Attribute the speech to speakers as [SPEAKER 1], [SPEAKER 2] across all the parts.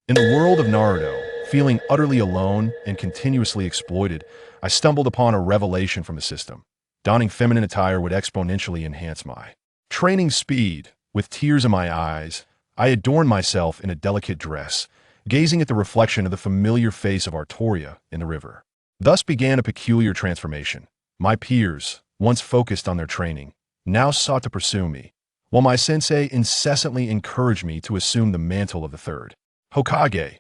[SPEAKER 1] In the world of Naruto, feeling utterly alone and continuously exploited, I stumbled upon a revelation from the system. Donning feminine attire would exponentially enhance my training speed. With tears in my eyes, I adorned myself in a delicate dress, gazing at the reflection of the familiar face of Artoria in the river. Thus began a peculiar transformation. My peers, once focused on their training, now sought to pursue me, while my sensei incessantly encouraged me to assume the mantle of the third Hokage.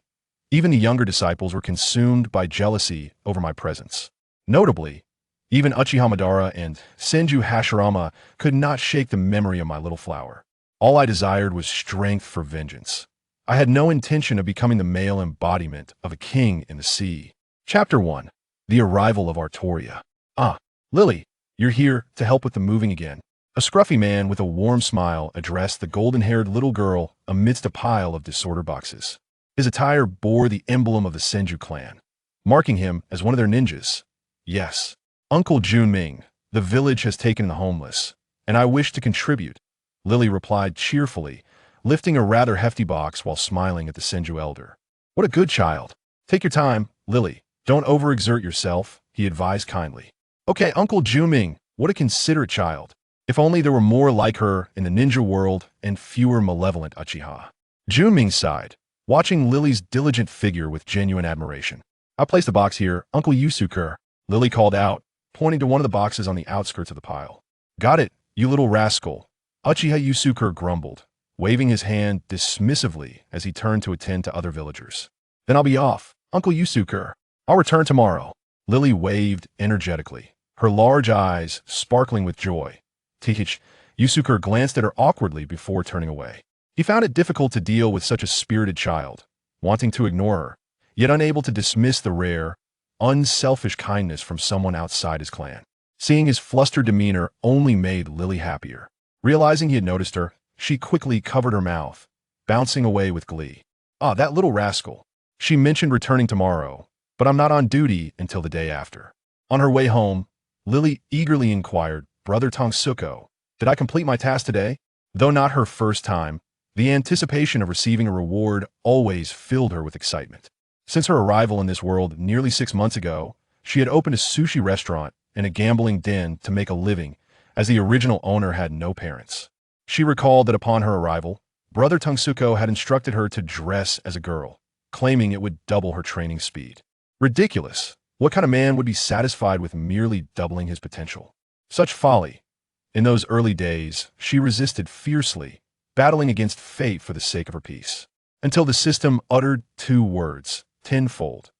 [SPEAKER 1] Even the younger disciples were consumed by jealousy over my presence. Notably, even Uchiha Madara and Senju Hashirama could not shake the memory of my little flower. All I desired was strength for vengeance. I had no intention of becoming the male embodiment of a king in the sea. Chapter 1. The Arrival of Artoria. Ah, Lily, you're here to help with the moving again. A scruffy man with a warm smile addressed the golden-haired little girl amidst a pile of disorder boxes. His attire bore the emblem of the Senju clan, marking him as one of their ninjas. Yes, Uncle Junming, the village has taken the homeless, and I wish to contribute, Lily replied cheerfully, lifting a rather hefty box while smiling at the Senju elder. What a good child. Take your time, Lily. Don't overexert yourself, he advised kindly. Okay, Uncle Junming, what a considerate child. If only there were more like her in the ninja world and fewer malevolent Uchiha. Junming sighed, watching Lily's diligent figure with genuine admiration. I'll place the box here, Uncle Yusuke, Lily called out, pointing to one of the boxes on the outskirts of the pile. Got it, you little rascal, Uchiha Yusuke grumbled, waving his hand dismissively as he turned to attend to other villagers. Then I'll be off, Uncle Yusuke. I'll return tomorrow. Lily waved energetically, her large eyes sparkling with joy. Tich, Yusuke glanced at her awkwardly before turning away. He found it difficult to deal with such a spirited child, wanting to ignore her, yet unable to dismiss the rare, unselfish kindness from someone outside his clan. Seeing his flustered demeanor only made Lily happier. Realizing he had noticed her, she quickly covered her mouth, bouncing away with glee. Ah, that little rascal. She mentioned returning tomorrow, but I'm not on duty until the day after. On her way home, Lily eagerly inquired, Brother Tongsuko, did I complete my task today? Though not her first time, the anticipation of receiving a reward always filled her with excitement. Since her arrival in this world nearly 6 months ago, she had opened a sushi restaurant and a gambling den to make a living, as the original owner had no parents. She recalled that upon her arrival, Brother Tongsuko had instructed her to dress as a girl, claiming it would double her training speed. Ridiculous. What kind of man would be satisfied with merely doubling his potential? Such folly. In those early days, she resisted fiercely, battling against fate for the sake of her peace, until the system uttered 2 words, tenfold.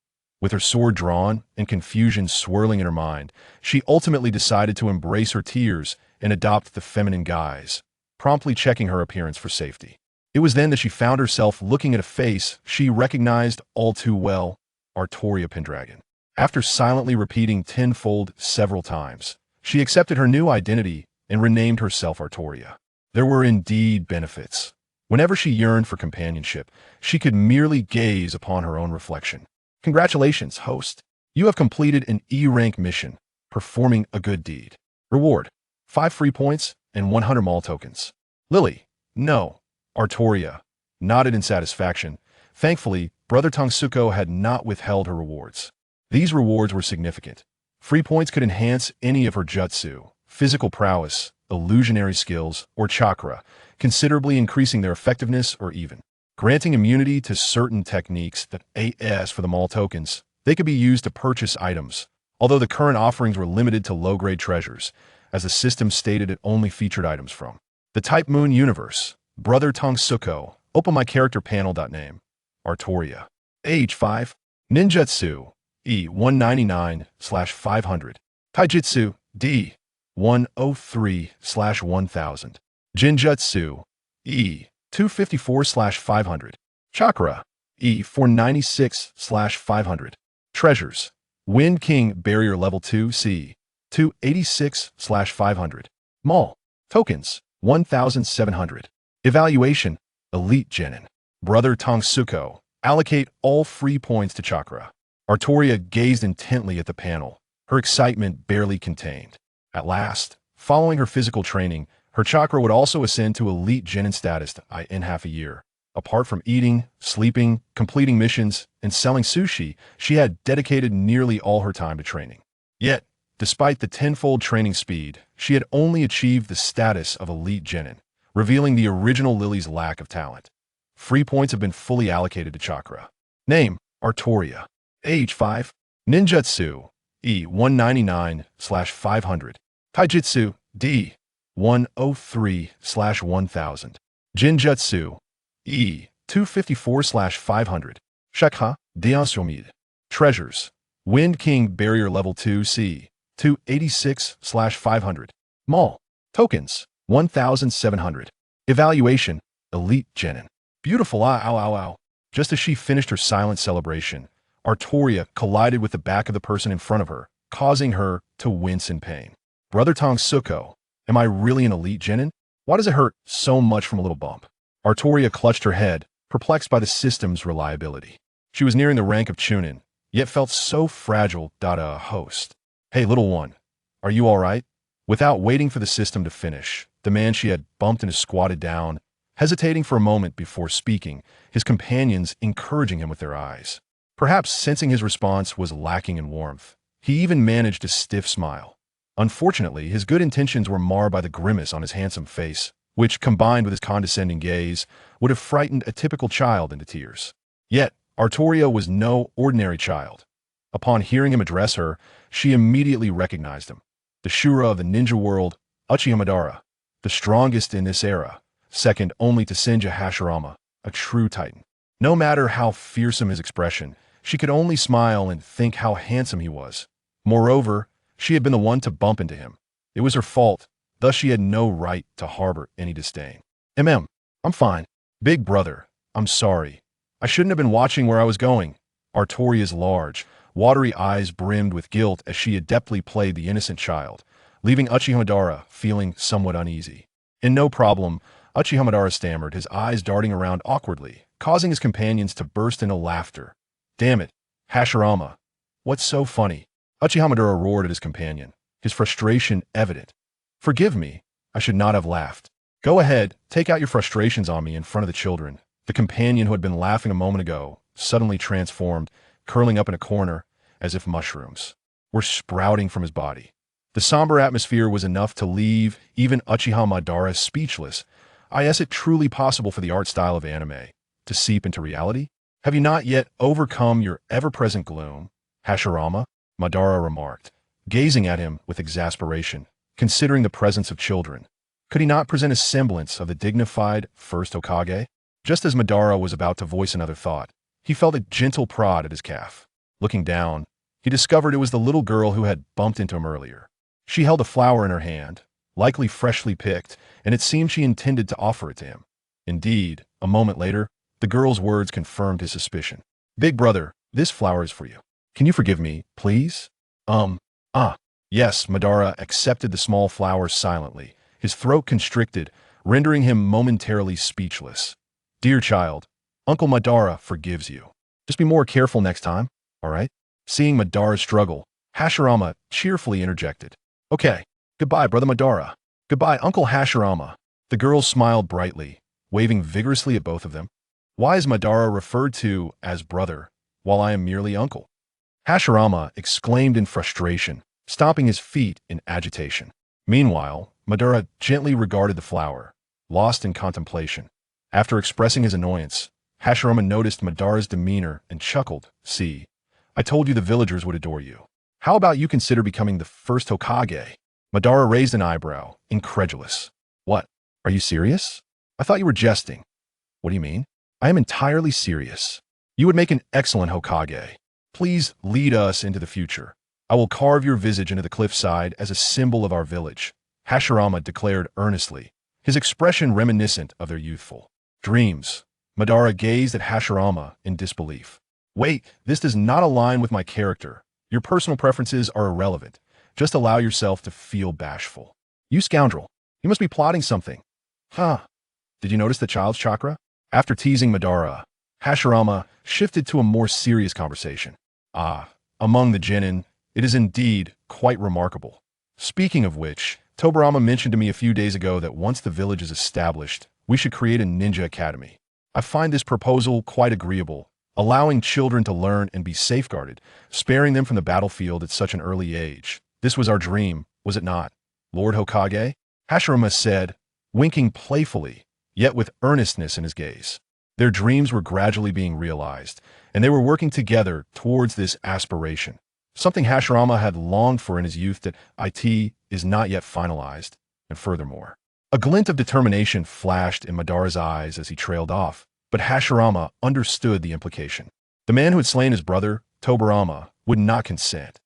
[SPEAKER 1] With her sword drawn and confusion swirling in her mind, she ultimately decided to embrace her tears and adopt the feminine guise, promptly checking her appearance for safety. It was then that she found herself looking at a face she recognized all too well, Artoria Pendragon. After silently repeating tenfold several times, she accepted her new identity and renamed herself Artoria. There were indeed benefits. Whenever she yearned for companionship, she could merely gaze upon her own reflection. Congratulations, host. You have completed an E-rank mission, performing a good deed. Reward: 5 free points and 100 mall tokens. Lily, no. Artoria nodded in satisfaction. Thankfully, Brother Tongsuko had not withheld her rewards. These rewards were significant. Free points could enhance any of her jutsu, physical prowess, illusionary skills, or chakra, considerably increasing their effectiveness or even granting immunity to certain techniques that as for the mall tokens, they could be used to purchase items, although the current offerings were limited to low-grade treasures, as the system stated it only featured items from the Type Moon universe. Brother Tongsuko, open my character panel. Name: Artoria. Age 5. Ninjutsu, E 199/500. Taijutsu, D 103/1000. Jinjutsu, E 254/500. Chakra, E 496/500. Treasures: Wind King Barrier Level 2 C 286/500. Mall tokens 1,700. Evaluation: Elite Genin. Brother Tongsuko, allocate all free points to chakra. Artoria gazed intently at the panel, her excitement barely contained. At last, following her physical training, her chakra would also ascend to Elite Genin status in half a year, Apart from eating, sleeping, completing missions, and selling sushi, she had dedicated nearly all her time to training. Yet, despite the tenfold training speed, she had only achieved the status of elite genin, revealing the original Lily's lack of talent. Free points have been fully allocated to chakra. Name, Artoria. Age 5. Ninjutsu, E 199/500. Taijutsu, D 103/1000. Jinjutsu, E 254/500. Shakha, Diansomid. Treasures. Wind King Barrier Level 2 C 286/500. Mall. Tokens, 1,700. Evaluation, Elite Genin. Beautiful, ow. Just as she finished her silent celebration, Artoria collided with the back of the person in front of her, causing her to wince in pain. Brother Tong Suko, am I really an elite genin? Why does it hurt so much from a little bump? Artoria clutched her head, perplexed by the system's reliability. She was nearing the rank of Chunin, yet felt so fragile. A host. Hey, little one, are you all right? Without waiting for the system to finish, the man she had bumped into squatted down, hesitating for a moment before speaking, his companions encouraging him with their eyes. Perhaps sensing his response was lacking in warmth, he even managed a stiff smile. Unfortunately, his good intentions were marred by the grimace on his handsome face, which, combined with his condescending gaze, would have frightened a typical child into tears. Yet, Artoria was no ordinary child. Upon hearing him address her, she immediately recognized him. The Shura of the ninja world, Uchiha Madara, the strongest in this era, second only to Senja Hashirama, a true titan. No matter how fearsome his expression, she could only smile and think how handsome he was. Moreover, she had been the one to bump into him. It was her fault, thus she had no right to harbor any disdain. I'm fine. Big brother, I'm sorry. I shouldn't have been watching where I was going. Artoria's large, watery eyes brimmed with guilt as she adeptly played the innocent child, leaving Uchiha Madara feeling somewhat uneasy. No problem, Uchiha Madara stammered, his eyes darting around awkwardly, causing his companions to burst into laughter. Damn it, Hashirama. What's so funny? Uchiha Madara roared at his companion, his frustration evident. Forgive me, I should not have laughed. Go ahead, take out your frustrations on me in front of the children. The companion who had been laughing a moment ago suddenly transformed, curling up in a corner, as if mushrooms were sprouting from his body. The somber atmosphere was enough to leave even Uchiha Madara speechless. Is it truly possible for the art style of anime to seep into reality? Have you not yet overcome your ever-present gloom? Hashirama, Madara remarked, gazing at him with exasperation, considering the presence of children. Could he not present a semblance of the dignified first Hokage? Just as Madara was about to voice another thought, he felt a gentle prod at his calf. Looking down, he discovered it was the little girl who had bumped into him earlier. She held a flower in her hand, likely freshly picked, and it seemed she intended to offer it to him. Indeed, a moment later, the girl's words confirmed his suspicion. Big brother, this flower is for you. Can you forgive me, please? Yes, Madara accepted the small flower silently, his throat constricted, rendering him momentarily speechless. Dear child, Uncle Madara forgives you. Just be more careful next time, all right? Seeing Madara struggle, Hashirama cheerfully interjected. Okay, goodbye, Brother Madara. Goodbye, Uncle Hashirama. The girl smiled brightly, waving vigorously at both of them. Why is Madara referred to as brother, while I am merely uncle? Hashirama exclaimed in frustration, stomping his feet in agitation. Meanwhile, Madara gently regarded the flower, lost in contemplation. After expressing his annoyance, Hashirama noticed Madara's demeanor and chuckled. See, I told you the villagers would adore you. How about you consider becoming the first Hokage? Madara raised an eyebrow, incredulous. What? Are you serious? I thought you were jesting. What do you mean? I am entirely serious. You would make an excellent Hokage. Please lead us into the future. I will carve your visage into the cliffside as a symbol of our village, Hashirama declared earnestly, his expression reminiscent of their youthful dreams. Madara gazed at Hashirama in disbelief. Wait, this does not align with my character. Your personal preferences are irrelevant. Just allow yourself to feel bashful. You scoundrel, you must be plotting something. Did you notice the child's chakra? After teasing Madara, Hashirama shifted to a more serious conversation. Among the genin, it is indeed quite remarkable. Speaking of which, Tobarama mentioned to me a few days ago that once the village is established, we should create a ninja academy. I find this proposal quite agreeable, allowing children to learn and be safeguarded, sparing them from the battlefield at such an early age. This was our dream, was it not, Lord Hokage? Hashirama said, winking playfully, yet with earnestness in his gaze. Their dreams were gradually being realized, and they were working together towards this aspiration. Something Hashirama had longed for in his youth that it is not yet finalized, and furthermore. A glint of determination flashed in Madara's eyes as he trailed off, but Hashirama understood the implication. The man who had slain his brother, Tobirama, would not consent.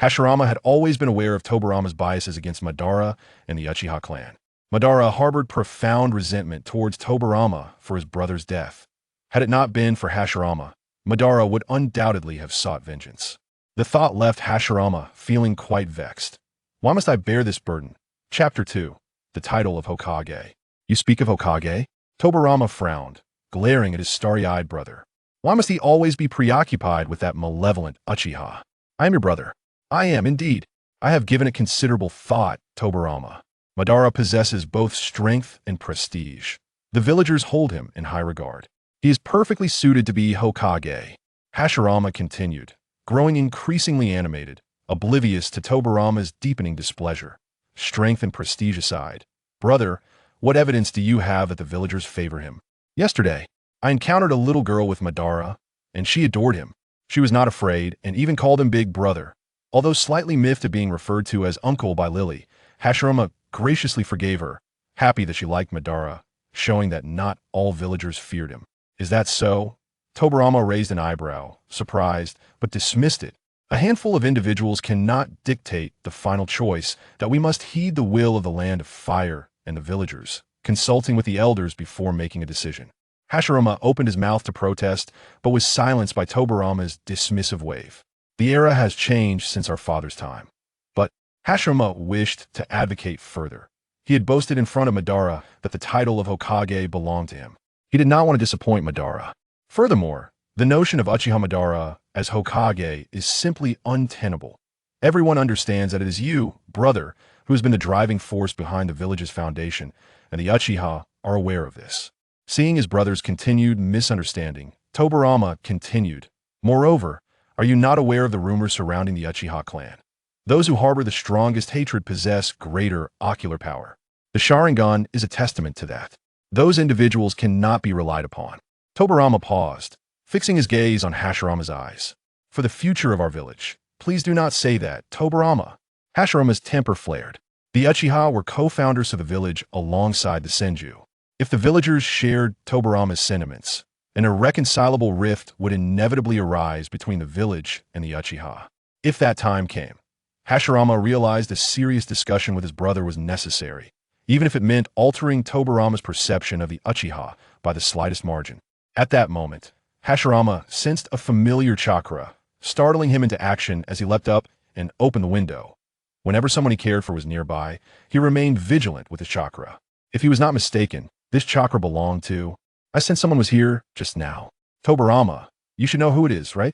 [SPEAKER 1] Hashirama had always been aware of Tobirama's biases against Madara and the Uchiha clan. Madara harbored profound resentment towards Tobirama for his brother's death. Had it not been for Hashirama, Madara would undoubtedly have sought vengeance. The thought left Hashirama feeling quite vexed. Why must I bear this burden? Chapter 2. The title of Hokage. You speak of Hokage? Tobirama frowned, glaring at his starry-eyed brother. Why must he always be preoccupied with that malevolent Uchiha? I am your brother. I am, indeed. I have given it considerable thought, Tobirama. Madara possesses both strength and prestige. The villagers hold him in high regard. He is perfectly suited to be Hokage. Hashirama continued, growing increasingly animated, oblivious to Tobirama's deepening displeasure. Strength and prestige aside, brother, what evidence do you have that the villagers favor him? Yesterday, I encountered a little girl with Madara, and she adored him. She was not afraid and even called him Big Brother. Although slightly miffed at being referred to as Uncle by Lily, Hashirama graciously forgave her, happy that she liked Madara, showing that not all villagers feared him. Is that so? Tobirama raised an eyebrow, surprised, but dismissed it. A handful of individuals cannot dictate the final choice, that we must heed the will of the land of fire and the villagers, consulting with the elders before making a decision. Hashirama opened his mouth to protest, but was silenced by Tobirama's dismissive wave. The era has changed since our father's time. But Hashirama wished to advocate further. He had boasted in front of Madara that the title of Hokage belonged to him. He did not want to disappoint Madara. Furthermore, the notion of Uchiha Madara as Hokage is simply untenable. Everyone understands that it is you, brother, who has been the driving force behind the village's foundation, and the Uchiha are aware of this. Seeing his brother's continued misunderstanding, Tobirama continued, moreover, are you not aware of the rumors surrounding the Uchiha clan? Those who harbor the strongest hatred possess greater ocular power. The Sharingan is a testament to that. Those individuals cannot be relied upon. Tobirama paused, fixing his gaze on Hashirama's eyes. For the future of our village, please do not say that, Tobirama. Hashirama's temper flared. The Uchiha were co-founders of the village alongside the Senju. If the villagers shared Tobirama's sentiments, an irreconcilable rift would inevitably arise between the village and the Uchiha. If that time came, Hashirama realized a serious discussion with his brother was necessary, even if it meant altering Tobirama's perception of the Uchiha by the slightest margin. At that moment, Hashirama sensed a familiar chakra, startling him into action as he leapt up and opened the window. Whenever someone he cared for was nearby, he remained vigilant with his chakra. If he was not mistaken, this chakra belonged to... I sensed someone was here just now. Tobirama, you should know who it is, right?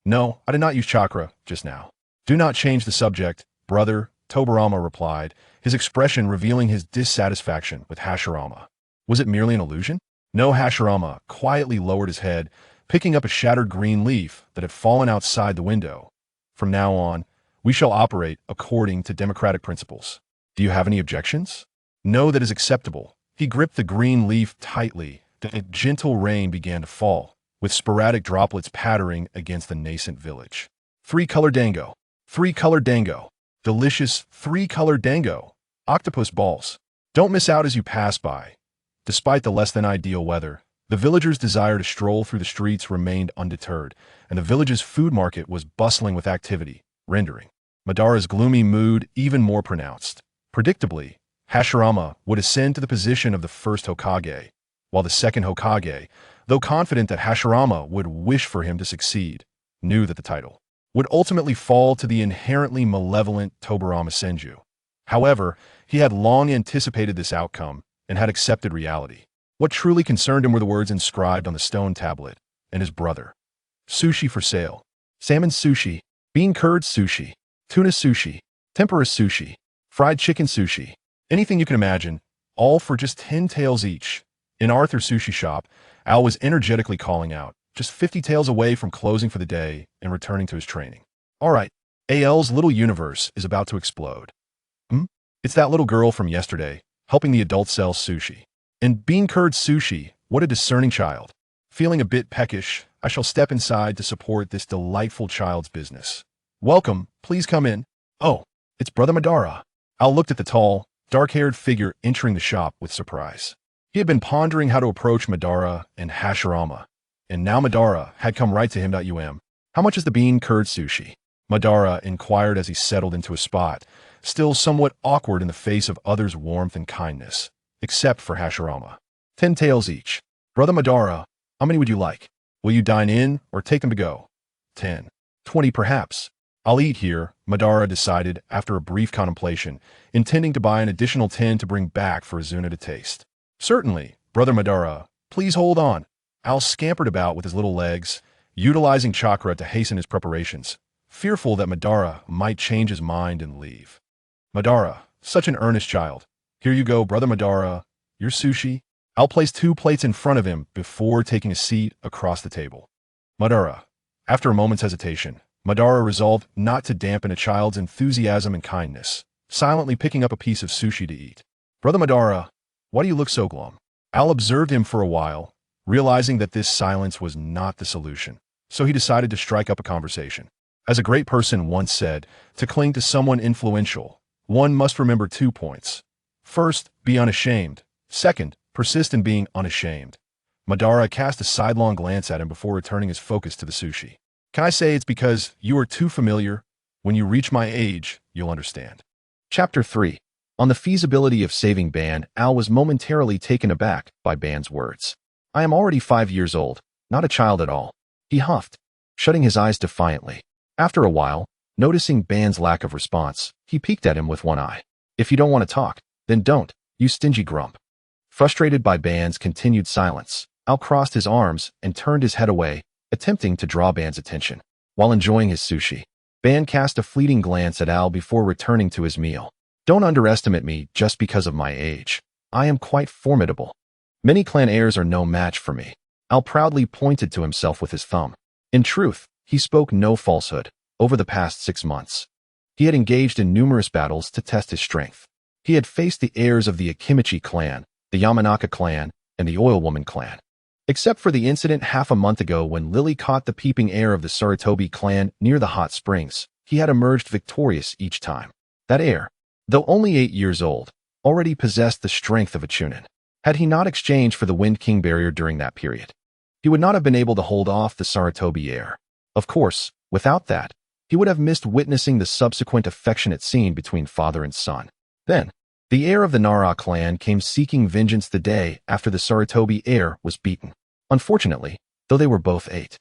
[SPEAKER 1] No, I did not use chakra just now. Do not change the subject, brother, Tobirama replied, his expression revealing his dissatisfaction with Hashirama. Was it merely an illusion? No, Hashirama quietly lowered his head, picking up a shattered green leaf that had fallen outside the window. From now on, we shall operate according to democratic principles. Do you have any objections? No, that is acceptable. He gripped the green leaf tightly. A gentle rain began to fall, with sporadic droplets pattering against the nascent village. Three-color dango. Three-color dango. Delicious three-color dango. Octopus balls. Don't miss out as you pass by. Despite the less-than-ideal weather, the villagers' desire to stroll through the streets remained undeterred, and the village's food market was bustling with activity, rendering Madara's gloomy mood even more pronounced. Predictably, Hashirama would ascend to the position of the first Hokage, while the second Hokage, though confident that Hashirama would wish for him to succeed, knew that the title would ultimately fall to the inherently malevolent Tobirama Senju. However, he had long anticipated this outcome and had accepted reality. What truly concerned him were the words inscribed on the stone tablet, and his brother. Sushi for sale. Salmon sushi, bean curd sushi, tuna sushi, tempura sushi, fried chicken sushi, anything you can imagine, all for just 10 taels each. In Arthur's sushi shop, Al was energetically calling out, just 50 tails away from closing for the day and returning to his training. All right, AL's little universe is about to explode. It's that little girl from yesterday, helping the adults sell sushi. And bean-curd sushi, what a discerning child. Feeling a bit peckish, I shall step inside to support this delightful child's business. Welcome, please come in. Oh, it's Brother Madara. Al looked at the tall, dark-haired figure entering the shop with surprise. He had been pondering how to approach MADARA and HASHIRAMA, and now MADARA had come right to him. How much is the bean-curd sushi? MADARA inquired as he settled into a spot, still somewhat awkward in the face of others' warmth and kindness, except for HASHIRAMA. 10 taels each. Brother Madara, how many would you like? Will you dine in or take them to go? 10. 20 perhaps. I'll eat here, Madara decided after a brief contemplation, intending to buy an additional 10 to bring back for Izuna to taste. Certainly, Brother Madara, please hold on. Al scampered about with his little legs, utilizing chakra to hasten his preparations, fearful that Madara might change his mind and leave. Madara, such an earnest child. Here you go, Brother Madara, your sushi. Al placed 2 plates in front of him before taking a seat across the table. Madara. After a moment's hesitation, Madara resolved not to dampen a child's enthusiasm and kindness, silently picking up a piece of sushi to eat. Brother Madara, why do you look so glum? Al observed him for a while, realizing that this silence was not the solution, so he decided to strike up a conversation. As a great person once said, to cling to someone influential, one must remember 2 points. First, be unashamed. Second, persist in being unashamed. Madara cast a sidelong glance at him before returning his focus to the sushi. Can I say it's because you are too familiar? When you reach my age, you'll understand. Chapter 3. On the feasibility of saving Ban, Al was momentarily taken aback by Ban's words. I am already 5 years old, not a child at all. He huffed, shutting his eyes defiantly. After a while, noticing Ban's lack of response, he peeked at him with one eye. If you don't want to talk, then don't, you stingy grump. Frustrated by Ban's continued silence, Al crossed his arms and turned his head away, attempting to draw Ban's attention. While enjoying his sushi, Ban cast a fleeting glance at Al before returning to his meal. Don't underestimate me just because of my age. I am quite formidable. Many clan heirs are no match for me. Al proudly pointed to himself with his thumb. In truth, he spoke no falsehood. Over the past 6 months, he had engaged in numerous battles to test his strength. He had faced the heirs of the Akimichi clan, the Yamanaka clan, and the Oil Woman clan. Except for the incident half a month ago when Lily caught the peeping heir of the Sarutobi clan near the hot springs, he had emerged victorious each time. That heir, though only 8 years old, already possessed the strength of a Chunin. Had he not exchanged for the Wind King barrier during that period, he would not have been able to hold off the Sarutobi heir. Of course, without that, he would have missed witnessing the subsequent affectionate scene between father and son. Then, the heir of the Nara clan came seeking vengeance the day after the Sarutobi heir was beaten. Unfortunately, though they were both 8,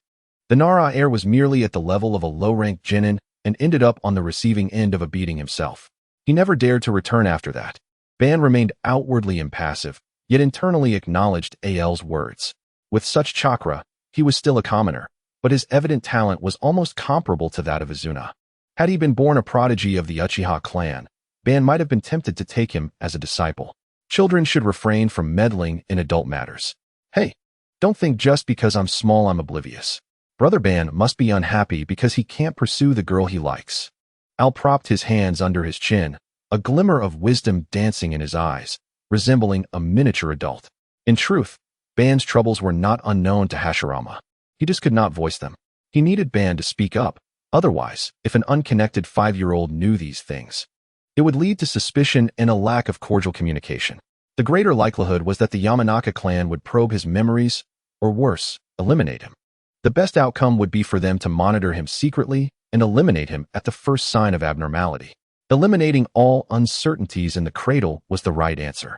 [SPEAKER 1] the Nara heir was merely at the level of a low-ranked genin and ended up on the receiving end of a beating himself. He never dared to return after that. Ban remained outwardly impassive, yet internally acknowledged Al's words. With such chakra, he was still a commoner, but his evident talent was almost comparable to that of Izuna. Had he been born a prodigy of the Uchiha clan, Ban might have been tempted to take him as a disciple. Children should refrain from meddling in adult matters. Hey, don't think just because I'm small I'm oblivious. Brother Ban must be unhappy because he can't pursue the girl he likes. Al propped his hands under his chin, a glimmer of wisdom dancing in his eyes, resembling a miniature adult. In truth, Ban's troubles were not unknown to HASHIRAMA. He just could not voice them. He needed Ban to speak up. Otherwise, if an unconnected 5-year-old knew these things, it would lead to suspicion and a lack of cordial communication. The greater likelihood was that the Yamanaka clan would probe his memories, or worse, eliminate him. The best outcome would be for them to monitor him secretly and eliminate him at the first sign of abnormality. Eliminating all uncertainties in the cradle was the right answer.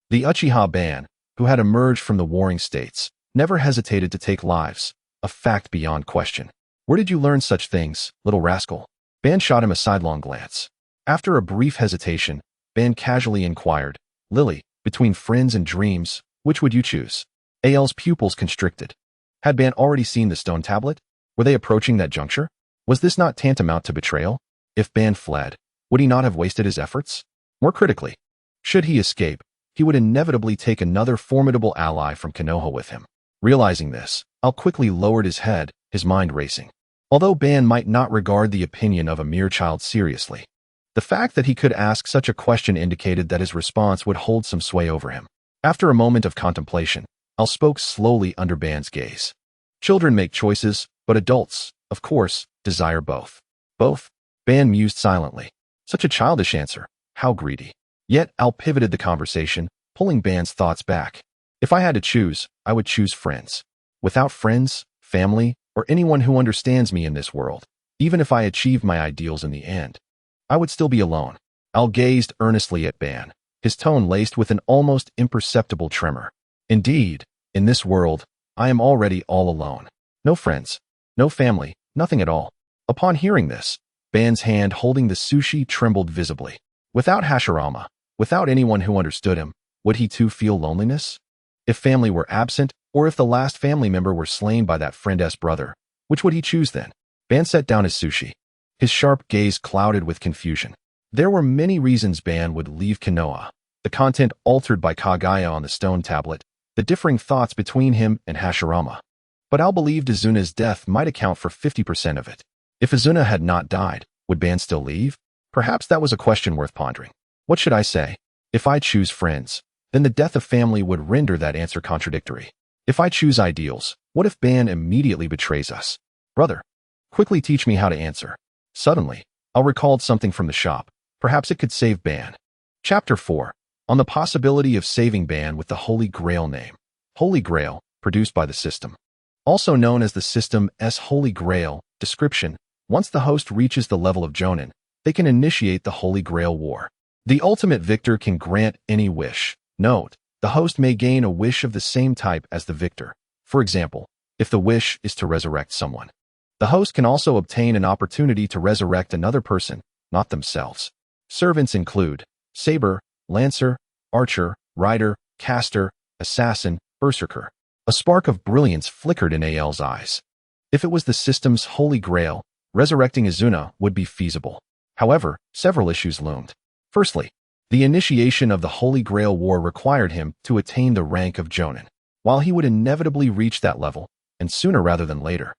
[SPEAKER 1] The Uchiha Ban, who had emerged from the warring states, never hesitated to take lives, a fact beyond question. Where did you learn such things, little rascal? Ban shot him a sidelong glance. After a brief hesitation, Ban casually inquired, Lily, between friends and dreams, which would you choose? Al's pupils constricted. Had Ban already seen the stone tablet? Were they approaching that juncture? Was this not tantamount to betrayal? If Ban fled, would he not have wasted his efforts? More critically, should he escape, he would inevitably take another formidable ally from Konoha with him. Realizing this, Al quickly lowered his head, his mind racing. Although Ban might not regard the opinion of a mere child seriously, the fact that he could ask such a question indicated that his response would hold some sway over him. After a moment of contemplation, Al spoke slowly under Ban's gaze. Children make choices, but adults, of course, desire both. Both? Ban mused silently. Such a childish answer. How greedy. Yet Al pivoted the conversation, pulling Ban's thoughts back. If I had to choose, I would choose friends. Without friends, family, or anyone who understands me in this world, even if I achieved my ideals in the end, I would still be alone. Al gazed earnestly at Ban, his tone laced with an almost imperceptible tremor. Indeed, in this world, I am already all alone. No friends, no family, nothing at all. Upon hearing this, Ban's hand holding the sushi trembled visibly. Without Hashirama, without anyone who understood him, would he too feel loneliness? If family were absent, or if the last family member were slain by that friend's brother, which would he choose then? Ban set down his sushi. His sharp gaze clouded with confusion. There were many reasons Ban would leave Konoha. The content altered by Kage on the stone tablet, the differing thoughts between him and Hashirama. But Al believed Izuna's death might account for 50% of it. If Izuna had not died, would Ban still leave? Perhaps that was a question worth pondering. What should I say? If I choose friends, then the death of family would render that answer contradictory. If I choose ideals, what if Ban immediately betrays us? Brother, quickly teach me how to answer. Suddenly, Al recalled something from the shop. Perhaps it could save Ban. Chapter 4. On the possibility of saving Ban with the Holy Grail name. Holy Grail, produced by the system. Also known as the system's Holy Grail. Description. Once the host reaches the level of Jonin, they can initiate the Holy Grail War. The ultimate victor can grant any wish. Note, the host may gain a wish of the same type as the victor. For example, if the wish is to resurrect someone. The host can also obtain an opportunity to resurrect another person, not themselves. Servants include Saber, Lancer, Archer, Rider, Caster, Assassin, Berserker. A spark of brilliance flickered in Al's eyes. If it was the system's Holy Grail, resurrecting Izuna would be feasible. However, several issues loomed. Firstly, the initiation of the Holy Grail War required him to attain the rank of Jonin. While he would inevitably reach that level, and sooner rather than later,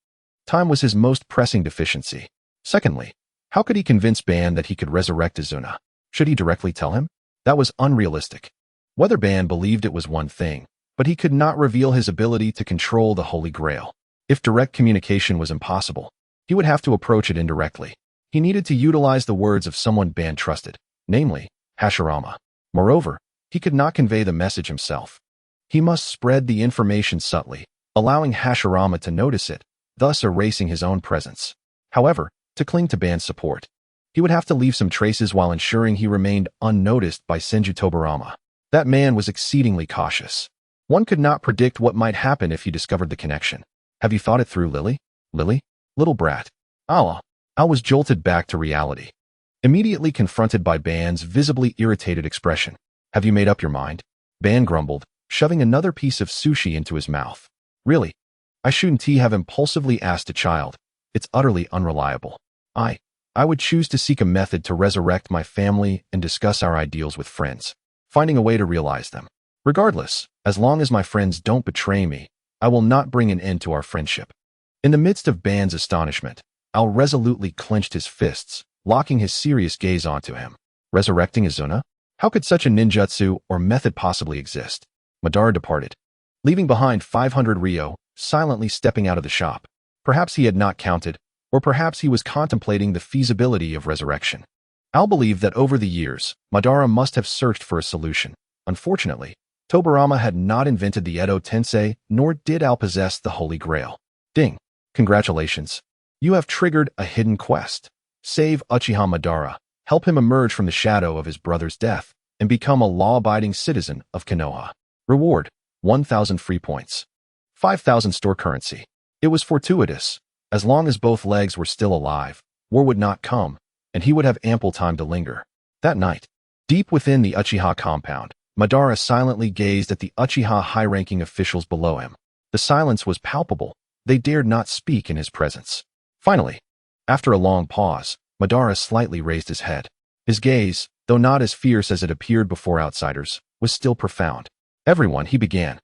[SPEAKER 1] time was his most pressing deficiency. Secondly, how could he convince Ban that he could resurrect Izuna? Should he directly tell him? That was unrealistic. Whether Ban believed it was one thing, but he could not reveal his ability to control the Holy Grail. If direct communication was impossible, he would have to approach it indirectly. He needed to utilize the words of someone Ban trusted, namely, Hashirama. Moreover, he could not convey the message himself. He must spread the information subtly, allowing Hashirama to notice it, thus erasing his own presence. However, to cling to Ban's support, he would have to leave some traces while ensuring he remained unnoticed by Senju Tobarama. That man was exceedingly cautious. One could not predict what might happen if he discovered the connection. Have you thought it through, Lily? Lily? Little brat. Al was jolted back to reality, immediately confronted by Ban's visibly irritated expression. Have you made up your mind? Ban grumbled, shoving another piece of sushi into his mouth. Really? I shouldn't have impulsively asked a child. It's utterly unreliable. I would choose to seek a method to resurrect my family and discuss our ideals with friends, finding a way to realize them. Regardless, as long as my friends don't betray me, I will not bring an end to our friendship. In the midst of Ban's astonishment, Al resolutely clenched his fists, locking his serious gaze onto him. Resurrecting Izuna? How could such a ninjutsu or method possibly exist? Madara departed, leaving behind 500 Ryo, silently stepping out of the shop. Perhaps he had not counted, or perhaps he was contemplating the feasibility of resurrection. Al believed that over the years, Madara must have searched for a solution. Unfortunately, Tobarama had not invented the Edo Tensei, nor did Al possess the Holy Grail. Ding. Congratulations. You have triggered a hidden quest. Save Uchiha Madara, help him emerge from the shadow of his brother's death, and become a law-abiding citizen of Konoha. Reward, 1,000 free points. 5,000 store currency. It was fortuitous. As long as both legs were still alive, war would not come, and he would have ample time to linger. That night, deep within the Uchiha compound, Madara silently gazed at the Uchiha high-ranking officials below him. The silence was palpable. They dared not speak in his presence. Finally, after a long pause, Madara slightly raised his head. His gaze, though not as fierce as it appeared before outsiders, was still profound. Everyone, he began.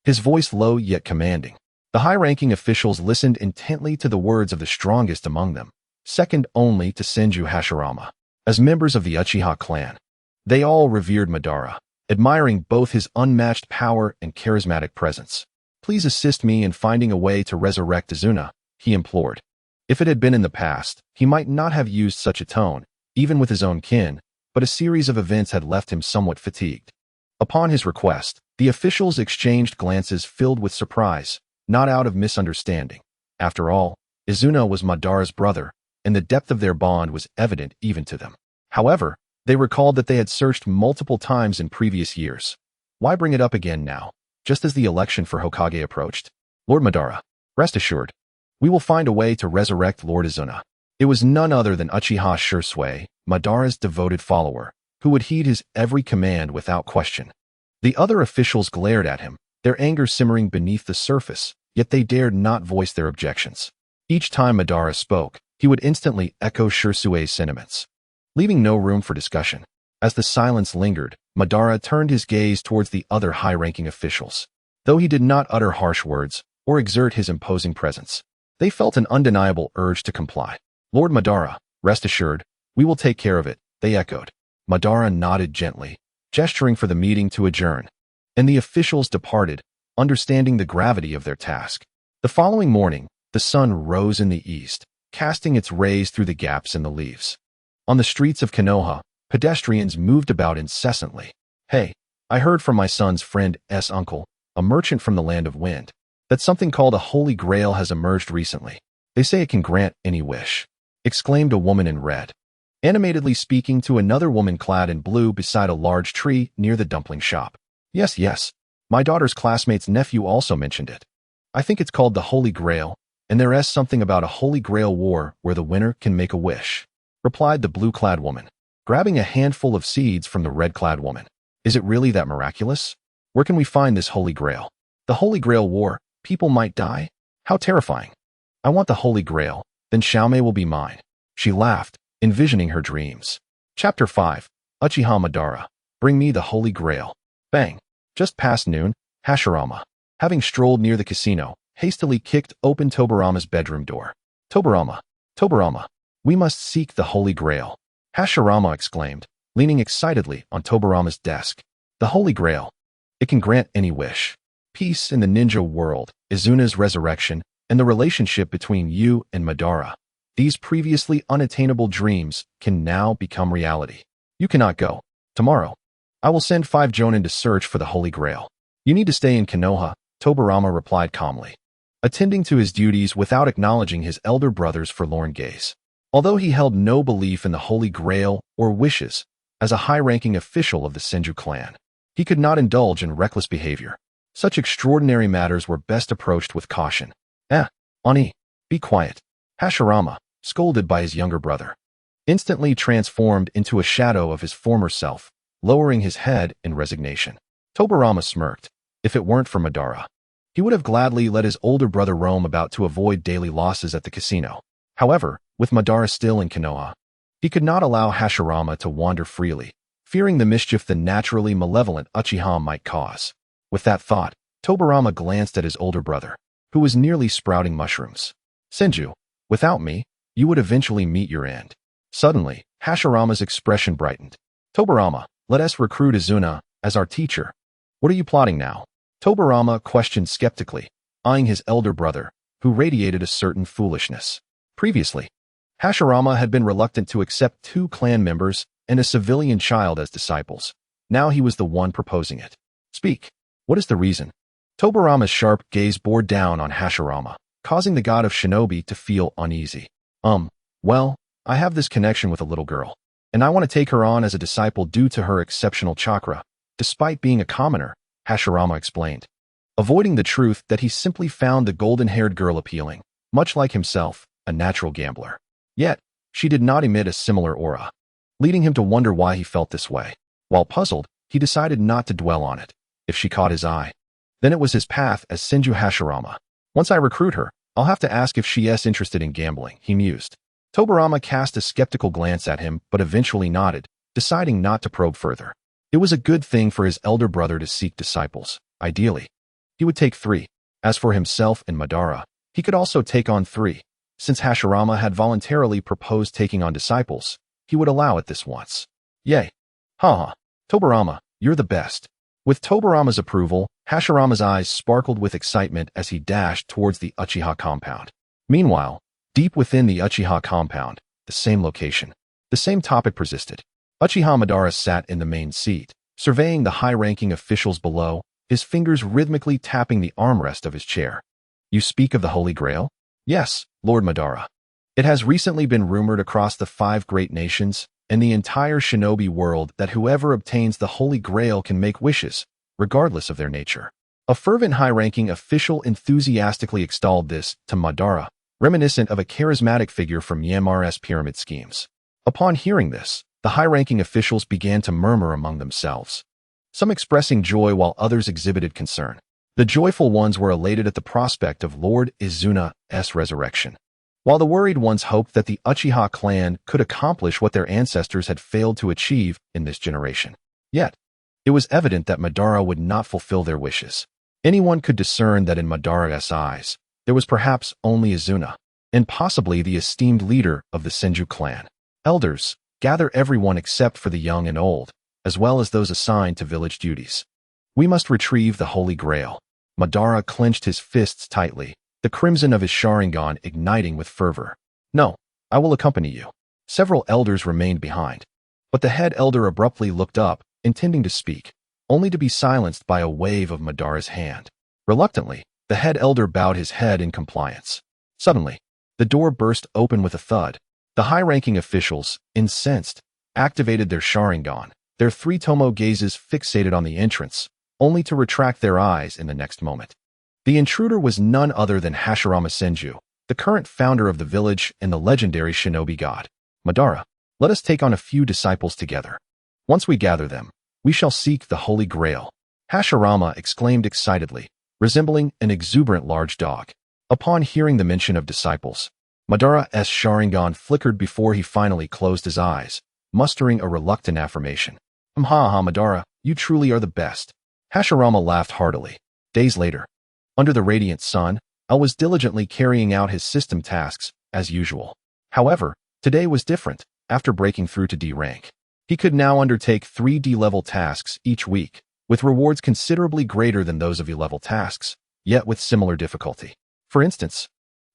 [SPEAKER 1] his voice low yet commanding. The high-ranking officials listened intently to the words of the strongest among them, second only to Senju Hashirama. As members of the Uchiha clan, they all revered Madara, admiring both his unmatched power and charismatic presence. "Please assist me in finding a way to resurrect Izuna," he implored. If it had been in the past, he might not have used such a tone, even with his own kin, but a series of events had left him somewhat fatigued. Upon his request, the officials exchanged glances filled with surprise, not out of misunderstanding. After all, Izuna was Madara's brother, and the depth of their bond was evident even to them. However, they recalled that they had searched multiple times in previous years. Why bring it up again now, just as the election for Hokage approached? "Lord Madara, rest assured, we will find a way to resurrect Lord Izuna." It was none other than Uchiha Shursui, Madara's devoted follower, who would heed his every command without question. The other officials glared at him, their anger simmering beneath the surface, yet they dared not voice their objections. Each time Madara spoke, he would instantly echo Shursui's sentiments, leaving no room for discussion. As the silence lingered, Madara turned his gaze towards the other high-ranking officials. Though he did not utter harsh words or exert his imposing presence, they felt an undeniable urge to comply. "Lord Madara, rest assured, we will take care of it," they echoed. Madara nodded gently, gesturing for the meeting to adjourn, and the officials departed, understanding the gravity of their task. The following morning, the sun rose in the east, casting its rays through the gaps in the leaves. On the streets of Konoha, pedestrians moved about incessantly. "Hey, I heard from my son's friend's uncle, a merchant from the land of wind, that something called a Holy Grail has emerged recently. They say it can grant any wish," exclaimed a woman in red, animatedly speaking to another woman clad in blue beside a large tree near the dumpling shop. Yes, my daughter's classmate's nephew also mentioned it. I think it's called the Holy Grail, and there is something about a Holy Grail war where the winner can make a wish," replied the blue-clad woman, grabbing a handful of seeds from the red-clad woman. "Is it really that miraculous? Where can we find this Holy Grail?" "The Holy Grail war, people might die? How terrifying. I want the Holy Grail, then Xiaomei will be mine." She laughed, envisioning her dreams. Chapter 5. Uchiha Madara. Bring me the Holy Grail. Bang. Just past noon, Hashirama, having strolled near the casino, hastily kicked open Tobarama's bedroom door. Tobarama, we must seek the Holy Grail," Hashirama exclaimed, leaning excitedly on Tobarama's desk. "The Holy Grail. It can grant any wish. Peace in the ninja world, Izuna's resurrection, and the relationship between you and Madara. These previously unattainable dreams can now become reality. You cannot go. Tomorrow, I will send 5 jonin to search for the Holy Grail. You need to stay in Konoha," Tobarama replied calmly, attending to his duties without acknowledging his elder brother's forlorn gaze. Although he held no belief in the Holy Grail or wishes, as a high-ranking official of the Senju clan, he could not indulge in reckless behavior. Such extraordinary matters were best approached with caution. Ani, be quiet," Hashirama, scolded by his younger brother, instantly transformed into a shadow of his former self, lowering his head in resignation. Tobarama smirked. If it weren't for Madara, he would have gladly let his older brother roam about to avoid daily losses at the casino. However, with Madara still in Konoha, he could not allow Hashirama to wander freely, fearing the mischief the naturally malevolent Uchiha might cause. With that thought, Tobarama glanced at his older brother, who was nearly sprouting mushrooms. "Senju, without me, you would eventually meet your end." Suddenly, Hashirama's expression brightened. "Tobarama, let us recruit Izuna as our teacher. What are you plotting now?" Tobarama questioned skeptically, eyeing his elder brother, who radiated a certain foolishness. Previously, Hashirama had been reluctant to accept 2 clan members and a civilian child as disciples. Now he was the one proposing it. "Speak. What is the reason?" Tobarama's sharp gaze bore down on Hashirama, causing the god of shinobi to feel uneasy. Well, I have this connection with a little girl, and I want to take her on as a disciple due to her exceptional chakra, despite being a commoner," Hashirama explained, avoiding the truth that he simply found the golden-haired girl appealing, much like himself, a natural gambler. Yet, she did not emit a similar aura, leading him to wonder why he felt this way. While puzzled, he decided not to dwell on it. If she caught his eye, then it was his path as Senju Hashirama. "Once I recruit her, I'll have to ask if she is interested in gambling," he mused. Tobarama cast a skeptical glance at him but eventually nodded, deciding not to probe further. It was a good thing for his elder brother to seek disciples. Ideally, he would take 3. As for himself and Madara, he could also take on 3. Since Hashirama had voluntarily proposed taking on disciples, he would allow it this once. Yay. Haha. Tobirama, you're the best. With Tobirama's approval, Hashirama's eyes sparkled with excitement as he dashed towards the Uchiha compound. Meanwhile, deep within the Uchiha compound, the same location, the same topic persisted. Uchiha Madara sat in the main seat, surveying the high-ranking officials below, his fingers rhythmically tapping the armrest of his chair. You speak of the Holy Grail? Yes, Lord Madara. It has recently been rumored across the 5 great nations and the entire shinobi world that whoever obtains the Holy Grail can make wishes, regardless of their nature. A fervent high-ranking official enthusiastically extolled this to Madara, reminiscent of a charismatic figure from Yamara's pyramid schemes. Upon hearing this, the high-ranking officials began to murmur among themselves, some expressing joy while others exhibited concern. The joyful ones were elated at the prospect of Lord Izuna's resurrection, while the worried ones hoped that the Uchiha clan could accomplish what their ancestors had failed to achieve in this generation. Yet, it was evident that Madara would not fulfill their wishes. Anyone could discern that in Madara's eyes, there was perhaps only Izuna, and possibly the esteemed leader of the Senju clan. Elders, gather everyone except for the young and old, as well as those assigned to village duties. We must retrieve the Holy Grail. Madara clenched his fists tightly, the crimson of his Sharingan igniting with fervor. No, I will accompany you. Several elders remained behind, but the head elder abruptly looked up, intending to speak, only to be silenced by a wave of Madara's hand. Reluctantly, the head elder bowed his head in compliance. Suddenly, the door burst open with a thud. The high-ranking officials, incensed, activated their Sharingan, their 3 tomo gazes fixated on the entrance, only to retract their eyes in the next moment. The intruder was none other than Hashirama Senju, the current founder of the village and the legendary shinobi god. Madara, let us take on a few disciples together. Once we gather them, we shall seek the Holy Grail. Hashirama exclaimed excitedly, resembling an exuberant large dog. Upon hearing the mention of disciples, Madara's Sharingan flickered before he finally closed his eyes, mustering a reluctant affirmation. Ha, Madara, you truly are the best. Hashirama laughed heartily. Days later, under the radiant sun, L was diligently carrying out his system tasks, as usual. However, today was different. After breaking through to D rank, he could now undertake 3 D-level tasks each week, with rewards considerably greater than those of E-level tasks, yet with similar difficulty. For instance,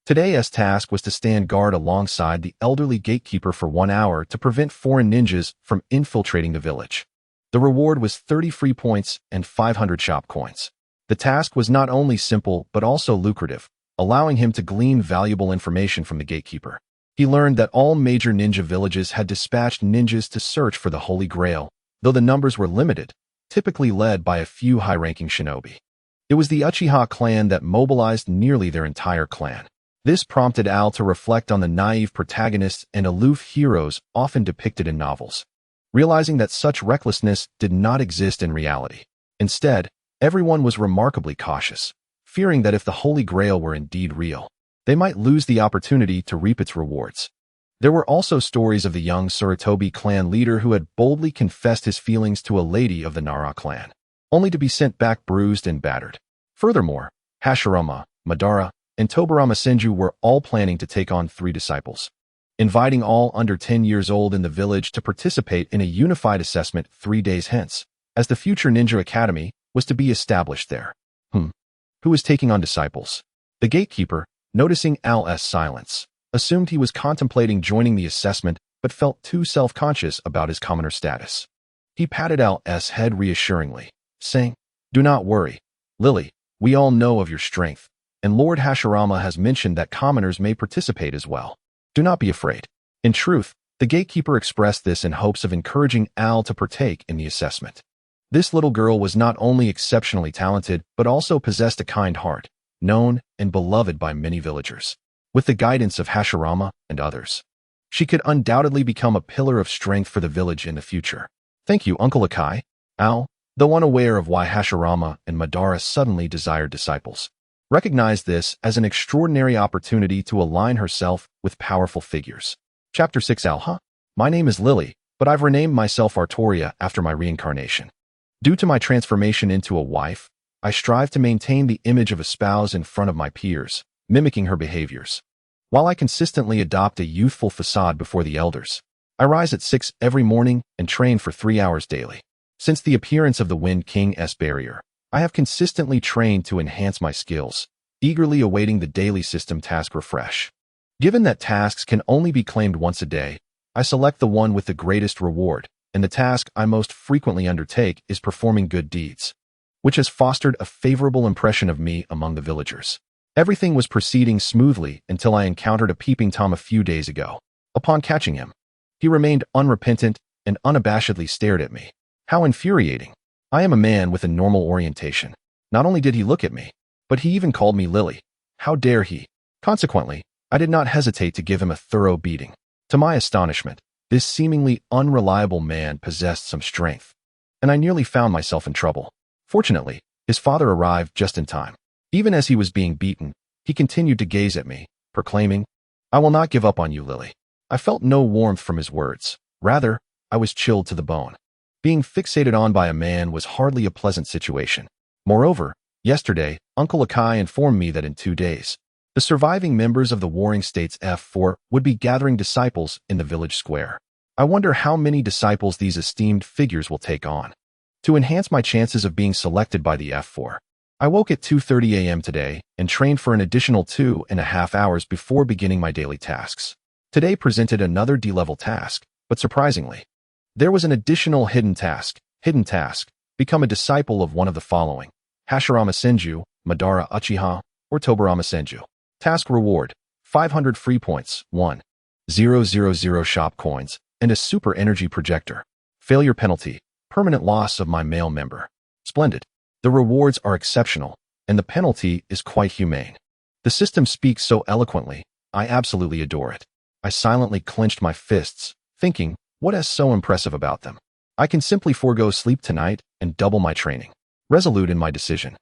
[SPEAKER 1] today's task was to stand guard alongside the elderly gatekeeper for 1 hour to prevent foreign ninjas from infiltrating the village. The reward was 30 free points and 500 shop coins. The task was not only simple but also lucrative, allowing him to glean valuable information from the gatekeeper. He learned that all major ninja villages had dispatched ninjas to search for the Holy Grail, though the numbers were limited, typically led by a few high-ranking shinobi. It was the Uchiha clan that mobilized nearly their entire clan. This prompted Al to reflect on the naive protagonists and aloof heroes often depicted in novels, realizing that such recklessness did not exist in reality. Instead, everyone was remarkably cautious, fearing that if the Holy Grail were indeed real, they might lose the opportunity to reap its rewards. There were also stories of the young Sarutobi clan leader who had boldly confessed his feelings to a lady of the Nara clan, only to be sent back bruised and battered. Furthermore, Hashirama, Madara, and Tobirama Senju were all planning to take on 3 disciples, inviting all under 10 years old in the village to participate in a unified assessment 3 days hence, as the future ninja academy was to be established there. Who was taking on disciples? The gatekeeper, noticing Al's silence, assumed he was contemplating joining the assessment but felt too self-conscious about his commoner status. He patted Al's head reassuringly, saying, "Do not worry, Lily, we all know of your strength, and Lord Hashirama has mentioned that commoners may participate as well. Do not be afraid." In truth, the gatekeeper expressed this in hopes of encouraging Al to partake in the assessment. This little girl was not only exceptionally talented but also possessed a kind heart, known and beloved by many villagers. With the guidance of Hashirama and others, she could undoubtedly become a pillar of strength for the village in the future. Thank you, Uncle Akai. Al, though unaware of why Hashirama and Madara suddenly desired disciples, recognized this as an extraordinary opportunity to align herself with powerful figures. Chapter 6 Alha. My name is Lily, but I've renamed myself Artoria after my reincarnation. Due to my transformation into a wife, I strive to maintain the image of a spouse in front of my peers, mimicking her behaviors. While I consistently adopt a youthful facade before the elders, I rise at 6 every morning and train for 3 hours daily. Since the appearance of the Wind King's barrier, I have consistently trained to enhance my skills, eagerly awaiting the daily system task refresh. Given that tasks can only be claimed once a day, I select the one with the greatest reward, and the task I most frequently undertake is performing good deeds, which has fostered a favorable impression of me among the villagers. Everything was proceeding smoothly until I encountered a peeping Tom a few days ago. Upon catching him, he remained unrepentant and unabashedly stared at me. How infuriating. I am a man with a normal orientation. Not only did he look at me, but he even called me Lily. How dare he? Consequently, I did not hesitate to give him a thorough beating. To my astonishment, this seemingly unreliable man possessed some strength, and I nearly found myself in trouble. Fortunately, his father arrived just in time. Even as he was being beaten, he continued to gaze at me, proclaiming, "I will not give up on you, Lily." I felt no warmth from his words. Rather, I was chilled to the bone. Being fixated on by a man was hardly a pleasant situation. Moreover, yesterday, Uncle Akai informed me that in 2 days, the surviving members of the warring states F4 would be gathering disciples in the village square. I wonder how many disciples these esteemed figures will take on. To enhance my chances of being selected by the F4, I woke at 2:30 a.m. today and trained for an additional 2.5 hours before beginning my daily tasks. Today presented another D-level task, but surprisingly, there was an additional hidden task. Become a disciple of one of the following: Hashirama Senju, Madara Uchiha, or Tobarama Senju. Task reward: 500 free points, 1,000 shop coins, and a super energy projector. Failure penalty: permanent loss of my male member. Splendid. The rewards are exceptional, and the penalty is quite humane. The system speaks so eloquently, I absolutely adore it. I silently clenched my fists, thinking, what is so impressive about them? I can simply forego sleep tonight and double my training. Resolute in my decision,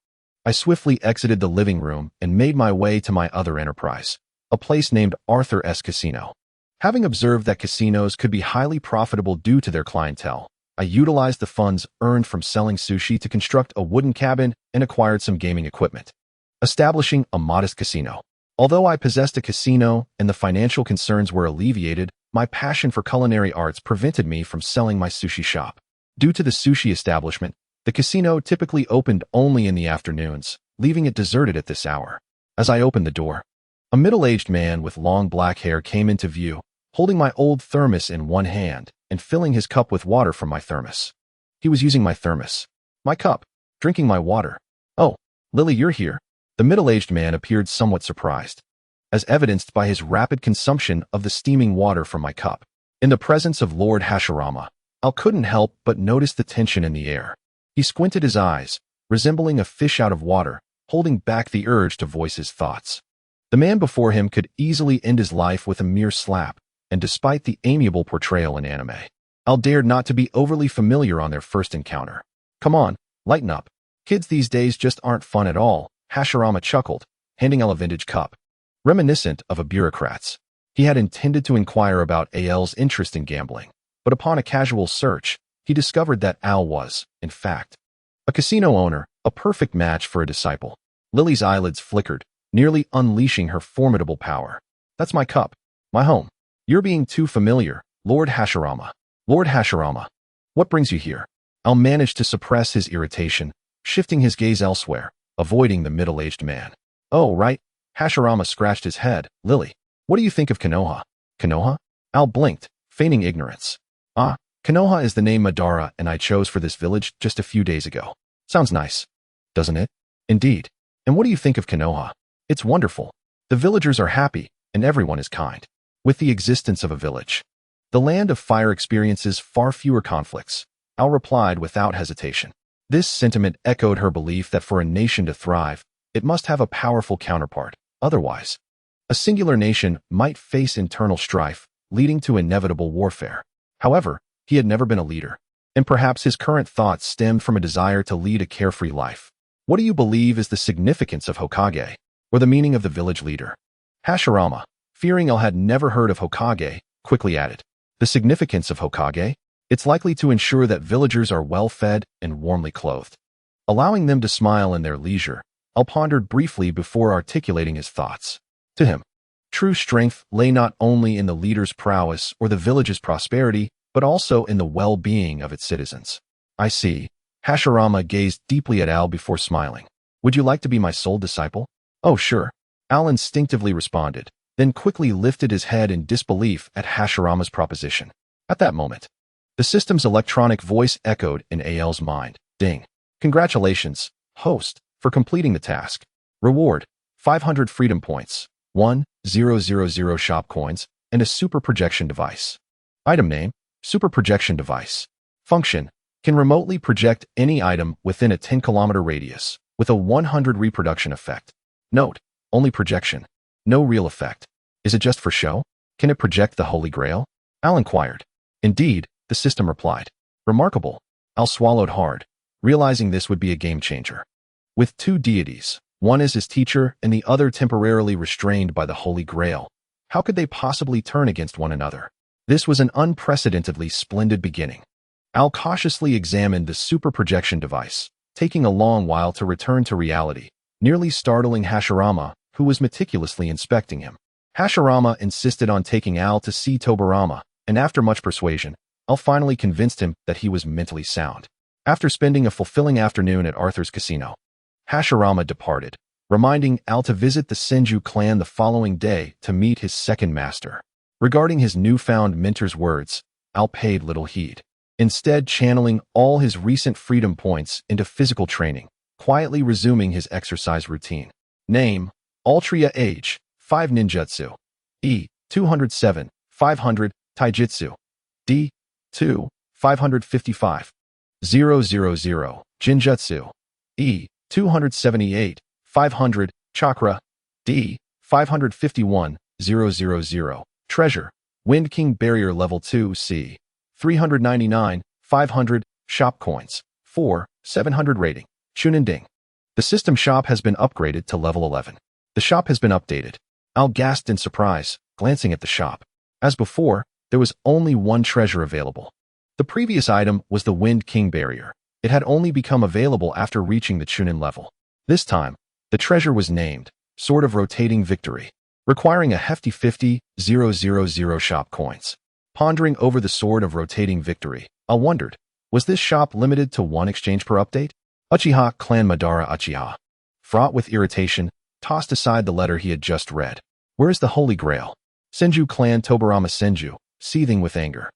[SPEAKER 1] I swiftly exited the living room and made my way to my other enterprise, a place named Arthur's Casino. Having observed that casinos could be highly profitable due to their clientele, I utilized the funds earned from selling sushi to construct a wooden cabin and acquired some gaming equipment, establishing a modest casino. Although I possessed a casino and the financial concerns were alleviated, my passion for culinary arts prevented me from selling my sushi shop. Due to the sushi establishment, the casino typically opened only in the afternoons, leaving it deserted at this hour. As I opened the door, a middle-aged man with long black hair came into view, holding my old thermos in one hand and filling his cup with water from my thermos. He was using my thermos, my cup, drinking my water. "Oh, Lily, you're here." The middle-aged man appeared somewhat surprised, as evidenced by his rapid consumption of the steaming water from my cup. In the presence of Lord Hashirama, I couldn't help but notice the tension in the air. He squinted his eyes, resembling a fish out of water, holding back the urge to voice his thoughts. The man before him could easily end his life with a mere slap, and despite the amiable portrayal in anime, I dared not to be overly familiar on their first encounter. "Come on, lighten up. Kids these days just aren't fun at all," Hashirama chuckled, handing Al a vintage cup, reminiscent of a bureaucrat's. He had intended to inquire about Al's interest in gambling, but upon a casual search, he discovered that Al was, in fact, a casino owner, a perfect match for a disciple. Lily's eyelids flickered, nearly unleashing her formidable power. "That's my cup, my home. You're being too familiar, Lord Hashirama." "Lord Hashirama, what brings you here?" Al managed to suppress his irritation, shifting his gaze elsewhere, avoiding the middle-aged man. "Oh, right." Hashirama scratched his head. "Lily, what do you think of Konoha?" "Konoha?" Al blinked, feigning ignorance. "Ah, Konoha is the name Madara and I chose for this village just a few days ago. Sounds nice, doesn't it?" "Indeed. And what do you think of Konoha?" "It's wonderful. The villagers are happy, and everyone is kind." With the existence of a village, the Land of Fire experiences far fewer conflicts, Al replied without hesitation. This sentiment echoed her belief that for a nation to thrive, it must have a powerful counterpart. Otherwise, a singular nation might face internal strife, leading to inevitable warfare. However, he had never been a leader, and perhaps his current thoughts stemmed from a desire to lead a carefree life. "What do you believe is the significance of Hokage, or the meaning of the village leader?" Hashirama, fearing Al had never heard of Hokage, quickly added, "The significance of Hokage? It's likely to ensure that villagers are well-fed and warmly clothed." Allowing them to smile in their leisure, Al pondered briefly before articulating his thoughts. To him, true strength lay not only in the leader's prowess or the village's prosperity, but also in the well-being of its citizens. I see. Hashirama gazed deeply at Al before smiling. Would you like to be my sole disciple? Oh, sure. Al instinctively responded, then quickly lifted his head in disbelief at Hashirama's proposition. At that moment, the system's electronic voice echoed in Al's mind. Ding. Congratulations, host, for completing the task. Reward, 500 freedom points, 1,000 shop coins, and a super projection device. Item name, super projection device. Function, can remotely project any item within a 10-kilometer radius, with a 100 reproduction effect. Note, only projection, no real effect. Is it just for show? Can it project the Holy Grail? Al inquired. Indeed, the system replied. Remarkable. Al swallowed hard, realizing this would be a game changer. With two deities, one as his teacher and the other temporarily restrained by the Holy Grail, how could they possibly turn against one another? This was an unprecedentedly splendid beginning. Al cautiously examined the super projection device, taking a long while to return to reality, nearly startling Hashirama, who was meticulously inspecting him. Hashirama insisted on taking Al to see Tobarama, and after much persuasion, Al finally convinced him that he was mentally sound. After spending a fulfilling afternoon at Arthur's casino, Hashirama departed, reminding Al to visit the Senju clan the following day to meet his second master. Regarding his newfound mentor's words, Al paid little heed, instead channeling all his recent freedom points into physical training, quietly resuming his exercise routine. Name, Altria. Age, 5 ninjutsu. E, 207, 500, taijutsu. D, 2, 555. 000, jinjutsu. E, 278, 500, chakra. D, 551, 000. Treasure, Wind King Barrier Level 2 C. 399, 500, shop coins. 4, 700 rating. Chunin Ding. The system shop has been upgraded to level 11. The shop has been updated. Al gasped in surprise, glancing at the shop. As before, there was only one treasure available. The previous item was the Wind King Barrier. It had only become available after reaching the Chunin level. This time, the treasure was named Sword of Rotating Victory, requiring a hefty 50,000 shop coins. Pondering over the Sword of Rotating Victory, Al wondered, was this shop limited to one exchange per update? Uchiha Clan Madara Uchiha, fraught with irritation, tossed aside the letter he had just read. Where is the Holy Grail? Senju Clan Tobarama Senju, seething with anger,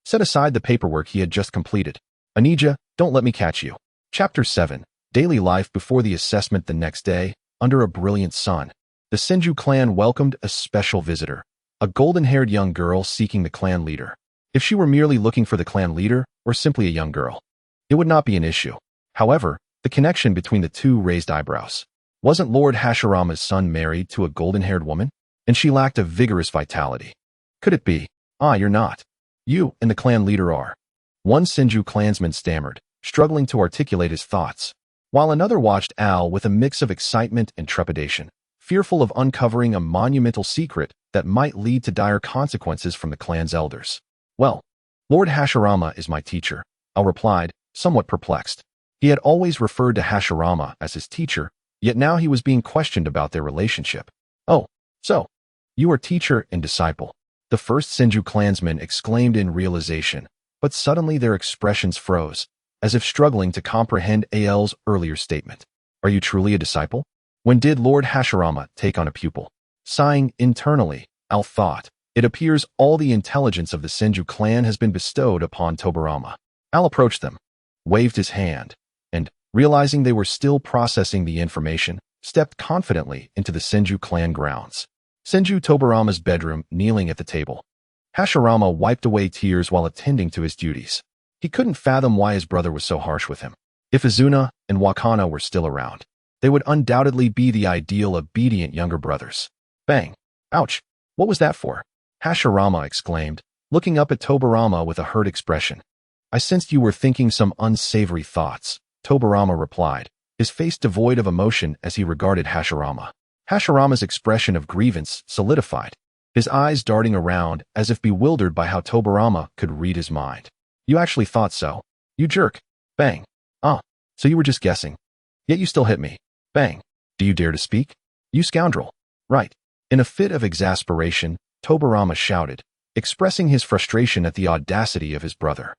[SPEAKER 1] set aside the paperwork he had just completed. Anija, don't let me catch you. Chapter 7, Daily Life before the assessment the next day, under a brilliant sun. The Senju clan welcomed a special visitor, a golden-haired young girl seeking the clan leader. If she were merely looking for the clan leader, or simply a young girl, it would not be an issue. However, the connection between the two raised eyebrows. Wasn't Lord Hashirama's son married to a golden-haired woman? And she lacked a vigorous vitality. Could it be? Ah, you're not. You and the clan leader are. One Senju clansman stammered, struggling to articulate his thoughts, while another watched Al with a mix of excitement and trepidation, fearful of uncovering a monumental secret that might lead to dire consequences from the clan's elders. Well, Lord Hashirama is my teacher, Al replied, somewhat perplexed. He had always referred to Hashirama as his teacher, yet now he was being questioned about their relationship. Oh, so, you are teacher and disciple. The first Senju clansman exclaimed in realization, but suddenly their expressions froze, as if struggling to comprehend Al's earlier statement. Are you truly a disciple? When did Lord Hashirama take on a pupil? Sighing internally, Al thought, it appears all the intelligence of the Senju clan has been bestowed upon Tobarama. Al approached them, waved his hand, and, realizing they were still processing the information, stepped confidently into the Senju clan grounds. Senju Tobarama's bedroom, kneeling at the table. Hashirama wiped away tears while attending to his duties. He couldn't fathom why his brother was so harsh with him. If Izuna and Wakana were still around, they would undoubtedly be the ideal obedient younger brothers. Bang! Ouch! What was that for? Hashirama exclaimed, looking up at Tobarama with a hurt expression. I sensed you were thinking some unsavory thoughts, Tobarama replied, his face devoid of emotion as he regarded Hashirama. Hashirama's expression of grievance solidified, his eyes darting around as if bewildered by how Tobarama could read his mind. You actually thought so? You jerk. Bang. Ah. So you were just guessing. Yet you still hit me. Bang. Do you dare to speak? You scoundrel. Right. In a fit of exasperation, Tobirama shouted, expressing his frustration at the audacity of his brother.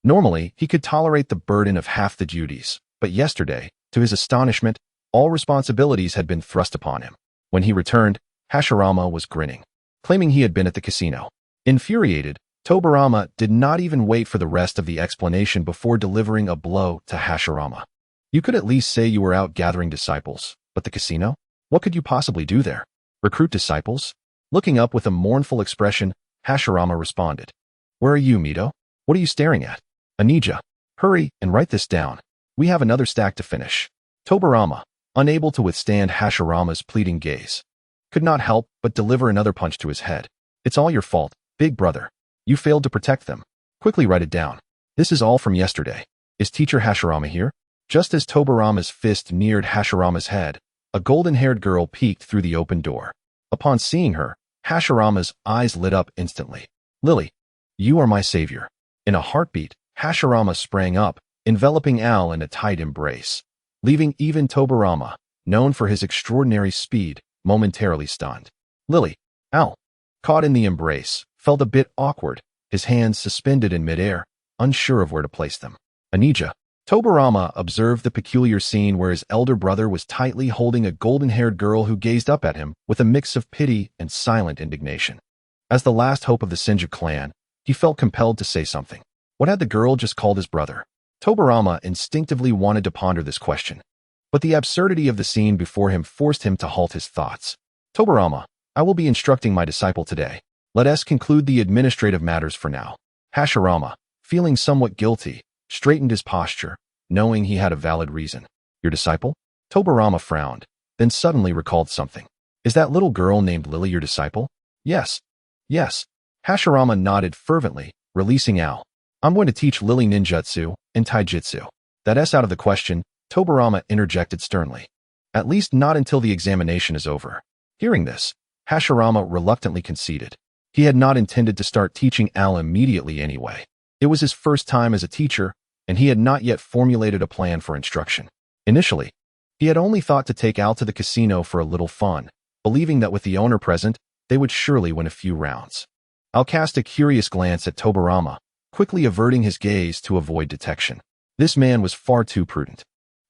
[SPEAKER 1] Normally, he could tolerate the burden of half the duties, but yesterday, to his astonishment, all responsibilities had been thrust upon him. When he returned, Hashirama was grinning, claiming he had been at the casino. Infuriated, Tobirama did not even wait for the rest of the explanation before delivering a blow to Hashirama. You could at least say you were out gathering disciples, but the casino? What could you possibly do there? Recruit disciples? Looking up with a mournful expression, Hashirama responded. Where are you, Mito? What are you staring at? Anija, hurry and write this down. We have another stack to finish. Tobirama, unable to withstand Hashirama's pleading gaze, could not help but deliver another punch to his head. It's all your fault, big brother. You failed to protect them. Quickly write it down. This is all from yesterday. Is teacher Hashirama here? Just as Tobirama's fist neared Hashirama's head, a golden-haired girl peeked through the open door. Upon seeing her, Hashirama's eyes lit up instantly. Lily, you are my savior. In a heartbeat, Hashirama sprang up, enveloping Al in a tight embrace, leaving even Tobirama, known for his extraordinary speed, momentarily stunned. Lily, Al, caught in the embrace, felt a bit awkward, his hands suspended in midair, unsure of where to place them. Anija. Tobirama observed the peculiar scene where his elder brother was tightly holding a golden-haired girl who gazed up at him with a mix of pity and silent indignation. As the last hope of the Senju clan, he felt compelled to say something. What had the girl just called his brother? Tobirama instinctively wanted to ponder this question, but the absurdity of the scene before him forced him to halt his thoughts. Tobirama, I will be instructing my disciple today. Let us conclude the administrative matters for now. Hashirama, feeling somewhat guilty, straightened his posture, knowing he had a valid reason. Your disciple? Tobirama frowned, then suddenly recalled something. Is that little girl named Lily your disciple? Yes. Yes. Hashirama nodded fervently, releasing Al. I'm going to teach Lily ninjutsu and taijutsu. That's out of the question, Tobirama interjected sternly. At least not until the examination is over. Hearing this, Hashirama reluctantly conceded. He had not intended to start teaching Al immediately anyway. It was his first time as a teacher, and he had not yet formulated a plan for instruction. Initially, he had only thought to take Al to the casino for a little fun, believing that with the owner present, they would surely win a few rounds. Al cast a curious glance at Tobirama, quickly averting his gaze to avoid detection. This man was far too prudent.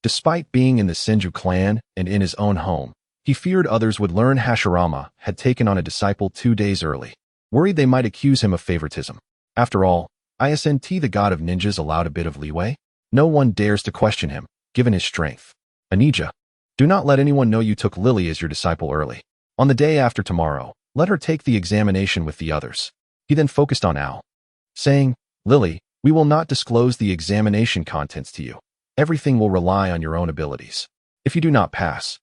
[SPEAKER 1] Despite being in the Senju clan and in his own home, he feared others would learn Hashirama had taken on a disciple 2 days early, worried they might accuse him of favoritism. After all, Isn't the god of ninjas allowed a bit of leeway? No one dares to question him, given his strength. Anija, do not let anyone know you took Lily as your disciple early. On the day after tomorrow, let her take the examination with the others. He then focused on Al, saying, Lily, we will not disclose the examination contents to you. Everything will rely on your own abilities. If you do not pass,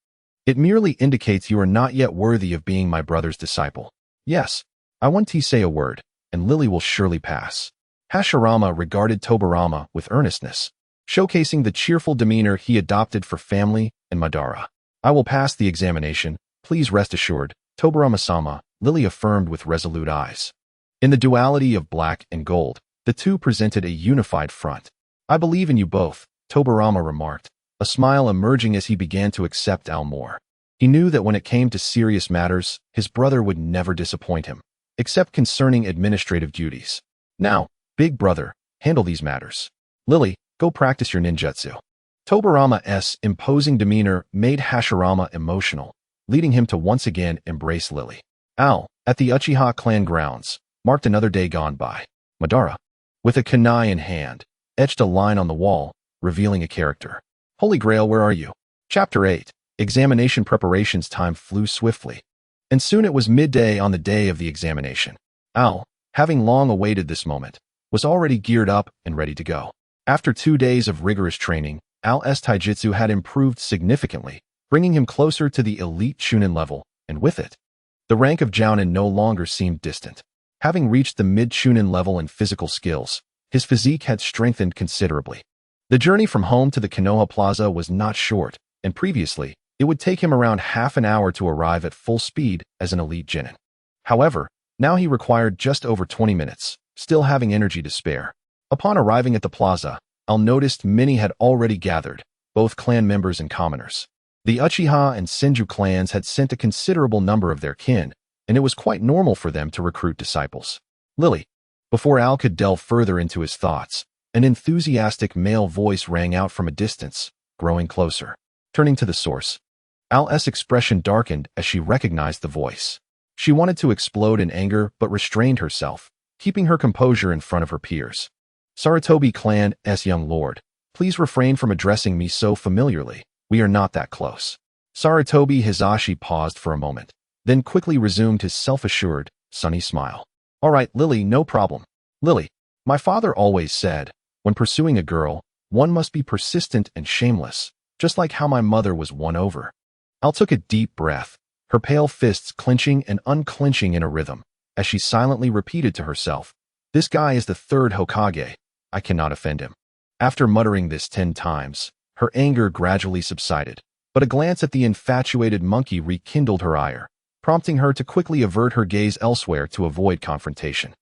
[SPEAKER 1] it merely indicates you are not yet worthy of being my brother's disciple. Yes, I want to say a word, and Lily will surely pass. Hashirama regarded Tobirama with earnestness, showcasing the cheerful demeanor he adopted for family and Madara. I will pass the examination, please rest assured, Tobirama-sama, Lily affirmed with resolute eyes. In the duality of black and gold, the two presented a unified front. I believe in you both, Tobirama remarked, a smile emerging as he began to accept Al more. He knew that when it came to serious matters, his brother would never disappoint him, except concerning administrative duties. Now, big brother, handle these matters. Lily, go practice your ninjutsu. Tobirama's imposing demeanor made Hashirama emotional, leading him to once again embrace Lily. Al, at the Uchiha clan grounds, marked another day gone by. Madara, with a kunai in hand, etched a line on the wall, revealing a character. Holy Grail, where are you? Chapter 8. Examination preparations. Time flew swiftly, and soon it was midday on the day of the examination. Al, having long awaited this moment, was already geared up and ready to go. After 2 days of rigorous training, Al's taijutsu had improved significantly, bringing him closer to the elite Chunin level, and with it, the rank of Jounin no longer seemed distant. Having reached the mid-Chunin level in physical skills, his physique had strengthened considerably. The journey from home to the Konoha Plaza was not short, and previously, it would take him around half an hour to arrive at full speed as an elite genin. However, now he required just over 20 minutes, still having energy to spare. Upon arriving at the plaza, Al noticed many had already gathered, both clan members and commoners. The Uchiha and Senju clans had sent a considerable number of their kin, and it was quite normal for them to recruit disciples. Lily. Before Al could delve further into his thoughts, an enthusiastic male voice rang out from a distance, growing closer. Turning to the source, Al's expression darkened as she recognized the voice. She wanted to explode in anger but restrained herself, keeping her composure in front of her peers. Sarutobi clan's young lord, please refrain from addressing me so familiarly. We are not that close. Sarutobi Hisashi paused for a moment, then quickly resumed his self-assured, sunny smile. All right, Lily, no problem. Lily, my father always said, when pursuing a girl, one must be persistent and shameless, just like how my mother was won over. Al took a deep breath, her pale fists clenching and unclenching in a rhythm, as she silently repeated to herself, this guy is the third Hokage. I cannot offend him. After muttering this 10 times, her anger gradually subsided, but a glance at the infatuated monkey rekindled her ire, prompting her to quickly avert her gaze elsewhere to avoid confrontation.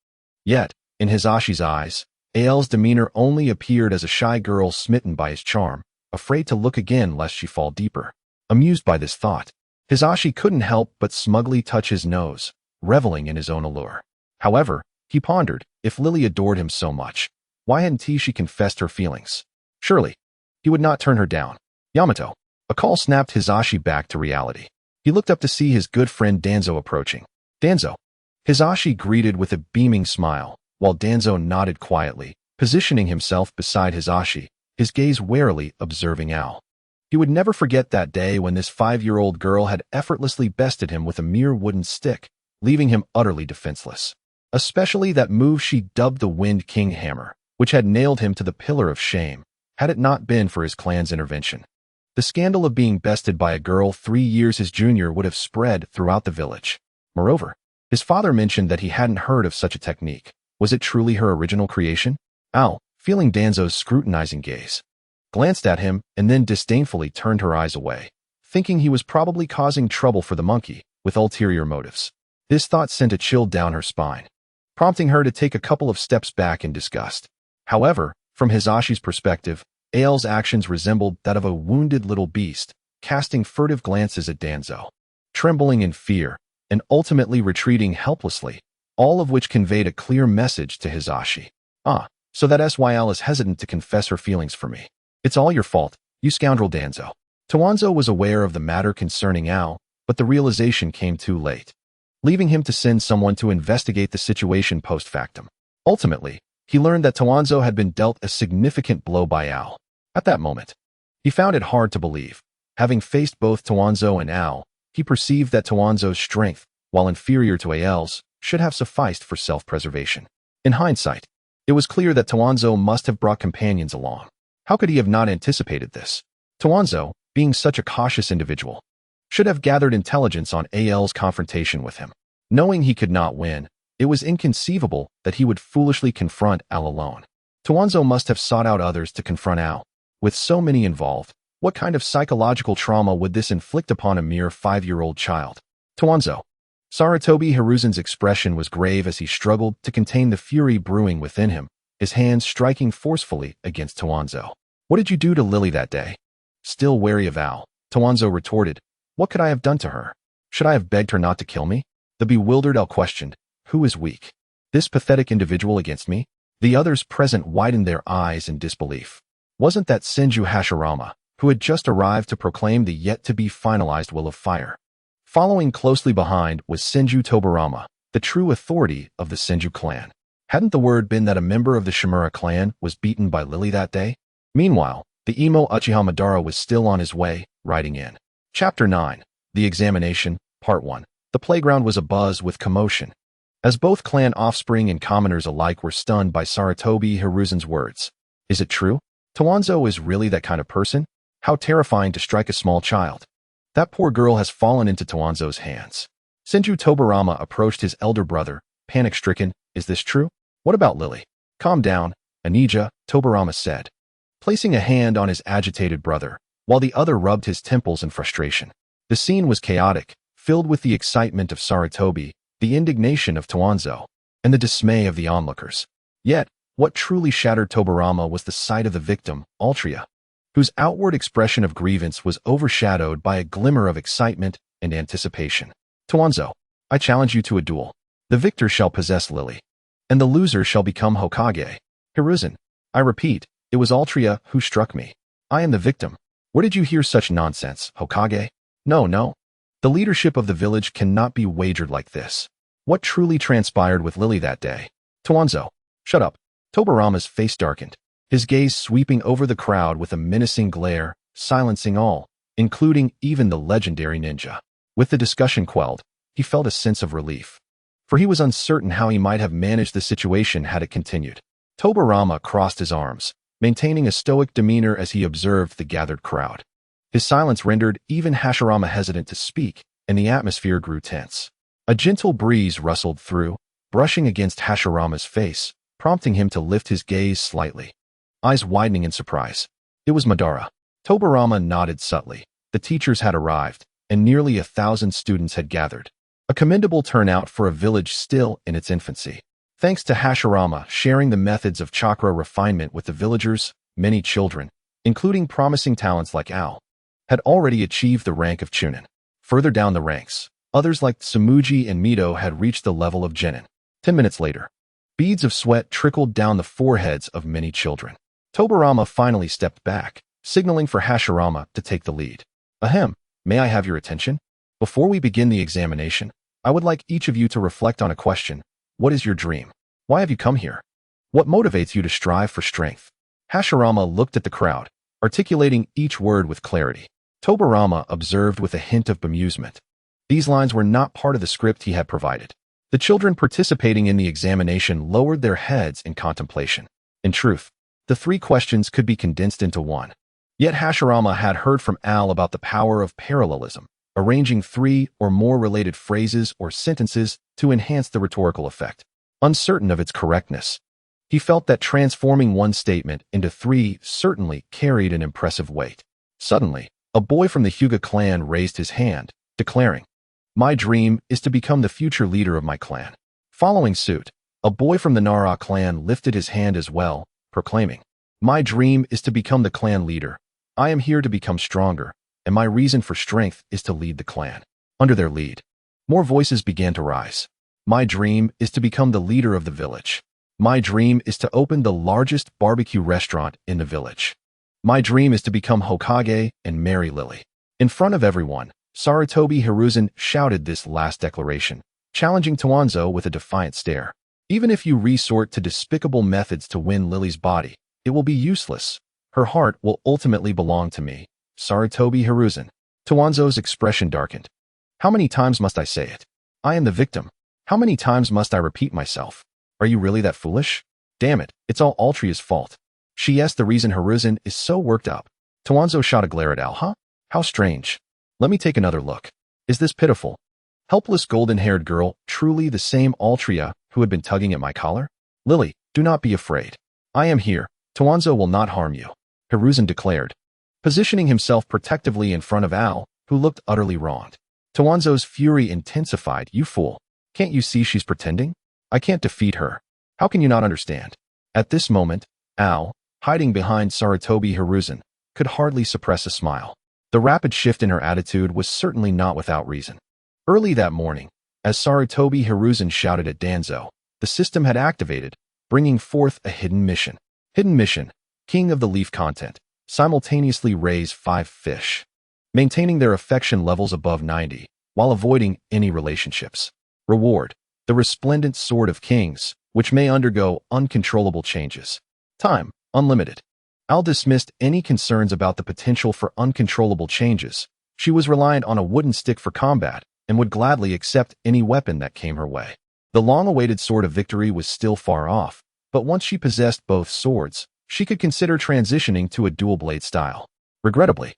[SPEAKER 1] Yet, in Hisashi's eyes, Al's demeanor only appeared as a shy girl smitten by his charm, afraid to look again lest she fall deeper. Amused by this thought, Hisashi couldn't help but smugly touch his nose, reveling in his own allure. However, he pondered, if Lily adored him so much, why hadn't she confessed her feelings? Surely, he would not turn her down. Yamato. A call snapped Hisashi back to reality. He looked up to see his good friend Danzo approaching. Danzo. Hisashi greeted with a beaming smile, while Danzo nodded quietly, positioning himself beside Hisashi, his gaze warily observing Al. He would never forget that day when this 5-year-old girl had effortlessly bested him with a mere wooden stick, leaving him utterly defenseless. Especially that move she dubbed the Wind King Hammer, which had nailed him to the pillar of shame, had it not been for his clan's intervention. The scandal of being bested by a girl 3 years his junior would have spread throughout the village. Moreover, his father mentioned that he hadn't heard of such a technique. Was it truly her original creation? Al, feeling Danzo's scrutinizing gaze, glanced at him and then disdainfully turned her eyes away, thinking he was probably causing trouble for the monkey, with ulterior motives. This thought sent a chill down her spine, prompting her to take a couple of steps back in disgust. However, from Hisashi's perspective, Al's actions resembled that of a wounded little beast, casting furtive glances at Danzo, trembling in fear, and ultimately retreating helplessly, all of which conveyed a clear message to Hisashi. So that's why Al is hesitant to confess her feelings for me. It's all your fault, you scoundrel Danzo. Tawanzo was aware of the matter concerning Al, but the realization came too late, leaving him to send someone to investigate the situation post factum. Ultimately, he learned that Tawanzo had been dealt a significant blow by Al. At that moment, he found it hard to believe. Having faced both Tawanzo and Al, he perceived that Tawanzo's strength, while inferior to Al's, should have sufficed for self-preservation. In hindsight, it was clear that Tawanzo must have brought companions along. How could he have not anticipated this? Tawanzo, being such a cautious individual, should have gathered intelligence on Al's confrontation with him. Knowing he could not win, it was inconceivable that he would foolishly confront Al alone. Tawanzo must have sought out others to confront Al. With so many involved, what kind of psychological trauma would this inflict upon a mere 5-year-old child? Tawanzo. Sarutobi Hiruzen's expression was grave as he struggled to contain the fury brewing within him, his hands striking forcefully against Tawanzo. What did you do to Lily that day? Still wary of Al, Tawanzo retorted, what could I have done to her? Should I have begged her not to kill me? The bewildered Al questioned, who is weak? This pathetic individual against me? The others present widened their eyes in disbelief. Wasn't that Senju Hashirama, who had just arrived to proclaim the yet-to-be-finalized will of fire? Following closely behind was Senju Tobarama, the true authority of the Senju clan. Hadn't the word been that a member of the Shimura clan was beaten by Lily that day? Meanwhile, the emo Uchiha Madara was still on his way, riding in. Chapter 9. The Examination, Part 1. The playground was abuzz with commotion, as both clan offspring and commoners alike were stunned by Sarutobi Hiruzen's words. Is it true? Tawanzo is really that kind of person? How terrifying to strike a small child. That poor girl has fallen into Tawanzo's hands. Senju Tobarama approached his elder brother, panic-stricken. Is this true? What about Lily? Calm down, Anija, Tobarama said, placing a hand on his agitated brother, while the other rubbed his temples in frustration. The scene was chaotic, filled with the excitement of Sarutobi, the indignation of Tawanzo, and the dismay of the onlookers. Yet, what truly shattered Tobarama was the sight of the victim, Altria. whose outward expression of grievance was overshadowed by a glimmer of excitement and anticipation. Toanzo, I challenge you to a duel. The victor shall possess Lily, and the loser shall become Hokage. Hiruzen, I repeat, it was Artoria who struck me. I am the victim. Where did you hear such nonsense, Hokage? No. The leadership of the village cannot be wagered like this. What truly transpired with Lily that day? Toanzo, shut up. Tobirama's face darkened, his gaze sweeping over the crowd with a menacing glare, silencing all, including even the legendary ninja. With the discussion quelled, he felt a sense of relief, for he was uncertain how he might have managed the situation had it continued. Tobirama crossed his arms, maintaining a stoic demeanor as he observed the gathered crowd. His silence rendered even Hashirama hesitant to speak, and the atmosphere grew tense. A gentle breeze rustled through, brushing against Hashirama's face, prompting him to lift his gaze slightly, eyes widening in surprise. It was Madara. Tobirama nodded subtly. The teachers had arrived, and nearly 1,000 students had gathered. A commendable turnout for a village still in its infancy. Thanks to Hashirama sharing the methods of chakra refinement with the villagers, many children, including promising talents like Ao, had already achieved the rank of Chunin. Further down the ranks, others like Samuji and Mito had reached the level of Genin. 10 minutes later, beads of sweat trickled down the foreheads of many children. Tobirama finally stepped back, signaling for Hashirama to take the lead. Ahem, may I have your attention? Before we begin the examination, I would like each of you to reflect on a question. What is your dream? Why have you come here? What motivates you to strive for strength? Hashirama looked at the crowd, articulating each word with clarity. Tobirama observed with a hint of bemusement. These lines were not part of the script he had provided. The children participating in the examination lowered their heads in contemplation. In truth, the 3 questions could be condensed into one. Yet Hashirama had heard from Al about the power of parallelism, arranging 3 or more related phrases or sentences to enhance the rhetorical effect. Uncertain of its correctness, he felt that transforming one statement into 3 certainly carried an impressive weight. Suddenly, a boy from the Hyuga clan raised his hand, declaring, "My dream is to become the future leader of my clan." Following suit, a boy from the Nara clan lifted his hand as well, proclaiming, "My dream is to become the clan leader. I am here to become stronger, and my reason for strength is to lead the clan." Under their lead, more voices began to rise. "My dream is to become the leader of the village. My dream is to open the largest barbecue restaurant in the village. My dream is to become Hokage and marry Lily." In front of everyone, Sarutobi Hiruzen shouted this last declaration, challenging Toanzo with a defiant stare. "Even if you resort to despicable methods to win Lily's body, it will be useless. Her heart will ultimately belong to me, Sarutobi Hiruzen." Toanzo's expression darkened. "How many times must I say it? I am the victim. How many times must I repeat myself? Are you really that foolish? Damn it, it's all Altria's fault. She is the reason Hiruzen is so worked up." Toanzo shot a glare at Al. "Huh? How strange. Let me take another look. Is this pitiful, helpless golden-haired girl truly the same Artoria who had been tugging at my collar? Lily, do not be afraid. I am here. Toanzo will not harm you," Hiruzen declared, positioning himself protectively in front of Al, who looked utterly wronged. Toanzo's fury intensified. "You fool. Can't you see she's pretending? I can't defeat her. How can you not understand?" At this moment, Al, hiding behind Sarutobi Hiruzen, could hardly suppress a smile. The rapid shift in her attitude was certainly not without reason. Early that morning, as Sarutobi Hiruzen shouted at Danzo, the system had activated, bringing forth a hidden mission. Hidden mission, King of the Leaf content, simultaneously raise 5 fish, maintaining their affection levels above 90, while avoiding any relationships. Reward, the resplendent Sword of Kings, which may undergo uncontrollable changes. Time, unlimited. Al dismissed any concerns about the potential for uncontrollable changes. She was reliant on a wooden stick for combat and would gladly accept any weapon that came her way. The long-awaited Sword of Victory was still far off, but once she possessed both swords, she could consider transitioning to a dual-blade style. Regrettably,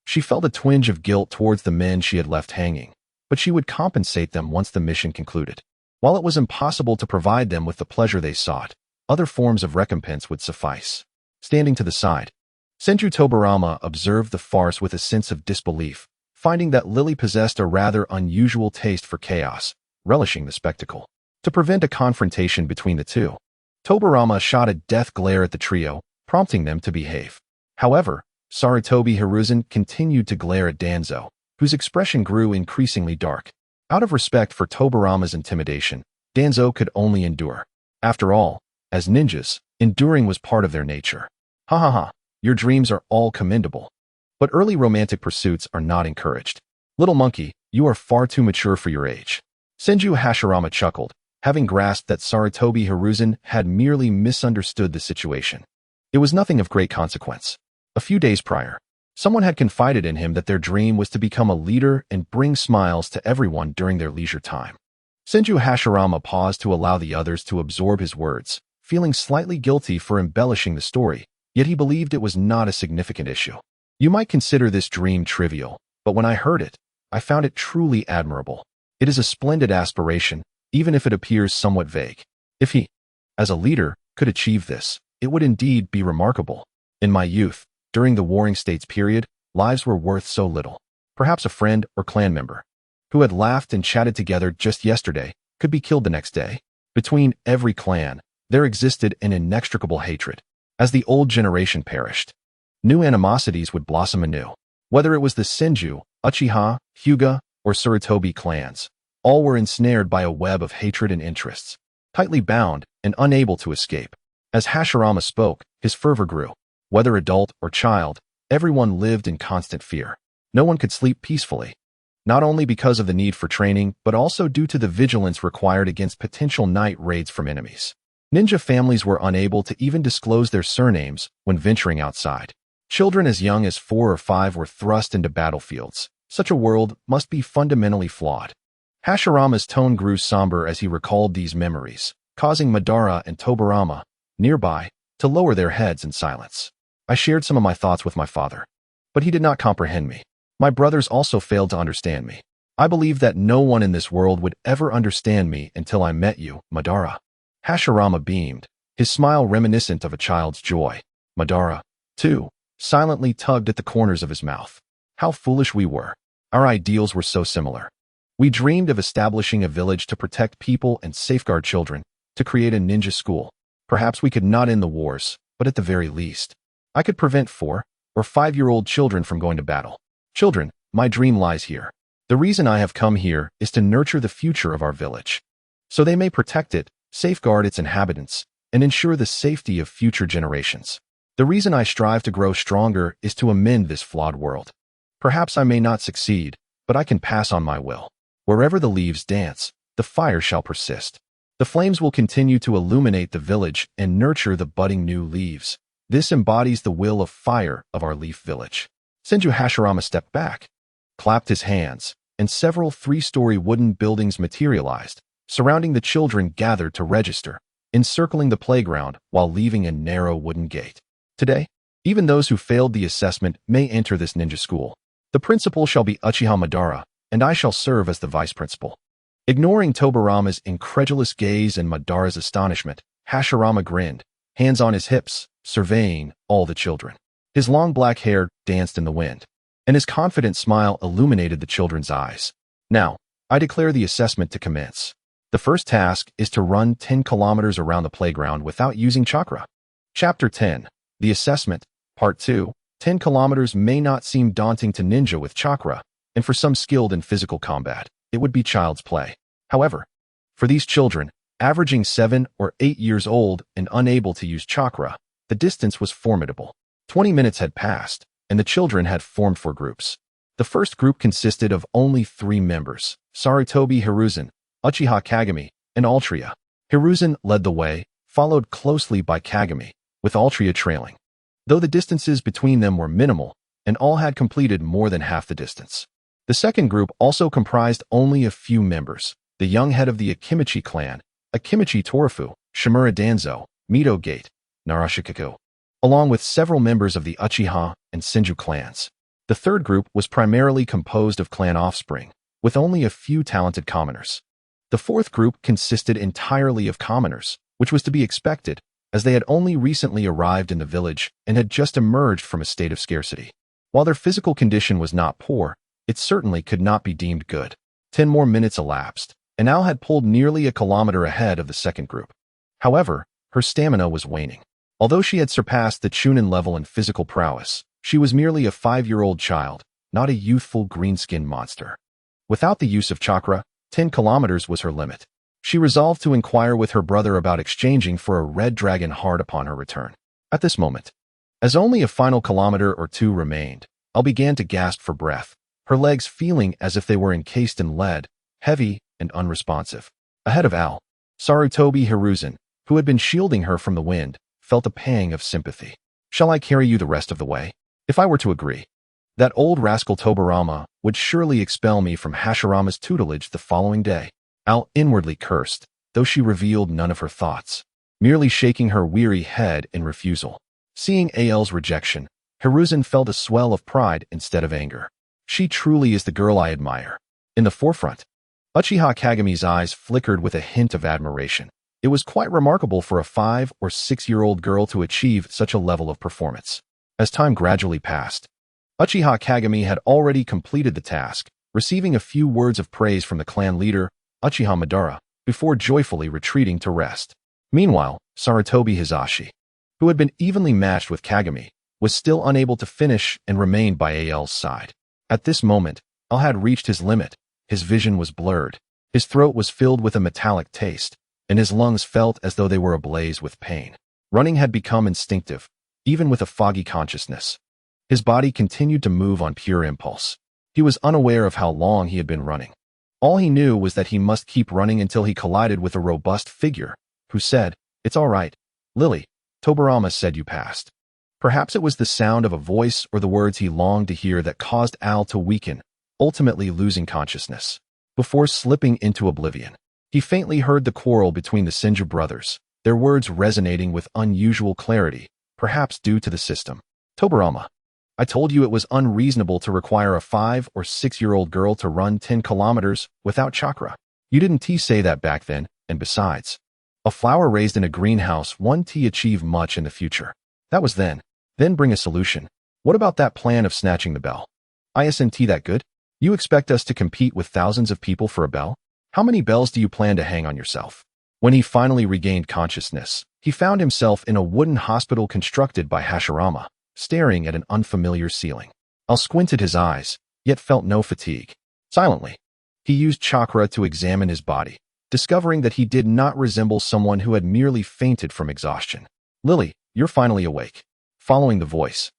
[SPEAKER 1] she felt a twinge of guilt towards the men she had left hanging, but she would compensate them once the mission concluded. While it was impossible to provide them with the pleasure they sought, other forms of recompense would suffice. Standing to the side, Senju Tobirama observed the farce with a sense of disbelief, finding that Lily possessed a rather unusual taste for chaos, relishing the spectacle. To prevent a confrontation between the two, Tobirama shot a death glare at the trio, prompting them to behave. However, Sarutobi Hiruzen continued to glare at Danzo, whose expression grew increasingly dark. Out of respect for Tobirama's intimidation, Danzo could only endure. After all, as ninjas, enduring was part of their nature. Ha ha ha, your dreams are all commendable. But early romantic pursuits are not encouraged. Little monkey, you are far too mature for your age. Senju Hashirama chuckled, having grasped that Sarutobi Hiruzen had merely misunderstood the situation. It was nothing of great consequence. A few days prior, someone had confided in him that their dream was to become a leader and bring smiles to everyone during their leisure time. Senju Hashirama paused to allow the others to absorb his words, feeling slightly guilty for embellishing the story, yet he believed it was not a significant issue. You might consider this dream trivial, but when I heard it, I found it truly admirable. It is a splendid aspiration, even if it appears somewhat vague. If he, as a leader, could achieve this, it would indeed be remarkable. In my youth, during the Warring States period, lives were worth so little. Perhaps a friend or clan member, who had laughed and chatted together just yesterday, could be killed the next day. Between every clan, there existed an inextricable hatred. As the old generation perished, new animosities would blossom anew. Whether it was the Senju, Uchiha, Hyuga, or Sarutobi clans, all were ensnared by a web of hatred and interests, tightly bound and unable to escape. As Hashirama spoke, his fervor grew. Whether adult or child, everyone lived in constant fear. No one could sleep peacefully, not only because of the need for training, but also due to the vigilance required against potential night raids from enemies. Ninja families were unable to even disclose their surnames when venturing outside. Children as young as 4 or 5 were thrust into battlefields. Such a world must be fundamentally flawed. Hashirama's tone grew somber as he recalled these memories, causing Madara and Tobirama, nearby, to lower their heads in silence. I shared some of my thoughts with my father, but he did not comprehend me. My brothers also failed to understand me. I believe that no one in this world would ever understand me until I met you, Madara. Hashirama beamed, his smile reminiscent of a child's joy. Madara, too, silently tugged at the corners of his mouth. How foolish we were. Our ideals were so similar. We dreamed of establishing a village to protect people and safeguard children, to create a ninja school. Perhaps we could not end the wars, but at the very least, I could prevent 4 or 5-year-old children from going to battle. Children, my dream lies here. The reason I have come here is to nurture the future of our village, so they may protect it, safeguard its inhabitants, and ensure the safety of future generations. The reason I strive to grow stronger is to amend this flawed world. Perhaps I may not succeed, but I can pass on my will. Wherever the leaves dance, the fire shall persist. The flames will continue to illuminate the village and nurture the budding new leaves. This embodies the will of fire of our leaf village. Senju Hashirama stepped back, clapped his hands, and several 3-story wooden buildings materialized, surrounding the children gathered to register, encircling the playground while leaving a narrow wooden gate. Today, even those who failed the assessment may enter this ninja school. The principal shall be Uchiha Madara, and I shall serve as the vice principal. Ignoring Tobirama's incredulous gaze and Madara's astonishment, Hashirama grinned, hands on his hips, surveying all the children. His long black hair danced in the wind, and his confident smile illuminated the children's eyes. Now, I declare the assessment to commence. The first task is to run 10 kilometers around the playground without using chakra. Chapter 10. The Assessment, Part 2. 10 kilometers may not seem daunting to ninja with chakra, and for some skilled in physical combat, it would be child's play. However, for these children, averaging 7 or 8 years old and unable to use chakra, the distance was formidable. 20 minutes had passed, and the children had formed 4 groups. The first group consisted of only 3 members, Sarutobi Hiruzen, Uchiha Kagami, and Artoria. Hiruzen led the way, followed closely by Kagami, with Artoria trailing. Though the distances between them were minimal, and all had completed more than half the distance. The second group also comprised only a few members, the young head of the Akimichi clan, Akimichi Torafu, Shimura Danzo, Mito Gate, Narashikako, along with several members of the Uchiha and Senju clans. The third group was primarily composed of clan offspring, with only a few talented commoners. The fourth group consisted entirely of commoners, which was to be expected, as they had only recently arrived in the village and had just emerged from a state of scarcity. While their physical condition was not poor, it certainly could not be deemed good. 10 more minutes elapsed, and Al had pulled nearly a kilometer ahead of the second group. However, her stamina was waning. Although she had surpassed the Chunin level in physical prowess, She was merely a 5-year-old child, not a youthful green-skinned monster. Without the use of chakra, 10 kilometers was her limit. She resolved to inquire with her brother about exchanging for a red dragon heart upon her return. At this moment, as only a final kilometer or two remained, Elle began to gasp for breath, her legs feeling as if they were encased in lead, heavy and unresponsive. Ahead of Elle, Sarutobi Hiruzen, who had been shielding her from the wind, felt a pang of sympathy. "Shall I carry you the rest of the way? If I were to agree, that old rascal Tobirama would surely expel me from Hashirama's tutelage the following day." Elle inwardly cursed, though she revealed none of her thoughts, merely shaking her weary head in refusal. Seeing Al's rejection, Hiruzen felt a swell of pride instead of anger. "She truly is the girl I admire." In the forefront, Uchiha Kageme's eyes flickered with a hint of admiration. It was quite remarkable for a 5- or 6-year-old girl to achieve such a level of performance. As time gradually passed, Uchiha Kageme had already completed the task, receiving a few words of praise from the clan leader, Uchiha Madara, before joyfully retreating to rest. Meanwhile, Sarutobi Hizashi, who had been evenly matched with Kageme, was still unable to finish and remained by Al's side. At this moment, Al had reached his limit. His vision was blurred. His throat was filled with a metallic taste, and his lungs felt as though they were ablaze with pain. Running had become instinctive, even with a foggy consciousness. His body continued to move on pure impulse. He was unaware of how long he had been running. All he knew was that he must keep running until he collided with a robust figure, who said, "It's all right, Lily. Tobirama said you passed." Perhaps it was the sound of a voice or the words he longed to hear that caused Al to weaken, ultimately losing consciousness. Before slipping into oblivion, he faintly heard the quarrel between the Senju brothers, their words resonating with unusual clarity, perhaps due to the system. "Tobirama, I told you it was unreasonable to require a 5- or 6-year-old girl to run 10 kilometers without chakra. You didn't say that back then, and besides, a flower raised in a greenhouse won't achieve much in the future. That was then. Then bring a solution. What about that plan of snatching the bell? Isn't that good? You expect us to compete with thousands of people for a bell? How many bells do you plan to hang on yourself?" When he finally regained consciousness, he found himself in a wooden hospital constructed by Hashirama, staring at an unfamiliar ceiling. Al squinted his eyes, yet felt no fatigue. Silently, he used chakra to examine his body, discovering that he did not resemble someone who had merely fainted from exhaustion. "Lily, you're finally awake." Following the voice,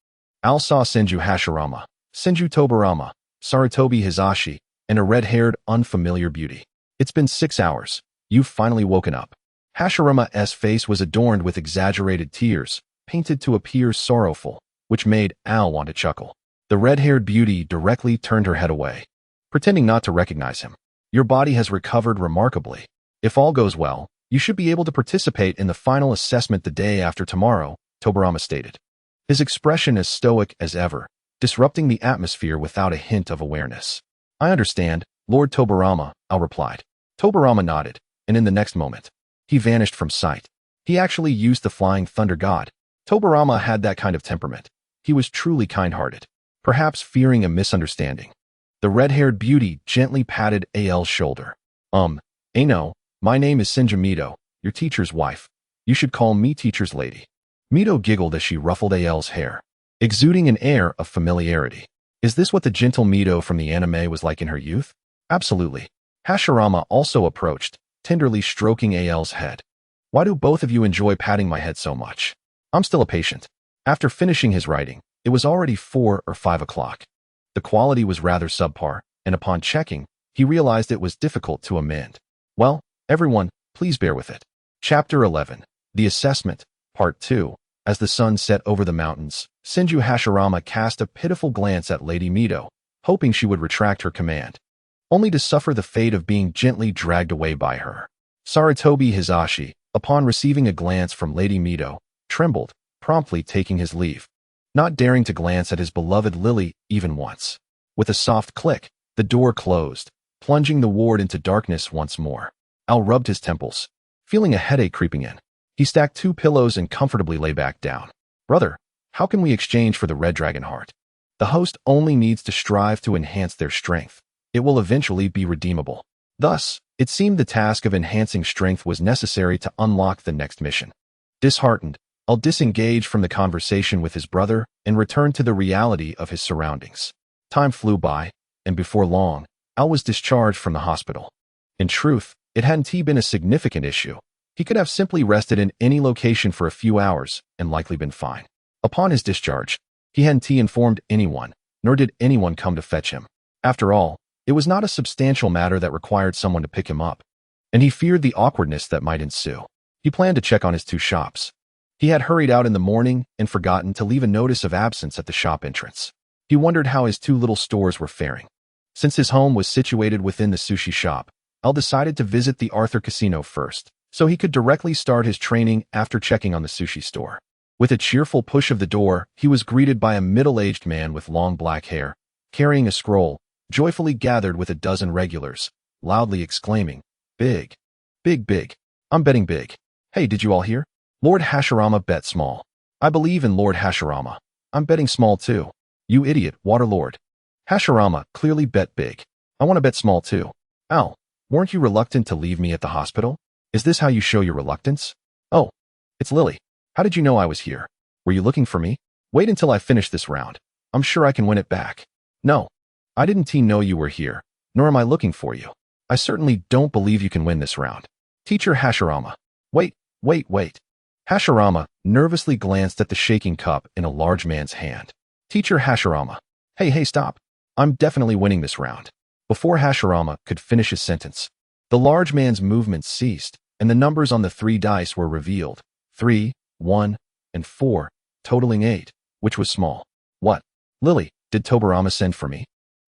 [SPEAKER 1] Al saw Senju Hashirama, Senju Tobirama, Sarutobi Hizashi, and a red-haired, unfamiliar beauty. "It's been 6 hours. You've finally woken up." Hashirama's face was adorned with exaggerated tears, painted to appear sorrowful, which made Al want to chuckle. The red-haired beauty directly turned her head away, pretending not to recognize him. "Your body has recovered remarkably. If all goes well, you should be able to participate in the final assessment the day after tomorrow," Tobirama stated. His expression as stoic as ever, disrupting the atmosphere without a hint of awareness. "I understand, Lord Tobirama," Al replied. Tobirama nodded, and in the next moment, he vanished from sight. He actually used the flying thunder god. Tobirama had that kind of temperament. He was truly kind-hearted, perhaps fearing a misunderstanding. The red-haired beauty gently patted Al's shoulder. No, my name is Senju Mito, your teacher's wife. You should call me teacher's lady." Mito giggled as she ruffled Al's hair, exuding an air of familiarity. Is this what the gentle Mito from the anime was like in her youth? Absolutely. Hashirama also approached, tenderly stroking Al's head. "Why do both of you enjoy patting my head so much? I'm still a patient." After finishing his writing, it was already 4 or 5 o'clock. The quality was rather subpar, and upon checking, he realized it was difficult to amend. Well, everyone, please bear with it. Chapter 11. The Assessment, Part 2. As the sun set over the mountains, Senju Hashirama cast a pitiful glance at Lady Mito, hoping she would retract her command, only to suffer the fate of being gently dragged away by her. Sarutobi Hizashi, upon receiving a glance from Lady Mito, trembled, promptly taking his leave, not daring to glance at his beloved Lily even once. With a soft click, the door closed, plunging the ward into darkness once more. Al rubbed his temples, feeling a headache creeping in. He stacked 2 pillows and comfortably lay back down. "Brother, how can we exchange for the red dragon heart?" The host only needs to strive to enhance their strength. It will eventually be redeemable. Thus, it seemed the task of enhancing strength was necessary to unlock the next mission. Disheartened, Al disengaged from the conversation with his brother and returned to the reality of his surroundings. Time flew by, and before long, Al was discharged from the hospital. In truth, it hadn't been a significant issue. He could have simply rested in any location for a few hours and likely been fine. Upon his discharge, he hadn't informed anyone, nor did anyone come to fetch him. After all, it was not a substantial matter that required someone to pick him up, and he feared the awkwardness that might ensue. He planned to check on his 2 shops. He had hurried out in the morning and forgotten to leave a notice of absence at the shop entrance. He wondered how his 2 little stores were faring. Since his home was situated within the sushi shop, Al decided to visit the Arthur Casino first, so he could directly start his training after checking on the sushi store. With a cheerful push of the door, he was greeted by a middle-aged man with long black hair, carrying a scroll, joyfully gathered with a dozen regulars, loudly exclaiming, "Big! Big, big! I'm betting big! Hey, did you all hear? Lord Hashirama bet small. I believe in Lord Hashirama. I'm betting small too. You idiot, Waterlord. Hashirama clearly bet big. I want to bet small too. Al, weren't you reluctant to leave me at the hospital? Is this how you show your reluctance? Oh, it's Lily. How did you know I was here? Were you looking for me? Wait until I finish this round. I'm sure I can win it back. No, I didn't know you were here, nor am I looking for you. I certainly don't believe you can win this round. Teacher Hashirama. Wait. Hashirama nervously glanced at the shaking cup in a large man's hand. Teacher Hashirama. Hey, stop. I'm definitely winning this round. Before Hashirama could finish his sentence, the large man's movements ceased, and the numbers on the 3 dice were revealed. 3, 1, and 4, totaling 8, which was small. What? Lily, did Tobarama send for me?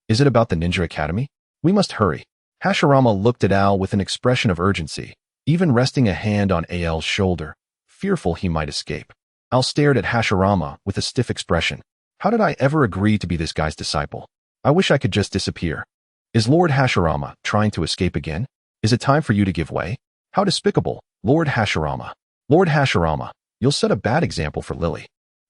[SPEAKER 1] Is it about the Ninja Academy? We must hurry. Hashirama looked at Al with an expression of urgency, even resting a hand on Al's shoulder, fearful he might escape. Al stared at Hashirama with a stiff expression. How did I ever agree to be this guy's disciple? I wish I could just disappear. Is Lord Hashirama trying to escape again? Is it time for you to give way? How despicable, Lord Hashirama. Lord Hashirama, you'll set a bad example for Lily.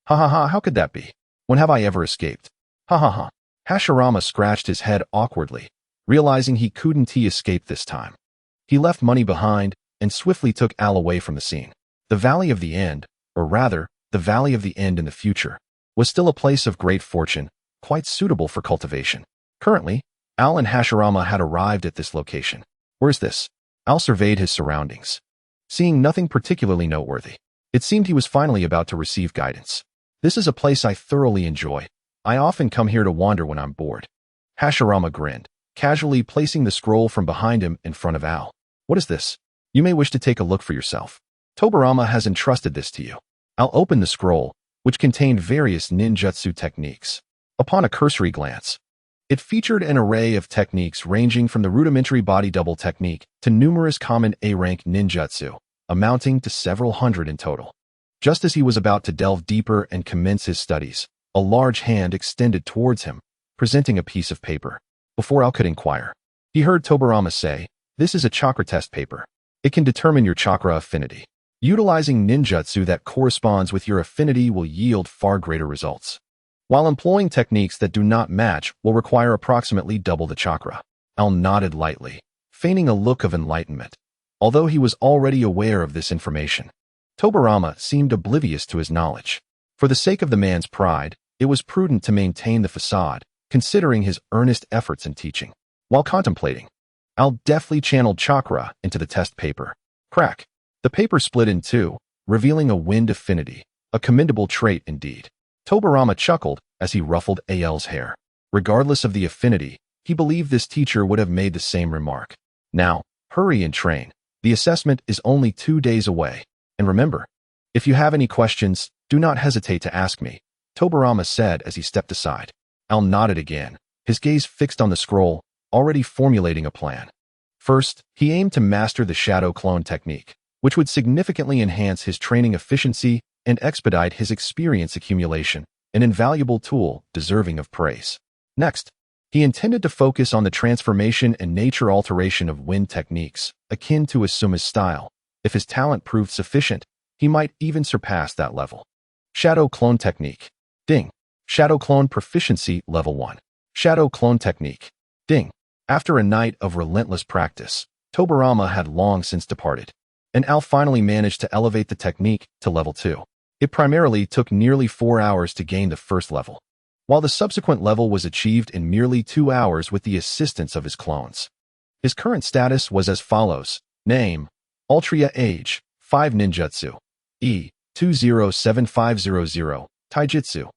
[SPEAKER 1] Ha ha ha, how could that be? When have I ever escaped? Ha ha ha. Hashirama scratched his head awkwardly, realizing he couldn't escape this time. He left money behind and swiftly took Al away from the scene. The Valley of the End, or rather, the Valley of the End in the future, was still a place of great fortune, quite suitable for cultivation. Currently, Al and Hashirama had arrived at this location. Where's this? Al surveyed his surroundings. Seeing nothing particularly noteworthy, it seemed he was finally about to receive guidance. This is a place I thoroughly enjoy. I often come here to wander when I'm bored. Hashirama grinned, casually placing the scroll from behind him in front of Al. What is this? You may wish to take a look for yourself. Tobarama has entrusted this to you. Al opened the scroll, which contained various ninjutsu techniques. Upon a cursory glance, it featured an array of techniques ranging from the rudimentary body double technique to numerous common A-rank ninjutsu, amounting to several hundred in total. Just as he was about to delve deeper and commence his studies, a large hand extended towards him, presenting a piece of paper. Before Al could inquire, he heard Tobarama say, "This is a chakra test paper. It can determine your chakra affinity. Utilizing ninjutsu that corresponds with your affinity will yield far greater results, while employing techniques that do not match will require approximately double the chakra." Al nodded lightly, feigning a look of enlightenment. Although he was already aware of this information, Tobarama seemed oblivious to his knowledge. For the sake of the man's pride, it was prudent to maintain the facade, considering his earnest efforts in teaching. While contemplating, Al deftly channeled chakra into the test paper. Crack! The paper split in two, revealing a wind affinity, a commendable trait indeed. Tobarama chuckled as he ruffled Al's hair. Regardless of the affinity, he believed this teacher would have made the same remark. Now, hurry and train. The assessment is only 2 days away. And remember, if you have any questions, do not hesitate to ask me, Tobarama said as he stepped aside. Al nodded again, his gaze fixed on the scroll, already formulating a plan. First, he aimed to master the shadow clone technique, which would significantly enhance his training efficiency and expedite his experience accumulation, an invaluable tool deserving of praise. Next, he intended to focus on the transformation and nature alteration of wind techniques, akin to Isuma's style. If his talent proved sufficient, he might even surpass that level. Shadow Clone Technique. Ding. Shadow Clone Proficiency Level 1. Shadow Clone Technique. Ding. After a night of relentless practice, Tobarama had long since departed, and Al finally managed to elevate the technique to Level 2. It primarily took nearly 4 hours to gain the first level, while the subsequent level was achieved in merely 2 hours with the assistance of his clones. His current status was as follows. Name: Artoria. Age: 5. Ninjutsu: E. 207500. Taijutsu: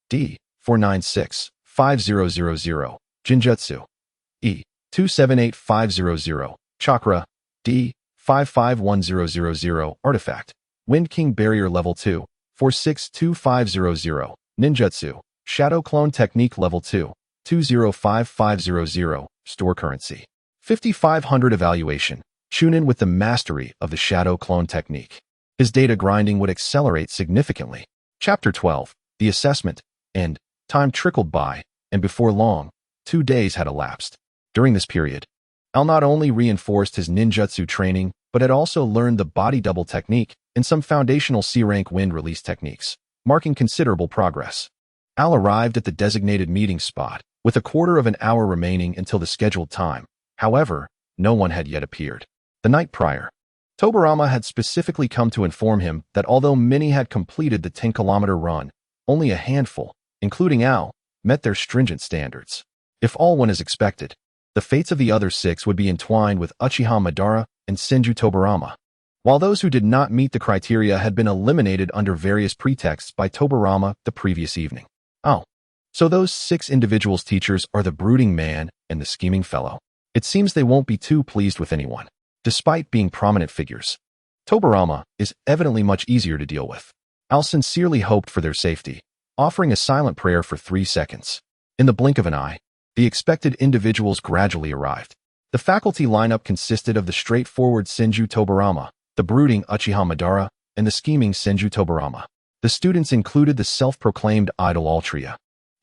[SPEAKER 1] D. 4965000. Jinjutsu: E. 278500. Chakra: D. 551000. Artifact: Wind King Barrier Level 2, 462500. Ninjutsu: Shadow Clone Technique Level 2, 205500. Store currency: 5500. Evaluation: Chunin with the mastery of the Shadow Clone Technique. His data grinding would accelerate significantly. Chapter 12. The Assessment. End. Time trickled by, and before long, 2 days had elapsed. During this period, Al not only reinforced his ninjutsu training, but had also learned the body double technique and some foundational C-rank wind release techniques, marking considerable progress. Al arrived at the designated meeting spot, with a quarter of an hour remaining until the scheduled time. However, no one had yet appeared. The night prior, Tobirama had specifically come to inform him that although many had completed the 10-kilometer run, only a handful, including Al, met their stringent standards. If all went as expected, the fates of the other 6 would be entwined with Uchiha Madara and Senju Tobirama, while those who did not meet the criteria had been eliminated under various pretexts by Tobirama the previous evening. Oh, so those 6 individuals' teachers are the brooding man and the scheming fellow. It seems they won't be too pleased with anyone. Despite being prominent figures, Tobirama is evidently much easier to deal with. Al sincerely hoped for their safety, offering a silent prayer for 3 seconds. In the blink of an eye, the expected individuals gradually arrived. The faculty lineup consisted of the straightforward Senju Tobirama, the brooding Uchiha Madara, and the scheming Senju Tobirama. The students included the self-proclaimed idol Artoria,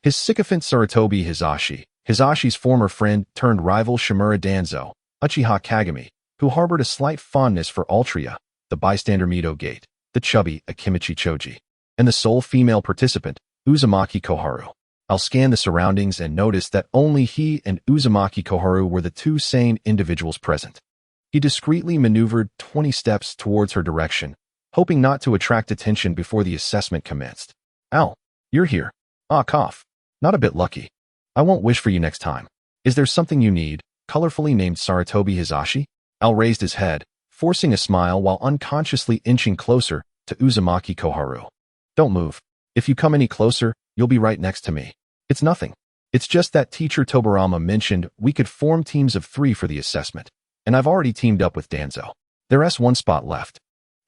[SPEAKER 1] his sycophant Sarutobi Hisashi, Hisashi's former friend turned rival Shimura Danzo, Uchiha Kagami, who harbored a slight fondness for Artoria, the bystander Mido Gate, the chubby Akimichi Choji, and the sole female participant, Uzumaki Koharu. I'll scan the surroundings and noticed that only he and Uzumaki Koharu were the 2 sane individuals present. He discreetly maneuvered 20 steps towards her direction, hoping not to attract attention before the assessment commenced. Al, you're here. Ah, cough. Not a bit lucky. I won't wish for you next time. Is there something you need? Colorfully named Sarutobi Hisashi? Al raised his head, forcing a smile while unconsciously inching closer to Uzumaki Koharu. Don't move. If you come any closer, you'll be right next to me. It's nothing. It's just that teacher Tobirama mentioned we could form teams of 3 for the assessment, and I've already teamed up with Danzo. There's 1 spot left.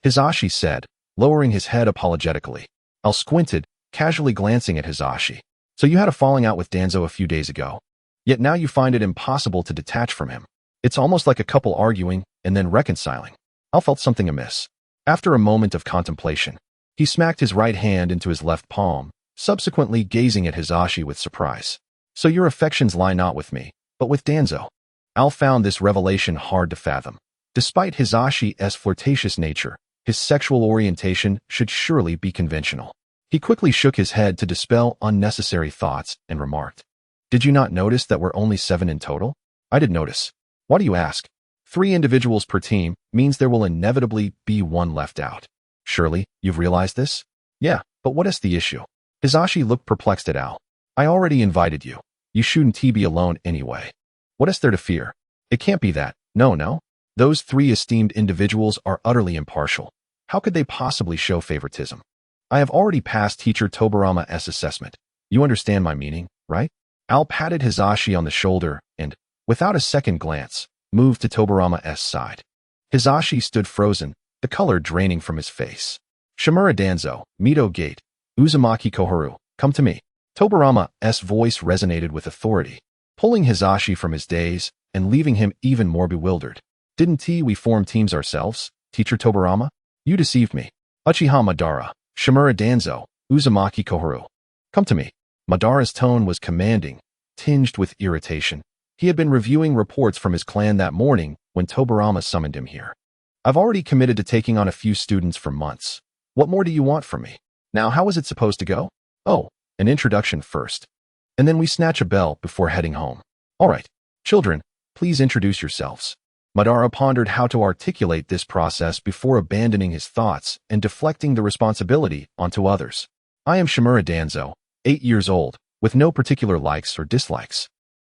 [SPEAKER 1] Hisashi said, lowering his head apologetically. Al squinted, casually glancing at Hisashi. So you had a falling out with Danzo a few days ago. Yet now you find it impossible to detach from him. It's almost like a couple arguing and then reconciling. Al felt something amiss. After a moment of contemplation, he smacked his right hand into his left palm, subsequently gazing at Hisashi with surprise. So your affections lie not with me, but with Danzo. Al found this revelation hard to fathom. Despite Hisashi's flirtatious nature, his sexual orientation should surely be conventional. He quickly shook his head to dispel unnecessary thoughts and remarked, "Did you not notice that we're only 7 in total?" "I did notice." "Why do you ask? 3 individuals per team means there will inevitably be 1 left out. Surely, you've realized this?" "Yeah, but what is the issue?" Hisashi looked perplexed at Al. "I already invited you. You shouldn't be alone anyway. What is there to fear? It can't be that. No. Those 3 esteemed individuals are utterly impartial. How could they possibly show favoritism? I have already passed teacher Tobirama's assessment. You understand my meaning, right?" Al patted Hisashi on the shoulder and, without a second glance, moved to Tobirama's side. Hisashi stood frozen, the color draining from his face. "Shimura Danzo, Mido Gate, Uzumaki Koharu, come to me." Tobirama's voice resonated with authority, pulling Hisashi from his daze and leaving him even more bewildered. "Didn't we form teams ourselves, teacher Tobirama? You deceived me. Uchiha Madara, Shimura Danzo, Uzumaki Koharu, come to me." Madara's tone was commanding, tinged with irritation. He had been reviewing reports from his clan that morning when Tobirama summoned him here. "I've already committed to taking on a few students for months. What more do you want from me? Now how is it supposed to go? Oh, an introduction first. And then we snatch a bell before heading home. All right, children, please introduce yourselves." Madara pondered how to articulate this process before abandoning his thoughts and deflecting the responsibility onto others. I am Shimura Danzo, 8 years old, with no particular likes or dislikes.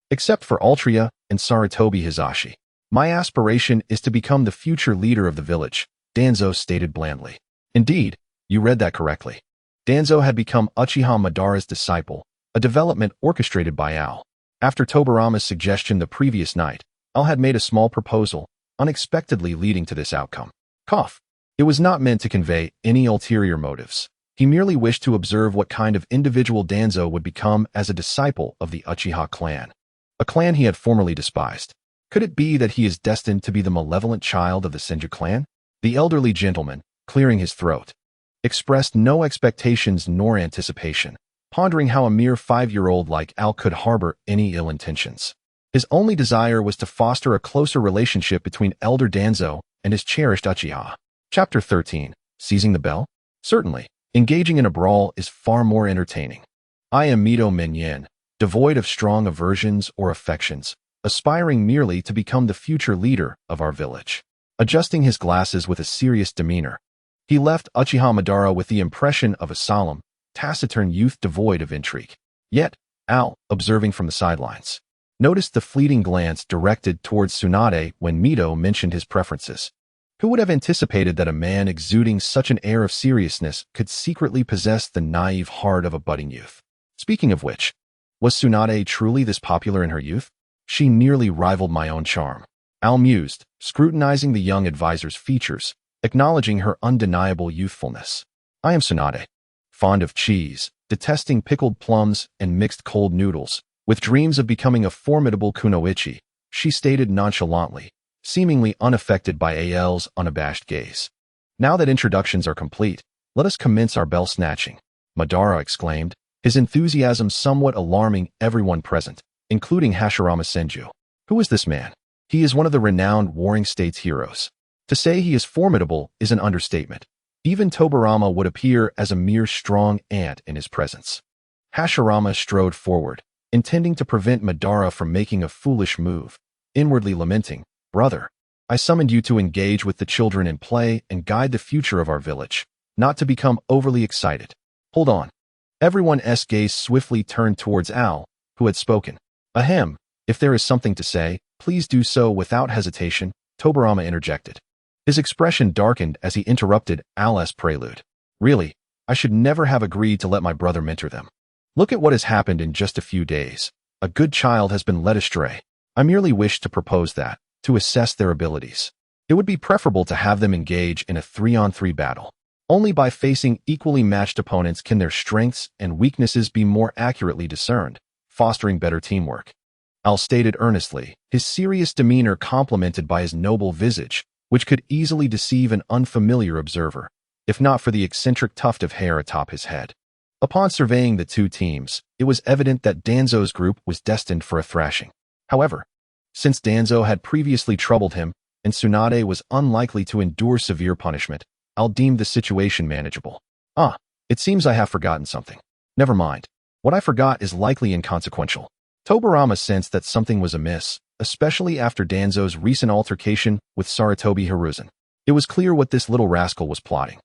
[SPEAKER 1] Except for Altria and Sarutobi Hizashi. My aspiration is to become the future leader of the village, Danzo stated blandly. Indeed, you read that correctly. Danzo had become Uchiha Madara's disciple, a development orchestrated by Al. After Tobirama's suggestion the previous night, Al had made a small proposal, unexpectedly leading to this outcome. Cough. It was not meant to convey any ulterior motives. He merely wished to observe what kind of individual Danzo would become as a disciple of the Uchiha clan, a clan he had formerly despised. Could it be that he is destined to be the malevolent child of the Senju clan? The elderly gentleman, clearing his throat, expressed no expectations nor anticipation, pondering how a mere 5-year-old like Al could harbor any ill intentions. His only desire was to foster a closer relationship between Elder Danzo and his cherished Uchiha. Chapter 13. Seizing the Bell? Certainly, engaging in a brawl is far more entertaining. I am Mito Minyan, devoid of strong aversions or affections, aspiring merely to become the future leader of our village. Adjusting his glasses with a serious demeanor, he left Uchiha Madara with the impression of a solemn, taciturn youth devoid of intrigue. Yet, Al, observing from the sidelines, noticed the fleeting glance directed towards Tsunade when Mito mentioned his preferences. Who would have anticipated that a man exuding such an air of seriousness could secretly possess the naive heart of a budding youth? Speaking of which, was Tsunade truly this popular in her youth? She nearly rivaled my own charm. Al mused, scrutinizing the young advisor's features, acknowledging her undeniable youthfulness. I am Tsunade, fond of cheese, detesting pickled plums and mixed cold noodles, with dreams of becoming a formidable kunoichi, she stated nonchalantly, seemingly unaffected by Al's unabashed gaze. Now that introductions are complete, let us commence our bell snatching, Madara exclaimed, his enthusiasm somewhat alarming everyone present, including Hashirama Senju. Who is this man? He is one of the renowned Warring States heroes. To say he is formidable is an understatement. Even Tobirama would appear as a mere strong ant in his presence. Hashirama strode forward, intending to prevent Madara from making a foolish move, inwardly lamenting, Brother, I summoned you to engage with the children in play and guide the future of our village, not to become overly excited. Hold on. Everyone's gaze swiftly turned towards Al, who had spoken. Ahem, if there is something to say, please do so without hesitation, Tobirama interjected. His expression darkened as he interrupted Al's prelude. Really, I should never have agreed to let my brother mentor them. Look at what has happened in just a few days. A good child has been led astray. I merely wished to propose that, to assess their abilities. It would be preferable to have them engage in a 3-on-3 battle. Only by facing equally matched opponents can their strengths and weaknesses be more accurately discerned, fostering better teamwork. Al stated earnestly, his serious demeanor complemented by his noble visage, which could easily deceive an unfamiliar observer, if not for the eccentric tuft of hair atop his head. Upon surveying the two teams, it was evident that Danzo's group was destined for a thrashing. However, since Danzo had previously troubled him, and Tsunade was unlikely to endure severe punishment, Al deemed the situation manageable. It seems I have forgotten something. Never mind. What I forgot is likely inconsequential. Tobirama sensed that something was amiss, especially after Danzo's recent altercation with Sarutobi Hiruzen. It was clear what this little rascal was plotting.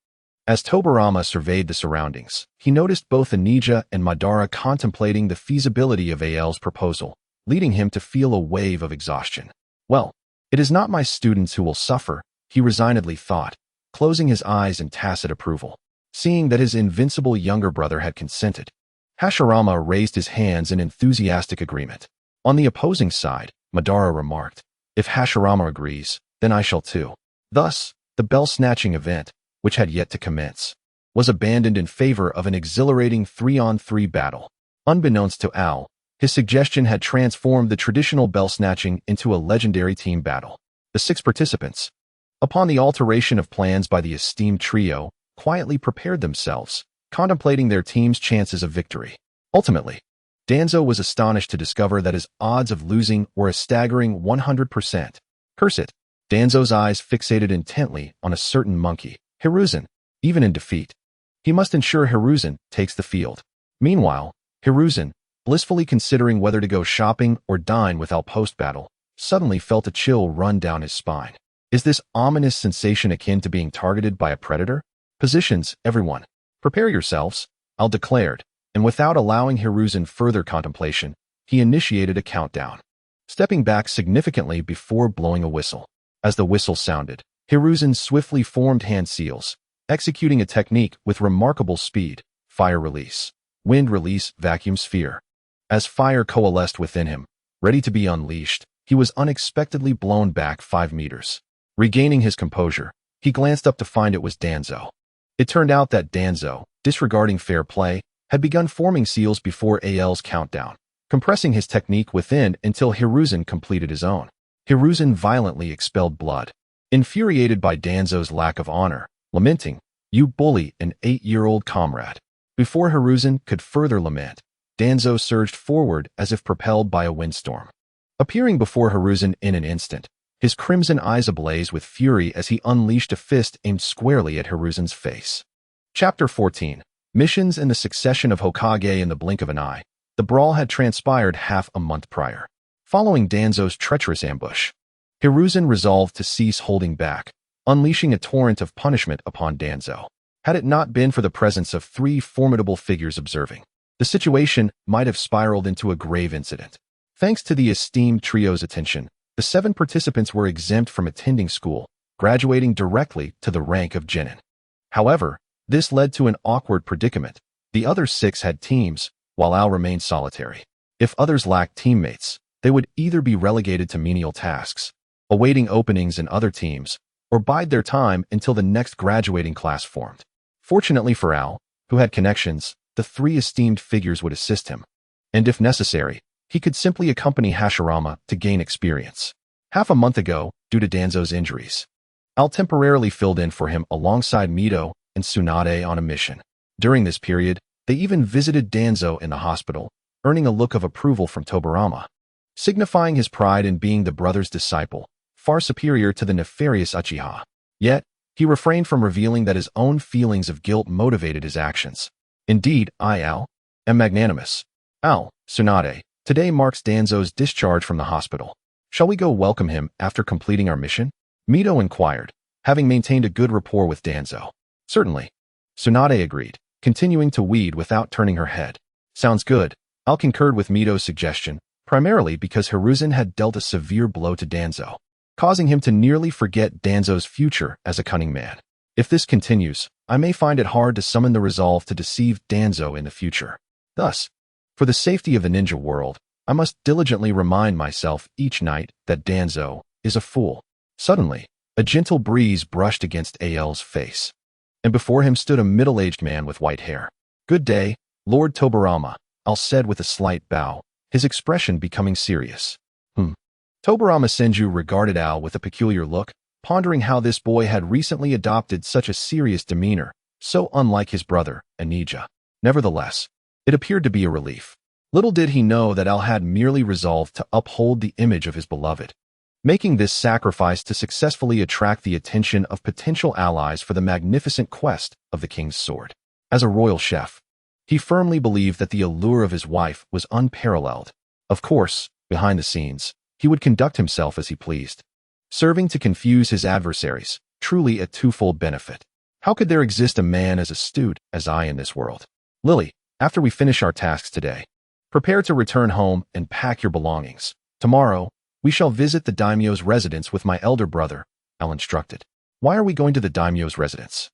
[SPEAKER 1] As Tobirama surveyed the surroundings, he noticed both Anija and Madara contemplating the feasibility of Al's proposal, leading him to feel a wave of exhaustion. Well, it is not my students who will suffer, he resignedly thought, closing his eyes in tacit approval. Seeing that his invincible younger brother had consented, Hashirama raised his hands in enthusiastic agreement. On the opposing side, Madara remarked, if Hashirama agrees, then I shall too. Thus, the bell-snatching event, which had yet to commence, was abandoned in favor of an exhilarating 3-on-3 battle. Unbeknownst to Al, his suggestion had transformed the traditional bell-snatching into a legendary team battle. The 6 participants, upon the alteration of plans by the esteemed trio, quietly prepared themselves, contemplating their team's chances of victory. Ultimately, Danzo was astonished to discover that his odds of losing were a staggering 100%. Curse it, Danzo's eyes fixated intently on a certain monkey, Hiruzen, even in defeat. He must ensure Hiruzen takes the field. Meanwhile, Hiruzen, blissfully considering whether to go shopping or dine with Al post-battle, suddenly felt a chill run down his spine. Is this ominous sensation akin to being targeted by a predator? Positions, everyone. Prepare yourselves, Al declared, and without allowing Hiruzen further contemplation, he initiated a countdown, stepping back significantly before blowing a whistle. As the whistle sounded, Hiruzen swiftly formed hand seals, executing a technique with remarkable speed: fire release, wind release, vacuum sphere. As fire coalesced within him, ready to be unleashed, he was unexpectedly blown back 5 meters. Regaining his composure, he glanced up to find it was Danzo. It turned out that Danzo, disregarding fair play, had begun forming seals before Al's countdown, compressing his technique within until Hiruzen completed his own. Hiruzen violently expelled blood, infuriated by Danzo's lack of honor, lamenting, "You bully an 8-year-old comrade." Before Hiruzen could further lament, Danzo surged forward as if propelled by a windstorm, appearing before Hiruzen in an instant, his crimson eyes ablaze with fury as he unleashed a fist aimed squarely at Hiruzen's face. Chapter 14. Missions and the Succession of Hokage. In the blink of an eye, the brawl had transpired half a month prior. Following Danzo's treacherous ambush, Hiruzen resolved to cease holding back, unleashing a torrent of punishment upon Danzo. Had it not been for the presence of 3 formidable figures observing, the situation might have spiraled into a grave incident. Thanks to the esteemed trio's attention, the 7 participants were exempt from attending school, graduating directly to the rank of genin. However, this led to an awkward predicament. The other 6 had teams, while Al remained solitary. If others lacked teammates, they would either be relegated to menial tasks, awaiting openings in other teams, or bide their time until the next graduating class formed. Fortunately for Al, who had connections, the 3 esteemed figures would assist him, and if necessary, he could simply accompany Hashirama to gain experience. Half a month ago, due to Danzo's injuries, Al temporarily filled in for him alongside Mito and Tsunade on a mission. During this period, they even visited Danzo in the hospital, earning a look of approval from Tobirama, signifying his pride in being the brother's disciple, far superior to the nefarious Uchiha. Yet, he refrained from revealing that his own feelings of guilt motivated his actions. Indeed, I, Al, am magnanimous. Al, Tsunade, today marks Danzo's discharge from the hospital. Shall we go welcome him after completing our mission? Mito inquired, having maintained a good rapport with Danzo. Certainly. Tsunade agreed, continuing to weed without turning her head. Sounds good. Al concurred with Mito's suggestion, primarily because Hiruzen had dealt a severe blow to Danzo, causing him to nearly forget Danzo's future as a cunning man. If this continues, I may find it hard to summon the resolve to deceive Danzo in the future. Thus, for the safety of the ninja world, I must diligently remind myself each night that Danzo is a fool. Suddenly, a gentle breeze brushed against Al's face, and before him stood a middle-aged man with white hair. "Good day, Lord Tobirama," Al said with a slight bow, his expression becoming serious. Tobirama Senju regarded Al with a peculiar look, pondering how this boy had recently adopted such a serious demeanor, so unlike his brother, Anija. Nevertheless, it appeared to be a relief. Little did he know that Al had merely resolved to uphold the image of his beloved, making this sacrifice to successfully attract the attention of potential allies for the magnificent quest of the king's sword. As a royal chef, he firmly believed that the allure of his wife was unparalleled. Of course, behind the scenes, he would conduct himself as he pleased, serving to confuse his adversaries, truly a twofold benefit. How could there exist a man as astute as I in this world? Lily, after we finish our tasks today, prepare to return home and pack your belongings. Tomorrow, we shall visit the daimyo's residence with my elder brother, Al instructed. Why are we going to the daimyo's residence?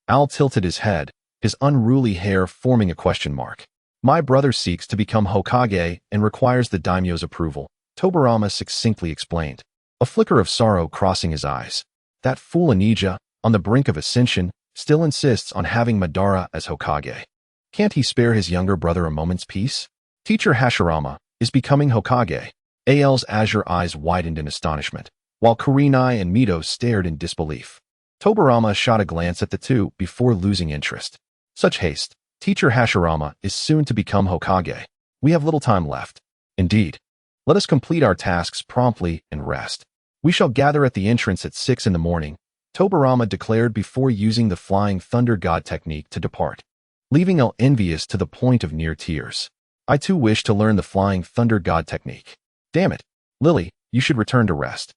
[SPEAKER 1] Al tilted his head, his unruly hair forming a question mark. My brother seeks to become Hokage and requires the daimyo's approval, Tobirama succinctly explained, a flicker of sorrow crossing his eyes. That fool Anija, on the brink of ascension, still insists on having Madara as Hokage. Can't he spare his younger brother a moment's peace? Teacher Hashirama is becoming Hokage. Al's azure eyes widened in astonishment, while Kurenai and Mito stared in disbelief. Tobirama shot a glance at the two before losing interest. Such haste. Teacher Hashirama is soon to become Hokage. We have little time left. Indeed. Let us complete our tasks promptly and rest. We shall gather at the entrance at 6 in the morning, Tobirama declared before using the Flying Thunder God technique to depart, leaving Al envious to the point of near tears. I too wish to learn the Flying Thunder God technique. Damn it, Lily, You should return to rest.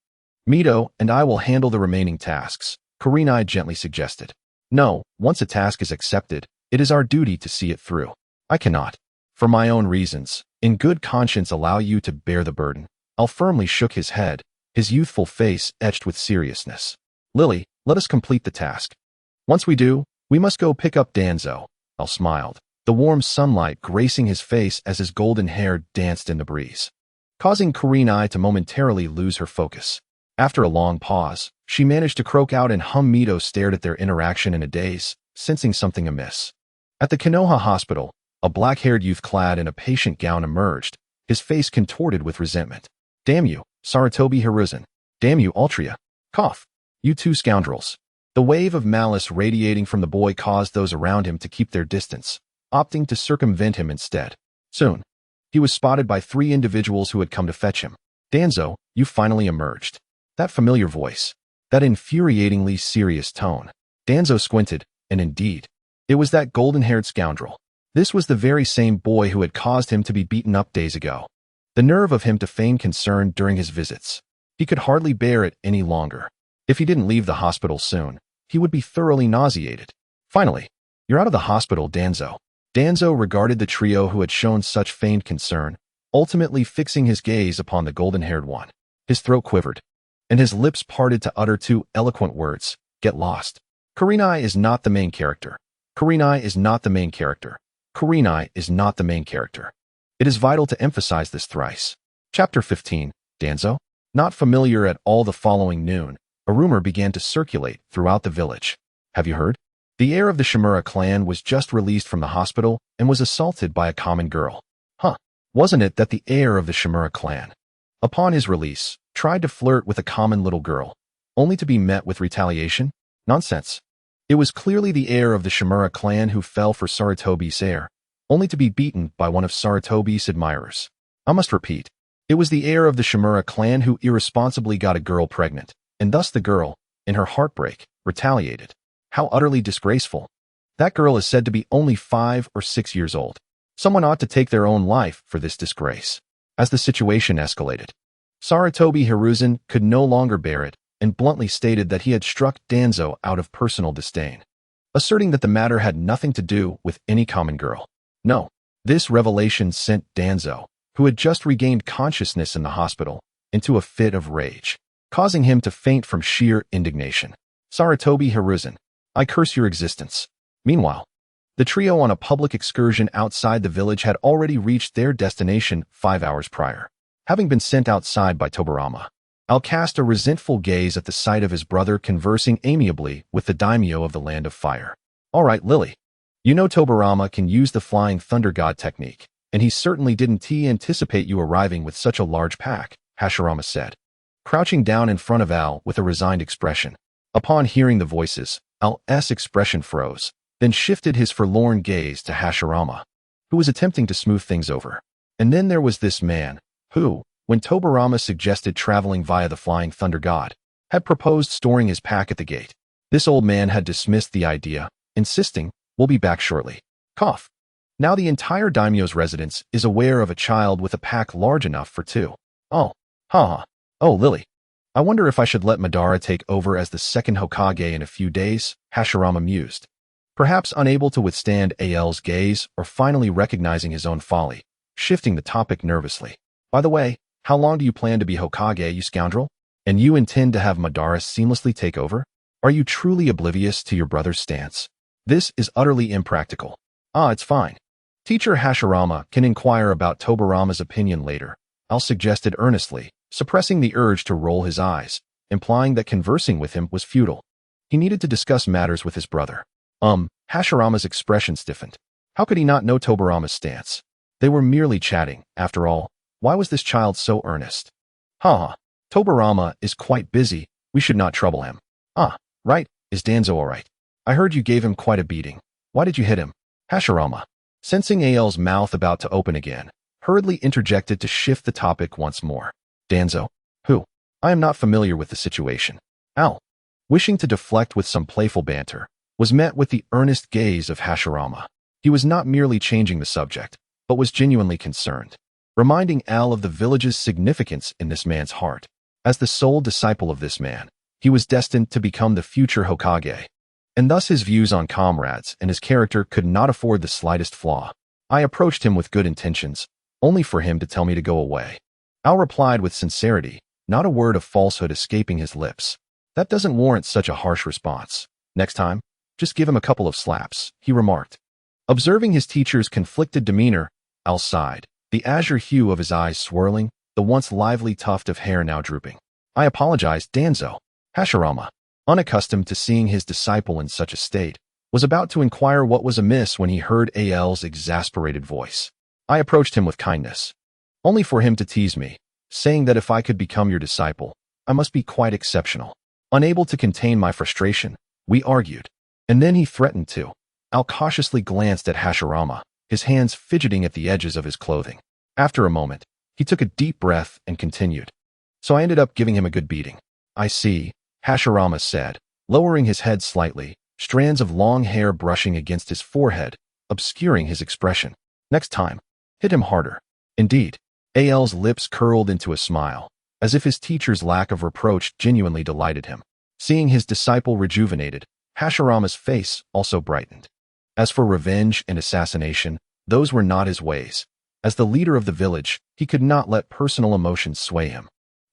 [SPEAKER 1] Mito and I will handle the remaining tasks, Kurenai gently suggested. No, once a task is accepted, it is our duty to see it through. I cannot, for my own reasons, in good conscience allow you to bear the burden. Al firmly shook his head, his youthful face etched with seriousness. Lily, let us complete the task. Once we do, we must go pick up Danzo. Al smiled, the warm sunlight gracing his face as his golden hair danced in the breeze, causing Kurenai to momentarily lose her focus. After a long pause, she managed to croak out and hum. Mito stared at their interaction in a daze, sensing something amiss. At the Konoha hospital, a black-haired youth clad in a patient gown emerged, his face contorted with resentment. Damn you, Sarutobi Hiruzen. Damn you, Altria. Cough. You two scoundrels. The wave of malice radiating from the boy caused those around him to keep their distance, opting to circumvent him instead. Soon, he was spotted by 3 individuals who had come to fetch him. Danzo, you finally emerged. That familiar voice, that infuriatingly serious tone. Danzo squinted, and indeed, it was that golden-haired scoundrel. This was the very same boy who had caused him to be beaten up days ago. The nerve of him to feign concern during his visits. He could hardly bear it any longer. If he didn't leave the hospital soon, he would be thoroughly nauseated. Finally, you're out of the hospital, Danzo. Danzo regarded the trio who had shown such feigned concern, ultimately fixing his gaze upon the golden-haired one. His throat quivered, and his lips parted to utter 2 eloquent words, get lost. Kurenai is not the main character. Kurenai is not the main character. Kurenai is not the main character. It is vital to emphasize this thrice. Chapter 15, Danzo? Not familiar at all. The following noon, a rumor began to circulate throughout the village. Have you heard? The heir of the Shimura clan was just released from the hospital and was assaulted by a common girl. Huh, wasn't it that the heir of the Shimura clan, upon his release, tried to flirt with a common little girl, only to be met with retaliation? Nonsense. It was clearly the heir of the Shimura clan who fell for Sarutobi's heir, only to be beaten by one of Sarutobi's admirers. I must repeat, it was the heir of the Shimura clan who irresponsibly got a girl pregnant, and thus the girl, in her heartbreak, retaliated. How utterly disgraceful. That girl is said to be only 5 or 6 years old. Someone ought to take their own life for this disgrace. As the situation escalated, Sarutobi Hiruzen could no longer bear it, and bluntly stated that he had struck Danzo out of personal disdain, asserting that the matter had nothing to do with any common girl. No, this revelation sent Danzo, who had just regained consciousness in the hospital, into a fit of rage, causing him to faint from sheer indignation. Sarutobi Hiruzen, I curse your existence. Meanwhile, the trio on a public excursion outside the village had already reached their destination 5 hours prior. Having been sent outside by Tobarama, Al cast a resentful gaze at the sight of his brother conversing amiably with the daimyo of the Land of Fire. All right, Lily. You know Tobarama can use the Flying Thunder God technique, and he certainly didn't anticipate you arriving with such a large pack, Hashirama said, crouching down in front of Al with a resigned expression. Upon hearing the voices, Al's expression froze, then shifted his forlorn gaze to Hashirama, who was attempting to smooth things over. And then there was this man, who, when Tobarama suggested traveling via the Flying Thunder God, had proposed storing his pack at the gate. This old man had dismissed the idea, insisting, we'll be back shortly. Cough. Now the entire daimyo's residence is aware of a child with a pack large enough for 2. Oh, haha. Oh, Lily. I wonder if I should let Madara take over as the second Hokage in a few days, Hashirama mused. Perhaps unable to withstand Al's gaze or finally recognizing his own folly, shifting the topic nervously. By the way, how long do you plan to be Hokage, you scoundrel? And you intend to have Madara seamlessly take over? Are you truly oblivious to your brother's stance? This is utterly impractical. Ah, it's fine. Teacher Hashirama can inquire about Tobarama's opinion later, Al suggested earnestly, suppressing the urge to roll his eyes, implying that conversing with him was futile. He needed to discuss matters with his brother. Hashirama's expression stiffened. How could he not know Tobarama's stance? They were merely chatting, after all. Why was this child so earnest? Ha. Tobarama is quite busy. We should not trouble him. Ah, right. Is Danzo all right? I heard you gave him quite a beating. Why did you hit him? Hashirama, sensing Al's mouth about to open again, hurriedly interjected to shift the topic once more. Danzo? Who? I am not familiar with the situation. Al, wishing to deflect with some playful banter, was met with the earnest gaze of Hashirama. He was not merely changing the subject, but was genuinely concerned. reminding Al of the village's significance in this man's heart. As the sole disciple of this man, he was destined to become the future Hokage, and thus his views on comrades and his character could not afford the slightest flaw. I approached him with good intentions, only for him to tell me to go away. Al replied with sincerity, not a word of falsehood escaping his lips. That doesn't warrant such a harsh response. Next time, just give him a couple of slaps, he remarked. Observing his teacher's conflicted demeanor, Al sighed, the azure hue of his eyes swirling, the once lively tuft of hair now drooping. I apologized, Danzo. Hashirama, unaccustomed to seeing his disciple in such a state, was about to inquire what was amiss when he heard Al's exasperated voice. I approached him with kindness, only for him to tease me, saying that if I could become your disciple, I must be quite exceptional. Unable to contain my frustration, we argued, and then he threatened to. Al cautiously glanced at Hashirama, his hands fidgeting at the edges of his clothing. After a moment, he took a deep breath and continued. So I ended up giving him a good beating. I see, Hashirama said, lowering his head slightly, strands of long hair brushing against his forehead, obscuring his expression. Next time, hit him harder. Indeed, Al's lips curled into a smile, as if his teacher's lack of reproach genuinely delighted him. Seeing his disciple rejuvenated, Hashirama's face also brightened. As for revenge and assassination, those were not his ways. As the leader of the village, he could not let personal emotions sway him.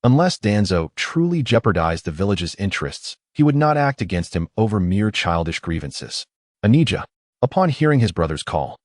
[SPEAKER 1] Unless Danzo truly jeopardized the village's interests, he would not act against him over mere childish grievances. Anija, upon hearing his brother's call,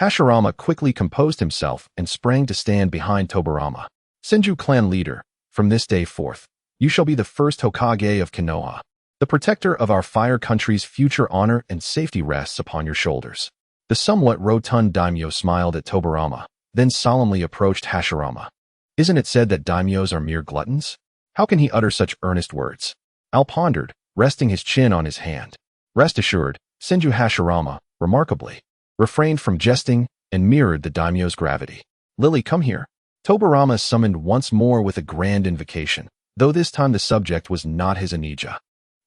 [SPEAKER 1] Hashirama quickly composed himself and sprang to stand behind Tobarama. Senju clan leader, from this day forth, you shall be the first Hokage of Konoha. The protector of our fire country's future honor and safety rests upon your shoulders. The somewhat rotund daimyo smiled at Tobarama, then solemnly approached Hashirama. Isn't it said that daimyos are mere gluttons? How can he utter such earnest words? Al pondered, resting his chin on his hand. Rest assured, Senju Hashirama, remarkably, refrained from jesting and mirrored the daimyo's gravity. Lily, come here. Tobarama summoned once more with a grand invocation, though this time the subject was not his Anija.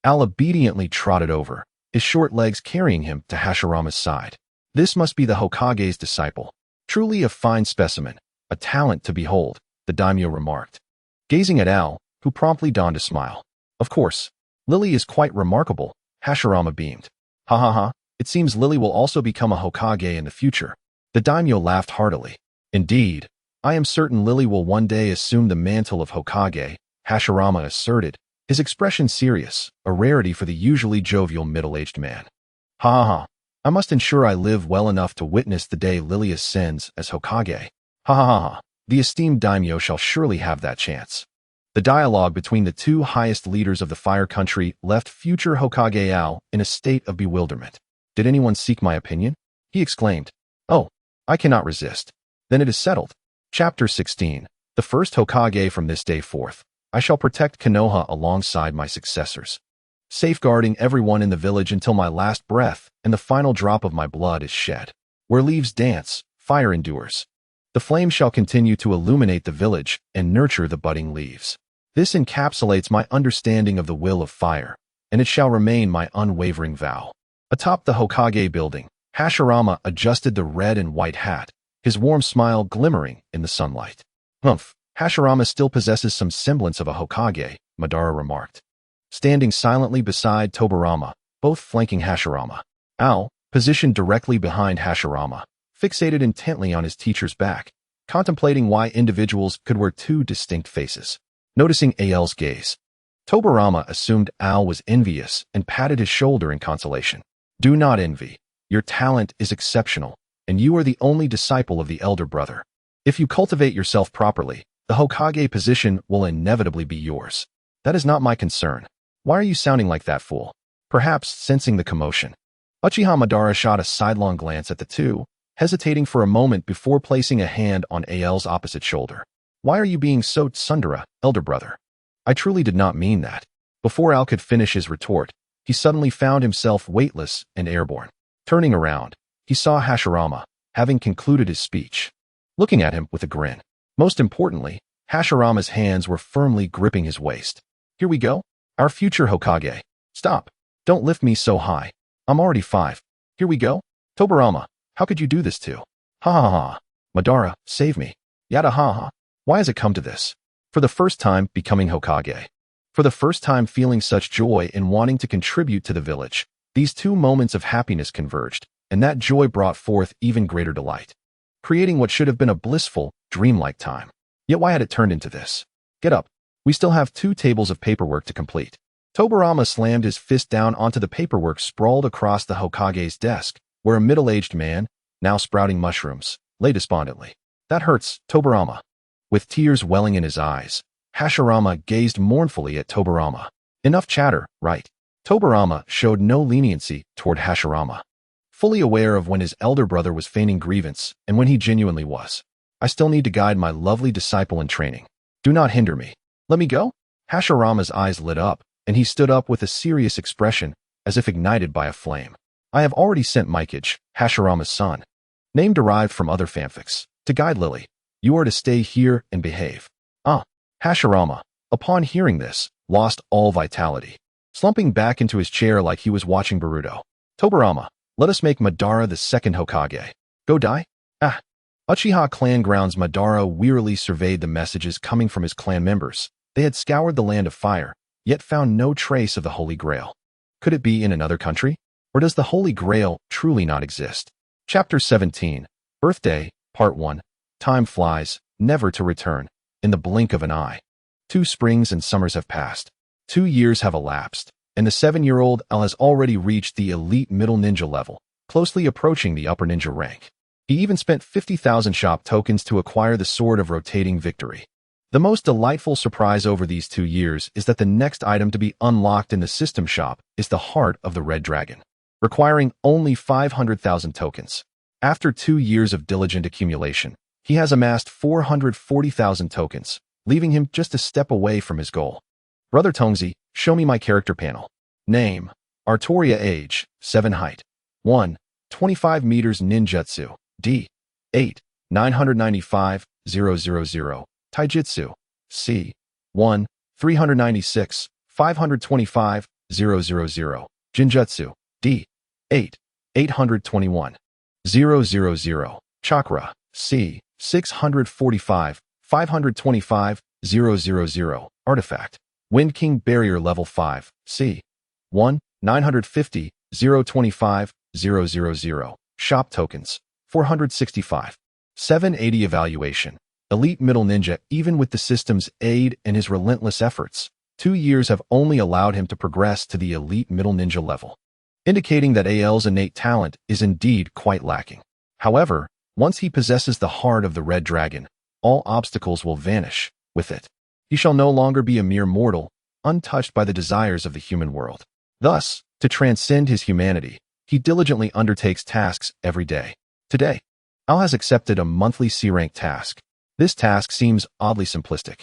[SPEAKER 1] Al obediently trotted over, his short legs carrying him to Hashirama's side. This must be the Hokage's disciple. Truly a fine specimen, a talent to behold, the daimyo remarked, gazing at Al, who promptly donned a smile. Of course, Lily is quite remarkable, Hashirama beamed. Ha ha ha, it seems Lily will also become a Hokage in the future. The daimyo laughed heartily. Indeed, I am certain Lily will one day assume the mantle of Hokage, Hashirama asserted, his expression serious, a rarity for the usually jovial middle-aged man. Ha ha ha, I must ensure I live well enough to witness the day Lily ascends as Hokage. Ha ha ha ha, the esteemed daimyo shall surely have that chance. The dialogue between the two highest leaders of the fire country left future Hokage Al in a state of bewilderment. Did anyone seek my opinion? He exclaimed. Oh, I cannot resist. Then it is settled. Chapter 16. The first Hokage from this day forth. I shall protect Konoha alongside my successors, safeguarding everyone in the village until my last breath and the final drop of my blood is shed. Where leaves dance, fire endures. The flame shall continue to illuminate the village and nurture the budding leaves. This encapsulates my understanding of the will of fire, and it shall remain my unwavering vow. Atop the Hokage building, Hashirama adjusted the red and white hat, his warm smile glimmering in the sunlight. Humph, Hashirama still possesses some semblance of a Hokage, Madara remarked. Standing silently beside Tobarama, both flanking Hashirama, Al, positioned directly behind Hashirama, fixated intently on his teacher's back, contemplating why individuals could wear two distinct faces. Noticing Al's gaze, Tobarama assumed Al was envious and patted his shoulder in consolation. Do not envy. Your talent is exceptional, and you are the only disciple of the elder brother. If you cultivate yourself properly, the Hokage position will inevitably be yours. That is not my concern. Why are you sounding like that, fool? Perhaps sensing the commotion, Uchiha Madara shot a sidelong glance at the two, hesitating for a moment before placing a hand on Al's opposite shoulder. Why are you being so tsundere, elder brother? I truly did not mean that. Before Al could finish his retort, he suddenly found himself weightless and airborne. Turning around, he saw Hashirama, having concluded his speech, looking at him with a grin. Most importantly, Hashirama's hands were firmly gripping his waist. Here we go. Our future Hokage. Stop. Don't lift me so high. I'm already 5. Here we go. Tobarama, how could you do this to? Ha ha ha. Madara, save me. Yada ha. Why has it come to this? For the first time, becoming Hokage. For the first time, feeling such joy in wanting to contribute to the village. These two moments of happiness converged, and that joy brought forth even greater delight, creating what should have been a blissful, dreamlike time. Yet why had it turned into this? Get up. We still have 2 tables of paperwork to complete. Tobirama slammed his fist down onto the paperwork sprawled across the Hokage's desk, where a middle-aged man, now sprouting mushrooms, lay despondently. That hurts, Tobirama. With tears welling in his eyes, Hashirama gazed mournfully at Tobirama. Enough chatter, right? Tobirama showed no leniency toward Hashirama, fully aware of when his elder brother was feigning grievance and when he genuinely was. I still need to guide my lovely disciple in training. Do not hinder me. Let me go? Hashirama's eyes lit up, and he stood up with a serious expression, as if ignited by a flame. I have already sent Mikage, Hashirama's son, name derived from other fanfics, to guide Lily. You are to stay here and behave. Hashirama, upon hearing this, lost all vitality, slumping back into his chair like he was watching Boruto. Tobirama, let us make Madara the second Hokage. Go die? Uchiha clan grounds. Madara wearily surveyed the messages coming from his clan members. They had scoured the land of fire, yet found no trace of the Holy Grail. Could it be in another country? Or does the Holy Grail truly not exist? Chapter 17, Birthday, Part 1. Time flies, never to return, in the blink of an eye. 2 springs and summers have passed. 2 years have elapsed, and the 7-year-old L has already reached the elite middle ninja level, closely approaching the upper ninja rank. He even spent 50,000 shop tokens to acquire the Sword of Rotating Victory. The most delightful surprise over these 2 years is that the next item to be unlocked in the system shop is the Heart of the Red Dragon, requiring only 500,000 tokens. After 2 years of diligent accumulation, he has amassed 440,000 tokens, leaving him just a step away from his goal. Brother Tongzi, show me my character panel. Name, Artoria. Age, 7. Height, 1, 25 meters. Ninjutsu, D, 8, 995, 000. Taijutsu, C, 1, 396, 525, 000. Jinjutsu, D, 8, 821, 000. Chakra, C, 645, 525, 000. Artifact, Wind King Barrier Level 5, C, 1, 950, 025, 000. Shop tokens, 465. 780 evaluation. Elite Middle Ninja. Even with the system's aid and his relentless efforts, 2 years have only allowed him to progress to the Elite Middle Ninja level, indicating that AL's innate talent is indeed quite lacking. However, once he possesses the Heart of the Red Dragon, all obstacles will vanish with it. He shall no longer be a mere mortal, untouched by the desires of the human world. Thus, to transcend his humanity, he diligently undertakes tasks every day. Today, Al has accepted a monthly C-rank task. This task seems oddly simplistic.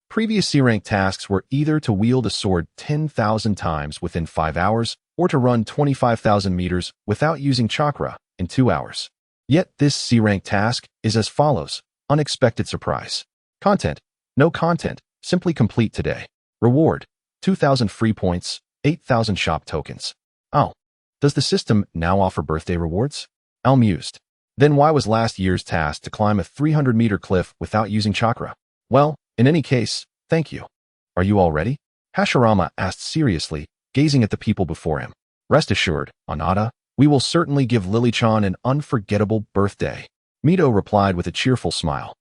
[SPEAKER 1] Previous C-rank tasks were either to wield a sword 10,000 times within 5 hours or to run 25,000 meters without using chakra in 2 hours. Yet this C-rank task is as follows. Unexpected surprise. Content. No content. Simply complete today. Reward. 2,000 free points, 8,000 shop tokens. Oh, does the system now offer birthday rewards? Al mused. Then why was last year's task to climb a 300-meter cliff without using chakra? Well, in any case, thank you. Are you all ready? Hashirama asked seriously, gazing at the people before him. Rest assured, Anada, we will certainly give Lily-chan an unforgettable birthday. Mito replied with a cheerful smile,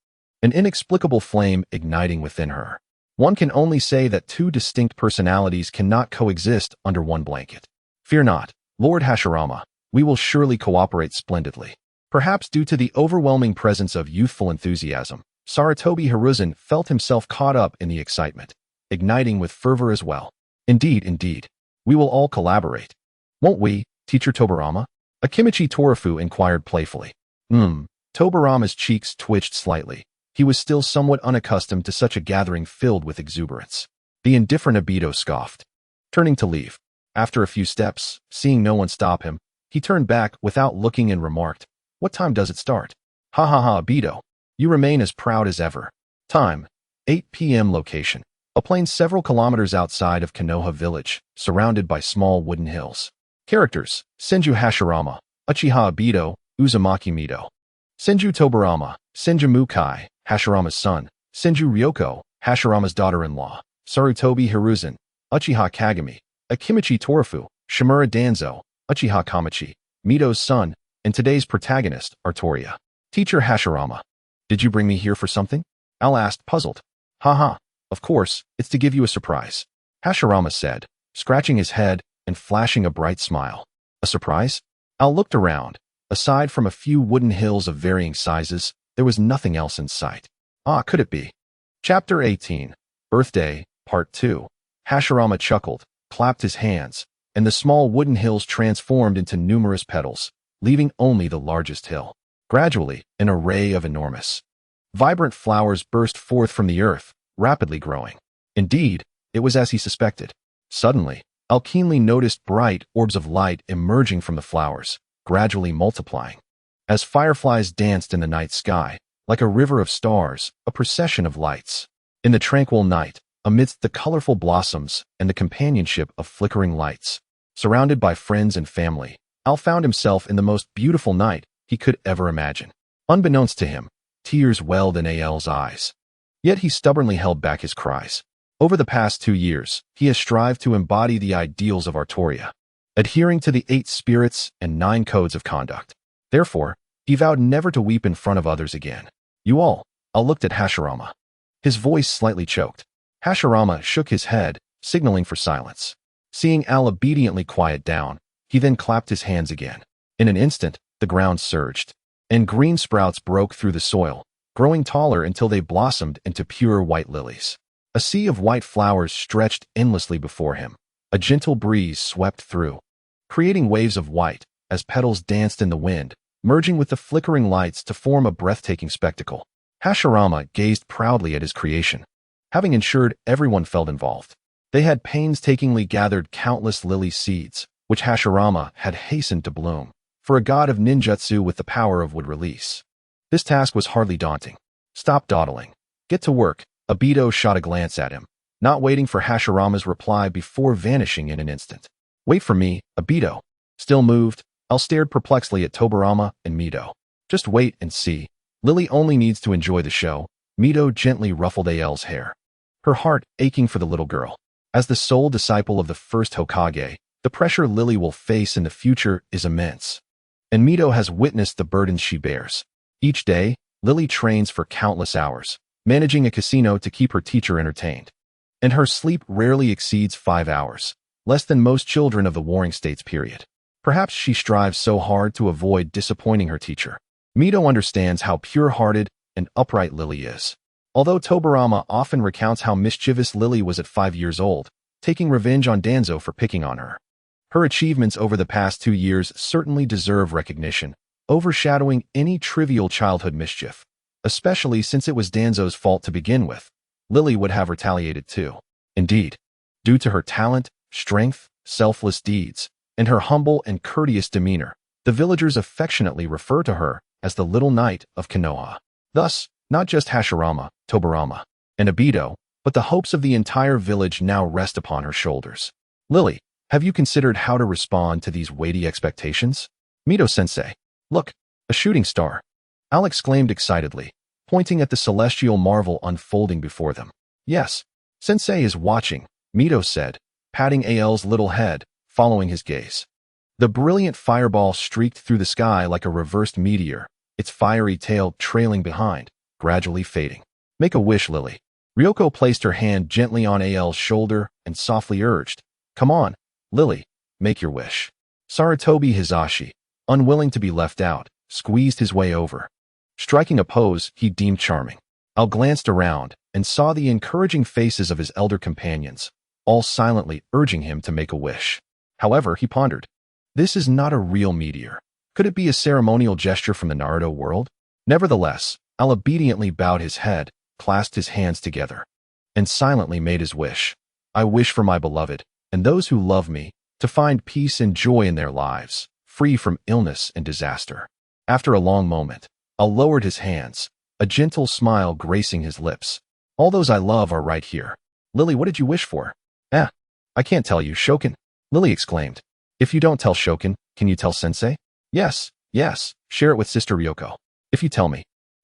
[SPEAKER 1] an inexplicable flame igniting within her. One can only say that 2 distinct personalities cannot coexist under one blanket. Fear not, Lord Hashirama, we will surely cooperate splendidly. Perhaps due to the overwhelming presence of youthful enthusiasm, Sarutobi Hiruzen felt himself caught up in the excitement, igniting with fervor as well. Indeed, we will all collaborate. Won't we, Teacher Tobirama? Akimichi Torafu inquired playfully. Tobirama's cheeks twitched slightly. He was still somewhat unaccustomed to such a gathering filled with exuberance. The indifferent Obito scoffed, turning to leave. After a few steps, seeing no one stop him, he turned back without looking and remarked, "What time does it start?" Ha, Obito. You remain as proud as ever. Time, 8 p.m. Location. A plain several kilometers outside of Konoha village, surrounded by small wooden hills. Characters, Senju Hashirama, Uchiha Obito, Uzumaki Mito. Senju Tobirama, Senju Mukai, Hashirama's son, Senju Ryoko, Hashirama's daughter-in-law, Sarutobi Hiruzen, Uchiha Kagami, Akimichi Torafu, Shimura Danzo, Uchiha Kamachi, Mito's son, and today's protagonist, Artoria. Teacher Hashirama. Did you bring me here for something? Al asked, puzzled. Haha, of course, it's to give you a surprise, Hashirama said, scratching his head and flashing a bright smile. A surprise? Al looked around. Aside from a few wooden hills of varying sizes, there was nothing else in sight. Ah, could it be? Chapter 18, Birthday, Part 2. Hashirama chuckled, clapped his hands, and the small wooden hills transformed into numerous petals, leaving only the largest hill. Gradually, an array of enormous, vibrant flowers burst forth from the earth, rapidly growing. Indeed, it was as he suspected. Suddenly, Al keenly noticed bright orbs of light emerging from the flowers, gradually multiplying. As fireflies danced in the night sky, like a river of stars, a procession of lights. In the tranquil night, amidst the colorful blossoms and the companionship of flickering lights, surrounded by friends and family, Al found himself in the most beautiful night he could ever imagine. Unbeknownst to him, tears welled in Al's eyes. Yet he stubbornly held back his cries. Over the past 2 years, he has strived to embody the ideals of Artoria, adhering to the 8 spirits and 9 codes of conduct. Therefore, he vowed never to weep in front of others again. You all, Al looked at Hashirama. His voice slightly choked. Hashirama shook his head, signaling for silence. Seeing Al obediently quiet down, he then clapped his hands again. In an instant, the ground surged, and green sprouts broke through the soil, growing taller until they blossomed into pure white lilies. A sea of white flowers stretched endlessly before him. A gentle breeze swept through, creating waves of white as petals danced in the wind, merging with the flickering lights to form a breathtaking spectacle. Hashirama gazed proudly at his creation, having ensured everyone felt involved. They had painstakingly gathered countless lily seeds, which Hashirama had hastened to bloom, for a god of ninjutsu with the power of would release. This task was hardly daunting. Stop dawdling. Get to work. Obito shot a glance at him, not waiting for Hashirama's reply before vanishing in an instant. Wait for me, Obito. Still moved, Al stared perplexedly at Tobirama and Mito. Just wait and see. Lily only needs to enjoy the show. Mito gently ruffled Al's hair, her heart aching for the little girl. As the sole disciple of the first Hokage, the pressure Lily will face in the future is immense. And Mito has witnessed the burdens she bears. Each day, Lily trains for countless hours, managing a casino to keep her teacher entertained. And her sleep rarely exceeds 5 hours, less than most children of the Warring States period. Perhaps she strives so hard to avoid disappointing her teacher. Mito understands how pure-hearted and upright Lily is. Although Tobirama often recounts how mischievous Lily was at 5 years old, taking revenge on Danzo for picking on her. Her achievements over the past 2 years certainly deserve recognition, overshadowing any trivial childhood mischief. Especially since it was Danzo's fault to begin with. Lily would have retaliated too. Indeed, due to her talent, strength, selfless deeds, and her humble and courteous demeanor, the villagers affectionately refer to her as the Little Knight of Konoha. Thus, not just Hashirama, Tobirama, and Obito, but the hopes of the entire village now rest upon her shoulders. Lily, have you considered how to respond to these weighty expectations? Mito-sensei, look, a shooting star. Al exclaimed excitedly, pointing at the celestial marvel unfolding before them. Yes, Sensei is watching, Mito said, patting Al's little head, following his gaze. The brilliant fireball streaked through the sky like a reversed meteor, its fiery tail trailing behind, gradually fading. Make a wish, Lily. Ryoko placed her hand gently on Al's shoulder and softly urged, Come on, Lily, make your wish. Sarutobi Hizashi, unwilling to be left out, squeezed his way over, striking a pose he deemed charming. Al glanced around and saw the encouraging faces of his elder companions, all silently urging him to make a wish. However, he pondered, this is not a real meteor. Could it be a ceremonial gesture from the Naruto world? Nevertheless, Al obediently bowed his head, clasped his hands together, and silently made his wish. I wish for my beloved, and those who love me, to find peace and joy in their lives, free from illness and disaster. After a long moment, Al lowered his hands, a gentle smile gracing his lips. All those I love are right here. Lily, what did you wish for? I can't tell you, Shokin, Lily exclaimed. If you don't tell Shokin, can you tell Sensei? Yes, share it with Sister Ryoko. If you tell me,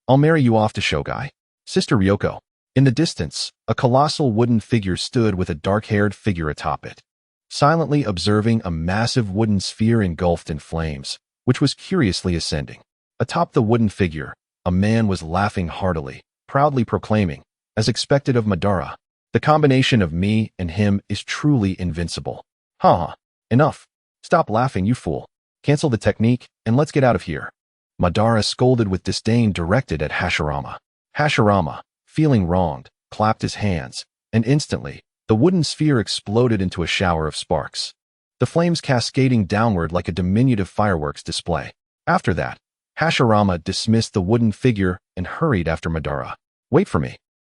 [SPEAKER 1] I'll marry you off to Shogai. Sister Ryoko. In the distance, a colossal wooden figure stood with a dark-haired figure atop it, silently observing a massive wooden sphere engulfed in flames, which was curiously ascending. Atop the wooden figure, a man was laughing heartily, proudly proclaiming, as expected of Madara, "The combination of me and him is truly invincible." "Ha! Enough. Stop laughing, you fool. Cancel the technique, and let's get out of here." Madara scolded with disdain directed at Hashirama. Hashirama, feeling wronged, clapped his hands, and instantly, the wooden sphere exploded into a shower of sparks, the flames cascading downward like a diminutive fireworks display. After that, Hashirama dismissed the wooden figure and hurried after Madara. "Wait for me.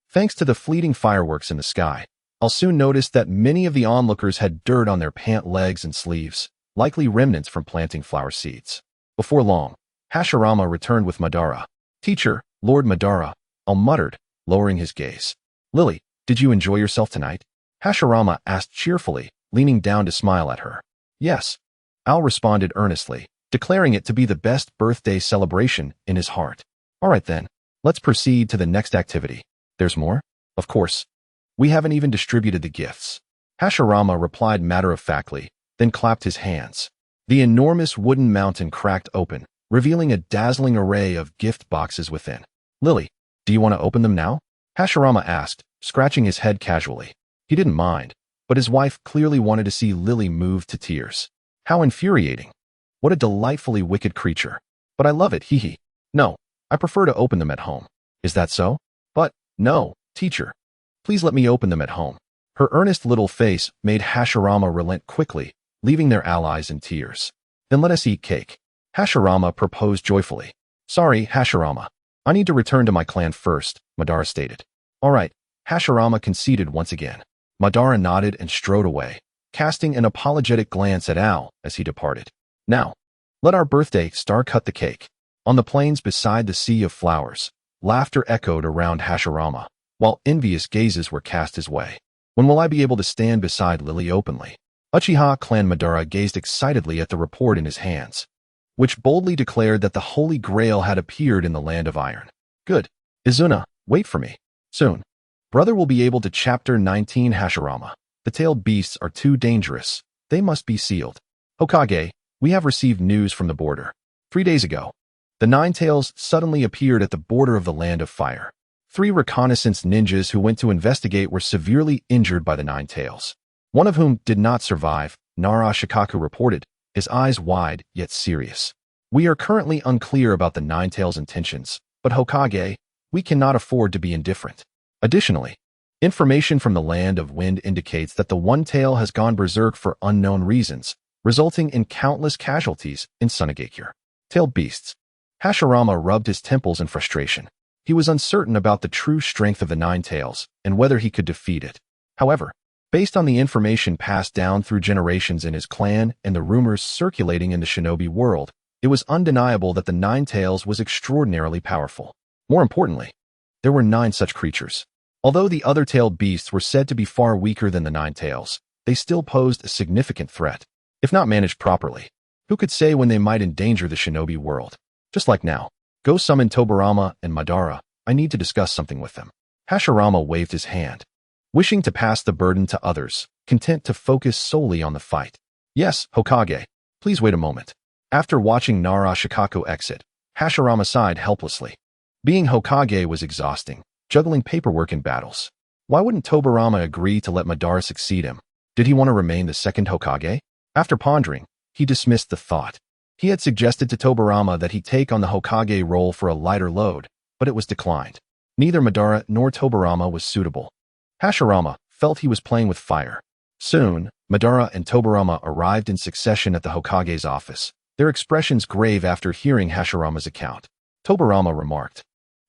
[SPEAKER 1] Thanks to the fleeting fireworks in the sky, I'll soon notice that many of the onlookers had dirt on their pant legs and sleeves, likely remnants from planting flower seeds." Before long, Hashirama returned with Madara. "Teacher, Lord Madara," Al muttered, lowering his gaze. "Lily, did you enjoy yourself tonight?" Hashirama asked cheerfully, leaning down to smile at her. "Yes," Al responded earnestly, declaring it to be the best birthday celebration in his heart. "All right then, let's proceed to the next activity." "There's more?" "Of course. We haven't even distributed the gifts." Hashirama replied matter-of-factly, then clapped his hands. The enormous wooden mountain cracked open, revealing a dazzling array of gift boxes within. "Lily, do you want to open them now?" Hashirama asked, scratching his head casually. He didn't mind, but his wife clearly wanted to see Lily moved to tears. How infuriating. What a delightfully wicked creature. "But I love it, hee. No, I prefer to open them at home." "Is that so?" "But, no, teacher. Please let me open them at home." Her earnest little face made Hashirama relent quickly, leaving their allies in tears. "Then let us eat cake," Hashirama proposed joyfully. "Sorry, Hashirama. I need to return to my clan first," Madara stated. "All right," Hashirama conceded once again. Madara nodded and strode away, casting an apologetic glance at Al as he departed. "Now, let our birthday star cut the cake." On the plains beside the sea of flowers, laughter echoed around Hashirama, while envious gazes were cast his way. When will I be able to stand beside Lily openly? Uchiha clan Madara gazed excitedly at the report in his hands, which boldly declared that the Holy Grail had appeared in the Land of Iron. "Good. Izuna, wait for me. Soon. Brother will be able to Chapter 19 Hashirama. The tailed beasts are too dangerous. They must be sealed. Hokage, we have received news from the border. 3 days ago, the Nine Tails suddenly appeared at the border of the Land of Fire. 3 reconnaissance ninjas who went to investigate were severely injured by the Nine Tails. One of whom did not survive," Nara Shikaku reported, his eyes wide yet serious. "We are currently unclear about the Nine Tails' intentions, but Hokage, we cannot afford to be indifferent. Additionally, information from the Land of Wind indicates that the One Tail has gone berserk for unknown reasons, resulting in countless casualties in Sunagakure. Tailed beasts." Hashirama rubbed his temples in frustration. He was uncertain about the true strength of the Nine Tails and whether he could defeat it. However, based on the information passed down through generations in his clan and the rumors circulating in the shinobi world, it was undeniable that the Nine Tails was extraordinarily powerful. More importantly, there were 9 such creatures. Although the other tailed beasts were said to be far weaker than the Nine Tails, they still posed a significant threat. If not managed properly, who could say when they might endanger the shinobi world? Just like now. "Go summon Tobirama and Madara. I need to discuss something with them." Hashirama waved his hand, wishing to pass the burden to others, content to focus solely on the fight. "Yes, Hokage. Please wait a moment." After watching Nara Shikaku exit, Hashirama sighed helplessly. Being Hokage was exhausting, juggling paperwork and battles. Why wouldn't Tobirama agree to let Madara succeed him? Did he want to remain the second Hokage? After pondering, he dismissed the thought. He had suggested to Tobirama that he take on the Hokage role for a lighter load, but it was declined. Neither Madara nor Tobirama was suitable. Hashirama felt he was playing with fire. Soon, Madara and Tobirama arrived in succession at the Hokage's office, their expressions grave after hearing Hashirama's account. Tobirama remarked,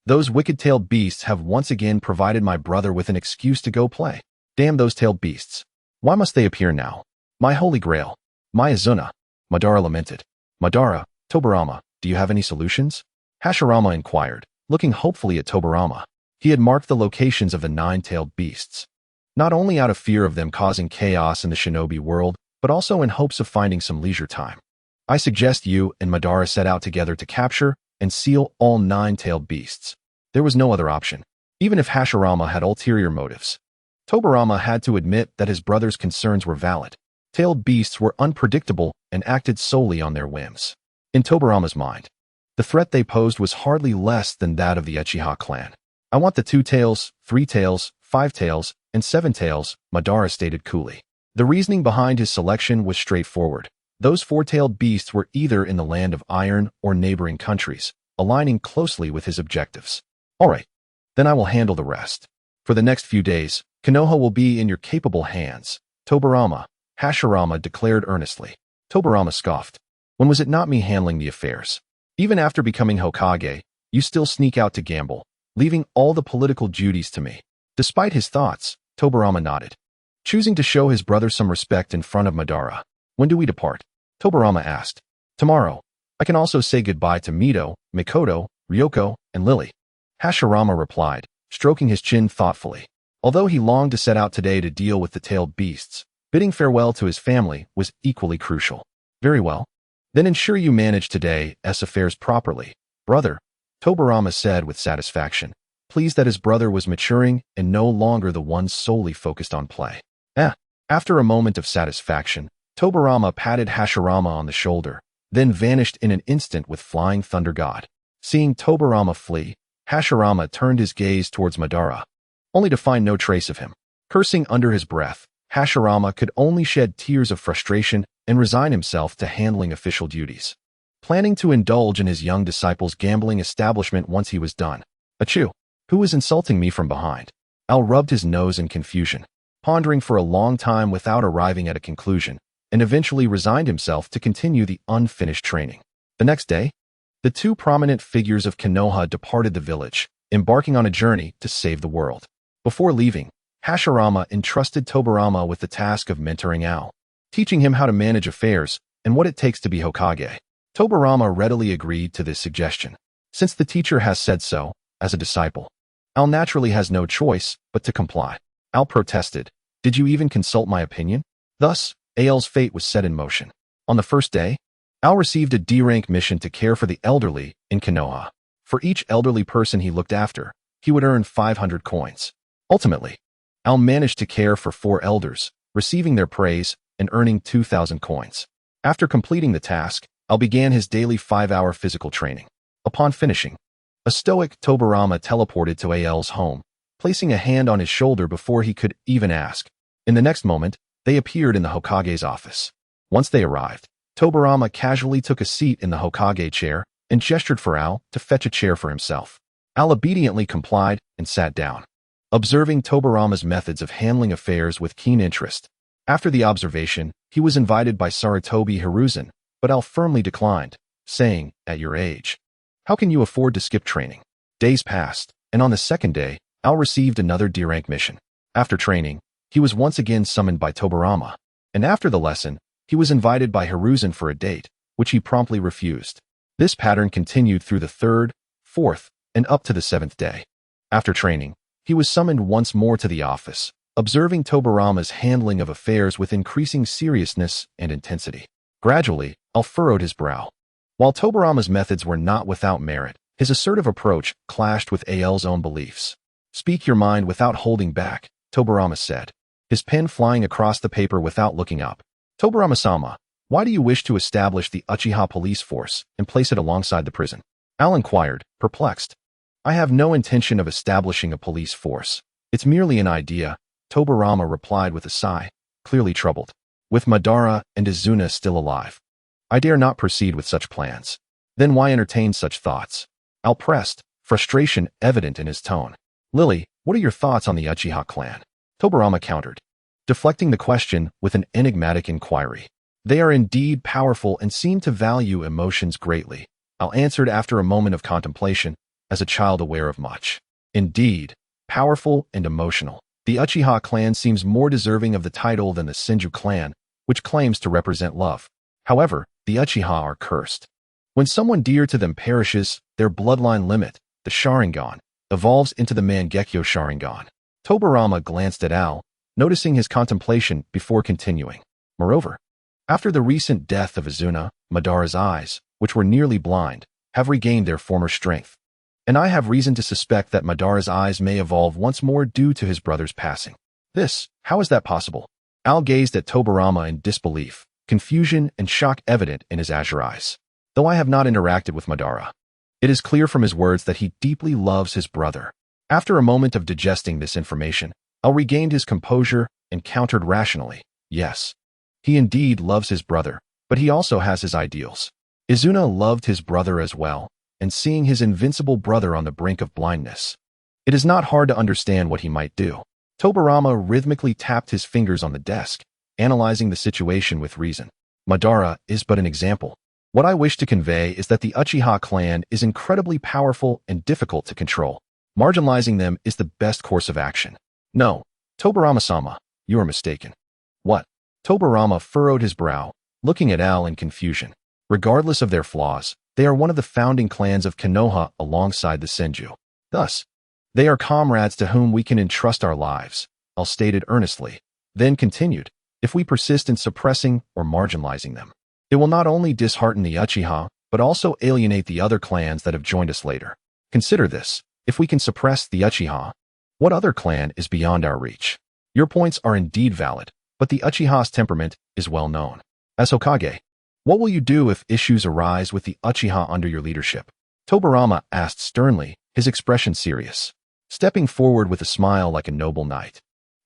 [SPEAKER 1] "Those wicked-tailed beasts have once again provided my brother with an excuse to go play. Damn those tailed beasts. Why must they appear now? My Holy Grail. My Izuna." Madara lamented. "Madara, Tobirama, do you have any solutions?" Hashirama inquired, looking hopefully at Tobirama. He had marked the locations of the 9-tailed beasts, not only out of fear of them causing chaos in the shinobi world, but also in hopes of finding some leisure time. "I suggest you and Madara set out together to capture and seal all 9-tailed beasts." There was no other option. even if Hashirama had ulterior motives. Tobarama had to admit that his brother's concerns were valid. Tailed beasts were unpredictable and acted solely on their whims. In Tobarama's mind, the threat they posed was hardly less than that of the Uchiha clan. I want the 2 tails, 3 tails, 5 tails, and 7 tails, Madara stated coolly. The reasoning behind his selection was straightforward. Those 4-tailed beasts were either in the land of iron or neighboring countries, aligning closely with his objectives. All right, then I will handle the rest. For the next few days, Konoha will be in your capable hands, Tobarama, Hashirama declared earnestly. Tobarama scoffed. When was it not me handling the affairs? Even after becoming Hokage, you still sneak out to gamble, leaving all the political duties to me. Despite his thoughts, Tobarama nodded, choosing to show his brother some respect in front of Madara. When do we depart? Tobarama asked. Tomorrow. I can also say goodbye to Mito, Mikoto, Ryoko, and Lily. Hashirama replied, stroking his chin thoughtfully. Although he longed to set out today to deal with the tailed beasts, bidding farewell to his family was equally crucial. Very well. Then ensure you manage today's affairs properly, brother, Tobarama said with satisfaction, pleased that his brother was maturing and no longer the one solely focused on play. After a moment of satisfaction, Tobarama patted Hashirama on the shoulder, then vanished in an instant with Flying Thunder God. Seeing Tobarama flee, Hashirama turned his gaze towards Madara, only to find no trace of him. Cursing under his breath, Hashirama could only shed tears of frustration and resign himself to handling official duties, planning to indulge in his young disciple's gambling establishment once he was done. Achoo! Who was insulting me from behind? Al rubbed his nose in confusion, pondering for a long time without arriving at a conclusion, and eventually resigned himself to continue the unfinished training. The next day, the 2 prominent figures of Konoha departed the village, embarking on a journey to save the world. Before leaving, Hashirama entrusted Tobarama with the task of mentoring Al, teaching him how to manage affairs and what it takes to be Hokage. Tobarama readily agreed to this suggestion. Since the teacher has said so, as a disciple, Al naturally has no choice but to comply. Al protested, did you even consult my opinion? Thus, Al's fate was set in motion. On the first day, Al received a D-rank mission to care for the elderly in Konoha. For each elderly person he looked after, he would earn 500 coins. Ultimately, Al managed to care for 4 elders, receiving their praise and earning 2,000 coins. After completing the task, Al began his daily 5-hour physical training. Upon finishing, a stoic Tobarama teleported to Al's home, placing a hand on his shoulder before he could even ask. In the next moment, they appeared in the Hokage's office. Once they arrived, Tobarama casually took a seat in the Hokage chair and gestured for Al to fetch a chair for himself. Al obediently complied and sat down, observing Tobarama's methods of handling affairs with keen interest. After the observation, he was invited by Sarutobi Hiruzen, but Al firmly declined, saying, at your age, how can you afford to skip training? Days passed, and on the second day, Al received another D-rank mission. After training, he was once again summoned by Tobarama, and after the lesson, he was invited by Hiruzen for a date, which he promptly refused. This pattern continued through the 3rd, 4th, and up to the 7th day. After training, he was summoned once more to the office, observing Tobarama's handling of affairs with increasing seriousness and intensity. Gradually, Al furrowed his brow. While Tobarama's methods were not without merit, his assertive approach clashed with Al's own beliefs. Speak your mind without holding back, Tobarama said, his pen flying across the paper without looking up. Tobarama-sama, why do you wish to establish the Uchiha police force and place it alongside the prison? Al inquired, perplexed. I have no intention of establishing a police force. It's merely an idea, Tobarama replied with a sigh, clearly troubled. With Madara and Izuna still alive, I dare not proceed with such plans. Then why entertain such thoughts? Al pressed, frustration evident in his tone. Lily, what are your thoughts on the Uchiha clan? Tobarama countered, deflecting the question with an enigmatic inquiry. They are indeed powerful and seem to value emotions greatly, Al answered after a moment of contemplation, as a child aware of much. Indeed, powerful and emotional. The Uchiha clan seems more deserving of the title than the Senju clan, which claims to represent love. However, the Uchiha are cursed. When someone dear to them perishes, their bloodline limit, the Sharingan, evolves into the Mangekyo Sharingan. Tobarama glanced at Al, noticing his contemplation before continuing. Moreover, after the recent death of Izuna, Madara's eyes, which were nearly blind, have regained their former strength. And I have reason to suspect that Madara's eyes may evolve once more due to his brother's passing. How is that possible? Al gazed at Tobirama in disbelief, confusion and shock evident in his azure eyes. Though I have not interacted with Madara, it is clear from his words that he deeply loves his brother. After a moment of digesting this information, Al regained his composure and countered rationally. Yes, he indeed loves his brother, but he also has his ideals. Izuna loved his brother as well, and seeing his invincible brother on the brink of blindness, it is not hard to understand what he might do. Tobirama rhythmically tapped his fingers on the desk, analyzing the situation with reason. Madara is but an example. What I wish to convey is that the Uchiha clan is incredibly powerful and difficult to control. Marginalizing them is the best course of action. No, Tobirama-sama, you are mistaken. What? Tobirama furrowed his brow, looking at Al in confusion. Regardless of their flaws, they are one of the founding clans of Konoha alongside the Senju. Thus, they are comrades to whom we can entrust our lives, Al stated earnestly, then continued, if we persist in suppressing or marginalizing them, it will not only dishearten the Uchiha, but also alienate the other clans that have joined us later. Consider this, if we can suppress the Uchiha, what other clan is beyond our reach? Your points are indeed valid, but the Uchiha's temperament is well known. As Hokage, what will you do if issues arise with the Uchiha under your leadership? Tobirama asked sternly, his expression serious. Stepping forward with a smile like a noble knight,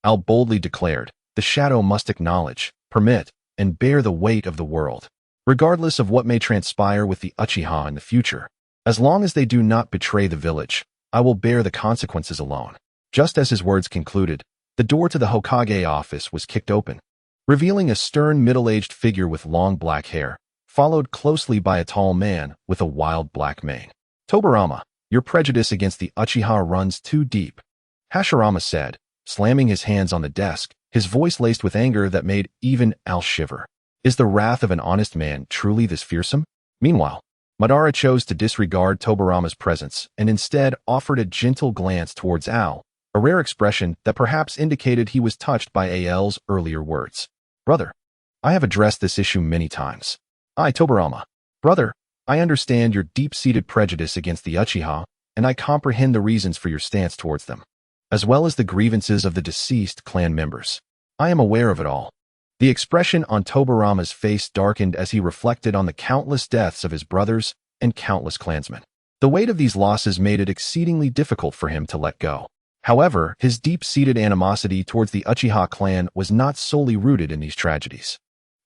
[SPEAKER 1] Al boldly declared, the shadow must acknowledge, permit, and bear the weight of the world, regardless of what may transpire with the Uchiha in the future. As long as they do not betray the village, I will bear the consequences alone. Just as his words concluded, the door to the Hokage office was kicked open, revealing a stern middle-aged figure with long black hair, followed closely by a tall man with a wild black mane. Tobirama, your prejudice against the Uchiha runs too deep, Hashirama said, slamming his hands on the desk, his voice laced with anger that made even Al shiver. Is the wrath of an honest man truly this fearsome? Meanwhile, Madara chose to disregard Tobirama's presence and instead offered a gentle glance towards Al, a rare expression that perhaps indicated he was touched by Al's earlier words. Brother, I have addressed this issue many times. Tobirama. Brother, I understand your deep-seated prejudice against the Uchiha, and I comprehend the reasons for your stance towards them, as well as the grievances of the deceased clan members. I am aware of it all. The expression on Tobirama's face darkened as he reflected on the countless deaths of his brothers and countless clansmen. The weight of these losses made it exceedingly difficult for him to let go. However, his deep-seated animosity towards the Uchiha clan was not solely rooted in these tragedies.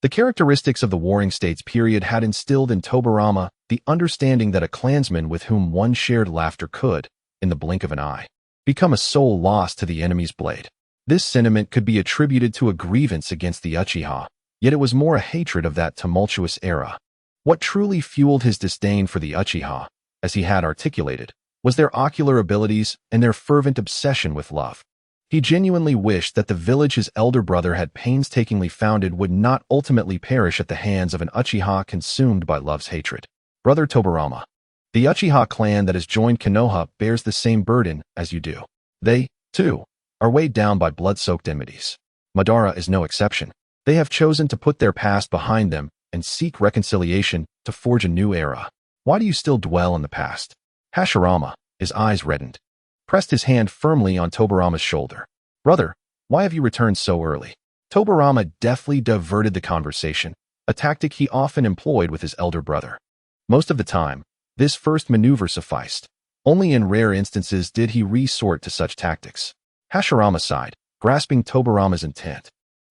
[SPEAKER 1] The characteristics of the Warring States period had instilled in Tobirama the understanding that a clansman with whom one shared laughter could, in the blink of an eye, become a soul lost to the enemy's blade. This sentiment could be attributed to a grievance against the Uchiha, yet it was more a hatred of that tumultuous era. What truly fueled his disdain for the Uchiha, as he had articulated, was their ocular abilities and their fervent obsession with love. He genuinely wished that the village his elder brother had painstakingly founded would not ultimately perish at the hands of an Uchiha consumed by love's hatred. Brother Tobirama, the Uchiha clan that has joined Konoha bears the same burden as you do. They, too, are weighed down by blood-soaked enmities. Madara is no exception. They have chosen to put their past behind them and seek reconciliation to forge a new era. Why do you still dwell on the past? Hashirama, his eyes reddened, pressed his hand firmly on Tobirama's shoulder. Brother, why have you returned so early? Tobirama deftly diverted the conversation, a tactic he often employed with his elder brother. Most of the time, this first maneuver sufficed. Only in rare instances did he resort to such tactics. Hashirama sighed, grasping Tobirama's intent.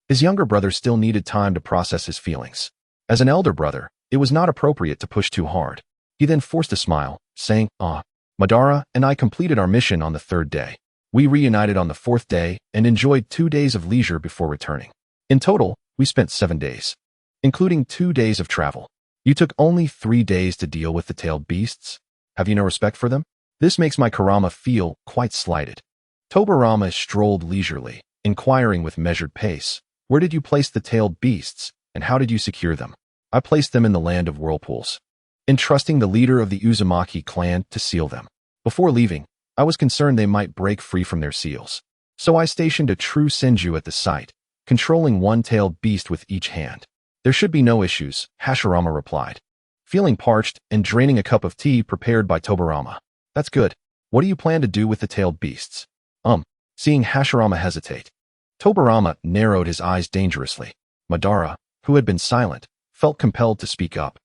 [SPEAKER 1] His younger brother still needed time to process his feelings. As an elder brother, it was not appropriate to push too hard. He then forced a smile, saying, Madara and I completed our mission on the third day. We reunited on the fourth day and enjoyed 2 days of leisure before returning. In total, we spent 7 days, including 2 days of travel. You took only 3 days to deal with the tailed beasts? Have you no respect for them? This makes my Kurama feel quite slighted. Tobirama strolled leisurely, inquiring with measured pace, where did you place the tailed beasts, and how did you secure them? I placed them in the land of whirlpools, entrusting the leader of the Uzumaki clan to seal them. Before leaving, I was concerned they might break free from their seals, so I stationed a true Senju at the site, controlling one tailed beast with each hand. There should be no issues, Hashirama replied, feeling parched and draining a cup of tea prepared by Tobirama. That's good. What do you plan to do with the tailed beasts? Seeing Hashirama hesitate, Tobirama narrowed his eyes dangerously. Madara, who had been silent, felt compelled to speak up.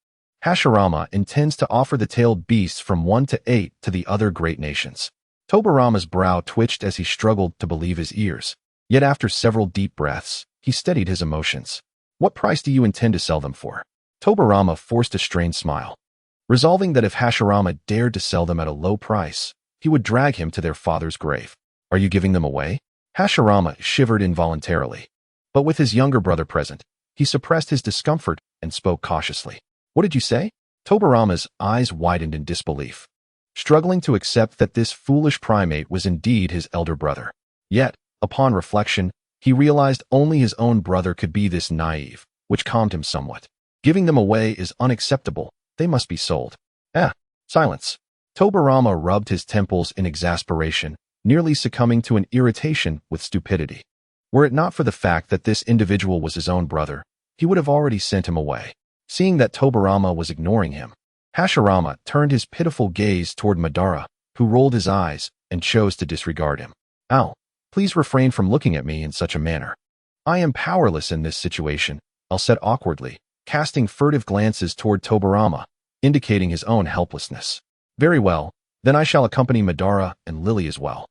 [SPEAKER 1] Hashirama intends to offer the tailed beasts from 1 to 8 to the other great nations. Tobirama's brow twitched as he struggled to believe his ears. Yet after several deep breaths, he steadied his emotions. What price do you intend to sell them for? Tobirama forced a strained smile, resolving that if Hashirama dared to sell them at a low price, he would drag him to their father's grave. Are you giving them away? Hashirama shivered involuntarily. But with his younger brother present, he suppressed his discomfort and spoke cautiously. What did you say? Tobirama's eyes widened in disbelief, struggling to accept that this foolish primate was indeed his elder brother. Yet, upon reflection, he realized only his own brother could be this naive, which calmed him somewhat. Giving them away is unacceptable. They must be sold. Silence. Tobirama rubbed his temples in exasperation, nearly succumbing to an irritation with stupidity. Were it not for the fact that this individual was his own brother, he would have already sent him away. Seeing that Tobirama was ignoring him, Hashirama turned his pitiful gaze toward Madara, who rolled his eyes and chose to disregard him. Ow, please refrain from looking at me in such a manner. I am powerless in this situation, Al said awkwardly, casting furtive glances toward Tobirama, indicating his own helplessness. Very well, then I shall accompany Madara and Lily as well.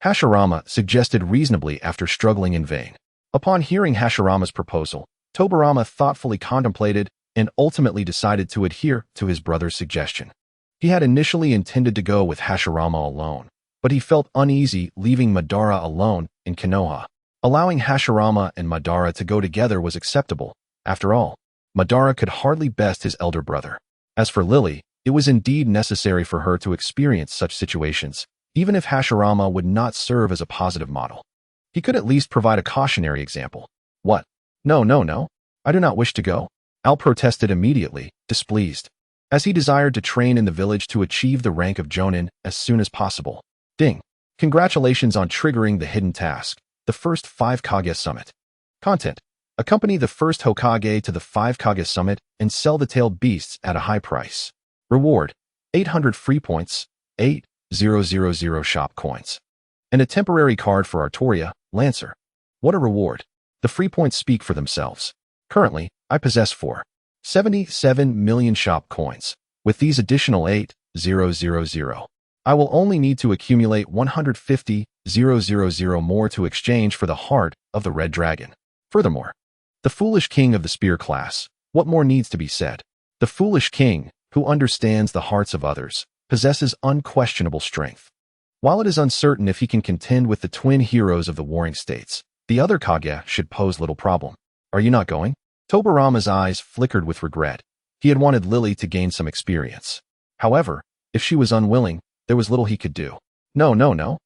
[SPEAKER 1] Hashirama suggested reasonably after struggling in vain. Upon hearing Hashirama's proposal, Tobirama thoughtfully contemplated and ultimately decided to adhere to his brother's suggestion. He had initially intended to go with Hashirama alone, but he felt uneasy leaving Madara alone in Konoha. Allowing Hashirama and Madara to go together was acceptable. After all, Madara could hardly best his elder brother. As for Lily, it was indeed necessary for her to experience such situations, even if Hashirama would not serve as a positive model. He could at least provide a cautionary example. What? No. I do not wish to go. Al protested immediately, displeased, as he desired to train in the village to achieve the rank of Jonin as soon as possible. Ding. Congratulations on triggering the hidden task, the first 5 Kage Summit. Content. Accompany the first Hokage to the 5 Kage Summit and sell the tailed beasts at a high price. Reward. 800 free points, 8,000 shop coins. And a temporary card for Artoria, Lancer. What a reward. The free points speak for themselves. Currently, I possess 477 million shop coins. With these additional 8,000, I will only need to accumulate 150,000 more to exchange for the heart of the Red Dragon. Furthermore, the foolish king of the spear class, what more needs to be said? The foolish king, who understands the hearts of others, possesses unquestionable strength. While it is uncertain if he can contend with the twin heroes of the warring states, the other Kage should pose little problem. Are you not going? Tobirama's eyes flickered with regret. He had wanted Lily to gain some experience. However, if she was unwilling, there was little he could do. No.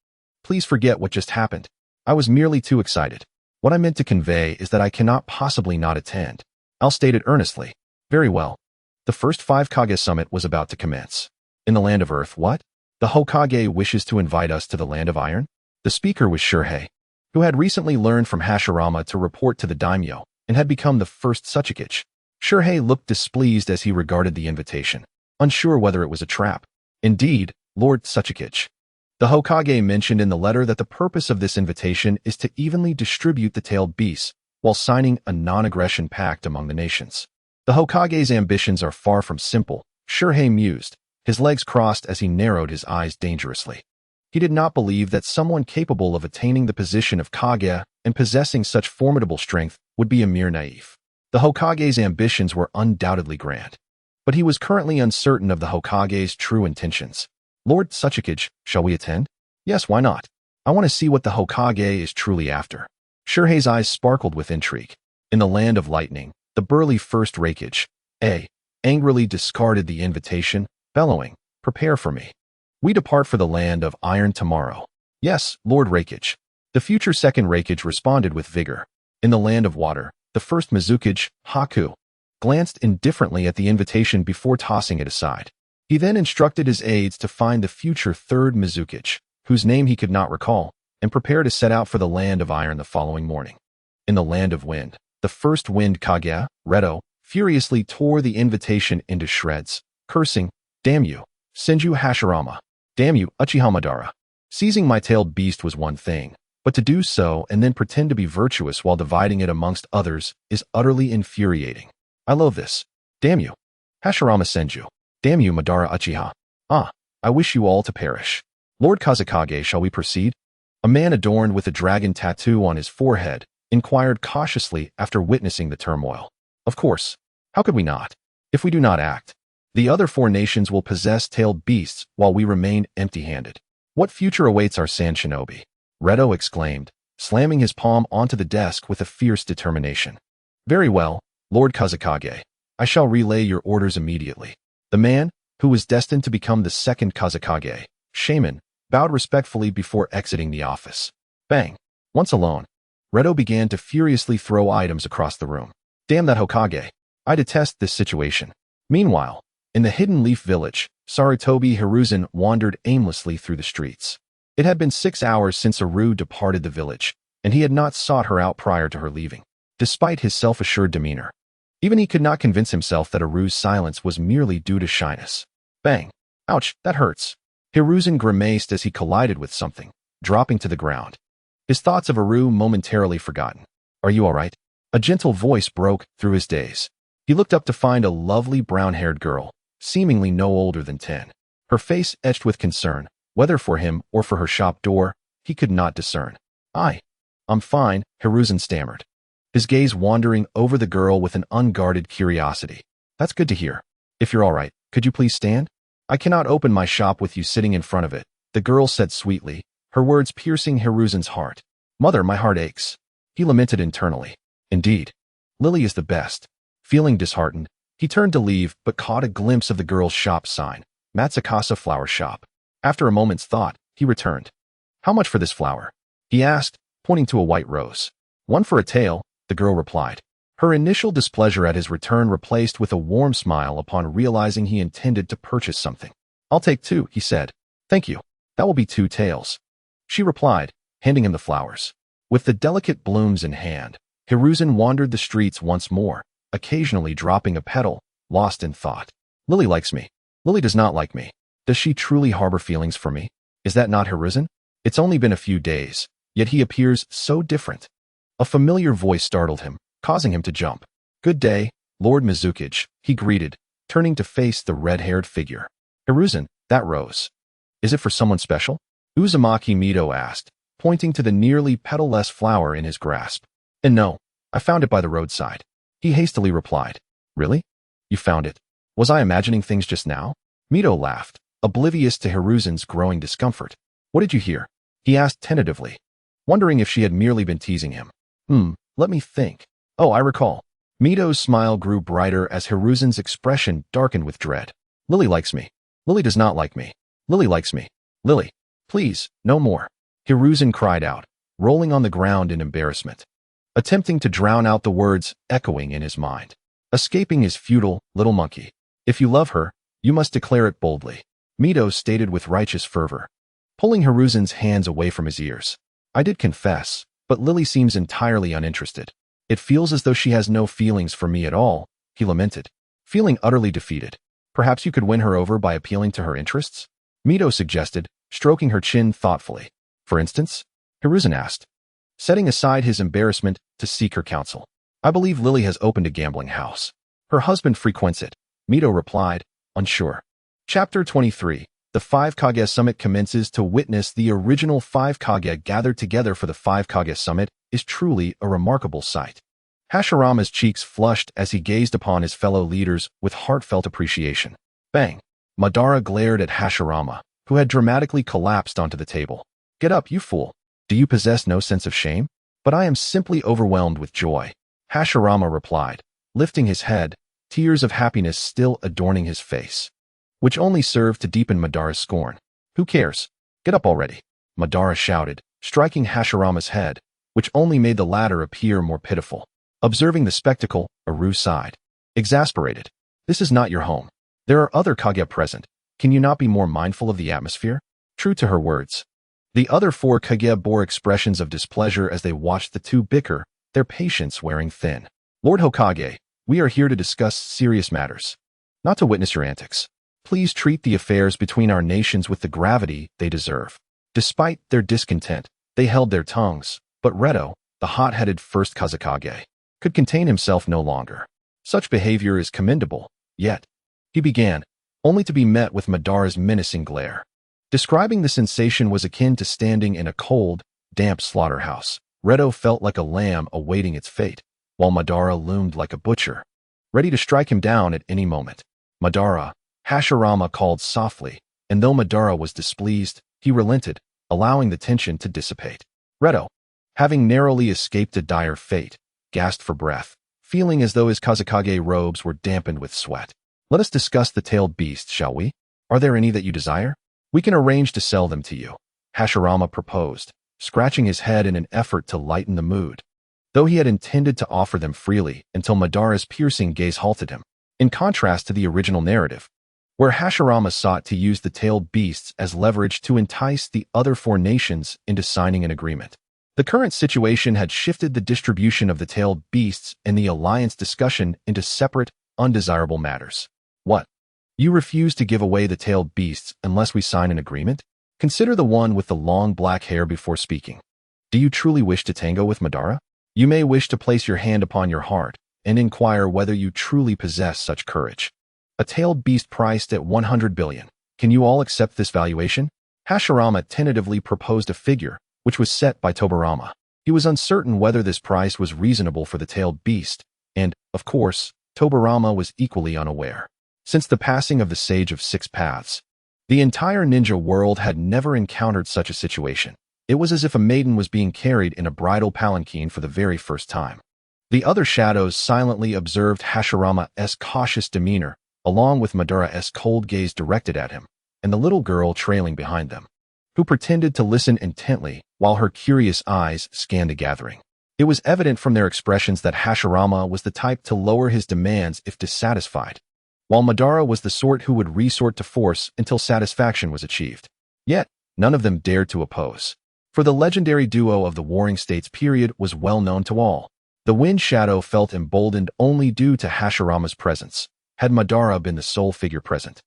[SPEAKER 1] Please forget what just happened. I was merely too excited. What I meant to convey is that I cannot possibly not attend. Al stated earnestly. Very well. The first 5 Kage Summit was about to commence. In the Land of Earth, what? The Hokage wishes to invite us to the Land of Iron? The speaker was Shurhei, who had recently learned from Hashirama to report to the daimyo and had become the first Tsuchikage. Shurhei looked displeased as he regarded the invitation, unsure whether it was a trap. Indeed, Lord Tsuchikage. The Hokage mentioned in the letter that the purpose of this invitation is to evenly distribute the tailed beasts while signing a non-aggression pact among the nations. The Hokage's ambitions are far from simple, Shurhei mused, his legs crossed as he narrowed his eyes dangerously. He did not believe that someone capable of attaining the position of Kage and possessing such formidable strength would be a mere naive. The Hokage's ambitions were undoubtedly grand, but he was currently uncertain of the Hokage's true intentions. Lord Tsuchikage, shall we attend? Yes, why not? I want to see what the Hokage is truly after. Shurhei's eyes sparkled with intrigue. In the Land of Lightning, the burly first Raikage, angrily discarded the invitation, bellowing, prepare for me. We depart for the Land of Iron tomorrow. Yes, Lord Raikage. The future second Raikage responded with vigor. In the Land of Water, the first Mizukage, Haku, glanced indifferently at the invitation before tossing it aside. He then instructed his aides to find the future third Mizukage, whose name he could not recall, and prepare to set out for the Land of Iron the following morning. In the Land of Wind, the first Wind Kage, Reto, furiously tore the invitation into shreds, cursing, damn you, Senju Hashirama. Damn you, Uchiha Madara. Seizing my tailed beast was one thing, but to do so and then pretend to be virtuous while dividing it amongst others is utterly infuriating. I loathe this. Damn you. Hashirama Senju. Damn you, Madara Uchiha. Ah, I wish you all to perish. Lord Kazekage, shall we proceed? A man adorned with a dragon tattoo on his forehead inquired cautiously after witnessing the turmoil. Of course. How could we not? If we do not act, the other 4 nations will possess tailed beasts while we remain empty-handed. What future awaits our Sand Shinobi? Redo exclaimed, slamming his palm onto the desk with a fierce determination. Very well, Lord Kazekage. I shall relay your orders immediately. The man, who was destined to become the second Kazekage, Shaman, bowed respectfully before exiting the office. Bang! Once alone, Redo began to furiously throw items across the room. Damn that Hokage. I detest this situation. Meanwhile, in the Hidden Leaf Village, Sarutobi Hiruzen wandered aimlessly through the streets. It had been 6 hours since Aru departed the village, and he had not sought her out prior to her leaving, despite his self-assured demeanor. Even he could not convince himself that Aru's silence was merely due to shyness. Bang! Ouch, that hurts. Hiruzen grimaced as he collided with something, dropping to the ground. His thoughts of Aru momentarily forgotten. Are you all right? A gentle voice broke through his daze. He looked up to find a lovely brown-haired girl, seemingly no older than 10. Her face etched with concern, whether for him or for her shop door, he could not discern. I'm fine, Hiruzen stammered, his gaze wandering over the girl with an unguarded curiosity. That's good to hear. If you're all right, could you please stand? I cannot open my shop with you sitting in front of it, the girl said sweetly, her words piercing Hiruzen's heart. Mother, my heart aches. He lamented internally. Indeed. Lily is the best. Feeling disheartened, he turned to leave but caught a glimpse of the girl's shop sign, Matsukasa Flower Shop. After a moment's thought, he returned. How much for this flower? He asked, pointing to a white rose. 1 for a tail, the girl replied. Her initial displeasure at his return replaced with a warm smile upon realizing he intended to purchase something. I'll take 2, he said. Thank you. That will be 2 tails. She replied, handing him the flowers. With the delicate blooms in hand, Hiruzen wandered the streets once more, occasionally dropping a petal, lost in thought. Lily likes me. Lily does not like me. Does she truly harbor feelings for me? Is that not Hiruzen? It's only been a few days, yet he appears so different. A familiar voice startled him, causing him to jump. Good day, Lord Mizukage, he greeted, turning to face the red-haired figure. Hiruzen, that rose. Is it for someone special? Uzumaki Mito asked, pointing to the nearly petal-less flower in his grasp. And no, I found it by the roadside. He hastily replied. Really? You found it? Was I imagining things just now? Mito laughed, oblivious to Hiruzen's growing discomfort. What did you hear? He asked tentatively, wondering if she had merely been teasing him. Let me think. Oh, I recall. Mito's smile grew brighter as Hiruzen's expression darkened with dread. Lily likes me. Lily does not like me. Lily likes me. Lily, please, no more. Hiruzen cried out, rolling on the ground in embarrassment, attempting to drown out the words echoing in his mind. Escaping is futile, little monkey. If you love her, you must declare it boldly, Mito stated with righteous fervor, pulling Hiruzen's hands away from his ears. I did confess, but Lily seems entirely uninterested. It feels as though she has no feelings for me at all, he lamented, feeling utterly defeated. Perhaps you could win her over by appealing to her interests? Mito suggested, stroking her chin thoughtfully. For instance? Hiruzen asked, setting aside his embarrassment to seek her counsel. I believe Lily has opened a gambling house. Her husband frequents it, Mito replied, unsure. Chapter 23. The 5 Kage Summit commences. To witness the original 5 Kage gathered together for the 5 Kage Summit is truly a remarkable sight. Hashirama's cheeks flushed as he gazed upon his fellow leaders with heartfelt appreciation. Bang! Madara glared at Hashirama, who had dramatically collapsed onto the table. Get up, you fool. Do you possess no sense of shame? But I am simply overwhelmed with joy, Hashirama replied, lifting his head, tears of happiness still adorning his face, which only served to deepen Madara's scorn. Who cares? Get up already, Madara shouted, striking Hashirama's head, which only made the latter appear more pitiful. Observing the spectacle, Aru sighed, exasperated. This is not your home. There are other Kage present. Can you not be more mindful of the atmosphere? True to her words, the other 4 Kage bore expressions of displeasure as they watched the two bicker, their patience wearing thin. Lord Hokage, we are here to discuss serious matters, not to witness your antics. Please treat the affairs between our nations with the gravity they deserve. Despite their discontent, they held their tongues, but Reto, the hot-headed first Kazekage, could contain himself no longer. Such behavior is commendable, yet, he began, only to be met with Madara's menacing glare. Describing the sensation was akin to standing in a cold, damp slaughterhouse. Reto felt like a lamb awaiting its fate, while Madara loomed like a butcher, ready to strike him down at any moment. Madara, Hashirama called softly, and though Madara was displeased, he relented, allowing the tension to dissipate. Reto, having narrowly escaped a dire fate, gasped for breath, feeling as though his Kazekage robes were dampened with sweat. Let us discuss the tailed beasts, shall we? Are there any that you desire? We can arrange to sell them to you, Hashirama proposed, scratching his head in an effort to lighten the mood, though he had intended to offer them freely until Madara's piercing gaze halted him. In contrast to the original narrative, where Hashirama sought to use the tailed beasts as leverage to entice the other four nations into signing an agreement, the current situation had shifted the distribution of the tailed beasts and the alliance discussion into separate, undesirable matters. What? You refuse to give away the tailed beasts unless we sign an agreement? Consider the one with the long black hair before speaking. Do you truly wish to tango with Madara? You may wish to place your hand upon your heart and inquire whether you truly possess such courage. A tailed beast priced at 100 billion. Can you all accept this valuation? Hashirama tentatively proposed a figure, which was set by Tobirama. He was uncertain whether this price was reasonable for the tailed beast, and, of course, Tobirama was equally unaware. Since the passing of the Sage of Six Paths, the entire ninja world had never encountered such a situation. It was as if a maiden was being carried in a bridal palanquin for the very first time. The other shadows silently observed Hashirama's cautious demeanor, along with Madara's cold gaze directed at him, and the little girl trailing behind them, who pretended to listen intently while her curious eyes scanned the gathering. It was evident from their expressions that Hashirama was the type to lower his demands if dissatisfied, while Madara was the sort who would resort to force until satisfaction was achieved. Yet, none of them dared to oppose, for the legendary duo of the Warring States period was well known to all. The Wind Shadow felt emboldened only due to Hashirama's presence. Had Madara been the sole figure present,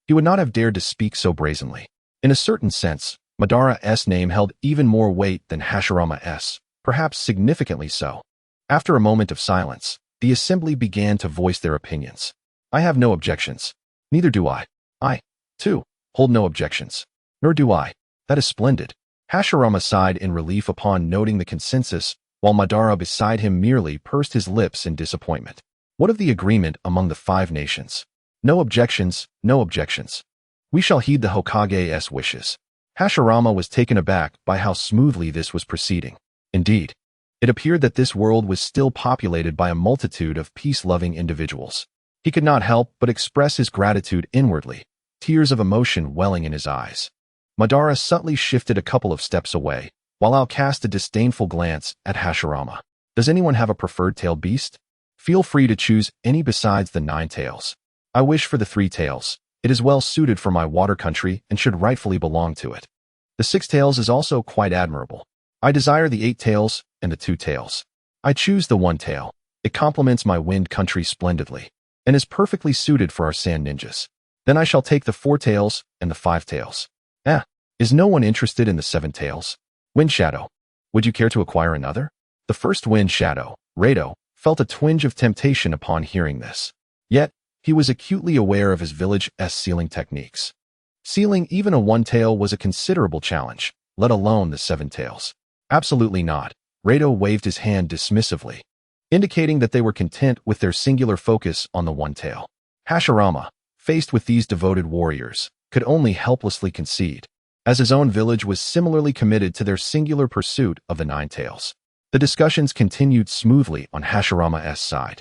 [SPEAKER 1] he would not have dared to speak so brazenly. In a certain sense, Madara's name held even more weight than Hashirama's, perhaps significantly so. After a moment of silence, the assembly began to voice their opinions. I have no objections. Neither do I. I, too, hold no objections. Nor do I. That is splendid. Hashirama sighed in relief upon noting the consensus, while Madara beside him merely pursed his lips in disappointment. What of the agreement among the 5 nations? No objections, no objections. We shall heed the Hokage's wishes. Hashirama was taken aback by how smoothly this was proceeding. Indeed, it appeared that this world was still populated by a multitude of peace-loving individuals. He could not help but express his gratitude inwardly, tears of emotion welling in his eyes. Madara subtly shifted a couple of steps away, while I'll cast a disdainful glance at Hashirama. Does anyone have a preferred tailed beast? Feel free to choose any besides the 9 tails. I wish for the 3 tails. It is well suited for my water country and should rightfully belong to it. The 6 tails is also quite admirable. I desire the 8 tails and the 2 tails. I choose the 1 tail. It complements my wind country splendidly, and is perfectly suited for our sand ninjas. Then I shall take the 4 tails and the 5 tails. Is no one interested in the 7 tails? Wind Shadow. Would you care to acquire another? The first Wind Shadow, Reto, felt a twinge of temptation upon hearing this. Yet, he was acutely aware of his village's sealing techniques. Sealing even a 1 tail was a considerable challenge, let alone the 7 tails. Absolutely not. Reto waved his hand dismissively, indicating that they were content with their singular focus on the 1 tail. Hashirama, faced with these devoted warriors, could only helplessly concede, as his own village was similarly committed to their singular pursuit of the 9 tails. The discussions continued smoothly on Hashirama's side,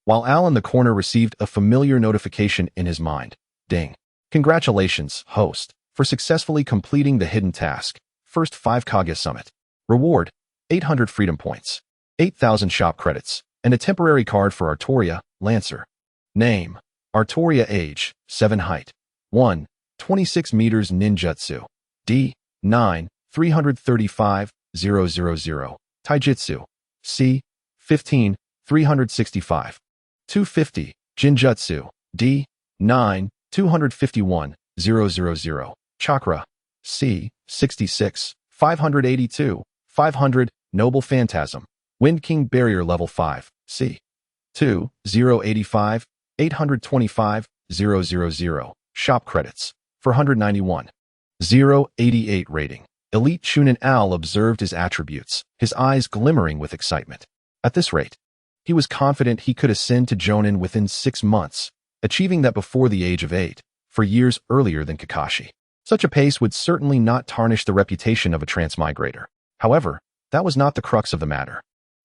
[SPEAKER 1] while Al in the corner received a familiar notification in his mind. Ding. Congratulations, host, for successfully completing the hidden task. First 5 Kage Summit. Reward, 800 freedom points, 8,000 shop credits, and a temporary card for Artoria, Lancer. Name, Artoria. Age, 7. Height, 1, 26 meters. Ninjutsu, D, 9, 335, 000. Taijutsu, C, 15, 365. 250, Jinjutsu, D, 9, 251,000. Chakra. C. 66. 582. 500. Noble Phantasm. Wind King Barrier Level 5. C. 2. 085. 825,000. Shop Credits. 491. 088 Rating. Elite Chunin Owl observed his attributes, his eyes glimmering with excitement. At this rate, he was confident he could ascend to Jonin within 6 months, achieving that before the age of 8, for years earlier than Kakashi. Such a pace would certainly not tarnish the reputation of a transmigrator. However, that was not the crux of the matter.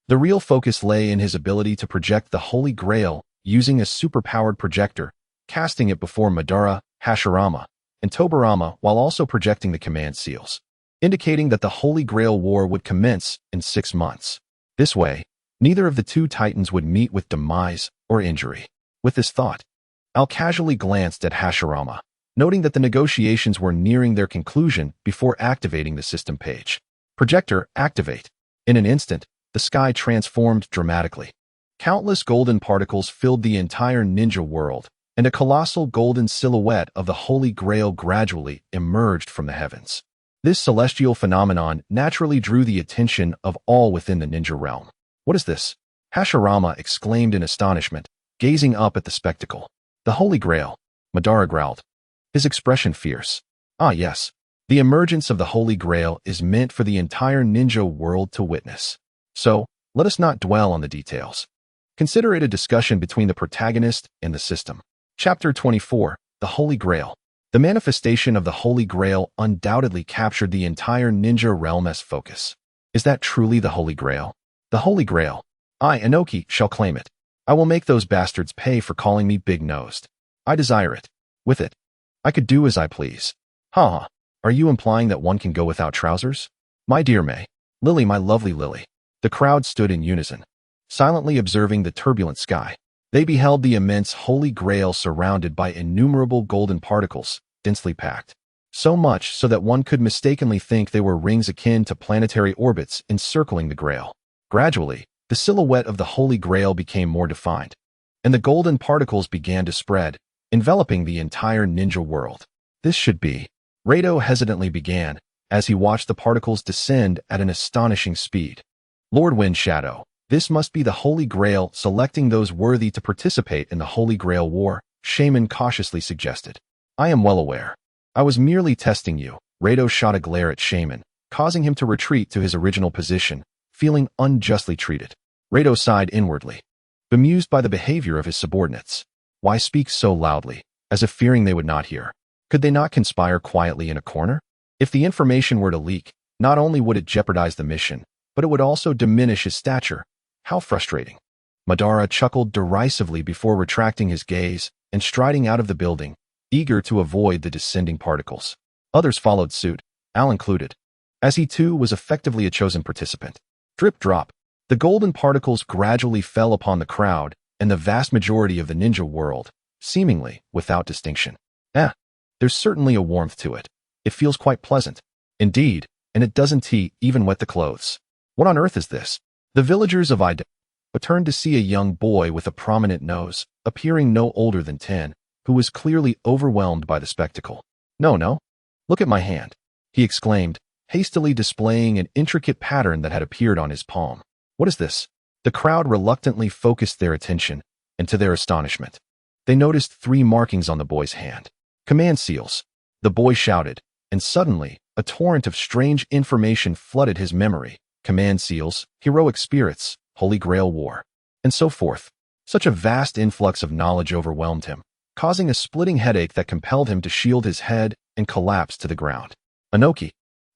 [SPEAKER 1] The real focus lay in his ability to project the Holy Grail using a superpowered projector, casting it before Madara, Hashirama, and Tobirama while also projecting the command seals, indicating that the Holy Grail War would commence in 6 months. This way, neither of the two titans would meet with demise or injury. With this thought, Al casually glanced at Hashirama, noting that the negotiations were nearing their conclusion before activating the system page. Projector, activate. In an instant, the sky transformed dramatically. Countless golden particles filled the entire ninja world, and a colossal golden silhouette of the Holy Grail gradually emerged from the heavens. This celestial phenomenon naturally drew the attention of all within the ninja realm. What is this? Hashirama exclaimed in astonishment, gazing up at the spectacle. The Holy Grail, Madara growled, his expression fierce. Ah yes, the emergence of the Holy Grail is meant for the entire ninja world to witness. So, let us not dwell on the details. Consider it a discussion between the protagonist and the system. Chapter 24, The Holy Grail. The manifestation of the Holy Grail undoubtedly captured the entire ninja realm's focus. Is that truly the Holy Grail? The Holy Grail. I, Inoki, shall claim it. I will make those bastards pay for calling me big-nosed. I desire it. With it, I could do as I please. Ha! Are you implying that one can go without trousers? My dear May. Lily, my lovely Lily. The crowd stood in unison, silently observing the turbulent sky. They beheld the immense Holy Grail surrounded by innumerable golden particles, densely packed. So much so that one could mistakenly think they were rings akin to planetary orbits encircling the Grail. Gradually, the silhouette of the Holy Grail became more defined, and the golden particles began to spread, enveloping the entire ninja world. This should be. Rado hesitantly began, as he watched the particles descend at an astonishing speed. Lord Wind Shadow, this must be the Holy Grail selecting those worthy to participate in the Holy Grail War, Shaman cautiously suggested. I am well aware. I was merely testing you. Rado shot a glare at Shaman, causing him to retreat to his original position, feeling unjustly treated. Rado sighed inwardly, bemused by the behavior of his subordinates. Why speak so loudly, as if fearing they would not hear? Could they not conspire quietly in a corner? If the information were to leak, not only would it jeopardize the mission, but it would also diminish his stature. How frustrating. Madara chuckled derisively before retracting his gaze and striding out of the building, eager to avoid the descending particles. Others followed suit, Al included, as he too was effectively a chosen participant. Drip drop. The golden particles gradually fell upon the crowd and the vast majority of the ninja world, seemingly without distinction. There's certainly a warmth to it. It feels quite pleasant. Indeed, and it doesn't even wet the clothes. What on earth is this? The villagers of Ida turned to see a young boy with a prominent nose, appearing no older than 10, who was clearly overwhelmed by the spectacle. No. Look at my hand, he exclaimed, hastily displaying an intricate pattern that had appeared on his palm. What is this? The crowd reluctantly focused their attention, and to their astonishment, they noticed 3 markings on the boy's hand. Command seals. The boy shouted, and suddenly, a torrent of strange information flooded his memory. Command seals, heroic spirits, Holy Grail War, and so forth. Such a vast influx of knowledge overwhelmed him, causing a splitting headache that compelled him to shield his head and collapse to the ground. Inoki,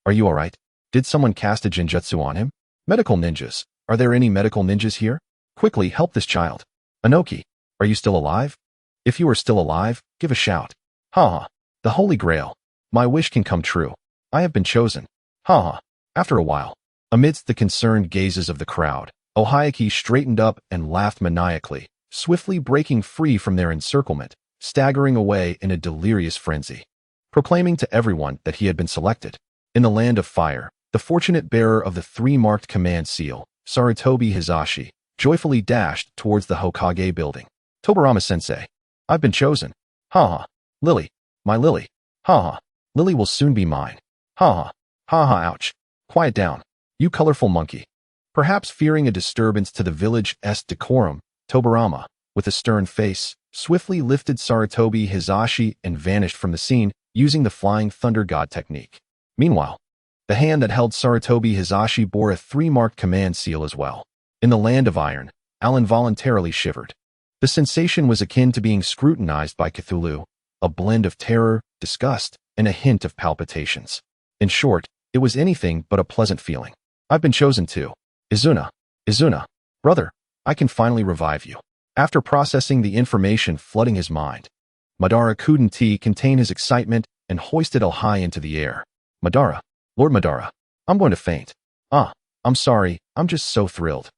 [SPEAKER 1] are you alright? Did someone cast a genjutsu on him? Medical ninjas. Are there any medical ninjas here? Quickly help this child. Inoki, are you still alive? If you are still alive, give a shout. Ha! The Holy Grail. My wish can come true. I have been chosen. Ha! After a while, amidst the concerned gazes of the crowd, Ohayaki straightened up and laughed maniacally, swiftly breaking free from their encirclement, staggering away in a delirious frenzy, proclaiming to everyone that he had been selected. In the land of fire, the fortunate bearer of the 3-marked command seal, Sarutobi Hizashi, joyfully dashed towards the Hokage building. Tobirama-sensei, I've been chosen. Ha! Lily, my Lily. Ha ha. Lily will soon be mine. Ha ha. Ha ha, ouch. Quiet down, you colorful monkey. Perhaps fearing a disturbance to the village's decorum, Tobarama, with a stern face, swiftly lifted Sarutobi Hizashi and vanished from the scene using the Flying Thunder God technique. Meanwhile, the hand that held Sarutobi Hizashi bore a 3-marked command seal as well. In the land of iron, Al involuntarily shivered. The sensation was akin to being scrutinized by Cthulhu, a blend of terror, disgust, and a hint of palpitations. In short, it was anything but a pleasant feeling. I've been chosen to. Izuna, brother, I can finally revive you. After processing the information flooding his mind, Madara couldn't contain his excitement and hoisted El high into the air. Madara, Lord Madara, I'm going to faint. I'm sorry, I'm just so thrilled.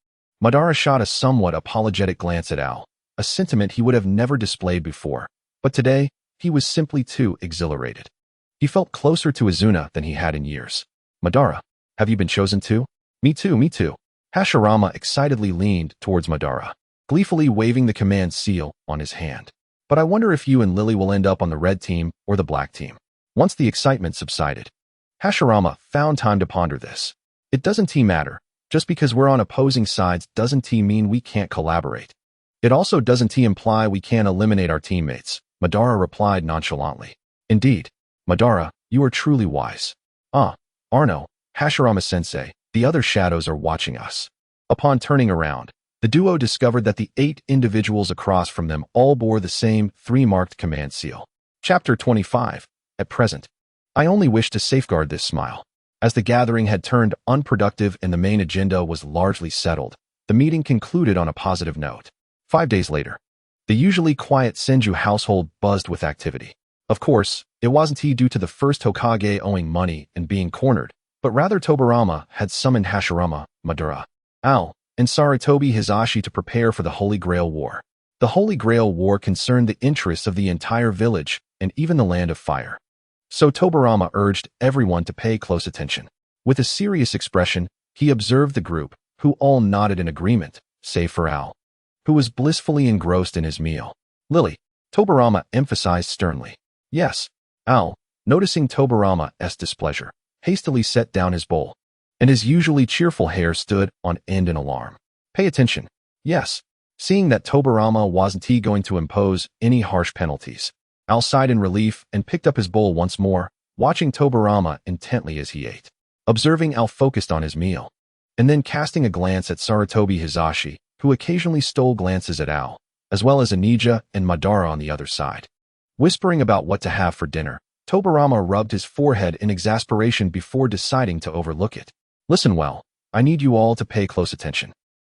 [SPEAKER 1] Madara shot a somewhat apologetic glance at Al, a sentiment he would have never displayed before, but today, he was simply too exhilarated. He felt closer to Izuna than he had in years. Madara, have you been chosen too? Me too. Hashirama excitedly leaned towards Madara, gleefully waving the command seal on his hand. But I wonder if you and Lily will end up on the red team or the black team. Once the excitement subsided, Hashirama found time to ponder this. It doesn't matter. Just because we're on opposing sides doesn't mean we can't collaborate. It also doesn't imply we can't eliminate our teammates, Madara replied nonchalantly. Indeed, Madara, you are truly wise. Arno, Hashirama-sensei, the other shadows are watching us. Upon turning around, the duo discovered that the 8 individuals across from them all bore the same 3-marked command seal. Chapter 25. At present, I only wish to safeguard this smile. As the gathering had turned unproductive and the main agenda was largely settled, the meeting concluded on a positive note. 5 days later, the usually quiet Senju household buzzed with activity. Of course, it wasn't due to the first Hokage owing money and being cornered, but rather Tobarama had summoned Hashirama, Madara, Al, and Sarutobi Hizashi to prepare for the Holy Grail War. The Holy Grail War concerned the interests of the entire village and even the Land of Fire. So Tobarama urged everyone to pay close attention. With a serious expression, he observed the group, who all nodded in agreement, save for Al, who was blissfully engrossed in his meal. Lily, Tobarama emphasized sternly. Yes, Al, noticing Tobarama's displeasure, hastily set down his bowl, and his usually cheerful hair stood on end in alarm. Pay attention. Yes. Seeing that Tobarama wasn't going to impose any harsh penalties, Al sighed in relief and picked up his bowl once more, watching Tobarama intently as he ate. Observing Al focused on his meal, and then casting a glance at Sarutobi Hizashi, who occasionally stole glances at Al, as well as Anija and Madara on the other side. Whispering about what to have for dinner, Tobarama rubbed his forehead in exasperation before deciding to overlook it. Listen well, I need you all to pay close attention.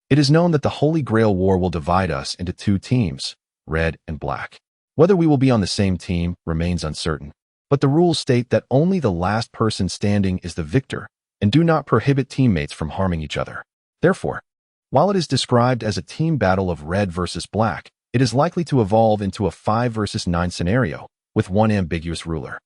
[SPEAKER 1] It is known that the Holy Grail War will divide us into 2 teams, red and black. Whether we will be on the same team remains uncertain, but the rules state that only the last person standing is the victor and do not prohibit teammates from harming each other. Therefore, while it is described as a team battle of red versus black, it is likely to evolve into a 5 versus 9 scenario, with one ambiguous ruler.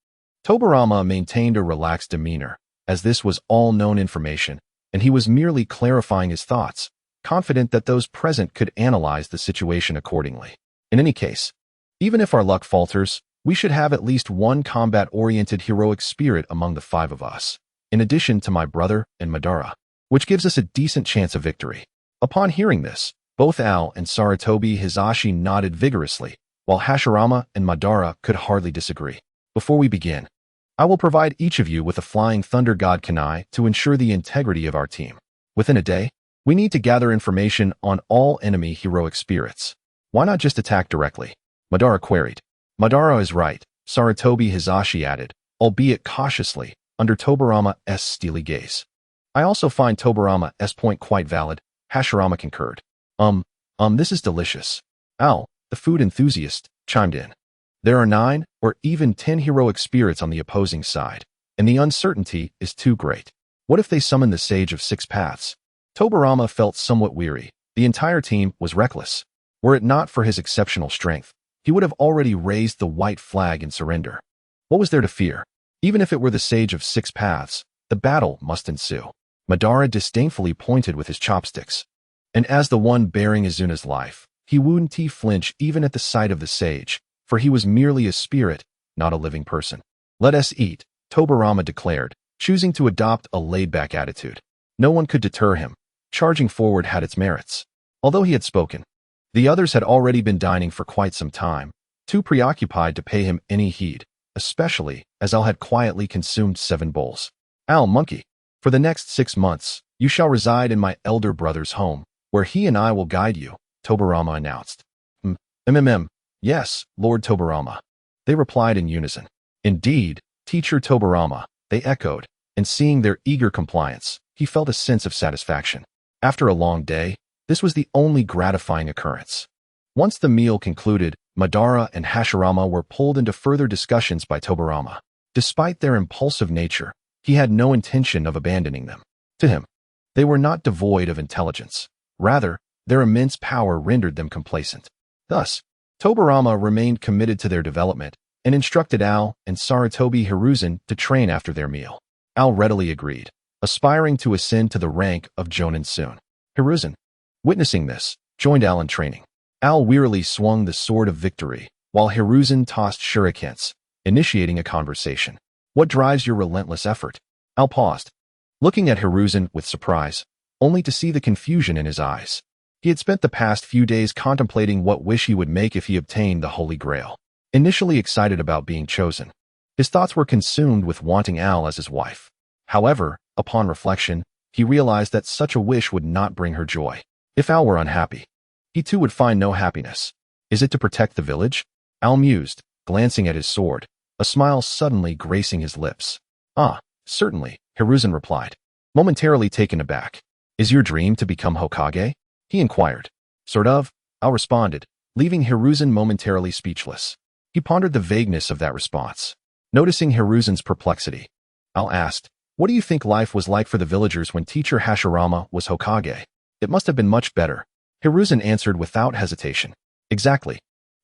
[SPEAKER 1] Tobarama maintained a relaxed demeanor, as this was all known information, and he was merely clarifying his thoughts, confident that those present could analyze the situation accordingly. In any case, even if our luck falters, we should have at least one combat-oriented heroic spirit among the 5 of us, in addition to my brother and Madara, which gives us a decent chance of victory. Upon hearing this, both Al and Sarutobi Hizashi nodded vigorously, while Hashirama and Madara could hardly disagree. Before we begin, I will provide each of you with a Flying Thunder God Kunai to ensure the integrity of our team. Within a day, we need to gather information on all enemy heroic spirits. Why not just attack directly? Madara queried. Madara is right, Sarutobi Hizashi added, albeit cautiously, under Tobarama's steely gaze. I also find Tobarama's point quite valid, Hashirama concurred. This is delicious. Al, the food enthusiast, chimed in. There are 9 or even 10 heroic spirits on the opposing side, and the uncertainty is too great. What if they summon the Sage of 6 Paths? Tobarama felt somewhat weary. The entire team was reckless. Were it not for his exceptional strength, he would have already raised the white flag in surrender. What was there to fear? Even if it were the Sage of 6 Paths, the battle must ensue. Madara disdainfully pointed with his chopsticks. And as the one bearing Izuna's life, he wouldn't flinch even at the sight of the sage, for he was merely a spirit, not a living person. Let us eat, Tobirama declared, choosing to adopt a laid-back attitude. No one could deter him. Charging forward had its merits. Although he had spoken, the others had already been dining for quite some time, too preoccupied to pay him any heed, especially as Al had quietly consumed 7 bowls. Al, monkey, for the next 6 months, you shall reside in my elder brother's home, where he and I will guide you, Tobirama announced. Yes, Lord Tobirama. They replied in unison. Indeed, Teacher Tobirama, they echoed, and seeing their eager compliance, he felt a sense of satisfaction. After a long day, this was the only gratifying occurrence. Once the meal concluded, Madara and Hashirama were pulled into further discussions by Tobirama. Despite their impulsive nature, he had no intention of abandoning them. To him, they were not devoid of intelligence. Rather, their immense power rendered them complacent. Thus, Tobirama remained committed to their development and instructed Al and Sarutobi Hiruzen to train after their meal. Al readily agreed, aspiring to ascend to the rank of Jonin soon. Hiruzen, witnessing this, joined Al in training. Al wearily swung the sword of victory, while Hiruzen tossed shurikens, initiating a conversation. What drives your relentless effort? Al paused, looking at Hiruzen with surprise, only to see the confusion in his eyes. He had spent the past few days contemplating what wish he would make if he obtained the Holy Grail. Initially excited about being chosen, his thoughts were consumed with wanting Al as his wife. However, upon reflection, he realized that such a wish would not bring her joy. If Al were unhappy, he too would find no happiness. Is it to protect the village? Al mused, glancing at his sword, a smile suddenly gracing his lips. Ah, certainly, Hiruzen replied, momentarily taken aback. Is your dream to become Hokage? He inquired. Sort of, Al responded, leaving Hiruzen momentarily speechless. He pondered the vagueness of that response. Noticing Hiruzen's perplexity, Al asked, what do you think life was like for the villagers when Teacher Hashirama was Hokage? It must have been much better. Hiruzen answered without hesitation. Exactly.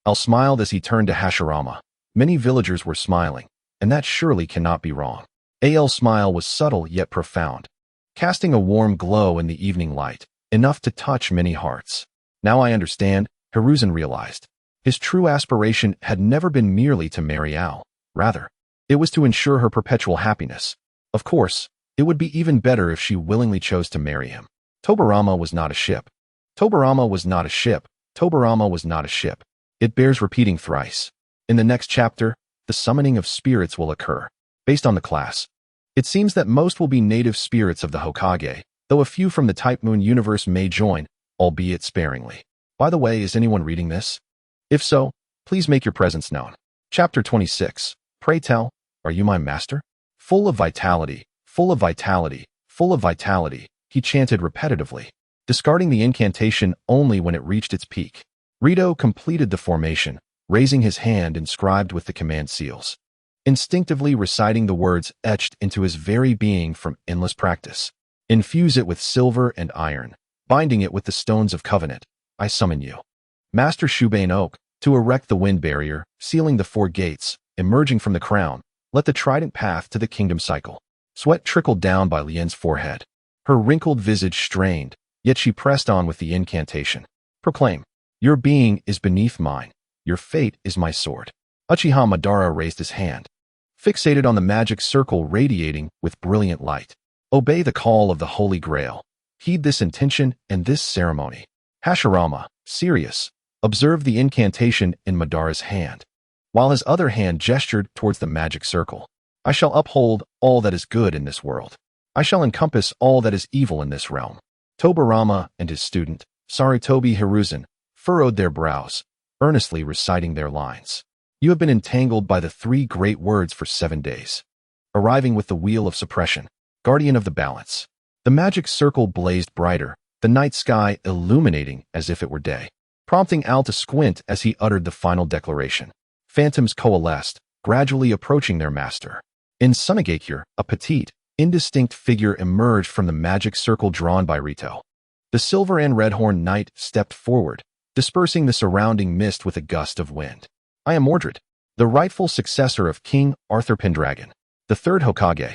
[SPEAKER 1] Al smiled as he turned to Hashirama. Many villagers were smiling, and that surely cannot be wrong. Al's smile was subtle yet profound, casting a warm glow in the evening light, enough to touch many hearts. Now I understand, Hiruzen realized. His true aspiration had never been merely to marry Al. Rather, it was to ensure her perpetual happiness. Of course, it would be even better if she willingly chose to marry him. Tobirama was not a ship. Tobirama was not a ship. Tobirama was not a ship. It bears repeating thrice. In the next chapter, the summoning of spirits will occur. Based on the class, it seems that most will be native spirits of the Hokage, though a few from the Type Moon universe may join, albeit sparingly. By the way, is anyone reading this? If so, please make your presence known. Chapter 26. Pray tell, are you my master? Full of vitality, full of vitality, full of vitality, he chanted repetitively, discarding the incantation only when it reached its peak. Rito completed the formation, raising his hand inscribed with the command seals, instinctively reciting the words etched into his very being from endless practice. Infuse it with silver and iron, binding it with the stones of covenant. I summon you. Master Shubane Oak, to erect the wind barrier, sealing the 4 gates, emerging from the crown, let the trident path to the kingdom cycle. Sweat trickled down by Lien's forehead. Her wrinkled visage strained, yet she pressed on with the incantation. Proclaim, your being is beneath mine. Your fate is my sword. Uchiha Madara raised his hand, fixated on the magic circle radiating with brilliant light. Obey the call of the Holy Grail. Heed this intention and this ceremony. Hashirama, serious, observed the incantation in Madara's hand, while his other hand gestured towards the magic circle. I shall uphold all that is good in this world. I shall encompass all that is evil in this realm. Tobirama and his student, Sarutobi Hiruzen, furrowed their brows, earnestly reciting their lines. You have been entangled by the 3 great words for 7 days. Arriving with the wheel of suppression, guardian of the balance. The magic circle blazed brighter, the night sky illuminating as if it were day, prompting Al to squint as he uttered the final declaration. Phantoms coalesced, gradually approaching their master. In Sunagakure, a petite, indistinct figure emerged from the magic circle drawn by Rito. The silver and red-horned knight stepped forward, dispersing the surrounding mist with a gust of wind. I am Mordred, the rightful successor of King Artoria Pendragon, the 3rd Hokage,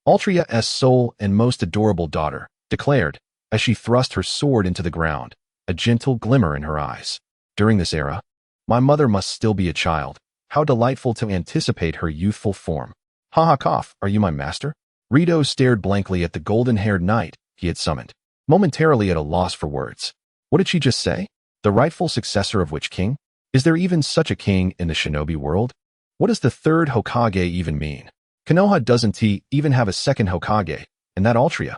[SPEAKER 1] Altria's sole and most adorable daughter, declared, as she thrust her sword into the ground, a gentle glimmer in her eyes. During this era, my mother must still be a child. How delightful to anticipate her youthful form. Ha ha cough, are you my master? Rito stared blankly at the golden-haired knight he had summoned, momentarily at a loss for words. What did she just say? The rightful successor of which king? Is there even such a king in the shinobi world? What does the third Hokage even mean? Konoha doesn't he even have a second Hokage, and that Altria?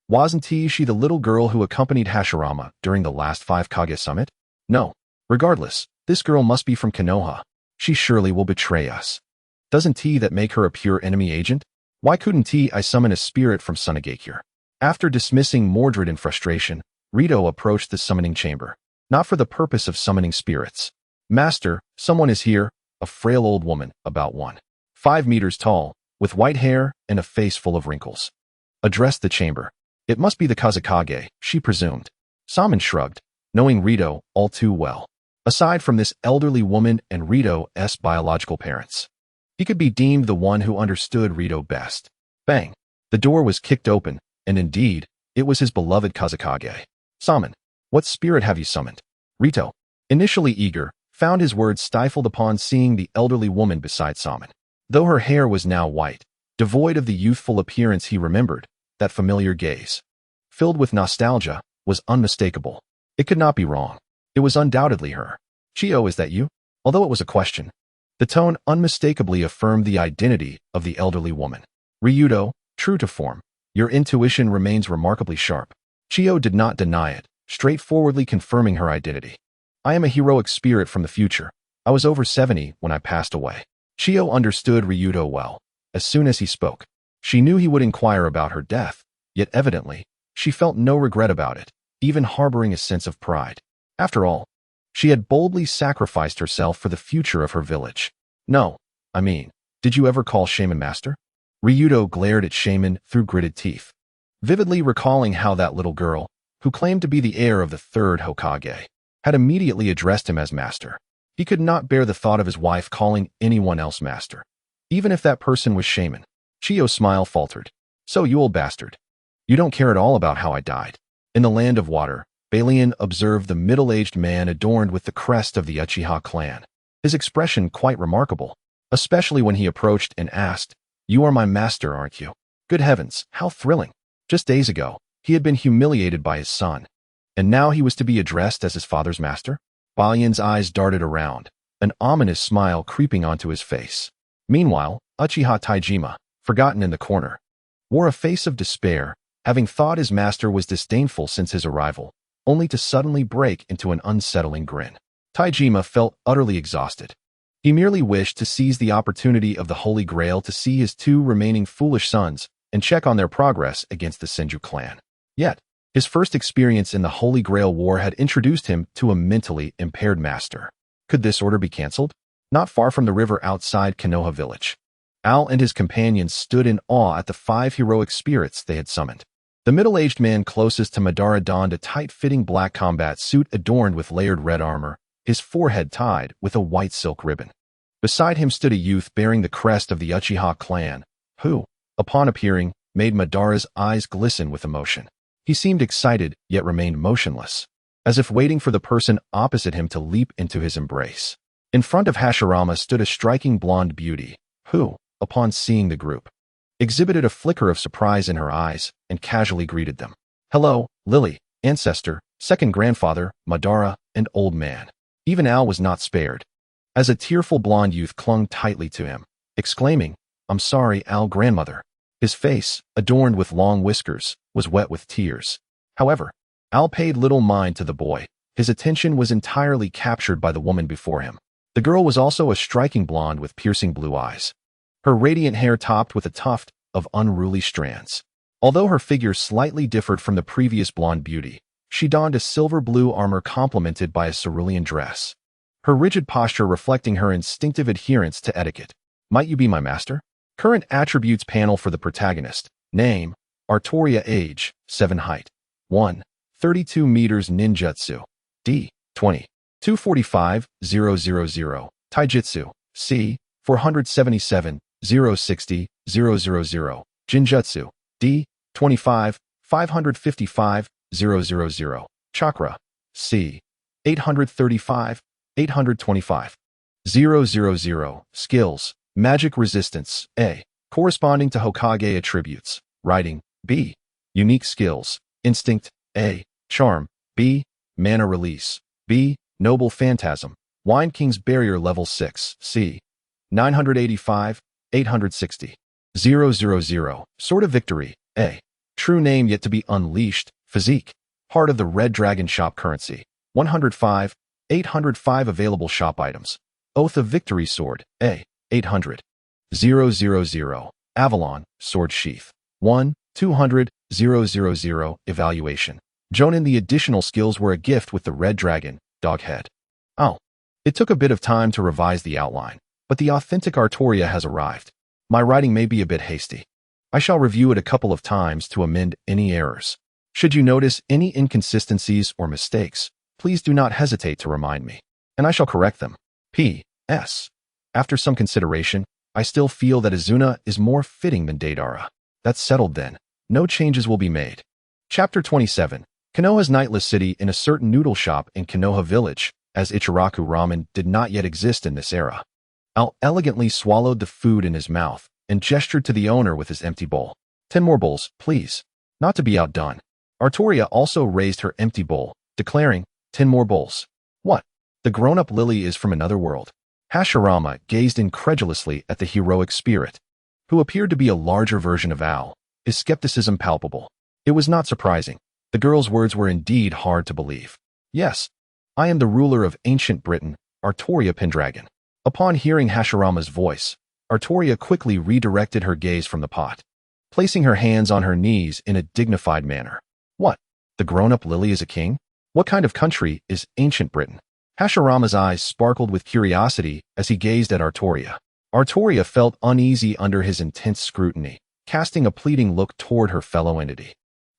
[SPEAKER 1] Wasn't she the little girl who accompanied Hashirama during the last 5 Kage summit? No. Regardless, this girl must be from Konoha. She surely will betray us. Doesn't that make her a pure enemy agent? Why couldn't I summon a spirit from Sunagakure? After dismissing Mordred in frustration, Rito approached the summoning chamber, not for the purpose of summoning spirits. Master, someone is here, a frail old woman, about 1.5 meters tall, with white hair and a face full of wrinkles. Addressed the chamber. It must be the Kazekage, she presumed. Saman shrugged, knowing Rito all too well. Aside from this elderly woman and Rito's biological parents, he could be deemed the one who understood Rito best. Bang! The door was kicked open, and indeed, it was his beloved Kazekage. Saman, what spirit have you summoned? Rito, initially eager, found his words stifled upon seeing the elderly woman beside Saman. Though her hair was now white, devoid of the youthful appearance he remembered, that familiar gaze, filled with nostalgia, was unmistakable. It could not be wrong. It was undoubtedly her. Chio, is that you? Although it was a question, the tone unmistakably affirmed the identity of the elderly woman. Ryudo, true to form, your intuition remains remarkably sharp. Chio did not deny it, straightforwardly confirming her identity. I am a heroic spirit from the future. I was over 70 when I passed away. Chio understood Ryudo well. As soon as he spoke, she knew he would inquire about her death, yet evidently, she felt no regret about it, even harboring a sense of pride. After all, she had boldly sacrificed herself for the future of her village. No, I mean, did you ever call Shaman Master? Ryudo glared at Shaman through gritted teeth, vividly recalling how that little girl, who claimed to be the heir of the third Hokage, had immediately addressed him as Master. He could not bear the thought of his wife calling anyone else Master, even if that person was Shaman. Chio's smile faltered. So you old bastard. You don't care at all about how I died. In the land of water, Balian observed the middle-aged man adorned with the crest of the Uchiha clan. His expression quite remarkable, especially when he approached and asked, "You are my master, aren't you?" Good heavens, how thrilling. Just days ago, he had been humiliated by his son, and now he was to be addressed as his father's master? Balian's eyes darted around, an ominous smile creeping onto his face. Meanwhile, Uchiha Taijima, forgotten in the corner, wore a face of despair, having thought his master was disdainful since his arrival, only to suddenly break into an unsettling grin. Taijima felt utterly exhausted. He merely wished to seize the opportunity of the Holy Grail to see his 2 remaining foolish sons and check on their progress against the Senju clan. Yet, his first experience in the Holy Grail War had introduced him to a mentally impaired master. Could this order be cancelled? Not far from the river outside Konoha village, Al and his companions stood in awe at the 5 heroic spirits they had summoned. The middle-aged man closest to Madara donned a tight-fitting black combat suit adorned with layered red armor, his forehead tied with a white silk ribbon. Beside him stood a youth bearing the crest of the Uchiha clan, who, upon appearing, made Madara's eyes glisten with emotion. He seemed excited, yet remained motionless, as if waiting for the person opposite him to leap into his embrace. In front of Hashirama stood a striking blonde beauty, who, upon seeing the group, exhibited a flicker of surprise in her eyes and casually greeted them. Hello, Lily, ancestor, second grandfather, Madara, and old man. Even Al was not spared, as a tearful blonde youth clung tightly to him, exclaiming, I'm sorry, Al, grandmother. His face, adorned with long whiskers, was wet with tears. However, Al paid little mind to the boy. His attention was entirely captured by the woman before him. The girl was also a striking blonde with piercing blue eyes, her radiant hair topped with a tuft of unruly strands. Although her figure slightly differed from the previous blonde beauty, she donned a silver-blue armor complemented by a cerulean dress, her rigid posture reflecting her instinctive adherence to etiquette. Might you be my master? Current attributes panel for the protagonist. Name, Artoria. Age, 7. Height, 1. 32 meters. Ninjutsu, D. 20. 245, 000. Taijutsu, C. 477, 060, 000. Jinjutsu, D. 25, 555, 000. Chakra, C. 835, 825. 000. Skills. Magic resistance. A. Corresponding to Hokage attributes. Writing. B. Unique skills. Instinct. A. Charm. B. Mana release. B. Noble phantasm. Wine King's Barrier level 6. C. 985, 860. 000. Sword of Victory. A. True name yet to be unleashed. Physique. Heart of the Red Dragon shop currency. 105, 805 available shop items. Oath of Victory sword. A. 800. 000. Avalon sword sheath. 1, 200, 000. Evaluation. Jonin. The additional skills were a gift with the Red Dragon, dog head. Oh. It took a bit of time to revise the outline, but the authentic Artoria has arrived. My writing may be a bit hasty. I shall review it a couple of times to amend any errors. Should you notice any inconsistencies or mistakes, please do not hesitate to remind me, and I shall correct them. P.S. After some consideration, I still feel that Izuna is more fitting than Deidara. That's settled then. No changes will be made. Chapter 27. Konoha's nightless city. In a certain noodle shop in Konoha village, as Ichiraku ramen did not yet exist in this era. Al elegantly swallowed the food in his mouth and gestured to the owner with his empty bowl. 10 more bowls, please. Not to be outdone. Artoria also raised her empty bowl, declaring, 10 more bowls. What? The grown-up Lily is from another world. Hashirama gazed incredulously at the heroic spirit, who appeared to be a larger version of Al, his skepticism palpable. It was not surprising. The girl's words were indeed hard to believe. Yes, I am the ruler of ancient Britain, Artoria Pendragon. Upon hearing Hashirama's voice, Artoria quickly redirected her gaze from the pot, placing her hands on her knees in a dignified manner. What? The grown-up Lily is a king? What kind of country is ancient Britain? Hashirama's eyes sparkled with curiosity as he gazed at Artoria. Artoria felt uneasy under his intense scrutiny, casting a pleading look toward her fellow entity,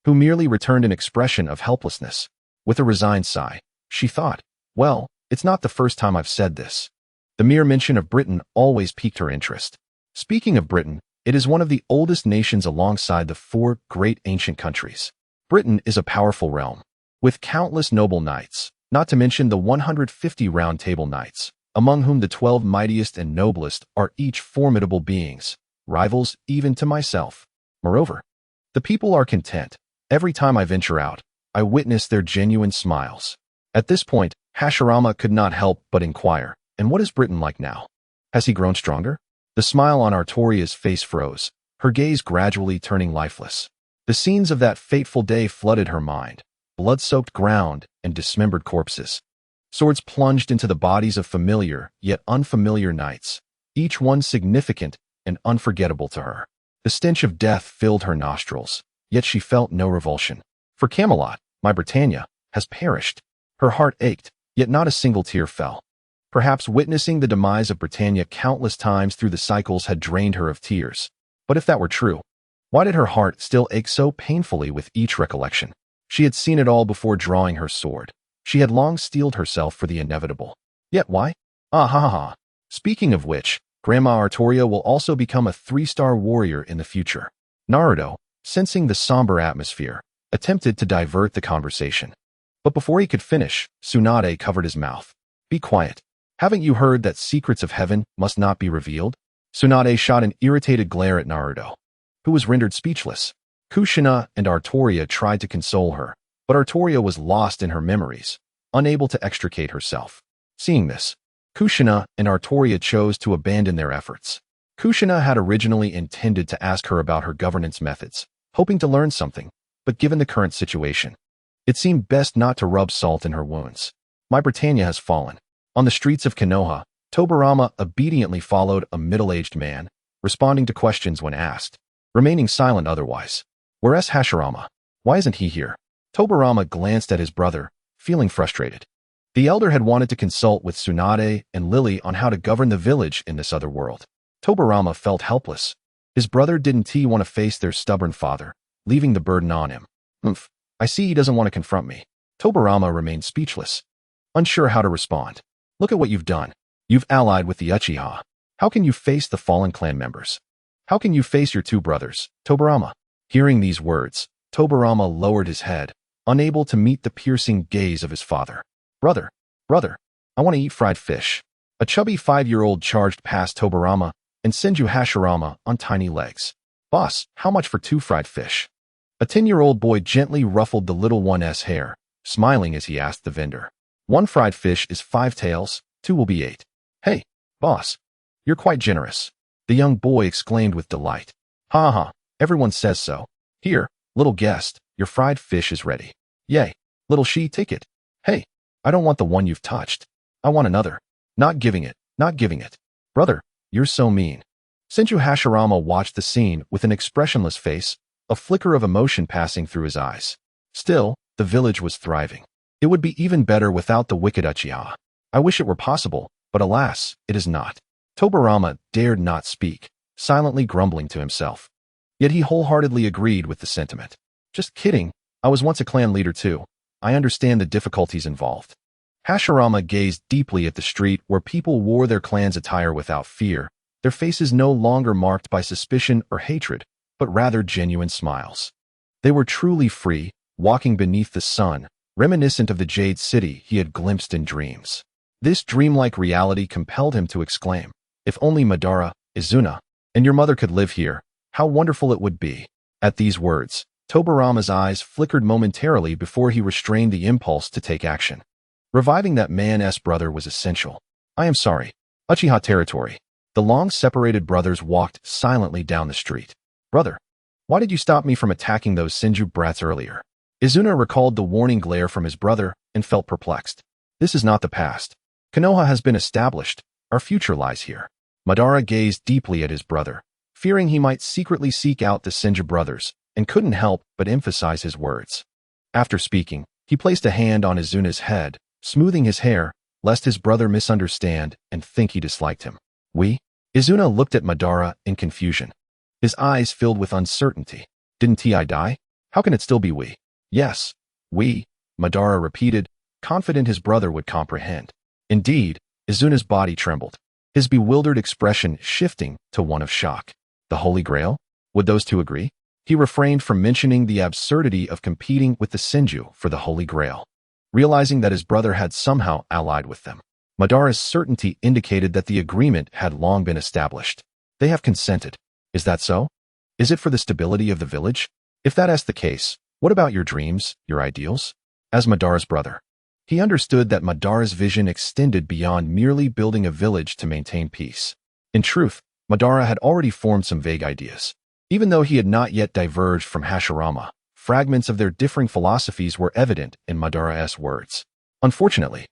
[SPEAKER 1] who merely returned an expression of helplessness. With a resigned sigh, she thought, well, it's not the first time I've said this. The mere mention of Britain always piqued her interest. Speaking of Britain, it is one of the oldest nations alongside the 4 great ancient countries. Britain is a powerful realm, with countless noble knights, not to mention the 150 round table knights, among whom the 12 mightiest and noblest are each formidable beings, rivals even to myself. Moreover, the people are content. Every time I venture out, I witness their genuine smiles. At this point, Hashirama could not help but inquire, and what is Britain like now? Has he grown stronger? The smile on Artoria's face froze, her gaze gradually turning lifeless. The scenes of that fateful day flooded her mind, blood-soaked ground and dismembered corpses. Swords plunged into the bodies of familiar yet unfamiliar knights, each one significant and unforgettable to her. The stench of death filled her nostrils, yet she felt no revulsion. For Camelot, my Britannia, has perished. Her heart ached, yet not a single tear fell. Perhaps witnessing the demise of Britannia countless times through the cycles had drained her of tears. But if that were true, why did her heart still ache so painfully with each recollection? She had seen it all before drawing her sword. She had long steeled herself for the inevitable. Yet why? Ah ha ha ha. Speaking of which, Grandma Artoria will also become a 3-star warrior in the future. Naruto, sensing the somber atmosphere, attempted to divert the conversation. But before he could finish, Tsunade covered his mouth. Be quiet. Haven't you heard that secrets of heaven must not be revealed? Tsunade shot an irritated glare at Naruto, who was rendered speechless. Kushina and Artoria tried to console her, but Artoria was lost in her memories, unable to extricate herself. Seeing this, Kushina and Artoria chose to abandon their efforts. Kushina had originally intended to ask her about her governance methods, hoping to learn something, but given the current situation, it seemed best not to rub salt in her wounds. My Britannia has fallen. On the streets of Konoha, Tobirama obediently followed a middle-aged man, responding to questions when asked, remaining silent otherwise. Whereas Hashirama, why isn't he here? Tobirama glanced at his brother, feeling frustrated. The elder had wanted to consult with Tsunade and Lily on how to govern the village in this other world. Tobirama felt helpless. His brother didn't want to face their stubborn father, leaving the burden on him. I see he doesn't want to confront me. Tobirama remained speechless, unsure how to respond. Look at what you've done. You've allied with the Uchiha. How can you face the fallen clan members? How can you face your 2 brothers, Tobirama? Hearing these words, Tobirama lowered his head, unable to meet the piercing gaze of his father. Brother, I want to eat fried fish. A chubby 5-year-old charged past Tobarama and Senju Hashirama on tiny legs. "Boss, how much for 2 fried fish?" A 10-year-old boy gently ruffled the little one's hair, smiling as he asked the vendor. "1 fried fish is 5 taels, 2 will be 8. "Hey, boss, you're quite generous," the young boy exclaimed with delight. "Ha ha, everyone says so. Here, little guest, your fried fish is ready." "Yay, little she, take it." "Hey, I don't want the one you've touched. I want another." Not giving it, not giving it." "Brother, you're so mean." Senju Hashirama watched the scene with an expressionless face, a flicker of emotion passing through his eyes. Still, the village was thriving. It would be even better without the wicked Uchiha. "I wish it were possible, but alas, it is not." Tobarama dared not speak, silently grumbling to himself. Yet he wholeheartedly agreed with the sentiment. "Just kidding, I was once a clan leader too. I understand the difficulties involved." Hashirama gazed deeply at the street where people wore their clan's attire without fear, their faces no longer marked by suspicion or hatred, but rather genuine smiles. They were truly free, walking beneath the sun, reminiscent of the Jade City he had glimpsed in dreams. This dreamlike reality compelled him to exclaim, "If only Madara, Izuna, and your mother could live here, how wonderful it would be." At these words, Tobarama's eyes flickered momentarily before he restrained the impulse to take action. Reviving that man's brother was essential. "I am sorry. Uchiha territory." The long-separated brothers walked silently down the street. "Brother, why did you stop me from attacking those Senju brats earlier?" Izuna recalled the warning glare from his brother and felt perplexed. "This is not the past. Konoha has been established. Our future lies here." Madara gazed deeply at his brother, fearing he might secretly seek out the Senju brothers, and couldn't help but emphasize his words. After speaking, he placed a hand on Izuna's head, smoothing his hair, lest his brother misunderstand and think he disliked him. "We?" Izuna looked at Madara in confusion. His eyes filled with uncertainty. "Didn't Ti die? How can it still be we?" "Yes, we," Madara repeated, confident his brother would comprehend. Indeed, Izuna's body trembled, his bewildered expression shifting to one of shock. The Holy Grail? Would those two agree? He refrained from mentioning the absurdity of competing with the Senju for the Holy Grail, realizing that his brother had somehow allied with them. Madara's certainty indicated that the agreement had long been established. "They have consented. Is that so? Is it for the stability of the village? If that is the case, what about your dreams, your ideals?" As Madara's brother, he understood that Madara's vision extended beyond merely building a village to maintain peace. In truth, Madara had already formed some vague ideas. Even though he had not yet diverged from Hashirama, fragments of their differing philosophies were evident in Madara's words. Unfortunately,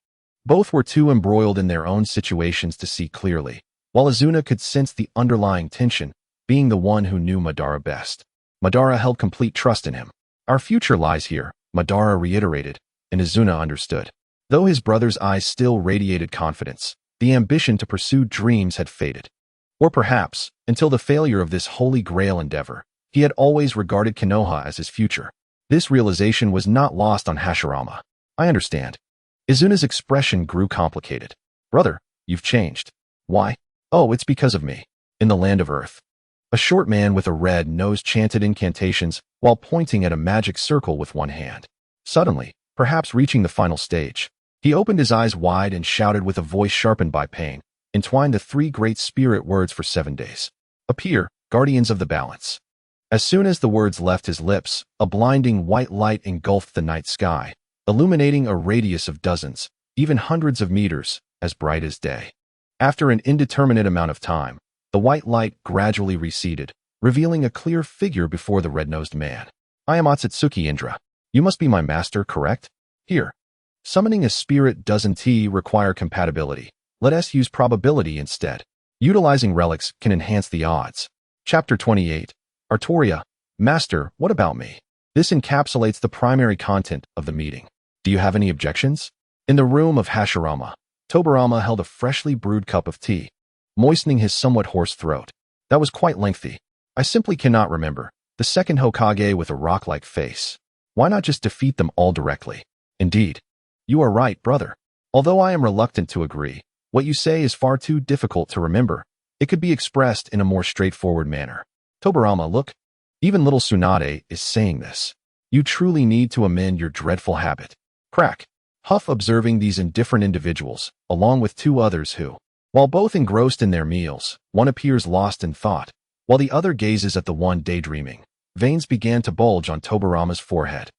[SPEAKER 1] both were too embroiled in their own situations to see clearly, while Izuna could sense the underlying tension, being the one who knew Madara best. Madara held complete trust in him. "Our future lies here," Madara reiterated, and Izuna understood. Though his brother's eyes still radiated confidence, the ambition to pursue dreams had faded. Or perhaps, until the failure of this Holy Grail endeavor, he had always regarded Konoha as his future. This realization was not lost on Hashirama. "I understand." Izuna's expression grew complicated. "Brother, you've changed. Why?" "Oh, it's because of me." In the land of Earth, a short man with a red nose chanted incantations while pointing at a magic circle with one hand. Suddenly, perhaps reaching the final stage, he opened his eyes wide and shouted with a voice sharpened by pain, "Entwine the 3 great spirit words for 7 days. Appear, guardians of the balance." As soon as the words left his lips, a blinding white light engulfed the night sky, illuminating a radius of dozens, even hundreds of meters, as bright as day. After an indeterminate amount of time, the white light gradually receded, revealing a clear figure before the red-nosed man. "I am Otsutsuki Indra. You must be my master, correct? Here. Summoning a spirit doesn't require compatibility. Let us use probability instead. Utilizing relics can enhance the odds." Chapter 28. Artoria, Master, what about me? This encapsulates the primary content of the meeting. Do you have any objections? In the room of Hashirama, Tobarama held a freshly brewed cup of tea, moistening his somewhat hoarse throat. "That was quite lengthy. I simply cannot remember. The second Hokage with a rock-like face. Why not just defeat them all directly?" "Indeed. You are right, brother. Although I am reluctant to agree, what you say is far too difficult to remember. It could be expressed in a more straightforward manner." "Tobarama, look. Even little Tsunade is saying this. You truly need to amend your dreadful habit." Crack. Huff observing these indifferent individuals, along with 2 others who, While both engrossed in their meals, one appears lost in thought, while the other gazes at the one daydreaming. Veins began to bulge on Tobarama's forehead.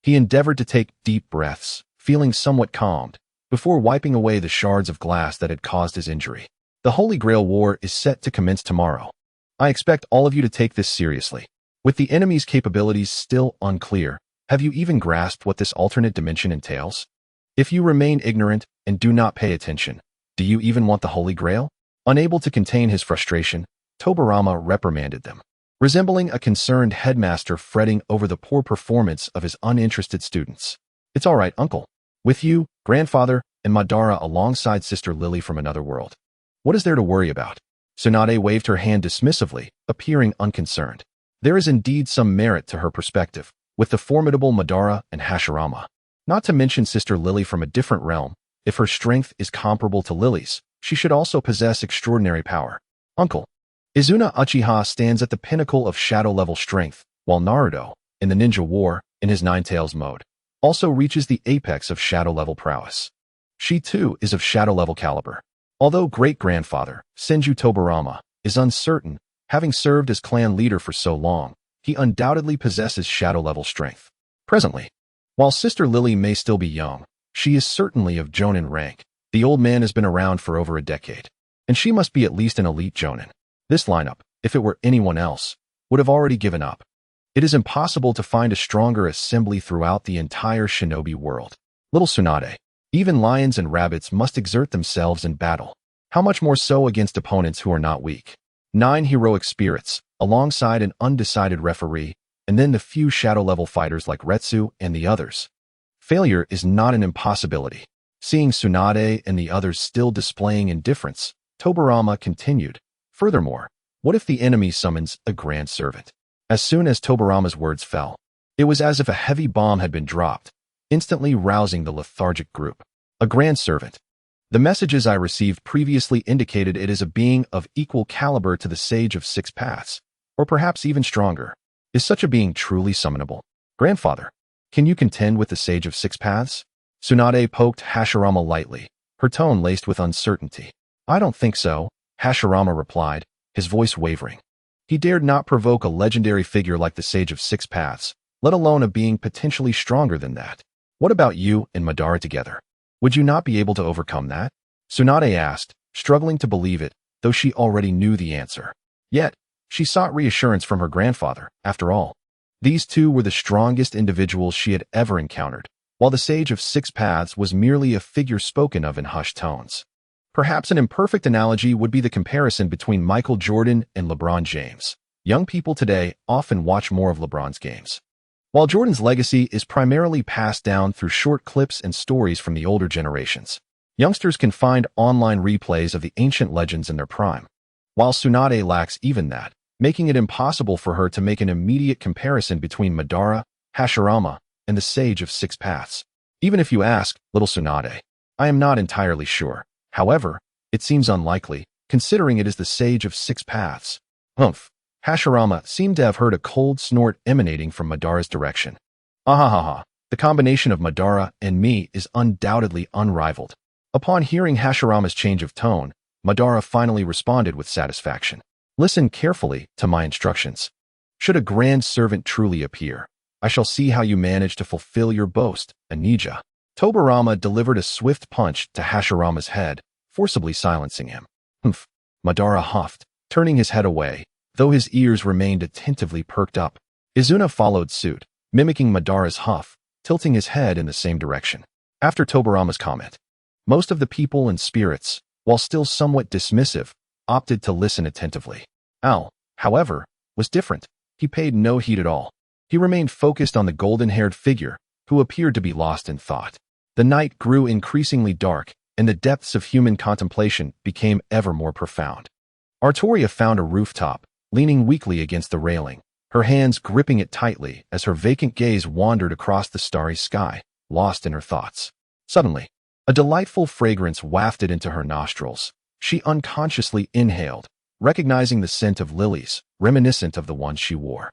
[SPEAKER 1] He endeavored to take deep breaths, feeling somewhat calmed, before wiping away the shards of glass that had caused his injury. The Holy Grail War is set to commence tomorrow. I expect all of you to take this seriously. With the enemy's capabilities still unclear, have you even grasped what this alternate dimension entails? If you remain ignorant and do not pay attention, do you even want the Holy Grail? Unable to contain his frustration, Tobarama reprimanded them, resembling a concerned headmaster fretting over the poor performance of his uninterested students. It's all right, uncle. With you, grandfather, and Madara alongside Sister Lily from another world. What is there to worry about? Tsunade waved her hand dismissively, appearing unconcerned. There is indeed some merit to her perspective, with the formidable Madara and Hashirama. Not to mention Sister Lily from a different realm. If her strength is comparable to Lily's, she should also possess extraordinary power. Uncle. Izuna Uchiha stands at the pinnacle of shadow-level strength, while Naruto, in the ninja war, in his Nine-Tails mode, also reaches the apex of shadow-level prowess. She too is of shadow-level caliber. Although great-grandfather, Senju Tobarama, is uncertain, having served as clan leader for so long, he undoubtedly possesses shadow-level strength. Presently, while Sister Lily may still be young, she is certainly of Jonin rank. The old man has been around for over a decade, and she must be at least an elite Jonin. This lineup, if it were anyone else, would have already given up. It is impossible to find a stronger assembly throughout the entire shinobi world. Little Tsunade, even lions and rabbits must exert themselves in battle. How much more so against opponents who are not weak? 9 heroic spirits, alongside an undecided referee, and then the few shadow-level fighters like Retsu and the others. Failure is not an impossibility. Seeing Tsunade and the others still displaying indifference, Tobarama continued. Furthermore, what if the enemy summons a grand servant? As soon as Tobarama's words fell, it was as if a heavy bomb had been dropped, instantly rousing the lethargic group. A grand servant. The messages I received previously indicated it is a being of equal caliber to the Sage of Six Paths, or perhaps even stronger. Is such a being truly summonable? Grandfather, can you contend with the Sage of Six Paths? Tsunade poked Hashirama lightly, her tone laced with uncertainty. I don't think so, Hashirama replied, his voice wavering. He dared not provoke a legendary figure like the Sage of Six Paths, let alone a being potentially stronger than that. What about you and Madara together? Would you not be able to overcome that? Tsunade asked, struggling to believe it, though she already knew the answer. Yet, she sought reassurance from her grandfather, after all. These two were the strongest individuals she had ever encountered, while the Sage of Six Paths was merely a figure spoken of in hushed tones. Perhaps an imperfect analogy would be the comparison between Michael Jordan and LeBron James. Young people today often watch more of LeBron's games. While Jordan's legacy is primarily passed down through short clips and stories from the older generations, youngsters can find online replays of the ancient legends in their prime. While Tsunade lacks even that, making it impossible for her to make an immediate comparison between Madara, Hashirama, and the Sage of Six Paths. Even if you ask, little Tsunade, I am not entirely sure. However, it seems unlikely, considering it is the Sage of Six Paths. Humph. Hashirama seemed to have heard a cold snort emanating from Madara's direction. Ahahaha, the combination of Madara and me is undoubtedly unrivaled. Upon hearing Hashirama's change of tone, Madara finally responded with satisfaction. Listen carefully to my instructions. Should a grand servant truly appear, I shall see how you manage to fulfill your boast, Anija. Tobarama delivered a swift punch to Hashirama's head, forcibly silencing him. Humph, Madara huffed, turning his head away, though his ears remained attentively perked up. Izuna followed suit, mimicking Madara's huff, tilting his head in the same direction. After Tobarama's comment, most of the people and spirits, while still somewhat dismissive, opted to listen attentively. Al, however, was different. He paid no heed at all. He remained focused on the golden-haired figure, who appeared to be lost in thought. The night grew increasingly dark, and the depths of human contemplation became ever more profound. Artoria found a rooftop, leaning weakly against the railing, her hands gripping it tightly as her vacant gaze wandered across the starry sky, lost in her thoughts. Suddenly, a delightful fragrance wafted into her nostrils. She unconsciously inhaled, recognizing the scent of lilies, reminiscent of the one she wore.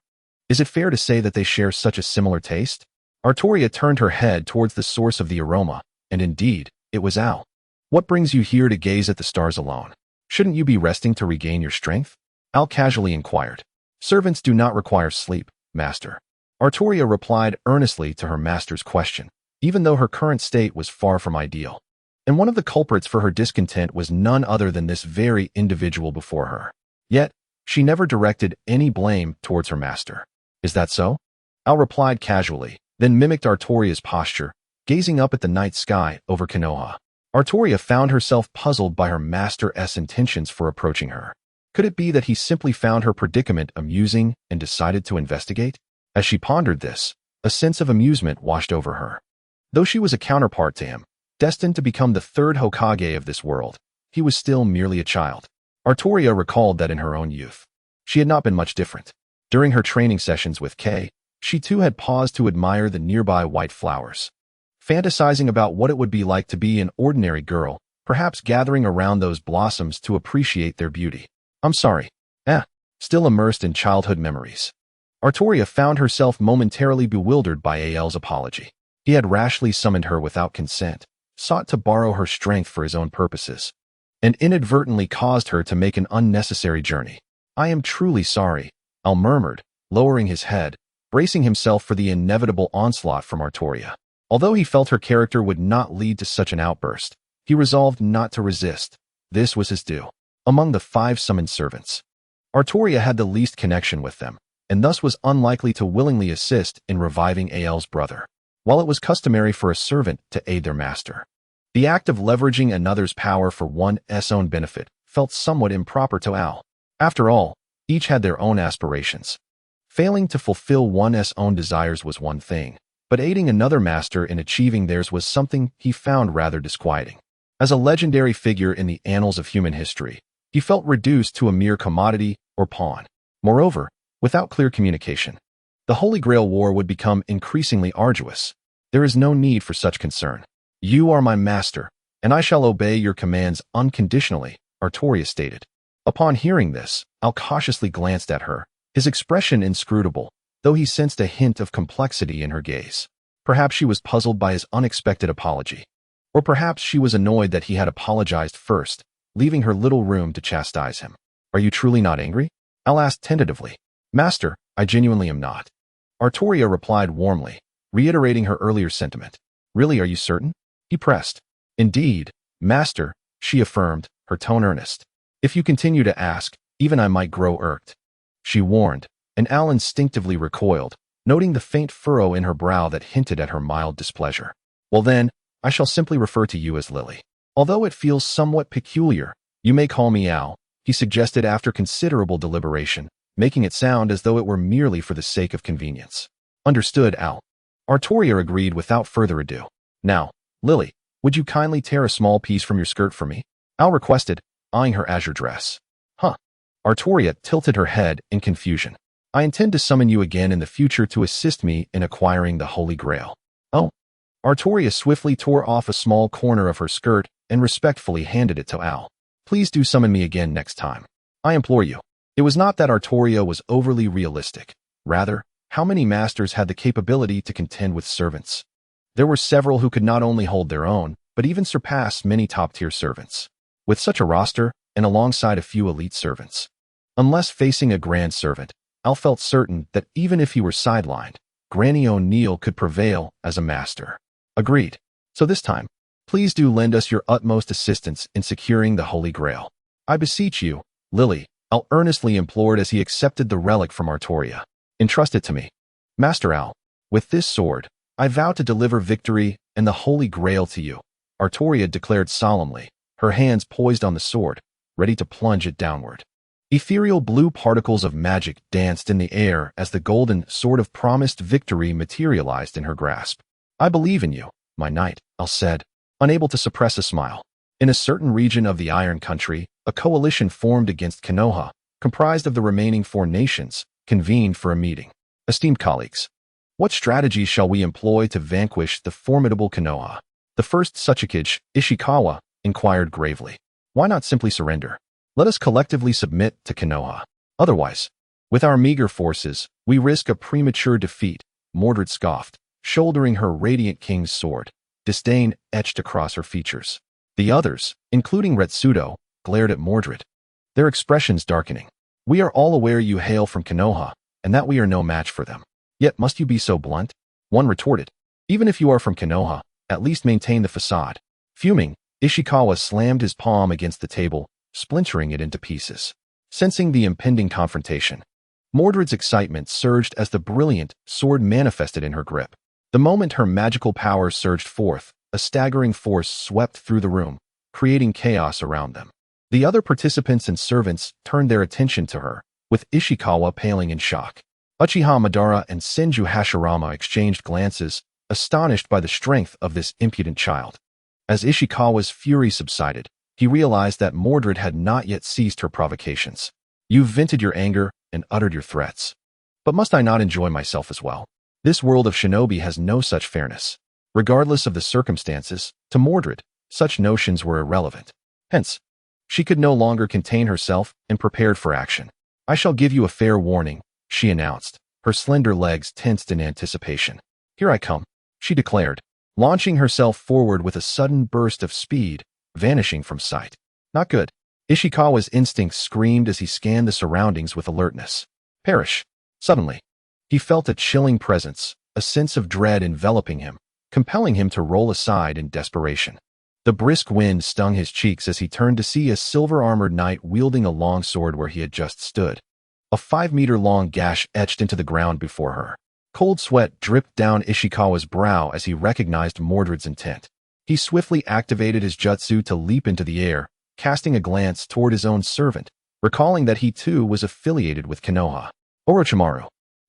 [SPEAKER 1] Is it fair to say that they share such a similar taste? Artoria turned her head towards the source of the aroma, and indeed, it was Al. What brings you here to gaze at the stars alone? Shouldn't you be resting to regain your strength? Al casually inquired. Servants do not require sleep, master. Artoria replied earnestly to her master's question, even though her current state was far from ideal. And one of the culprits for her discontent was none other than this very individual before her. Yet, she never directed any blame towards her master. Is that so? Al replied casually, then mimicked Artoria's posture, gazing up at the night sky over Konoha. Artoria found herself puzzled by her master's intentions for approaching her. Could it be that he simply found her predicament amusing and decided to investigate? As she pondered this, a sense of amusement washed over her. Though she was a counterpart to him, destined to become the third Hokage of this world, he was still merely a child. Artoria recalled that in her own youth, she had not been much different. During her training sessions with Kage, she too had paused to admire the nearby white flowers, fantasizing about what it would be like to be an ordinary girl, perhaps gathering around those blossoms to appreciate their beauty. I'm sorry. Still immersed in childhood memories. Artoria found herself momentarily bewildered by Al's apology. He had rashly summoned her without consent, sought to borrow her strength for his own purposes, and inadvertently caused her to make an unnecessary journey. I am truly sorry, Al murmured, lowering his head, bracing himself for the inevitable onslaught from Artoria. Although he felt her character would not lead to such an outburst, he resolved not to resist. This was his due. Among the 5 summoned servants, Artoria had the least connection with them, and thus was unlikely to willingly assist in reviving Al's brother. While it was customary for a servant to aid their master, the act of leveraging another's power for one's own benefit felt somewhat improper to Al. After all, each had their own aspirations. Failing to fulfill one's own desires was one thing, but aiding another master in achieving theirs was something he found rather disquieting. As a legendary figure in the annals of human history, he felt reduced to a mere commodity or pawn. Moreover, without clear communication, the Holy Grail War would become increasingly arduous. There is no need for such concern. You are my master, and I shall obey your commands unconditionally, Artoria stated. Upon hearing this, Al cautiously glanced at her, his expression inscrutable, though he sensed a hint of complexity in her gaze. Perhaps she was puzzled by his unexpected apology. Or perhaps she was annoyed that he had apologized first, leaving her little room to chastise him. Are you truly not angry? Al asked tentatively. Master, I genuinely am not. Artoria replied warmly, reiterating her earlier sentiment. Really, are you certain? He pressed. Indeed, master, she affirmed, her tone earnest. If you continue to ask, even I might grow irked. She warned, and Al instinctively recoiled, noting the faint furrow in her brow that hinted at her mild displeasure. Well then, I shall simply refer to you as Lily. Although it feels somewhat peculiar, you may call me Al, he suggested after considerable deliberation, making it sound as though it were merely for the sake of convenience. Understood, Al. Artoria agreed without further ado. Now, Lily, would you kindly tear a small piece from your skirt for me? Al requested, eyeing her azure dress. Artoria tilted her head in confusion. I intend to summon you again in the future to assist me in acquiring the Holy Grail. Oh. Artoria swiftly tore off a small corner of her skirt and respectfully handed it to Al. Please do summon me again next time. I implore you. It was not that Artoria was overly realistic. Rather, how many masters had the capability to contend with servants? There were several who could not only hold their own, but even surpass many top-tier servants. With such a roster, and alongside a few elite servants. Unless facing a grand servant, Al felt certain that even if he were sidelined, Granny O'Neill could prevail as a master. Agreed. So this time, please do lend us your utmost assistance in securing the Holy Grail. I beseech you, Lily, Al earnestly implored as he accepted the relic from Artoria. Entrust it to me. Master Al, with this sword, I vow to deliver victory and the Holy Grail to you, Artoria declared solemnly, her hands poised on the sword, ready to plunge it downward. Ethereal blue particles of magic danced in the air as the golden sword of promised victory materialized in her grasp. I believe in you, my knight, Al said, unable to suppress a smile. In a certain region of the Iron Country, a coalition formed against Konoha, comprised of the remaining 4 nations, convened for a meeting. Esteemed colleagues, what strategies shall we employ to vanquish the formidable Konoha? The first Hokage, Ishikawa, inquired gravely. Why not simply surrender? Let us collectively submit to Konoha. Otherwise, with our meager forces, we risk a premature defeat, Mordred scoffed, shouldering her radiant king's sword, disdain etched across her features. The others, including Retsudo, glared at Mordred, their expressions darkening. We are all aware you hail from Konoha, and that we are no match for them. Yet must you be so blunt? One retorted. Even if you are from Konoha, at least maintain the facade. Fuming, Ishikawa slammed his palm against the table, splintering it into pieces. Sensing the impending confrontation, Mordred's excitement surged as the brilliant sword manifested in her grip. The moment her magical power surged forth, a staggering force swept through the room, creating chaos around them. The other participants and servants turned their attention to her, with Ishikawa paling in shock. Uchiha Madara and Senju Hashirama exchanged glances, astonished by the strength of this impudent child. As Ishikawa's fury subsided, he realized that Mordred had not yet ceased her provocations. You've vented your anger and uttered your threats. But must I not enjoy myself as well? This world of shinobi has no such fairness. Regardless of the circumstances, to Mordred, such notions were irrelevant. Hence, she could no longer contain herself and prepared for action. I shall give you a fair warning, she announced, her slender legs tensed in anticipation. Here I come, she declared, launching herself forward with a sudden burst of speed, vanishing from sight. Not good. Ishikawa's instincts screamed as he scanned the surroundings with alertness. Perish. Suddenly, he felt a chilling presence, a sense of dread enveloping him, compelling him to roll aside in desperation. The brisk wind stung his cheeks as he turned to see a silver-armored knight wielding a long sword where he had just stood. A 5-meter-long gash etched into the ground before her. Cold sweat dripped down Ishikawa's brow as he recognized Mordred's intent. He swiftly activated his jutsu to leap into the air, casting a glance toward his own servant, recalling that he too was affiliated with Konoha. Orochimaru.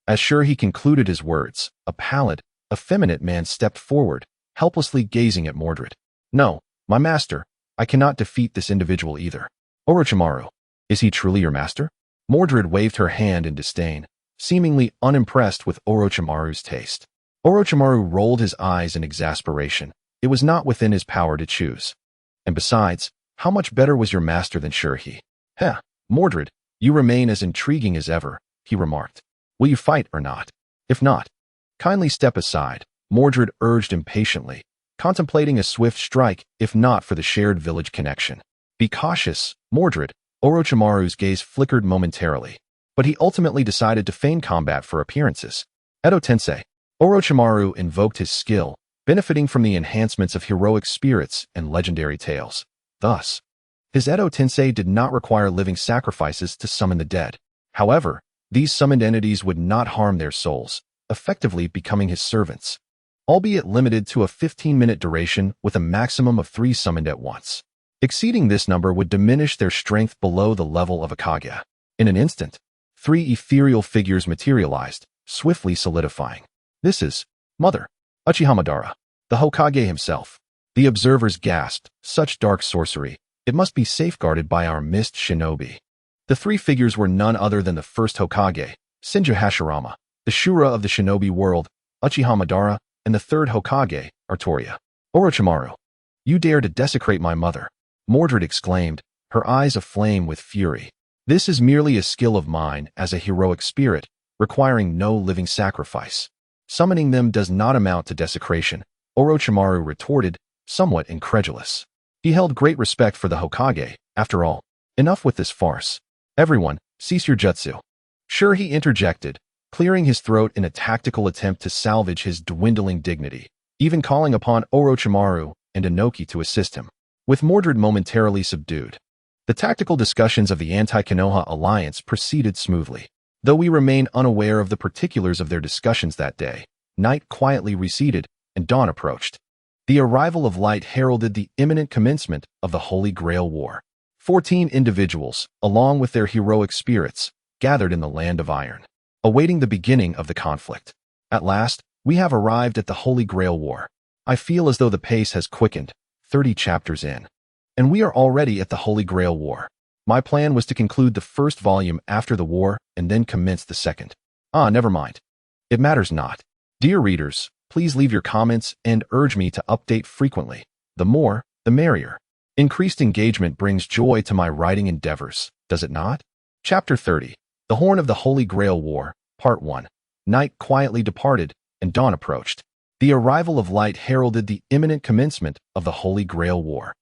[SPEAKER 1] As sure he concluded his words, a pallid, effeminate man stepped forward, helplessly gazing at Mordred. No, my master, I cannot defeat this individual either. Orochimaru. Is he truly your master? Mordred waved her hand in disdain, seemingly unimpressed with Orochimaru's taste. Orochimaru rolled his eyes in exasperation. It was not within his power to choose. And besides, how much better was your master than Shurhi? Heh, Mordred, you remain as intriguing as ever, he remarked. Will you fight or not? If not, kindly step aside, Mordred urged impatiently, contemplating a swift strike if not for the shared village connection. Be cautious, Mordred. Orochimaru's gaze flickered momentarily, but he ultimately decided to feign combat for appearances. Edo Tensei. Orochimaru invoked his skill, benefiting from the enhancements of heroic spirits and legendary tales. Thus, his Edo Tensei did not require living sacrifices to summon the dead. However, these summoned entities would not harm their souls, effectively becoming his servants, albeit limited to a 15-minute duration with a maximum of 3 summoned at once. Exceeding this number would diminish their strength below the level of a Kage. In an instant, 3 ethereal figures materialized, swiftly solidifying. This is Mother, Uchiha Madara, the Hokage himself. The observers gasped, such dark sorcery, it must be safeguarded by our mist shinobi. The 3 figures were none other than the first Hokage, Senju Hashirama, the Shura of the shinobi world, Uchiha Madara, and the third Hokage, Artoria. Orochimaru, you dare to desecrate my mother, Mordred exclaimed, her eyes aflame with fury. This is merely a skill of mine as a heroic spirit, requiring no living sacrifice. Summoning them does not amount to desecration, Orochimaru retorted, somewhat incredulous. He held great respect for the Hokage, after all. Enough with this farce. Everyone, cease your jutsu. Sure, he interjected, clearing his throat in a tactical attempt to salvage his dwindling dignity, even calling upon Orochimaru and Inoki to assist him. With Mordred momentarily subdued, the tactical discussions of the anti-Konoha alliance proceeded smoothly. Though we remain unaware of the particulars of their discussions that day, night quietly receded and dawn approached. The arrival of light heralded the imminent commencement of the Holy Grail War. 14 individuals, along with their heroic spirits, gathered in the Land of Iron, awaiting the beginning of the conflict. At last, we have arrived at the Holy Grail War. I feel as though the pace has quickened, 30 chapters in. And we are already at the Holy Grail War. My plan was to conclude the first volume after the war and then commence the second. Never mind. It matters not. Dear readers, please leave your comments and urge me to update frequently. The more, the merrier. Increased engagement brings joy to my writing endeavors, does it not? Chapter 30. The Horn of the Holy Grail War, Part 1. Night quietly departed, and dawn approached. The arrival of light heralded the imminent commencement of the Holy Grail War.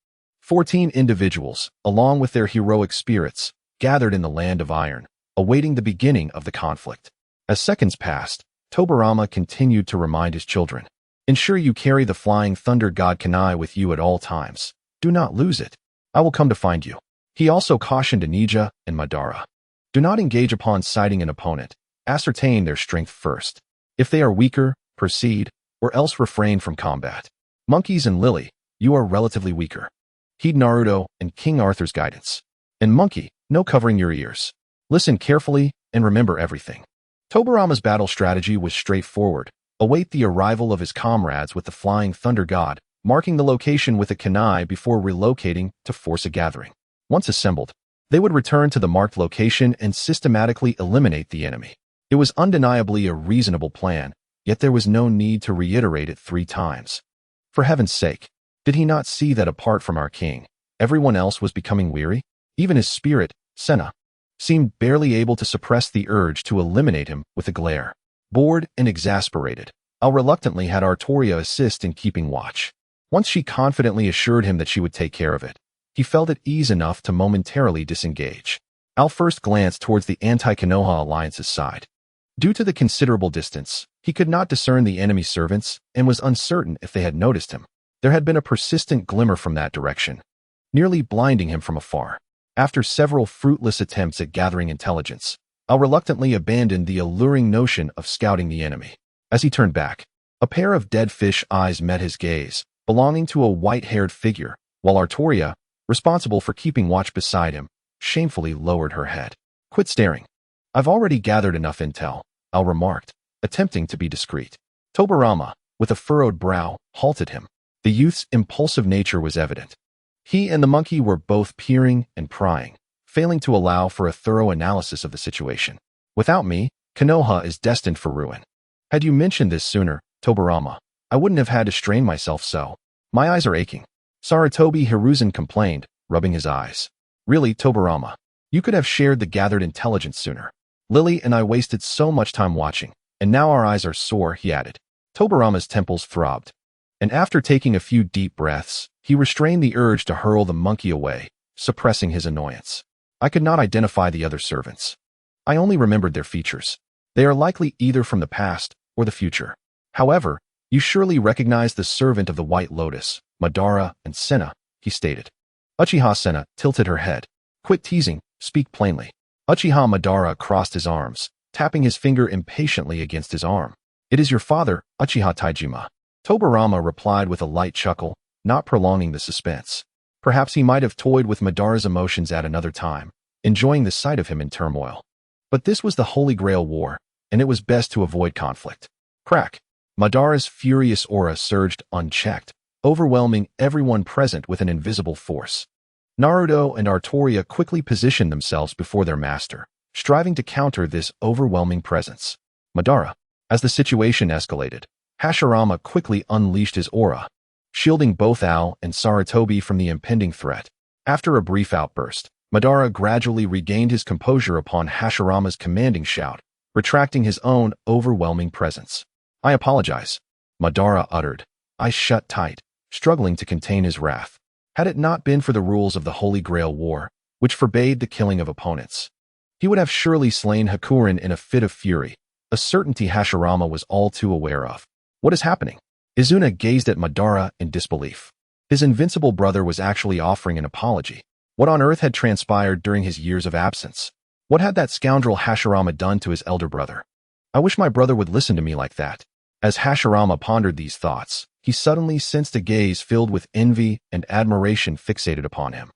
[SPEAKER 1] 14 individuals, along with their heroic spirits, gathered in the Land of Iron, awaiting the beginning of the conflict. As seconds passed, Tobirama continued to remind his children, "Ensure you carry the flying thunder god Kanai with you at all times. Do not lose it. I will come to find you." He also cautioned Anija and Madara, "Do not engage upon sighting an opponent. Ascertain their strength first. If they are weaker, proceed, or else refrain from combat. Monkeys and Lily, you are relatively weaker. Heed Naruto and King Arthur's guidance. And Monkey, no covering your ears. Listen carefully and remember everything." Tobirama's battle strategy was straightforward. Await the arrival of his comrades with the flying thunder god, marking the location with a kunai before relocating to force a gathering. Once assembled, they would return to the marked location and systematically eliminate the enemy. It was undeniably a reasonable plan, yet there was no need to reiterate it 3 times. For heaven's sake, did he not see that apart from our king, everyone else was becoming weary? Even his spirit, Senna, seemed barely able to suppress the urge to eliminate him with a glare. Bored and exasperated, Al reluctantly had Artoria assist in keeping watch. Once she confidently assured him that she would take care of it, he felt at ease enough to momentarily disengage. Al first glanced towards the anti-Konoha alliance's side. Due to the considerable distance, he could not discern the enemy servants and was uncertain if they had noticed him. There had been a persistent glimmer from that direction, nearly blinding him from afar. After several fruitless attempts at gathering intelligence, Al reluctantly abandoned the alluring notion of scouting the enemy. As he turned back, a pair of dead fish eyes met his gaze, belonging to a white-haired figure, while Artoria, responsible for keeping watch beside him, shamefully lowered her head. "Quit staring. I've already gathered enough intel," Al remarked, attempting to be discreet. Tobirama, with a furrowed brow, halted him. The youth's impulsive nature was evident. He and the monkey were both peering and prying, failing to allow for a thorough analysis of the situation. "Without me, Konoha is destined for ruin. Had you mentioned this sooner, Tobirama, I wouldn't have had to strain myself so. My eyes are aching." Sarutobi Hiruzen complained, rubbing his eyes. "Really, Tobirama, you could have shared the gathered intelligence sooner. Lily and I wasted so much time watching, and now our eyes are sore," he added. Tobirama's temples throbbed, and after taking a few deep breaths, he restrained the urge to hurl the monkey away, suppressing his annoyance. "I could not identify the other servants. I only remembered their features. They are likely either from the past or the future. However, you surely recognize the servant of the White Lotus, Madara and Senna," he stated. Uchiha Senna tilted her head. "Quit teasing, speak plainly." Uchiha Madara crossed his arms, tapping his finger impatiently against his arm. "It is your father, Uchiha Taijima." Tobirama replied with a light chuckle, not prolonging the suspense. Perhaps he might have toyed with Madara's emotions at another time, enjoying the sight of him in turmoil. But this was the Holy Grail War, and it was best to avoid conflict. Crack! Madara's furious aura surged unchecked, overwhelming everyone present with an invisible force. Naruto and Artoria quickly positioned themselves before their master, striving to counter this overwhelming presence. Madara. As the situation escalated, Hashirama quickly unleashed his aura, shielding both Al and Sarutobi from the impending threat. After a brief outburst, Madara gradually regained his composure upon Hashirama's commanding shout, retracting his own overwhelming presence. "I apologize," Madara uttered, eyes shut tight, struggling to contain his wrath. Had it not been for the rules of the Holy Grail War, which forbade the killing of opponents, he would have surely slain Hakurin in a fit of fury, a certainty Hashirama was all too aware of. "What is happening?" Izuna gazed at Madara in disbelief. His invincible brother was actually offering an apology. What on earth had transpired during his years of absence? What had that scoundrel Hashirama done to his elder brother? "I wish my brother would listen to me like that." As Hashirama pondered these thoughts, he suddenly sensed a gaze filled with envy and admiration fixated upon him.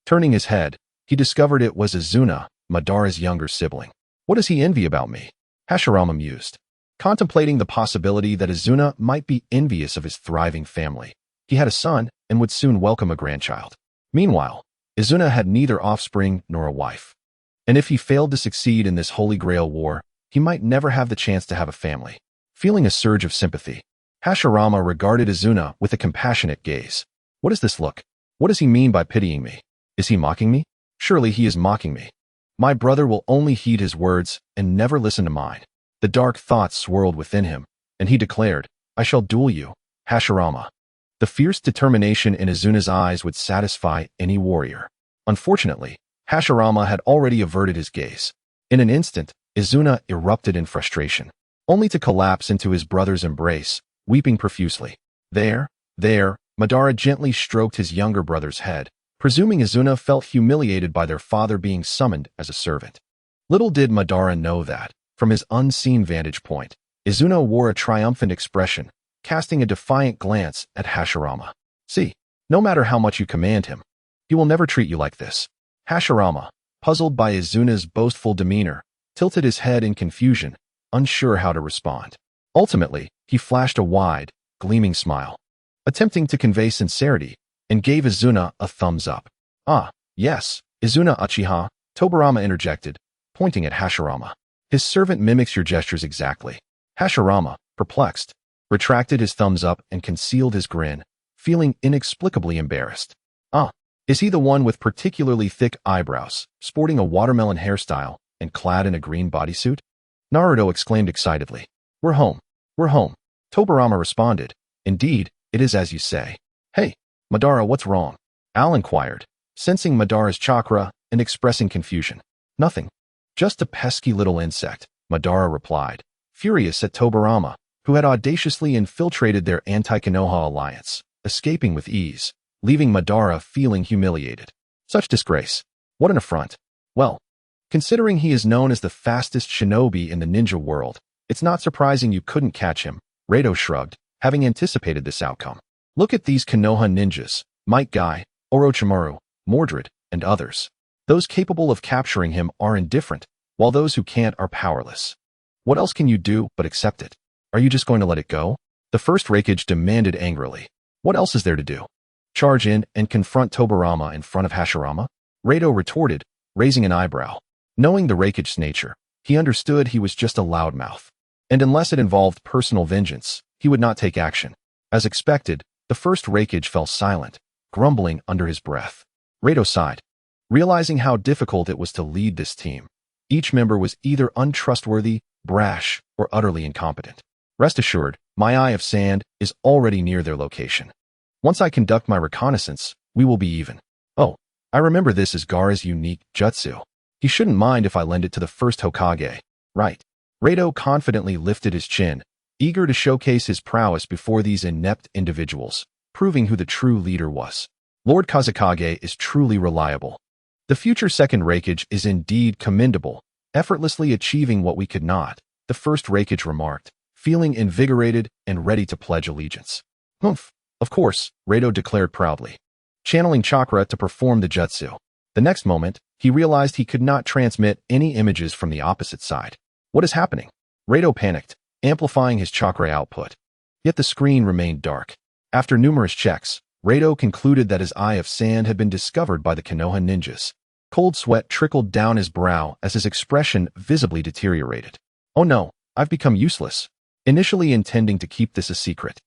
[SPEAKER 1] Turning his head, he discovered it was Izuna, Madara's younger sibling. "What does he envy about me?" Hashirama mused, contemplating the possibility that Izuna might be envious of his thriving family. He had a son and would soon welcome a grandchild. Meanwhile, Izuna had neither offspring nor a wife. And if he failed to succeed in this Holy Grail War, he might never have the chance to have a family. Feeling a surge of sympathy, Hashirama regarded Izuna with a compassionate gaze. "What is this look? What does he mean by pitying me? Is he mocking me? Surely he is mocking me. My brother will only heed his words and never listen to mine." The dark thoughts swirled within him, and he declared, "I shall duel you, Hashirama." The fierce determination in Izuna's eyes would satisfy any warrior. Unfortunately, Hashirama had already averted his gaze. In an instant, Izuna erupted in frustration, only to collapse into his brother's embrace, weeping profusely. There, Madara gently stroked his younger brother's head, presuming Izuna felt humiliated by their father being summoned as a servant. Little did Madara know that, from his unseen vantage point, Izuna wore a triumphant expression, casting a defiant glance at Hashirama. See, no matter how much you command him, he will never treat you like this. Hashirama, puzzled by Izuna's boastful demeanor, tilted his head in confusion, unsure how to respond. Ultimately, he flashed a wide, gleaming smile, attempting to convey sincerity, and gave Izuna a thumbs up. Ah, yes, Izuna Uchiha, Tobirama interjected, pointing at Hashirama. His servant mimics your gestures exactly. Hashirama, perplexed, retracted his thumbs up and concealed his grin, feeling inexplicably embarrassed. Ah, is he the one with particularly thick eyebrows, sporting a watermelon hairstyle, and clad in a green bodysuit? Naruto exclaimed excitedly. We're home. We're home. Tobirama responded. Indeed, it is as you say. Hey, Madara, what's wrong? Al inquired, sensing Madara's chakra and expressing confusion. Nothing. Just a pesky little insect, Madara replied, furious at Tobirama, who had audaciously infiltrated their anti-Konoha alliance, escaping with ease, leaving Madara feeling humiliated. Such disgrace. What an affront. Well, considering he is known as the fastest shinobi in the ninja world, it's not surprising you couldn't catch him, Rado shrugged, having anticipated this outcome. Look at these Konoha ninjas, Might Guy, Orochimaru, Mordred, and others. Those capable of capturing him are indifferent, while those who can't are powerless. What else can you do but accept it? Are you just going to let it go? The first Raikage demanded angrily. What else is there to do? Charge in and confront Tobirama in front of Hashirama? Rado retorted, raising an eyebrow. Knowing the Raikage's nature, he understood he was just a loudmouth. And unless it involved personal vengeance, he would not take action. As expected, the first Raikage fell silent, grumbling under his breath. Rado sighed, realizing how difficult it was to lead this team. Each member was either untrustworthy, brash, or utterly incompetent. Rest assured, my eye of sand is already near their location. Once I conduct my reconnaissance, we will be even. Oh, I remember this as Gaara's unique jutsu. He shouldn't mind if I lend it to the first Hokage. Right. Rado confidently lifted his chin, eager to showcase his prowess before these inept individuals, proving who the true leader was. Lord Kazekage is truly reliable. The future second Raikage is indeed commendable, effortlessly achieving what we could not, the first Raikage remarked, feeling invigorated and ready to pledge allegiance. Humph, of course, Rado declared proudly, channeling chakra to perform the jutsu. The next moment, he realized he could not transmit any images from the opposite side. What is happening? Rado panicked, amplifying his chakra output. Yet the screen remained dark. After numerous checks, Rado concluded that his eye of sand had been discovered by the Konoha ninjas. Cold sweat trickled down his brow as his expression visibly deteriorated. Oh no, I've become useless. Initially intending to keep this a secret,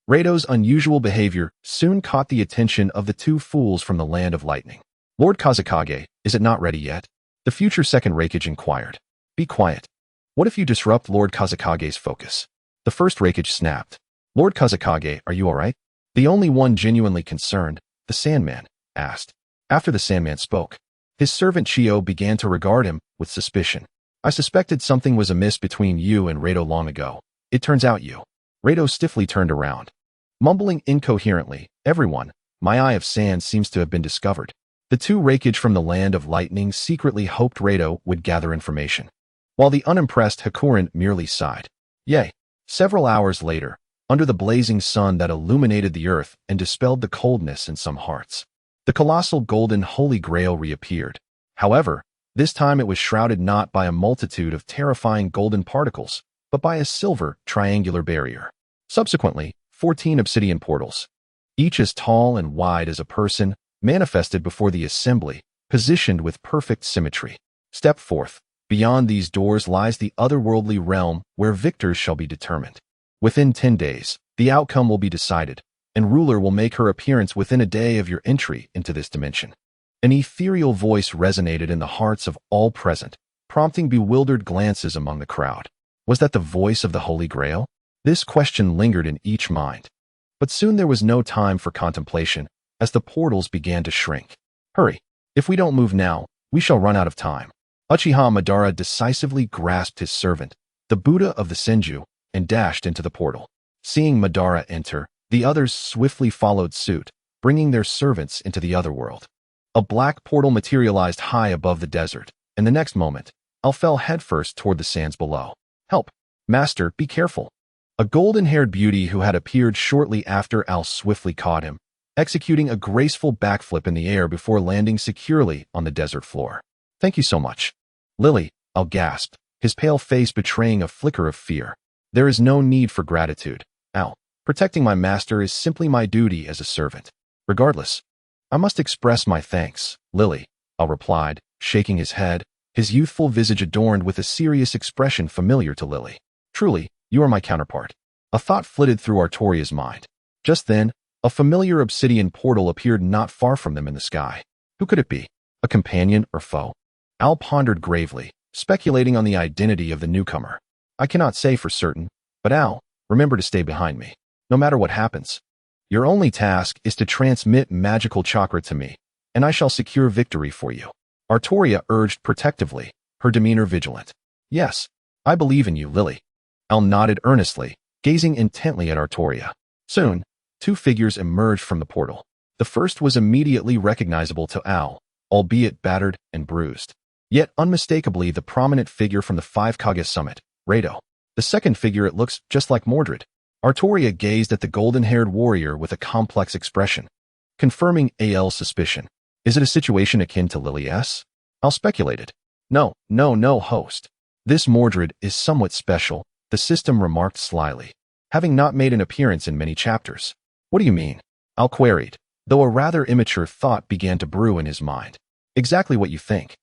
[SPEAKER 1] Rado's unusual behavior soon caught the attention of the two fools from the Land of Lightning. Lord Kazekage, is it not ready yet? The future second Raikage inquired. Be quiet. What if you disrupt Lord Kazekage's focus? The first Raikage snapped. Lord Kazekage, are you alright? The only one genuinely concerned, the Sandman, asked. After the Sandman spoke, his servant Chio began to regard him with suspicion. I suspected something was amiss between you and Rado long ago. It turns out you. Rado stiffly turned around. Mumbling incoherently, everyone, my eye of sand seems to have been discovered. The two Raikage from the Land of Lightning secretly hoped Rado would gather information, while the unimpressed Hakurin merely sighed. Yea, several hours later, under the blazing sun that illuminated the earth and dispelled the coldness in some hearts, the colossal golden Holy Grail reappeared. However, this time it was shrouded not by a multitude of terrifying golden particles, but by a silver, triangular barrier. Subsequently, 14 obsidian portals, each as tall and wide as a person, manifested before the assembly, positioned with perfect symmetry. Step forth. Beyond these doors lies the otherworldly realm where victors shall be determined. Within 10 days, the outcome will be decided, and ruler will make her appearance within a day of your entry into this dimension. An ethereal voice resonated in the hearts of all present, prompting bewildered glances among the crowd. Was that the voice of the Holy Grail? This question lingered in each mind. But soon there was no time for contemplation, as the portals began to shrink. Hurry! If we don't move now, we shall run out of time. Uchiha Madara decisively grasped his servant, the Buddha of the Senju, and dashed into the portal. Seeing Madara enter, the others swiftly followed suit, bringing their servants into the other world. A black portal materialized high above the desert, and the next moment, Al fell headfirst toward the sands below. Help! Master, be careful! A golden-haired beauty who had appeared shortly after Al swiftly caught him, executing a graceful backflip in the air before landing securely on the desert floor. Thank you so much. Lily, Al gasped, his pale face betraying a flicker of fear. There is no need for gratitude, Al. Protecting my master is simply my duty as a servant. Regardless, I must express my thanks, Lily, Al replied, shaking his head, his youthful visage adorned with a serious expression familiar to Lily. Truly, you are my counterpart. A thought flitted through Artoria's mind. Just then, a familiar obsidian portal appeared not far from them in the sky. Who could it be? A companion or foe? Al pondered gravely, speculating on the identity of the newcomer. I cannot say for certain, but Al, remember to stay behind me. No matter what happens. Your only task is to transmit magical chakra to me, and I shall secure victory for you. Artoria urged protectively, her demeanor vigilant. Yes, I believe in you, Lily. Al nodded earnestly, gazing intently at Artoria. Soon, two figures emerged from the portal. The first was immediately recognizable to Al, albeit battered and bruised. Yet unmistakably the prominent figure from the Five Kage summit, Rado. The second figure it looks just like Mordred. Artoria gazed at the golden-haired warrior with a complex expression, confirming Al's suspicion. Is it a situation akin to Lily S? Al speculated. No, host. This Mordred is somewhat special, the system remarked slyly, having not made an appearance in many chapters. What do you mean? Al queried, though a rather immature thought began to brew in his mind. Exactly what you think.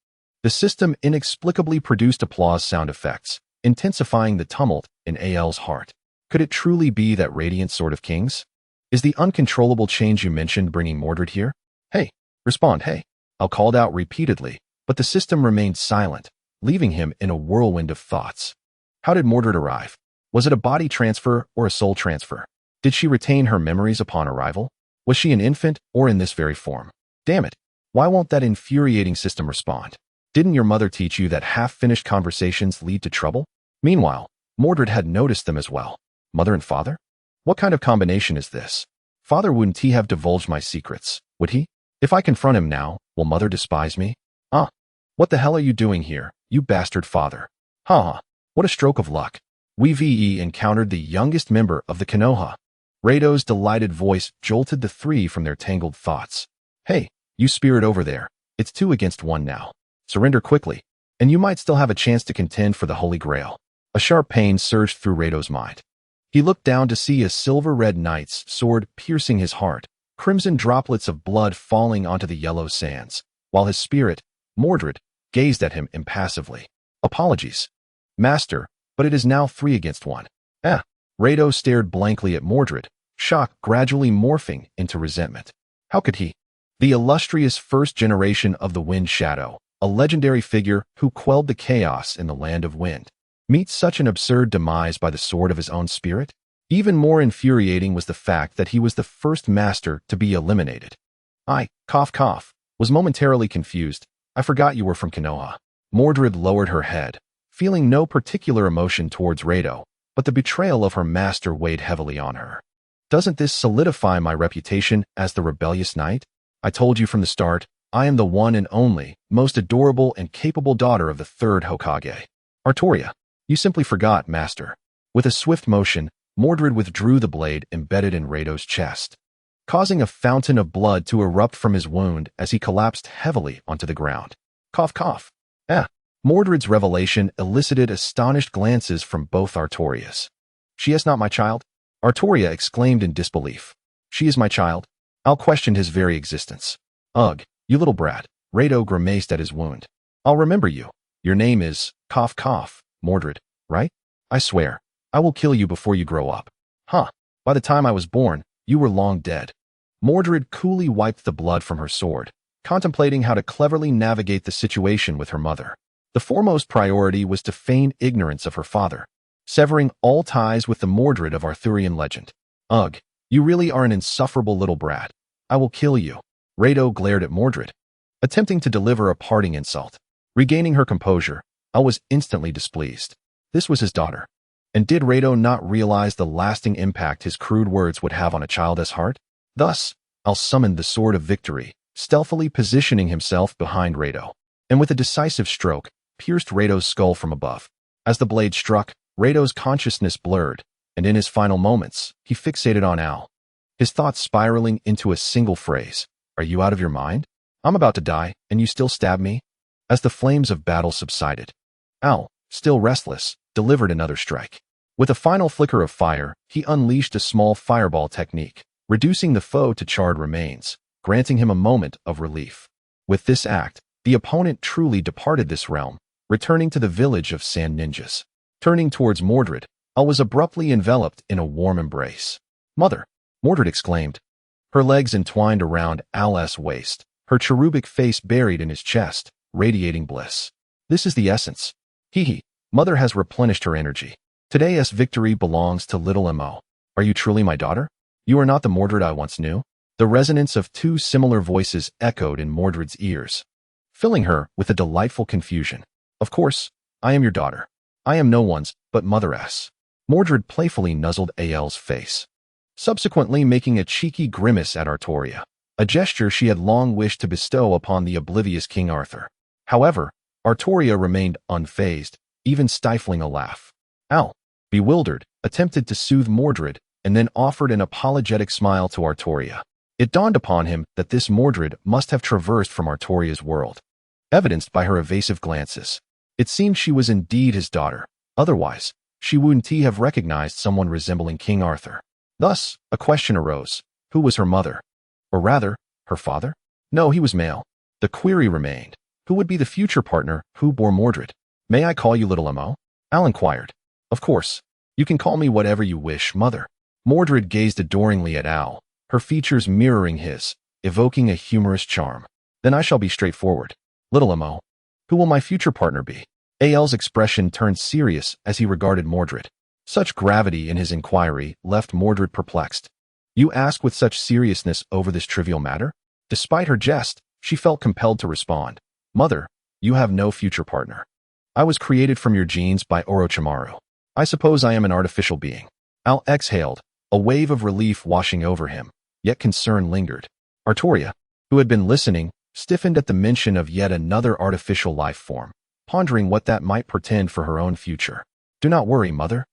[SPEAKER 1] The system inexplicably produced applause sound effects, intensifying the tumult in Al's heart. Could it truly be that radiant Sword of Kings? Is the uncontrollable change you mentioned bringing Mordred here? Hey, respond, hey. Al called out repeatedly, but the system remained silent, leaving him in a whirlwind of thoughts. How did Mordred arrive? Was it a body transfer or a soul transfer? Did she retain her memories upon arrival? Was she an infant or in this very form? Damn it, why won't that infuriating system respond? Didn't your mother teach you that half-finished conversations lead to trouble? Meanwhile, Mordred had noticed them as well. Mother and father? What kind of combination is this? Father, wouldn't he have divulged my secrets, would he? If I confront him now, will mother despise me? Ah, what the hell are you doing here, you bastard father? Ha! What a stroke of luck. We encountered the youngest member of the Konoha. Rado's delighted voice jolted the three from their tangled thoughts. Hey, you spirit over there, it's 2 against 1 now. Surrender quickly, and you might still have a chance to contend for the Holy Grail. A sharp pain surged through Rado's mind. He looked down to see a silver-red knight's sword piercing his heart, crimson droplets of blood falling onto the yellow sands, while his spirit, Mordred, gazed at him impassively. Apologies, Master, but it is now 3 against 1. Rado stared blankly at Mordred, shock gradually morphing into resentment. How could he? The illustrious first generation of the Wind Shadow, a legendary figure who quelled the chaos in the Land of Wind, meet such an absurd demise by the sword of his own spirit? Even more infuriating was the fact that he was the first master to be eliminated. I, was momentarily confused. I forgot you were from Konoha. Mordred lowered her head, feeling no particular emotion towards Rado, but the betrayal of her master weighed heavily on her. Doesn't this solidify my reputation as the rebellious knight? I told you from the start, I am the one and only, most adorable and capable daughter of the 3rd Hokage. Artoria, you simply forgot, master. With a swift motion, Mordred withdrew the blade embedded in Rado's chest, causing a fountain of blood to erupt from his wound as he collapsed heavily onto the ground. Cough. Mordred's revelation elicited astonished glances from both Artorias. She is not my child? Artoria exclaimed in disbelief. She is my child? Al questioned his very existence. Ugh, you little brat. Rado grimaced at his wound. I'll remember you. Your name is, Mordred, right? I swear, I will kill you before you grow up. By the time I was born, you were long dead. Mordred coolly wiped the blood from her sword, contemplating how to cleverly navigate the situation with her mother. The foremost priority was to feign ignorance of her father, severing all ties with the Mordred of Arthurian legend. Ugh, You really are an insufferable little brat. I will kill you. Rado glared at Mordred, attempting to deliver a parting insult. Regaining her composure, Al was instantly displeased. This was his daughter. And did Rado not realize the lasting impact his crude words would have on a child's heart? Thus, Al summoned the Sword of Victory, stealthily positioning himself behind Rado, and with a decisive stroke, pierced Rado's skull from above. As the blade struck, Rado's consciousness blurred, and in his final moments, he fixated on Al, his thoughts spiraling into a single phrase. Are you out of your mind? I'm about to die, and you still stab me? As the flames of battle subsided, Al, still restless, delivered another strike. With a final flicker of fire, he unleashed a small fireball technique, reducing the foe to charred remains, granting him a moment of relief. With this act, the opponent truly departed this realm, returning to the village of sand ninjas. Turning towards Mordred, Al was abruptly enveloped in a warm embrace. Mother! Mordred exclaimed, her legs entwined around Al's waist, her cherubic face buried in his chest, radiating bliss. This is the essence. Hee. Mother has replenished her energy. Today's victory belongs to little Mo. Are you truly my daughter? You are not the Mordred I once knew. The resonance of two similar voices echoed in Mordred's ears, filling her with a delightful confusion. Of course, I am your daughter. I am no one's but Mother's. Mordred playfully nuzzled Al's face, subsequently making a cheeky grimace at Artoria, a gesture she had long wished to bestow upon the oblivious King Arthur. However, Artoria remained unfazed, even stifling a laugh. Al, bewildered, attempted to soothe Mordred and then offered an apologetic smile to Artoria. It dawned upon him that this Mordred must have traversed from Artoria's world, evidenced by her evasive glances. It seemed she was indeed his daughter. Otherwise, she wouldn't have recognized someone resembling King Arthur. Thus, a question arose. Who was her mother? Or rather, her father? No, he was male. The query remained. Who would be the future partner who bore Mordred? May I call you little Mo? Al inquired. Of course. You can call me whatever you wish, mother. Mordred gazed adoringly at Al, her features mirroring his, evoking a humorous charm. Then I shall be straightforward. Little Mo, who will my future partner be? Al's expression turned serious as he regarded Mordred. Such gravity in his inquiry left Mordred perplexed. You ask with such seriousness over this trivial matter? Despite her jest, she felt compelled to respond. Mother, you have no future partner. I was created from your genes by Orochimaru. I suppose I am an artificial being. Al exhaled, a wave of relief washing over him, yet concern lingered. Artoria, who had been listening, stiffened at the mention of yet another artificial life form, pondering what that might portend for her own future. Do not worry, mother.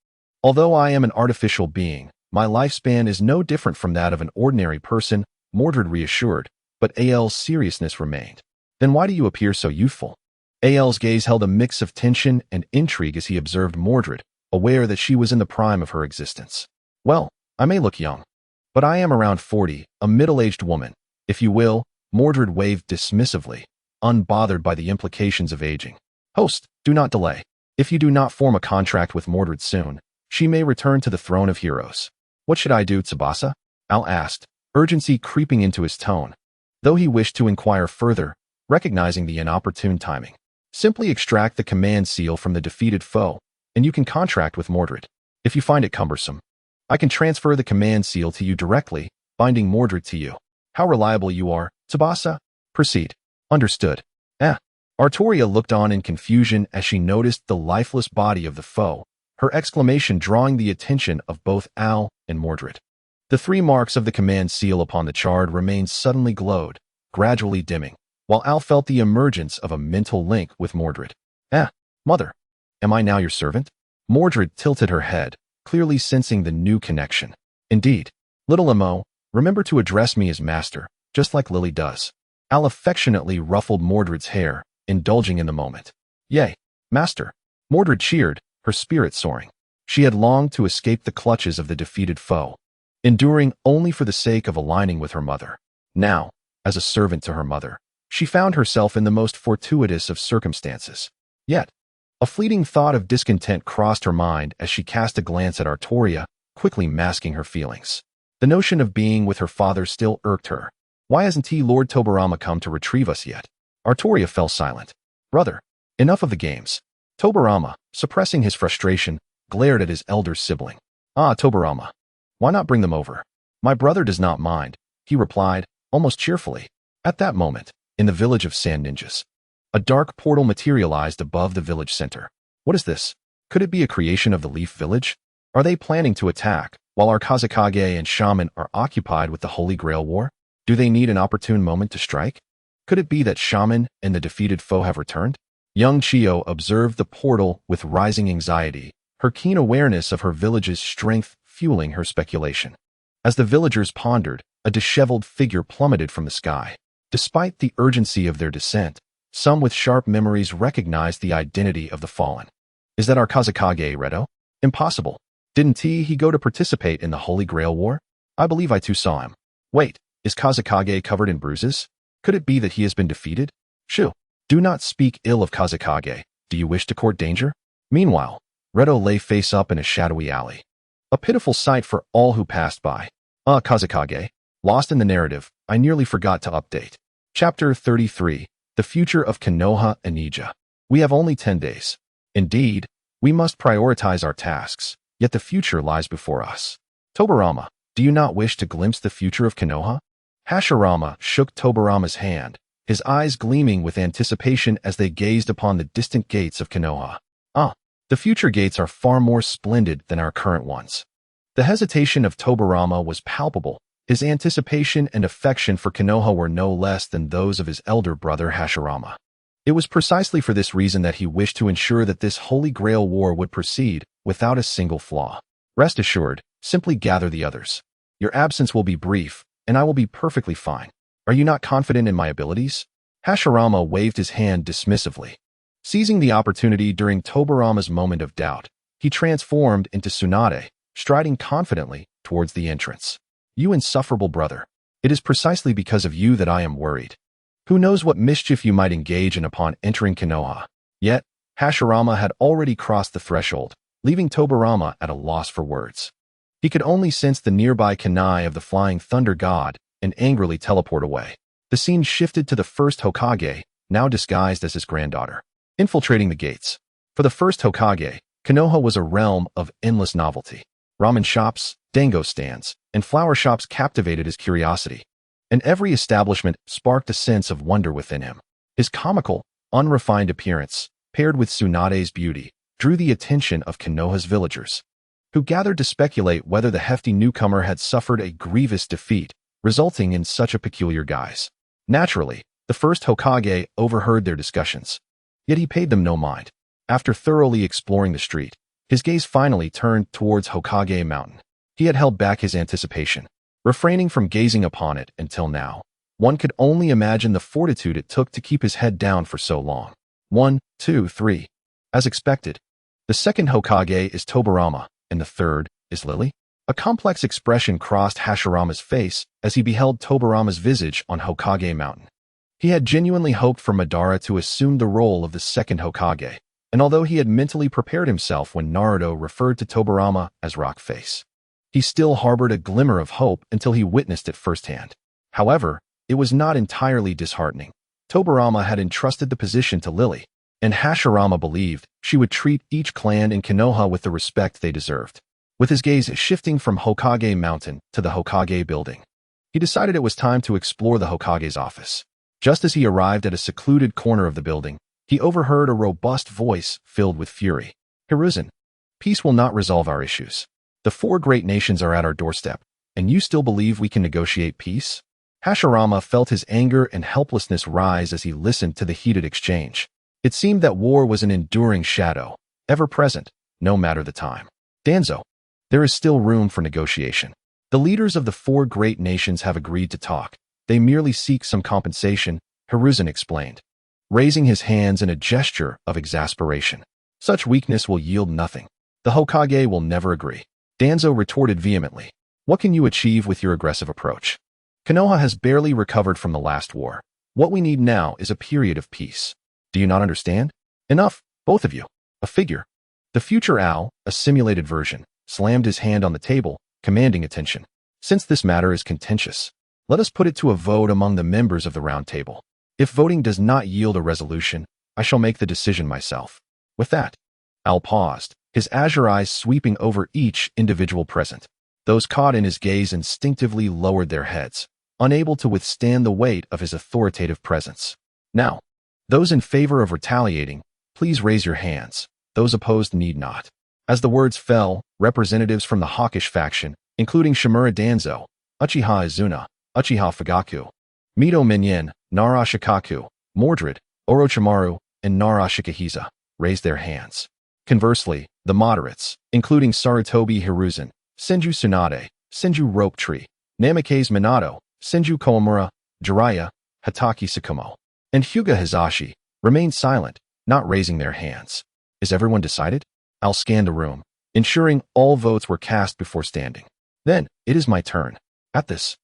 [SPEAKER 1] Although I am an artificial being, my lifespan is no different from that of an ordinary person, Mordred reassured, but Al's seriousness remained. Then why do you appear so youthful? Al's gaze held a mix of tension and intrigue as he observed Mordred, aware that she was in the prime of her existence. Well, I may look young, but I am around 40, a middle-aged woman, if you will. Mordred waved dismissively, unbothered by the implications of aging. Host, do not delay. If you do not form a contract with Mordred soon, she may return to the throne of heroes. What should I do, Tsubasa? Al asked, urgency creeping into his tone, though he wished to inquire further, recognizing the inopportune timing. Simply extract the command seal from the defeated foe, and you can contract with Mordred. If you find it cumbersome, I can transfer the command seal to you directly, binding Mordred to you. How reliable you are, Tsubasa. Proceed. Understood. Artoria looked on in confusion as she noticed the lifeless body of the foe, her exclamation drawing the attention of both Al and Mordred. The 3 marks of the command seal upon the charred remains suddenly glowed, gradually dimming, while Al felt the emergence of a mental link with Mordred. Mother, am I now your servant? Mordred tilted her head, clearly sensing the new connection. Indeed. Little Mo, remember to address me as master, just like Lily does. Al affectionately ruffled Mordred's hair, indulging in the moment. Yay, master. Mordred cheered, her spirit soaring. She had longed to escape the clutches of the defeated foe, enduring only for the sake of aligning with her mother. Now, as a servant to her mother, she found herself in the most fortuitous of circumstances. Yet, a fleeting thought of discontent crossed her mind as she cast a glance at Artoria, quickly masking her feelings. The notion of being with her father still irked her. Why hasn't Lord Tobirama come to retrieve us yet? Artoria fell silent. Brother, enough of the games. Tobirama, suppressing his frustration, glared at his elder sibling. Tobirama. Why not bring them over? My brother does not mind, he replied, almost cheerfully. At that moment, in the village of Sand Ninjas, a dark portal materialized above the village center. What is this? Could it be a creation of the Leaf Village? Are they planning to attack, while our Kage and Shaman are occupied with the Holy Grail War? Do they need an opportune moment to strike? Could it be that Shaman and the defeated foe have returned? Young Chio observed the portal with rising anxiety, her keen awareness of her village's strength fueling her speculation. As the villagers pondered, a disheveled figure plummeted from the sky. Despite the urgency of their descent, some with sharp memories recognized the identity of the fallen. Is that our Kage, Reto? Impossible. Didn't he go to participate in the Holy Grail War? I believe I too saw him. Wait, is Kage covered in bruises? Could it be that he has been defeated? Shoo. Do not speak ill of Kage. Do you wish to court danger? Meanwhile, Reto lay face up in a shadowy alley. A pitiful sight for all who passed by. Kage. Lost in the narrative, I nearly forgot to update. Chapter 33. The Future of Konoha and Ija. We have only 10 days. Indeed, we must prioritize our tasks, yet the future lies before us. Tobirama, do you not wish to glimpse the future of Konoha? Hashirama shook Tobirama's hand, his eyes gleaming with anticipation as they gazed upon the distant gates of Konoha. The future gates are far more splendid than our current ones. The hesitation of Tobirama was palpable. His anticipation and affection for Konoha were no less than those of his elder brother Hashirama. It was precisely for this reason that he wished to ensure that this Holy Grail War would proceed without a single flaw. Rest assured, simply gather the others. Your absence will be brief, and I will be perfectly fine. Are you not confident in my abilities? Hashirama waved his hand dismissively. Seizing the opportunity during Tobirama's moment of doubt, he transformed into Tsunade, striding confidently towards the entrance. You insufferable brother. It is precisely because of you that I am worried. Who knows what mischief you might engage in upon entering Konoha? Yet, Hashirama had already crossed the threshold, leaving Tobirama at a loss for words. He could only sense the nearby kunai of the flying thunder god and angrily teleport away. The scene shifted to the first Hokage, now disguised as his granddaughter. Infiltrating the gates. For the first Hokage, Konoha was a realm of endless novelty. Ramen shops, dango stands, and flower shops captivated his curiosity, and every establishment sparked a sense of wonder within him. His comical, unrefined appearance, paired with Tsunade's beauty, drew the attention of Konoha's villagers, who gathered to speculate whether the hefty newcomer had suffered a grievous defeat, resulting in such a peculiar guise. Naturally, the first Hokage overheard their discussions, yet he paid them no mind. After thoroughly exploring the street, his gaze finally turned towards Hokage Mountain. He had held back his anticipation, refraining from gazing upon it until now. One could only imagine the fortitude it took to keep his head down for so long. 1, 2, 3. As expected, the second Hokage is Tobirama, and the third is Lily. A complex expression crossed Hashirama's face as he beheld Tobirama's visage on Hokage Mountain. He had genuinely hoped for Madara to assume the role of the second Hokage, and although he had mentally prepared himself when Naruto referred to Tobirama as Rock Face, he still harbored a glimmer of hope until he witnessed it firsthand. However, it was not entirely disheartening. Tobirama had entrusted the position to Lily, and Hashirama believed she would treat each clan in Konoha with the respect they deserved. With his gaze shifting from Hokage Mountain to the Hokage building, he decided it was time to explore the Hokage's office. Just as he arrived at a secluded corner of the building, he overheard a robust voice filled with fury. Hiruzen, peace will not resolve our issues. The 4 great nations are at our doorstep, and you still believe we can negotiate peace? Hashirama felt his anger and helplessness rise as he listened to the heated exchange. It seemed that war was an enduring shadow, ever present, no matter the time. Danzo, there is still room for negotiation. The leaders of the 4 great nations have agreed to talk. They merely seek some compensation, Hiruzen explained, raising his hands in a gesture of exasperation. Such weakness will yield nothing. The Hokage will never agree. Danzo retorted vehemently. What can you achieve with your aggressive approach? Konoha has barely recovered from the last war. What we need now is a period of peace. Do you not understand? Enough, both of you. A figure. The future owl, a simulated version, slammed his hand on the table, commanding attention. Since this matter is contentious, let us put it to a vote among the members of the round table. If voting does not yield a resolution, I shall make the decision myself. With that, Owl paused, his azure eyes sweeping over each individual present. Those caught in his gaze instinctively lowered their heads, unable to withstand the weight of his authoritative presence. Now, those in favor of retaliating, please raise your hands. Those opposed need not. As the words fell, representatives from the hawkish faction, including Shimura Danzo, Uchiha Izuna, Uchiha Fugaku, Mito Minyin, Nara Shikaku, Mordred, Orochimaru, and Nara Shikahisa, raised their hands. Conversely, the moderates, including Sarutobi Hiruzen, Senju Tsunade, Senju Rope Tree, Namikaze Minato, Senju Koamura, Jiraiya, Hataki Tsukumo, and Hyuga Hizashi, remained silent, not raising their hands. Is everyone decided? I'll scan the room, ensuring all votes were cast before standing. Then, it is my turn. At this,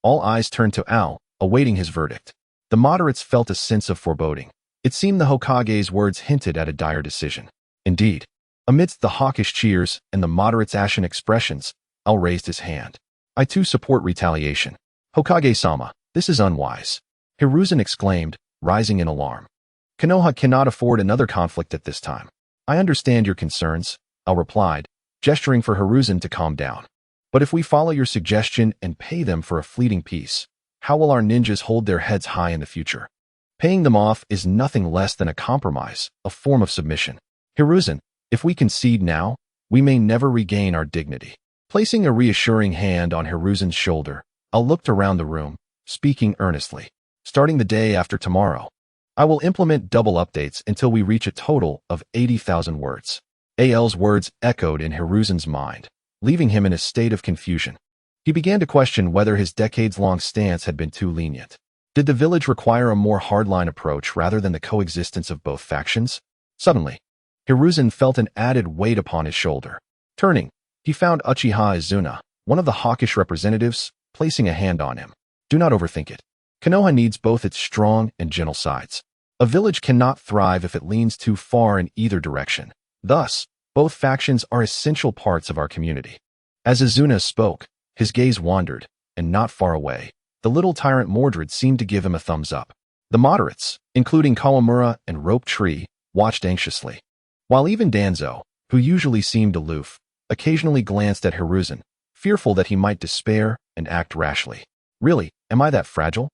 [SPEAKER 1] all eyes turned to Al, awaiting his verdict. The moderates felt a sense of foreboding. It seemed the Hokage's words hinted at a dire decision. Indeed, amidst the hawkish cheers and the moderates' ashen expressions, Al raised his hand. I too support retaliation. Hokage-sama, this is unwise. Hiruzen exclaimed, rising in alarm. Konoha cannot afford another conflict at this time. I understand your concerns, Al replied, gesturing for Hiruzen to calm down. But if we follow your suggestion and pay them for a fleeting peace, how will our ninjas hold their heads high in the future? Paying them off is nothing less than a compromise, a form of submission. Hiruzen, if we concede now, we may never regain our dignity. Placing a reassuring hand on Hiruzen's shoulder, Al looked around the room, speaking earnestly. Starting the day after tomorrow, I will implement double updates until we reach a total of 80,000 words. Al's words echoed in Hiruzen's mind, leaving him in a state of confusion. He began to question whether his decades-long stance had been too lenient. Did the village require a more hardline approach rather than the coexistence of both factions? Suddenly, Hiruzen felt an added weight upon his shoulder. Turning, he found Uchiha Izuna, one of the hawkish representatives, placing a hand on him. Do not overthink it. Konoha needs both its strong and gentle sides. A village cannot thrive if it leans too far in either direction. Thus, both factions are essential parts of our community. As Izuna spoke, his gaze wandered, and not far away, the little tyrant Mordred seemed to give him a thumbs up. The moderates, including Kawamura and Rope Tree, watched anxiously. While even Danzo, who usually seemed aloof, occasionally glanced at Hiruzen, fearful that he might despair and act rashly. Really, am I that fragile?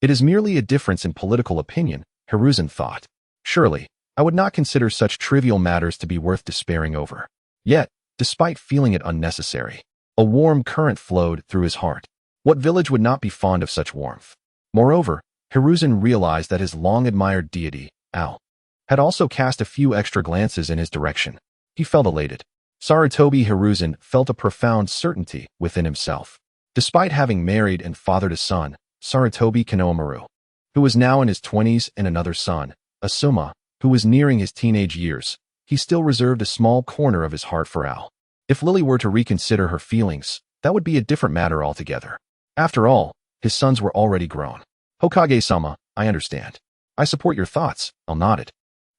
[SPEAKER 1] It is merely a difference in political opinion, Hiruzen thought. Surely, I would not consider such trivial matters to be worth despairing over. Yet, despite feeling it unnecessary, a warm current flowed through his heart. What village would not be fond of such warmth? Moreover, Hiruzen realized that his long-admired deity, Al, had also cast a few extra glances in his direction. He felt elated. Sarutobi Hiruzen felt a profound certainty within himself. Despite having married and fathered a son, Sarutobi Konohamaru, who was now in his 20s, and another son, Asuma, who was nearing his teenage years, he still reserved a small corner of his heart for Al. If Lily were to reconsider her feelings, that would be a different matter altogether. After all, his sons were already grown. Hokage-sama, I understand. I support your thoughts, Al nodded.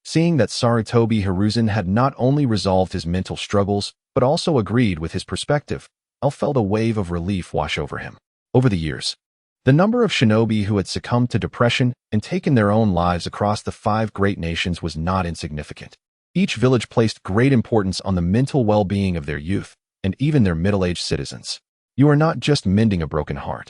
[SPEAKER 1] Seeing that Sarutobi Hiruzen had not only resolved his mental struggles, but also agreed with his perspective, Al felt a wave of relief wash over him. Over the years, the number of shinobi who had succumbed to depression and taken their own lives across the 5 great nations was not insignificant. Each village placed great importance on the mental well-being of their youth, and even their middle-aged citizens. You are not just mending a broken heart.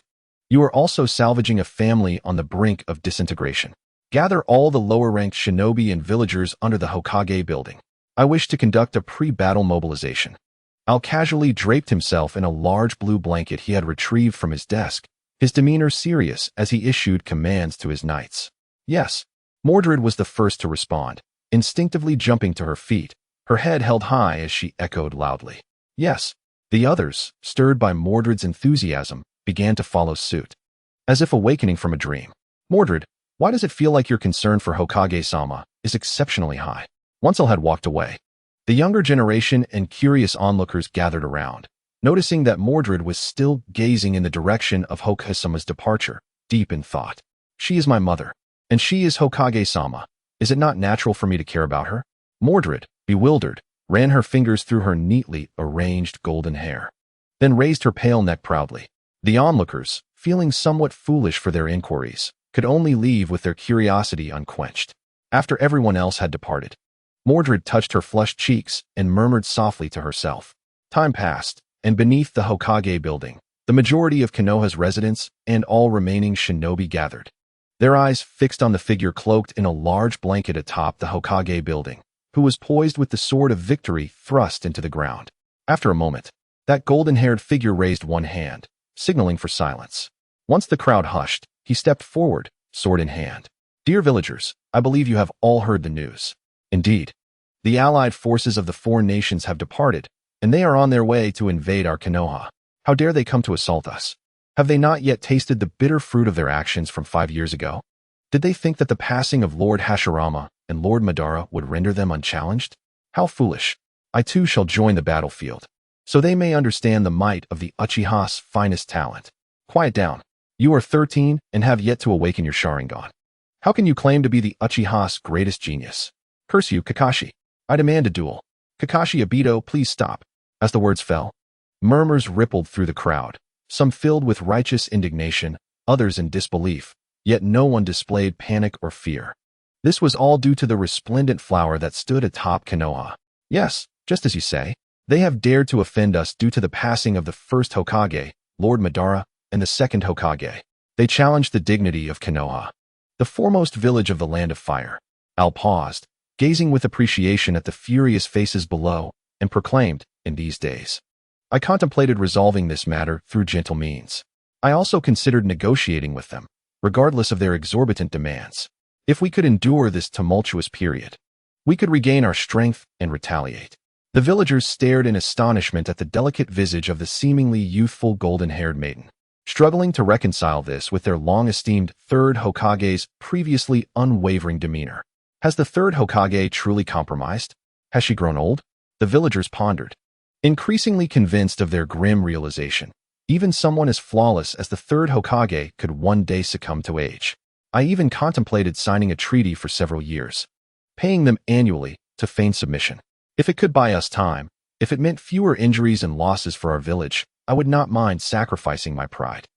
[SPEAKER 1] You are also salvaging a family on the brink of disintegration. Gather all the lower-ranked shinobi and villagers under the Hokage building. I wish to conduct a pre-battle mobilization. Al casually draped himself in a large blue blanket he had retrieved from his desk, his demeanor serious as he issued commands to his knights. Yes, Mordred was the first to respond, instinctively jumping to her feet, her head held high as she echoed loudly. Yes, the others, stirred by Mordred's enthusiasm, began to follow suit. As if awakening from a dream. Mordred, why does it feel like your concern for Hokage-sama is exceptionally high? Once Al had walked away, the younger generation and curious onlookers gathered around, noticing that Mordred was still gazing in the direction of Hokage-sama's departure, deep in thought. She is my mother, and she is Hokage-sama. Is it not natural for me to care about her? Mordred, bewildered, ran her fingers through her neatly arranged golden hair, then raised her pale neck proudly. The onlookers, feeling somewhat foolish for their inquiries, could only leave with their curiosity unquenched. After everyone else had departed, Mordred touched her flushed cheeks and murmured softly to herself. Time passed, and beneath the Hokage building, the majority of Konoha's residents and all remaining shinobi gathered, their eyes fixed on the figure cloaked in a large blanket atop the Hokage building, who was poised with the sword of victory thrust into the ground. After a moment, that golden-haired figure raised one hand, signaling for silence. Once the crowd hushed, he stepped forward, sword in hand. "Dear villagers, I believe you have all heard the news. Indeed, the allied forces of the four nations have departed, and they are on their way to invade our Konoha. How dare they come to assault us? Have they not yet tasted the bitter fruit of their actions from 5 years ago? Did they think that the passing of Lord Hashirama and Lord Madara would render them unchallenged? How foolish. I too shall join the battlefield, so they may understand the might of the Uchiha's finest talent. Quiet down. You are 13 and have yet to awaken your Sharingan. How can you claim to be the Uchiha's greatest genius? Curse you, Kakashi. I demand a duel. Kakashi Obito, please stop." As the words fell, murmurs rippled through the crowd, some filled with righteous indignation, others in disbelief, yet no one displayed panic or fear. This was all due to the resplendent flower that stood atop Konoha. Yes, just as you say, they have dared to offend us due to the passing of the first Hokage, Lord Madara, and the second Hokage. They challenged the dignity of Konoha, the foremost village of the Land of Fire. Al paused, gazing with appreciation at the furious faces below, and proclaimed, "In these days, I contemplated resolving this matter through gentle means. I also considered negotiating with them, regardless of their exorbitant demands. If we could endure this tumultuous period, we could regain our strength and retaliate." The villagers stared in astonishment at the delicate visage of the seemingly youthful golden-haired maiden, struggling to reconcile this with their long-esteemed third Hokage's previously unwavering demeanor. Has the third Hokage truly compromised? Has she grown old? The villagers pondered, increasingly convinced of their grim realization. Even someone as flawless as the third Hokage could one day succumb to age. I even contemplated signing a treaty for several years, paying them annually to feign submission. If it could buy us time, if it meant fewer injuries and losses for our village, I would not mind sacrificing my pride.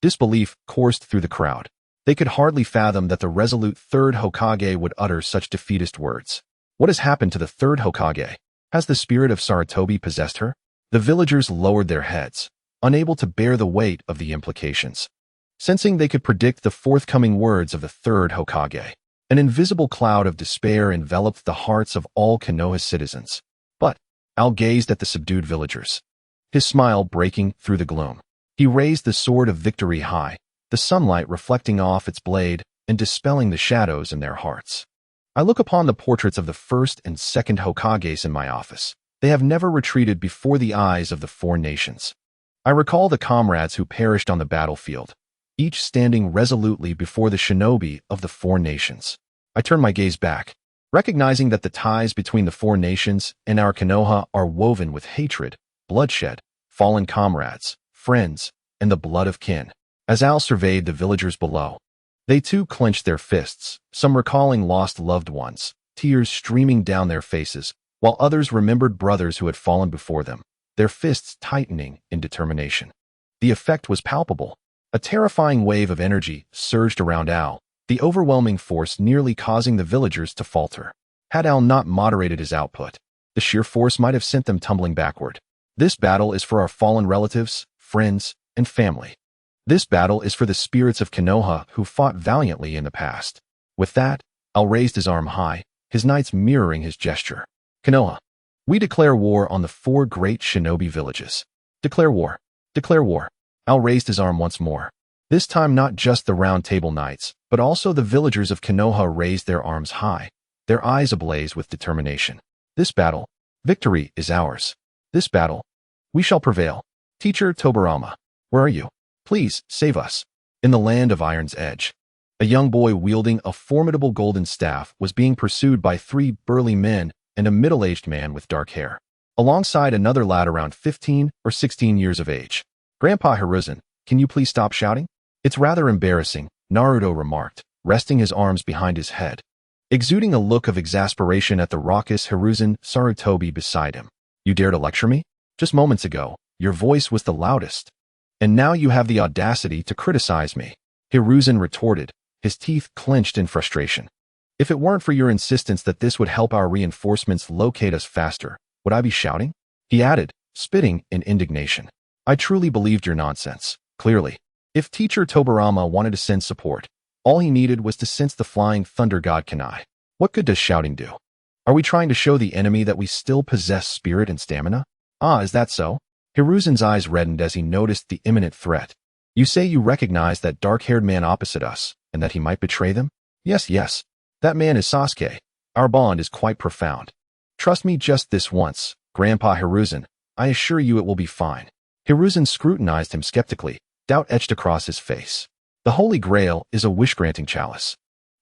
[SPEAKER 1] Disbelief coursed through the crowd. They could hardly fathom that the resolute third Hokage would utter such defeatist words. What has happened to the third Hokage? Has the spirit of Sarutobi possessed her? The villagers lowered their heads, unable to bear the weight of the implications. Sensing they could predict the forthcoming words of the third Hokage, an invisible cloud of despair enveloped the hearts of all Konoha's citizens. But Al gazed at the subdued villagers, his smile breaking through the gloom. He raised the sword of victory high, the sunlight reflecting off its blade and dispelling the shadows in their hearts. I look upon the portraits of the first and second Hokages in my office. They have never retreated before the eyes of the four nations. I recall the comrades who perished on the battlefield, each standing resolutely before the shinobi of the four nations. I turn my gaze back, recognizing that the ties between the four nations and our Konoha are woven with hatred, bloodshed, fallen comrades, friends, and the blood of kin. As Al surveyed the villagers below, they too clenched their fists, some recalling lost loved ones, tears streaming down their faces, while others remembered brothers who had fallen before them, their fists tightening in determination. The effect was palpable. A terrifying wave of energy surged around Al, the overwhelming force nearly causing the villagers to falter. Had Al not moderated his output, the sheer force might have sent them tumbling backward. This battle is for our fallen relatives, friends, and family. This battle is for the spirits of Konoha who fought valiantly in the past. With that, Al raised his arm high, his knights mirroring his gesture. Konoha, we declare war on the four great shinobi villages. Declare war. Declare war. Al raised his arm once more. This time not just the Round Table Knights, but also the villagers of Konoha raised their arms high, their eyes ablaze with determination. This battle, victory is ours. This battle, we shall prevail. Teacher Tobarama, where are you? Please, save us. In the land of Iron's Edge, a young boy wielding a formidable golden staff was being pursued by 3 burly men and a middle-aged man with dark hair, alongside another lad around 15 or 16 years of age. Grandpa Hiruzen, can you please stop shouting? It's rather embarrassing, Naruto remarked, resting his arms behind his head, exuding a look of exasperation at the raucous Hiruzen Sarutobi beside him. You dare to lecture me? Just moments ago, your voice was the loudest. And now you have the audacity to criticize me. Hiruzen retorted, his teeth clenched in frustration. If it weren't for your insistence that this would help our reinforcements locate us faster, would I be shouting? He added, spitting in indignation. I truly believed your nonsense. Clearly, if Teacher Tobarama wanted to send support, all he needed was to sense the flying thunder god Kanai. What good does shouting do? Are we trying to show the enemy that we still possess spirit and stamina? Ah, is that so? Hiruzen's eyes reddened as he noticed the imminent threat. You say you recognize that dark-haired man opposite us, and that he might betray them? Yes. That man is Sasuke. Our bond is quite profound. Trust me just this once, Grandpa Hiruzen. I assure you it will be fine. Hiruzen scrutinized him skeptically, doubt etched across his face. The Holy Grail is a wish-granting chalice.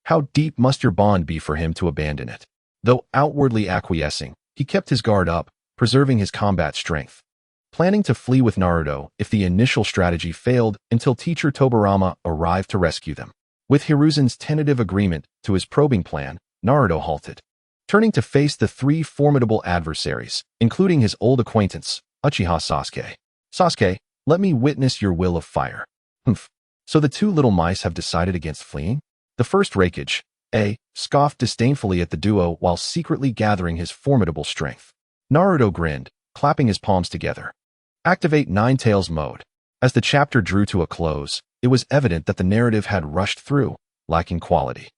[SPEAKER 1] How deep must your bond be for him to abandon it? Though outwardly acquiescing, he kept his guard up, preserving his combat strength. Planning to flee with Naruto if the initial strategy failed until Teacher Tobarama arrived to rescue them. With Hiruzen's tentative agreement to his probing plan, Naruto halted. Turning to face the three formidable adversaries, including his old acquaintance, Uchiha Sasuke. Sasuke, let me witness your will of fire. Humph. So the two little mice have decided against fleeing? The first Raikage, scoffed disdainfully at the duo while secretly gathering his formidable strength. Naruto grinned, clapping his palms together. Activate Ninetales mode. As the chapter drew to a close, it was evident that the narrative had rushed through, lacking quality.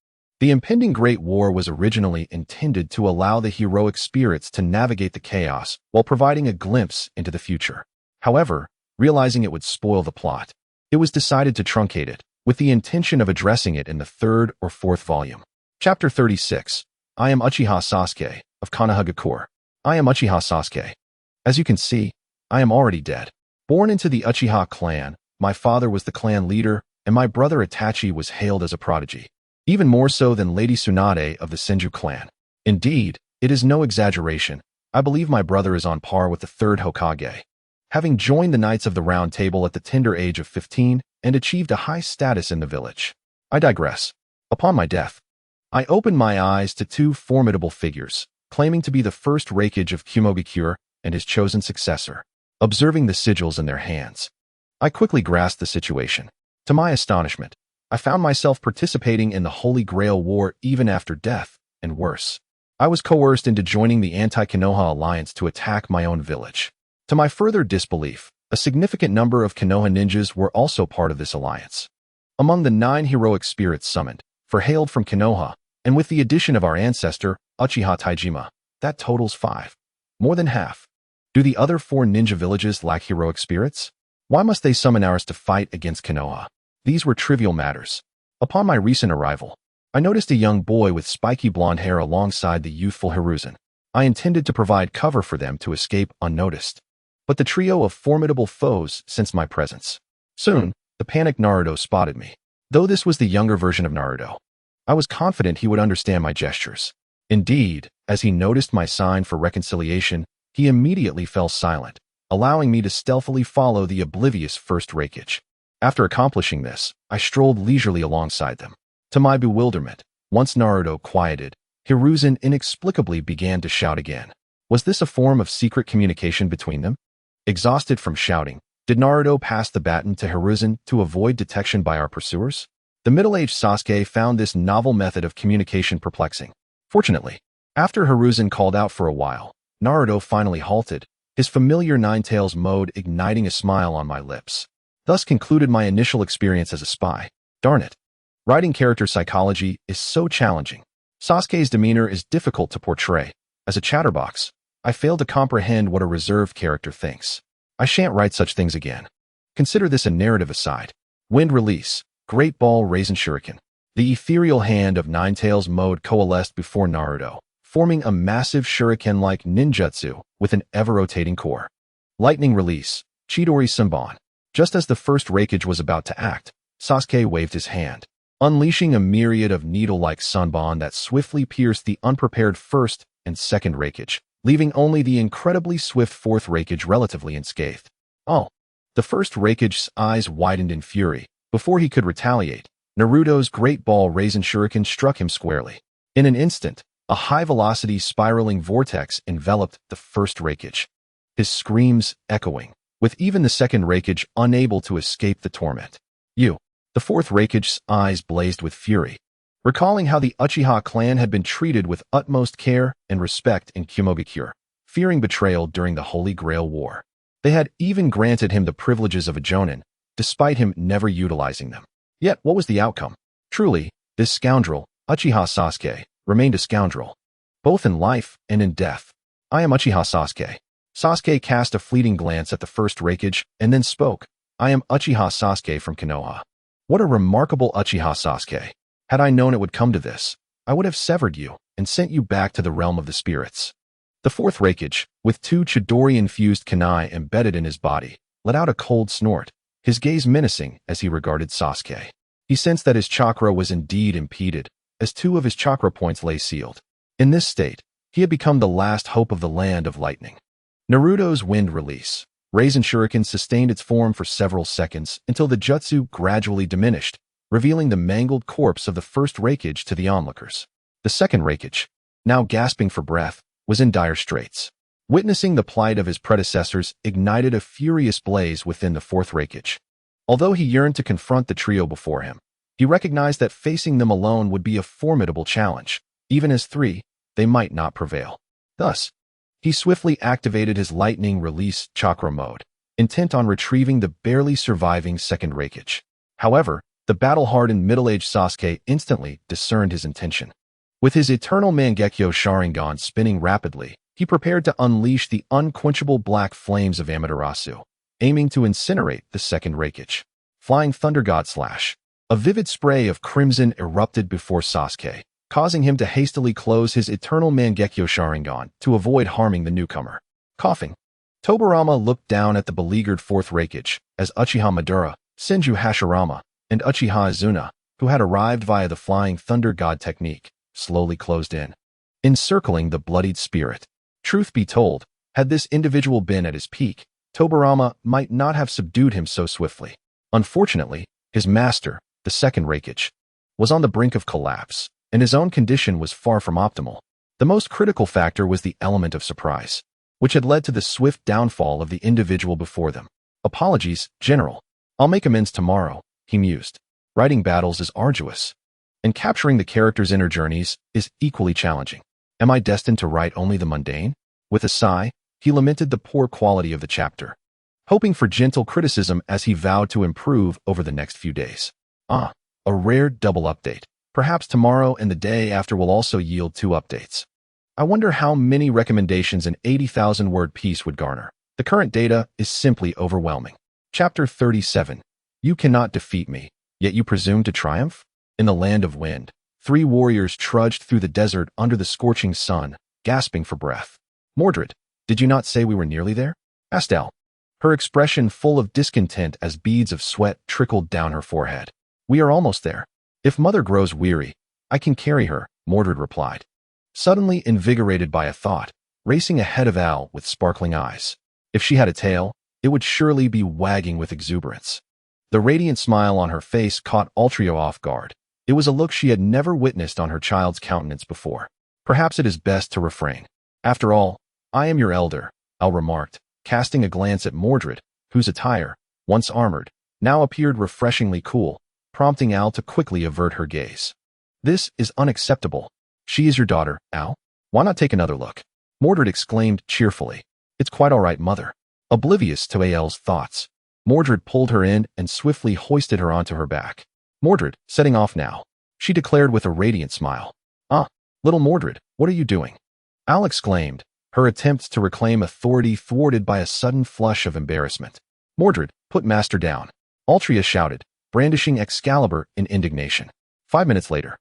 [SPEAKER 1] The impending Great War was originally intended to allow the heroic spirits to navigate the chaos while providing a glimpse into the future. However, realizing it would spoil the plot, it was decided to truncate it, with the intention of addressing it in the third or fourth volume. Chapter 36. I am Uchiha Sasuke, of Konohagakure. I am Uchiha Sasuke. As you can see, I am already dead. Born into the Uchiha clan, my father was the clan leader, and my brother Itachi was hailed as a prodigy. Even more so than Lady Tsunade of the Senju clan. Indeed, it is no exaggeration. I believe my brother is on par with the third Hokage. Having joined the Knights of the Round Table at the tender age of 15 and achieved a high status in the village. I digress. Upon my death, I opened my eyes to two formidable figures, claiming to be the first Raikage of Kumogakure and his chosen successor. Observing the sigils in their hands, I quickly grasped the situation. To my astonishment, I found myself participating in the Holy Grail War even after death, and worse. I was coerced into joining the anti-Konoha alliance to attack my own village. To my further disbelief, a significant number of Konoha ninjas were also part of this alliance. Among the 9 heroic spirits summoned, for hailed from Konoha, and with the addition of our ancestor, Uchiha Taijima, that totals 5. More than half. Do the other 4 ninja villages lack heroic spirits? Why must they summon ours to fight against Konoha? These were trivial matters. Upon my recent arrival, I noticed a young boy with spiky blonde hair alongside the youthful Hiruzen. I intended to provide cover for them to escape unnoticed. But the trio of formidable foes sensed my presence. Soon, the panicked Naruto spotted me. Though this was the younger version of Naruto, I was confident he would understand my gestures. Indeed, as he noticed my sign for reconciliation, he immediately fell silent, allowing me to stealthily follow the oblivious first Raikage. After accomplishing this, I strolled leisurely alongside them. To my bewilderment, once Naruto quieted, Hiruzen inexplicably began to shout again. Was this a form of secret communication between them? Exhausted from shouting, did Naruto pass the baton to Hiruzen to avoid detection by our pursuers? The middle-aged Sasuke found this novel method of communication perplexing. Fortunately, after Hiruzen called out for a while, Naruto finally halted, his familiar Ninetales mode igniting a smile on my lips. Thus concluded my initial experience as a spy. Darn it. Writing character psychology is so challenging. Sasuke's demeanor is difficult to portray. As a chatterbox, I fail to comprehend what a reserved character thinks. I shan't write such things again. Consider this a narrative aside. Wind release, Great Ball Raisin Shuriken. The ethereal hand of Ninetales mode coalesced before Naruto, forming a massive shuriken-like ninjutsu with an ever-rotating core. Lightning release, Chidori Senbon. Just as the first Raikage was about to act, Sasuke waved his hand, unleashing a myriad of needle-like Senbon that swiftly pierced the unprepared first and second Raikage, leaving only the incredibly swift fourth Raikage relatively unscathed. Oh! The first Raikage's eyes widened in fury. Before he could retaliate, Naruto's Great Ball Raisin Shuriken struck him squarely. In an instant, a high-velocity spiraling vortex enveloped the first Raikage, his screams echoing, with even the second Raikage unable to escape the torment. The fourth Raikage's eyes blazed with fury, recalling how the Uchiha clan had been treated with utmost care and respect in Kumogakure, fearing betrayal during the Holy Grail War. They had even granted him the privileges of a jonin, despite him never utilizing them. Yet, what was the outcome? Truly, this scoundrel, Uchiha Sasuke, remained a scoundrel, both in life and in death. I am Uchiha Sasuke. Sasuke cast a fleeting glance at the first Raikage and then spoke. I am Uchiha Sasuke from Konoha. What a remarkable Uchiha Sasuke. Had I known it would come to this, I would have severed you and sent you back to the realm of the spirits. The fourth Raikage, with 2 Chidori-infused kunai embedded in his body, let out a cold snort, his gaze menacing as he regarded Sasuke. He sensed that his chakra was indeed impeded, as 2 of his chakra points lay sealed. In this state, he had become the last hope of the land of lightning. Naruto's wind release. Raisin Shuriken sustained its form for several seconds until the jutsu gradually diminished, revealing the mangled corpse of the first Raikage to the onlookers. The second Raikage, now gasping for breath, was in dire straits. Witnessing the plight of his predecessors ignited a furious blaze within the fourth Raikage. Although he yearned to confront the trio before him, he recognized that facing them alone would be a formidable challenge. Even as 3, they might not prevail. Thus, he swiftly activated his lightning release chakra mode, intent on retrieving the barely surviving second Raikage. However, the battle-hardened middle-aged Sasuke instantly discerned his intention. With his eternal Mangekyo Sharingan spinning rapidly, he prepared to unleash the unquenchable black flames of Amaterasu, aiming to incinerate the second Raikage. Flying Thunder God Slash. A vivid spray of crimson erupted before Sasuke, causing him to hastily close his eternal Mangekyo Sharingan to avoid harming the newcomer. Coughing, Tobirama looked down at the beleaguered fourth Raikage as Uchiha Madara, Senju Hashirama, and Uchiha Izuna, who had arrived via the Flying Thunder God technique, slowly closed in, encircling the bloodied spirit. Truth be told, had this individual been at his peak, Tobirama might not have subdued him so swiftly. Unfortunately, his master, the second Raikage, was on the brink of collapse, and his own condition was far from optimal. The most critical factor was the element of surprise, which had led to the swift downfall of the individual before them. Apologies, General. I'll make amends tomorrow, he mused. Writing battles is arduous, and capturing the character's inner journeys is equally challenging. Am I destined to write only the mundane? With a sigh, he lamented the poor quality of the chapter, hoping for gentle criticism as he vowed to improve over the next few days. A rare double update. Perhaps tomorrow and the day after will also yield 2 updates. I wonder how many recommendations an 80,000-word piece would garner. The current data is simply overwhelming. Chapter 37. You cannot defeat me, yet you presume to triumph? In the land of wind, 3 warriors trudged through the desert under the scorching sun, gasping for breath. Mordred, did you not say we were nearly there? Asked Elle, her expression full of discontent as beads of sweat trickled down her forehead. We are almost there. If Mother grows weary, I can carry her, Mordred replied, suddenly invigorated by a thought, racing ahead of Elle with sparkling eyes. If she had a tail, it would surely be wagging with exuberance. The radiant smile on her face caught Artoria off guard. It was a look she had never witnessed on her child's countenance before. Perhaps it is best to refrain. After all, I am your elder, Elle remarked, casting a glance at Mordred, whose attire, once armored, now appeared refreshingly cool, prompting Elle to quickly avert her gaze. This is unacceptable. She is your daughter, Elle. Why not take another look? Mordred exclaimed cheerfully. It's quite all right, Mother. Oblivious to Elle's thoughts, Mordred pulled her in and swiftly hoisted her onto her back. Mordred, setting off now, she declared with a radiant smile. Little Mordred, what are you doing? Elle exclaimed, her attempts to reclaim authority thwarted by a sudden flush of embarrassment. Mordred, put Master down, Artoria shouted, brandishing Excalibur in indignation. 5 minutes later,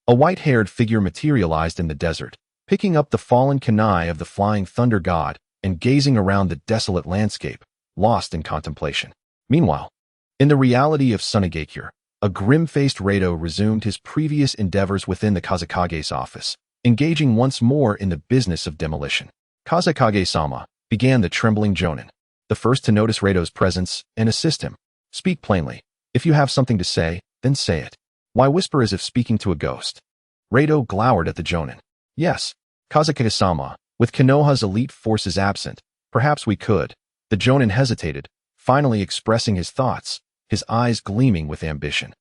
[SPEAKER 1] a white-haired figure materialized in the desert, picking up the fallen kunai of the Flying Thunder God and gazing around the desolate landscape, lost in contemplation. Meanwhile, in the reality of Sunagakure, a grim-faced Rado resumed his previous endeavors within the Kazekage's office, engaging once more in the business of demolition. Kazekage-sama, began the trembling Jonin, the first to notice Rado's presence and assist him. Speak plainly. If you have something to say, then say it. Why whisper as if speaking to a ghost? Rado glowered at the Jonin. Yes, Kazekage-sama, with Konoha's elite forces absent, perhaps we could. The Jonin hesitated, finally expressing his thoughts, his eyes gleaming with ambition.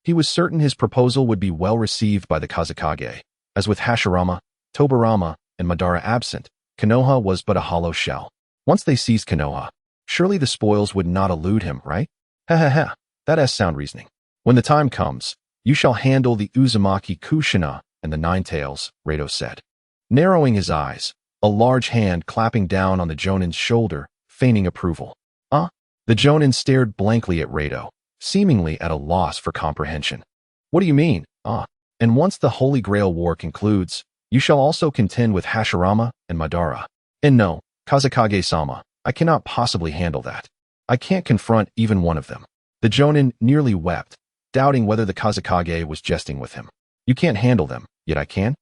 [SPEAKER 1] He was certain his proposal would be well received by the Kazekage, as with Hashirama, Tobirama, and Madara absent, Konoha was but a hollow shell. Once they seized Konoha, Surely the spoils would not elude him, right? Ha ha ha, that is sound reasoning. When the time comes, you shall handle the Uzumaki Kushina and the Nine Tails, Rado said. Narrowing his eyes, a large hand clapping down on the Jonin's shoulder, feigning approval. The Jonin stared blankly at Rado, seemingly at a loss for comprehension. What do you mean? And once the Holy Grail War concludes, you shall also contend with Hashirama and Madara. And no, Kazekage-sama, I cannot possibly handle that. I can't confront even one of them. The Jonin nearly wept, doubting whether the Kazekage was jesting with him. You can't handle them, yet I can?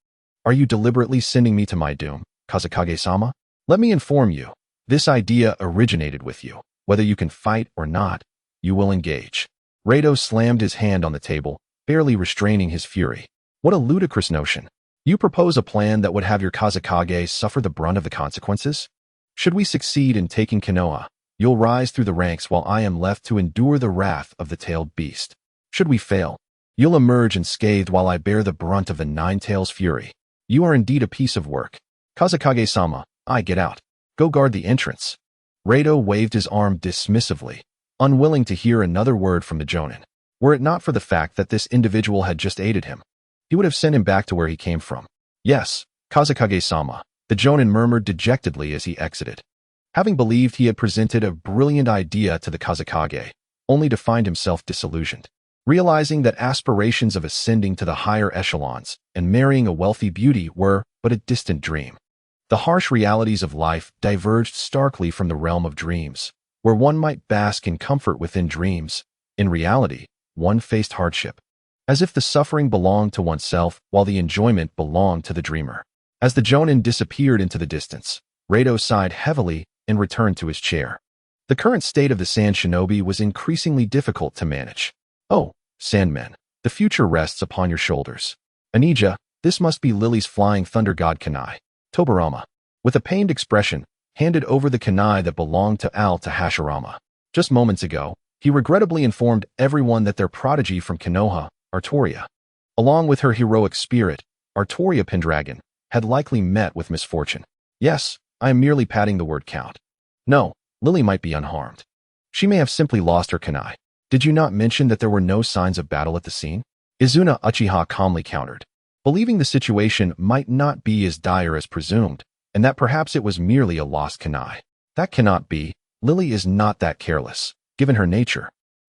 [SPEAKER 1] Are you deliberately sending me to my doom, Kazekage-sama? Let me inform you, this idea originated with you. Whether you can fight or not, you will engage. Rado slammed his hand on the table, barely restraining his fury. What a ludicrous notion. You propose a plan that would have your Kazekage suffer the brunt of the consequences? Should we succeed in taking Konoha, you'll rise through the ranks while I am left to endure the wrath of the tailed beast. Should we fail, you'll emerge unscathed while I bear the brunt of the Nine Tails' fury. You are indeed a piece of work. Kazekage-sama, get out. Go guard the entrance. Rado waved his arm dismissively, unwilling to hear another word from the Jonin. Were it not for the fact that this individual had just aided him, he would have sent him back to where he came from. Yes, Kazekage-sama, the Jonin murmured dejectedly as he exited. Having believed he had presented a brilliant idea to the Kazekage, only to find himself disillusioned. Realizing that aspirations of ascending to the higher echelons and marrying a wealthy beauty were but a distant dream. The harsh realities of life diverged starkly from the realm of dreams, where one might bask in comfort within dreams. In reality, one faced hardship, as if the suffering belonged to oneself while the enjoyment belonged to the dreamer. As the Jonin disappeared into the distance, Rado sighed heavily and returned to his chair. The current state of the Sand Shinobi was increasingly difficult to manage. Oh, Sandman, the future rests upon your shoulders. Anija, this must be Lily's flying thunder god Kanai. Tobarama, with a pained expression, handed over the kunai that belonged to Hashirama. Just moments ago, he regrettably informed everyone that their prodigy from Konoha, Artoria, along with her heroic spirit, Artoria Pendragon, had likely met with misfortune. Yes, I am merely padding the word count. No, Lily might be unharmed. She may have simply lost her kunai. Did you not mention that there were no signs of battle at the scene? Izuna Uchiha calmly countered, believing the situation might not be as dire as presumed, and that perhaps it was merely a lost kunai. That cannot be. Lily is not that careless, given her nature.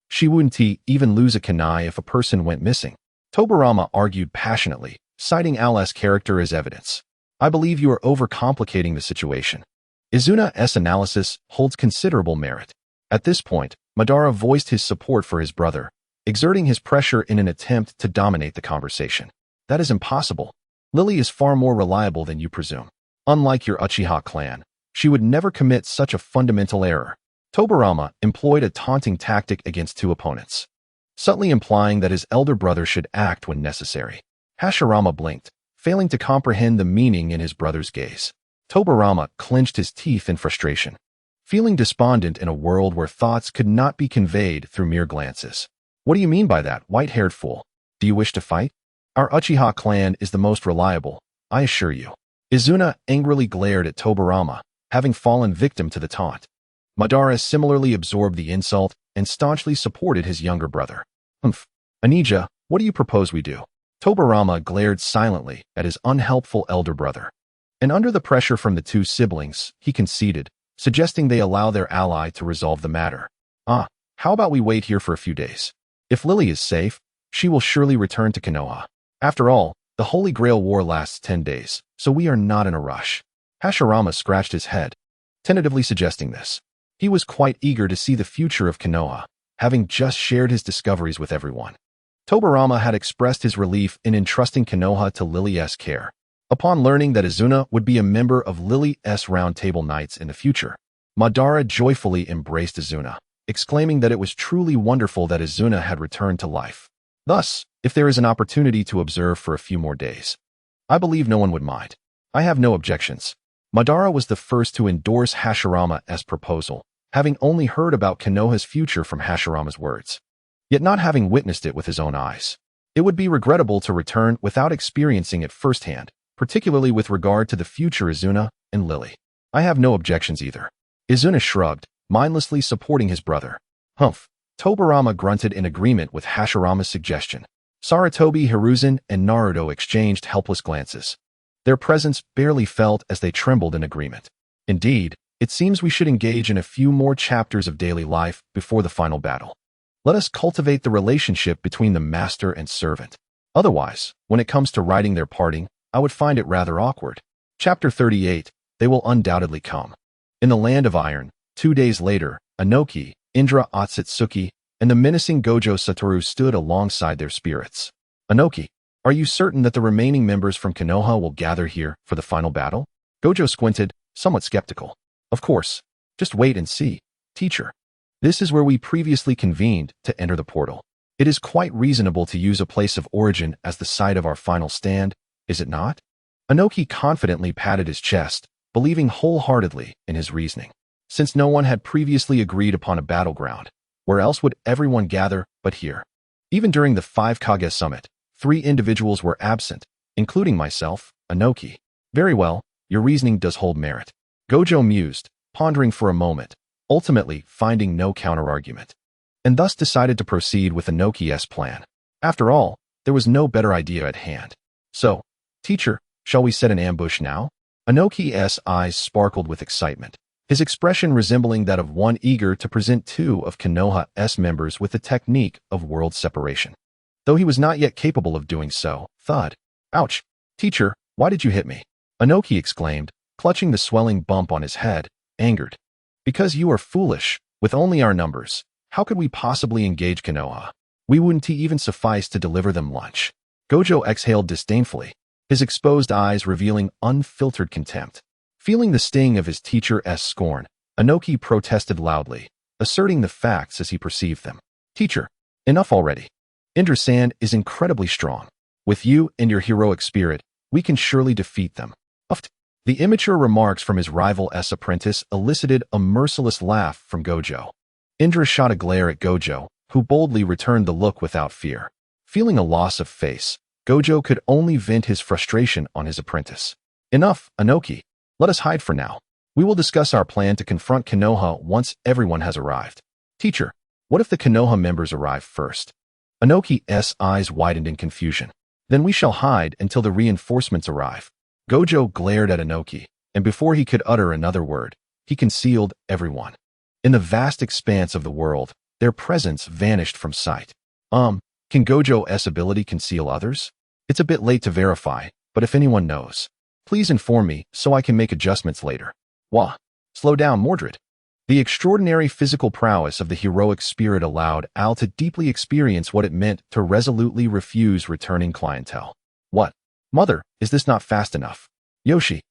[SPEAKER 1] She wouldn't even lose a kunai if a person went missing. Tobarama argued passionately, citing Al's character as evidence. I believe you are overcomplicating the situation. Izuna's analysis holds considerable merit. At this point, Madara voiced his support for his brother, exerting his pressure in an attempt to dominate the conversation. That is impossible. Lily is far more reliable than you presume. Unlike your Uchiha clan, she would never commit such a fundamental error. Tobarama employed a taunting tactic against two opponents, subtly implying that his elder brother should act when necessary. Hashirama blinked, failing to comprehend the meaning in his brother's gaze. Tobarama clenched his teeth in frustration, feeling despondent in a world where thoughts could not be conveyed through mere glances. What do you mean by that, white-haired fool? Do you wish to fight? Our Uchiha clan is the most reliable, I assure you. Izuna angrily glared at Tobarama, having fallen victim to the taunt. Madara similarly absorbed the insult and staunchly supported his younger brother. Anija, what do you propose we do? Tobarama glared silently at his unhelpful elder brother. And under the pressure from the two siblings, he conceded, suggesting they allow their ally to resolve the matter. How about we wait here for a few days? If Lily is safe, she will surely return to Konoha. After all, the Holy Grail War lasts 10 days, so we are not in a rush. Hashirama scratched his head, tentatively suggesting this. He was quite eager to see the future of Konoha, having just shared his discoveries with everyone. Tobarama had expressed his relief in entrusting Konoha to Lily's care. Upon learning that Izuna would be a member of Lily's Round Table Knights in the future, Madara joyfully embraced Izuna, exclaiming that it was truly wonderful that Izuna had returned to life. Thus, if there is an opportunity to observe for a few more days, I believe no one would mind. I have no objections. Madara was the first to endorse Hashirama's proposal, having only heard about Konoha's future from Hashirama's words, yet not having witnessed it with his own eyes. It would be regrettable to return without experiencing it firsthand, particularly with regard to the future Izuna and Lily. I have no objections either. Izuna shrugged, mindlessly supporting his brother. Humph. Tobirama grunted in agreement with Hashirama's suggestion. Sarutobi, Hiruzen, and Naruto exchanged helpless glances. Their presence barely felt as they trembled in agreement. Indeed, it seems we should engage in a few more chapters of daily life before the final battle. Let us cultivate the relationship between the master and servant. Otherwise, when it comes to writing their parting, I would find it rather awkward. Chapter 38. They will undoubtedly come. In the land of iron, 2 days later, Inoki, Indra Otsutsuki, and the menacing Gojo Satoru stood alongside their spirits. Inoki, are you certain that the remaining members from Konoha will gather here for the final battle? Gojo squinted, somewhat skeptical. Of course. Just wait and see, teacher. This is where we previously convened to enter the portal. It is quite reasonable to use a place of origin as the site of our final stand, is it not? Inoki confidently patted his chest, believing wholeheartedly in his reasoning. Since no one had previously agreed upon a battleground, where else would everyone gather but here? Even during the 5 Kage summit, 3 individuals were absent, including myself, Inoki. Very well, your reasoning does hold merit. Gojo mused, pondering for a moment, ultimately finding no counterargument, and thus decided to proceed with Inoki's plan. After all, there was no better idea at hand. So, teacher, shall we set an ambush now? Inoki's eyes sparkled with excitement, his expression resembling that of one eager to present 2 of Konoha's members with the technique of world separation. Though he was not yet capable of doing so, thud. Ouch! Teacher, why did you hit me? Inoki exclaimed, clutching the swelling bump on his head, angered. Because you are foolish. With only our numbers, how could we possibly engage Konoha? We wouldn't even suffice to deliver them lunch. Gojo exhaled disdainfully, his exposed eyes revealing unfiltered contempt. Feeling the sting of his teacher's scorn, Inoki protested loudly, asserting the facts as he perceived them. Teacher, enough already. Indra-san is incredibly strong. With you and your heroic spirit, we can surely defeat them. Uft. The immature remarks from his rival's apprentice elicited a merciless laugh from Gojo. Indra shot a glare at Gojo, who boldly returned the look without fear. Feeling a loss of face, Gojo could only vent his frustration on his apprentice. Enough, Inoki. Let us hide for now. We will discuss our plan to confront Konoha once everyone has arrived. Teacher, what if the Konoha members arrive first? Inoki's eyes widened in confusion. Then we shall hide until the reinforcements arrive. Gojo glared at Inoki, and before he could utter another word, he concealed everyone. In the vast expanse of the world, their presence vanished from sight. Can Gojo's ability conceal others? It's a bit late to verify, but if anyone knows, please inform me so I can make adjustments later. Wah! Slow down, Mordred. The extraordinary physical prowess of the heroic spirit allowed Al to deeply experience what it meant to resolutely refuse returning clientele. What? Mother, is this not fast enough? Yoshi.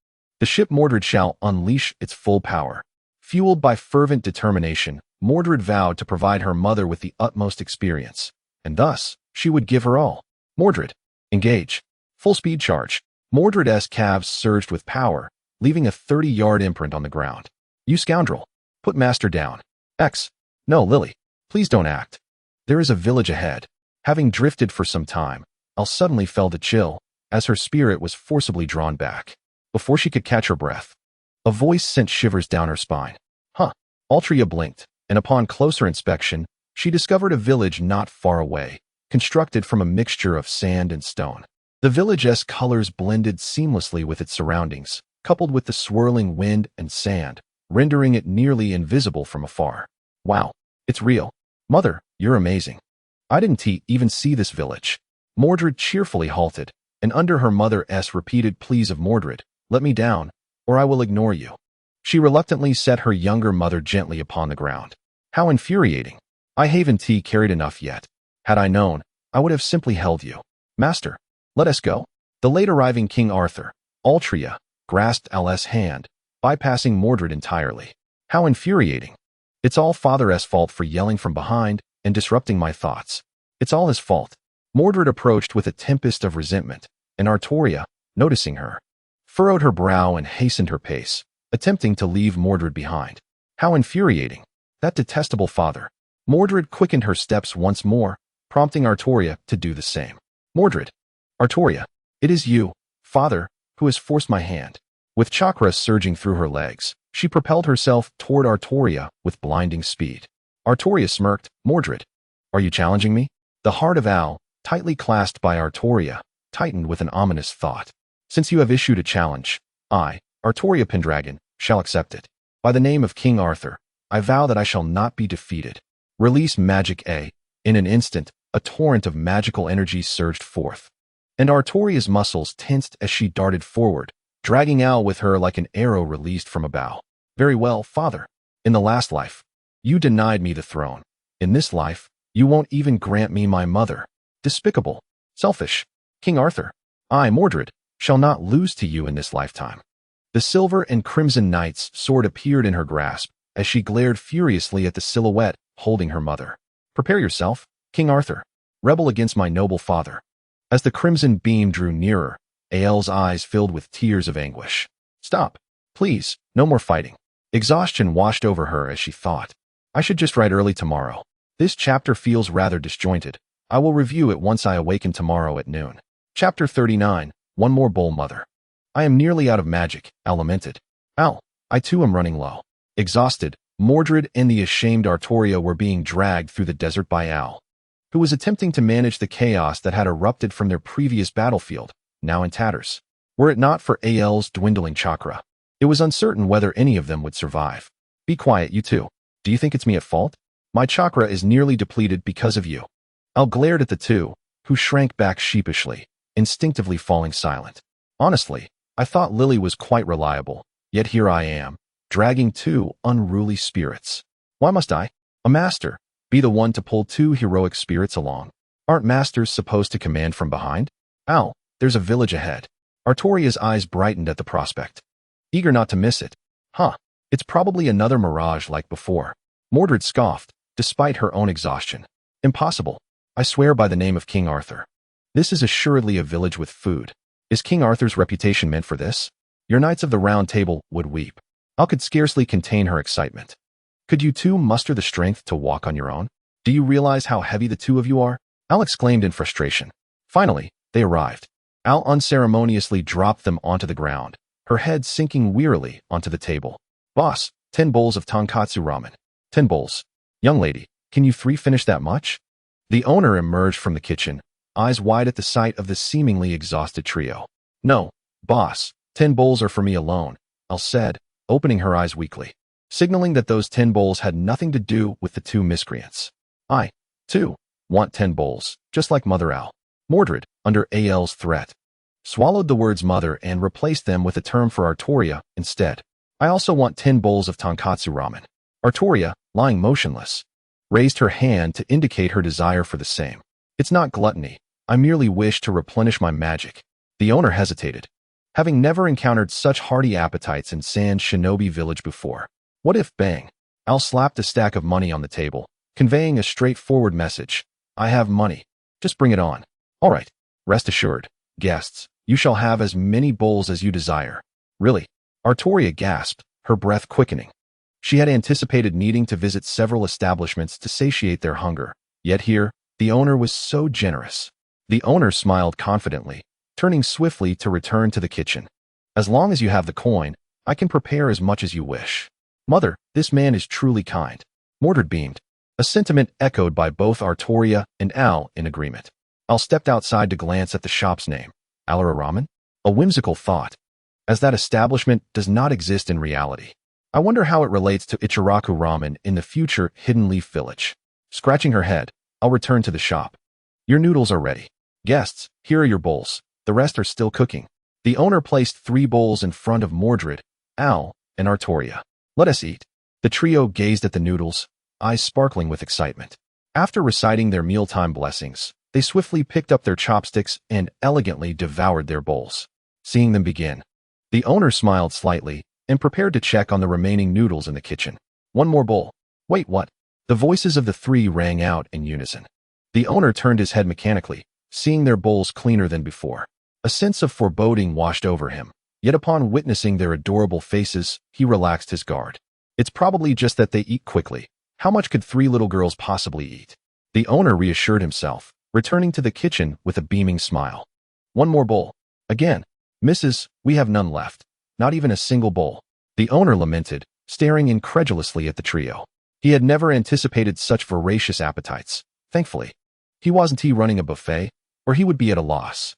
[SPEAKER 1] The ship Mordred shall unleash its full power. Fueled by fervent determination, Mordred vowed to provide her mother with the utmost experience, and thus, she would give her all. Mordred. Engage. Full speed charge. Mordred's calves surged with power, leaving a 30-yard imprint on the ground. You scoundrel. Put Master down. X. No, Lily. Please don't act. There is a village ahead. Having drifted for some time, Al suddenly felt a chill, as her spirit was forcibly drawn back. Before she could catch her breath, a voice sent shivers down her spine. Huh. Altria blinked, and upon closer inspection, she discovered a village not far away, constructed from a mixture of sand and stone. The village's colors blended seamlessly with its surroundings, coupled with the swirling wind and sand, rendering it nearly invisible from afar. Wow, it's real. Mother, you're amazing. I didn't even see this village. Mordred cheerfully halted, and under her mother's repeated pleas of Mordred, let me down, or I will ignore you. She reluctantly set her younger mother gently upon the ground. How infuriating. I haven't carried enough yet. Had I known, I would have simply held you. Master, let us go. The late arriving King Arthur, Altria, grasped Al's hand, bypassing Mordred entirely. How infuriating. It's all Father's fault for yelling from behind and disrupting my thoughts. It's all his fault. Mordred approached with a tempest of resentment, and Artoria, noticing her, furrowed her brow and hastened her pace, attempting to leave Mordred behind. How infuriating. That detestable father. Mordred quickened her steps once more, prompting Artoria to do the same. Mordred. Artoria. It is you, father, who has forced my hand. With chakra surging through her legs, she propelled herself toward Artoria with blinding speed. Artoria smirked. Mordred, are you challenging me? The heart of Al, tightly clasped by Artoria, tightened with an ominous thought. Since you have issued a challenge, I, Artoria Pendragon, shall accept it. By the name of King Arthur, I vow that I shall not be defeated. Release Magic A. In an instant, a torrent of magical energy surged forth, and Artoria's muscles tensed as she darted forward, dragging Al with her like an arrow released from a bow. Very well, father. In the last life, you denied me the throne. In this life, you won't even grant me my mother. Despicable. Selfish. King Arthur, I, Mordred, shall not lose to you in this lifetime. The silver and crimson knight's sword appeared in her grasp as she glared furiously at the silhouette holding her mother. Prepare yourself, King Arthur. Rebel against my noble father. As the crimson beam drew nearer, Ael's eyes filled with tears of anguish. Stop. Please, no more fighting. Exhaustion washed over her as she thought. I should just write early tomorrow. This chapter feels rather disjointed. I will review it once I awaken tomorrow at noon. Chapter 39. One more bowl, mother. I am nearly out of magic, Al lamented. Al, I too am running low. Exhausted, Mordred and the ashamed Artoria were being dragged through the desert by Al, who was attempting to manage the chaos that had erupted from their previous battlefield, now in tatters. Were it not for Ael's dwindling chakra, it was uncertain whether any of them would survive. Be quiet, you two. Do you think it's me at fault? My chakra is nearly depleted because of you. Al glared at the two, who shrank back sheepishly, instinctively falling silent. Honestly, I thought Lily was quite reliable, yet here I am, dragging two unruly spirits. Why must I, a master, be the one to pull two heroic spirits along? Aren't masters supposed to command from behind? Al, there's a village ahead. Artoria's eyes brightened at the prospect, eager not to miss it. Huh, it's probably another mirage like before. Mordred scoffed, despite her own exhaustion. Impossible. I swear by the name of King Arthur. This is assuredly a village with food. Is King Arthur's reputation meant for this? Your knights of the Round Table would weep. Al could scarcely contain her excitement. Could you two muster the strength to walk on your own? Do you realize how heavy the two of you are? Al exclaimed in frustration. Finally, they arrived. Al unceremoniously dropped them onto the ground, her head sinking wearily onto the table. Boss, 10 bowls of tonkatsu ramen. 10 bowls. Young lady, can you three finish that much? The owner emerged from the kitchen, eyes wide at the sight of the seemingly exhausted trio. No, boss, 10 bowls are for me alone, Al said, opening her eyes weakly, signaling that those 10 bowls had nothing to do with the two miscreants. I, too, want 10 bowls, just like Mother Al. Mordred, under Ael's threat, swallowed the words mother and replaced them with a term for Artoria instead. I also want 10 bowls of tonkatsu ramen. Artoria, lying motionless, raised her hand to indicate her desire for the same. It's not gluttony. I merely wish to replenish my magic. The owner hesitated, having never encountered such hearty appetites in Sand Shinobi Village before. What if, bang, Al slapped a stack of money on the table, conveying a straightforward message. I have money. Just bring it on. All right. Rest assured, guests, you shall have as many bowls as you desire. Really? Artoria gasped, her breath quickening. She had anticipated needing to visit several establishments to satiate their hunger, yet here, the owner was so generous. The owner smiled confidently, turning swiftly to return to the kitchen. As long as you have the coin, I can prepare as much as you wish. Mother, this man is truly kind. Mordred beamed, a sentiment echoed by both Artoria and Al in agreement. Al stepped outside to glance at the shop's name. Alara Ramen? A whimsical thought, as that establishment does not exist in reality. I wonder how it relates to Ichiraku Ramen in the future Hidden Leaf Village. Scratching her head, I'll return to the shop. Your noodles are ready. Guests, here are your bowls. The rest are still cooking. The owner placed 3 bowls in front of Mordred, Al, and Artoria. Let us eat. The trio gazed at the noodles, eyes sparkling with excitement. After reciting their mealtime blessings, they swiftly picked up their chopsticks and elegantly devoured their bowls. Seeing them begin, the owner smiled slightly and prepared to check on the remaining noodles in the kitchen. One more bowl. Wait, what? The voices of the 3 rang out in unison. The owner turned his head mechanically, seeing their bowls cleaner than before. A sense of foreboding washed over him, yet upon witnessing their adorable faces, he relaxed his guard. It's probably just that they eat quickly. How much could 3 little girls possibly eat? The owner reassured himself, returning to the kitchen with a beaming smile. One more bowl. Again. Mrs., we have none left. not even a single bowl. The owner lamented, staring incredulously at the trio. He had never anticipated such voracious appetites. Thankfully, he wasn't running a buffet, or he would be at a loss.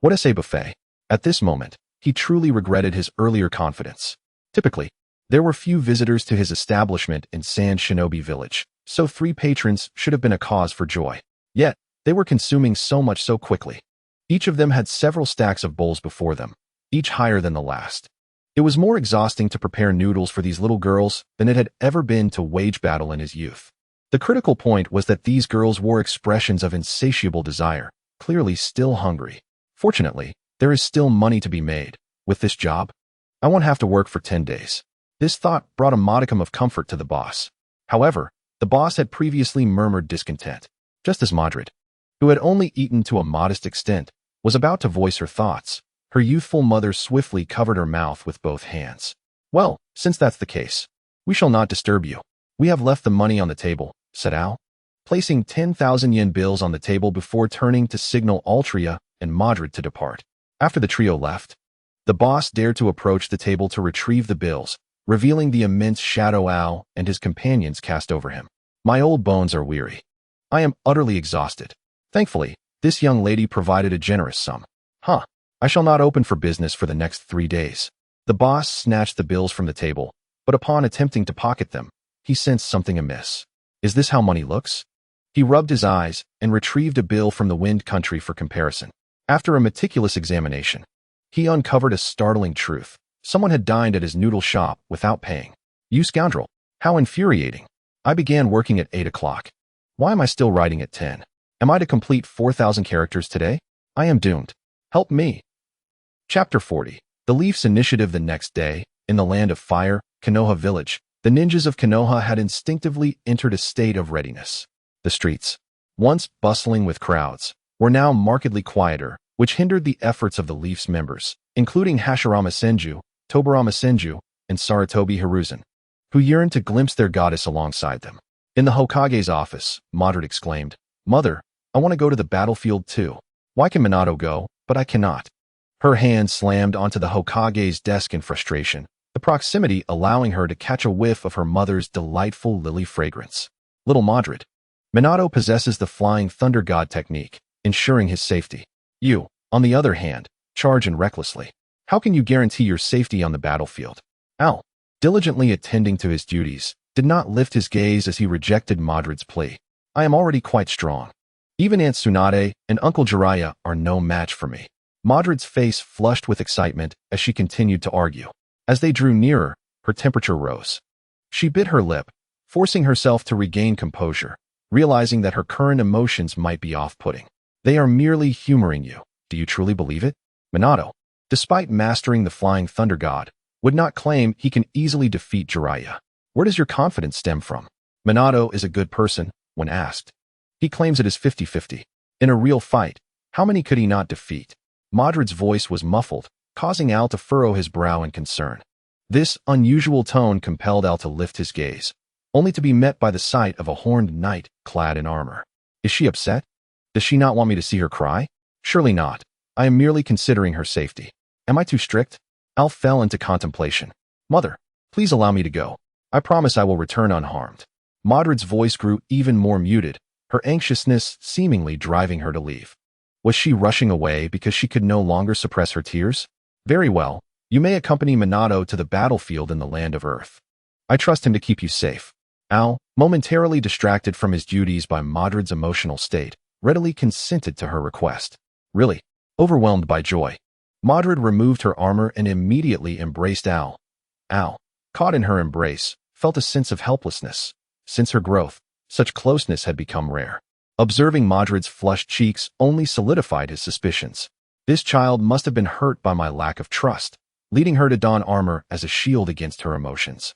[SPEAKER 1] What is a buffet? At this moment, he truly regretted his earlier confidence. Typically, there were few visitors to his establishment in Sand Shinobi Village, so 3 patrons should have been a cause for joy. Yet, they were consuming so much so quickly. Each of them had several stacks of bowls before them, each higher than the last. It was more exhausting to prepare noodles for these little girls than it had ever been to wage battle in his youth. The critical point was that these girls wore expressions of insatiable desire, clearly still hungry. Fortunately, there is still money to be made. With this job, I won't have to work for 10 days. This thought brought a modicum of comfort to the boss. However, the boss had previously murmured discontent, just as Madrid, who had only eaten to a modest extent, was about to voice her thoughts. Her youthful mother swiftly covered her mouth with both hands. Well, since that's the case, we shall not disturb you. We have left the money on the table, said Al, placing 10,000 yen bills on the table before turning to signal Artoria and Madrid to depart. After the trio left, the boss dared to approach the table to retrieve the bills, revealing the immense shadow Al and his companions cast over him. My old bones are weary. I am utterly exhausted. Thankfully, this young lady provided a generous sum. I shall not open for business for the next 3 days. The boss snatched the bills from the table, but upon attempting to pocket them, he sensed something amiss. Is this how money looks? He rubbed his eyes and retrieved a bill from the Wind Country for comparison. After a meticulous examination, he uncovered a startling truth. Someone had dined at his noodle shop without paying. You scoundrel! How infuriating! I began working at 8 o'clock. Why am I still writing at 10? Am I to complete 4,000 characters today? I am doomed. Help me! Chapter 40. The Leafs Initiative. The next day, in the land of fire, Konoha Village, the ninjas of Konoha had instinctively entered a state of readiness. The streets, once bustling with crowds, were now markedly quieter, which hindered the efforts of the Leafs members, including Hashirama Senju, Tobarama Senju, and Sarutobi Hiruzen, who yearned to glimpse their goddess alongside them. In the Hokage's office, Madrid exclaimed, "Mother, I want to go to the battlefield too. Why can Minato go, but I cannot?" Her hand slammed onto the Hokage's desk in frustration, the proximity allowing her to catch a whiff of her mother's delightful lily fragrance. Little Madrid. Minato possesses the Flying Thunder God technique, ensuring his safety. You, on the other hand, charge in recklessly. How can you guarantee your safety on the battlefield? Al, diligently attending to his duties, did not lift his gaze as he rejected Madrid's plea. I am already quite strong. Even Aunt Tsunade and Uncle Jiraiya are no match for me. Madrid's face flushed with excitement as she continued to argue. As they drew nearer, her temperature rose. She bit her lip, forcing herself to regain composure, realizing that her current emotions might be off-putting. They are merely humoring you. Do you truly believe it? Minato, despite mastering the Flying Thunder God, would not claim he can easily defeat Jiraiya. Where does your confidence stem from? Minato is a good person, when asked. He claims it is 50-50. In a real fight, how many could he not defeat? Madrid's voice was muffled, causing Al to furrow his brow in concern. This unusual tone compelled Al to lift his gaze, only to be met by the sight of a horned knight clad in armor. Is she upset? Does she not want me to see her cry? Surely not. I am merely considering her safety. Am I too strict? Al fell into contemplation. Mother, please allow me to go. I promise I will return unharmed. Madrid's voice grew even more muted, her anxiousness seemingly driving her to leave. Was she rushing away because she could no longer suppress her tears? Very well, you may accompany Minato to the battlefield in the land of Earth. I trust him to keep you safe. Al, momentarily distracted from his duties by Madrid's emotional state, readily consented to her request. Really, overwhelmed by joy, Madrid removed her armor and immediately embraced Al. Al, caught in her embrace, felt a sense of helplessness. Since her growth, such closeness had become rare. Observing Madrid's flushed cheeks only solidified his suspicions. This child must have been hurt by my lack of trust, leading her to don armor as a shield against her emotions.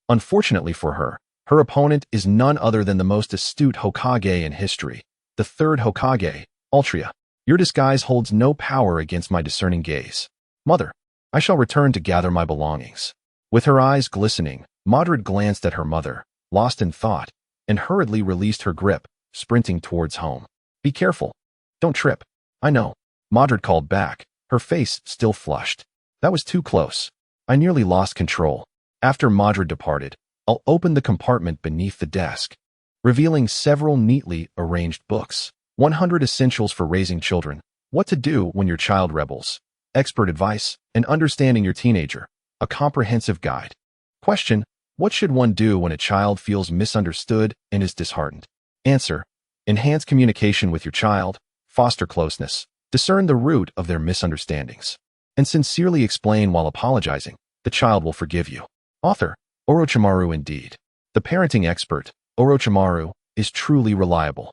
[SPEAKER 1] Unfortunately for her, her opponent is none other than the most astute Hokage in history, the third Hokage, Artoria. Your disguise holds no power against my discerning gaze. Mother, I shall return to gather my belongings. With her eyes glistening, Madrid glanced at her mother, lost in thought, and hurriedly released her grip, sprinting towards home. Be careful. Don't trip. I know. Madrid called back, her face still flushed. That was too close. I nearly lost control. After Madara departed, I'll open the compartment beneath the desk, revealing several neatly arranged books. 100 Essentials for Raising Children. What to do when your child rebels. Expert advice and understanding your teenager. A comprehensive guide. Question: what should one do when a child feels misunderstood and is disheartened? Answer: enhance communication with your child, foster closeness, discern the root of their misunderstandings, and sincerely explain while apologizing. The child will forgive you. Author: Orochimaru. Indeed, the parenting expert, Orochimaru, is truly reliable.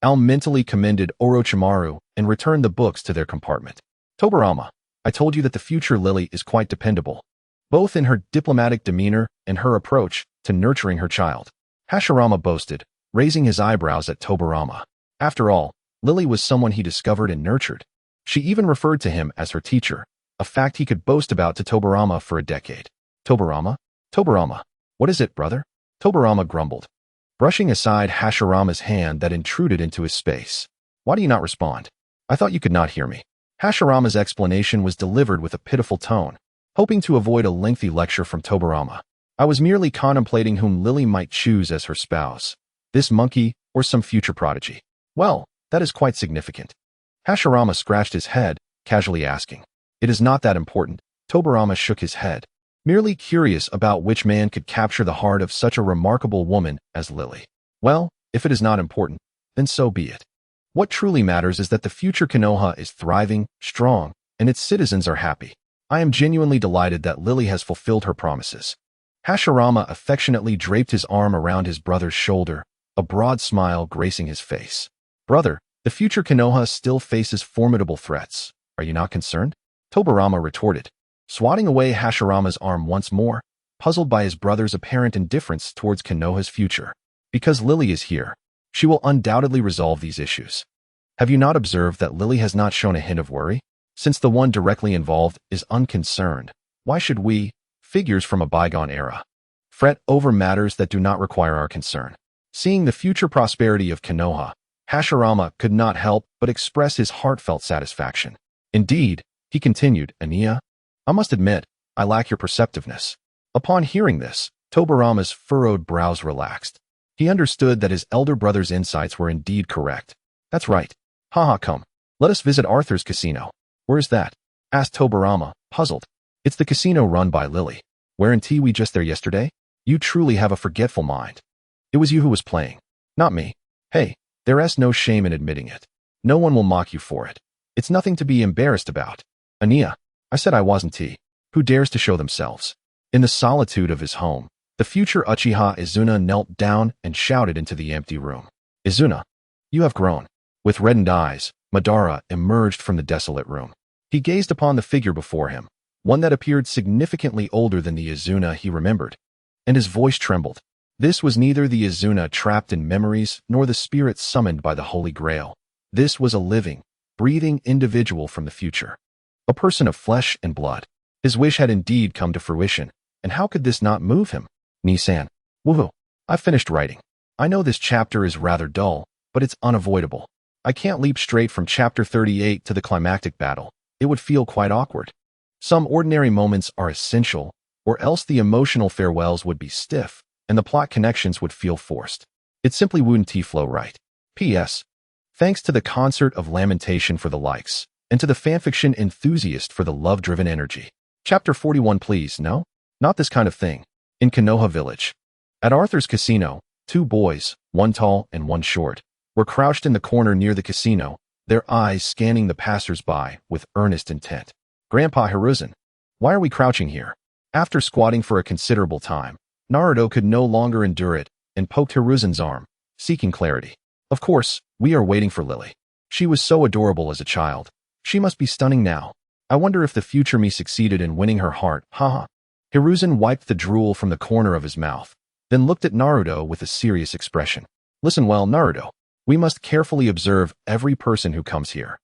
[SPEAKER 1] Al mentally commended Orochimaru and returned the books to their compartment. Tobirama, I told you that the future Lily is quite dependable, both in her diplomatic demeanor and her approach to nurturing her child. Hashirama boasted, raising his eyebrows at Tobirama. After all, Lily was someone he discovered and nurtured. She even referred to him as her teacher, a fact he could boast about to Tobirama for a decade. Tobirama? Tobirama, what is it, brother? Tobirama grumbled, brushing aside Hashirama's hand that intruded into his space. Why do you not respond? I thought you could not hear me. Hashirama's explanation was delivered with a pitiful tone, hoping to avoid a lengthy lecture from Tobirama. I was merely contemplating whom Lily might choose as her spouse, this monkey or some future prodigy. Well, that is quite significant. Hashirama scratched his head, casually asking. It is not that important. Tobirama shook his head, merely curious about which man could capture the heart of such a remarkable woman as Lily. Well, if it is not important, then so be it. What truly matters is that the future Konoha is thriving, strong, and its citizens are happy. I am genuinely delighted that Lily has fulfilled her promises. Hashirama affectionately draped his arm around his brother's shoulder, a broad smile gracing his face. Brother, the future Konoha still faces formidable threats. Are you not concerned? Tobirama retorted, swatting away Hashirama's arm once more, puzzled by his brother's apparent indifference towards Konoha's future. Because Lily is here, she will undoubtedly resolve these issues. Have you not observed that Lily has not shown a hint of worry? Since the one directly involved is unconcerned, why should we, figures from a bygone era, fret over matters that do not require our concern? Seeing the future prosperity of Konoha, Hashirama could not help but express his heartfelt satisfaction. Indeed, he continued, Anya, I must admit, I lack your perceptiveness. Upon hearing this, Tobirama's furrowed brows relaxed. He understood that his elder brother's insights were indeed correct. That's right. Haha, come. Let us visit Arthur's casino. Where is that? Asked Tobirama, puzzled. It's the casino run by Lily. Weren't we just there yesterday? You truly have a forgetful mind. It was you who was playing, not me. Hey, there's no shame in admitting it. No one will mock you for it. It's nothing to be embarrassed about. Anya, I said I wasn't. Who dares to show themselves? In the solitude of his home, the future Uchiha Izuna knelt down and shouted into the empty room. Izuna, you have grown. With reddened eyes, Madara emerged from the desolate room. He gazed upon the figure before him, one that appeared significantly older than the Izuna he remembered, and his voice trembled. This was neither the Izuna trapped in memories nor the spirit summoned by the Holy Grail. This was a living, breathing individual from the future. A person of flesh and blood. His wish had indeed come to fruition, and how could this not move him? Nisan. Woohoo. I've finished writing. I know this chapter is rather dull, but it's unavoidable. I can't leap straight from chapter 38 to the climactic battle. It would feel quite awkward. Some ordinary moments are essential, or else the emotional farewells would be stiff, and the plot connections would feel forced. It simply wouldn't flow right. P.S. Thanks to the concert of lamentation for the likes, and to the fanfiction enthusiast for the love-driven energy. Chapter 41 please, no? Not this kind of thing. In Konoha Village. At Arthur's casino, two boys, one tall and one short, were crouched in the corner near the casino, their eyes scanning the passers-by with earnest intent. Grandpa Hiruzen, why are we crouching here? After squatting for a considerable time, Naruto could no longer endure it and poked Hiruzen's arm, seeking clarity. Of course, we are waiting for Lily. She was so adorable as a child. She must be stunning now. I wonder if the future me succeeded in winning her heart, haha. Hiruzen wiped the drool from the corner of his mouth, then looked at Naruto with a serious expression. Listen well, Naruto. We must carefully observe every person who comes here,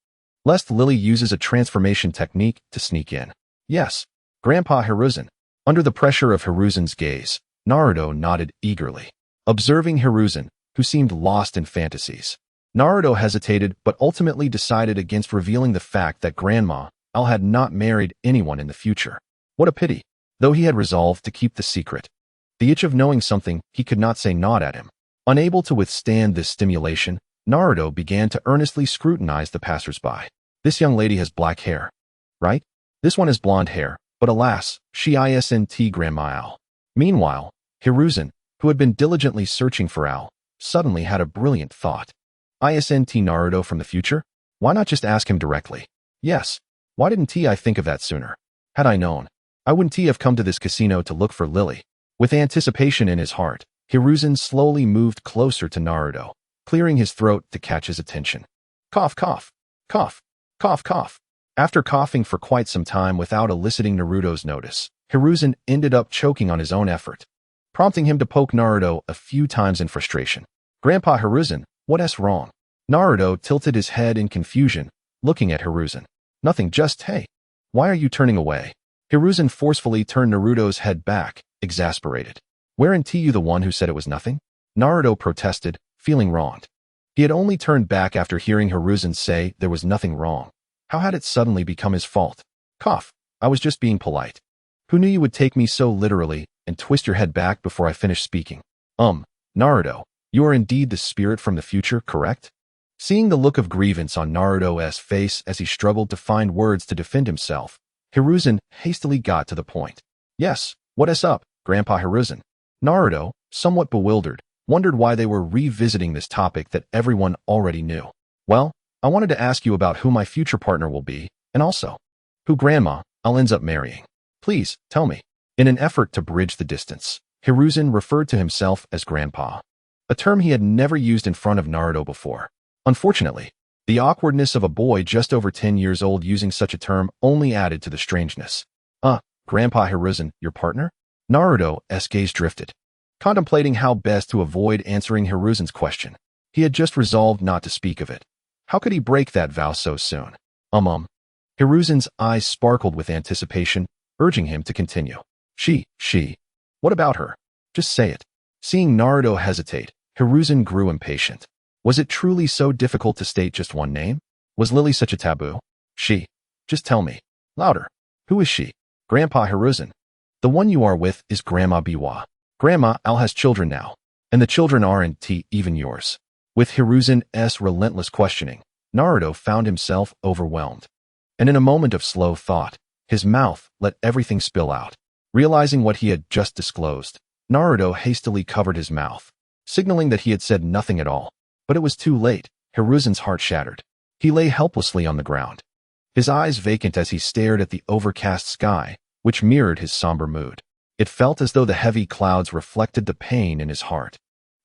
[SPEAKER 1] lest Lily uses a transformation technique to sneak in. Yes, Grandpa Hiruzen. Under the pressure of Hiruzen's gaze, Naruto nodded eagerly, observing Hiruzen, who seemed lost in fantasies. Naruto hesitated but ultimately decided against revealing the fact that Grandma, Al had not married anyone in the future. What a pity. Though he had resolved to keep the secret, the itch of knowing something he could not say gnawed at him. Unable to withstand this stimulation, Naruto began to earnestly scrutinize the passers-by. This young lady has black hair, right? This one has blonde hair, but alas, she isn't Grandma Al. Meanwhile, Hiruzen, who had been diligently searching for Al, suddenly had a brilliant thought. Isn't Naruto from the future? Why not just ask him directly? Yes. Why didn't I think of that sooner? Had I known, I wouldn't have come to this casino to look for Lily. With anticipation in his heart, Hiruzen slowly moved closer to Naruto, clearing his throat to catch his attention. Cough, cough, cough, cough, cough. After coughing for quite some time without eliciting Naruto's notice, Hiruzen ended up choking on his own effort, prompting him to poke Naruto a few times in frustration. Grandpa Hiruzen, what's wrong? Naruto tilted his head in confusion, looking at Hiruzen. Nothing, just hey. Why are you turning away? Hiruzen forcefully turned Naruto's head back, exasperated. Weren't you the one who said it was nothing? Naruto protested, feeling wronged. He had only turned back after hearing Hiruzen say there was nothing wrong. How had it suddenly become his fault? Cough. I was just being polite. Who knew you would take me so literally and twist your head back before I finished speaking? Naruto, you are indeed the spirit from the future, correct? Seeing the look of grievance on Naruto's face as he struggled to find words to defend himself, Hiruzen hastily got to the point. Yes, what's up, Grandpa Hiruzen? Naruto, somewhat bewildered, wondered why they were revisiting this topic that everyone already knew. Well, I wanted to ask you about who my future partner will be, and also, who Grandma Al ends up marrying. Please, tell me. In an effort to bridge the distance, Hiruzen referred to himself as Grandpa, a term he had never used in front of Naruto before. Unfortunately, the awkwardness of a boy just over 10 years old using such a term only added to the strangeness. Grandpa Hiruzen, your partner? Naruto's gaze drifted, contemplating how best to avoid answering Hiruzen's question. He had just resolved not to speak of it. How could he break that vow so soon? Hiruzen's eyes sparkled with anticipation, urging him to continue. She. What about her? Just say it. Seeing Naruto hesitate, Hiruzen grew impatient. Was it truly so difficult to state just one name? Was Lily such a taboo? She. Just tell me. Louder. Who is she? Grandpa Hiruzen. The one you are with is Grandma Biwa. Grandma Al has children now, and the children aren't even yours. With Hiruzen's relentless questioning, Naruto found himself overwhelmed. And in a moment of slow thought, his mouth let everything spill out. Realizing what he had just disclosed, Naruto hastily covered his mouth, signaling that he had said nothing at all. But it was too late. Hiruzen's heart shattered. He lay helplessly on the ground, his eyes vacant as he stared at the overcast sky, which mirrored his somber mood. It felt as though the heavy clouds reflected the pain in his heart,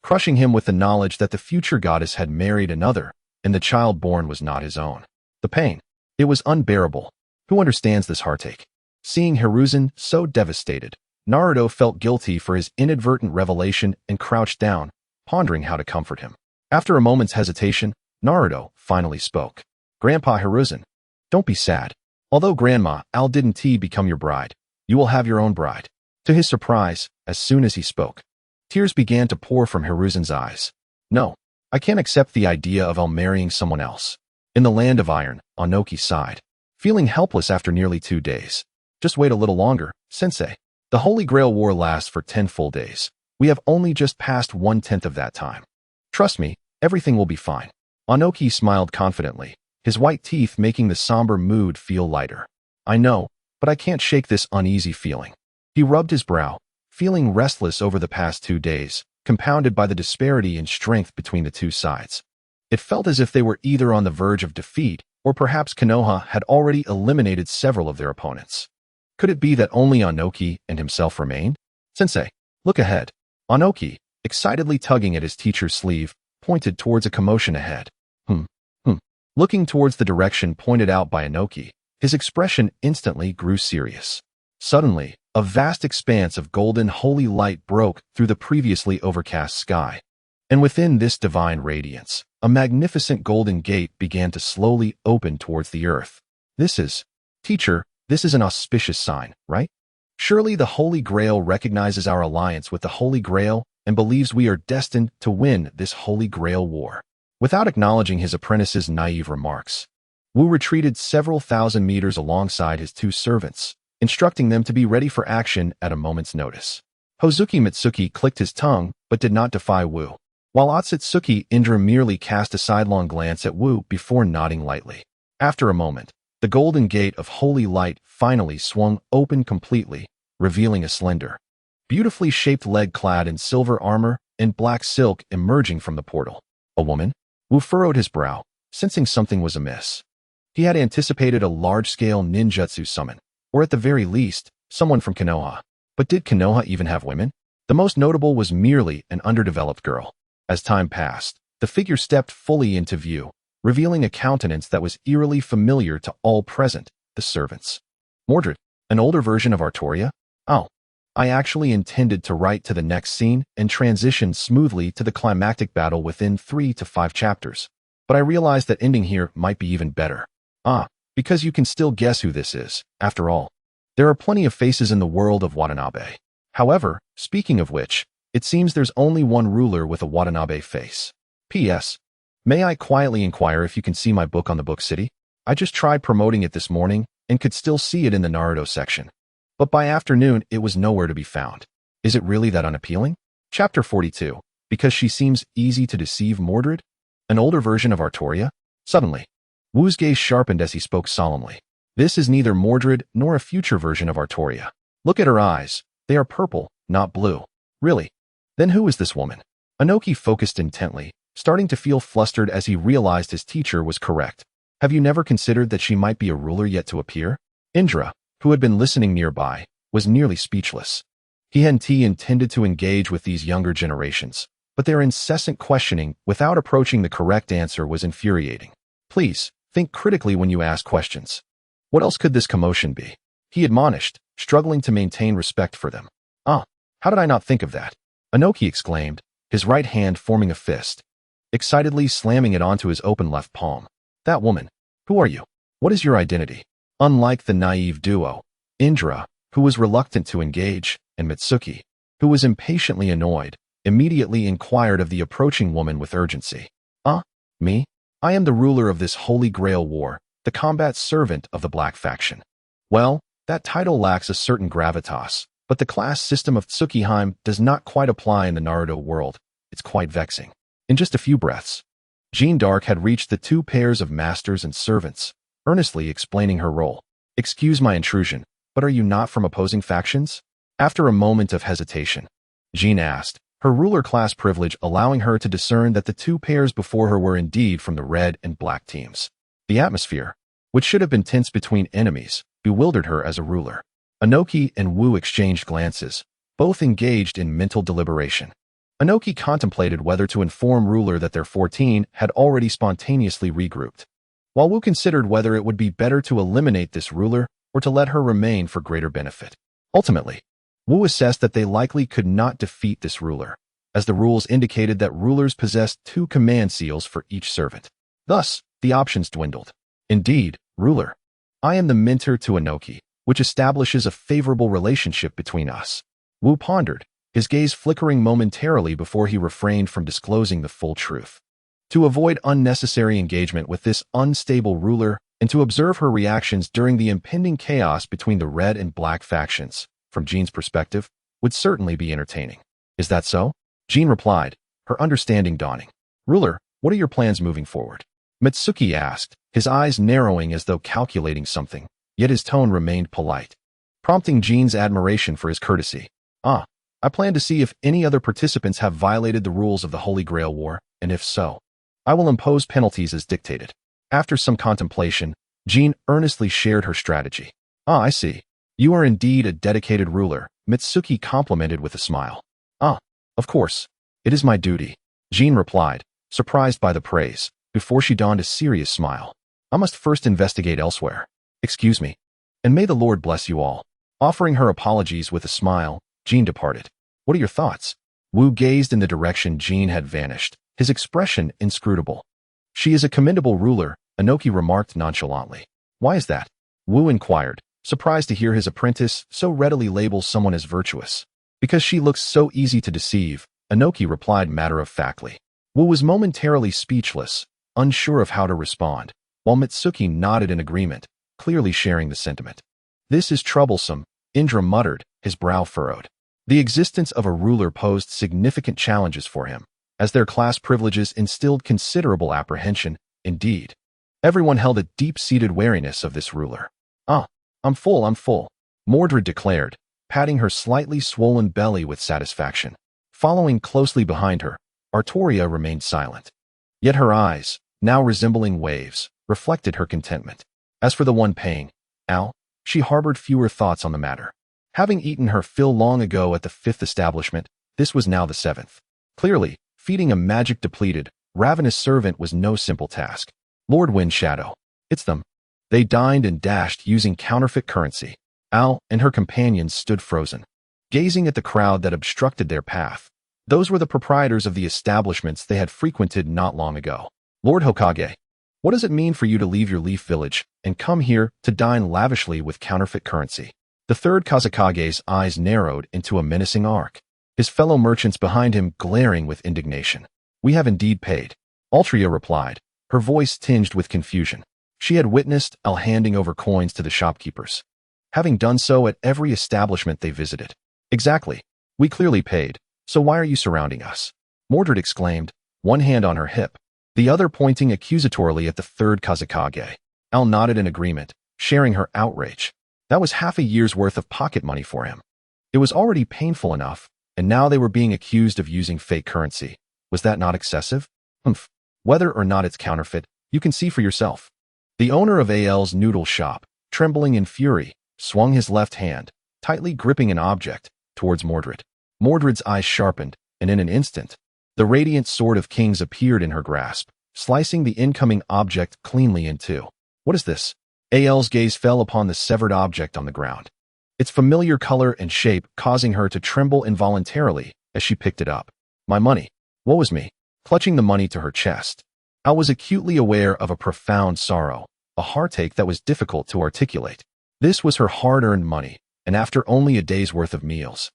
[SPEAKER 1] crushing him with the knowledge that the future goddess had married another, and the child born was not his own. The pain. It was unbearable. Who understands this heartache? Seeing Hiruzen so devastated, Naruto felt guilty for his inadvertent revelation and crouched down, pondering how to comfort him. After a moment's hesitation, Naruto finally spoke. Grandpa Hiruzen, don't be sad. Although Grandma Al didn't become your bride, you will have your own bride. To his surprise, as soon as he spoke, tears began to pour from Hiruzen's eyes. No, I can't accept the idea of Al marrying someone else. In the land of iron, Onoki sighed, feeling helpless after nearly 2 days. Just wait a little longer, sensei. The Holy Grail War lasts for 10 full days. We have only just passed 1/10 of that time. Trust me, everything will be fine. Onoki smiled confidently, his white teeth making the somber mood feel lighter. I know, but I can't shake this uneasy feeling. He rubbed his brow, feeling restless over the past 2 days, compounded by the disparity in strength between the two sides. It felt as if they were either on the verge of defeat, or perhaps Konoha had already eliminated several of their opponents. Could it be that only Onoki and himself remained? Sensei, look ahead. Onoki, excitedly tugging at his teacher's sleeve, pointed towards a commotion ahead. Looking towards the direction pointed out by Onoki, his expression instantly grew serious. Suddenly, a vast expanse of golden holy light broke through the previously overcast sky. And within this divine radiance, a magnificent golden gate began to slowly open towards the earth. Teacher, this is an auspicious sign, right? Surely the Holy Grail recognizes our alliance with the Holy Grail and believes we are destined to win this Holy Grail war. Without acknowledging his apprentice's naive remarks, Wu retreated several thousand meters alongside his two servants, instructing them to be ready for action at a moment's notice. Hozuki Mitsuki clicked his tongue, but did not defy Wu, while Otsutsuki Indra merely cast a sidelong glance at Wu before nodding lightly. After a moment, the golden gate of holy light finally swung open completely, revealing a slender, beautifully shaped leg clad in silver armor and black silk emerging from the portal. A woman? Wu furrowed his brow, sensing something was amiss. He had anticipated a large-scale ninjutsu summon, or at the very least, someone from Konoha. But did Konoha even have women? The most notable was merely an underdeveloped girl. As time passed, the figure stepped fully into view, revealing a countenance that was eerily familiar to all present, the servants. Mordred, an older version of Artoria? Oh, I actually intended to write to the next scene and transition smoothly to the climactic battle within 3 to 5 chapters. But I realized that ending here might be even better. Because you can still guess who this is, after all. There are plenty of faces in the world of Watanabe. However, speaking of which, it seems there's only one ruler with a Watanabe face. P.S. May I quietly inquire if you can see my book on the Book City? I just tried promoting it this morning and could still see it in the Naruto section. But by afternoon, it was nowhere to be found. Is it really that unappealing? Chapter 42. Because she seems easy to deceive, Mordred? An older version of Artoria? Suddenly, Wu's gaze sharpened as he spoke solemnly. This is neither Mordred nor a future version of Artoria. Look at her eyes. They are purple, not blue. Really? Then who is this woman? Inoki focused intently, starting to feel flustered as he realized his teacher was correct. Have you never considered that she might be a ruler yet to appear? Indra, who had been listening nearby, was nearly speechless. He intended to engage with these younger generations, but their incessant questioning without approaching the correct answer was infuriating. Please, think critically when you ask questions. What else could this commotion be? He admonished, struggling to maintain respect for them. How did I not think of that? Inoki exclaimed, his right hand forming a fist, excitedly slamming it onto his open left palm. That woman. Who are you? What is your identity? Unlike the naive duo, Indra, who was reluctant to engage, and Mitsuki, who was impatiently annoyed, immediately inquired of the approaching woman with urgency. Me? I am the ruler of this Holy Grail war, the combat servant of the Black Faction. Well, that title lacks a certain gravitas, but the class system of Tsukihime does not quite apply in the Naruto world. It's quite vexing. In just a few breaths, Jeanne d'Arc had reached the two pairs of masters and servants, earnestly explaining her role. Excuse my intrusion, but are you not from opposing factions? After a moment of hesitation, Jeanne asked, her ruler class privilege allowing her to discern that the two pairs before her were indeed from the red and black teams. The atmosphere, which should have been tense between enemies, bewildered her as a ruler. Inoki and Wu exchanged glances, both engaged in mental deliberation. Inoki contemplated whether to inform ruler that their 14 had already spontaneously regrouped, while Wu considered whether it would be better to eliminate this ruler or to let her remain for greater benefit. Ultimately, Wu assessed that they likely could not defeat this ruler, as the rules indicated that rulers possessed 2 command seals for each servant. Thus, the options dwindled. Indeed, ruler, I am the mentor to Inoki, which establishes a favorable relationship between us. Wu pondered, his gaze flickering momentarily before he refrained from disclosing the full truth. To avoid unnecessary engagement with this unstable ruler and to observe her reactions during the impending chaos between the red and black factions, from Jeanne's perspective, would certainly be entertaining. Is that so? Jeanne replied, her understanding dawning. Ruler, what are your plans moving forward? Mitsuki asked, his eyes narrowing as though calculating something, yet his tone remained polite, prompting Jeanne's admiration for his courtesy. I plan to see if any other participants have violated the rules of the Holy Grail War, and if so, I will impose penalties as dictated. After some contemplation, Jeanne earnestly shared her strategy. I see. You are indeed a dedicated ruler, Mitsuki complimented with a smile. Of course. It is my duty, Jeanne replied, surprised by the praise, before she donned a serious smile. I must first investigate elsewhere. Excuse me. And may the Lord bless you all. Offering her apologies with a smile, Jeanne departed. What are your thoughts? Wu gazed in the direction Jeanne had vanished, his expression inscrutable. She is a commendable ruler, Inoki remarked nonchalantly. Why is that? Wu inquired, surprised to hear his apprentice so readily label someone as virtuous. Because she looks so easy to deceive, Inoki replied matter-of-factly. Wu was momentarily speechless, unsure of how to respond, while Mitsuki nodded in agreement, clearly sharing the sentiment. This is troublesome, Indra muttered, his brow furrowed. The existence of a ruler posed significant challenges for him, as their class privileges instilled considerable apprehension. Indeed, everyone held a deep-seated wariness of this ruler. I'm full, Mordred declared, patting her slightly swollen belly with satisfaction. Following closely behind her, Artoria remained silent. Yet her eyes, now resembling waves, reflected her contentment. As for the one paying, Al, she harbored fewer thoughts on the matter. Having eaten her fill long ago at the 5th establishment, this was now the 7th. Clearly, feeding a magic-depleted, ravenous servant was no simple task. Lord Windshadow. It's them. They dined and dashed using counterfeit currency. Al and her companions stood frozen, gazing at the crowd that obstructed their path. Those were the proprietors of the establishments they had frequented not long ago. Lord Hokage, what does it mean for you to leave your Leaf Village and come here to dine lavishly with counterfeit currency? The third Kazekage's eyes narrowed into a menacing arc, his fellow merchants behind him glaring with indignation. We have indeed paid, Altria replied, her voice tinged with confusion. She had witnessed Al handing over coins to the shopkeepers, having done so at every establishment they visited. Exactly. We clearly paid, so why are you surrounding us? Mordred exclaimed, one hand on her hip, the other pointing accusatorily at the third Kazekage. Al nodded in agreement, sharing her outrage. That was half a year's worth of pocket money for him. It was already painful enough, and now they were being accused of using fake currency. Was that not excessive? Whether or not it's counterfeit, you can see for yourself. The owner of AL's noodle shop, trembling in fury, swung his left hand, tightly gripping an object, towards Mordred. Mordred's eyes sharpened, and in an instant, the radiant sword of kings appeared in her grasp, slicing the incoming object cleanly in two. What is this? AL's gaze fell upon the severed object on the ground, its familiar color and shape causing her to tremble involuntarily as she picked it up. My money. Woe is me. Clutching the money to her chest, Al was acutely aware of a profound sorrow, a heartache that was difficult to articulate. This was her hard-earned money, and after only a day's worth of meals.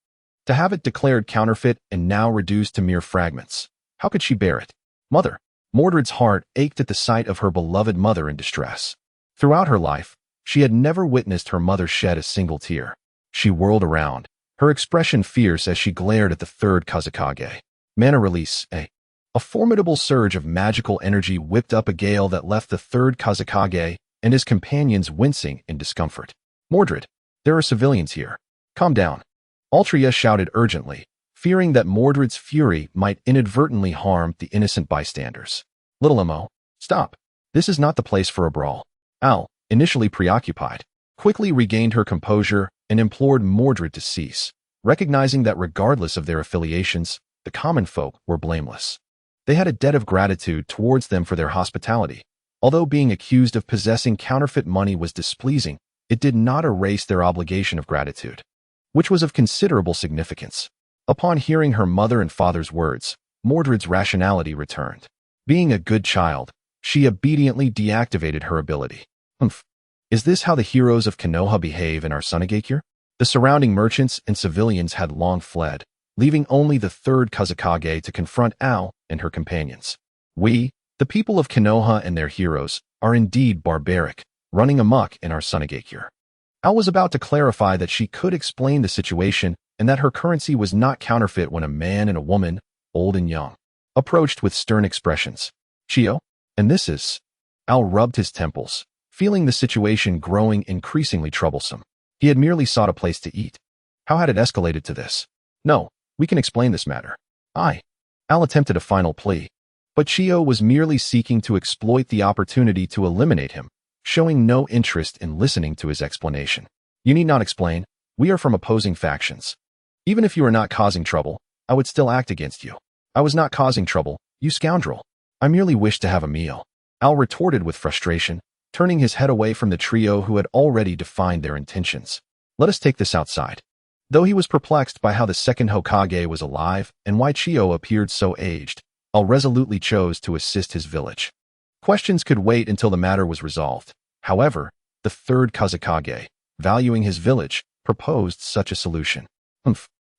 [SPEAKER 1] To have it declared counterfeit and now reduced to mere fragments. How could she bear it? Mother. Mordred's heart ached at the sight of her beloved mother in distress. Throughout her life, she had never witnessed her mother shed a single tear. She whirled around, her expression fierce as she glared at the third Kazekage. Mana release, A formidable surge of magical energy whipped up a gale that left the third Kazekage and his companions wincing in discomfort. Mordred, there are civilians here. Calm down. Altria shouted urgently, fearing that Mordred's fury might inadvertently harm the innocent bystanders. Little Emo, stop. This is not the place for a brawl. Al, initially preoccupied, quickly regained her composure and implored Mordred to cease, recognizing that regardless of their affiliations, the common folk were blameless. They had a debt of gratitude towards them for their hospitality. Although being accused of possessing counterfeit money was displeasing, it did not erase their obligation of gratitude, which was of considerable significance. Upon hearing her mother and father's words, Mordred's rationality returned. Being a good child, she obediently deactivated her ability. Is this how the heroes of Konoha behave in our Sunagakure? The surrounding merchants and civilians had long fled, leaving only the third Kazekage to confront Al and her companions. We, the people of Konoha and their heroes, are indeed barbaric, running amok in our Sunagakure. Al was about to clarify that she could explain the situation and that her currency was not counterfeit when a man and a woman, old and young, approached with stern expressions. Chio? And this is... Al rubbed his temples, feeling the situation growing increasingly troublesome. He had merely sought a place to eat. How had it escalated to this? No, we can explain this matter. Al attempted a final plea, but Chio was merely seeking to exploit the opportunity to eliminate him, showing no interest in listening to his explanation. You need not explain. We are from opposing factions. Even if you are not causing trouble, I would still act against you. I was not causing trouble, you scoundrel. I merely wished to have a meal. Al retorted with frustration, turning his head away from the trio who had already defined their intentions. Let us take this outside. Though he was perplexed by how the second Hokage was alive and why Chio appeared so aged, Al resolutely chose to assist his village. Questions could wait until the matter was resolved. However, the third Kazekage, valuing his village, proposed such a solution.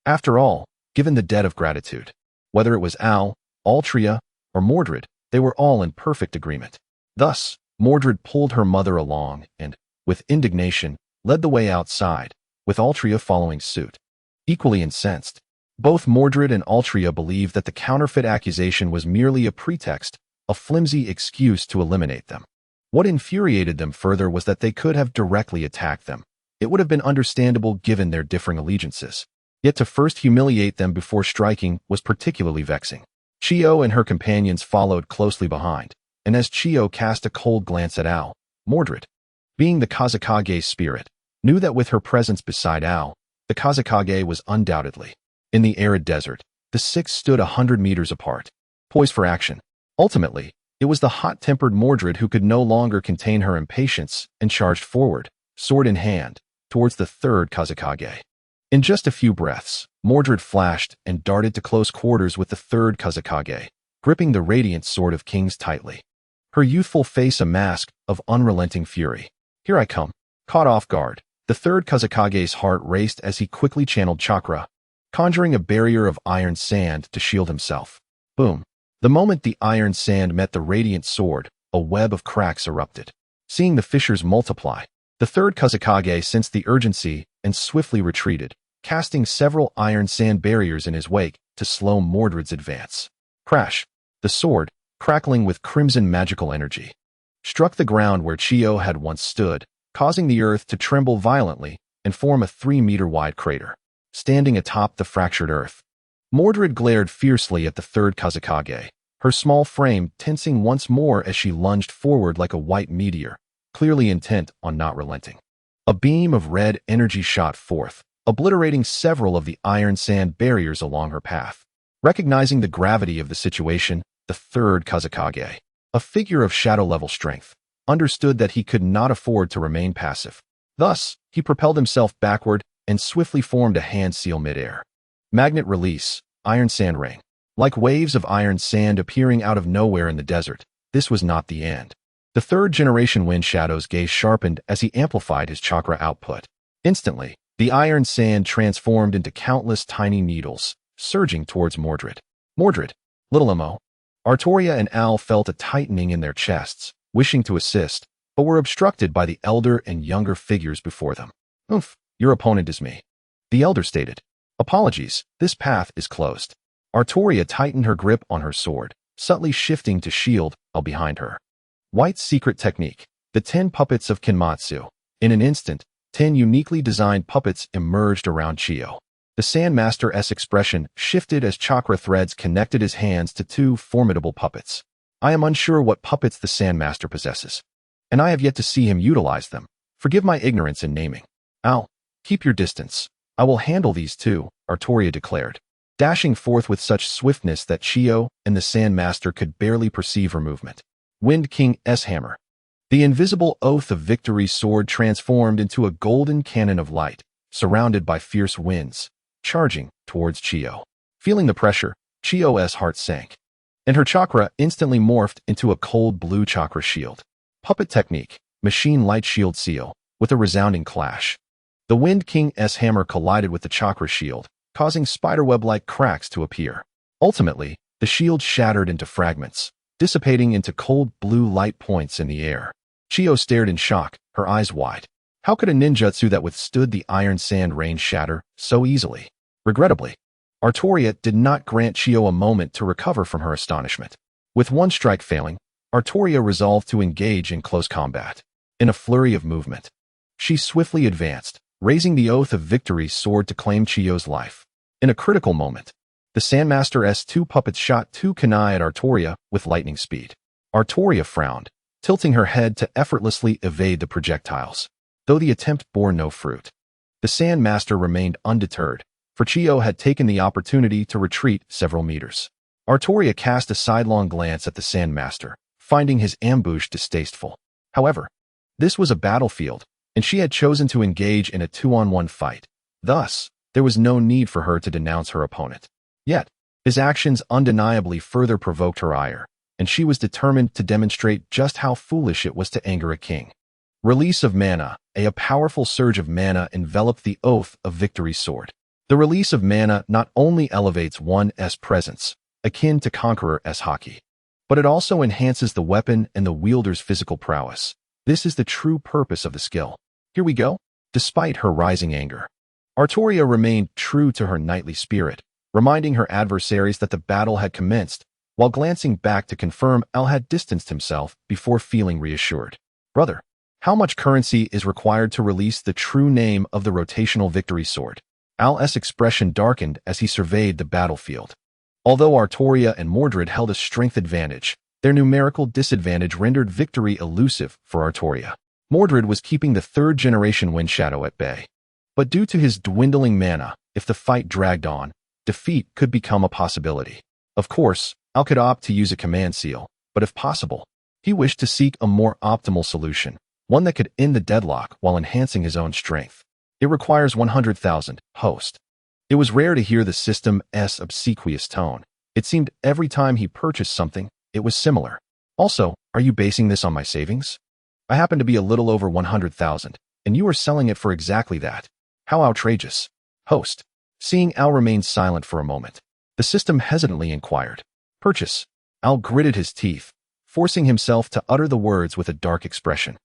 [SPEAKER 1] After all, given the debt of gratitude, whether it was Al, Altria, or Mordred, they were all in perfect agreement. Thus, Mordred pulled her mother along and, with indignation, led the way outside, with Altria following suit. Equally incensed, both Mordred and Altria believed that the counterfeit accusation was merely a pretext, a flimsy excuse to eliminate them. What infuriated them further was that they could have directly attacked them. It would have been understandable given their differing allegiances. Yet to first humiliate them before striking was particularly vexing. Chiyo and her companions followed closely behind, and as Chiyo cast a cold glance at Ao, Mordred, being the Kazekage's spirit, knew that with her presence beside Ao, the Kazekage was undoubtedly in the arid desert. The six stood 100 meters apart, poised for action. Ultimately, it was the hot-tempered Mordred who could no longer contain her impatience and charged forward, sword in hand, towards the third Kazekage. In just a few breaths, Mordred flashed and darted to close quarters with the third Kazekage, gripping the radiant sword of kings tightly. Her youthful face a mask of unrelenting fury. Here I come. Caught off guard, the third Kazekage's heart raced as he quickly channeled chakra, conjuring a barrier of iron sand to shield himself. Boom. The moment the iron sand met the radiant sword, a web of cracks erupted. Seeing the fissures multiply, the third Kazekage sensed the urgency and swiftly retreated, casting several iron sand barriers in his wake to slow Mordred's advance. Crash! The sword, crackling with crimson magical energy, struck the ground where Chiyo had once stood, causing the earth to tremble violently and form a 3-meter-wide crater. Standing atop the fractured earth, Mordred glared fiercely at the third Kazekage, her small frame tensing once more as she lunged forward like a white meteor, clearly intent on not relenting. A beam of red energy shot forth, obliterating several of the iron sand barriers along her path. Recognizing the gravity of the situation, the third Kazekage, a figure of shadow-level strength, understood that he could not afford to remain passive. Thus, he propelled himself backward and swiftly formed a hand seal midair. Magnet release, iron sand ring. Like waves of iron sand appearing out of nowhere in the desert, this was not the end. The third-generation wind shadow's gaze sharpened as he amplified his chakra output. Instantly, the iron sand transformed into countless tiny needles, surging towards Mordred. Mordred, Little Mo, Artoria and Al felt a tightening in their chests, wishing to assist, but were obstructed by the elder and younger figures before them. Oof, your opponent is me, the elder stated. Apologies, this path is closed. Artoria tightened her grip on her sword, subtly shifting to shield Al behind her. White's secret technique, the 10 puppets of Kinmatsu. In an instant, 10 uniquely designed puppets emerged around Chiyo. The Sandmaster's expression shifted as chakra threads connected his hands to 2 formidable puppets. I am unsure what puppets the Sandmaster possesses, and I have yet to see him utilize them. Forgive my ignorance in naming. Al, keep your distance. I will handle these 2, Artoria declared, dashing forth with such swiftness that Chiyo and the Sandmaster could barely perceive her movement. Wind King's hammer. The invisible Oath of Victory sword transformed into a golden cannon of light, surrounded by fierce winds, charging towards Chiyo. Feeling the pressure, Chiyo's heart sank, and her chakra instantly morphed into a cold blue chakra shield. Puppet technique, machine light shield seal, with a resounding clash. The Wind King's hammer collided with the chakra shield, causing spiderweb-like cracks to appear. Ultimately, the shield shattered into fragments, dissipating into cold blue light points in the air. Chiyo stared in shock, her eyes wide. How could a ninjutsu that withstood the iron sand rain shatter so easily? Regrettably, Artoria did not grant Chiyo a moment to recover from her astonishment. With one strike failing, Artoria resolved to engage in close combat. In a flurry of movement, she swiftly advanced, raising the Oath of Victory sword to claim Chiyo's life. In a critical moment, the Sandmaster's 2 puppets shot 2 kunai at Artoria with lightning speed. Artoria frowned, tilting her head to effortlessly evade the projectiles. Though the attempt bore no fruit, the Sandmaster remained undeterred, for Chiyo had taken the opportunity to retreat several meters. Artoria cast a sidelong glance at the Sandmaster, finding his ambush distasteful. However, this was a battlefield, and she had chosen to engage in a 2-on-1 fight. Thus, there was no need for her to denounce her opponent. Yet, his actions undeniably further provoked her ire, and she was determined to demonstrate just how foolish it was to anger a king. Release of mana. A powerful surge of mana enveloped the Oath of Victory sword. The release of mana not only elevates one's presence, akin to Conqueror's haki, but it also enhances the weapon and the wielder's physical prowess. This is the true purpose of the skill. Here we go. Despite her rising anger, Artoria remained true to her knightly spirit, reminding her adversaries that the battle had commenced, while glancing back to confirm Al had distanced himself before feeling reassured. Brother, how much currency is required to release the true name of the rotational victory sword? Al's expression darkened as he surveyed the battlefield. Although Artoria and Mordred held a strength advantage, their numerical disadvantage rendered victory elusive for Artoria. Mordred was keeping the third-generation Wind Shadow at bay. But due to his dwindling mana, if the fight dragged on, defeat could become a possibility. Of course, Al could opt to use a command seal, but if possible, he wished to seek a more optimal solution, one that could end the deadlock while enhancing his own strength. It requires 100,000, host. It was rare to hear the system's obsequious tone. It seemed every time he purchased something, it was similar. Also, are you basing this on my savings? I happen to be a little over 100,000, and you are selling it for exactly that. How outrageous. Host. Seeing Al remain silent for a moment, the system hesitantly inquired. Purchase. Al gritted his teeth, forcing himself to utter the words with a dark expression.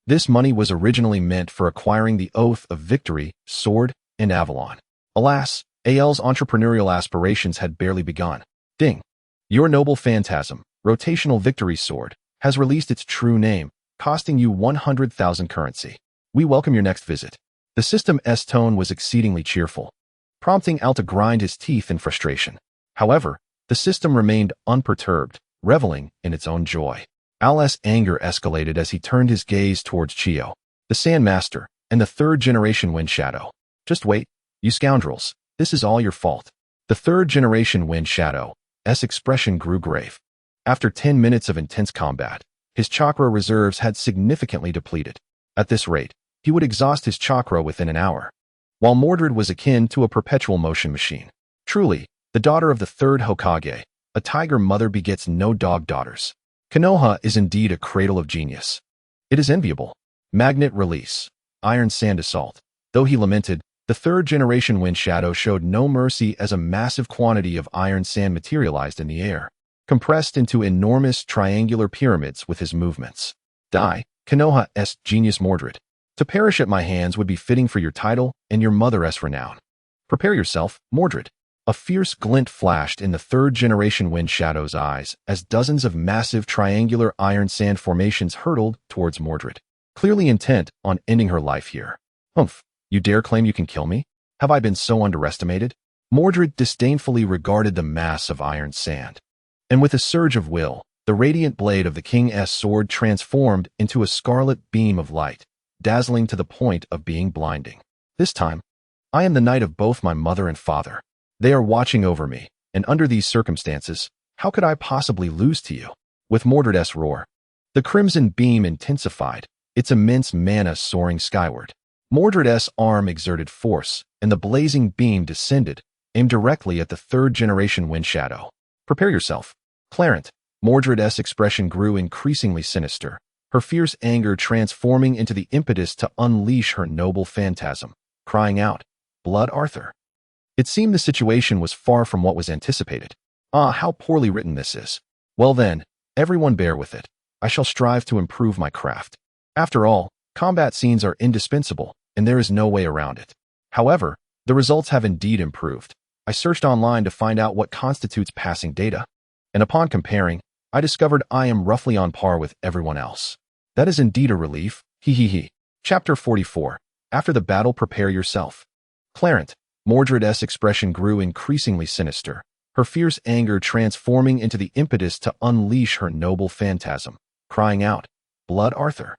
[SPEAKER 1] This money was originally meant for acquiring the Oath of Victory, Sword, and Avalon. Alas, Al's entrepreneurial aspirations had barely begun. Ding. Your noble phantasm, Rotational Victory Sword, has released its true name, costing you 100,000 currency. We welcome your next visit. The system's tone was exceedingly cheerful, prompting Al to grind his teeth in frustration. However, the system remained unperturbed, reveling in its own joy. Al's anger escalated as he turned his gaze towards Chio, the Sandmaster, and the third-generation Wind Shadow. Just wait, you scoundrels, this is all your fault. The third-generation Wind Shadow's expression grew grave. After 10 minutes of intense combat, his chakra reserves had significantly depleted. At this rate, he would exhaust his chakra within an hour. While Mordred was akin to a perpetual motion machine. Truly, the daughter of the third Hokage, a tiger mother begets no dog daughters. Konoha is indeed a cradle of genius. It is enviable. Magnet release. Iron Sand Assault. Though he lamented, the third-generation Wind Shadow showed no mercy as a massive quantity of iron sand materialized in the air, compressed into enormous triangular pyramids with his movements. Die, Konoha's genius Mordred. To perish at my hands would be fitting for your title and your mother's renown. Prepare yourself, Mordred. A fierce glint flashed in the third-generation Wind Shadow's eyes as dozens of massive triangular iron sand formations hurtled towards Mordred, clearly intent on ending her life here. Humph, you dare claim you can kill me? Have I been so underestimated? Mordred disdainfully regarded the mass of iron sand. And with a surge of will, the radiant blade of the king's sword transformed into a scarlet beam of light, dazzling to the point of being blinding. This time, I am the knight of both my mother and father. They are watching over me, and under these circumstances, how could I possibly lose to you? With Mordred's roar, the crimson beam intensified, its immense mana soaring skyward. Mordred's arm exerted force, and the blazing beam descended, aimed directly at the third-generation Wind Shadow. Prepare yourself. Clarent. Mordred's expression grew increasingly sinister, her fierce anger transforming into the impetus to unleash her noble phantasm, crying out, Blood Arthur. It seemed the situation was far from what was anticipated. Ah, how poorly written this is. Well then, everyone bear with it. I shall strive to improve my craft. After all, combat scenes are indispensable, and there is no way around it. However, the results have indeed improved. I searched online to find out what constitutes passing data, and upon comparing, I discovered I am roughly on par with everyone else. That is indeed a relief. Chapter 44. After the battle, prepare yourself. Clarent. Mordred's expression grew increasingly sinister, her fierce anger transforming into the impetus to unleash her noble phantasm, crying out, Blood Arthur.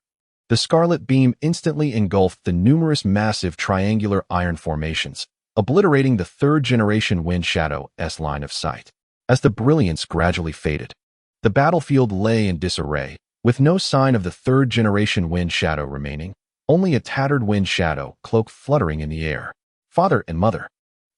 [SPEAKER 1] The scarlet beam instantly engulfed the numerous massive triangular iron formations, obliterating the third-generation Wind Shadow's line of sight. As the brilliance gradually faded, the battlefield lay in disarray, with no sign of the third-generation Wind Shadow remaining, only a tattered Wind Shadow cloak fluttering in the air. Father and mother.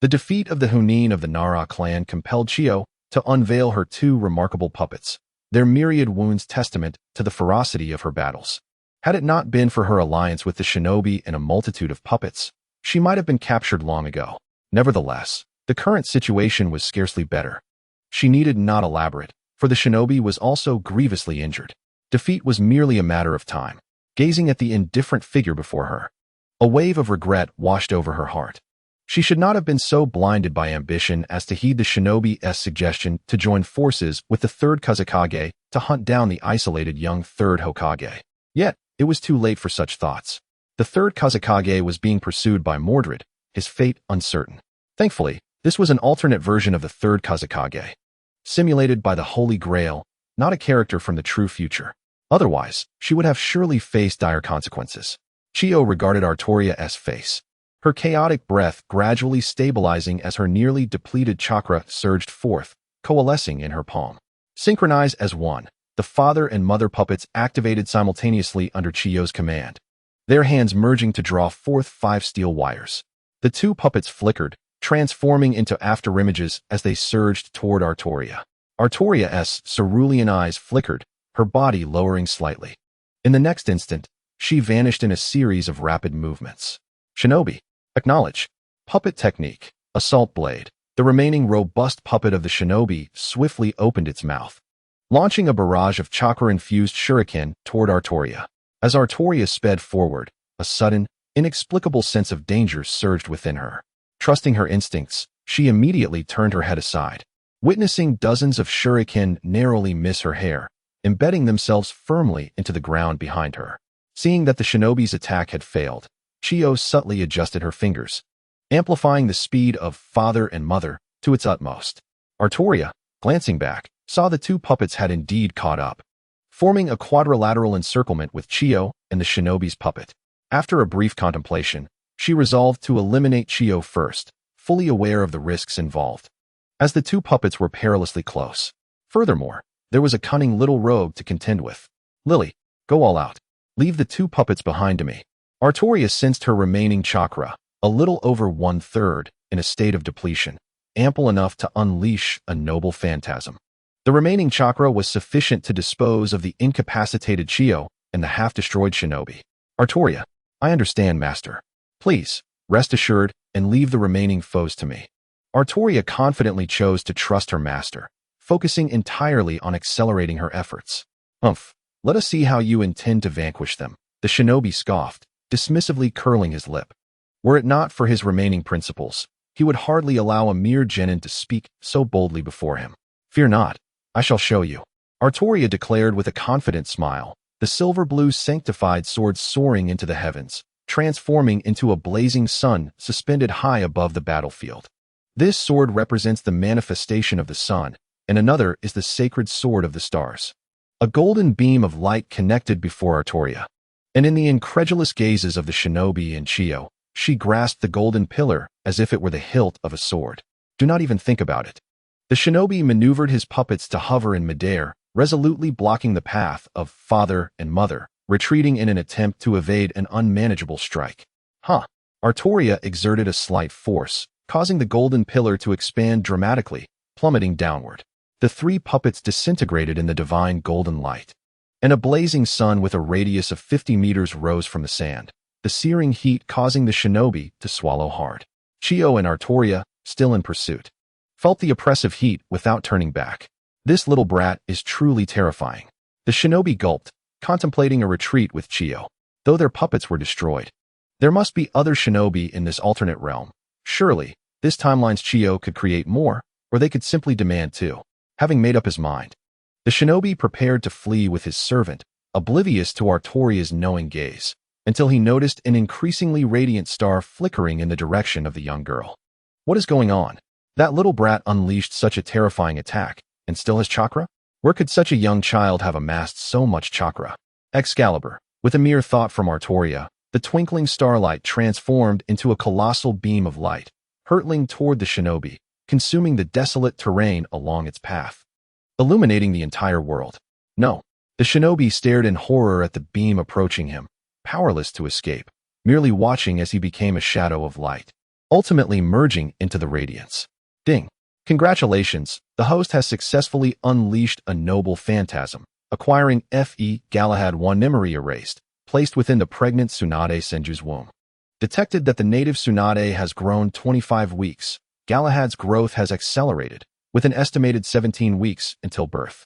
[SPEAKER 1] The defeat of the Hunin of the Nara clan compelled Chio to unveil her two remarkable puppets, their myriad wounds testament to the ferocity of her battles. Had it not been for her alliance with the shinobi and a multitude of puppets, she might have been captured long ago. Nevertheless, the current situation was scarcely better. She needed not elaborate, for the shinobi was also grievously injured. Defeat was merely a matter of time. Gazing at the indifferent figure before her, a wave of regret washed over her heart. She should not have been so blinded by ambition as to heed the shinobi's suggestion to join forces with the third Kage to hunt down the isolated young third Hokage. Yet, it was too late for such thoughts. The third Kage was being pursued by Mordred, his fate uncertain. Thankfully, this was an alternate version of the third Kage, simulated by the Holy Grail, not a character from the true future. Otherwise, she would have surely faced dire consequences. Chiyo regarded Artoria's face, her chaotic breath gradually stabilizing as her nearly depleted chakra surged forth, coalescing in her palm. Synchronized as one, the father and mother puppets activated simultaneously under Chiyo's command, their hands merging to draw forth 5 steel wires. The 2 puppets flickered, transforming into afterimages as they surged toward Artoria. Artoria's cerulean eyes flickered, her body lowering slightly. In the next instant, she vanished in a series of rapid movements. Shinobi. Acknowledge. Puppet technique. Assault blade. The remaining robust puppet of the shinobi swiftly opened its mouth, launching a barrage of chakra-infused shuriken toward Artoria. As Artoria sped forward, a sudden, inexplicable sense of danger surged within her. Trusting her instincts, she immediately turned her head aside, witnessing dozens of shuriken narrowly miss her hair, embedding themselves firmly into the ground behind her. Seeing that the shinobi's attack had failed, Chiyo subtly adjusted her fingers, amplifying the speed of father and mother to its utmost. Artoria, glancing back, saw the 2 puppets had indeed caught up, forming a quadrilateral encirclement with Chiyo and the shinobi's puppet. After a brief contemplation, she resolved to eliminate Chiyo first, fully aware of the risks involved, as the 2 puppets were perilously close. Furthermore, there was a cunning little rogue to contend with. Lily, go all out. Leave the 2 puppets behind to me. Artoria sensed her remaining chakra, a little over 1/3, in a state of depletion, ample enough to unleash a noble phantasm. The remaining chakra was sufficient to dispose of the incapacitated Chiyo and the half-destroyed shinobi. Artoria, I understand, master. Please, rest assured and leave the remaining foes to me. Artoria confidently chose to trust her master, focusing entirely on accelerating her efforts. Let us see how you intend to vanquish them. The shinobi scoffed, dismissively curling his lip. Were it not for his remaining principles, he would hardly allow a mere genin to speak so boldly before him. Fear not, I shall show you. Artoria declared with a confident smile, the silver-blue sanctified sword soaring into the heavens, transforming into a blazing sun suspended high above the battlefield. This sword represents the manifestation of the sun, and another is the sacred sword of the stars. A golden beam of light connected before Artoria, and in the incredulous gazes of the shinobi and Chiyo, she grasped the golden pillar as if it were the hilt of a sword. Do not even think about it. The shinobi maneuvered his puppets to hover in midair, resolutely blocking the path of father and mother, retreating in an attempt to evade an unmanageable strike. Artoria exerted a slight force, causing the golden pillar to expand dramatically, plummeting downward. The 3 puppets disintegrated in the divine golden light, and a blazing sun with a radius of 50 meters rose from the sand, the searing heat causing the shinobi to swallow hard. Chiyo and Artoria, still in pursuit, felt the oppressive heat without turning back. This little brat is truly terrifying. The shinobi gulped, contemplating a retreat with Chiyo, though their puppets were destroyed. There must be other shinobi in this alternate realm. Surely, this timeline's Chiyo could create more, or they could simply demand 2. Having made up his mind, the shinobi prepared to flee with his servant, oblivious to Artoria's knowing gaze, until he noticed an increasingly radiant star flickering in the direction of the young girl. What is going on? That little brat unleashed such a terrifying attack, and still has chakra? Where could such a young child have amassed so much chakra? Excalibur. With a mere thought from Artoria, the twinkling starlight transformed into a colossal beam of light, hurtling toward the shinobi, consuming the desolate terrain along its path, illuminating the entire world. No, the shinobi stared in horror at the beam approaching him, powerless to escape, merely watching as he became a shadow of light, ultimately merging into the radiance. Ding! Congratulations, the host has successfully unleashed a noble phantasm, acquiring F.E. Galahad 1 memory erased, placed within the pregnant Tsunade Senju's womb. Detected that the native Tsunade has grown 25 weeks. Galahad's growth has accelerated, with an estimated 17 weeks until birth.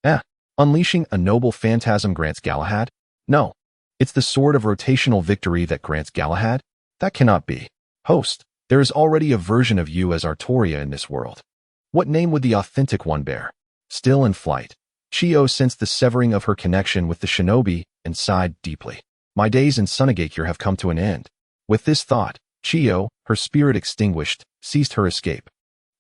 [SPEAKER 1] Eh, unleashing a noble phantasm grants Galahad? No. It's the sword of rotational victory that grants Galahad? That cannot be. Host, there is already a version of you as Artoria in this world. What name would the authentic one bear? Still in flight, Chiyo sensed the severing of her connection with the shinobi and sighed deeply. My days in Sunagakure have come to an end. With this thought, Chiyo, her spirit extinguished, ceased her escape,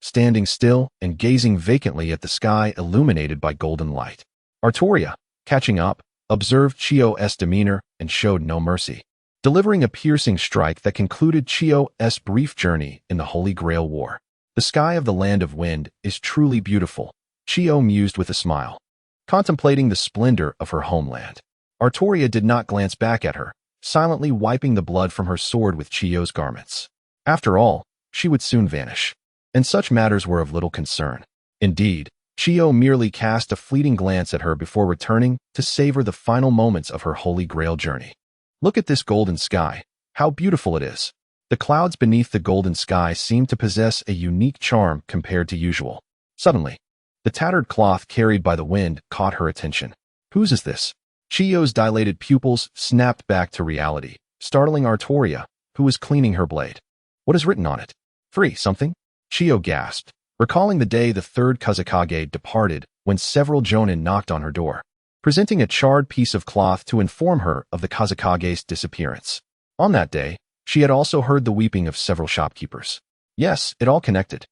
[SPEAKER 1] standing still and gazing vacantly at the sky illuminated by golden light. Artoria, catching up, observed Chiyo's demeanor and showed no mercy, delivering a piercing strike that concluded Chiyo's brief journey in the Holy Grail War. The sky of the Land of Wind is truly beautiful, Chiyo mused with a smile, contemplating the splendor of her homeland. Artoria did not glance back at her, silently wiping the blood from her sword with Chiyo's garments. After all, she would soon vanish, and such matters were of little concern. Indeed, Chiyo merely cast a fleeting glance at her before returning to savor the final moments of her Holy Grail journey. Look at this golden sky, how beautiful it is. The clouds beneath the golden sky seemed to possess a unique charm compared to usual. Suddenly, the tattered cloth carried by the wind caught her attention. Whose is this? Chiyo's dilated pupils snapped back to reality, startling Artoria, who was cleaning her blade. What is written on it? Free something? Chiyo gasped, recalling the day the third Kage departed when several jonin knocked on her door, presenting a charred piece of cloth to inform her of the Kazekage's disappearance. On that day, she had also heard the weeping of several shopkeepers. Yes, it all connected.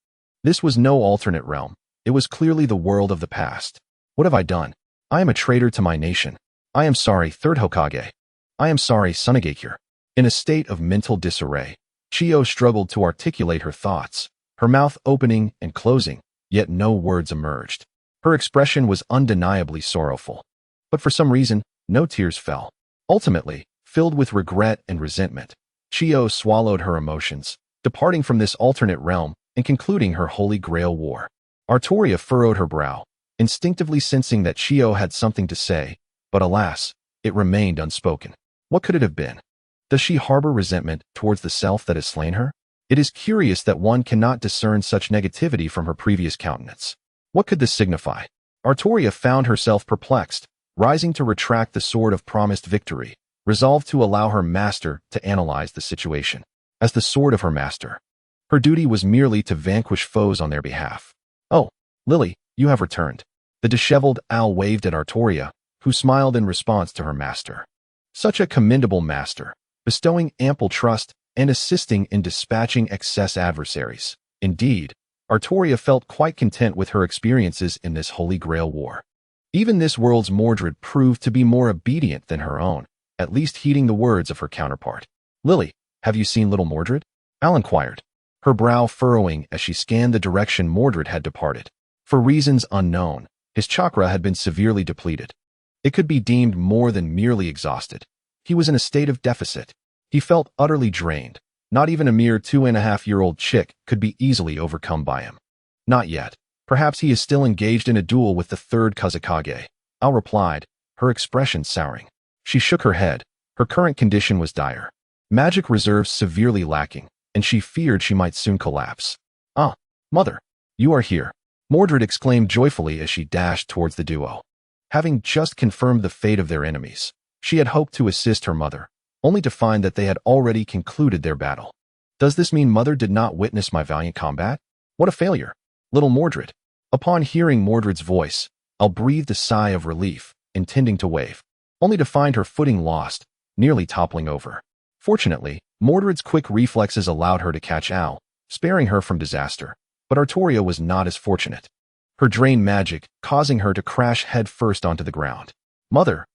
[SPEAKER 1] This was no alternate realm. It was clearly the world of the past. What have I done? I am a traitor to my nation. I am sorry, third Hokage. I am sorry, Sunagakure. In a state of mental disarray, Chiyo struggled to articulate her thoughts, her mouth opening and closing, yet no words emerged. Her expression was undeniably sorrowful, but for some reason, no tears fell. Ultimately, filled with regret and resentment, Chiyo swallowed her emotions, departing from this alternate realm and concluding her Holy Grail War. Artoria furrowed her brow, instinctively sensing that Chiyo had something to say, but alas, it remained unspoken. What could it have been? Does she harbor resentment towards the self that has slain her? It is curious that one cannot discern such negativity from her previous countenance. What could this signify? Artoria found herself perplexed, rising to retract the sword of promised victory, resolved to allow her master to analyze the situation. As the sword of her master, her duty was merely to vanquish foes on their behalf. Oh, Lily, you have returned. The disheveled owl waved at Artoria, who smiled in response to her master. Such a commendable master, bestowing ample trust and assisting in dispatching excess adversaries. Indeed, Artoria felt quite content with her experiences in this Holy Grail War. Even this world's Mordred proved to be more obedient than her own, at least heeding the words of her counterpart. Lily, have you seen little Mordred? Al inquired, her brow furrowing as she scanned the direction Mordred had departed. For reasons unknown, his chakra had been severely depleted. It could be deemed more than merely exhausted. He was in a state of deficit. He felt utterly drained. Not even a mere 2.5-year-old chick could be easily overcome by him. Not yet. Perhaps he is still engaged in a duel with the third Kazekage. Al replied, her expression souring. She shook her head. Her current condition was dire. Magic reserves severely lacking, and she feared she might soon collapse. Ah, mother, you are here, Mordred exclaimed joyfully as she dashed towards the duo. Having just confirmed the fate of their enemies, she had hoped to assist her mother, only to find that they had already concluded their battle. Does this mean mother did not witness my valiant combat? What a failure! Little Mordred. Upon hearing Mordred's voice, Al breathed a sigh of relief, intending to wave, only to find her footing lost, nearly toppling over. Fortunately, Mordred's quick reflexes allowed her to catch Al, sparing her from disaster, but Artoria was not as fortunate, her drained magic causing her to crash headfirst onto the ground. Mother,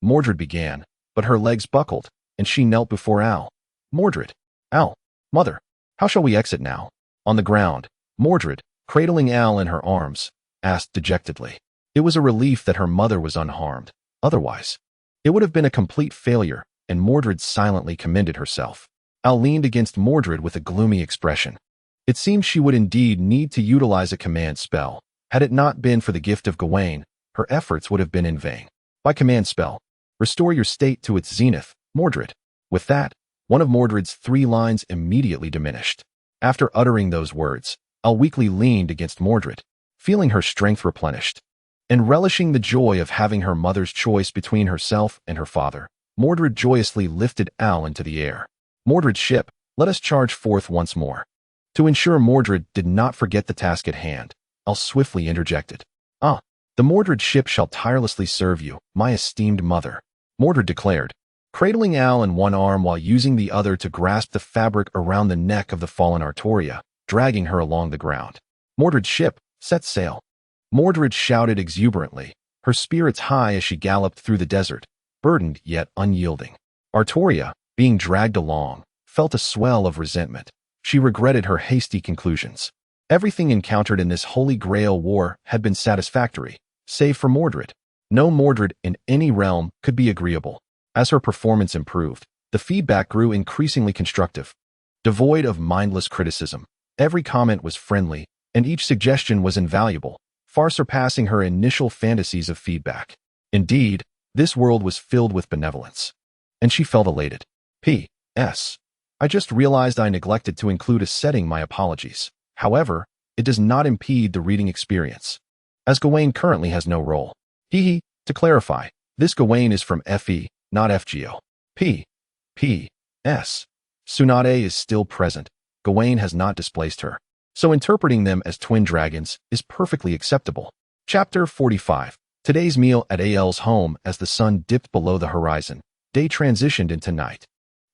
[SPEAKER 1] Mordred began, but her legs buckled, and she knelt before Al. Mordred, Al, mother, how shall we exit now? On the ground, Mordred, cradling Al in her arms, asked dejectedly. It was a relief that her mother was unharmed. Otherwise, it would have been a complete failure, and Mordred silently commended herself. Al leaned against Mordred with a gloomy expression. It seemed she would indeed need to utilize a command spell. Had it not been for the gift of Gawain, her efforts would have been in vain. By command spell, restore your state to its zenith, Mordred. With that, one of Mordred's 3 lines immediately diminished. After uttering those words, Al weakly leaned against Mordred, feeling her strength replenished. And relishing the joy of having her mother's choice between herself and her father, Mordred joyously lifted Al into the air. Mordred's ship, let us charge forth once more. To ensure Mordred did not forget the task at hand, Al swiftly interjected. The Mordred ship shall tirelessly serve you, my esteemed mother, Mordred declared, cradling Al in one arm while using the other to grasp the fabric around the neck of the fallen Artoria, dragging her along the ground. Mordred's ship, set sail. Mordred shouted exuberantly, her spirits high as she galloped through the desert, burdened yet unyielding. Artoria, being dragged along, felt a swell of resentment. She regretted her hasty conclusions. Everything encountered in this Holy Grail war had been satisfactory, save for Mordred. No Mordred in any realm could be agreeable. As her performance improved, the feedback grew increasingly constructive. Devoid of mindless criticism, every comment was friendly, and each suggestion was invaluable, far surpassing her initial fantasies of feedback. Indeed, this world was filled with benevolence. And she felt elated. P.S. I just realized I neglected to include a setting. My apologies. However, it does not impede the reading experience, as Gawain currently has no role. To clarify, this Gawain is from FE, not FGO. P.S. Tsunade is still present. Gawain has not displaced her, so interpreting them as twin dragons is perfectly acceptable. Chapter 45. Today's meal at Al's home. As the sun dipped below the horizon, day transitioned into night,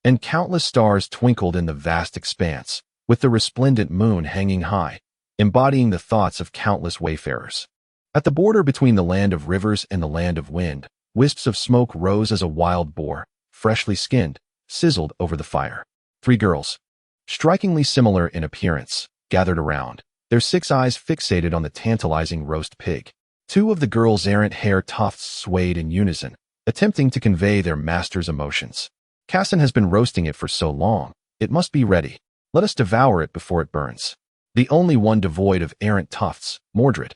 [SPEAKER 1] and countless stars twinkled in the vast expanse, with the resplendent moon hanging high, embodying the thoughts of countless wayfarers. At the border between the land of rivers and the land of wind, wisps of smoke rose as a wild boar, freshly skinned, sizzled over the fire. 3 girls, strikingly similar in appearance, gathered around, their 6 eyes fixated on the tantalizing roast pig. 2 of the girls' errant hair tufts swayed in unison, attempting to convey their master's emotions. Casson has been roasting it for so long, it must be ready. Let us devour it before it burns. The only one devoid of errant tufts, Mordred,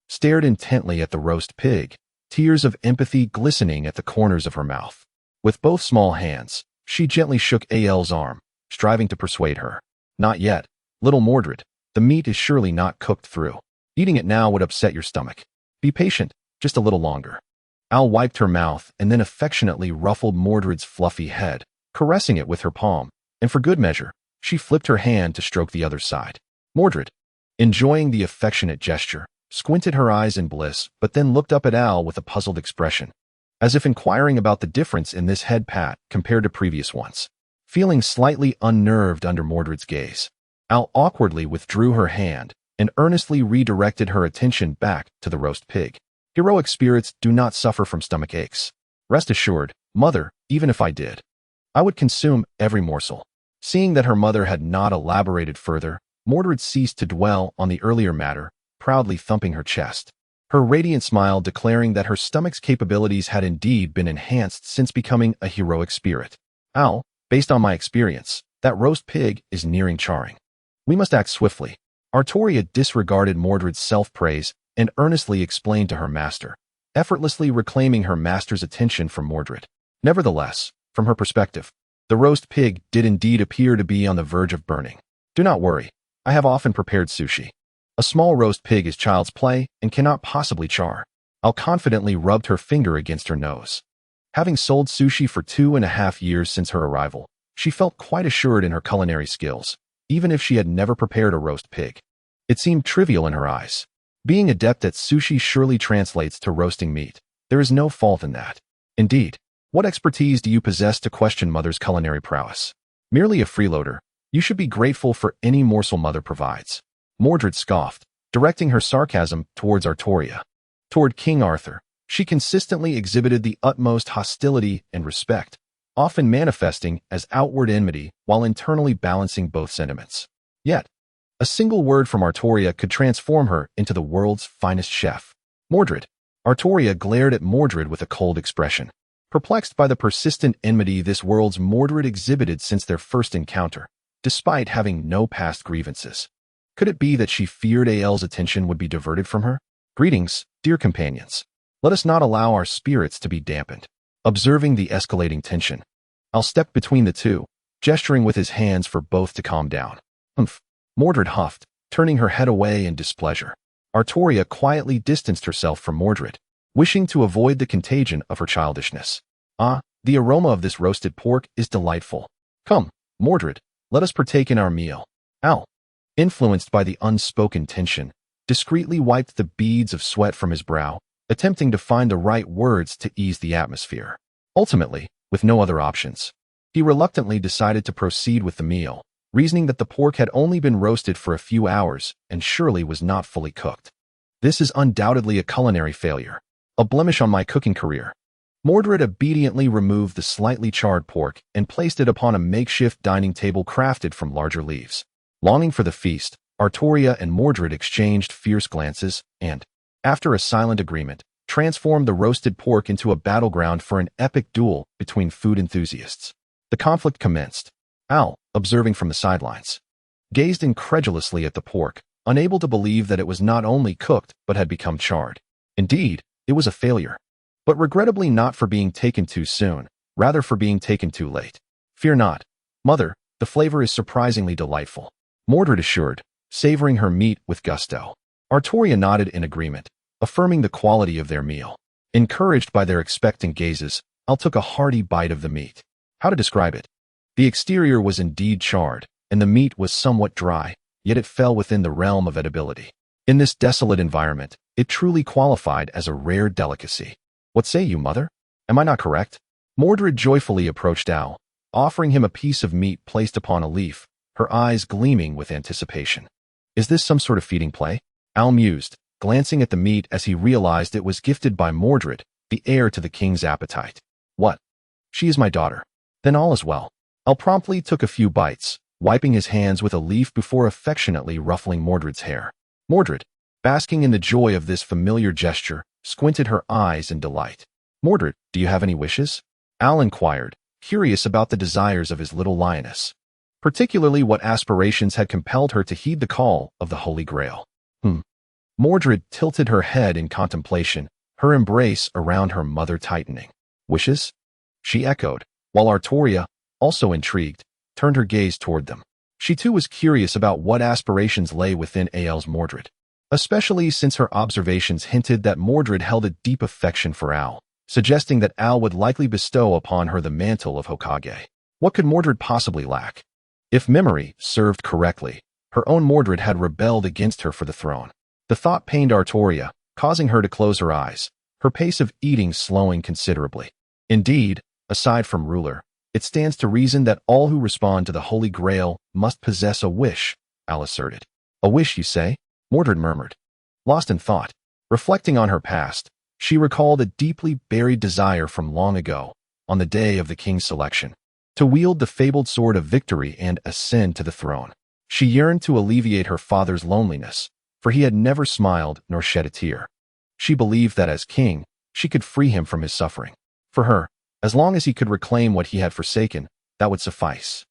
[SPEAKER 1] stared intently at the roast pig, tears of empathy glistening at the corners of her mouth. With both small hands, she gently shook Al's arm, striving to persuade her. Not yet, little Mordred. The meat is surely not cooked through. Eating it now would upset your stomach. Be patient, just a little longer. Al wiped her mouth and then affectionately ruffled Mordred's fluffy head, caressing it with her palm, and for good measure, she flipped her hand to stroke the other side. Mordred, enjoying the affectionate gesture, squinted her eyes in bliss, but then looked up at Al with a puzzled expression, as if inquiring about the difference in this head pat compared to previous ones. Feeling slightly unnerved under Mordred's gaze, Al awkwardly withdrew her hand and earnestly redirected her attention back to the roast pig. Heroic spirits do not suffer from stomach aches. Rest assured, mother, even if I did, I would consume every morsel. Seeing that her mother had not elaborated further, Mordred ceased to dwell on the earlier matter, proudly thumping her chest, her radiant smile declaring that her stomach's capabilities had indeed been enhanced since becoming a heroic spirit. Al, based on my experience, that roast pig is nearing charring. We must act swiftly. Artoria disregarded Mordred's self-praise and earnestly explained to her master, effortlessly reclaiming her master's attention from Mordred. Nevertheless, from her perspective, the roast pig did indeed appear to be on the verge of burning. Do not worry, I have often prepared sushi. A small roast pig is child's play and cannot possibly char. Al confidently rubbed her finger against her nose. Having sold sushi for 2.5 years since her arrival, she felt quite assured in her culinary skills, even if she had never prepared a roast pig. It seemed trivial in her eyes. Being adept at sushi surely translates to roasting meat. There is no fault in that. Indeed, what expertise do you possess to question mother's culinary prowess? Merely a freeloader, you should be grateful for any morsel mother provides. Mordred scoffed, directing her sarcasm towards Artoria. Toward King Arthur, she consistently exhibited the utmost hostility and respect, often manifesting as outward enmity while internally balancing both sentiments. Yet, a single word from Artoria could transform her into the world's finest chef. Mordred. Artoria glared at Mordred with a cold expression, perplexed by the persistent enmity this world's Mordred exhibited since their first encounter, despite having no past grievances. Could it be that she feared Al's attention would be diverted from her? Greetings, dear companions. Let us not allow our spirits to be dampened. Observing the escalating tension, Al stepped between the two, gesturing with his hands for both to calm down. Mordred huffed, turning her head away in displeasure. Artoria quietly distanced herself from Mordred, wishing to avoid the contagion of her childishness. Ah, the aroma of this roasted pork is delightful. Come, Mordred, let us partake in our meal. Al, influenced by the unspoken tension, discreetly wiped the beads of sweat from his brow, attempting to find the right words to ease the atmosphere. Ultimately, with no other options, he reluctantly decided to proceed with the meal, reasoning that the pork had only been roasted for a few hours and surely was not fully cooked. This is undoubtedly a culinary failure, a blemish on my cooking career. Mordred obediently removed the slightly charred pork and placed it upon a makeshift dining table crafted from larger leaves. Longing for the feast, Artoria and Mordred exchanged fierce glances and, after a silent agreement, transformed the roasted pork into a battleground for an epic duel between food enthusiasts. The conflict commenced. Al, observing from the sidelines, gazed incredulously at the pork, unable to believe that it was not only cooked but had become charred. Indeed, it was a failure, but regrettably not for being taken too soon, rather for being taken too late. Fear not, mother, the flavor is surprisingly delightful, Mordred assured, savoring her meat with gusto. Artoria nodded in agreement, affirming the quality of their meal. Encouraged by their expectant gazes, Al took a hearty bite of the meat. How to describe it? The exterior was indeed charred, and the meat was somewhat dry, yet it fell within the realm of edibility. In this desolate environment, it truly qualified as a rare delicacy. What say you, mother? Am I not correct? Mordred joyfully approached Al, offering him a piece of meat placed upon a leaf, her eyes gleaming with anticipation. Is this some sort of feeding play? Al mused, glancing at the meat as he realized it was gifted by Mordred, the heir to the king's appetite. What? She is my daughter. Then all is well. Al promptly took a few bites, wiping his hands with a leaf before affectionately ruffling Mordred's hair. Mordred, basking in the joy of this familiar gesture, squinted her eyes in delight. Mordred, do you have any wishes? Al inquired, curious about the desires of his little lioness, particularly what aspirations had compelled her to heed the call of the Holy Grail. Mordred tilted her head in contemplation, her embrace around her mother tightening. Wishes? She echoed, while Artoria, also intrigued, turned her gaze toward them. She too was curious about what aspirations lay within Al's Mordred, especially since her observations hinted that Mordred held a deep affection for Al, suggesting that Al would likely bestow upon her the mantle of Hokage. What could Mordred possibly lack? If memory served correctly, her own Mordred had rebelled against her for the throne. The thought pained Artoria, causing her to close her eyes, her pace of eating slowing considerably. Indeed, aside from ruler, it stands to reason that all who respond to the Holy Grail must possess a wish, Al asserted. A wish, you say? Mordred murmured. Lost in thought, reflecting on her past, she recalled a deeply buried desire from long ago, on the day of the king's selection, to wield the fabled sword of victory and ascend to the throne. She yearned to alleviate her father's loneliness, for he had never smiled nor shed a tear. She believed that as king, she could free him from his suffering. For her, as long as he could reclaim what he had forsaken, that would suffice.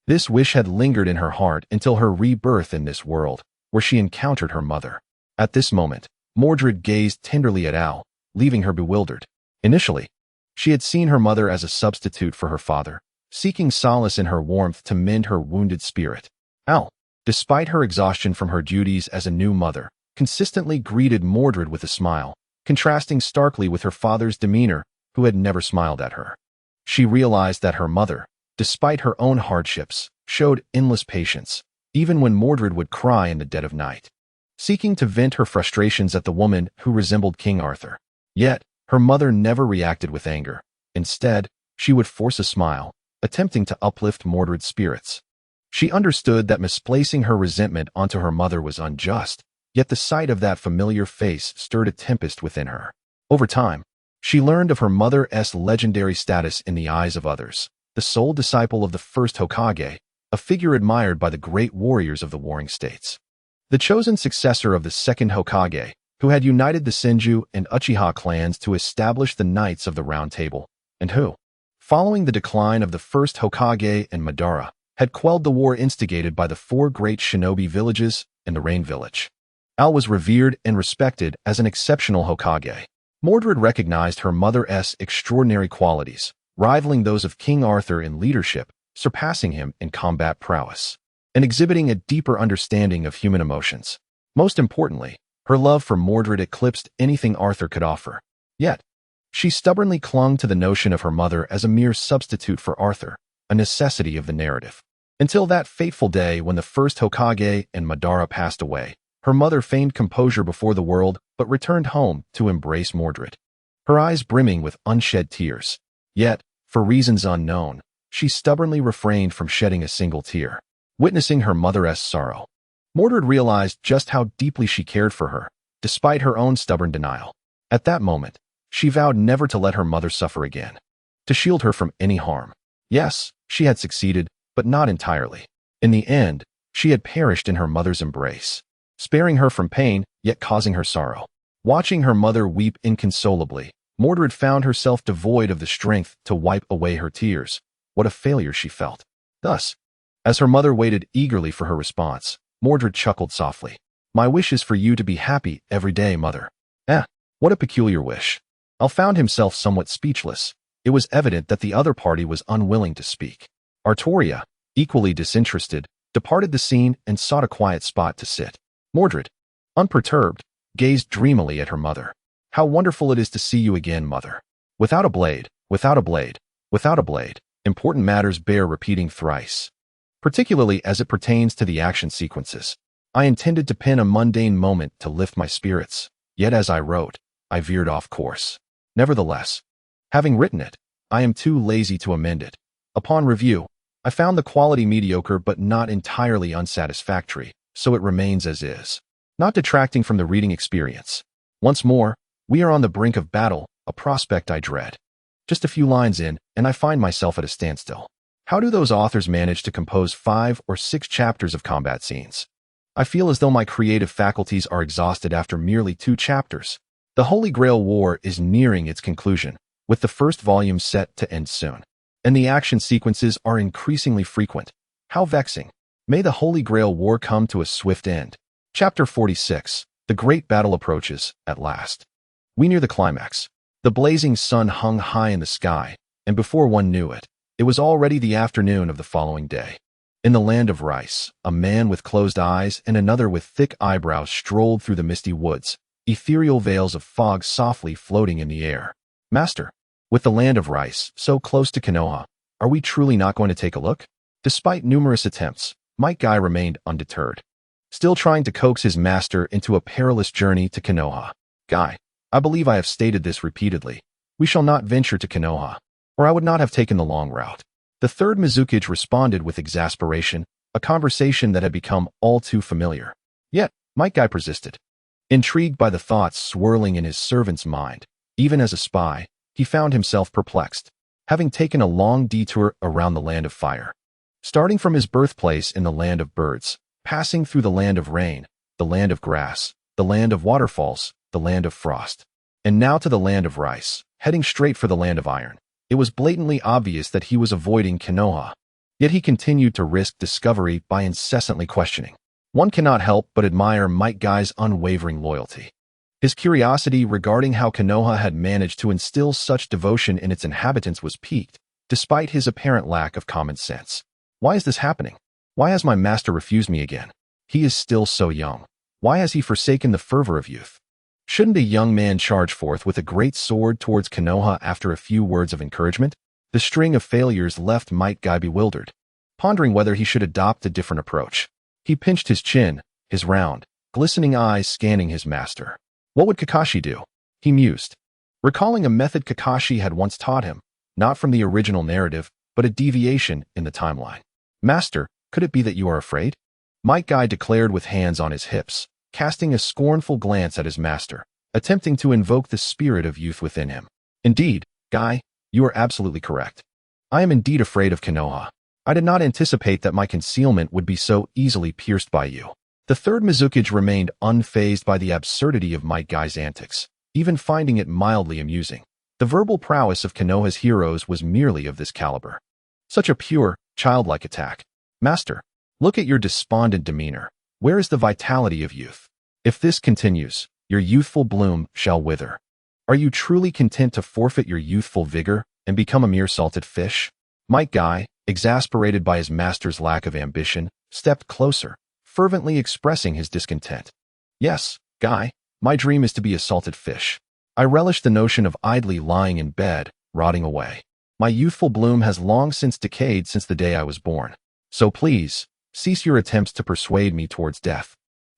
[SPEAKER 1] This wish had lingered in her heart until her rebirth in this world, where she encountered her mother. At this moment, Mordred gazed tenderly at Al, leaving her bewildered. Initially, she had seen her mother as a substitute for her father, seeking solace in her warmth to mend her wounded spirit. Al, despite her exhaustion from her duties as a new mother, consistently greeted Mordred with a smile, contrasting starkly with her father's demeanor, who had never smiled at her. She realized that her mother, despite her own hardships, showed endless patience, even when Mordred would cry in the dead of night, seeking to vent her frustrations at the woman who resembled King Arthur. Yet, her mother never reacted with anger. Instead, she would force a smile, attempting to uplift Mordred's spirits. She understood that misplacing her resentment onto her mother was unjust, yet the sight of that familiar face stirred a tempest within her. Over time, she learned of her mother's legendary status in the eyes of others, the sole disciple of the first Hokage, a figure admired by the great warriors of the warring states. The chosen successor of the second Hokage, who had united the Senju and Uchiha clans to establish the Knights of the Round Table, and who, following the decline of the first Hokage and Madara, had quelled the war instigated by the four great shinobi villages and the Rain Village. Al was revered and respected as an exceptional Hokage. Mordred recognized her mother's extraordinary qualities, rivaling those of King Arthur in leadership, surpassing him in combat prowess, and exhibiting a deeper understanding of human emotions. Most importantly, Her love for Mordred eclipsed anything Arthur could offer. Yet, she stubbornly clung to the notion of her mother as a mere substitute for Arthur, a necessity of the narrative. Until that fateful day when the first Hokage and Madara passed away, her mother feigned composure before the world but returned home to embrace Mordred, her eyes brimming with unshed tears. Yet, for reasons unknown, she stubbornly refrained from shedding a single tear. Witnessing her mother's sorrow, Mordred realized just how deeply she cared for her, despite her own stubborn denial. At that moment, she vowed never to let her mother suffer again, to shield her from any harm. Yes, she had succeeded, but not entirely. In the end, she had perished in her mother's embrace, sparing her from pain, yet causing her sorrow. Watching her mother weep inconsolably, Mordred found herself devoid of the strength to wipe away her tears. What a failure she felt. Thus, as her mother waited eagerly for her response, Mordred chuckled softly. "My wish is for you to be happy every day, mother." What a peculiar wish. Al found himself somewhat speechless. It was evident that the other party was unwilling to speak. Artoria, equally disinterested, departed the scene and sought a quiet spot to sit. Mordred, unperturbed, gazed dreamily at her mother. "How wonderful it is to see you again, mother. Without a blade, without a blade, without a blade." Important matters bear repeating thrice, particularly as it pertains to the action sequences. I intended to pin a mundane moment to lift my spirits, yet as I wrote, I veered off course. Nevertheless, having written it, I am too lazy to amend it. Upon review, I found the quality mediocre but not entirely unsatisfactory, so it remains as is, not detracting from the reading experience. Once more, we are on the brink of battle, a prospect I dread. Just a few lines in, and I find myself at a standstill. How do those authors manage to compose 5 or 6 chapters of combat scenes? I feel as though my creative faculties are exhausted after merely 2 chapters. The Holy Grail War is nearing its conclusion, with the first volume set to end soon. And the action sequences are increasingly frequent. How vexing. May the Holy Grail War come to a swift end. Chapter 46. The great battle approaches, at last. We near the climax. The blazing sun hung high in the sky, and before one knew it, it was already the afternoon of the following day. In the land of rice, a man with closed eyes and another with thick eyebrows strolled through the misty woods, ethereal veils of fog softly floating in the air. "Master, with the land of rice so close to Konoha, are we truly not going to take a look?" Despite numerous attempts, Might Guy remained undeterred, still trying to coax his master into a perilous journey to Konoha. "Guy, I believe I have stated this repeatedly. We shall not venture to Konoha, or I would not have taken the long route." The third Mizukage responded with exasperation, a conversation that had become all too familiar. Yet, Might Guy persisted. Intrigued by the thoughts swirling in his servant's mind, even as a spy, he found himself perplexed, having taken a long detour around the land of fire. Starting from his birthplace in the land of birds, passing through the land of rain, the land of grass, the land of waterfalls, the land of frost, and now to the land of rice, heading straight for the land of iron. It was blatantly obvious that he was avoiding Konoha, yet he continued to risk discovery by incessantly questioning. One cannot help but admire Might Guy's unwavering loyalty. His curiosity regarding how Konoha had managed to instill such devotion in its inhabitants was piqued, despite his apparent lack of common sense. Why is this happening? Why has my master refused me again? He is still so young. Why has he forsaken the fervor of youth? Shouldn't a young man charge forth with a great sword towards Konoha after a few words of encouragement? The string of failures left Might Guy bewildered, pondering whether he should adopt a different approach. He pinched his chin, his round, glistening eyes scanning his master. What would Kakashi do? He mused, recalling a method Kakashi had once taught him, not from the original narrative, but a deviation in the timeline. "Master, could it be that you are afraid?" Might Guy declared with hands on his hips, casting a scornful glance at his master, attempting to invoke the spirit of youth within him. "Indeed, Guy, you are absolutely correct. I am indeed afraid of Konoha. I did not anticipate that my concealment would be so easily pierced by you." The third Mizukage remained unfazed by the absurdity of Might Guy's antics, even finding it mildly amusing. The verbal prowess of Konoha's heroes was merely of this caliber. Such a pure, childlike attack. "Master, look at your despondent demeanor. Where is the vitality of youth? If this continues, your youthful bloom shall wither. Are you truly content to forfeit your youthful vigor and become a mere salted fish?" Might Guy, exasperated by his master's lack of ambition, stepped closer, fervently expressing his discontent. "Yes, Guy, My dream is to be a salted fish. I relish the notion of idly lying in bed, rotting away. My youthful bloom has long since decayed since the day I was born. So please, cease your attempts to persuade me towards death.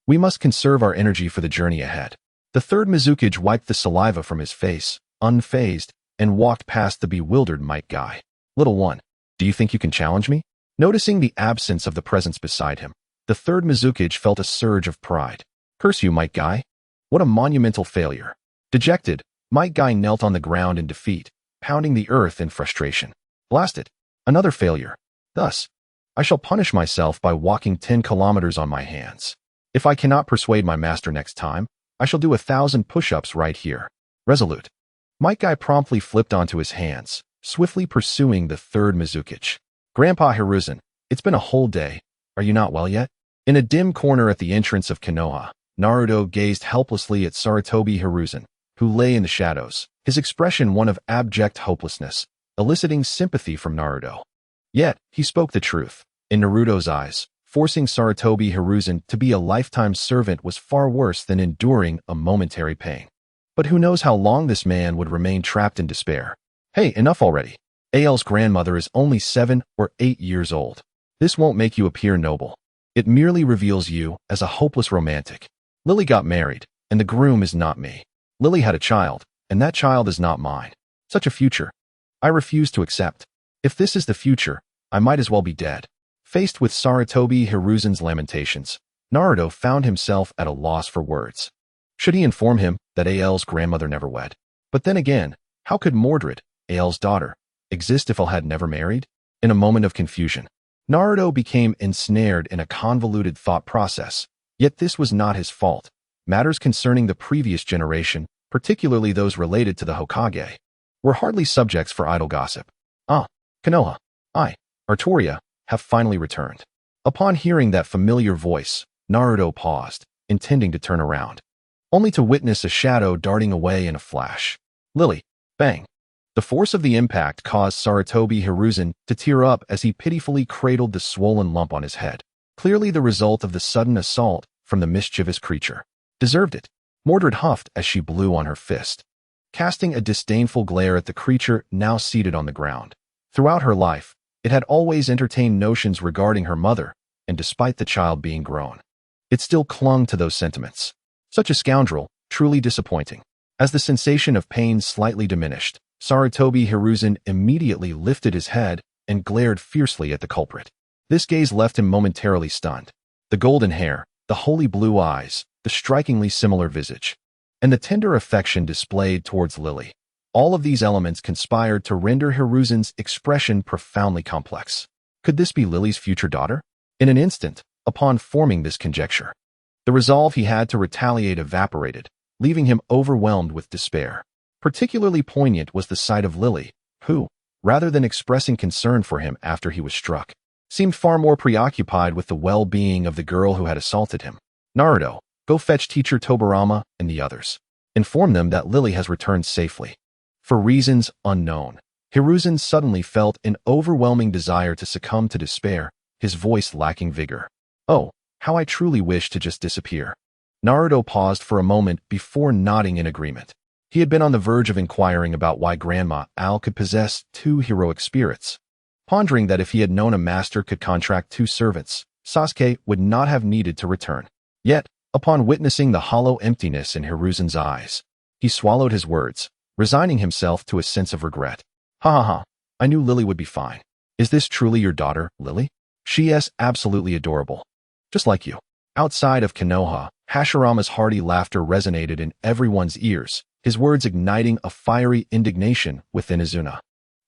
[SPEAKER 1] We must conserve our energy for the journey ahead. The third Mizukage wiped the saliva from his face, unfazed, and walked past the bewildered Might Guy. Little one, do you think you can challenge me? Noticing the absence of the presence beside him, the third Mizukage felt a surge of pride. Curse you, Might Guy. What a monumental failure. Dejected, Might Guy knelt on the ground in defeat, pounding the earth in frustration. Blast it. Another failure. Thus, I shall punish myself by walking 10 kilometers on my hands. If I cannot persuade my master next time, I shall do 1,000 push-ups right here. Resolute. Might Guy promptly flipped onto his hands, swiftly pursuing the third Mizukage. Grandpa Hiruzen, it's been a whole day. Are you not well yet? In a dim corner at the entrance of Konoha, Naruto gazed helplessly at Sarutobi Hiruzen, who lay in the shadows, his expression one of abject hopelessness, eliciting sympathy from Naruto. Yet, he spoke the truth. In Naruto's eyes, forcing Sarutobi Hiruzen to be a lifetime servant was far worse than enduring a momentary pain. But who knows how long this man would remain trapped in despair. Hey, enough already. AL's grandmother is only 7 or 8 years old. This won't make you appear noble. It merely reveals you as a hopeless romantic. Lily got married, and the groom is not me. Lily had a child, and that child is not mine. Such a future. I refuse to accept. If this is the future, I might as well be dead. Faced with Sarutobi Hiruzen's lamentations, Naruto found himself at a loss for words. Should he inform him that AL's grandmother never wed? But then again, how could Mordred, AL's daughter, exist if AL had never married? In a moment of confusion, Naruto became ensnared in a convoluted thought process, yet this was not his fault. Matters concerning the previous generation, particularly those related to the Hokage, were hardly subjects for idle gossip. Konoha, Artoria, have finally returned. Upon hearing that familiar voice, Naruto paused, intending to turn around, only to witness a shadow darting away in a flash. Lily, bang. The force of the impact caused Sarutobi Hiruzen to tear up as he pitifully cradled the swollen lump on his head, clearly the result of the sudden assault from the mischievous creature. Deserved it, Mordred huffed as she blew on her fist, casting a disdainful glare at the creature now seated on the ground. Throughout her life, it had always entertained notions regarding her mother, and despite the child being grown, it still clung to those sentiments. Such a scoundrel, truly disappointing. As the sensation of pain slightly diminished, Sarutobi Hiruzen immediately lifted his head and glared fiercely at the culprit. This gaze left him momentarily stunned. The golden hair, the holy blue eyes, the strikingly similar visage, and the tender affection displayed towards Lily. All of these elements conspired to render Hiruzen's expression profoundly complex. Could this be Lily's future daughter? In an instant, upon forming this conjecture, the resolve he had to retaliate evaporated, leaving him overwhelmed with despair. Particularly poignant was the sight of Lily, who, rather than expressing concern for him after he was struck, seemed far more preoccupied with the well-being of the girl who had assaulted him. Naruto, go fetch teacher Tobirama and the others. Inform them that Lily has returned safely. For reasons unknown, Hiruzen suddenly felt an overwhelming desire to succumb to despair, his voice lacking vigor. Oh, how I truly wish to just disappear. Naruto paused for a moment before nodding in agreement. He had been on the verge of inquiring about why Grandma Al could possess 2 heroic spirits, pondering that if he had known a master could contract 2 servants, Sasuke would not have needed to return. Yet, upon witnessing the hollow emptiness in Hiruzen's eyes, he swallowed his words, resigning himself to a sense of regret. I knew Lily would be fine. Is this truly your daughter, Lily? She is absolutely adorable. Just like you. Outside of Konoha, Hashirama's hearty laughter resonated in everyone's ears, his words igniting a fiery indignation within Izuna.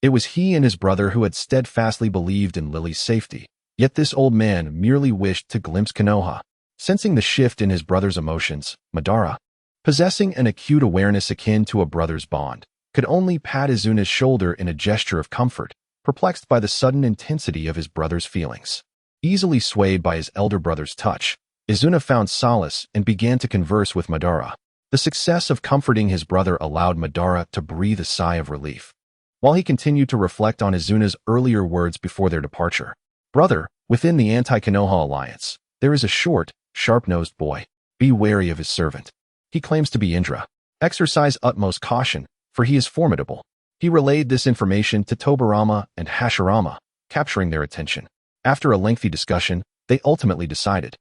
[SPEAKER 1] It was he and his brother who had steadfastly believed in Lily's safety, yet this old man merely wished to glimpse Konoha. Sensing the shift in his brother's emotions, Madara, possessing an acute awareness akin to a brother's bond, could only pat Izuna's shoulder in a gesture of comfort, perplexed by the sudden intensity of his brother's feelings. Easily swayed by his elder brother's touch, Izuna found solace and began to converse with Madara. The success of comforting his brother allowed Madara to breathe a sigh of relief, while he continued to reflect on Izuna's earlier words before their departure. Brother, within the anti-Konoha alliance, there is a short, sharp-nosed boy. Be wary of his servant. He claims to be Indra. Exercise utmost caution, for he is formidable. He relayed this information to Tobirama and Hashirama, capturing their attention. After a lengthy discussion, they ultimately decided.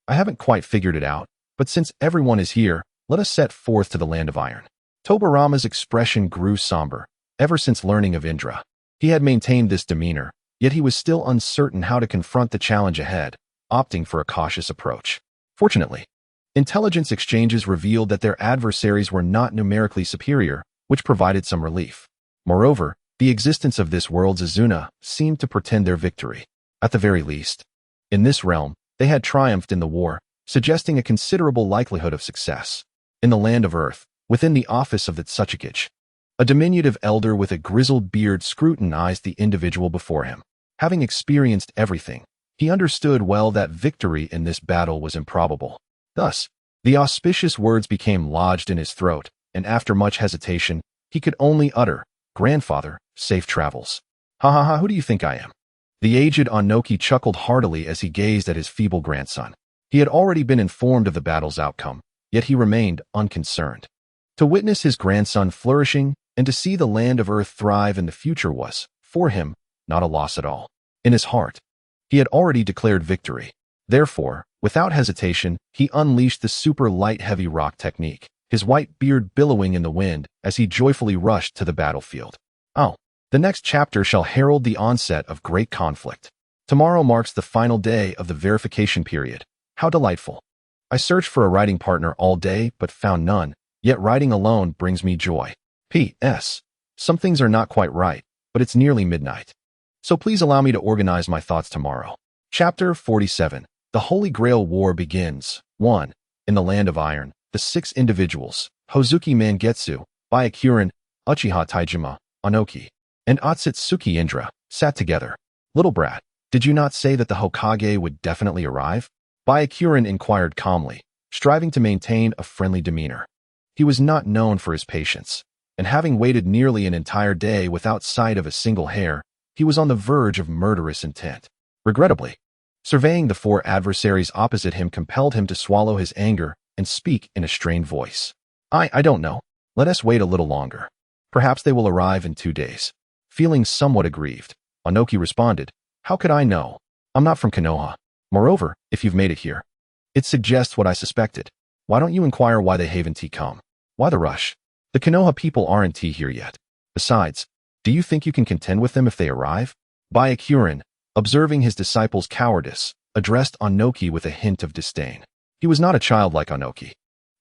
[SPEAKER 1] I haven't quite figured it out, but since everyone is here, let us set forth to the land of iron. Tobirama's expression grew somber. Ever since learning of Indra, he had maintained this demeanor, yet he was still uncertain how to confront the challenge ahead, opting for a cautious approach. Fortunately, intelligence exchanges revealed that their adversaries were not numerically superior, which provided some relief. Moreover, the existence of this world's Izuna seemed to portend their victory. At the very least, in this realm, they had triumphed in the war, suggesting a considerable likelihood of success. In the land of Earth, within the office of the Tsuchikage, a diminutive elder with a grizzled beard scrutinized the individual before him. Having experienced everything, he understood well that victory in this battle was improbable. Thus, the auspicious words became lodged in his throat, and after much hesitation, he could only utter, "Grandfather, safe travels." "Ha ha ha, who do you think I am?" The aged Onoki chuckled heartily as he gazed at his feeble grandson. He had already been informed of the battle's outcome, yet he remained unconcerned. To witness his grandson flourishing and to see the land of Earth thrive in the future was, for him, not a loss at all. In his heart, he had already declared victory. Therefore, without hesitation, he unleashed the super light heavy rock technique, his white beard billowing in the wind as he joyfully rushed to the battlefield. Oh, the next chapter shall herald the onset of great conflict. Tomorrow marks the final day of the verification period. How delightful. I searched for a writing partner all day but found none, yet writing alone brings me joy. P.S. Some things are not quite right, but it's nearly midnight. So please allow me to organize my thoughts tomorrow. Chapter 47. The Holy Grail War begins. 1. In the land of iron, the 6 individuals, Hozuki Mangetsu, Byakuren, Uchiha Taijima, Onoki, and Otsutsuki Indra, sat together. Little brat, did you not say that the Hokage would definitely arrive? Byakuren inquired calmly, striving to maintain a friendly demeanor. He was not known for his patience, and having waited nearly an entire day without sight of a single hair, he was on the verge of murderous intent. Regrettably, surveying the 4 adversaries opposite him compelled him to swallow his anger and speak in a strained voice. I don't know. Let us wait a little longer. Perhaps they will arrive in 2 days. Feeling somewhat aggrieved, Onoki responded, "How could I know? I'm not from Konoha. Moreover, if you've made it here, it suggests what I suspected. Why don't you inquire why they haven't come? Why the rush? The Konoha people aren't here yet. Besides, do you think you can contend with them if they arrive?" Byakuren, observing his disciple's cowardice, addressed Onoki with a hint of disdain. He was not a child like Onoki.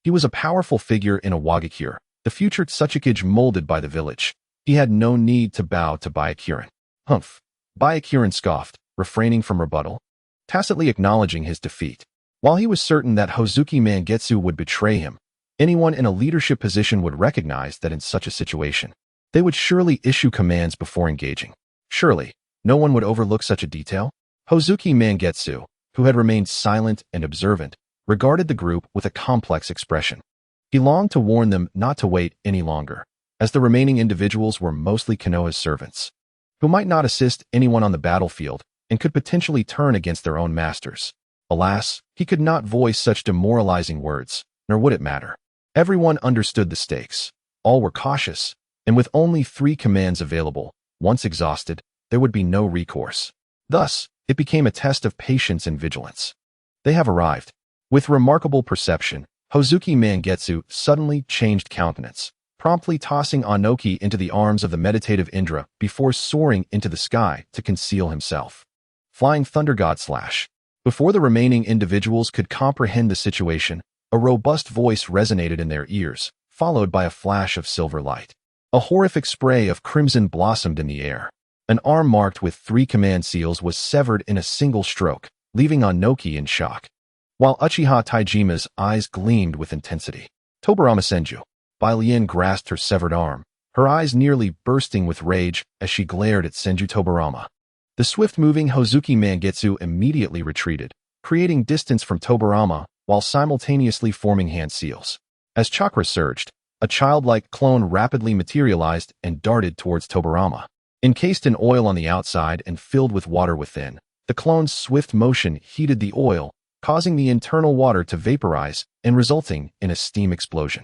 [SPEAKER 1] He was a powerful figure in a Wagakure, the future Tsuchikage molded by the village. He had no need to bow to Byakuren. Humph. Byakuren scoffed, refraining from rebuttal, tacitly acknowledging his defeat. While he was certain that Hozuki Mangetsu would betray him, anyone in a leadership position would recognize that in such a situation, they would surely issue commands before engaging. Surely, no one would overlook such a detail. Hozuki Mangetsu, who had remained silent and observant, regarded the group with a complex expression. He longed to warn them not to wait any longer, as the remaining individuals were mostly Konoha's servants, who might not assist anyone on the battlefield and could potentially turn against their own masters. Alas, he could not voice such demoralizing words, nor would it matter. Everyone understood the stakes. All were cautious, and with only 3 commands available, once exhausted, there would be no recourse. Thus, it became a test of patience and vigilance. They have arrived. With remarkable perception, Hozuki Mangetsu suddenly changed countenance, promptly tossing Onoki into the arms of the meditative Indra before soaring into the sky to conceal himself. Flying Thunder God Slash. Before the remaining individuals could comprehend the situation, a robust voice resonated in their ears, followed by a flash of silver light. A horrific spray of crimson blossomed in the air. An arm marked with 3 command seals was severed in a single stroke, leaving Onoki in shock, while Uchiha Taijima's eyes gleamed with intensity. Tobirama Senju. Bylien grasped her severed arm, her eyes nearly bursting with rage as she glared at Senju Tobirama. The swift-moving Hozuki Mangetsu immediately retreated, creating distance from Tobirama while simultaneously forming hand seals. As chakra surged, a childlike clone rapidly materialized and darted towards Tobirama. Encased in oil on the outside and filled with water within, the clone's swift motion heated the oil, causing the internal water to vaporize and resulting in a steam explosion.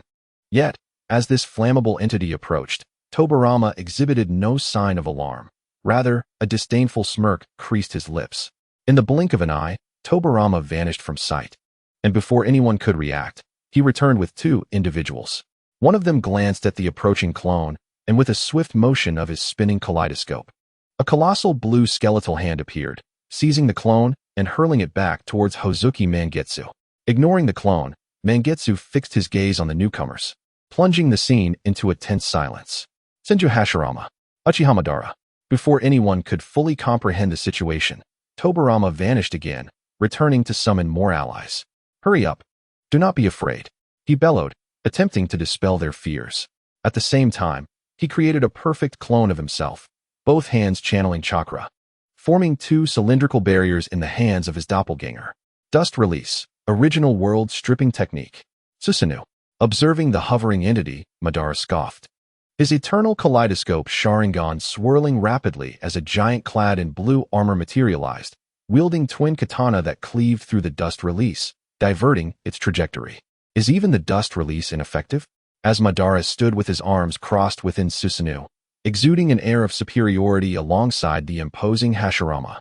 [SPEAKER 1] Yet, as this flammable entity approached, Tobirama exhibited no sign of alarm. Rather, a disdainful smirk creased his lips. In the blink of an eye, Tobirama vanished from sight. And before anyone could react, he returned with two individuals. One of them glanced at the approaching clone, and with a swift motion of his spinning kaleidoscope, a colossal blue skeletal hand appeared, seizing the clone and hurling it back towards Hozuki Mangetsu. Ignoring the clone, Mangetsu fixed his gaze on the newcomers, plunging the scene into a tense silence. Senju Hashirama, Uchiha Madara. Before anyone could fully comprehend the situation, Tobirama vanished again, returning to summon more allies. Hurry up. Do not be afraid, he bellowed, attempting to dispel their fears. At the same time, he created a perfect clone of himself, both hands channeling chakra, forming two cylindrical barriers in the hands of his doppelganger. Dust release, original world stripping technique. Susanoo. Observing the hovering entity, Madara scoffed. His eternal kaleidoscope Sharingan swirling rapidly as a giant clad in blue armor materialized, wielding twin katana that cleaved through the dust release, diverting its trajectory. Is even the dust release ineffective? As Madara stood with his arms crossed within Susanoo, exuding an air of superiority alongside the imposing Hashirama.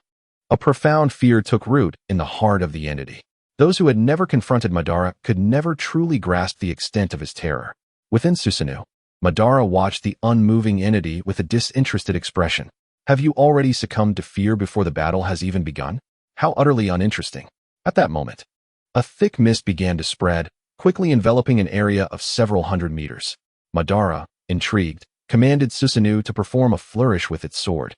[SPEAKER 1] A profound fear took root in the heart of the entity. Those who had never confronted Madara could never truly grasp the extent of his terror. Within Susanoo, Madara watched the unmoving entity with a disinterested expression. Have you already succumbed to fear before the battle has even begun? How utterly uninteresting. At that moment, a thick mist began to spread, quickly enveloping an area of several hundred meters. Madara, intrigued, commanded Susanoo to perform a flourish with its sword,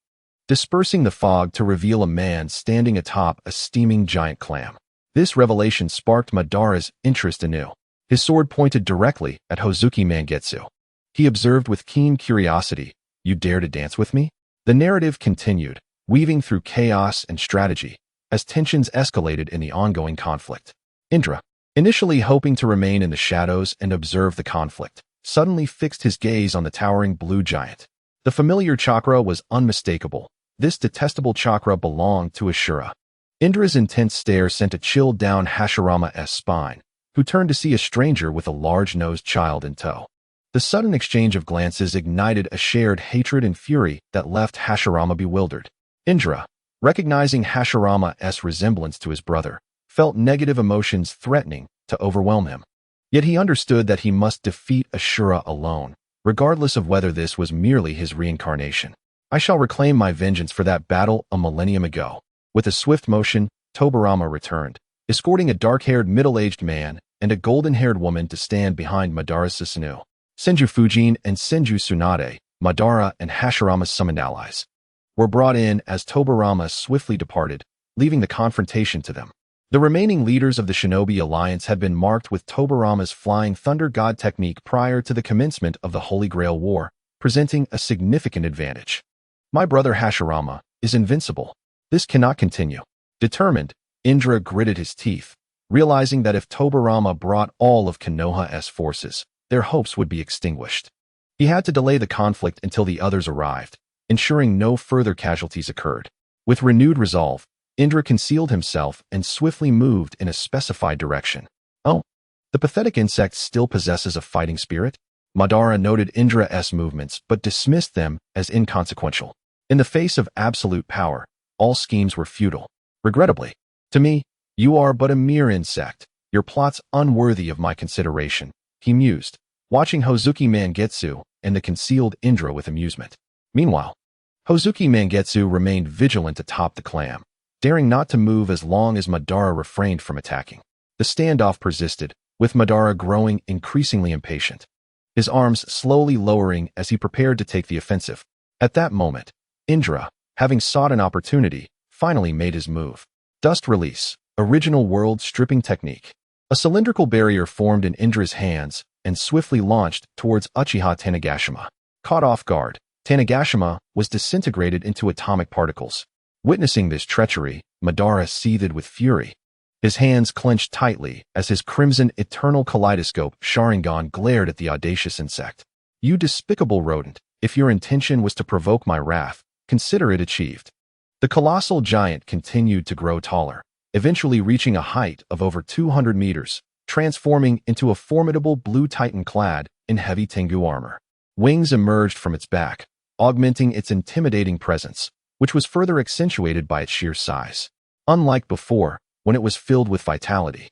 [SPEAKER 1] dispersing the fog to reveal a man standing atop a steaming giant clam. This revelation sparked Madara's interest anew. His sword pointed directly at Hozuki Mangetsu. He observed with keen curiosity, "You dare to dance with me?" The narrative continued, weaving through chaos and strategy, as tensions escalated in the ongoing conflict. Indra, initially hoping to remain in the shadows and observe the conflict, suddenly fixed his gaze on the towering blue giant. The familiar chakra was unmistakable. This detestable chakra belonged to Ashura. Indra's intense stare sent a chill down Hashirama's spine, who turned to see a stranger with a large-nosed child in tow. The sudden exchange of glances ignited a shared hatred and fury that left Hashirama bewildered. Indra, recognizing Hashirama's resemblance to his brother, felt negative emotions threatening to overwhelm him. Yet he understood that he must defeat Ashura alone, regardless of whether this was merely his reincarnation. I shall reclaim my vengeance for that battle a millennium ago. With a swift motion, Tobirama returned, escorting a dark-haired middle-aged man and a golden-haired woman to stand behind Madara's Susanoo. Senju Fujin and Senju Tsunade, Madara and Hashirama's summoned allies, were brought in as Tobirama swiftly departed, leaving the confrontation to them. The remaining leaders of the Shinobi Alliance had been marked with Tobirama's Flying Thunder God technique prior to the commencement of the Holy Grail War, presenting a significant advantage. My brother Hashirama is invincible. This cannot continue. Determined, Indra gritted his teeth, realizing that if Tobirama brought all of Konoha's forces, their hopes would be extinguished. He had to delay the conflict until the others arrived, ensuring no further casualties occurred. With renewed resolve, Indra concealed himself and swiftly moved in a specified direction. Oh, the pathetic insect still possesses a fighting spirit? Madara noted Indra's movements but dismissed them as inconsequential. In the face of absolute power, all schemes were futile. Regrettably, to me, you are but a mere insect. Your plot's unworthy of my consideration, he mused, watching Hozuki Mangetsu and the concealed Indra with amusement. Meanwhile, Hozuki Mangetsu remained vigilant atop the clam, daring not to move as long as Madara refrained from attacking. The standoff persisted, with Madara growing increasingly impatient, his arms slowly lowering as he prepared to take the offensive. At that moment, Indra, having sought an opportunity, finally made his move. Dust release, original world stripping technique. A cylindrical barrier formed in Indra's hands and swiftly launched towards Uchiha Tanegashima. Caught off guard, Tanegashima was disintegrated into atomic particles. Witnessing this treachery, Madara seethed with fury. His hands clenched tightly as his crimson eternal kaleidoscope Sharingan glared at the audacious insect. You despicable rodent, if your intention was to provoke my wrath, consider it achieved. The colossal giant continued to grow taller, eventually reaching a height of over 200 meters, transforming into a formidable blue titan clad in heavy Tengu armor. Wings emerged from its back, augmenting its intimidating presence, which was further accentuated by its sheer size. Unlike before, when it was filled with vitality,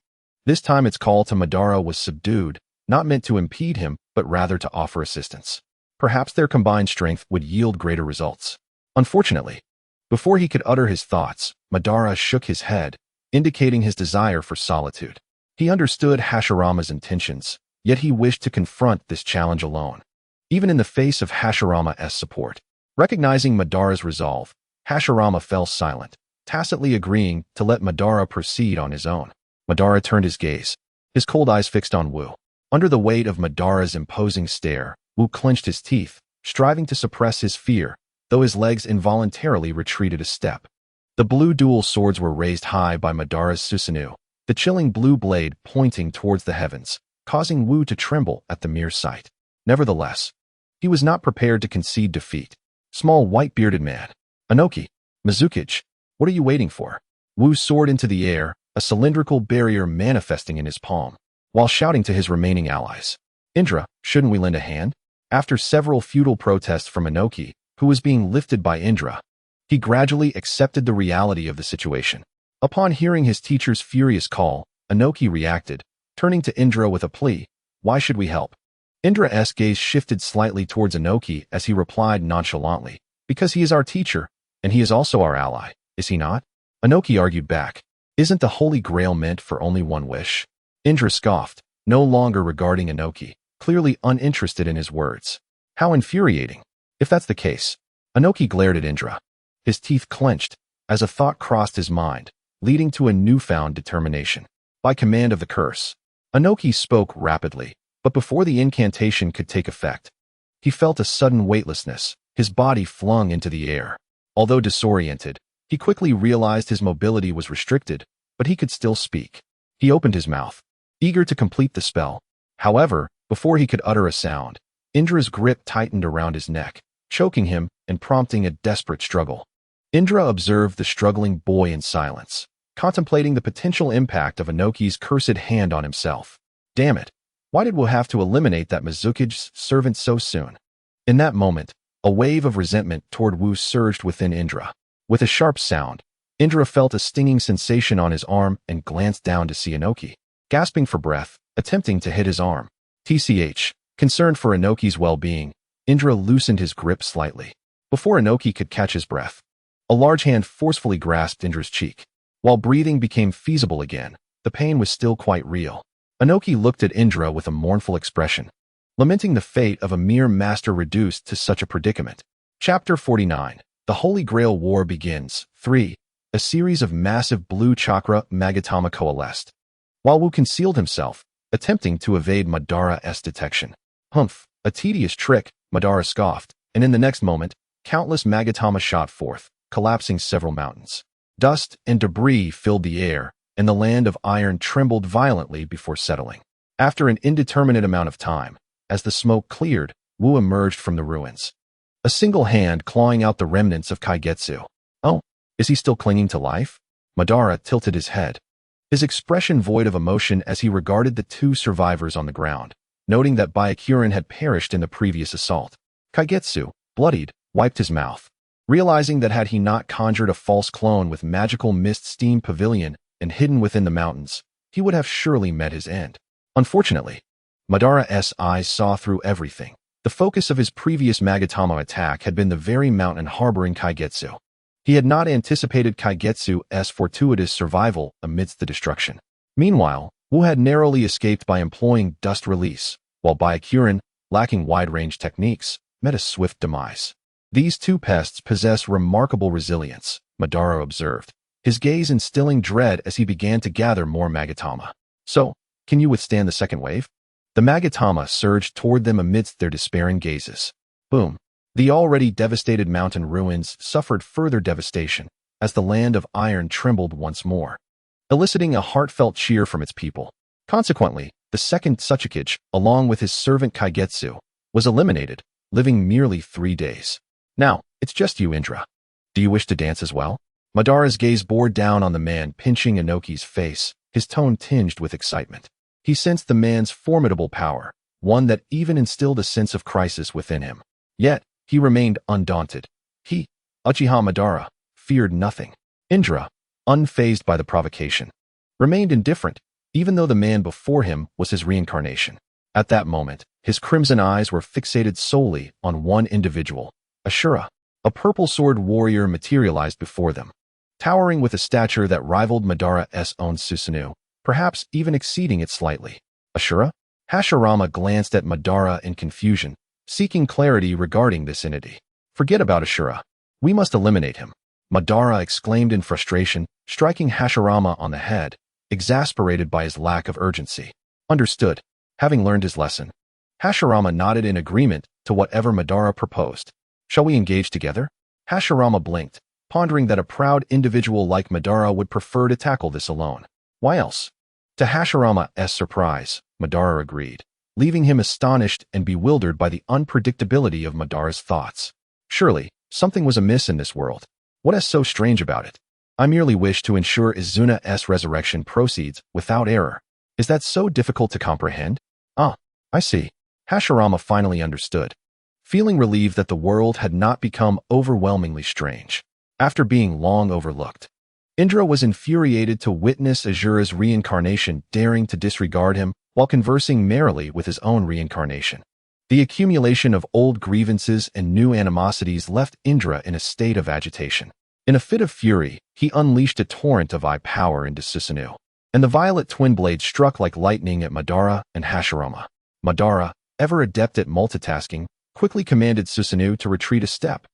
[SPEAKER 1] this time its call to Madara was subdued, not meant to impede him, but rather to offer assistance. Perhaps their combined strength would yield greater results. Unfortunately, before he could utter his thoughts, Madara shook his head, indicating his desire for solitude. He understood Hashirama's intentions, yet he wished to confront this challenge alone. Even in the face of Hashirama's support, recognizing Madara's resolve, Hashirama fell silent, tacitly agreeing to let Madara proceed on his own. Madara turned his gaze, his cold eyes fixed on Wu. Under the weight of Madara's imposing stare, Wu clenched his teeth, striving to suppress his fear, though his legs involuntarily retreated a step. The blue dual swords were raised high by Madara's Susanoo, the chilling blue blade pointing towards the heavens, causing Wu to tremble at the mere sight. Nevertheless, he was not prepared to concede defeat. Small white-bearded man. Inoki, Mizukage, what are you waiting for? Wu soared into the air, a cylindrical barrier manifesting in his palm, while shouting to his remaining allies. Indra, shouldn't we lend a hand? After several futile protests from Inoki, who was being lifted by Indra, he gradually accepted the reality of the situation. Upon hearing his teacher's furious call, Inoki reacted, turning to Indra with a plea, "Why should we help?" Indra's gaze shifted slightly towards Inoki as he replied nonchalantly, "Because he is our teacher, and he is also our ally, is he not?" Inoki argued back, "Isn't the Holy Grail meant for only one wish?" Indra scoffed, no longer regarding Inoki, clearly uninterested in his words. How infuriating. If that's the case, Inoki glared at Indra. His teeth clenched as a thought crossed his mind, leading to a newfound determination. By command of the curse, Inoki spoke rapidly, but before the incantation could take effect, he felt a sudden weightlessness, his body flung into the air. Although disoriented, he quickly realized his mobility was restricted, but he could still speak. He opened his mouth, eager to complete the spell. However, before he could utter a sound, Indra's grip tightened around his neck, choking him and prompting a desperate struggle. Indra observed the struggling boy in silence, contemplating the potential impact of Inoki's cursed hand on himself. Damn it, why did Wu have to eliminate that Mizukage's servant so soon? In that moment, a wave of resentment toward Wu surged within Indra. With a sharp sound, Indra felt a stinging sensation on his arm and glanced down to see Inoki. Gasping for breath, attempting to hit his arm. TCH, concerned for Inoki's well-being, Indra loosened his grip slightly. Before Inoki could catch his breath, a large hand forcefully grasped Indra's cheek. While breathing became feasible again, the pain was still quite real. Inoki looked at Indra with a mournful expression, lamenting the fate of a mere master reduced to such a predicament. Chapter 49. The Holy Grail War begins. 3. A series of massive blue chakra magatama coalesced. While Wu concealed himself, attempting to evade Madara's detection. Humph, a tedious trick, Madara scoffed, and in the next moment, countless magatama shot forth, collapsing several mountains. Dust and debris filled the air, and the land of iron trembled violently before settling. After an indeterminate amount of time, as the smoke cleared, Wu emerged from the ruins, a single hand clawing out the remnants of Kaigetsu. Oh, is he still clinging to life? Madara tilted his head, his expression void of emotion as he regarded the two survivors on the ground, noting that Byakuren had perished in the previous assault. Kaigetsu, bloodied, wiped his mouth, realizing that had he not conjured a false clone with magical mist steam pavilion and hidden within the mountains, he would have surely met his end. Unfortunately, Madara's eyes saw through everything. The focus of his previous Magatama attack had been the very mountain harboring Kaigetsu. He had not anticipated Kaigetsu's fortuitous survival amidst the destruction. Meanwhile, Wu had narrowly escaped by employing dust release, while Byakuren, lacking wide-range techniques, met a swift demise. These two pests possess remarkable resilience, Madara observed, his gaze instilling dread as he began to gather more Magatama. So, can you withstand the second wave? The Magatama surged toward them amidst their despairing gazes. Boom. The already devastated mountain ruins suffered further devastation as the land of iron trembled once more, eliciting a heartfelt cheer from its people. Consequently, the second Suchikage, along with his servant Kaigetsu, was eliminated, living merely 3 days. Now, it's just you, Indra. Do you wish to dance as well? Madara's gaze bore down on the man pinching Inoki's face, his tone tinged with excitement. He sensed the man's formidable power, one that even instilled a sense of crisis within him. Yet, he remained undaunted. He, Uchiha Madara, feared nothing. Indra, unfazed by the provocation, remained indifferent, even though the man before him was his reincarnation. At that moment, his crimson eyes were fixated solely on one individual, Ashura. A purple sword warrior materialized before them, towering with a stature that rivaled Madara's own Susanoo, perhaps even exceeding it slightly. Ashura? Hashirama glanced at Madara in confusion, seeking clarity regarding this entity. Forget about Ashura. We must eliminate him. Madara exclaimed in frustration, striking Hashirama on the head, exasperated by his lack of urgency. Understood. Having learned his lesson, Hashirama nodded in agreement to whatever Madara proposed. Shall we engage together? Hashirama blinked, pondering that a proud individual like Madara would prefer to tackle this alone. Why else? To Hashirama's surprise, Madara agreed, leaving him astonished and bewildered by the unpredictability of Madara's thoughts. Surely, something was amiss in this world. What is so strange about it? I merely wish to ensure Izuna's resurrection proceeds without error. Is that so difficult to comprehend? Ah, I see. Hashirama finally understood, feeling relieved that the world had not become overwhelmingly strange. After being long overlooked, Indra was infuriated to witness Azura's reincarnation daring to disregard him while conversing merrily with his own reincarnation. The accumulation of old grievances and new animosities left Indra in a state of agitation. In a fit of fury, he unleashed a torrent of eye power into Susanoo, and the violet twin blade struck like lightning at Madara and Hashirama. Madara, ever adept at multitasking, quickly commanded Susanoo to retreat a step,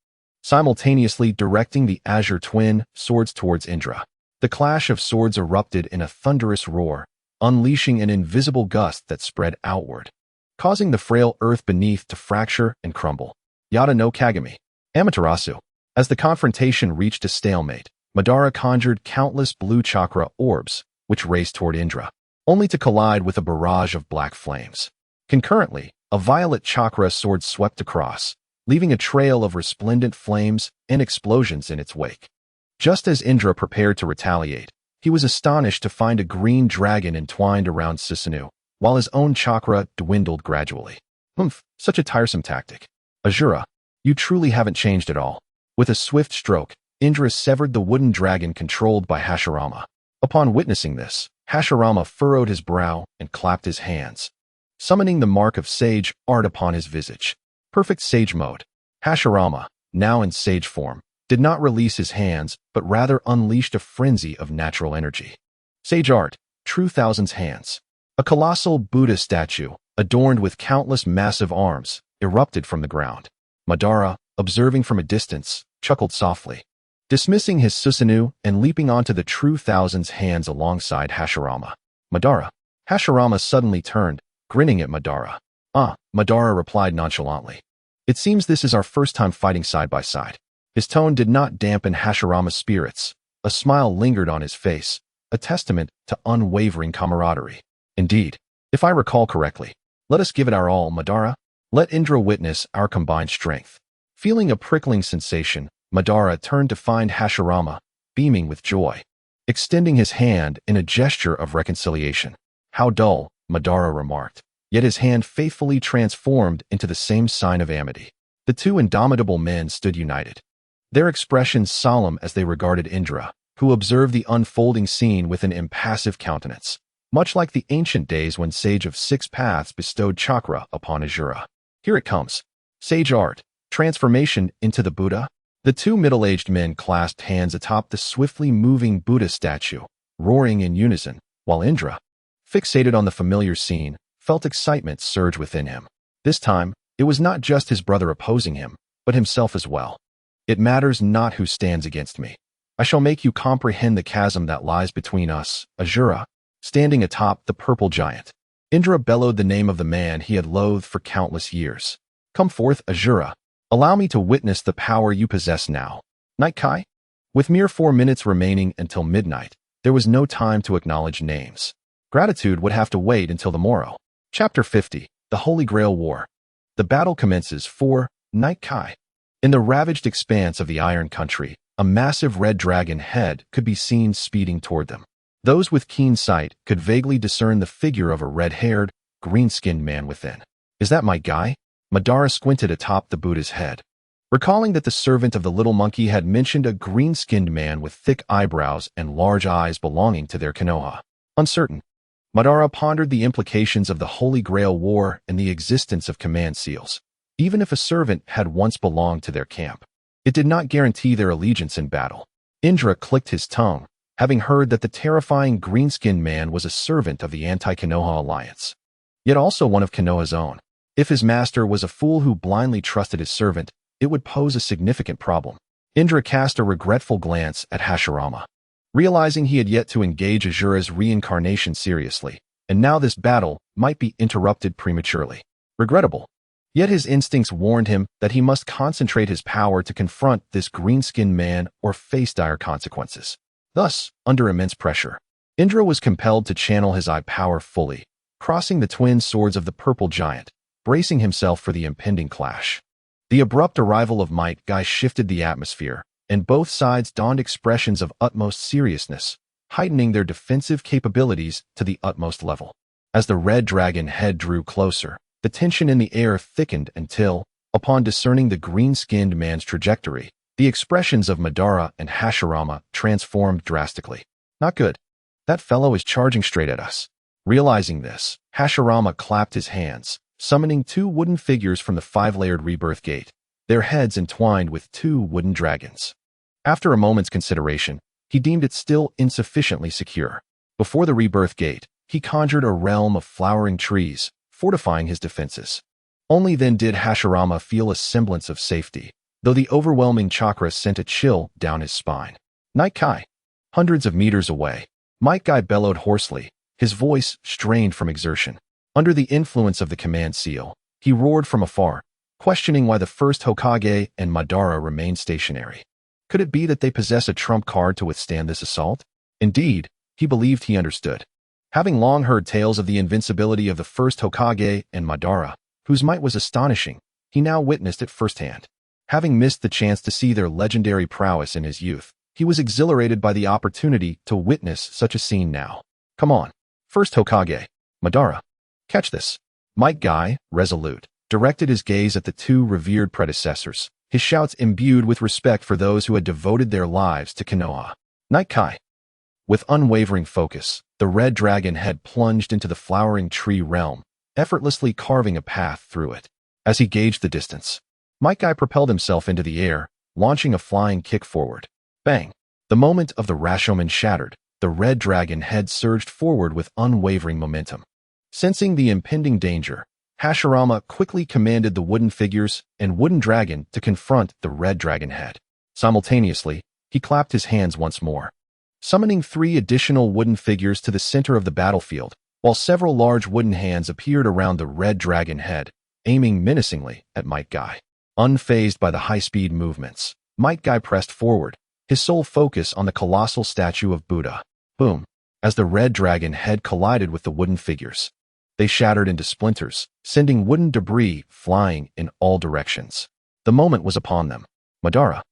[SPEAKER 1] simultaneously directing the azure twin swords towards Indra. The clash of swords erupted in a thunderous roar, unleashing an invisible gust that spread outward, causing the frail earth beneath to fracture and crumble. Yada no Kagami. Amaterasu. As the confrontation reached a stalemate, Madara conjured countless blue chakra orbs, which raced toward Indra, only to collide with a barrage of black flames. Concurrently, a violet chakra sword swept across, leaving a trail of resplendent flames and explosions in its wake. Just as Indra prepared to retaliate, he was astonished to find a green dragon entwined around Susanoo, while his own chakra dwindled gradually. Such a tiresome tactic. Azura, you truly haven't changed at all. With a swift stroke, Indra severed the wooden dragon controlled by Hashirama. Upon witnessing this, Hashirama furrowed his brow and clapped his hands, summoning the mark of sage art upon his visage. Perfect sage mode. Hashirama, now in sage form, did not release his hands, but rather unleashed a frenzy of natural energy. Sage art, true thousand's hands. A colossal Buddha statue, adorned with countless massive arms, erupted from the ground. Madara, observing from a distance, chuckled softly, dismissing his Susanoo and leaping onto the true thousand's hands alongside Hashirama. Madara. Hashirama suddenly turned, grinning at Madara. Madara replied nonchalantly. It seems this is our first time fighting side by side. His tone did not dampen Hashirama's spirits. A smile lingered on his face, a testament to unwavering camaraderie. Indeed, if I recall correctly, let us give it our all, Madara. Let Indra witness our combined strength. Feeling a prickling sensation, Madara turned to find Hashirama, beaming with joy, extending his hand in a gesture of reconciliation. How dull, Madara remarked, yet his hand faithfully transformed into the same sign of amity. The two indomitable men stood united, their expressions solemn as they regarded Indra, who observed the unfolding scene with an impassive countenance, much like the ancient days when Sage of Six Paths bestowed chakra upon Azura. Here it comes. Sage art, transformation into the Buddha. The two middle-aged men clasped hands atop the swiftly moving Buddha statue, roaring in unison, while Indra, fixated on the familiar scene, felt excitement surge within him. This time, it was not just his brother opposing him, but himself as well. It matters not who stands against me. I shall make you comprehend the chasm that lies between us, Azura, standing atop the purple giant. Indra bellowed the name of the man he had loathed for countless years. Come forth, Azura. Allow me to witness the power you possess now. Night Kai? With mere 4 minutes remaining until midnight, there was no time to acknowledge names. Gratitude would have to wait until the morrow. Chapter 50, The Holy Grail War. The battle commences for Night Kai. In the ravaged expanse of the Iron Country, A massive red dragon head could be seen speeding toward them. Those with keen sight could vaguely discern the figure of a red-haired, green-skinned man within. Is that my guy? Madara squinted atop the Buddha's head. Recalling that the servant of the little monkey had mentioned a green-skinned man with thick eyebrows and large eyes belonging to their Konoha. Uncertain, Madara pondered the implications of the Holy Grail War and the existence of command seals. Even if a servant had once belonged to their camp, it did not guarantee their allegiance in battle. Indra clicked his tongue, having heard that the terrifying green-skinned man was a servant of the anti-Konoha alliance, yet also one of Konoha's own. If his master was a fool who blindly trusted his servant, it would pose a significant problem. Indra cast a regretful glance at Hashirama, realizing he had yet to engage Azura's reincarnation seriously, and now this battle might be interrupted prematurely. Regrettable. Yet his instincts warned him that he must concentrate his power to confront this green-skinned man or face dire consequences. Thus, under immense pressure, Indra was compelled to channel his eye power fully, crossing the twin swords of the purple giant, bracing himself for the impending clash. The abrupt arrival of Might Guy shifted the atmosphere, and both sides donned expressions of utmost seriousness, heightening their defensive capabilities to the utmost level. As the red dragon head drew closer, the tension in the air thickened until, upon discerning the green-skinned man's trajectory, the expressions of Madara and Hashirama transformed drastically. Not good. That fellow is charging straight at us. Realizing this, Hashirama clapped his hands, summoning two wooden figures from the five-layered rebirth gate, their heads entwined with two wooden dragons. After a moment's consideration, he deemed it still insufficiently secure. Before the rebirth gate, he conjured a realm of flowering trees, fortifying his defenses. Only then did Hashirama feel a semblance of safety, though the overwhelming chakra sent a chill down his spine. Night Kai. Hundreds of meters away, Might Guy bellowed hoarsely, his voice strained from exertion. Under the influence of the command seal, he roared from afar, questioning why the first Hokage and Madara remained stationary. Could it be that they possess a trump card to withstand this assault? Indeed, he believed he understood. Having long heard tales of the invincibility of the first Hokage and Madara, whose might was astonishing, he now witnessed it firsthand. Having missed the chance to see their legendary prowess in his youth, he was exhilarated by the opportunity to witness such a scene now. Come on. First Hokage, Madara. Catch this. Might Guy, resolute, directed his gaze at the two revered predecessors, his shouts imbued with respect for those who had devoted their lives to Konoha. Night Kai. With unwavering focus, the red dragon head plunged into the flowering tree realm, effortlessly carving a path through it. As he gauged the distance, Might Guy propelled himself into the air, launching a flying kick forward. Bang! The moment of the Rashomon shattered, the red dragon head surged forward with unwavering momentum. Sensing the impending danger, Hashirama quickly commanded the wooden figures and wooden dragon to confront the red dragon head. Simultaneously, he clapped his hands once more, summoning 3 additional wooden figures to the center of the battlefield, while several large wooden hands appeared around the red dragon head, aiming menacingly at Might Guy. Unfazed by the high-speed movements, Might Guy pressed forward, his sole focus on the colossal statue of Buddha. Boom! As the red dragon head collided with the wooden figures, they shattered into splinters, sending wooden debris flying in all directions. The moment was upon them. Madara.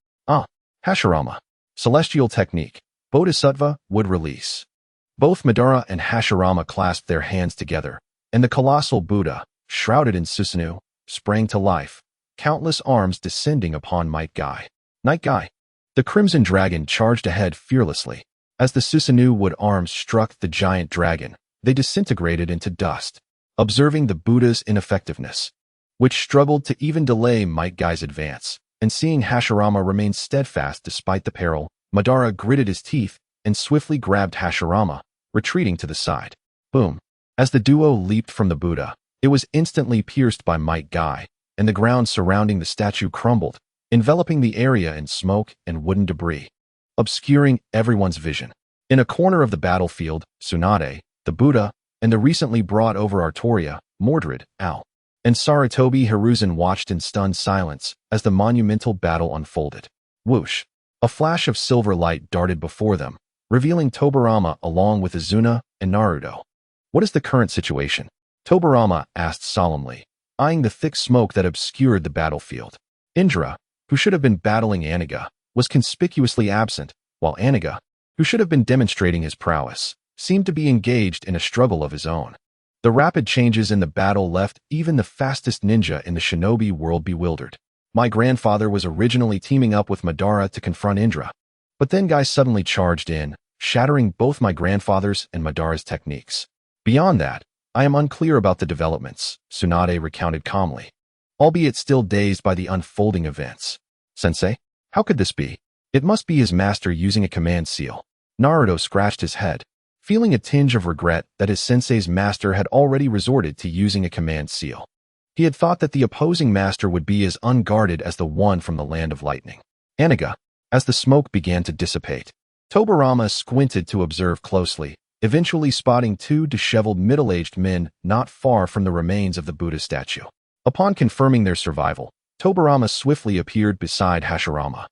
[SPEAKER 1] Hashirama. Celestial technique. Bodhisattva would release. Both Madara and Hashirama clasped their hands together, and the colossal Buddha, shrouded in Susanoo, sprang to life, countless arms descending upon Might Guy. Night Guy. The crimson dragon charged ahead fearlessly. As the Susanoo wood arms struck the giant dragon, they disintegrated into dust, observing the Buddha's ineffectiveness, which struggled to even delay Might Guy's advance, and seeing Hashirama remain steadfast despite the peril, Madara gritted his teeth and swiftly grabbed Hashirama, retreating to the side. Boom! As the duo leaped from the Buddha, it was instantly pierced by Might Guy, and the ground surrounding the statue crumbled, enveloping the area in smoke and wooden debris, obscuring everyone's vision. In a corner of the battlefield, Tsunade, the Buddha, and the recently brought over Artoria, Mordred, Al, and Sarutobi Hiruzen watched in stunned silence as the monumental battle unfolded. Whoosh! A flash of silver light darted before them, revealing Tobirama along with Izuna and Naruto. What is the current situation? Tobirama asked solemnly, eyeing the thick smoke that obscured the battlefield. Indra, who should have been battling Anaga, was conspicuously absent, while Anaga, who should have been demonstrating his prowess, seemed to be engaged in a struggle of his own. The rapid changes in the battle left even the fastest ninja in the shinobi world bewildered. My grandfather was originally teaming up with Madara to confront Indra, but then Guy suddenly charged in, shattering both my grandfather's and Madara's techniques. Beyond that, I am unclear about the developments, Tsunade recounted calmly, albeit still dazed by the unfolding events. Sensei, how could this be? It must be his master using a command seal. Naruto scratched his head, feeling a tinge of regret that his sensei's master had already resorted to using a command seal. He had thought that the opposing master would be as unguarded as the one from the Land of Lightning. Anaga, as the smoke began to dissipate, Tobirama squinted to observe closely, eventually spotting two disheveled middle-aged men not far from the remains of the Buddha statue. Upon confirming their survival, Tobirama swiftly appeared beside Hashirama.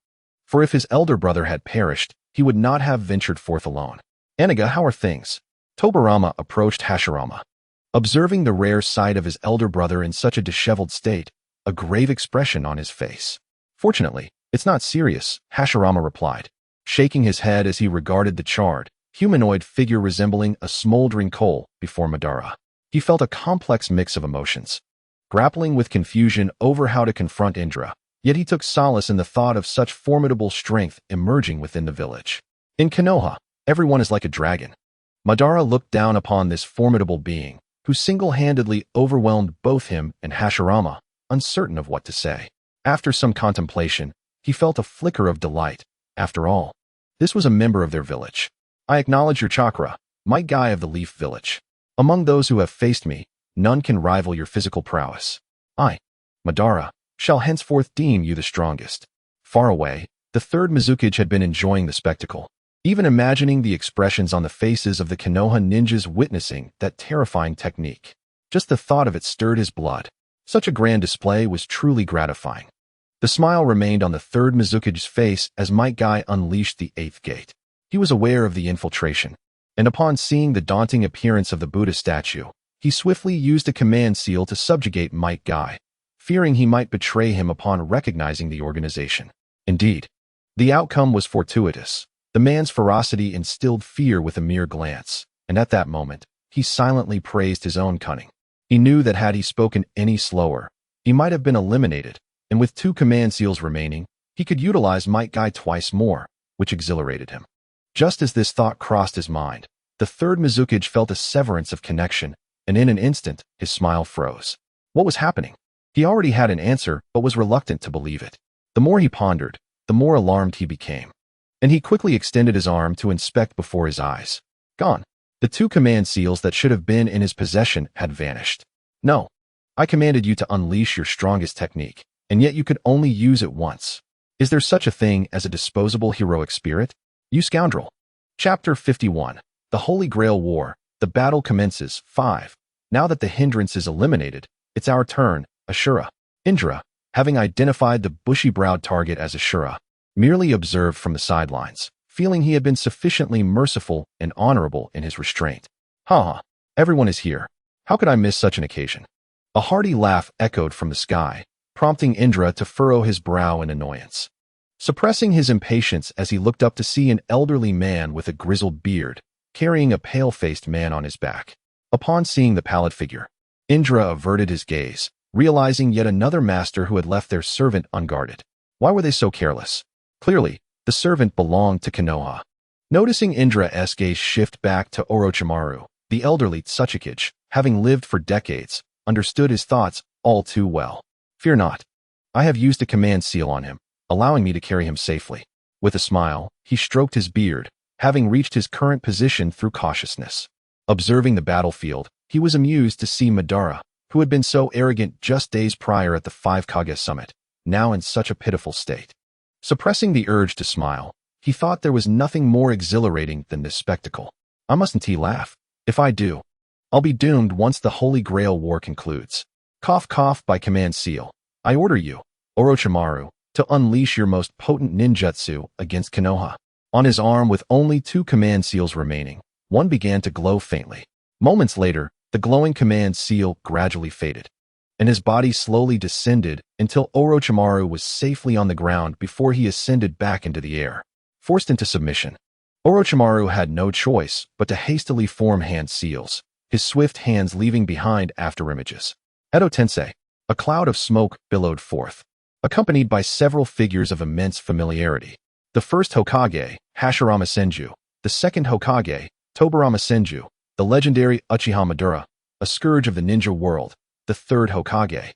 [SPEAKER 1] For if his elder brother had perished, he would not have ventured forth alone. Anaga, how are things? Tobirama approached Hashirama. Observing the rare sight of his elder brother in such a disheveled state, a grave expression on his face. Fortunately, it's not serious, Hashirama replied, shaking his head as he regarded the charred, humanoid figure resembling a smoldering coal before Madara. He felt a complex mix of emotions, grappling with confusion over how to confront Indra, yet he took solace in the thought of such formidable strength emerging within the village. In Konoha, everyone is like a dragon. Madara looked down upon this formidable being, who single-handedly overwhelmed both him and Hashirama, uncertain of what to say. After some contemplation, he felt a flicker of delight. After all, this was a member of their village. I acknowledge your chakra, my guy of the Leaf Village. Among those who have faced me, none can rival your physical prowess. I, Madara, shall henceforth deem you the strongest. Far away, the third Mizukage had been enjoying the spectacle, even imagining the expressions on the faces of the Konoha ninjas witnessing that terrifying technique. Just the thought of it stirred his blood. Such a grand display was truly gratifying. The smile remained on the third Mizukage's face as Might Guy unleashed the eighth gate. He was aware of the infiltration, and upon seeing the daunting appearance of the Buddha statue, he swiftly used a command seal to subjugate Might Guy, fearing he might betray him upon recognizing the organization. Indeed, the outcome was fortuitous. The man's ferocity instilled fear with a mere glance, and at that moment, he silently praised his own cunning. He knew that had he spoken any slower, he might have been eliminated, and with two command seals remaining, he could utilize Might Guy twice more, which exhilarated him. Just as this thought crossed his mind, the third Mizukage felt a severance of connection, and in an instant, his smile froze. What was happening? He already had an answer, but was reluctant to believe it. The more he pondered, the more alarmed he became, and he quickly extended his arm to inspect before his eyes. Gone. The two command seals that should have been in his possession had vanished. No. I commanded you to unleash your strongest technique, and yet you could only use it once. Is there such a thing as a disposable heroic spirit? You scoundrel. Chapter 51. The Holy Grail War. The battle commences. 5. Now that the hindrance is eliminated, it's our turn, Ashura. Indra, having identified the bushy-browed target as Ashura, merely observed from the sidelines, feeling he had been sufficiently merciful and honorable in his restraint. Ha! Everyone is here. How could I miss such an occasion? A hearty laugh echoed from the sky, prompting Indra to furrow his brow in annoyance. Suppressing his impatience as he looked up to see an elderly man with a grizzled beard, carrying a pale-faced man on his back. Upon seeing the pallid figure, Indra averted his gaze, realizing yet another master who had left their servant unguarded. Why were they so careless? Clearly, the servant belonged to Konoha. Noticing Indra's gaze shift back to Orochimaru, the elderly Tsuchikage, having lived for decades, understood his thoughts all too well. Fear not. I have used a command seal on him, allowing me to carry him safely. With a smile, he stroked his beard, having reached his current position through cautiousness. Observing the battlefield, he was amused to see Madara, who had been so arrogant just days prior at the 5 Kage summit, now in such a pitiful state. Suppressing the urge to smile, he thought there was nothing more exhilarating than this spectacle. I mustn't he laugh. If I do, I'll be doomed once the Holy Grail War concludes. Cough cough by command seal. I order you, Orochimaru, to unleash your most potent ninjutsu against Konoha. On his arm with only 2 command seals remaining, one began to glow faintly. Moments later, the glowing command seal gradually faded, and his body slowly descended until Orochimaru was safely on the ground before he ascended back into the air. Forced into submission, Orochimaru had no choice but to hastily form hand seals, his swift hands leaving behind afterimages. Edo Tensei. A cloud of smoke billowed forth, accompanied by several figures of immense familiarity. The first Hokage, Hashirama Senju, the second Hokage, Tobirama Senju, the legendary Uchiha Madara, a scourge of the ninja world, the third Hokage,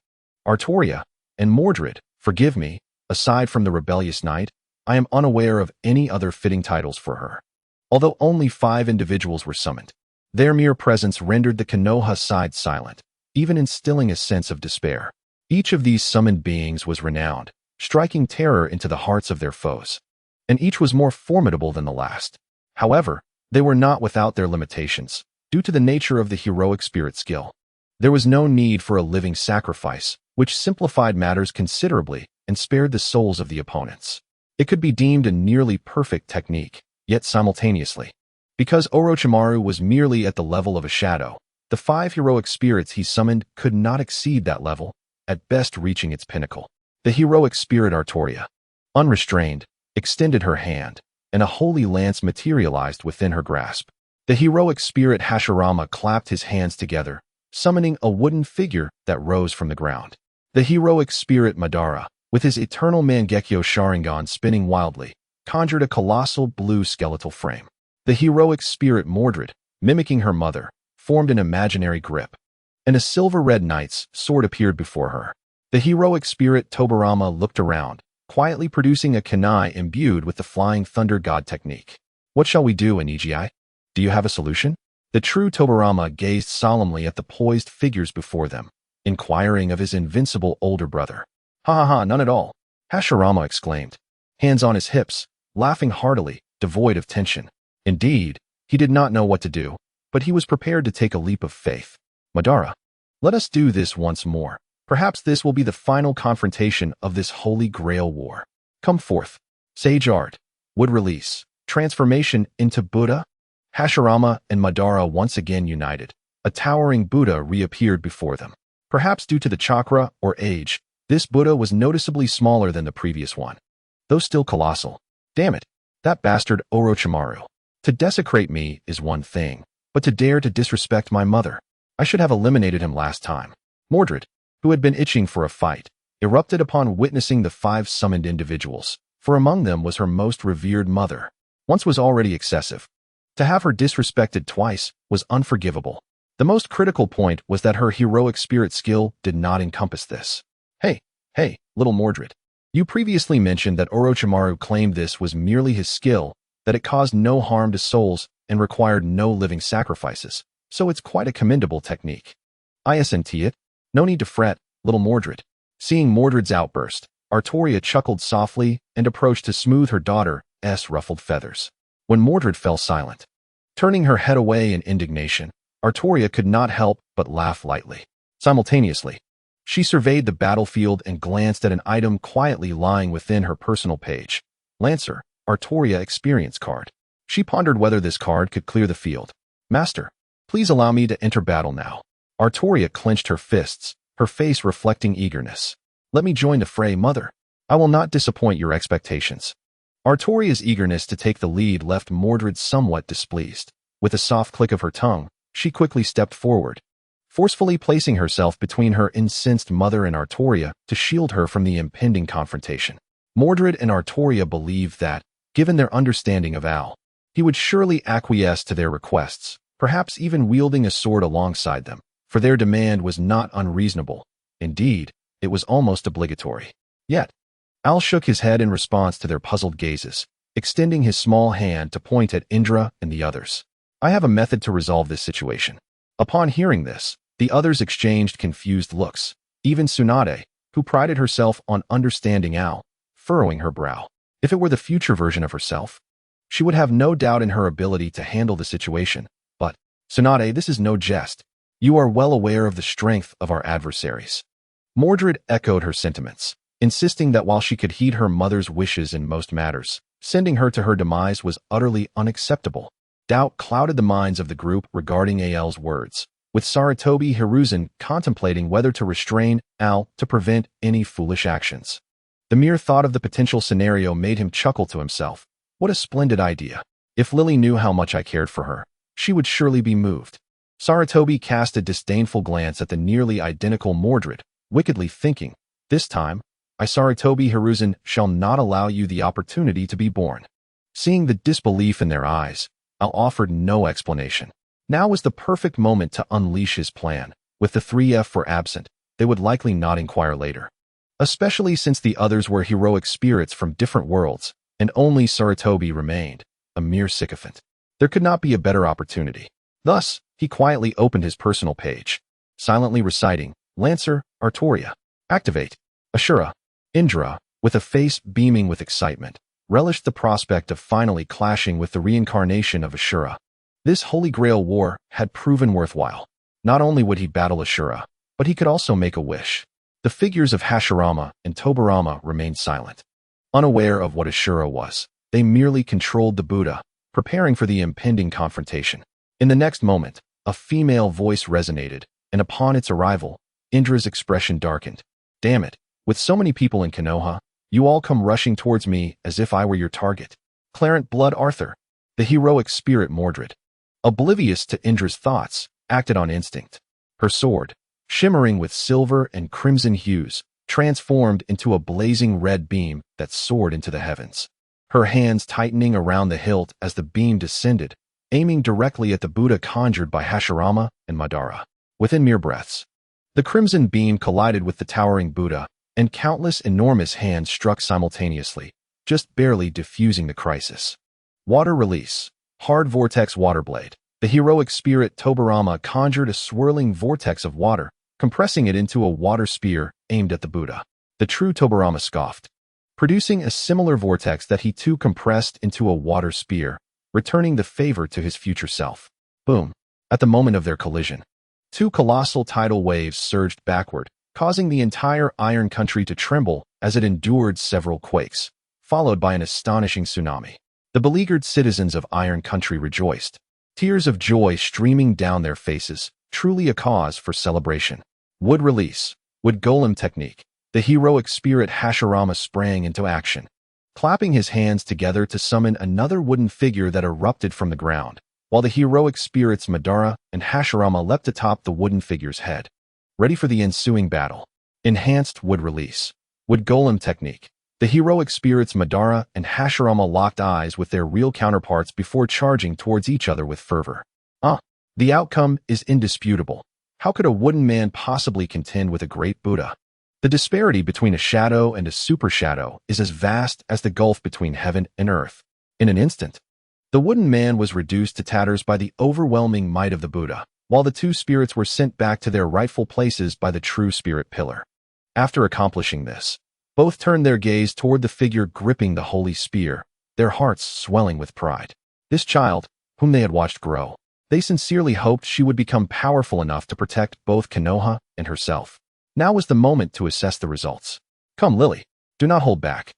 [SPEAKER 1] Artoria, and Mordred. Forgive me, aside from the rebellious knight, I am unaware of any other fitting titles for her. Although only 5 individuals were summoned, their mere presence rendered the Konoha side silent, even instilling a sense of despair. Each of these summoned beings was renowned, striking terror into the hearts of their foes, and each was more formidable than the last. However, they were not without their limitations, due to the nature of the heroic spirit skill. There was no need for a living sacrifice, which simplified matters considerably and spared the souls of the opponents. It could be deemed a nearly perfect technique, yet simultaneously, because Orochimaru was merely at the level of a shadow, the 5 heroic spirits he summoned could not exceed that level, at best reaching its pinnacle. The heroic spirit Artoria, unrestrained, extended her hand, and a holy lance materialized within her grasp. The heroic spirit Hashirama clapped his hands together, summoning a wooden figure that rose from the ground. The heroic spirit Madara, with his eternal Mangekyo Sharingan spinning wildly, conjured a colossal blue skeletal frame. The heroic spirit Mordred, mimicking her mother, formed an imaginary grip, and a silver-red knight's sword appeared before her. The heroic spirit Tobirama looked around, quietly producing a kunai imbued with the flying thunder god technique. What shall we do, Inigi? Do you have a solution? The true Tobirama gazed solemnly at the poised figures before them, inquiring of his invincible older brother. Ha ha ha, none at all, Hashirama exclaimed, hands on his hips, laughing heartily, devoid of tension. Indeed, he did not know what to do, but he was prepared to take a leap of faith. Madara, let us do this once more. Perhaps this will be the final confrontation of this holy Grail war. Come forth. Sage art. Would release. Transformation into Buddha. Hashirama and Madara once again united. A towering Buddha reappeared before them. Perhaps due to the chakra or age, this Buddha was noticeably smaller than the previous one, though still colossal. Damn it, that bastard Orochimaru. To desecrate me is one thing, but to dare to disrespect my mother. I should have eliminated him last time. Mordred, who had been itching for a fight, erupted upon witnessing the 5 summoned individuals, for among them was her most revered mother. Once was already excessive. To have her disrespected twice was unforgivable. The most critical point was that her heroic spirit skill did not encompass this. Hey, little Mordred. You previously mentioned that Orochimaru claimed this was merely his skill, that it caused no harm to souls and required no living sacrifices, so it's quite a commendable technique. I assent it. No need to fret, little Mordred. Seeing Mordred's outburst, Artoria chuckled softly and approached to smooth her daughter's ruffled feathers. When Mordred fell silent, turning her head away in indignation, Artoria could not help but laugh lightly. Simultaneously, she surveyed the battlefield and glanced at an item quietly lying within her personal page. Lancer, Artoria Experience Card. She pondered whether this card could clear the field. Master, please allow me to enter battle now. Artoria clenched her fists, her face reflecting eagerness. Let me join the fray, mother. I will not disappoint your expectations. Artoria's eagerness to take the lead left Mordred somewhat displeased. With a soft click of her tongue, she quickly stepped forward, forcefully placing herself between her incensed mother and Artoria to shield her from the impending confrontation. Mordred and Artoria believed that, given their understanding of Al, he would surely acquiesce to their requests, perhaps even wielding a sword alongside them, for their demand was not unreasonable. Indeed, it was almost obligatory. Yet, Al shook his head in response to their puzzled gazes, extending his small hand to point at Indra and the others. I have a method to resolve this situation. Upon hearing this, the others exchanged confused looks, even Tsunade, who prided herself on understanding Al, furrowing her brow. If it were the future version of herself, she would have no doubt in her ability to handle the situation. But, Tsunade, this is no jest. You are well aware of the strength of our adversaries. Mordred echoed her sentiments, insisting that while she could heed her mother's wishes in most matters, sending her to her demise was utterly unacceptable. Doubt clouded the minds of the group regarding Al's words, with Saratobi Hiruzen contemplating whether to restrain Al to prevent any foolish actions. The mere thought of the potential scenario made him chuckle to himself. What a splendid idea. If Lily knew how much I cared for her, she would surely be moved. Saratobi cast a disdainful glance at the nearly identical Mordred, wickedly thinking, this time, I Saratobi Hiruzen shall not allow you the opportunity to be born. Seeing the disbelief in their eyes, Al offered no explanation. Now was the perfect moment to unleash his plan. With the 3F were absent, they would likely not inquire later. Especially since the others were heroic spirits from different worlds, and only Saratobi remained, a mere sycophant. There could not be a better opportunity. Thus, he quietly opened his personal page, silently reciting, Lancer, Artoria, activate. Ashura, Indra, with a face beaming with excitement, relished the prospect of finally clashing with the reincarnation of Ashura. This Holy Grail war had proven worthwhile. Not only would he battle Ashura, but he could also make a wish. The figures of Hashirama and Tobarama remained silent. Unaware of what Ashura was, they merely controlled the Buddha, preparing for the impending confrontation. In the next moment, a female voice resonated, and upon its arrival, Indra's expression darkened. Damn it, with so many people in Konoha, you all come rushing towards me as if I were your target. Clarent Blood Arthur, the heroic spirit Mordred, oblivious to Indra's thoughts, acted on instinct. Her sword, shimmering with silver and crimson hues, transformed into a blazing red beam that soared into the heavens. Her hands tightening around the hilt as the beam descended, aiming directly at the Buddha conjured by Hashirama and Madara. Within mere breaths, the crimson beam collided with the towering Buddha, and countless enormous hands struck simultaneously, just barely diffusing the crisis. Water release. Hard vortex water blade. The heroic spirit Tobarama conjured a swirling vortex of water, compressing it into a water spear aimed at the Buddha. The true Tobarama scoffed, producing a similar vortex that he too compressed into a water spear, returning the favor to his future self. Boom. At the moment of their collision, two colossal tidal waves surged backward, causing the entire Iron Country to tremble as it endured several quakes, followed by an astonishing tsunami. The beleaguered citizens of Iron Country rejoiced, tears of joy streaming down their faces, truly a cause for celebration. Wood release. Wood golem technique. The heroic spirit Hashirama sprang into action, clapping his hands together to summon another wooden figure that erupted from the ground, while the heroic spirits Madara and Hashirama leapt atop the wooden figure's head, ready for the ensuing battle. Enhanced wood release. Wood golem technique. The heroic spirits Madara and Hashirama locked eyes with their real counterparts before charging towards each other with fervor. The outcome is indisputable. How could a wooden man possibly contend with a great Buddha? The disparity between a shadow and a super shadow is as vast as the gulf between heaven and earth. In an instant, the wooden man was reduced to tatters by the overwhelming might of the Buddha, while the two spirits were sent back to their rightful places by the true spirit pillar. After accomplishing this, both turned their gaze toward the figure gripping the holy spear, their hearts swelling with pride. This child, whom they had watched grow, they sincerely hoped she would become powerful enough to protect both Konoha and herself. Now was the moment to assess the results. Come, Lily, do not hold back.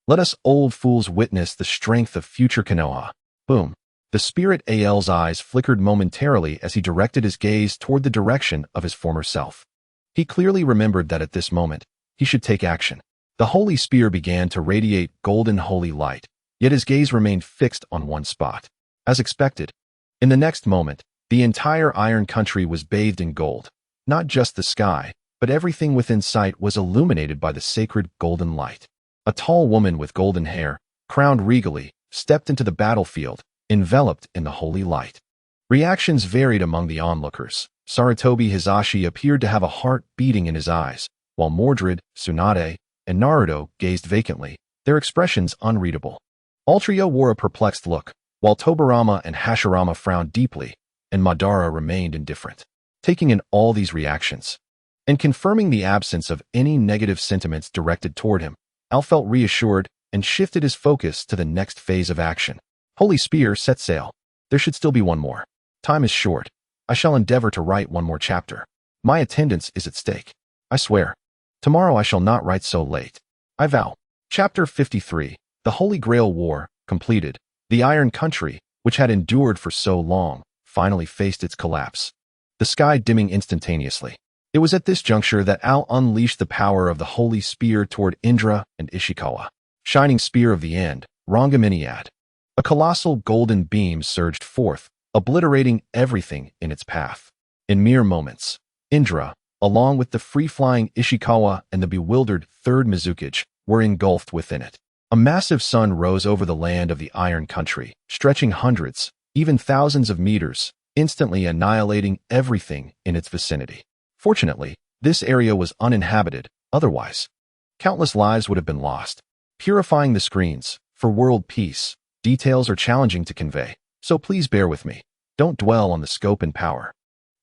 [SPEAKER 1] Let us old fools witness the strength of future Konoha. Boom. The spirit Al's eyes flickered momentarily as he directed his gaze toward the direction of his former self. He clearly remembered that at this moment, he should take action. The holy spear began to radiate golden holy light, yet his gaze remained fixed on one spot. As expected, in the next moment, the entire Iron Country was bathed in gold. Not just the sky, but everything within sight was illuminated by the sacred golden light. A tall woman with golden hair, crowned regally, stepped into the battlefield, enveloped in the holy light. Reactions varied among the onlookers. Saratobi Hizashi appeared to have a heart beating in his eyes, while Mordred, Tsunade, and Naruto gazed vacantly, their expressions unreadable. Altria wore a perplexed look, while Tobarama and Hashirama frowned deeply, and Madara remained indifferent. Taking in all these reactions, and confirming the absence of any negative sentiments directed toward him, Al felt reassured and shifted his focus to the next phase of action. Holy Spear set sail. There should still be one more. Time is short. I shall endeavor to write one more chapter. My attendance is at stake. I swear. Tomorrow I shall not write so late. I vow. Chapter 53. The Holy Grail War, completed. The Iron Country, which had endured for so long, finally faced its collapse. the sky dimming instantaneously. It was at this juncture that Al unleashed the power of the holy spear toward Indra and Ishikawa. Shining spear of the end, Rangaminiad. A colossal golden beam surged forth, obliterating everything in its path. In mere moments, Indra, along with the free-flying Ishikawa and the bewildered third Mizukage, were engulfed within it. A massive sun rose over the land of the Iron Country, stretching hundreds, even thousands of meters, instantly annihilating everything in its vicinity. Fortunately, this area was uninhabited, otherwise, countless lives would have been lost. Purifying the screens, for world peace, details are challenging to convey, so please bear with me. Don't dwell on the scope and power.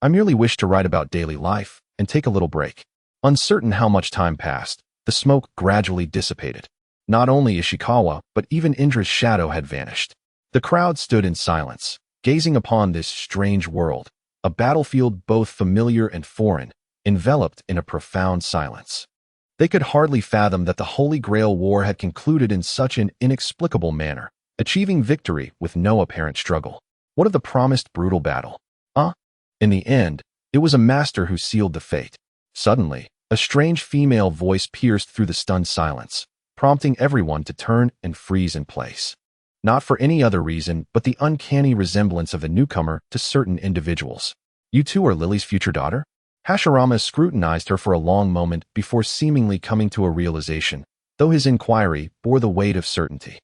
[SPEAKER 1] I merely wish to write about daily life and take a little break. Uncertain how much time passed, the smoke gradually dissipated. Not only Ishikawa, but even Indra's shadow had vanished. The crowd stood in silence, gazing upon this strange world, a battlefield both familiar and foreign, enveloped in a profound silence. They could hardly fathom that the Holy Grail War had concluded in such an inexplicable manner, achieving victory with no apparent struggle. What of the promised brutal battle? In the end, it was a master who sealed the fate. Suddenly, a strange female voice pierced through the stunned silence, prompting everyone to turn and freeze in place. Not for any other reason but the uncanny resemblance of the newcomer to certain individuals. You two are Lily's future daughter? Hashirama scrutinized her for a long moment before seemingly coming to a realization, though his inquiry bore the weight of certainty.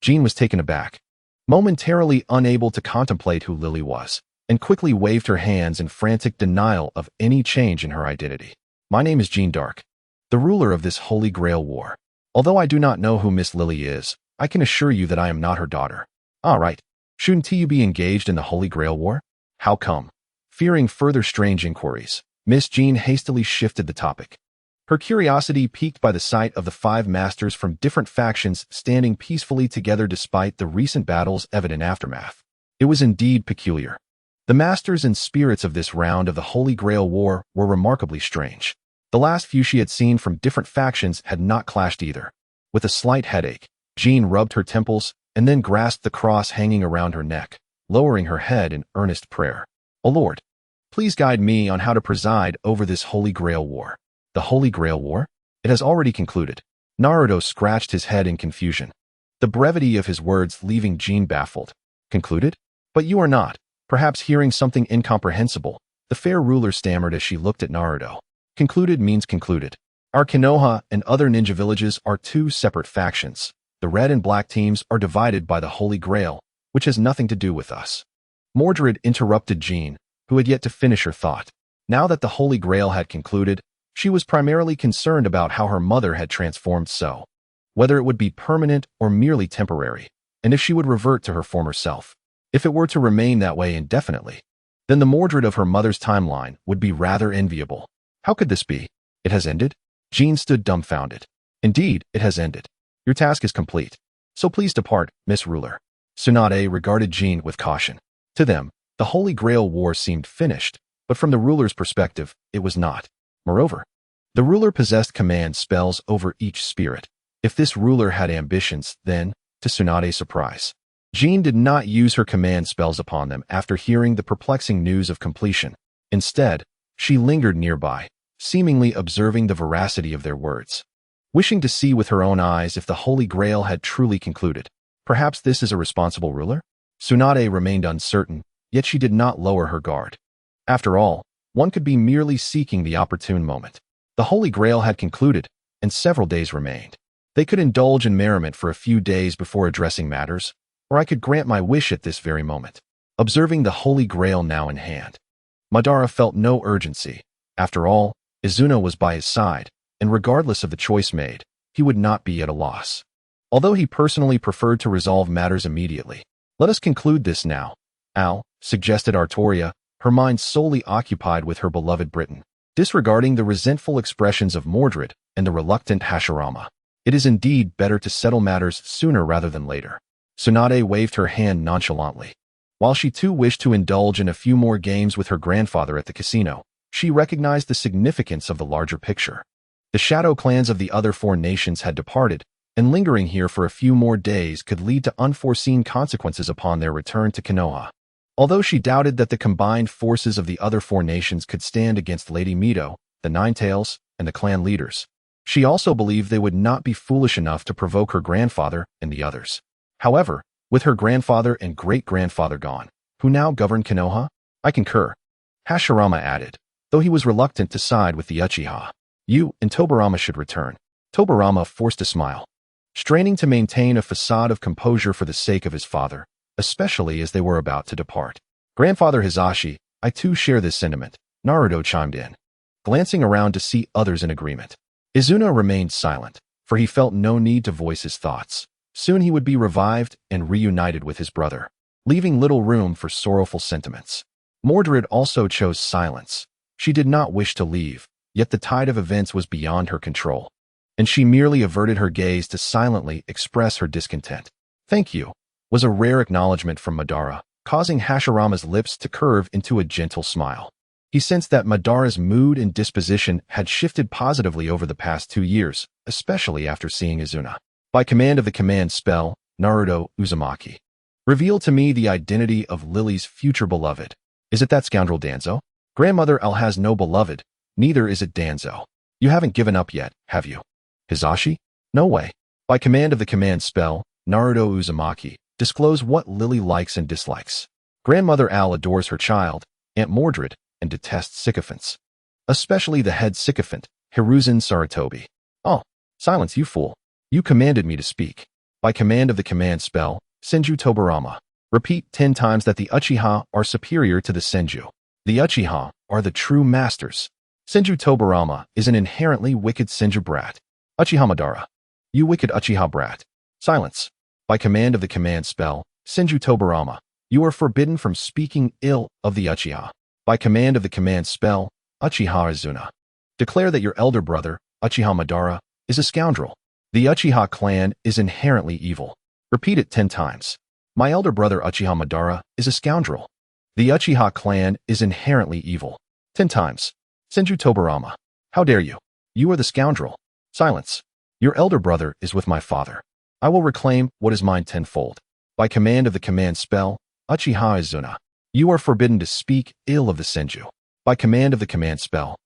[SPEAKER 1] Jean was taken aback, momentarily unable to contemplate who Lily was, and quickly waved her hands in frantic denial of any change in her identity. My name is Jean Dark, the ruler of this Holy Grail War. Although I do not know who Miss Lily is, I can assure you that I am not her daughter. Right. Shouldn't you be engaged in the Holy Grail War? How come? Fearing further strange inquiries, Miss Jean hastily shifted the topic. Her curiosity piqued by the sight of the 5 masters from different factions standing peacefully together despite the recent battle's evident aftermath. It was indeed peculiar. The masters and spirits of this round of the Holy Grail War were remarkably strange. The last few she had seen from different factions had not clashed either. With a slight headache, Jean rubbed her temples and then grasped the cross hanging around her neck, lowering her head in earnest prayer. O Lord, please guide me on how to preside over this Holy Grail War. The Holy Grail War? It has already concluded. Naruto scratched his head in confusion, the brevity of his words leaving Jean baffled. Concluded? But you are not. Perhaps hearing something incomprehensible, the fair ruler stammered as she looked at Naruto. Concluded means concluded. Our Konoha and other ninja villages are 2 separate factions. The red and black teams are divided by the Holy Grail, which has nothing to do with us. Mordred interrupted Jean, who had yet to finish her thought. Now that the Holy Grail had concluded, she was primarily concerned about how her mother had transformed so, whether it would be permanent or merely temporary, and if she would revert to her former self. If it were to remain that way indefinitely, then the Mordred of her mother's timeline would be rather enviable. How could this be? It has ended? Jean stood dumbfounded. Indeed, it has ended. Your task is complete. So please depart, Miss Ruler. Tsunade regarded Jean with caution. To them, the Holy Grail War seemed finished, but from the ruler's perspective, it was not. Moreover, the ruler possessed command spells over each spirit. If this ruler had ambitions, then, to Tsunade's surprise, Jean did not use her command spells upon them after hearing the perplexing news of completion. Instead, she lingered nearby, seemingly observing the veracity of their words, wishing to see with her own eyes if the Holy Grail had truly concluded. Perhaps this is a responsible ruler? Tsunade remained uncertain, yet she did not lower her guard. After all, one could be merely seeking the opportune moment. The Holy Grail had concluded, and several days remained. They could indulge in merriment for a few days before addressing matters, or I could grant my wish at this very moment. Observing the Holy Grail now in hand, Madara felt no urgency. After all, Izuna was by his side, and regardless of the choice made, he would not be at a loss. Although he personally preferred to resolve matters immediately. Let us conclude this now, Al, suggested Artoria, her mind solely occupied with her beloved Britain, disregarding the resentful expressions of Mordred and the reluctant Hashirama. It is indeed better to settle matters sooner rather than later. Tsunade waved her hand nonchalantly. While she too wished to indulge in a few more games with her grandfather at the casino, she recognized the significance of the larger picture. The shadow clans of the other 4 nations had departed, and lingering here for a few more days could lead to unforeseen consequences upon their return to Konoha. Although she doubted that the combined forces of the other four nations could stand against Lady Mito, the Ninetales, and the clan leaders, she also believed they would not be foolish enough to provoke her grandfather and the others. However, with her grandfather and great-grandfather gone, who now governed Konoha? I concur, Hashirama added, though he was reluctant to side with the Uchiha. You and Tobirama should return. Tobirama forced a smile, straining to maintain a facade of composure for the sake of his father, especially as they were about to depart. Grandfather Hisashi, I too share this sentiment, Naruto chimed in, glancing around to see others in agreement. Izuna remained silent, for he felt no need to voice his thoughts. Soon he would be revived and reunited with his brother, leaving little room for sorrowful sentiments. Mordred also chose silence. She did not wish to leave, yet the tide of events was beyond her control, and she merely averted her gaze to silently express her discontent. Thank you, was a rare acknowledgement from Madara, causing Hashirama's lips to curve into a gentle smile. He sensed that Madara's mood and disposition had shifted positively over the past 2 years, especially after seeing Izuna. By command of the command spell, Naruto Uzumaki, reveal to me the identity of Lily's future beloved. Is it that scoundrel Danzo? Grandmother L has no beloved, neither is it Danzo. You haven't given up yet, have you? Hisashi? No way. By command of the command spell, Naruto Uzumaki, disclose what Lily likes and dislikes. Grandmother Al adores her child, Aunt Mordred, and detests sycophants. Especially the head sycophant, Hiruzen Sarutobi. Oh, silence, you fool. You commanded me to speak. By command of the command spell, Senju Tobirama, repeat 10 times that the Uchiha are superior to the Senju. The Uchiha are the true masters. Senju Tobirama is an inherently wicked Senju brat. Uchiha Madara. You wicked Uchiha brat. Silence. By command of the command spell, Senju Tobirama, you are forbidden from speaking ill of the Uchiha. By command of the command spell, Uchiha Izuna, declare that your elder brother, Uchiha Madara, is a scoundrel. The Uchiha clan is inherently evil. Repeat it 10 times. My elder brother Uchiha Madara is a scoundrel. The Uchiha clan is inherently evil. 10 times. Senju Tobirama. How dare you? You are the scoundrel. Silence. Your elder brother is with my father. I will reclaim what is mine tenfold. By command of the command spell, Uchiha Izuna, you are forbidden to speak ill of the Senju. By command of the command spell,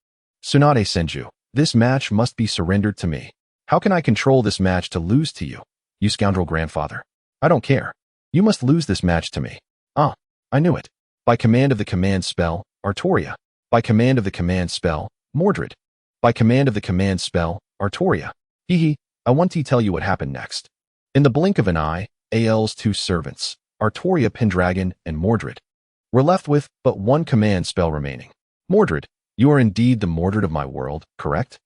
[SPEAKER 1] Tsunade Senju, this match must be surrendered to me. How can I control this match to lose to you, you scoundrel grandfather? I don't care. You must lose this match to me. Ah, I knew it. By command of the command spell, Artoria. By command of the command spell, Mordred. By command of the command spell, Artoria. Hee, I want to tell you what happened next. In the blink of an eye, AL's 2 servants, Artoria Pendragon and Mordred, were left with but one command spell remaining. Mordred, you are indeed the Mordred of my world, correct?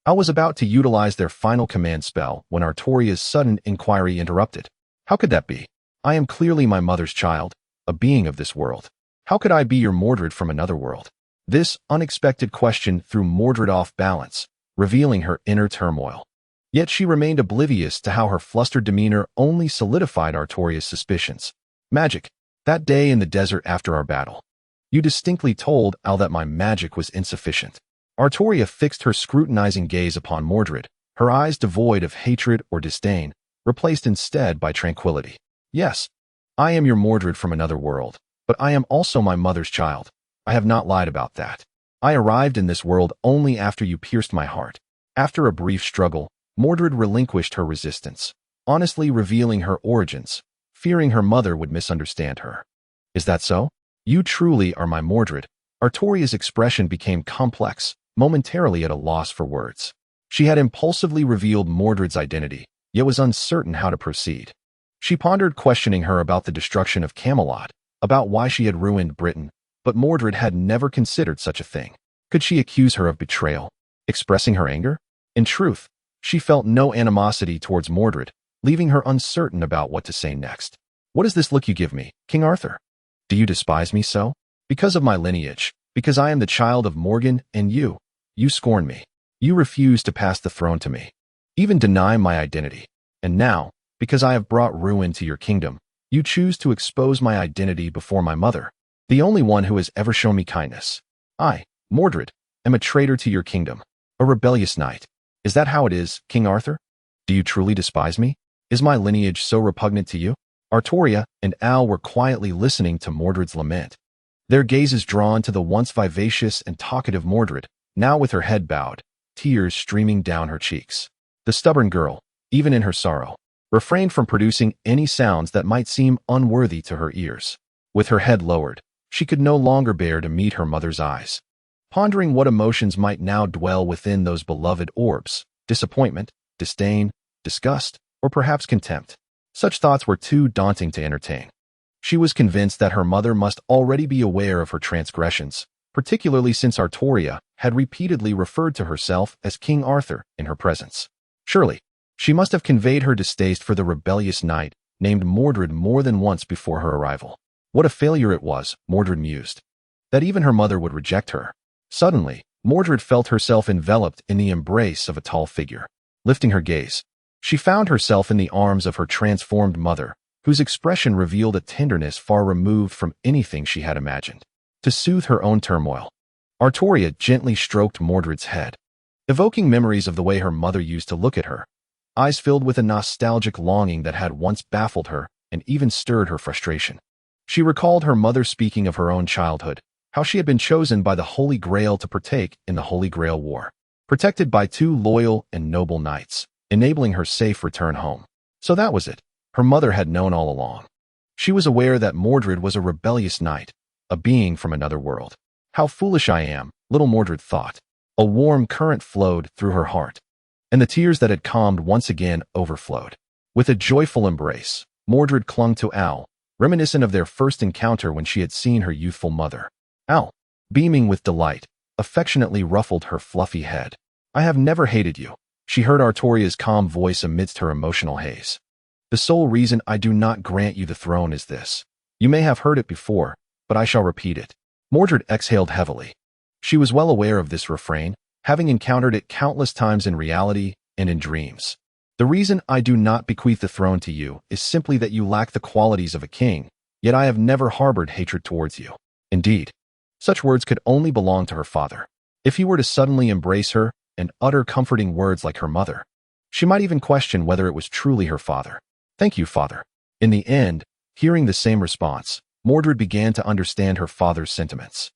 [SPEAKER 1] I was about to utilize their final command spell when Artoria's sudden inquiry interrupted. How could that be? I am clearly my mother's child, a being of this world. How could I be your Mordred from another world? This unexpected question threw Mordred off balance, revealing her inner turmoil. Yet she remained oblivious to how her flustered demeanor only solidified Artoria's suspicions. Magic. That day in the desert after our battle, you distinctly told Al that my magic was insufficient. Artoria fixed her scrutinizing gaze upon Mordred, her eyes devoid of hatred or disdain, replaced instead by tranquility. Yes, I am your Mordred from another world, but I am also my mother's child. I have not lied about that. I arrived in this world only after you pierced my heart. After a brief struggle, Mordred relinquished her resistance, honestly revealing her origins, fearing her mother would misunderstand her. Is that so? You truly are my Mordred. Artoria's expression became complex, momentarily at a loss for words. She had impulsively revealed Mordred's identity, yet was uncertain how to proceed. She pondered questioning her about the destruction of Camelot, about why she had ruined Britain, but Mordred had never considered such a thing. Could she accuse her of betrayal, expressing her anger? In truth, she felt no animosity towards Mordred, leaving her uncertain about what to say next. What is this look you give me, King Arthur? Do you despise me so? Because of my lineage, because I am the child of Morgan and you scorn me. You refuse to pass the throne to me, even deny my identity. And now, because I have brought ruin to your kingdom, you choose to expose my identity before my mother, the only one who has ever shown me kindness. I, Mordred, am a traitor to your kingdom, a rebellious knight. Is that how it is, King Arthur? Do you truly despise me? Is my lineage so repugnant to you? Artoria and Al were quietly listening to Mordred's lament, their gazes drawn to the once vivacious and talkative Mordred, now with her head bowed, tears streaming down her cheeks. The stubborn girl, even in her sorrow, refrained from producing any sounds that might seem unworthy to her ears. With her head lowered, she could no longer bear to meet her mother's eyes. Pondering what emotions might now dwell within those beloved orbs, disappointment, disdain, disgust, or perhaps contempt. Such thoughts were too daunting to entertain. She was convinced that her mother must already be aware of her transgressions, particularly since Artoria had repeatedly referred to herself as King Arthur in her presence. Surely, she must have conveyed her distaste for the rebellious knight named Mordred more than once before her arrival. What a failure it was, Mordred mused, that even her mother would reject her. Suddenly, Mordred felt herself enveloped in the embrace of a tall figure. Lifting her gaze, she found herself in the arms of her transformed mother, whose expression revealed a tenderness far removed from anything she had imagined. To soothe her own turmoil, Artoria gently stroked Mordred's head, evoking memories of the way her mother used to look at her, eyes filled with a nostalgic longing that had once baffled her and even stirred her frustration. She recalled her mother speaking of her own childhood, how she had been chosen by the Holy Grail to partake in the Holy Grail War, protected by two loyal and noble knights, enabling her safe return home. So that was it. Her mother had known all along. She was aware that Mordred was a rebellious knight, a being from another world. How foolish I am, little Mordred thought. A warm current flowed through her heart, and the tears that had calmed once again overflowed. With a joyful embrace, Mordred clung to Al, reminiscent of their first encounter when she had seen her youthful mother. Al, beaming with delight, affectionately ruffled her fluffy head. I have never hated you, she heard Artoria's calm voice amidst her emotional haze. The sole reason I do not grant you the throne is this. You may have heard it before, but I shall repeat it. Mordred exhaled heavily. She was well aware of this refrain, having encountered it countless times in reality and in dreams. The reason I do not bequeath the throne to you is simply that you lack the qualities of a king, yet I have never harbored hatred towards you. Indeed, such words could only belong to her father. If he were to suddenly embrace her and utter comforting words like her mother, she might even question whether it was truly her father. Thank you, father. In the end, hearing the same response, Mordred began to understand her father's sentiments.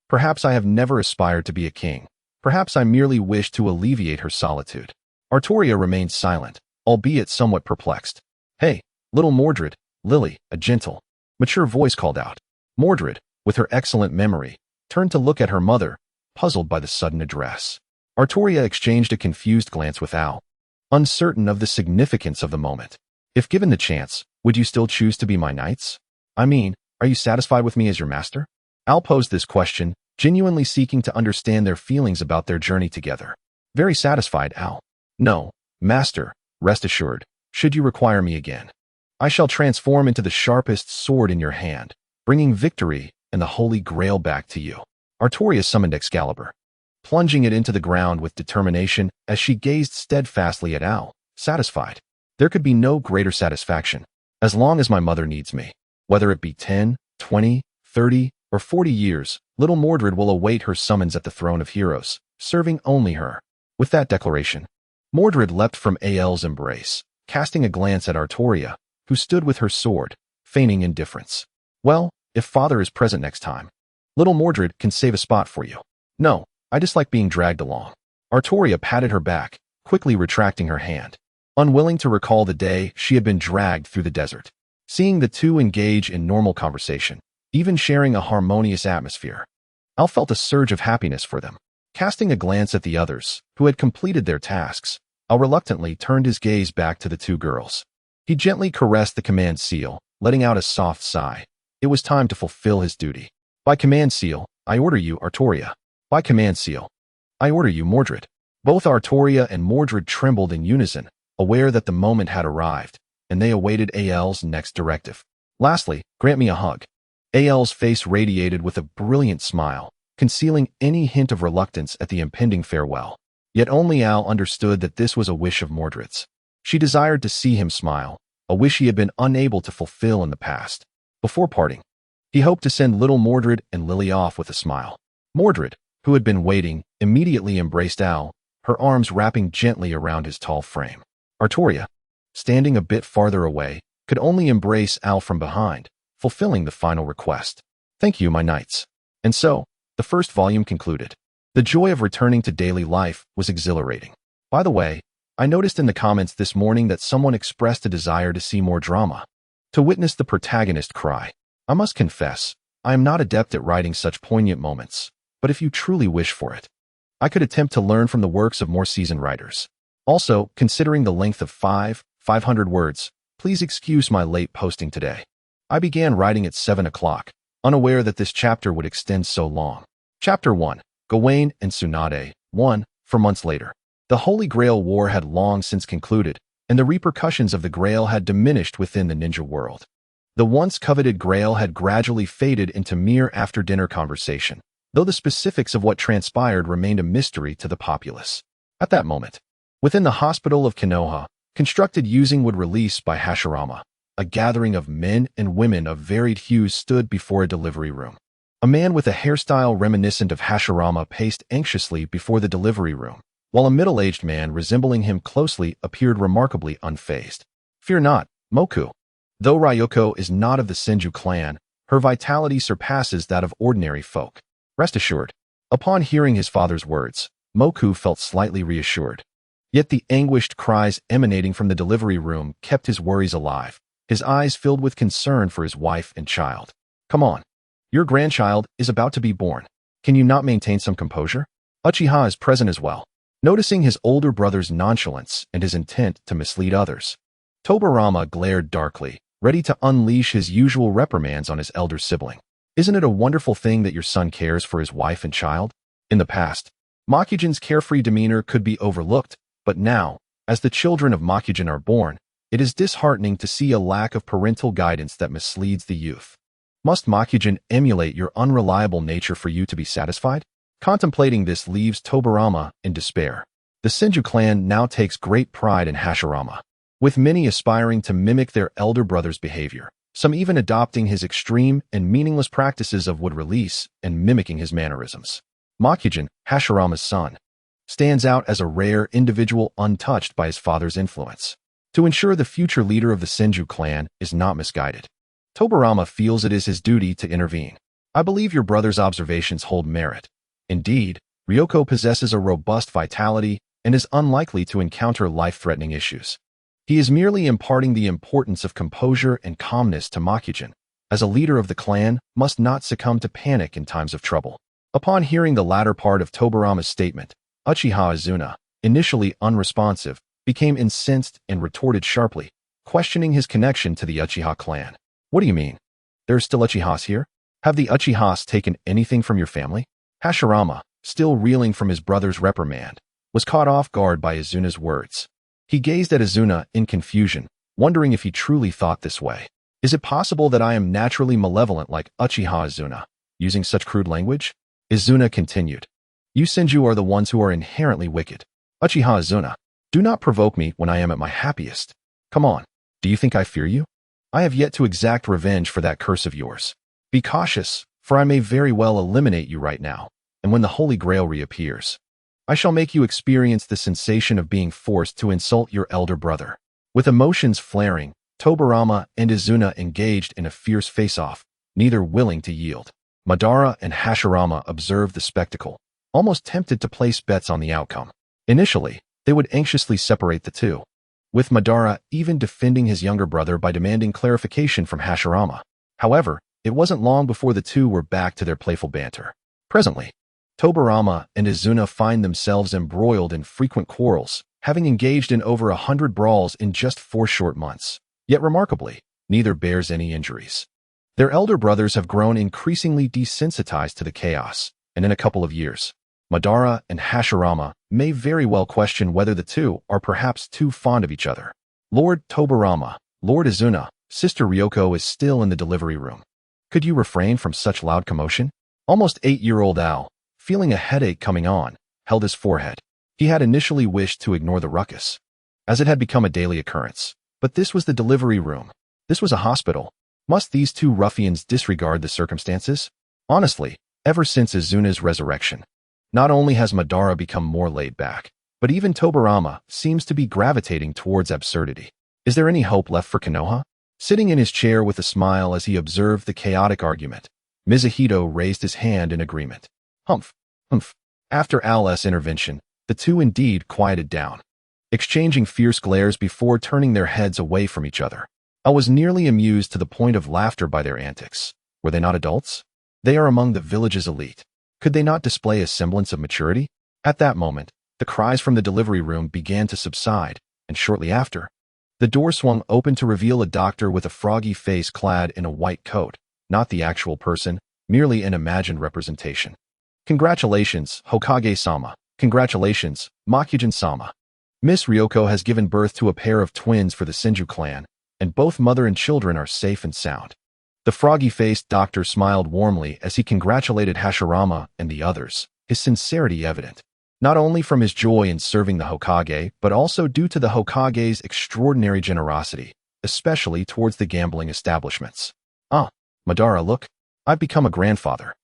[SPEAKER 1] Perhaps I have never aspired to be a king. Perhaps I merely wished to alleviate her solitude. Artoria remained silent, albeit somewhat perplexed. Hey, little Mordred, Lily, a gentle, mature voice called out. Mordred, with her excellent memory, turned to look at her mother, puzzled by the sudden address. Artoria exchanged a confused glance with Al, uncertain of the significance of the moment. If given the chance, would you still choose to be my knights? I mean, are you satisfied with me as your master? Al posed this question, genuinely seeking to understand their feelings about their journey together. Very satisfied, Al. No, master, rest assured, should you require me again. I shall transform into the sharpest sword in your hand, bringing victory and the Holy Grail back to you. Artoria summoned Excalibur, plunging it into the ground with determination as she gazed steadfastly at Al, satisfied. There could be no greater satisfaction. As long as my mother needs me, whether it be 10, 20, 30, or 40 years, little Mordred will await her summons at the throne of heroes, serving only her. With that declaration, Mordred leapt from Al's embrace, casting a glance at Artoria, who stood with her sword, feigning indifference. Well, if father is present next time, little Mordred can save a spot for you. No, I dislike being dragged along. Artoria patted her back, quickly retracting her hand, unwilling to recall the day she had been dragged through the desert. Seeing the two engage in normal conversation, even sharing a harmonious atmosphere, Al felt a surge of happiness for them. Casting a glance at the others, who had completed their tasks, Al reluctantly turned his gaze back to the two girls. He gently caressed the command seal, letting out a soft sigh. It was time to fulfill his duty. By command seal, I order you, Artoria. By command seal, I order you, Mordred. Both Artoria and Mordred trembled in unison, aware that the moment had arrived, and they awaited Al's next directive. Lastly, grant me a hug. Al's face radiated with a brilliant smile, concealing any hint of reluctance at the impending farewell. Yet only Al understood that this was a wish of Mordred's. She desired to see him smile, a wish he had been unable to fulfill in the past. Before parting, he hoped to send little Mordred and Lily off with a smile. Mordred, who had been waiting, immediately embraced Al, her arms wrapping gently around his tall frame. Artoria, standing a bit farther away, could only embrace Al from behind, fulfilling the final request. Thank you, my knights. And so, the first volume concluded. The joy of returning to daily life was exhilarating. By the way, I noticed in the comments this morning that someone expressed a desire to see more drama, to witness the protagonist cry. I must confess, I am not adept at writing such poignant moments, but if you truly wish for it, I could attempt to learn from the works of more seasoned writers. Also, considering the length of 500 words, please excuse my late posting today. I began writing at 7 o'clock, unaware that this chapter would extend so long. Chapter 1. Gawain and Tsunade. 1. For months later. The Holy Grail War had long since concluded, and the repercussions of the Grail had diminished within the ninja world. The once coveted Grail had gradually faded into mere after-dinner conversation, though the specifics of what transpired remained a mystery to the populace. At that moment, within the hospital of Konoha, constructed using wood release by Hashirama, a gathering of men and women of varied hues stood before a delivery room. A man with a hairstyle reminiscent of Hashirama paced anxiously before the delivery room, while a middle-aged man resembling him closely appeared remarkably unfazed. Fear not, Moku. Though Ryoko is not of the Senju clan, her vitality surpasses that of ordinary folk. Rest assured. Upon hearing his father's words, Moku felt slightly reassured. Yet the anguished cries emanating from the delivery room kept his worries alive, his eyes filled with concern for his wife and child. Come on. Your grandchild is about to be born. Can you not maintain some composure? Uchiha is present as well, noticing his older brother's nonchalance and his intent to mislead others. Tobirama glared darkly, ready to unleash his usual reprimands on his elder sibling. Isn't it a wonderful thing that your son cares for his wife and child? In the past, Makujin's carefree demeanor could be overlooked, but now, as the children of Makujin are born, it is disheartening to see a lack of parental guidance that misleads the youth. Must Makujin emulate your unreliable nature for you to be satisfied? Contemplating this leaves Tobirama in despair. The Senju clan now takes great pride in Hashirama, with many aspiring to mimic their elder brother's behavior, some even adopting his extreme and meaningless practices of wood release and mimicking his mannerisms. Makujin, Hashirama's son, stands out as a rare individual untouched by his father's influence. To ensure the future leader of the Senju clan is not misguided, Tobirama feels it is his duty to intervene. I believe your brother's observations hold merit. Indeed, Ryoko possesses a robust vitality and is unlikely to encounter life-threatening issues. He is merely imparting the importance of composure and calmness to Makujin, as a leader of the clan must not succumb to panic in times of trouble. Upon hearing the latter part of Tobirama's statement, Uchiha Izuna, initially unresponsive, became incensed and retorted sharply, questioning his connection to the Uchiha clan. What do you mean? There are still Uchihas here? Have the Uchihas taken anything from your family? Hashirama, still reeling from his brother's reprimand, was caught off guard by Izuna's words. He gazed at Izuna in confusion, wondering if he truly thought this way. Is it possible that I am naturally malevolent like Uchiha Izuna, using such crude language? Izuna continued. You Senju are the ones who are inherently wicked. Uchiha Izuna, do not provoke me when I am at my happiest. Come on, do you think I fear you? I have yet to exact revenge for that curse of yours. Be cautious, for I may very well eliminate you right now, and when the Holy Grail reappears, I shall make you experience the sensation of being forced to insult your elder brother. With emotions flaring, Tobirama and Izuna engaged in a fierce face-off, neither willing to yield. Madara and Hashirama observed the spectacle, almost tempted to place bets on the outcome. Initially, they would anxiously separate the two, with Madara even defending his younger brother by demanding clarification from Hashirama. However, it wasn't long before the two were back to their playful banter. Presently, Tobirama and Izuna find themselves embroiled in frequent quarrels, having engaged in over 100 brawls in just 4 short months. Yet remarkably, neither bears any injuries. Their elder brothers have grown increasingly desensitized to the chaos, and in a couple of years, Madara and Hashirama may very well question whether the two are perhaps too fond of each other. Lord Tobirama, Lord Izuna, Sister Ryoko is still in the delivery room. Could you refrain from such loud commotion? Almost 8-year-old Al, feeling a headache coming on, held his forehead. He had initially wished to ignore the ruckus, as it had become a daily occurrence. But this was the delivery room. This was a hospital. Must these two ruffians disregard the circumstances? Honestly, ever since Izuna's resurrection, not only has Madara become more laid back, but even Tobirama seems to be gravitating towards absurdity. Is there any hope left for Konoha? Sitting in his chair with a smile as he observed the chaotic argument, Mizuhito raised his hand in agreement. Humph, humph. After Al's intervention, the two indeed quieted down, exchanging fierce glares before turning their heads away from each other. Al was nearly amused to the point of laughter by their antics. Were they not adults? They are among the village's elite. Could they not display a semblance of maturity? At that moment, the cries from the delivery room began to subside, and shortly after, the door swung open to reveal a doctor with a froggy face clad in a white coat, not the actual person, merely an imagined representation. Congratulations, Hokage-sama. Congratulations, Makujin-sama. Miss Ryoko has given birth to a pair of twins for the Senju clan, and both mother and children are safe and sound. The froggy-faced doctor smiled warmly as he congratulated Hashirama and the others, his sincerity evident, not only from his joy in serving the Hokage, but also due to the Hokage's extraordinary generosity, especially towards the gambling establishments. Ah, Madara, look, I've become a grandfather.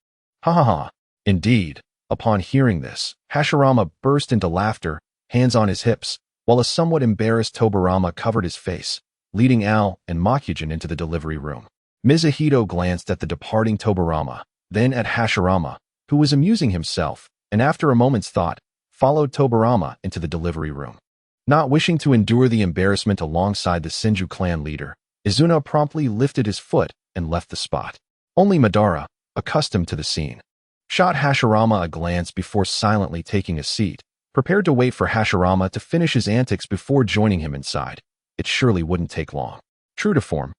[SPEAKER 1] Ha ha ha. Indeed, upon hearing this, Hashirama burst into laughter, hands on his hips, while a somewhat embarrassed Tobirama covered his face, leading Al and Makujin into the delivery room. Mizuhito glanced at the departing Tobirama, then at Hashirama, who was amusing himself, and after a moment's thought, followed Tobirama into the delivery room. Not wishing to endure the embarrassment alongside the Senju clan leader, Izuna promptly lifted his foot and left the spot. Only Madara, accustomed to the scene, shot Hashirama a glance before silently taking a seat, prepared to wait for Hashirama to finish his antics before joining him inside. It surely wouldn't take long. True to form,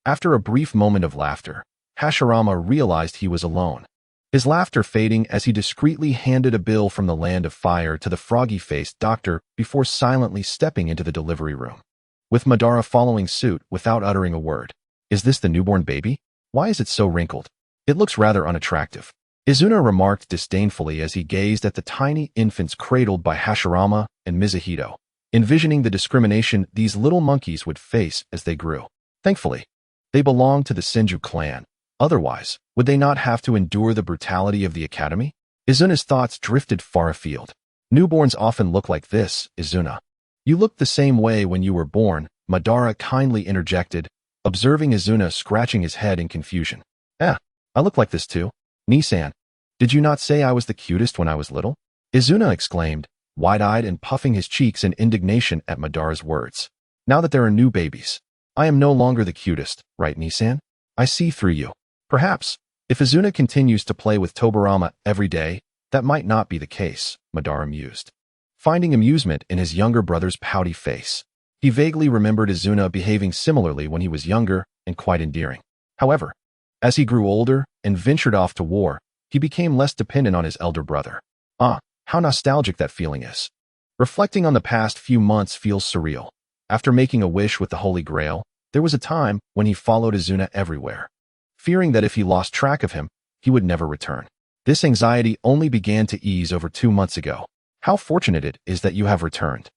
[SPEAKER 1] after a brief moment of laughter, Hashirama realized he was alone, his laughter fading as he discreetly handed a bill from the Land of Fire to the froggy-faced doctor before silently stepping into the delivery room, with Madara following suit without uttering a word. Is this the newborn baby? Why is it so wrinkled? It looks rather unattractive, Izuna remarked disdainfully as he gazed at the tiny infants cradled by Hashirama and Mizuhito, envisioning the discrimination these little monkeys would face as they grew. Thankfully, they belonged to the Senju clan. Otherwise, would they not have to endure the brutality of the academy? Izuna's thoughts drifted far afield. Newborns often look like this, Izuna. You looked the same way when you were born, Madara kindly interjected, observing Izuna scratching his head in confusion. I look like this too. Nisan, did you not say I was the cutest when I was little? Izuna exclaimed, wide-eyed and puffing his cheeks in indignation at Madara's words. Now that there are new babies, I am no longer the cutest, right, Nisan? I see through you. Perhaps, if Izuna continues to play with Tobirama every day, that might not be the case, Madara mused, finding amusement in his younger brother's pouty face. He vaguely remembered Izuna behaving similarly when he was younger and quite endearing. However, as he grew older and ventured off to war, he became less dependent on his elder brother. How nostalgic that feeling is. Reflecting on the past few months feels surreal. After making a wish with the Holy Grail, there was a time when he followed Izuna everywhere, fearing that if he lost track of him, he would never return. This anxiety only began to ease over 2 months ago. How fortunate it is that you have returned.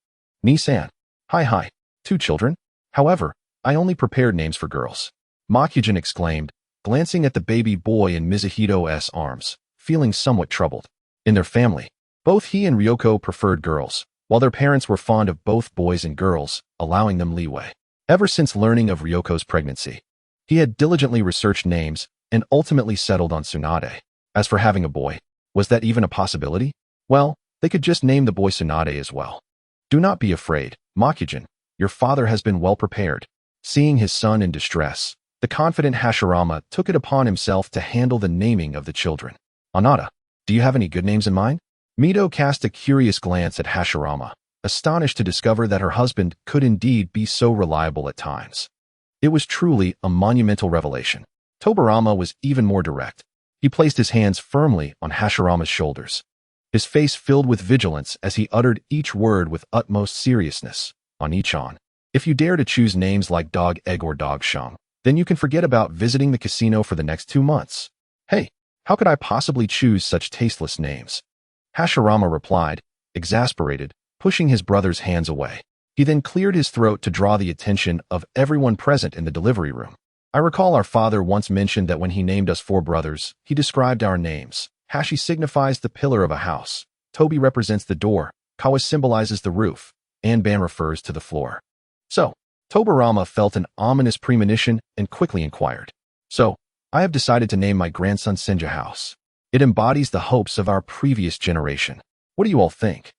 [SPEAKER 1] Nisan. Hi. 2 children? However, I only prepared names for girls. Makujin exclaimed, glancing at the baby boy in Mizuhito's arms, feeling somewhat troubled. In their family, both he and Ryoko preferred girls, while their parents were fond of both boys and girls, allowing them leeway. Ever since learning of Ryoko's pregnancy, he had diligently researched names and ultimately settled on Tsunade. As for having a boy, was that even a possibility? Well, they could just name the boy Tsunade as well. Do not be afraid, Makujin. Your father has been well prepared. Seeing his son in distress, the confident Hashirama took it upon himself to handle the naming of the children. Anata, do you have any good names in mind? Mito cast a curious glance at Hashirama, astonished to discover that her husband could indeed be so reliable at times. It was truly a monumental revelation. Tobirama was even more direct. He placed his hands firmly on Hashirama's shoulders, his face filled with vigilance as he uttered each word with utmost seriousness. On. If you dare to choose names like Dog Egg or Dog Shang, then you can forget about visiting the casino for the next 2 months. Hey, how could I possibly choose such tasteless names? Hashirama replied, exasperated, pushing his brother's hands away. He then cleared his throat to draw the attention of everyone present in the delivery room. I recall our father once mentioned that when he named us 4 brothers, he described our names. Hashi signifies the pillar of a house, Tobi represents the door, Kawa symbolizes the roof, and Ban refers to the floor. So, Tobarama felt an ominous premonition and quickly inquired. So, I have decided to name my grandson Senja House. It embodies the hopes of our previous generation. What do you all think?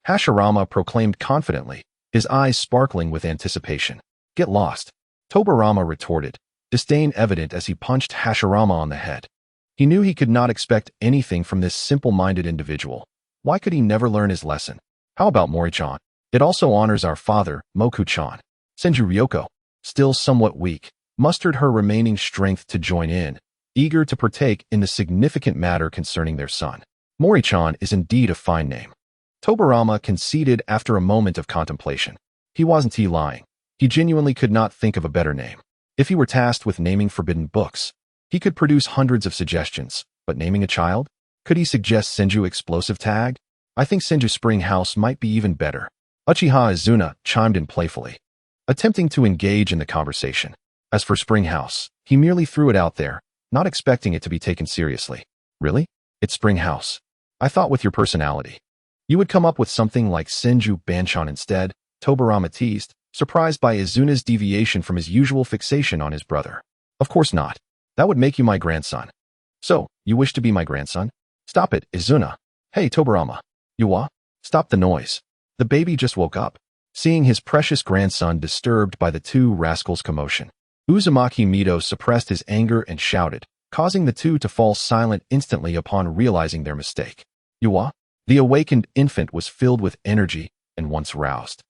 [SPEAKER 1] Hashirama proclaimed confidently, his eyes sparkling with anticipation. Get lost. Tobarama retorted, disdain evident as he punched Hashirama on the head. He knew he could not expect anything from this simple-minded individual. Why could he never learn his lesson? How about Mori-chan? It also honors our father, Moku-chan. Senju Ryoko, still somewhat weak, mustered her remaining strength to join in, eager to partake in the significant matter concerning their son. Mori-chan is indeed a fine name. Tobarama conceded after a moment of contemplation. He wasn't lying. He genuinely could not think of a better name. If he were tasked with naming forbidden books, he could produce hundreds of suggestions, but naming a child? Could he suggest Senju Explosive Tag? I think Senju Spring House might be even better. Uchiha Izuna chimed in playfully, attempting to engage in the conversation. As for Spring House, he merely threw it out there, not expecting it to be taken seriously. Really? It's Spring House. I thought with your personality, you would come up with something like Senju Banchan instead, Tobarama teased, surprised by Izuna's deviation from his usual fixation on his brother. Of course not. That would make you my grandson. So, you wish to be my grandson? Stop it, Izuna. Hey, Tobarama. Yuwa? Stop the noise. The baby just woke up. Seeing his precious grandson disturbed by the two rascals' commotion, Uzumaki Mido suppressed his anger and shouted, causing the two to fall silent instantly upon realizing their mistake. Yuwa? The awakened infant was filled with energy and once roused.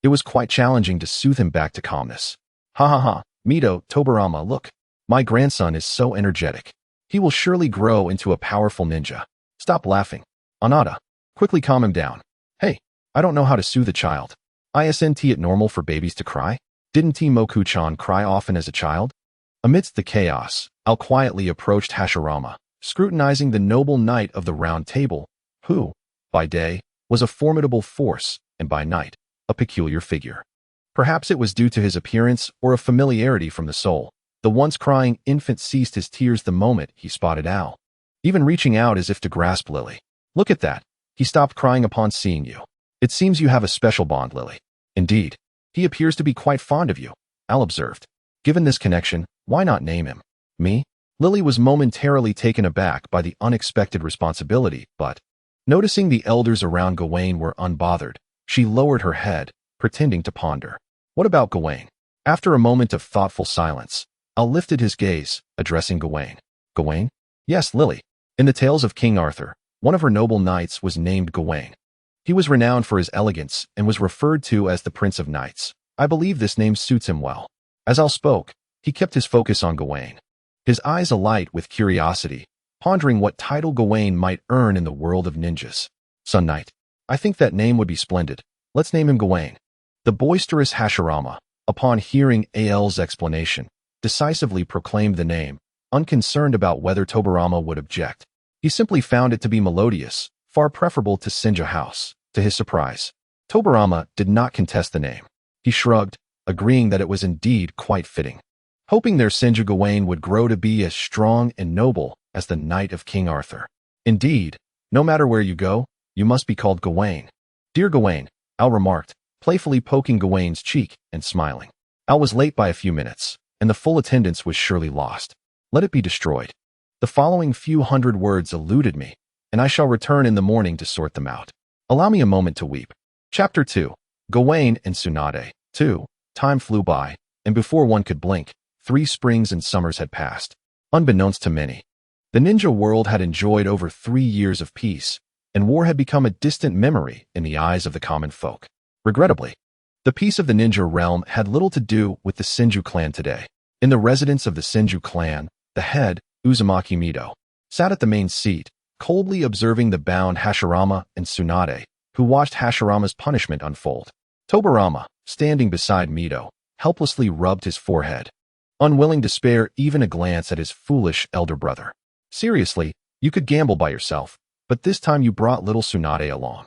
[SPEAKER 1] It was quite challenging to soothe him back to calmness. Ha ha ha, Mido, Tobarama, look. My grandson is so energetic. He will surely grow into a powerful ninja. Stop laughing. Anada, quickly calm him down. Hey, I don't know how to soothe a child. Isn't it normal for babies to cry? Didn't Moku-chan cry often as a child? Amidst the chaos, Al quietly approached Hashirama, scrutinizing the noble knight of the Round Table, who, by day, was a formidable force, and by night, a peculiar figure. Perhaps it was due to his appearance or a familiarity from the soul. The once crying infant ceased his tears the moment he spotted Al, even reaching out as if to grasp Lily. Look at that. He stopped crying upon seeing you. It seems you have a special bond, Lily. Indeed. He appears to be quite fond of you, Al observed. Given this connection, why not name him? Me? Lily was momentarily taken aback by the unexpected responsibility, but, noticing the elders around Gawain were unbothered, she lowered her head, pretending to ponder. What about Gawain? After a moment of thoughtful silence, Al lifted his gaze, addressing Gawain. Gawain? Yes, Lily. In the tales of King Arthur, one of her noble knights was named Gawain. He was renowned for his elegance and was referred to as the Prince of Knights. I believe this name suits him well. As Al spoke, he kept his focus on Gawain, his eyes alight with curiosity, pondering what title Gawain might earn in the world of ninjas. Sun Knight. I think that name would be splendid. Let's name him Gawain. The boisterous Hashirama, upon hearing Al's explanation, decisively proclaimed the name, unconcerned about whether Tobarama would object. He simply found it to be melodious, far preferable to Senja House. To his surprise, Tobarama did not contest the name. He shrugged, agreeing that it was indeed quite fitting. Hoping their Senju Gawain would grow to be as strong and noble as the knight of King Arthur. Indeed, no matter where you go, you must be called Gawain. Dear Gawain, Al remarked, playfully poking Gawain's cheek and smiling. Al was late by a few minutes, and the full attendance was surely lost. Let it be destroyed. The following few hundred words eluded me, and I shall return in the morning to sort them out. Allow me a moment to weep. Chapter 2. Gawain and Tsunade. 2. Time flew by, and before one could blink, 3 springs and summers had passed. Unbeknownst to many, the ninja world had enjoyed over 3 years of peace, and war had become a distant memory in the eyes of the common folk. Regrettably, the peace of the ninja realm had little to do with the Senju clan today. In the residence of the Senju clan, the head, Uzumaki Mido, sat at the main seat, coldly observing the bound Hashirama and Tsunade, who watched Hashirama's punishment unfold. Tobarama, standing beside Mido, helplessly rubbed his forehead, unwilling to spare even a glance at his foolish elder brother. Seriously, you could gamble by yourself, but this time you brought little Tsunade along.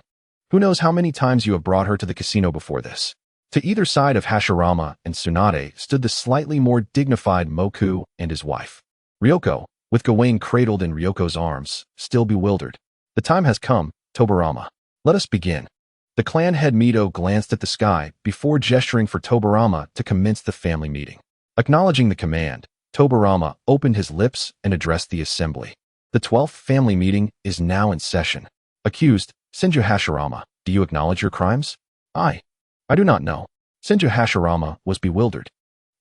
[SPEAKER 1] Who knows how many times you have brought her to the casino before this? To either side of Hashirama and Tsunade stood the slightly more dignified Moku and his wife, Ryoko, with Gawain cradled in Ryoko's arms, still bewildered. The time has come, Tobarama. Let us begin. The The clan head Mito glanced at the sky before gesturing for Tobarama to commence the family meeting. Acknowledging the command, Tobarama opened his lips and addressed the assembly. The 12th family meeting is now in session. Accused, Senju Hashirama, do you acknowledge your crimes? I do not know. Senju Hashirama was bewildered.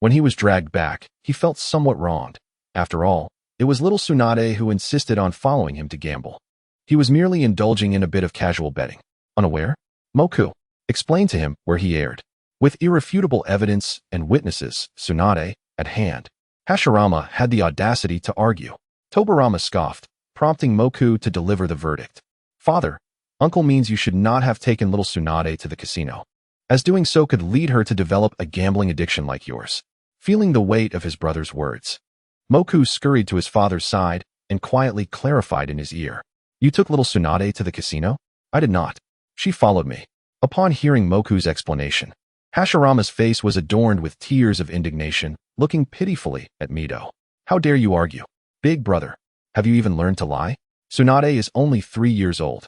[SPEAKER 1] When he was dragged back, he felt somewhat wronged. After all, it was little Tsunade who insisted on following him to gamble. He was merely indulging in a bit of casual betting. Unaware? Moku explained to him where he erred. With irrefutable evidence and witnesses, Tsunade, at hand, Hashirama had the audacity to argue. Tobarama scoffed, prompting Moku to deliver the verdict. Father, uncle means you should not have taken little Tsunade to the casino, as doing so could lead her to develop a gambling addiction like yours. Feeling the weight of his brother's words, Moku scurried to his father's side and quietly clarified in his ear. You took little Tsunade to the casino? I did not. She followed me. Upon hearing Moku's explanation, Hashirama's face was adorned with tears of indignation, looking pitifully at Mito. How dare you argue? Big brother, have you even learned to lie? Tsunade is only 3 years old.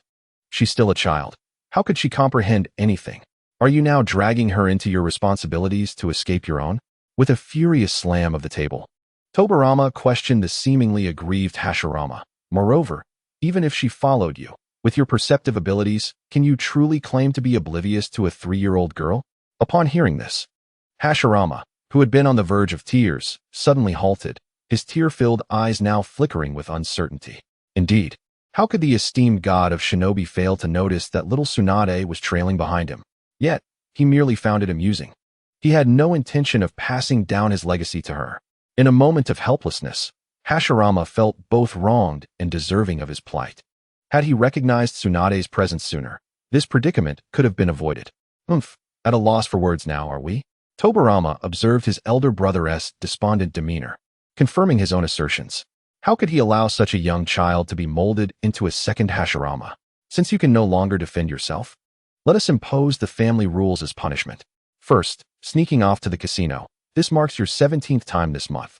[SPEAKER 1] She's still a child. How could she comprehend anything? Are you now dragging her into your responsibilities to escape your own? With a furious slam of the table, Tobarama questioned the seemingly aggrieved Hashirama. Moreover, even if she followed you, with your perceptive abilities, can you truly claim to be oblivious to a 3-year-old girl? Upon hearing this, Hashirama, who had been on the verge of tears, suddenly halted, his tear-filled eyes now flickering with uncertainty. Indeed, how could the esteemed god of shinobi fail to notice that little Tsunade was trailing behind him? Yet, he merely found it amusing. He had no intention of passing down his legacy to her. In a moment of helplessness, Hashirama felt both wronged and deserving of his plight. Had he recognized Tsunade's presence sooner, this predicament could have been avoided. At a loss for words now, are we? Tobarama observed his elder brother's despondent demeanor, confirming his own assertions. How could he allow such a young child to be molded into a second Hashirama? Since you can no longer defend yourself, let us impose the family rules as punishment. First, sneaking off to the casino. This marks your 17th time this month,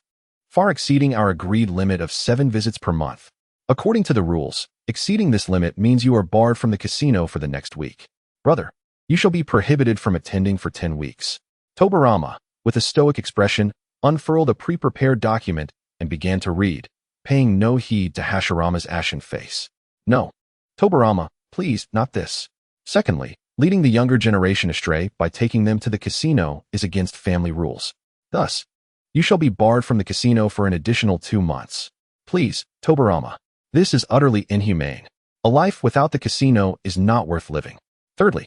[SPEAKER 1] far exceeding our agreed limit of 7 visits per month. According to the rules, exceeding this limit means you are barred from the casino for the next week. Brother, you shall be prohibited from attending for 10 weeks. Tobarama, with a stoic expression, unfurled a pre-prepared document and began to read, paying no heed to Hashirama's ashen face. No. Tobarama, please, not this. Secondly, leading the younger generation astray by taking them to the casino is against family rules. Thus, you shall be barred from the casino for an additional 2 months. Please, Tobarama. This is utterly inhumane. A life without the casino is not worth living. Thirdly,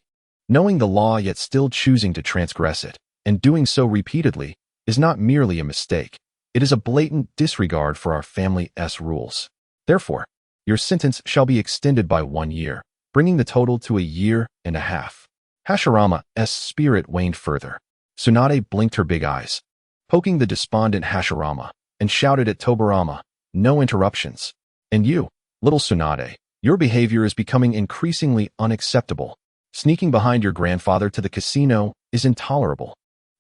[SPEAKER 1] knowing the law yet still choosing to transgress it, and doing so repeatedly, is not merely a mistake. It is a blatant disregard for our family's rules. Therefore, your sentence shall be extended by 1 year, bringing the total to 1.5 years. Hashirama's spirit waned further. Tsunade blinked her big eyes, poking the despondent Hashirama, and shouted at Tobarama, no interruptions. And you, little Tsunade, your behavior is becoming increasingly unacceptable. Sneaking behind your grandfather to the casino is intolerable.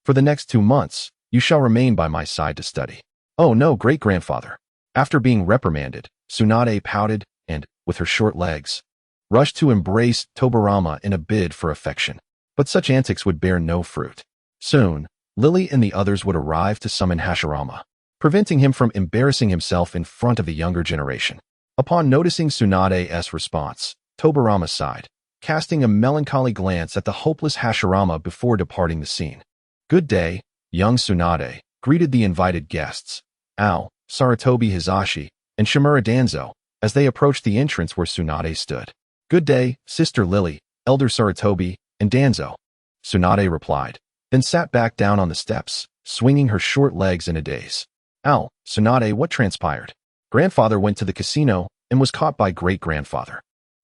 [SPEAKER 1] For the next 2 months, you shall remain by my side to study. Oh no, great-grandfather. After being reprimanded, Tsunade pouted and, with her short legs, rushed to embrace Tobarama in a bid for affection. But such antics would bear no fruit. Soon, Lily and the others would arrive to summon Hashirama, preventing him from embarrassing himself in front of the younger generation. Upon noticing Tsunade's response, Tobarama sighed, casting a melancholy glance at the hopeless Hashirama before departing the scene. Good day, young Tsunade, greeted the invited guests, Ao, Sarutobi Hizashi, and Shimura Danzo, as they approached the entrance where Tsunade stood. Good day, Sister Lily, Elder Sarutobi, and Danzo, Tsunade replied, then sat back down on the steps, swinging her short legs in a daze. Ao, Tsunade, what transpired? Grandfather went to the casino and was caught by great-grandfather.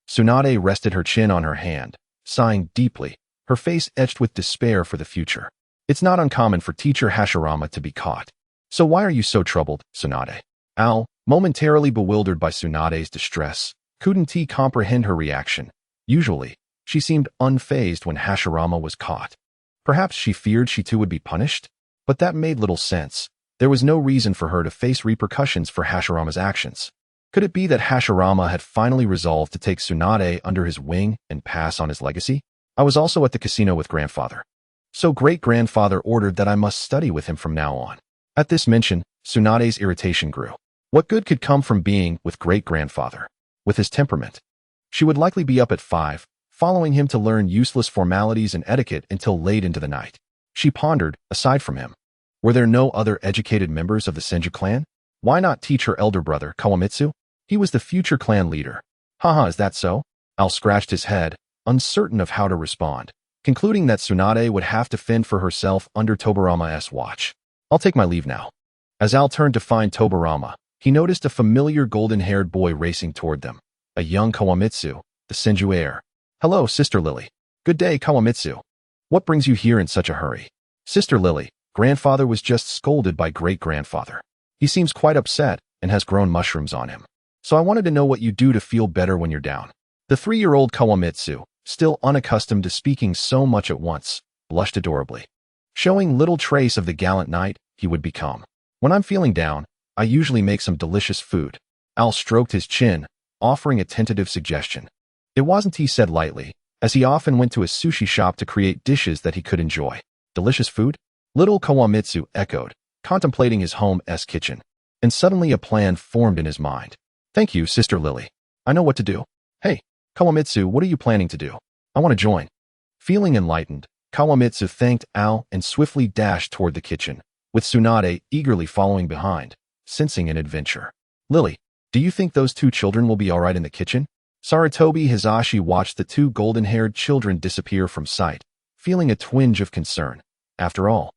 [SPEAKER 1] Tsunade rested her chin on her hand, sighing deeply, her face etched with despair for the future. It's not uncommon for teacher Hashirama to be caught. So why are you so troubled, Tsunade? Ao, momentarily bewildered by Tsunade's distress, couldn't he comprehend her reaction. Usually, she seemed unfazed when Hashirama was caught. Perhaps she feared she too would be punished? But that made little sense. There was no reason for her to face repercussions for Hashirama's actions. Could it be that Hashirama had finally resolved to take Tsunade under his wing and pass on his legacy? I was also at the casino with grandfather. So great-grandfather ordered that I must study with him from now on. At this mention, Tsunade's irritation grew. What good could come from being with great-grandfather? With his temperament, she would likely be up at 5, following him to learn useless formalities and etiquette until late into the night. She pondered, aside from him, were there no other educated members of the Senju clan? Why not teach her elder brother, Kawamitsu? He was the future clan leader. Haha, is that so? Al scratched his head, uncertain of how to respond, concluding that Tsunade would have to fend for herself under Tobarama's watch. I'll take my leave now. As Al turned to find Tobarama, he noticed a familiar golden-haired boy racing toward them, a young Kawamitsu, the Senju heir. Hello, Sister Lily. Good day, Kawamitsu. What brings you here in such a hurry? Sister Lily, grandfather was just scolded by great-grandfather. He seems quite upset and has grown mushrooms on him. So I wanted to know what you do to feel better when you're down. The 3-year-old Kawamitsu, still unaccustomed to speaking so much at once, blushed adorably, showing little trace of the gallant knight he would become. When I'm feeling down, I usually make some delicious food. Al stroked his chin, offering a tentative suggestion. It wasn't, he said lightly, as he often went to a sushi shop to create dishes that he could enjoy. Delicious food? Little Kawamitsu echoed, contemplating his home-esque kitchen. And suddenly a plan formed in his mind. Thank you, Sister Lily. I know what to do. Hey, Kawamitsu, what are you planning to do? I want to join. Feeling enlightened, Kawamitsu thanked Al and swiftly dashed toward the kitchen, with Tsunade eagerly following behind, sensing an adventure. Lily, do you think those 2 children will be all right in the kitchen? Sarutobi Hisashi watched the 2 golden-haired children disappear from sight, feeling a twinge of concern. After all,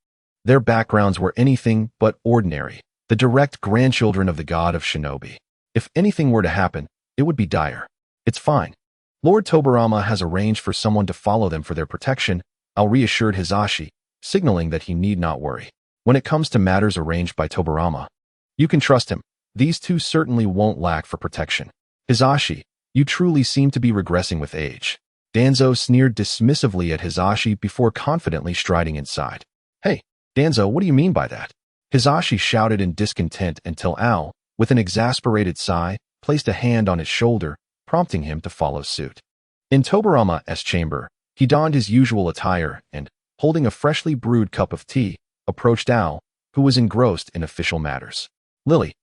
[SPEAKER 1] their backgrounds were anything but ordinary, the direct grandchildren of the god of shinobi. If anything were to happen, it would be dire. It's fine. Lord Tobarama has arranged for someone to follow them for their protection, Al reassured Hisashi, signaling that he need not worry. When it comes to matters arranged by Tobarama, you can trust him. These 2 certainly won't lack for protection. Hisashi, you truly seem to be regressing with age. Danzo sneered dismissively at Hisashi before confidently striding inside. Hey, Danzo, what do you mean by that? Hisashi shouted in discontent until Al, with an exasperated sigh, placed a hand on his shoulder, prompting him to follow suit. In Tobarama's chamber, he donned his usual attire and, holding a freshly brewed cup of tea, approached Al, who was engrossed in official matters. Lily,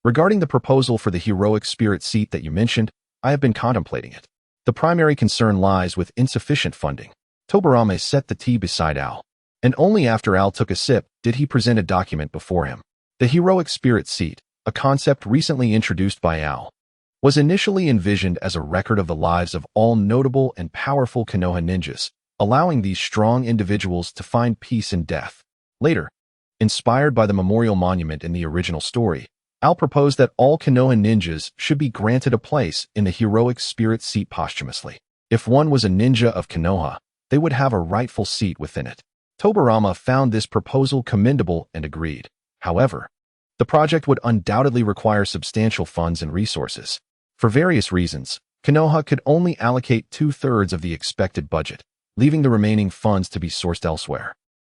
[SPEAKER 1] regarding the proposal for the heroic spirit seat that you mentioned, I have been contemplating it. The primary concern lies with insufficient funding. Tobarama set the tea beside Al, and only after Al took a sip did he present a document before him. The heroic spirit seat, a concept recently introduced by Al, was initially envisioned as a record of the lives of all notable and powerful Konoha ninjas, allowing these strong individuals to find peace in death. Later, inspired by the memorial monument in the original story, Al proposed that all Konoha ninjas should be granted a place in the heroic spirit seat posthumously. If one was a ninja of Konoha, they would have a rightful seat within it. Tobarama found this proposal commendable and agreed. However, the project would undoubtedly require substantial funds and resources. For various reasons, Konoha could only allocate 2/3 of the expected budget, leaving the remaining funds to be sourced elsewhere.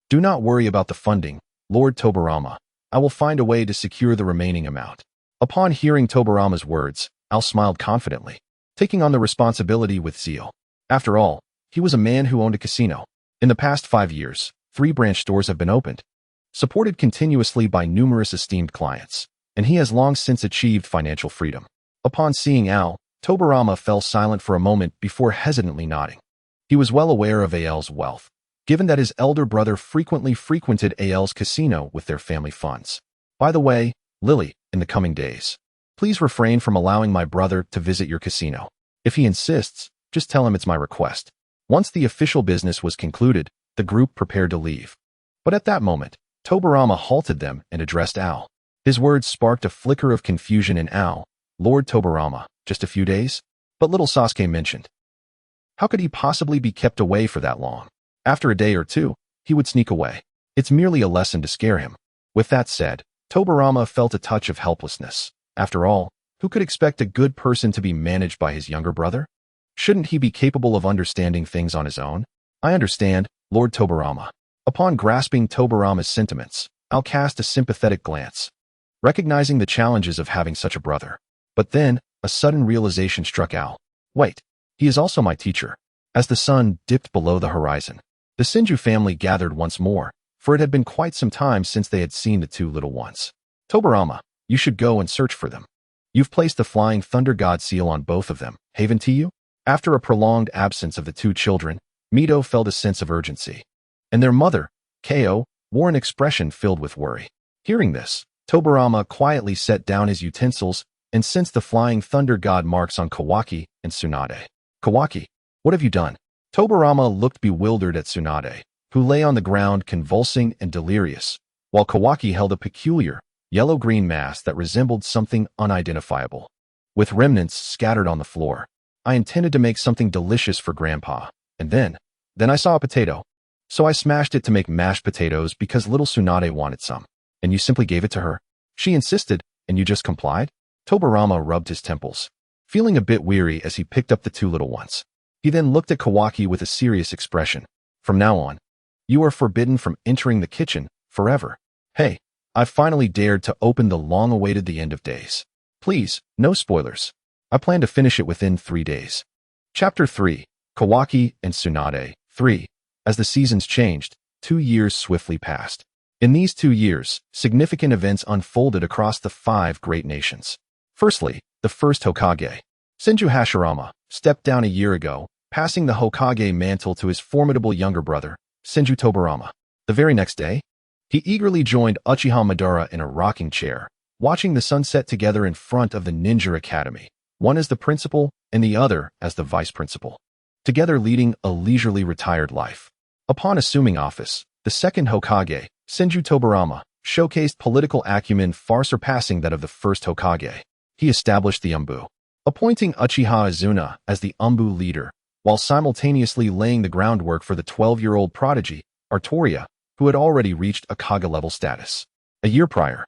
[SPEAKER 1] Do not worry about the funding, Lord Tobarama. I will find a way to secure the remaining amount. Upon hearing Tobarama's words, Al smiled confidently, taking on the responsibility with zeal. After all, he was a man who owned a casino. In the past 5 years, 3 branch stores have been opened, supported continuously by numerous esteemed clients, and he has long since achieved financial freedom. Upon seeing Al, Tobarama fell silent for a moment before hesitantly nodding. He was well aware of Al's wealth, given that his elder brother frequently frequented Al's casino with their family funds. By the way, Lily, in the coming days, please refrain from allowing my brother to visit your casino. If he insists, just tell him it's my request. Once the official business was concluded, the group prepared to leave. But at that moment, Tobarama halted them and addressed Al. His words sparked a flicker of confusion in Al. Lord Tobarama, just a few days? But little Sasuke mentioned. How could he possibly be kept away for that long? After a day or 2, he would sneak away. It's merely a lesson to scare him. With that said, Tobarama felt a touch of helplessness. After all, who could expect a good person to be managed by his younger brother? Shouldn't he be capable of understanding things on his own? I understand, Lord Tobarama. Upon grasping Tobarama's sentiments, Al cast a sympathetic glance, recognizing the challenges of having such a brother. But then, a sudden realization struck Al. Wait, he is also my teacher. As the sun dipped below the horizon, the Senju family gathered once more, for it had been quite some time since they had seen the two little ones. Tobarama, you should go and search for them. You've placed the flying thunder god seal on both of them, haven't you? After a prolonged absence of the two children, Mito felt a sense of urgency. And their mother, Ko, wore an expression filled with worry. Hearing this, Tobarama quietly set down his utensils and sensed the flying thunder god marks on Kawaki and Tsunade. Kawaki, what have you done? Tobarama looked bewildered at Tsunade, who lay on the ground convulsing and delirious, while Kawaki held a peculiar, yellow-green mass that resembled something unidentifiable, with remnants scattered on the floor. I intended to make something delicious for Grandpa, and then I saw a potato. So I smashed it to make mashed potatoes because little Tsunade wanted some. And you simply gave it to her. She insisted, and you just complied? Tobarama rubbed his temples, feeling a bit weary as he picked up the two little ones. He then looked at Kawaki with a serious expression. From now on, you are forbidden from entering the kitchen forever. Hey, I finally dared to open the long-awaited The End of Days. Please, no spoilers. I plan to finish it within 3 days. Chapter 3, Kawaki and Tsunade. 3. As the seasons changed, 2 years swiftly passed. In these 2 years, significant events unfolded across the 5 great nations. Firstly, the first Hokage, Senju Hashirama, stepped down a year ago, passing the Hokage mantle to his formidable younger brother, Senju Tobarama. The very next day, he eagerly joined Uchiha Madara in a rocking chair, watching the sunset together in front of the Ninja Academy, one as the principal and the other as the vice principal, together leading a leisurely retired life. Upon assuming office, the second Hokage, Senju Tobarama, showcased political acumen far surpassing that of the first Hokage. He established the Umbu, appointing Uchiha Izuna as the Umbu leader, while simultaneously laying the groundwork for the 12-year-old prodigy, Artoria, who had already reached a Kage-level status. A year prior,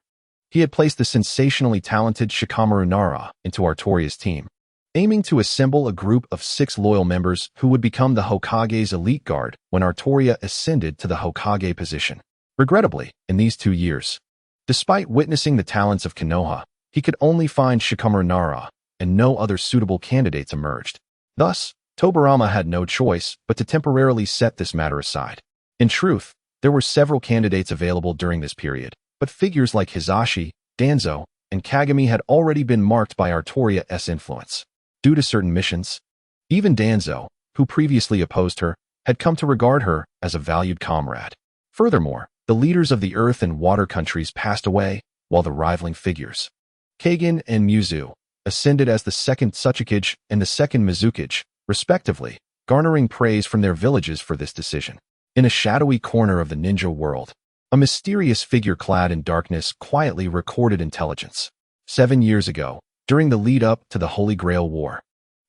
[SPEAKER 1] he had placed the sensationally talented Shikamaru Nara into Artoria's team, aiming to assemble a group of 6 loyal members who would become the Hokage's elite guard when Artoria ascended to the Hokage position. Regrettably, in these 2 years, despite witnessing the talents of Konoha, he could only find Shikamaru Nara, and no other suitable candidates emerged. Thus, Tobarama had no choice but to temporarily set this matter aside. In truth, there were several candidates available during this period, but figures like Hisashi, Danzo, and Kagami had already been marked by Artoria's influence. Due to certain missions, even Danzo, who previously opposed her, had come to regard her as a valued comrade. Furthermore, the leaders of the earth and water countries passed away, while the rivaling figures, Kage and Muzu, ascended as the second Tsuchikage and the second Mizukage, respectively, garnering praise from their villages for this decision. In a shadowy corner of the ninja world, a mysterious figure clad in darkness quietly recorded intelligence. 7 years ago, during the lead-up to the Holy Grail War,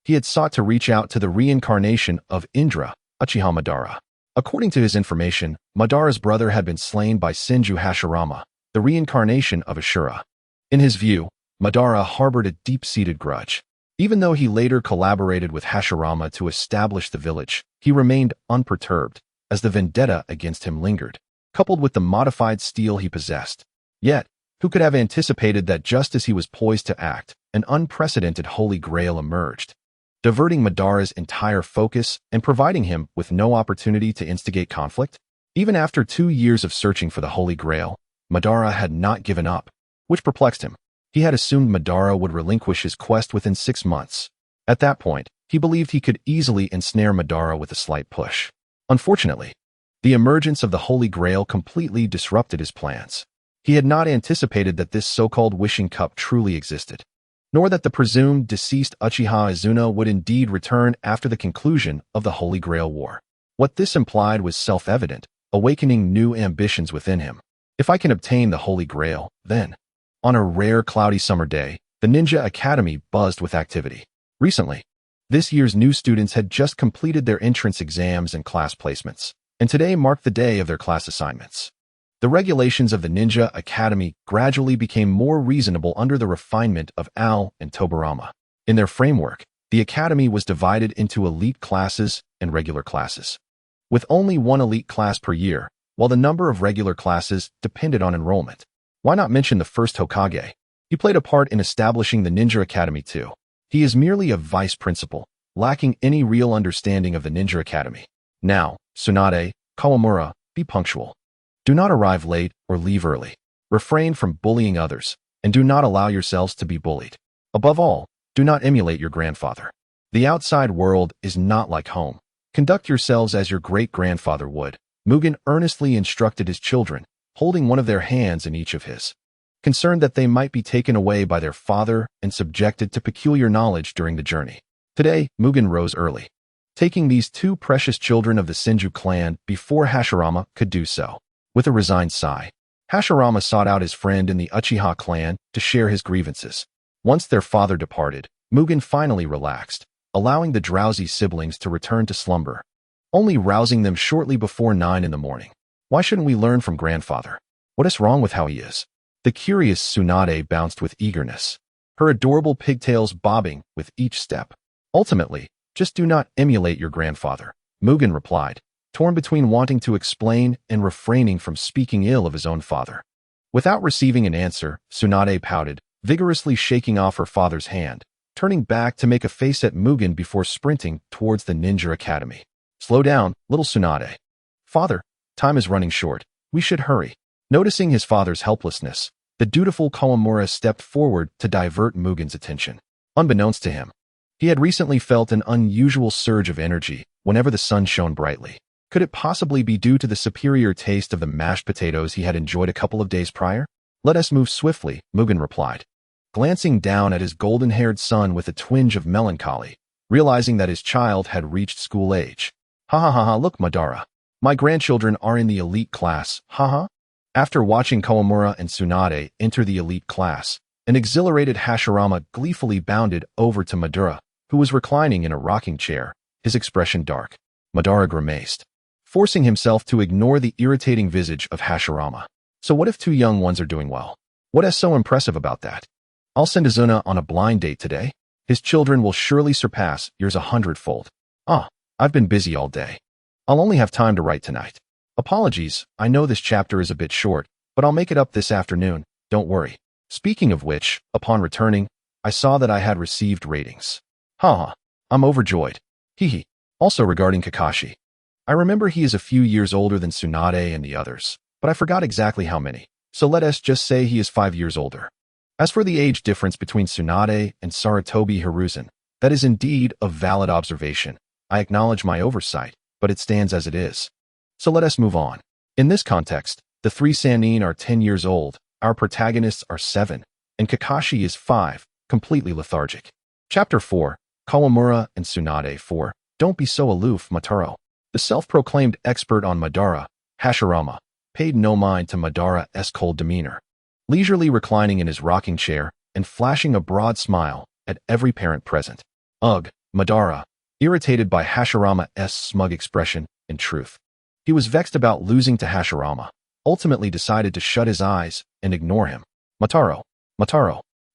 [SPEAKER 1] he had sought to reach out to the reincarnation of Indra, Uchiha Madara. According to his information, Madara's brother had been slain by Senju Hashirama, the reincarnation of Ashura. In his view, Madara harbored a deep-seated grudge. Even though he later collaborated with Hashirama to establish the village, he remained unperturbed, as the vendetta against him lingered, coupled with the modified steel he possessed. Yet, who could have anticipated that just as he was poised to act, an unprecedented Holy Grail emerged, diverting Madara's entire focus and providing him with no opportunity to instigate conflict? Even after 2 years of searching for the Holy Grail, Madara had not given up, which perplexed him. He had assumed Madara would relinquish his quest within 6 months. At that point, he believed he could easily ensnare Madara with a slight push. Unfortunately, the emergence of the Holy Grail completely disrupted his plans. He had not anticipated that this so-called wishing cup truly existed, nor that the presumed deceased Uchiha Izuna would indeed return after the conclusion of the Holy Grail War. What this implied was self-evident, awakening new ambitions within him. If I can obtain the Holy Grail, then... On a rare cloudy summer day, the Ninja Academy buzzed with activity. Recently, this year's new students had just completed their entrance exams and class placements, and today marked the day of their class assignments. The regulations of the Ninja Academy gradually became more reasonable under the refinement of Al and Tobarama. In their framework, the academy was divided into elite classes and regular classes, with only one elite class per year, while the number of regular classes depended on enrollment. Why not mention the first Hokage? He played a part in establishing the Ninja Academy too. He is merely a vice principal, lacking any real understanding of the ninja academy. Now, Tsunade, Kawamura, be punctual. Do not arrive late or leave early. Refrain from bullying others, and do not allow yourselves to be bullied. Above all, do not emulate your grandfather. The outside world is not like home. Conduct yourselves as your great-grandfather would. Mugen earnestly instructed his children, holding one of their hands in each of his. Concerned that they might be taken away by their father and subjected to peculiar knowledge during the journey. Today, Mugen rose early, taking these two precious children of the Senju clan before Hashirama could do so. With a resigned sigh, Hashirama sought out his friend in the Uchiha clan to share his grievances. Once their father departed, Mugen finally relaxed, allowing the drowsy siblings to return to slumber, only rousing them shortly before 9 in the morning. Why shouldn't we learn from grandfather? What is wrong with how he is? The curious Tsunade bounced with eagerness, her adorable pigtails bobbing with each step. Ultimately, just do not emulate your grandfather, Mugen replied, torn between wanting to explain and refraining from speaking ill of his own father. Without receiving an answer, Tsunade pouted, vigorously shaking off her father's hand, turning back to make a face at Mugen before sprinting towards the ninja academy. Slow down, little Tsunade. Father, time is running short. We should hurry. Noticing his father's helplessness, the dutiful Kawamura stepped forward to divert Mugen's attention. Unbeknownst to him, he had recently felt an unusual surge of energy whenever the sun shone brightly. Could it possibly be due to the superior taste of the mashed potatoes he had enjoyed a couple of days prior? Let us move swiftly, Mugen replied, glancing down at his golden-haired son with a twinge of melancholy, realizing that his child had reached school age. Ha ha ha ha, look Madara. My grandchildren are in the elite class, haha. After watching Kawamura and Tsunade enter the elite class, an exhilarated Hashirama gleefully bounded over to Madara, who was reclining in a rocking chair, his expression dark. Madara grimaced, forcing himself to ignore the irritating visage of Hashirama. So what if two young ones are doing well? What is so impressive about that? I'll send Izuna on a blind date today. His children will surely surpass yours 100-fold. I've been busy all day. I'll only have time to write tonight. Apologies, I know this chapter is a bit short, but I'll make it up this afternoon, don't worry. Speaking of which, upon returning, I saw that I had received ratings. Haha, I'm overjoyed. Hehe. Also regarding Kakashi. I remember he is a few years older than Tsunade and the others, but I forgot exactly how many, so let us just say he is 5 years older. As for the age difference between Tsunade and Sarutobi Hiruzen, that is indeed a valid observation. I acknowledge my oversight, but it stands as it is. So let us move on. In this context, the three Sannin are 10 years old, our protagonists are 7, and Kakashi is 5, completely lethargic. Chapter 4, Kawamura and Tsunade 4, Don't be so aloof, Mataro. The self-proclaimed expert on Madara, Hashirama, paid no mind to Madara's cold demeanor, leisurely reclining in his rocking chair and flashing a broad smile at every parent present. Ugh, Madara, irritated by Hashirama's smug expression, in truth. He was vexed about losing to Hashirama, ultimately decided to shut his eyes and ignore him. Mataro.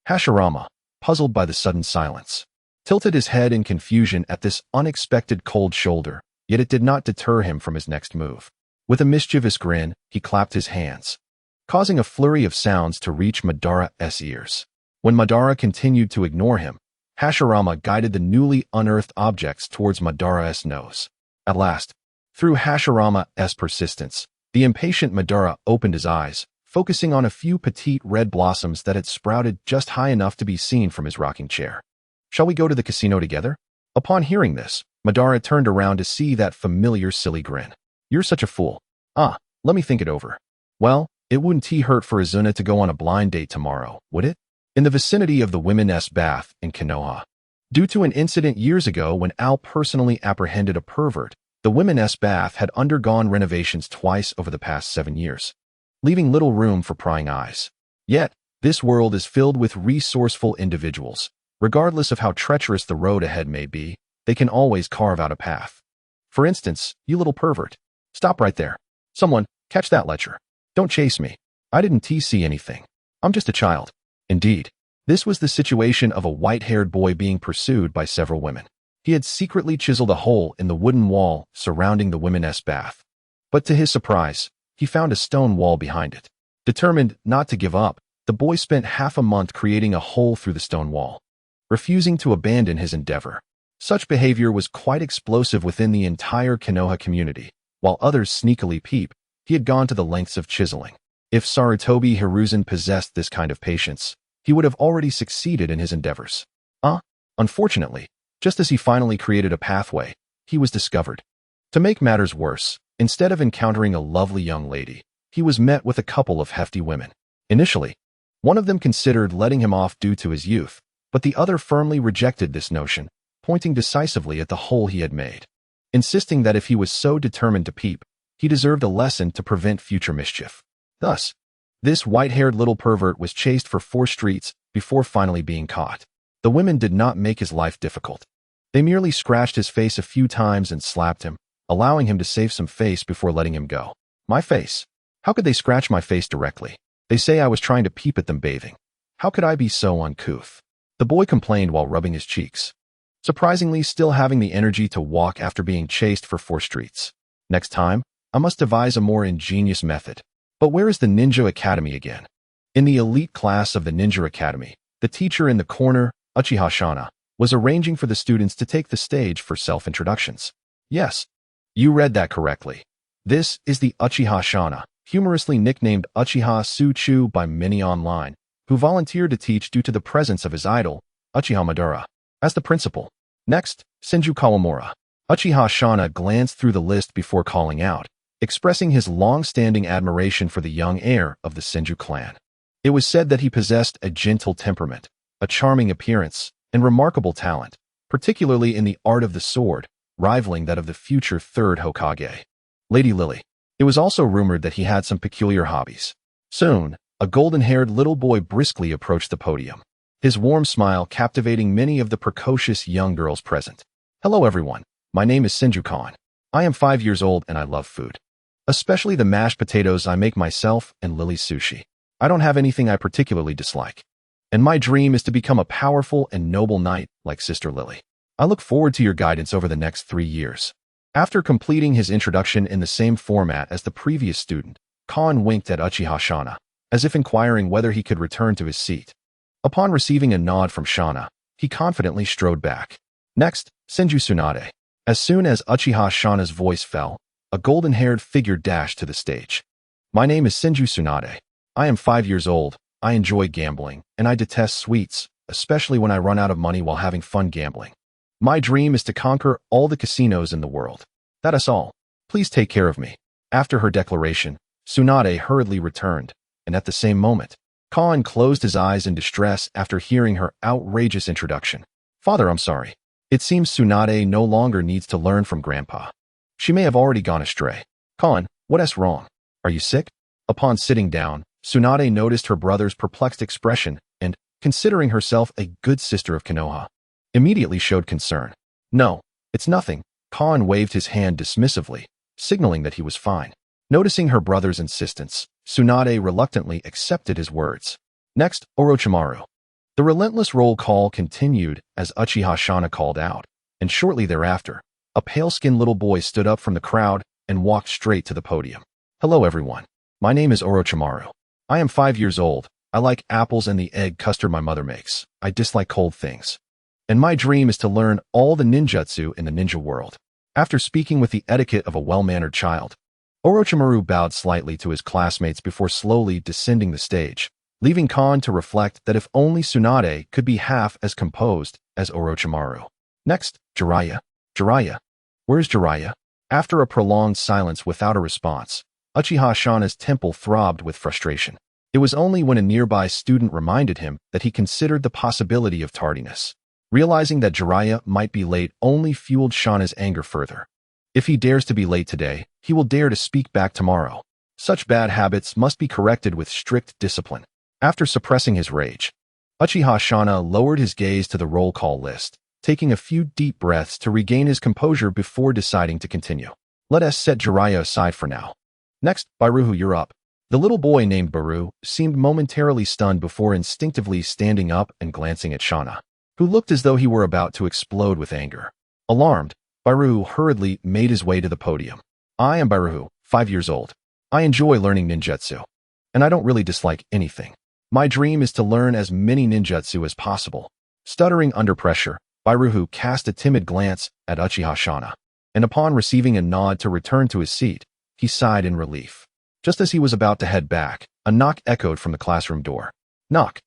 [SPEAKER 1] Hashirama, puzzled by the sudden silence, tilted his head in confusion at this unexpected cold shoulder, yet it did not deter him from his next move. With a mischievous grin, he clapped his hands, causing a flurry of sounds to reach Madara's ears. When Madara continued to ignore him, Hashirama guided the newly unearthed objects towards Madara's nose. At last, through Hashirama's persistence, the impatient Madara opened his eyes, focusing on a few petite red blossoms that had sprouted just high enough to be seen from his rocking chair. Shall we go to the casino together? Upon hearing this, Madara turned around to see that familiar silly grin. You're such a fool. Let me think it over. Well, it wouldn't hurt for Izuna to go on a blind date tomorrow, would it? In the vicinity of the women's bath in Konoha. Due to an incident years ago when Al personally apprehended a pervert, the women's bath had undergone renovations twice over the past 7 years, leaving little room for prying eyes. Yet, this world is filled with resourceful individuals. Regardless of how treacherous the road ahead may be, they can always carve out a path. For instance, you little pervert. Stop right there. Someone, catch that lecher. Don't chase me. I didn't see anything. I'm just a child. Indeed, this was the situation of a white-haired boy being pursued by several women. He had secretly chiseled a hole in the wooden wall surrounding the women's bath. But to his surprise, he found a stone wall behind it. Determined not to give up, the boy spent half a month creating a hole through the stone wall, refusing to abandon his endeavor. Such behavior was quite explosive within the entire Konoha community. While others sneakily peep, he had gone to the lengths of chiseling. If Sarutobi Hiruzen possessed this kind of patience, he would have already succeeded in his endeavors. Unfortunately, just as he finally created a pathway, he was discovered. To make matters worse, instead of encountering a lovely young lady, he was met with a couple of hefty women. Initially, one of them considered letting him off due to his youth, but the other firmly rejected this notion, pointing decisively at the hole he had made, insisting that if he was so determined to peep, he deserved a lesson to prevent future mischief. Thus, this white-haired little pervert was chased for 4 streets before finally being caught. The women did not make his life difficult. They merely scratched his face a few times and slapped him, allowing him to save some face before letting him go. My face? How could they scratch my face directly? They say I was trying to peep at them bathing. How could I be so uncouth? The boy complained while rubbing his cheeks, surprisingly still having the energy to walk after being chased for 4 streets. Next time, I must devise a more ingenious method. But where is the Ninja Academy again? In the elite class of the Ninja Academy, the teacher in the corner, Uchiha Shana, was arranging for the students to take the stage for self-introductions. Yes, you read that correctly. This is the Uchiha Shana, humorously nicknamed Uchiha Suchu by many online, who volunteered to teach due to the presence of his idol, Uchiha Madara, as the principal. Next, Senju Kawamura. Uchiha Shana glanced through the list before calling out, expressing his long-standing admiration for the young heir of the Senju clan. It was said that he possessed a gentle temperament, a charming appearance, and remarkable talent, particularly in the art of the sword, rivaling that of the future 3rd Hokage, Lady Lily. It was also rumored that he had some peculiar hobbies. Soon, a golden-haired little boy briskly approached the podium, his warm smile captivating many of the precocious young girls present. Hello everyone, my name is Senju Kan. I am 5 years old and I love food. Especially the mashed potatoes I make myself and Lily's sushi. I don't have anything I particularly dislike. And my dream is to become a powerful and noble knight like Sister Lily. I look forward to your guidance over the next 3 years. After completing his introduction in the same format as the previous student, Kan winked at Uchiha Shana, as if inquiring whether he could return to his seat. Upon receiving a nod from Shana, he confidently strode back. Next, Senju Tsunade. As soon as Uchiha Shana's voice fell, a golden-haired figure dashed to the stage. My name is Senju Tsunade. I am 5 years old, I enjoy gambling, and I detest sweets, especially when I run out of money while having fun gambling. My dream is to conquer all the casinos in the world. That is all. Please take care of me. After her declaration, Tsunade hurriedly returned, and at the same moment, Kan closed his eyes in distress after hearing her outrageous introduction. Father, I'm sorry. It seems Tsunade no longer needs to learn from Grandpa. She may have already gone astray. Kan, what's wrong? Are you sick? Upon sitting down, Tsunade noticed her brother's perplexed expression and, considering herself a good sister of Konoha, immediately showed concern. No, it's nothing. Kan waved his hand dismissively, signaling that he was fine. Noticing her brother's insistence, Tsunade reluctantly accepted his words. Next, Orochimaru. The relentless roll call continued as Uchiha Shana called out, and shortly thereafter, a pale-skinned little boy stood up from the crowd and walked straight to the podium. Hello everyone. My name is Orochimaru. I am 5 years old. I like apples and the egg custard my mother makes. I dislike cold things. And my dream is to learn all the ninjutsu in the ninja world. After speaking with the etiquette of a well-mannered child, Orochimaru bowed slightly to his classmates before slowly descending the stage, leaving Kan to reflect that if only Tsunade could be half as composed as Orochimaru. Next, Jiraiya. Jiraiya. Where's Jiraiya? After a prolonged silence without a response, Uchiha Shana's temple throbbed with frustration. It was only when a nearby student reminded him that he considered the possibility of tardiness. Realizing that Jiraiya might be late only fueled Shana's anger further. If he dares to be late today, he will dare to speak back tomorrow. Such bad habits must be corrected with strict discipline. After suppressing his rage, Uchiha Shana lowered his gaze to the roll call list, taking a few deep breaths to regain his composure before deciding to continue. Let us set Jiraiya aside for now. Next, Baruhu, you're up. The little boy named Baru seemed momentarily stunned before instinctively standing up and glancing at Shana, who looked as though he were about to explode with anger. Alarmed, Baruhu hurriedly made his way to the podium. I am Baruhu, 5 years old. I enjoy learning ninjutsu, and I don't really dislike anything. My dream is to learn as many ninjutsu as possible. Stuttering under pressure, Bairuhu cast a timid glance at Uchiha Shana, and upon receiving a nod to return to his seat, he sighed in relief. Just as he was about to head back, a knock echoed from the classroom door. Knock.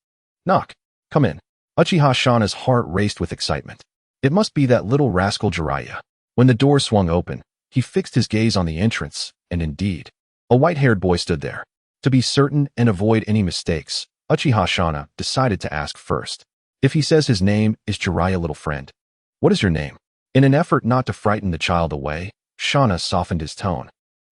[SPEAKER 1] Knock. Come in. Uchiha Shana's heart raced with excitement. It must be that little rascal Jiraiya. When the door swung open, he fixed his gaze on the entrance, and indeed, a white-haired boy stood there. To be certain and avoid any mistakes, Uchiha Shana decided to ask first. If he says his name is Jiraiya, little friend, what is your name? In an effort not to frighten the child away, Shana softened his tone,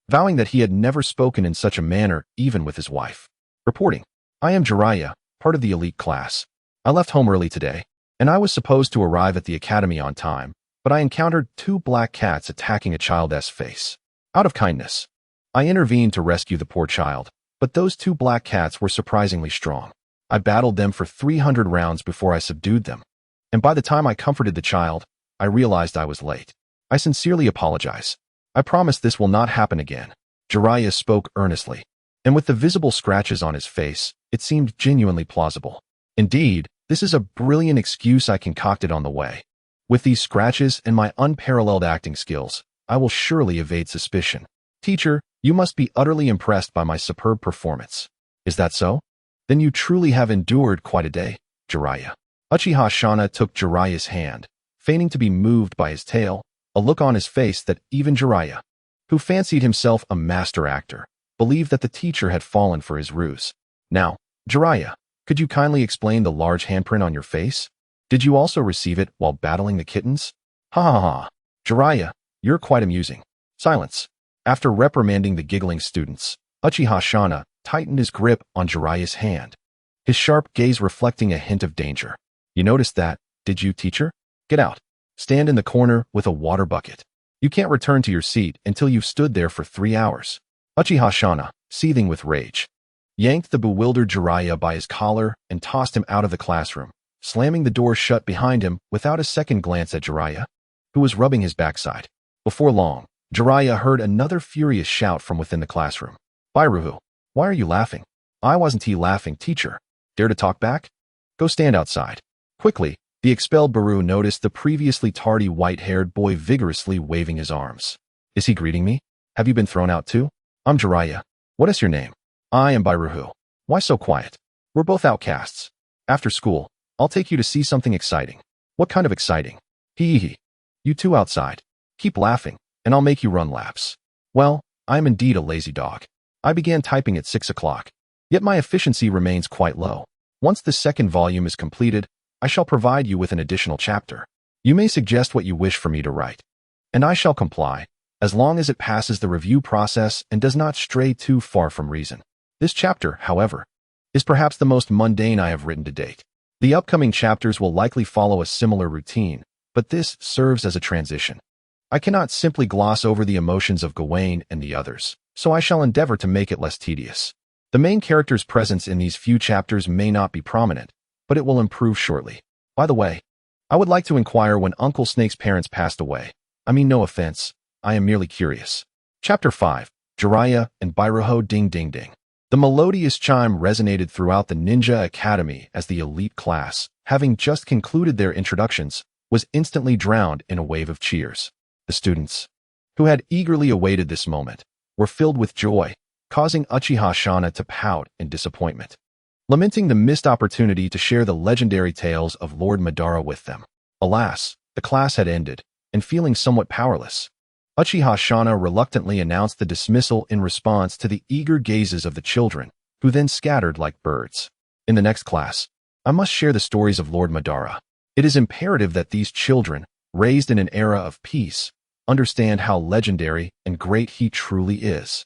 [SPEAKER 1] vowing that he had never spoken in such a manner even with his wife. Reporting, I am Jiraiya, part of the elite class. I left home early today, and I was supposed to arrive at the academy on time, but I encountered 2 black cats attacking a child's face. Out of kindness, I intervened to rescue the poor child, but those 2 black cats were surprisingly strong. I battled them for 300 rounds before I subdued them, and by the time I comforted the child, I realized I was late. I sincerely apologize. I promise this will not happen again. Jiraiya spoke earnestly, and with the visible scratches on his face, it seemed genuinely plausible. Indeed, this is a brilliant excuse I concocted on the way. With these scratches and my unparalleled acting skills, I will surely evade suspicion. Teacher, you must be utterly impressed by my superb performance. Is that so? Then you truly have endured quite a day, Jiraiya. Uchiha Shana took Jiraiya's hand, feigning to be moved by his tale, a look on his face that even Jiraiya, who fancied himself a master actor, believed that the teacher had fallen for his ruse. Now, Jiraiya, could you kindly explain the large handprint on your face? Did you also receive it while battling the kittens? Ha ha ha. Jiraiya, you're quite amusing. Silence. After reprimanding the giggling students, Uchiha Shana tightened his grip on Jiraiya's hand, his sharp gaze reflecting a hint of danger. You noticed that, did you, teacher? Get out. Stand in the corner with a water bucket. You can't return to your seat until you've stood there for 3 hours. Uchiha Shana, seething with rage, yanked the bewildered Jiraiya by his collar and tossed him out of the classroom, slamming the door shut behind him without a second glance at Jiraiya, who was rubbing his backside. Before long, Jiraiya heard another furious shout from within the classroom. Bairuhu, why are you laughing? I wasn't laughing, teacher. Dare to talk back? Go stand outside. Quickly, the expelled Baru noticed the previously tardy white-haired boy vigorously waving his arms. Is he greeting me? Have you been thrown out too? I'm Jiraiya. What is your name? I am Bairuhu. Why so quiet? We're both outcasts. After school, I'll take you to see something exciting. What kind of exciting? Hee hee. You two outside. Keep laughing, and I'll make you run laps. Well, I am indeed a lazy dog. I began typing at 6 o'clock, yet my efficiency remains quite low. Once the second volume is completed, I shall provide you with an additional chapter. You may suggest what you wish for me to write, and I shall comply, as long as it passes the review process and does not stray too far from reason. This chapter, however, is perhaps the most mundane I have written to date. The upcoming chapters will likely follow a similar routine, but this serves as a transition. I cannot simply gloss over the emotions of Gawain and the others, so I shall endeavor to make it less tedious. The main character's presence in these few chapters may not be prominent, but it will improve shortly. By the way, I would like to inquire when Uncle Snake's parents passed away. I mean, no offense, I am merely curious. Chapter 5, Jiraiya and Bairuhu. Ding ding ding. The melodious chime resonated throughout the Ninja Academy as the elite class, having just concluded their introductions, was instantly drowned in a wave of cheers. The students, who had eagerly awaited this moment, were filled with joy, causing Uchiha Shana to pout in disappointment, lamenting the missed opportunity to share the legendary tales of Lord Madara with them. Alas, the class had ended, and feeling somewhat powerless, Uchiha Shana reluctantly announced the dismissal in response to the eager gazes of the children, who then scattered like birds. In the next class, I must share the stories of Lord Madara. It is imperative that these children, raised in an era of peace, understand how legendary and great he truly is.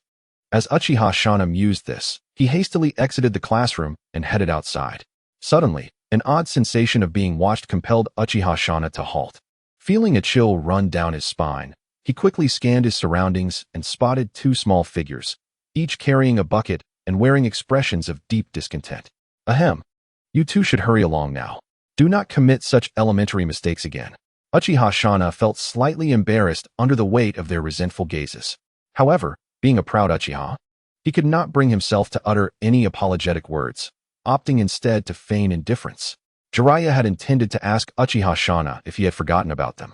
[SPEAKER 1] As Uchiha Shana mused this, he hastily exited the classroom and headed outside. Suddenly, an odd sensation of being watched compelled Uchiha Shana to halt. Feeling a chill run down his spine, he quickly scanned his surroundings and spotted 2 small figures, each carrying a bucket and wearing expressions of deep discontent. Ahem. You two should hurry along now. Do not commit such elementary mistakes again. Uchiha Shana felt slightly embarrassed under the weight of their resentful gazes. However, being a proud Uchiha, he could not bring himself to utter any apologetic words, opting instead to feign indifference. Jiraiya had intended to ask Uchiha Shana if he had forgotten about them.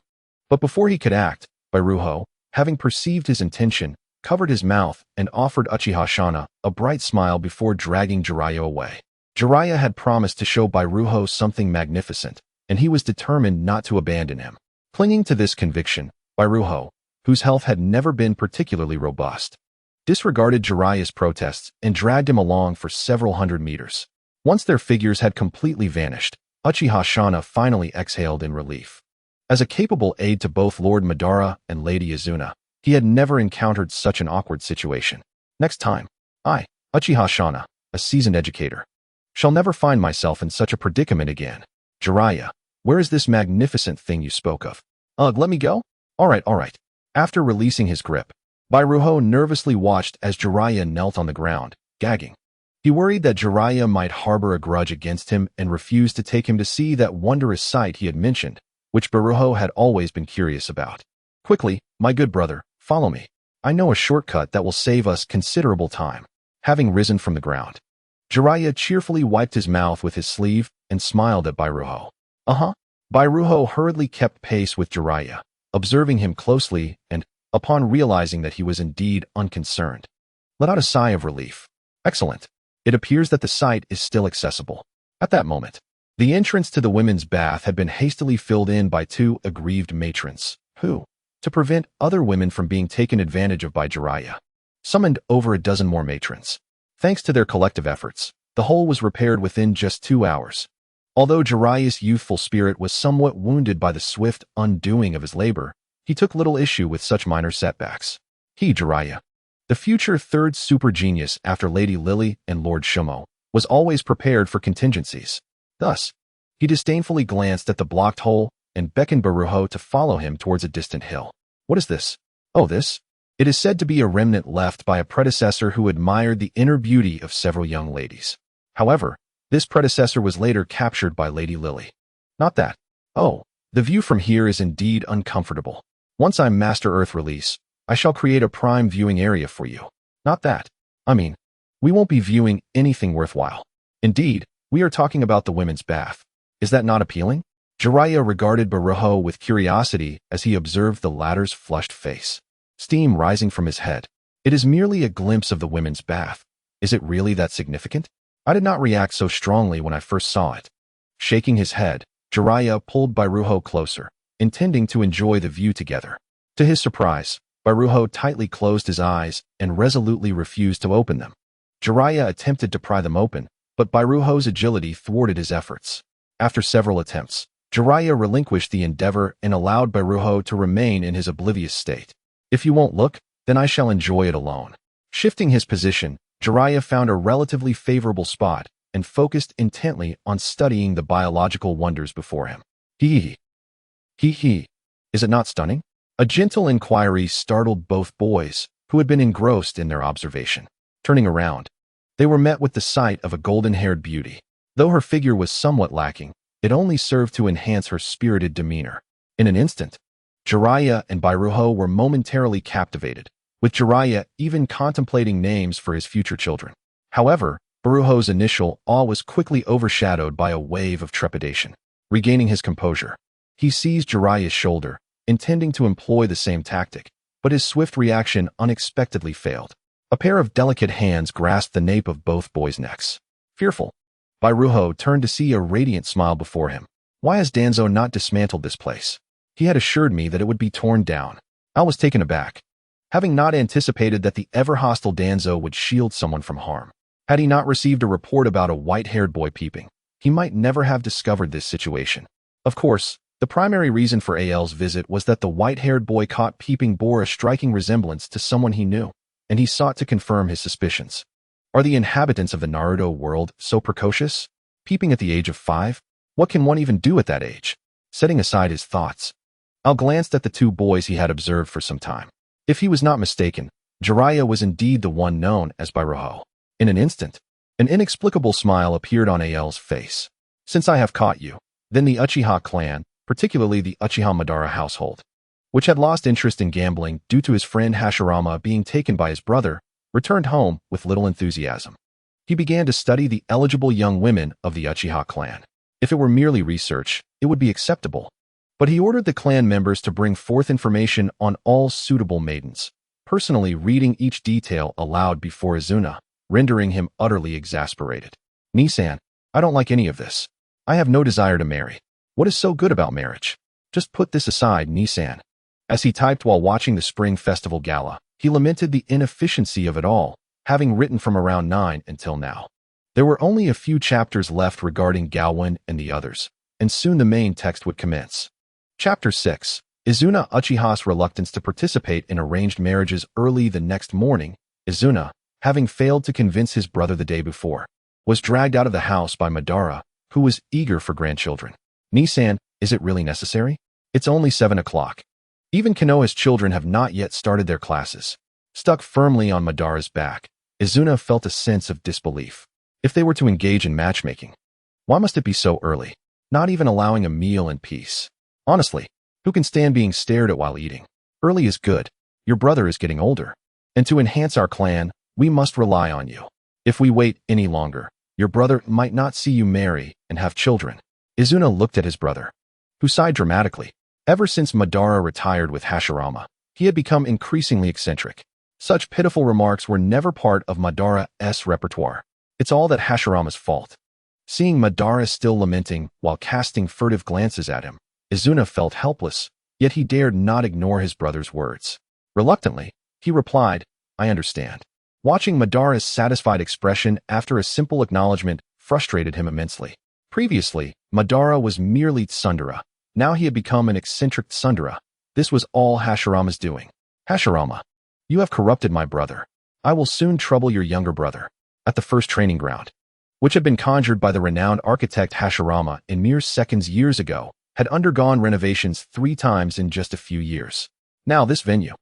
[SPEAKER 1] But before he could act, Bairuho, having perceived his intention, covered his mouth and offered Uchiha Shana a bright smile before dragging Jiraiya away. Jiraiya had promised to show Bairuho something magnificent, and he was determined not to abandon him. Clinging to this conviction, Bairuho, whose health had never been particularly robust, disregarded Jiraiya's protests and dragged him along for several hundred meters. Once their figures had completely vanished, Uchiha Shana finally exhaled in relief. As a capable aide to both Lord Madara and Lady Izuna, he had never encountered such an awkward situation. Next time, I, Uchiha Shana, a seasoned educator, shall never find myself in such a predicament again. Jiraiya, where is this magnificent thing you spoke of? Ugh, let me go? All right. After releasing his grip, Bairuho nervously watched as Jiraiya knelt on the ground, gagging. He worried that Jiraiya might harbor a grudge against him and refused to take him to see that wondrous sight he had mentioned, which Bairuho had always been curious about. Quickly, my good brother, follow me. I know a shortcut that will save us considerable time. Having risen from the ground, Jiraiya cheerfully wiped his mouth with his sleeve and smiled at Bairuho. Bairuho hurriedly kept pace with Jiraiya, observing him closely and, upon realizing that he was indeed unconcerned, let out a sigh of relief. Excellent. It appears that the site is still accessible. At that moment, the entrance to the women's bath had been hastily filled in by two aggrieved matrons, who, to prevent other women from being taken advantage of by Jiraiya, summoned over a dozen more matrons. Thanks to their collective efforts, the whole was repaired within just 2 hours. Although Jiraiya's youthful spirit was somewhat wounded by the swift undoing of his labor, he took little issue with such minor setbacks. He, Jiraiya, the future third super genius after Lady Lily and Lord Shumo, was always prepared for contingencies. Thus, he disdainfully glanced at the blocked hole and beckoned Bairuho to follow him towards a distant hill. What is this? Oh, this? It is said to be a remnant left by a predecessor who admired the inner beauty of several young ladies. However, this predecessor was later captured by Lady Lily. Not that. Oh, the view from here is indeed uncomfortable. Once I'm Master Earth release, I shall create a prime viewing area for you. Not that. I mean, we won't be viewing anything worthwhile. Indeed, we are talking about the women's bath. Is that not appealing? Jiraiya regarded Bairuho with curiosity as he observed the latter's flushed face. Steam rising from his head. It is merely a glimpse of the women's bath. Is it really that significant? I did not react so strongly when I first saw it. Shaking his head, Jiraiya pulled Bairuho closer, intending to enjoy the view together. To his surprise, Bairuho tightly closed his eyes and resolutely refused to open them. Jiraiya attempted to pry them open, but Bairuho's agility thwarted his efforts. After several attempts, Jiraiya relinquished the endeavor and allowed Bairuho to remain in his oblivious state. If you won't look, then I shall enjoy it alone. Shifting his position, Jiraiya found a relatively favorable spot and focused intently on studying the biological wonders before him. Hee. Is it not stunning? A gentle inquiry startled both boys, who had been engrossed in their observation. Turning around, they were met with the sight of a golden-haired beauty. Though her figure was somewhat lacking, it only served to enhance her spirited demeanor. In an instant, Jiraiya and Bairuho were momentarily captivated, with Jiraiya even contemplating names for his future children. However, Bairuho's initial awe was quickly overshadowed by a wave of trepidation. Regaining his composure, he seized Jiraiya's shoulder, intending to employ the same tactic, but his swift reaction unexpectedly failed. A pair of delicate hands grasped the nape of both boys' necks. Fearful, Bairuho turned to see a radiant smile before him. Why has Danzo not dismantled this place? He had assured me that it would be torn down. I was taken aback, having not anticipated that the ever-hostile Danzo would shield someone from harm. Had he not received a report about a white-haired boy peeping, he might never have discovered this situation. Of course, the primary reason for AL's visit was that the white-haired boy caught peeping bore a striking resemblance to someone he knew, and he sought to confirm his suspicions. Are the inhabitants of the Naruto world so precocious? Peeping at the age of 5? What can one even do at that age? Setting aside his thoughts, Al glanced at the two boys he had observed for some time. If he was not mistaken, Jiraiya was indeed the one known as Bairuho. In an instant, an inexplicable smile appeared on AL's face. Since I have caught you, then the Uchiha clan, particularly the Uchiha Madara household, which had lost interest in gambling due to his friend Hashirama being taken by his brother, returned home with little enthusiasm. He began to study the eligible young women of the Uchiha clan. If it were merely research, it would be acceptable. But he ordered the clan members to bring forth information on all suitable maidens, personally reading each detail aloud before Izuna, rendering him utterly exasperated. Nisan, I don't like any of this. I have no desire to marry. What is so good about marriage? Just put this aside, Nisan. As he typed while watching the Spring Festival Gala, he lamented the inefficiency of it all, having written from around 9 until now. There were only a few chapters left regarding Gawain and the others, and soon the main text would commence. Chapter 6. Izuna Uchiha's reluctance to participate in arranged marriages. Early the next morning, Izuna, having failed to convince his brother the day before, was dragged out of the house by Madara, who was eager for grandchildren. Nisan, is it really necessary? It's only 7 o'clock. Even Konoha's children have not yet started their classes. Stuck firmly on Madara's back, Izuna felt a sense of disbelief. If they were to engage in matchmaking, why must it be so early? Not even allowing a meal in peace. Honestly, who can stand being stared at while eating? Early is good. Your brother is getting older. And to enhance our clan, we must rely on you. If we wait any longer, your brother might not see you marry and have children. Izuna looked at his brother, who sighed dramatically. Ever since Madara retired with Hashirama, he had become increasingly eccentric. Such pitiful remarks were never part of Madara's repertoire. It's all that Hashirama's fault. Seeing Madara still lamenting while casting furtive glances at him, Izuna felt helpless, yet he dared not ignore his brother's words. Reluctantly, he replied, I understand. Watching Madara's satisfied expression after a simple acknowledgement frustrated him immensely. Previously, Madara was merely tsundere. Now he had become an eccentric tsundere. This was all Hashirama's doing. Hashirama, you have corrupted my brother. I will soon trouble your younger brother. At the first training ground, which had been conjured by the renowned architect Hashirama in mere seconds years ago, had undergone renovations 3 times in just a few years. Now this venue,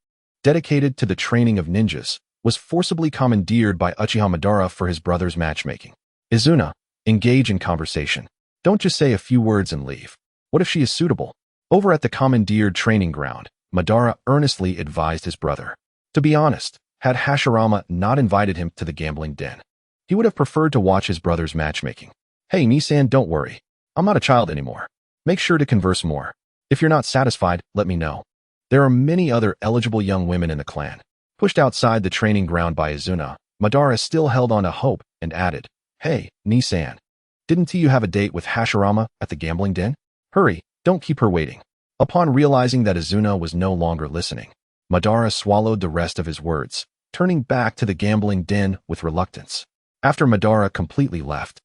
[SPEAKER 1] dedicated to the training of ninjas, was forcibly commandeered by Uchiha Madara for his brother's matchmaking. Izuna, engage in conversation. Don't just say a few words and leave. What if she is suitable? Over at the commandeered training ground, Madara earnestly advised his brother. To be honest, had Hashirama not invited him to the gambling den, he would have preferred to watch his brother's matchmaking. Hey, Nisan, don't worry. I'm not a child anymore. Make sure to converse more. If you're not satisfied, let me know. There are many other eligible young women in the clan. Pushed outside the training ground by Izuna, Madara still held on to hope and added, Hey, Nisan, didn't you have a date with Hashirama at the gambling den? Hurry, don't keep her waiting. Upon realizing that Izuna was no longer listening, Madara swallowed the rest of his words, turning back to the gambling den with reluctance. After Madara completely left,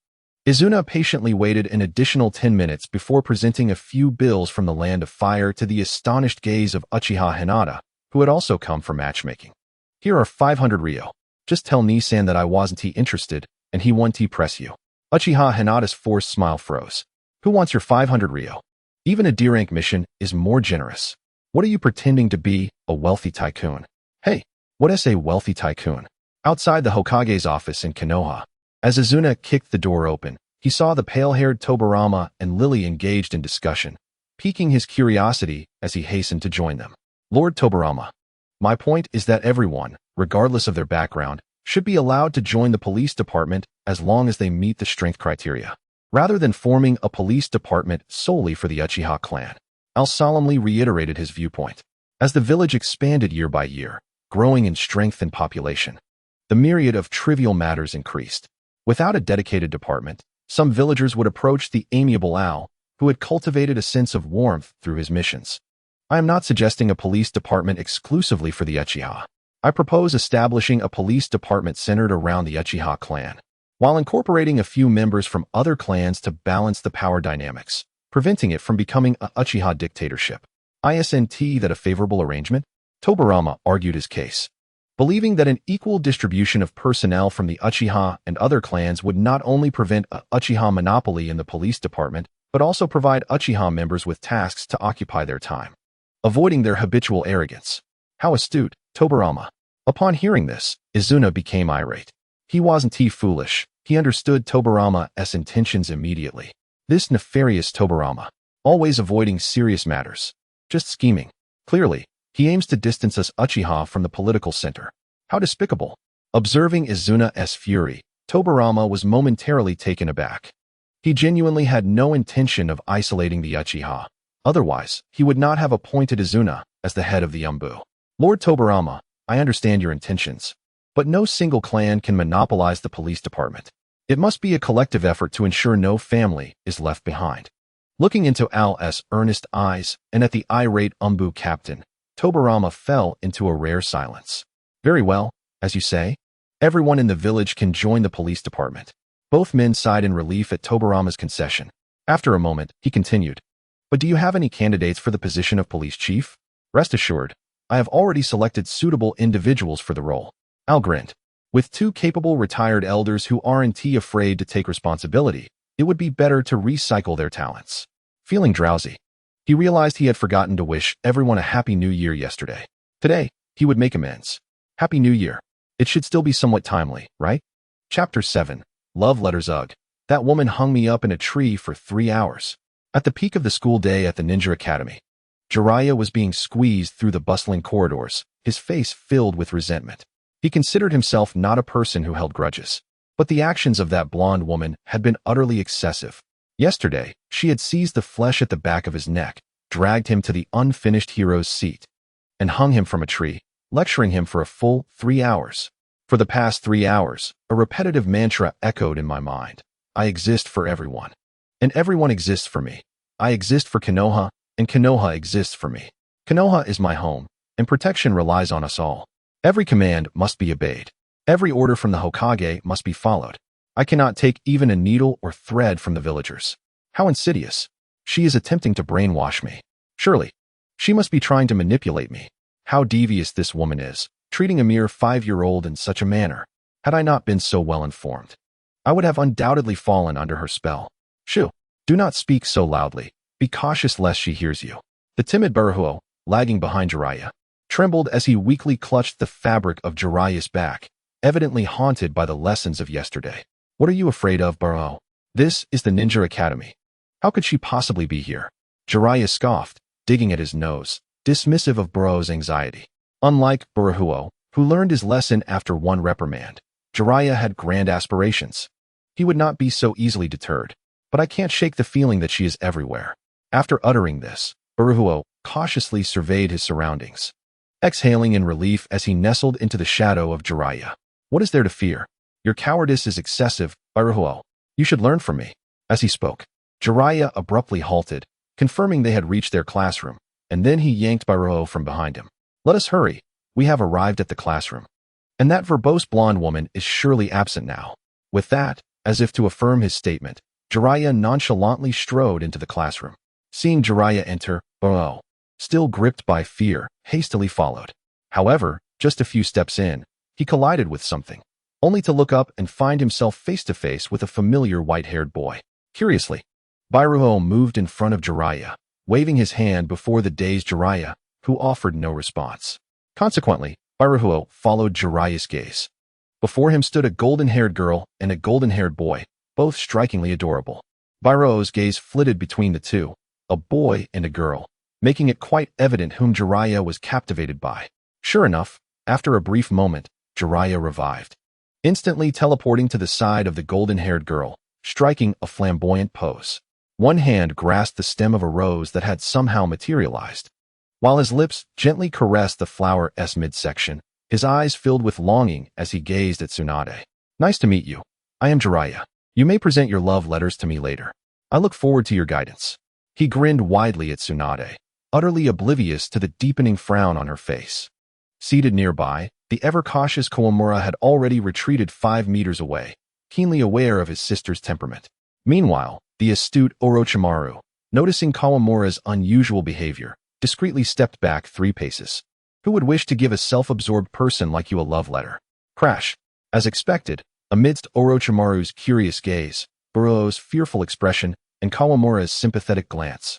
[SPEAKER 1] Izuna patiently waited an additional 10 minutes before presenting a few bills from the Land of Fire to the astonished gaze of Uchiha Hinata, who had also come for matchmaking. Here are 500 ryo. Just tell Nisan that I wasn't interested, and he won't press you. Uchiha Hinata's forced smile froze. Who wants your 500 ryo? Even a D-rank mission is more generous. What are you pretending to be, a wealthy tycoon? Hey, what is a wealthy tycoon? Outside the Hokage's office in Konoha, as Izuna kicked the door open, he saw the pale-haired Tobirama and Lily engaged in discussion, piquing his curiosity as he hastened to join them. Lord Tobirama, my point is that everyone, regardless of their background, should be allowed to join the police department as long as they meet the strength criteria. Rather than forming a police department solely for the Uchiha clan, Al solemnly reiterated his viewpoint. As the village expanded year by year, growing in strength and population, the myriad of trivial matters increased. Without a dedicated department, some villagers would approach the amiable Al, who had cultivated a sense of warmth through his missions. I am not suggesting a police department exclusively for the Uchiha. I propose establishing a police department centered around the Uchiha clan, while incorporating a few members from other clans to balance the power dynamics, preventing it from becoming a Uchiha dictatorship. Isn't that a favorable arrangement? Tobirama argued his case, believing that an equal distribution of personnel from the Uchiha and other clans would not only prevent a Uchiha monopoly in the police department, but also provide Uchiha members with tasks to occupy their time, avoiding their habitual arrogance. How astute, Tobirama. Upon hearing this, Izuna became irate. He wasn't foolish. He understood Tobirama's intentions immediately. This nefarious Tobirama, always avoiding serious matters, just scheming. Clearly, he aims to distance us Uchiha from the political center. How despicable. Observing Izuna's fury, Tobirama was momentarily taken aback. He genuinely had no intention of isolating the Uchiha. Otherwise, he would not have appointed Izuna as the head of the Umbu. Lord Tobirama, I understand your intentions, but no single clan can monopolize the police department. It must be a collective effort to ensure no family is left behind. Looking into Al's earnest eyes and at the irate Umbu captain, Tobirama fell into a rare silence. Very well, as you say. Everyone in the village can join the police department. Both men sighed in relief at Tobirama's concession. After a moment, he continued, but do you have any candidates for the position of police chief? Rest assured, I have already selected suitable individuals for the role. Al grinned. With two capable retired elders who aren't afraid to take responsibility, it would be better to recycle their talents. Feeling drowsy, he realized he had forgotten to wish everyone a Happy New Year yesterday. Today, he would make amends. Happy New Year. It should still be somewhat timely, right? Chapter 7. Love Letters. Ugh. That woman hung me up in a tree for 3 hours. At the peak of the school day at the Ninja Academy, Jiraiya was being squeezed through the bustling corridors, his face filled with resentment. He considered himself not a person who held grudges. But the actions of that blonde woman had been utterly excessive. Yesterday, she had seized the flesh at the back of his neck, dragged him to the unfinished hero's seat, and hung him from a tree, lecturing him for a full 3 hours. For the past 3 hours, a repetitive mantra echoed in my mind. I exist for everyone. And everyone exists for me. I exist for Konoha, and Konoha exists for me. Konoha is my home, and protection relies on us all. Every command must be obeyed. Every order from the Hokage must be followed. I cannot take even a needle or thread from the villagers. How insidious. She is attempting to brainwash me. Surely, she must be trying to manipulate me. How devious this woman is, treating a mere 5-year-old in such a manner. Had I not been so well informed, I would have undoubtedly fallen under her spell. Shoo, do not speak so loudly. Be cautious lest she hears you. The timid Baruhuo, lagging behind Jiraiya, trembled as he weakly clutched the fabric of Jiraiya's back, evidently haunted by the lessons of yesterday. What are you afraid of, Baruhuo? This is the Ninja Academy. How could she possibly be here? Jiraiya scoffed, digging at his nose, dismissive of Baruhuo's anxiety. Unlike Baruhuo, who learned his lesson after one reprimand, Jiraiya had grand aspirations. He would not be so easily deterred. But I can't shake the feeling that she is everywhere. After uttering this, Baruhuo cautiously surveyed his surroundings, exhaling in relief as he nestled into the shadow of Jiraiya. What is there to fear? Your cowardice is excessive, Baruhuo. You should learn from me. As he spoke, Jiraiya abruptly halted, confirming they had reached their classroom, and then he yanked Baruhuo from behind him. Let us hurry. We have arrived at the classroom. And that verbose blonde woman is surely absent now. With that, as if to affirm his statement, Jiraiya nonchalantly strode into the classroom. Seeing Jiraiya enter, Baruhuo, still gripped by fear, hastily followed. However, just a few steps in, he collided with something, only to look up and find himself face to face with a familiar white-haired boy. Curiously, Baruhuo moved in front of Jiraiya, waving his hand before the dazed Jiraiya, who offered no response. Consequently, Baruhuo followed Jiraiya's gaze. Before him stood a golden-haired girl and a golden-haired boy, both strikingly adorable. Baruhuo's gaze flitted between the two, a boy and a girl, making it quite evident whom Jiraiya was captivated by. Sure enough, after a brief moment, Jiraiya revived, instantly teleporting to the side of the golden-haired girl, striking a flamboyant pose. One hand grasped the stem of a rose that had somehow materialized, while his lips gently caressed the flower's midsection. His eyes filled with longing as he gazed at Tsunade. Nice to meet you. I am Jiraiya. You may present your love letters to me later. I look forward to your guidance. He grinned widely at Tsunade, utterly oblivious to the deepening frown on her face. Seated nearby, the ever-cautious Kawamura had already retreated 5 meters away, keenly aware of his sister's temperament. Meanwhile, the astute Orochimaru, noticing Kawamura's unusual behavior, discreetly stepped back 3 paces. Who would wish to give a self-absorbed person like you a love letter? Crash. As expected, amidst Orochimaru's curious gaze, Baruhuo's fearful expression, and Kawamura's sympathetic glance,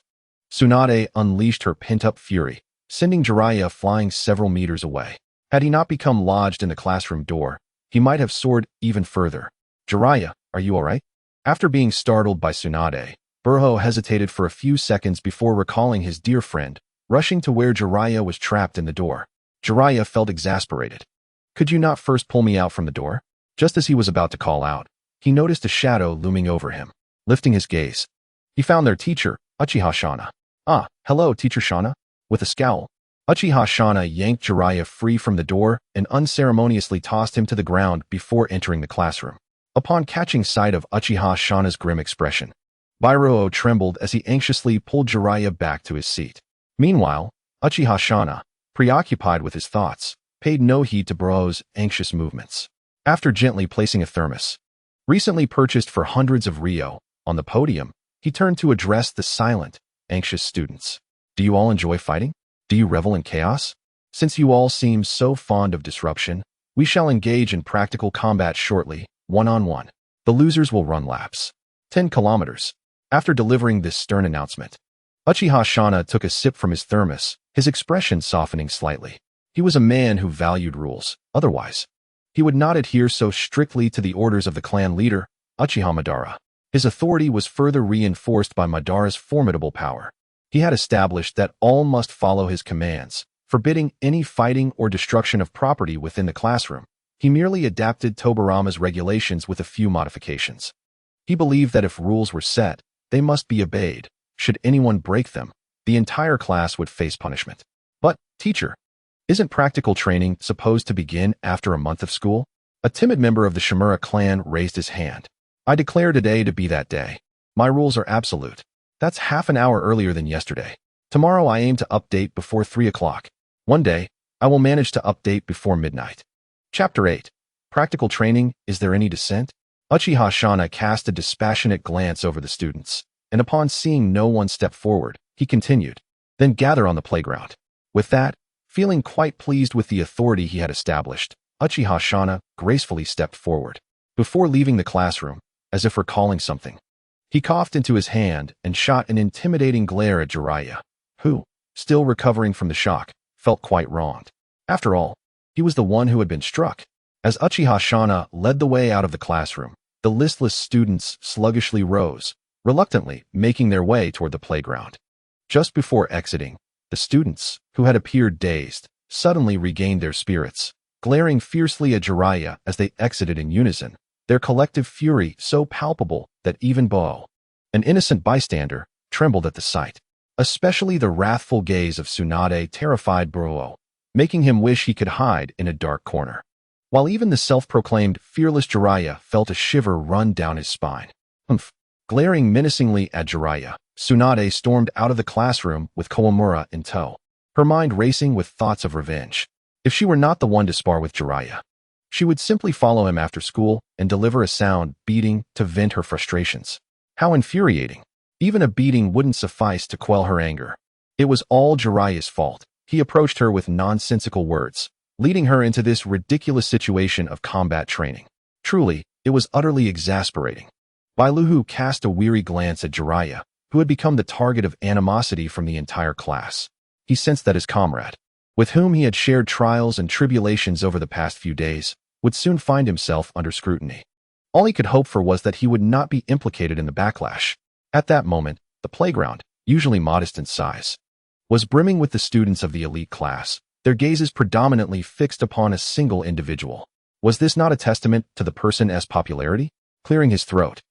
[SPEAKER 1] Tsunade unleashed her pent-up fury, sending Jiraiya flying several meters away. Had he not become lodged in the classroom door, he might have soared even further. Jiraiya, are you all right? After being startled by Tsunade, Baruhuo hesitated for a few seconds before recalling his dear friend, rushing to where Jiraiya was trapped in the door. Jiraiya felt exasperated. Could you not first pull me out from the door? Just as he was about to call out, he noticed a shadow looming over him. Lifting his gaze, he found their teacher, Uchiha Shana. "Ah, hello, Teacher Shana." With a scowl, Uchiha Shana yanked Jiraiya free from the door and unceremoniously tossed him to the ground before entering the classroom. Upon catching sight of Uchiha Shana's grim expression, Bairuo trembled as he anxiously pulled Jiraiya back to his seat. Meanwhile, Uchiha Shana, preoccupied with his thoughts, paid no heed to Bairuo's anxious movements. After gently placing a thermos, recently purchased for hundreds of ryo, on the podium, he turned to address the silent, anxious students. "Do you all enjoy fighting? Do you revel in chaos? Since you all seem so fond of disruption, we shall engage in practical combat shortly, one-on-one. The losers will run laps. 10 kilometers. After delivering this stern announcement, Uchiha Shana took a sip from his thermos, his expression softening slightly. He was a man who valued rules. Otherwise, he would not adhere so strictly to the orders of the clan leader, Uchiha Madara. His authority was further reinforced by Madara's formidable power. He had established that all must follow his commands, forbidding any fighting or destruction of property within the classroom. He merely adapted Tobirama's regulations with a few modifications. He believed that if rules were set, they must be obeyed. Should anyone break them, the entire class would face punishment. "But, teacher, isn't practical training supposed to begin after a month of school?" A timid member of the Shimura clan raised his hand. "I declare today to be that day. My rules are absolute. That's half an hour earlier than yesterday. Tomorrow I aim to update before 3 o'clock. One day, I will manage to update before midnight." Chapter 8. Practical Training. Is there any dissent? Uchiha Shana cast a dispassionate glance over the students, and upon seeing no one step forward, he continued, "Then gather on the playground." With that, feeling quite pleased with the authority he had established, Uchiha Shana gracefully stepped forward. Before leaving the classroom, as if recalling something, he coughed into his hand and shot an intimidating glare at Jiraiya, who, still recovering from the shock, felt quite wronged. After all, he was the one who had been struck. As Uchiha Shana led the way out of the classroom, the listless students sluggishly rose, reluctantly making their way toward the playground. Just before exiting, the students, who had appeared dazed, suddenly regained their spirits, glaring fiercely at Jiraiya as they exited in unison, their collective fury so palpable that even Bo, an innocent bystander, trembled at the sight. Especially the wrathful gaze of Tsunade terrified Bairuo, making him wish he could hide in a dark corner. While even the self-proclaimed fearless Jiraiya felt a shiver run down his spine. "Humph." Glaring menacingly at Jiraiya, Tsunade stormed out of the classroom with Kawamura in tow, her mind racing with thoughts of revenge. If she were not the one to spar with Jiraiya, she would simply follow him after school and deliver a sound beating to vent her frustrations. How infuriating. Even a beating wouldn't suffice to quell her anger. It was all Jiraiya's fault. He approached her with nonsensical words, leading her into this ridiculous situation of combat training. Truly, it was utterly exasperating. Bailuhu cast a weary glance at Jiraiya, who had become the target of animosity from the entire class. He sensed that his comrade, with whom he had shared trials and tribulations over the past few days, would soon find himself under scrutiny. All he could hope for was that he would not be implicated in the backlash. At that moment, the playground, usually modest in size, was brimming with the students of the elite class, their gazes predominantly fixed upon a single individual. Was this not a testament to the person's popularity? Clearing his throat,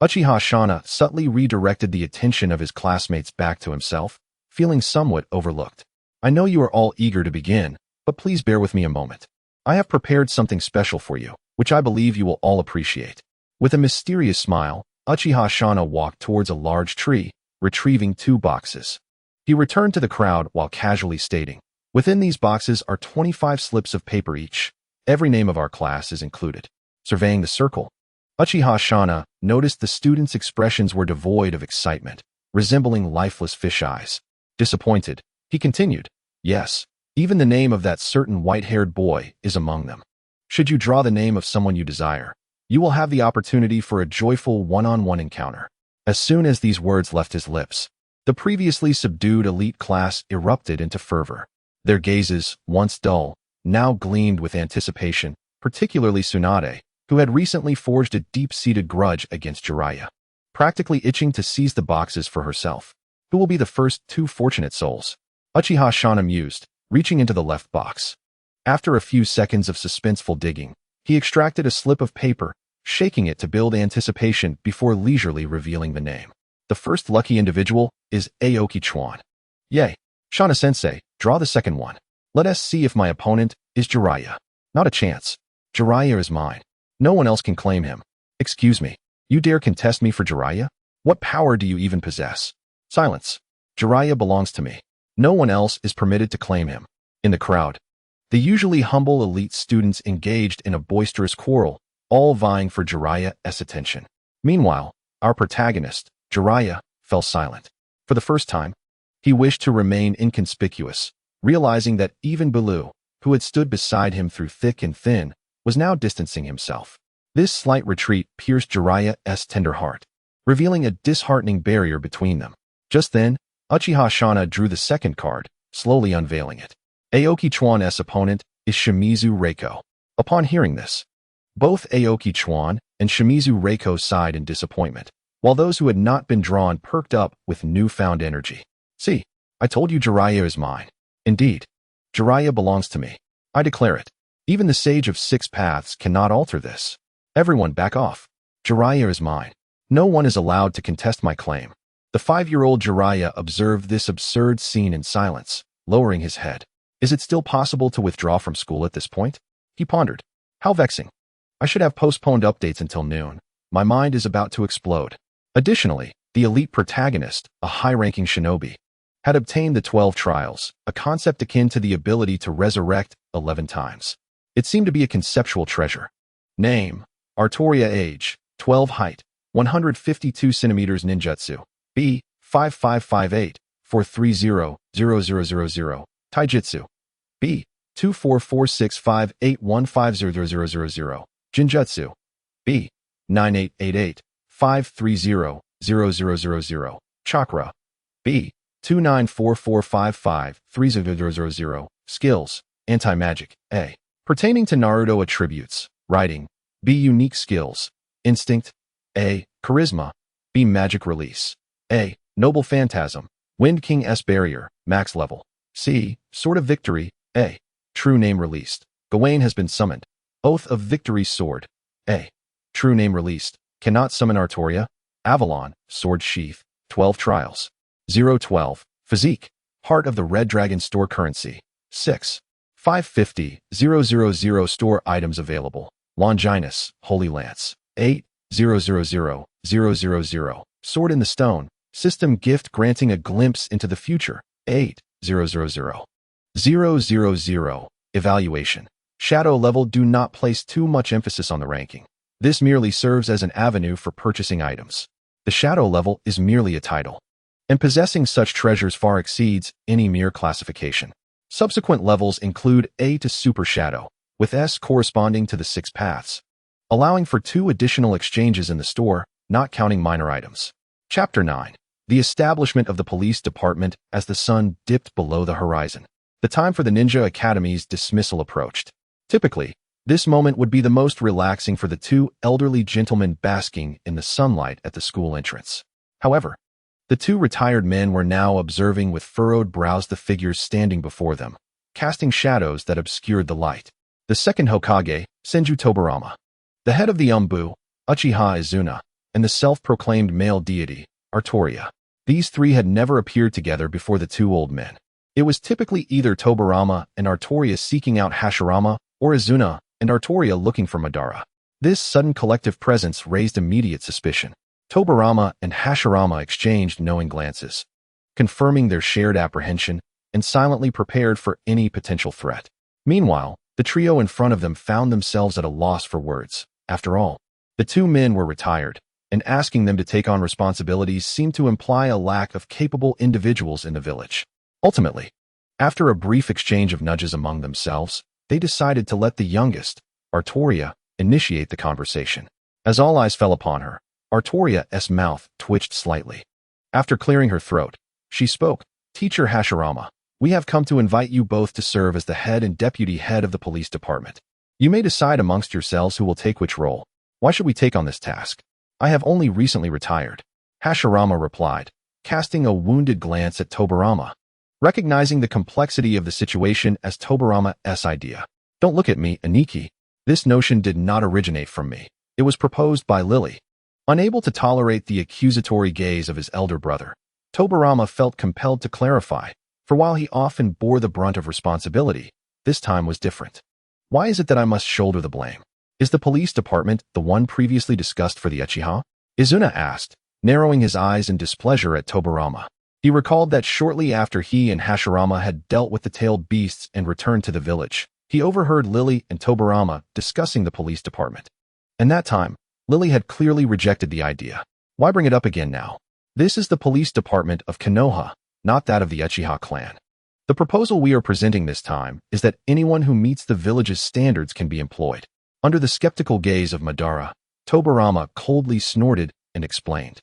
[SPEAKER 1] Uchiha Shana subtly redirected the attention of his classmates back to himself, feeling somewhat overlooked. "I know you are all eager to begin, but please bear with me a moment. I have prepared something special for you, which I believe you will all appreciate." With a mysterious smile, Uchiha Shana walked towards a large tree, retrieving 2 boxes. He returned to the crowd while casually stating, "Within these boxes are 25 slips of paper each. Every name of our class is included." Surveying the circle, Uchiha Shana noticed the students' expressions were devoid of excitement, resembling lifeless fish eyes. Disappointed, he continued, "Yes, even the name of that certain white-haired boy is among them. Should you draw the name of someone you desire, you will have the opportunity for a joyful one-on-one encounter." As soon as these words left his lips, the previously subdued elite class erupted into fervor. Their gazes, once dull, now gleamed with anticipation, particularly Tsunade, who had recently forged a deep-seated grudge against Jiraiya, practically itching to seize the boxes for herself. Who will be the first 2 fortunate souls? Uchiha Shana mused, reaching into the left box. After a few seconds of suspenseful digging, he extracted a slip of paper, shaking it to build anticipation before leisurely revealing the name. The first lucky individual is Aoki Chuan. Yay. Shana-sensei, draw the second one. Let us see if my opponent is Jiraiya. Not a chance. Jiraiya is mine. No one else can claim him. Excuse me. You dare contest me for Jiraiya? What power do you even possess? Silence. Jiraiya belongs to me. No one else is permitted to claim him. In the crowd, the usually humble elite students engaged in a boisterous quarrel, all vying for Jiraiya's attention. Meanwhile, our protagonist, Jiraiya, fell silent. For the first time, he wished to remain inconspicuous, realizing that even Baloo, who had stood beside him through thick and thin, was now distancing himself. This slight retreat pierced Jiraiya's tender heart, revealing a disheartening barrier between them. Just then, Uchiha Shana drew the second card, slowly unveiling it. Aoki Chuan's opponent is Shimizu Reiko. Upon hearing this, both Aoki Chuan and Shimizu Reiko sighed in disappointment, while those who had not been drawn perked up with newfound energy. See, I told you Jiraiya is mine. Indeed, Jiraiya belongs to me. I declare it. Even the Sage of Six Paths cannot alter this. Everyone back off. Jiraiya is mine. No one is allowed to contest my claim. The 5-year-old Jiraiya observed this absurd scene in silence, lowering his head. Is it still possible to withdraw from school at this point? He pondered. How vexing. I should have postponed updates until noon. My mind is about to explode. Additionally, the elite protagonist, a high-ranking shinobi, had obtained the 12 trials, a concept akin to the ability to resurrect 11 times. It seemed to be a conceptual treasure. Name: Artoria. Age: 12. Height: 152 centimeters. Ninjutsu: B. 5558 430 0000. Taijutsu: B. 2446581500000. Jinjutsu: B. 9888 530 0000. Chakra: B. 294455 3000. Skills: Anti-magic. A. Pertaining to Naruto attributes: Writing. B. Unique skills: Instinct. A. Charisma. B. Magic release. A. Noble phantasm. Wind King's barrier, max level. C. Sword of Victory. A. True name released. Gawain has been summoned. Oath of Victory's sword. A. True name released. Cannot summon Artoria. Avalon, sword sheath. 12 trials. 012. Physique. Heart of the Red Dragon store currency. 6. 550. 000 store items available. Longinus, Holy Lance. 8. 000 000. Sword in the Stone. System gift granting a glimpse into the future. 8. 000. 000. Evaluation. Shadow level. Do not place too much emphasis on the ranking. This merely serves as an avenue for purchasing items. The shadow level is merely a title, and possessing such treasures far exceeds any mere classification. Subsequent levels include A to Super Shadow, with S corresponding to the 6 paths, allowing for 2 additional exchanges in the store, not counting minor items. Chapter 9. The establishment of the police department as the sun dipped below the horizon. The time for the Ninja Academy's dismissal approached. Typically, this moment would be the most relaxing for the 2 elderly gentlemen basking in the sunlight at the school entrance. However, the 2 retired men were now observing with furrowed brows the figures standing before them, casting shadows that obscured the light. The second Hokage, Senju Tobarama, the head of the Umbu, Uchiha Izuna, and the self-proclaimed male deity, Artoria. These 3 had never appeared together before the 2 old men. It was typically either Tobarama and Artoria seeking out Hashirama, or Izuna and Artoria looking for Madara. This sudden collective presence raised immediate suspicion. Tobarama and Hashirama exchanged knowing glances, confirming their shared apprehension, and silently prepared for any potential threat. Meanwhile, the trio in front of them found themselves at a loss for words. After all, the 2 men were retired, and asking them to take on responsibilities seemed to imply a lack of capable individuals in the village. Ultimately, after a brief exchange of nudges among themselves, they decided to let the youngest, Artoria, initiate the conversation. As all eyes fell upon her, Artoria's mouth twitched slightly. After clearing her throat, she spoke. Teacher Hashirama, we have come to invite you both to serve as the head and deputy head of the police department. You may decide amongst yourselves who will take which role. Why should we take on this task? I have only recently retired. Hashirama replied, casting a wounded glance at Tobarama, recognizing the complexity of the situation as Tobarama's idea. Don't look at me, Aniki. This notion did not originate from me. It was proposed by Lily. Unable to tolerate the accusatory gaze of his elder brother, Tobirama felt compelled to clarify, for while he often bore the brunt of responsibility, this time was different. Why is it that I must shoulder the blame? Is the police department the one previously discussed for the Uchiha? Izuna asked, narrowing his eyes in displeasure at Tobirama. He recalled that shortly after he and Hashirama had dealt with the tailed beasts and returned to the village, he overheard Lily and Tobirama discussing the police department. And that time, Lily had clearly rejected the idea. Why bring it up again now? This is the police department of Konoha, not that of the Uchiha clan. The proposal we are presenting this time is that anyone who meets the village's standards can be employed. Under the skeptical gaze of Madara, Tobirama coldly snorted and explained.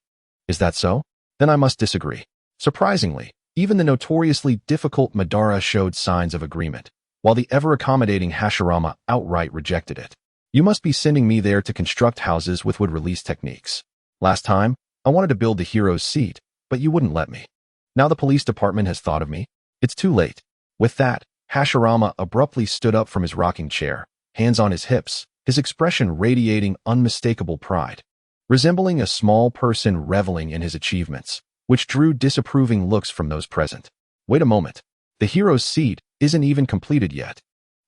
[SPEAKER 1] Is that so? Then I must disagree. Surprisingly, even the notoriously difficult Madara showed signs of agreement, while the ever-accommodating Hashirama outright rejected it. You must be sending me there to construct houses with wood-release techniques. Last time, I wanted to build the hero's seat, but you wouldn't let me. Now the police department has thought of me. It's too late. With that, Hashirama abruptly stood up from his rocking chair, hands on his hips, his expression radiating unmistakable pride. Resembling a small person reveling in his achievements, which drew disapproving looks from those present. Wait a moment. The hero's seat isn't even completed yet.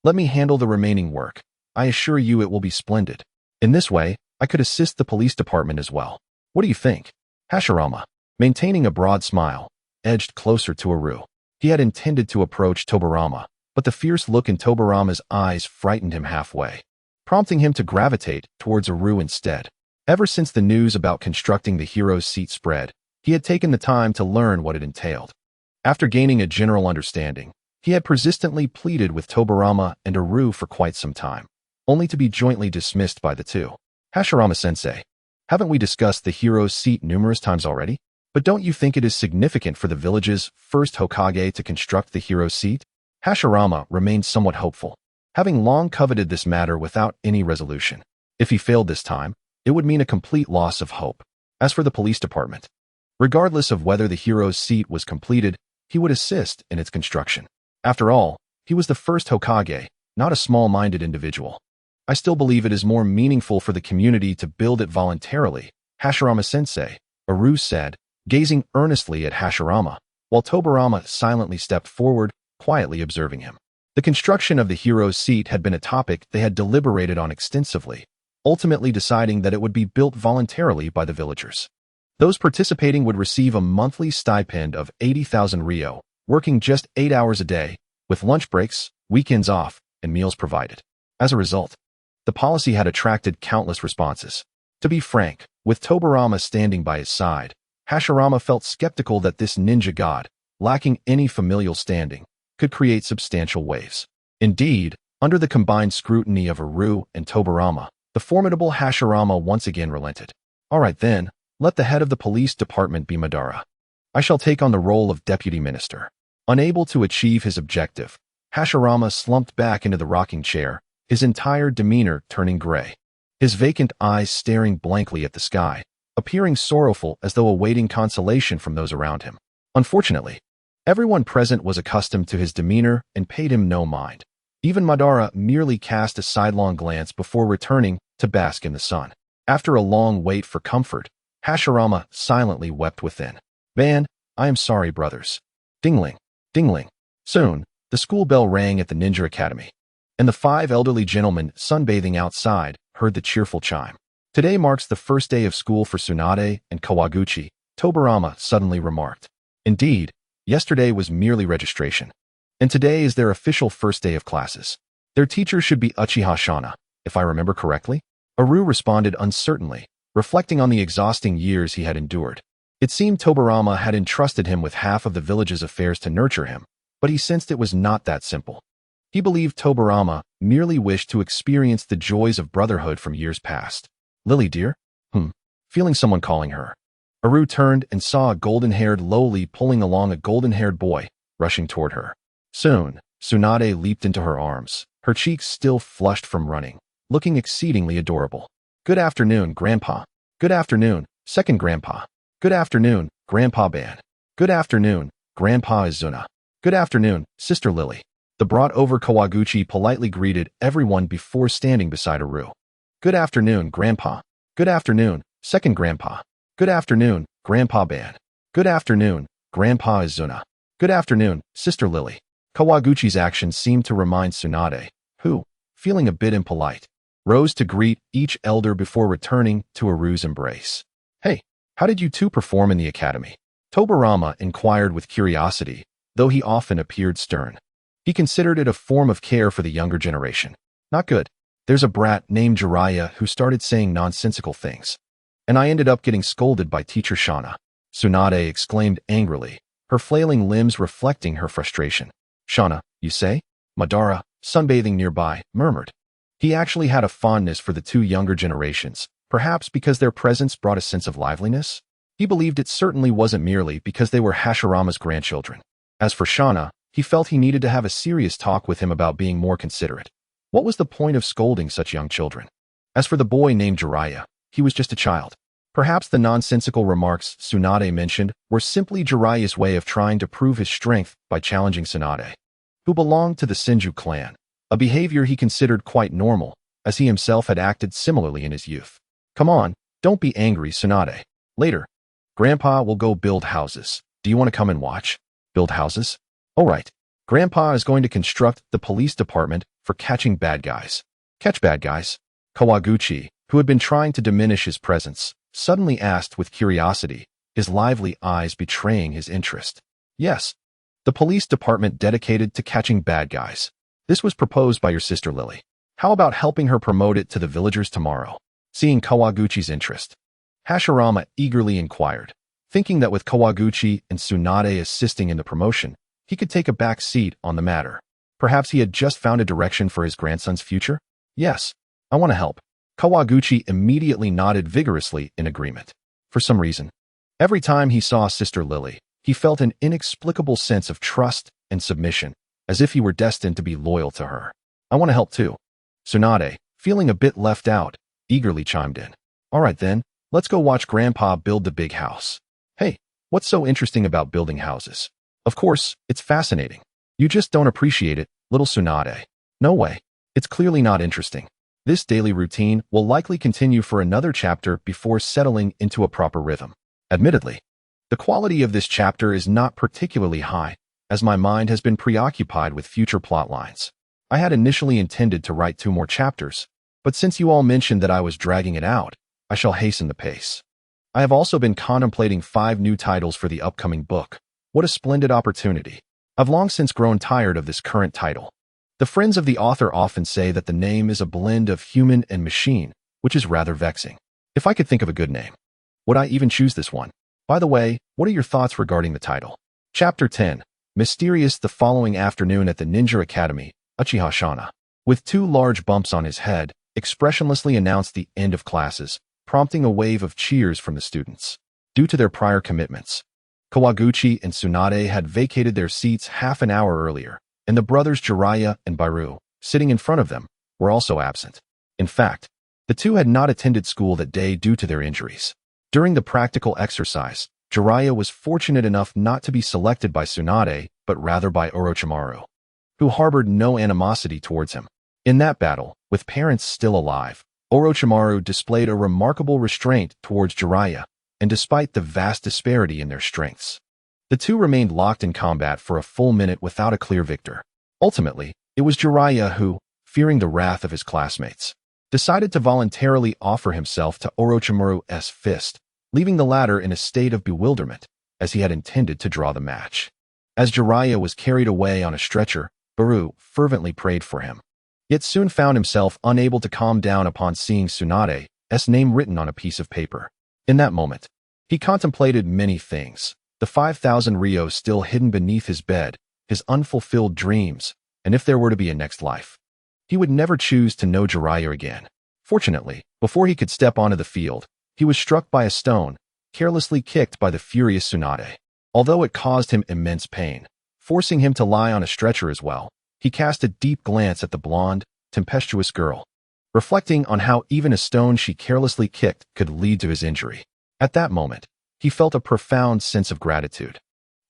[SPEAKER 1] Let me handle the remaining work. I assure you it will be splendid. In this way, I could assist the police department as well. What do you think? Hashirama, maintaining a broad smile, edged closer to Aru. He had intended to approach Tobirama, but the fierce look in Tobirama's eyes frightened him halfway, prompting him to gravitate towards Aru instead. Ever since the news about constructing the hero's seat spread, he had taken the time to learn what it entailed. After gaining a general understanding, he had persistently pleaded with Tobirama and Aru for quite some time, only to be jointly dismissed by the two. Hashirama-sensei, haven't we discussed the hero's seat numerous times already? But don't you think it is significant for the village's first Hokage to construct the hero's seat? Hashirama remained somewhat hopeful, having long coveted this matter without any resolution. If he failed this time, it would mean a complete loss of hope. As for the police department, regardless of whether the hero's seat was completed, he would assist in its construction. After all, he was the first Hokage, not a small-minded individual. I still believe it is more meaningful for the community to build it voluntarily, Hashirama-sensei, Aru said, gazing earnestly at Hashirama, while Tobirama silently stepped forward, quietly observing him. The construction of the hero's seat had been a topic they had deliberated on extensively, ultimately deciding that it would be built voluntarily by the villagers. Those participating would receive a monthly stipend of 80,000 ryo, working just 8 hours a day, with lunch breaks, weekends off, and meals provided. As a result, the policy had attracted countless responses. To be frank, with Tobirama standing by his side, Hashirama felt skeptical that this ninja god, lacking any familial standing, could create substantial waves. Indeed, under the combined scrutiny of Aru and Tobirama, the formidable Hashirama once again relented. All right then, let the head of the police department be Madara. I shall take on the role of deputy minister. Unable to achieve his objective, Hashirama slumped back into the rocking chair, his entire demeanor turning gray. His vacant eyes staring blankly at the sky, appearing sorrowful as though awaiting consolation from those around him. Unfortunately, everyone present was accustomed to his demeanor and paid him no mind. Even Madara merely cast a sidelong glance before returning to bask in the sun. After a long wait for comfort, Hashirama silently wept within. "Man, I am sorry, brothers." Dingling, dingling. Soon, the school bell rang at the ninja academy, and the 5 elderly gentlemen sunbathing outside heard the cheerful chime. Today marks the first day of school for Tsunade and Kawaguchi, Tobirama suddenly remarked. Indeed, yesterday was merely registration, and today is their official first day of classes. Their teacher should be Uchiha Shana, if I remember correctly. Aru responded uncertainly, reflecting on the exhausting years he had endured. It seemed Tobirama had entrusted him with half of the village's affairs to nurture him, but he sensed it was not that simple. He believed Tobirama merely wished to experience the joys of brotherhood from years past. Lily, dear? Feeling someone calling her. Aru turned and saw a golden-haired lowly pulling along a golden-haired boy, rushing toward her. Soon, Tsunade leaped into her arms, her cheeks still flushed from running, looking exceedingly adorable. Good afternoon, Grandpa. Good afternoon, second Grandpa. Good afternoon, Grandpa Ban. Good afternoon, Grandpa Izuna. Good afternoon, Sister Lily. The brought-over Kawaguchi politely greeted everyone before standing beside Aru. Good afternoon, Grandpa. Good afternoon, second Grandpa. Good afternoon, Grandpa Ban. Good afternoon, Grandpa Izuna. Good afternoon, Sister Lily. Kawaguchi's actions seemed to remind Tsunade, who, feeling a bit impolite, rose to greet each elder before returning to Aru's embrace. Hey, how did you two perform in the academy? Tobarama inquired with curiosity, though he often appeared stern. He considered it a form of care for the younger generation. Not good. There's a brat named Jiraiya who started saying nonsensical things. And I ended up getting scolded by teacher Shauna. Tsunade exclaimed angrily, her flailing limbs reflecting her frustration. Shauna, you say? Madara, sunbathing nearby, murmured. He actually had a fondness for the two younger generations, perhaps because their presence brought a sense of liveliness? He believed it certainly wasn't merely because they were Hashirama's grandchildren. As for Shauna, he felt he needed to have a serious talk with him about being more considerate. What was the point of scolding such young children? As for the boy named Jiraiya, he was just a child. Perhaps the nonsensical remarks Tsunade mentioned were simply Jiraiya's way of trying to prove his strength by challenging Tsunade, who belonged to the Senju clan, a behavior he considered quite normal, as he himself had acted similarly in his youth. Come on, don't be angry, Tsunade. Later, Grandpa will go build houses. Do you want to come and watch? Build houses? All right. Grandpa is going to construct the police department for catching bad guys. Catch bad guys? Kawaguchi, who had been trying to diminish his presence, suddenly asked with curiosity, his lively eyes betraying his interest. Yes, the police department dedicated to catching bad guys. This was proposed by your sister Lily. How about helping her promote it to the villagers tomorrow? Seeing Kawaguchi's interest, Hashirama eagerly inquired, thinking that with Kawaguchi and Tsunade assisting in the promotion, he could take a back seat on the matter. Perhaps he had just found a direction for his grandson's future? Yes, I want to help. Kawaguchi immediately nodded vigorously in agreement. For some reason, every time he saw Sister Lily, he felt an inexplicable sense of trust and submission, as if he were destined to be loyal to her. I want to help too. Tsunade, feeling a bit left out, eagerly chimed in. All right then, let's go watch Grandpa build the big house. Hey, what's so interesting about building houses? Of course, it's fascinating. You just don't appreciate it, little Tsunade. No way. It's clearly not interesting. This daily routine will likely continue for another chapter before settling into a proper rhythm. Admittedly, the quality of this chapter is not particularly high, as my mind has been preoccupied with future plot lines. I had initially intended to write 2 more chapters, but since you all mentioned that I was dragging it out, I shall hasten the pace. I have also been contemplating 5 new titles for the upcoming book. What a splendid opportunity. I've long since grown tired of this current title. The friends of the author often say that the name is a blend of human and machine, which is rather vexing. If I could think of a good name, would I even choose this one? By the way, what are your thoughts regarding the title? Chapter 10. Mysterious. The following afternoon at the Ninja Academy, Uchiha Shana, with 2 large bumps on his head, expressionlessly announced the end of classes, prompting a wave of cheers from the students. Due to their prior commitments, Kawaguchi and Tsunade had vacated their seats half an hour earlier, and the brothers Jiraiya and Bairu, sitting in front of them, were also absent. In fact, the two had not attended school that day due to their injuries. During the practical exercise, Jiraiya was fortunate enough not to be selected by Tsunade, but rather by Orochimaru, who harbored no animosity towards him. In that battle, with parents still alive, Orochimaru displayed a remarkable restraint towards Jiraiya, and despite the vast disparity in their strengths, the two remained locked in combat for a full minute without a clear victor. Ultimately, it was Jiraiya who, fearing the wrath of his classmates, decided to voluntarily offer himself to Orochimaru's fist, leaving the latter in a state of bewilderment, as he had intended to draw the match. As Jiraiya was carried away on a stretcher, Bairu fervently prayed for him, yet soon found himself unable to calm down upon seeing Tsunade's name written on a piece of paper. In that moment, he contemplated many things: the 5,000 Ryos still hidden beneath his bed, his unfulfilled dreams, and if there were to be a next life. He would never choose to know Jiraiya again. Fortunately, before he could step onto the field, he was struck by a stone, carelessly kicked by the furious Tsunade. Although it caused him immense pain, forcing him to lie on a stretcher as well, he cast a deep glance at the blonde, tempestuous girl, reflecting on how even a stone she carelessly kicked could lead to his injury. At that moment, he felt a profound sense of gratitude.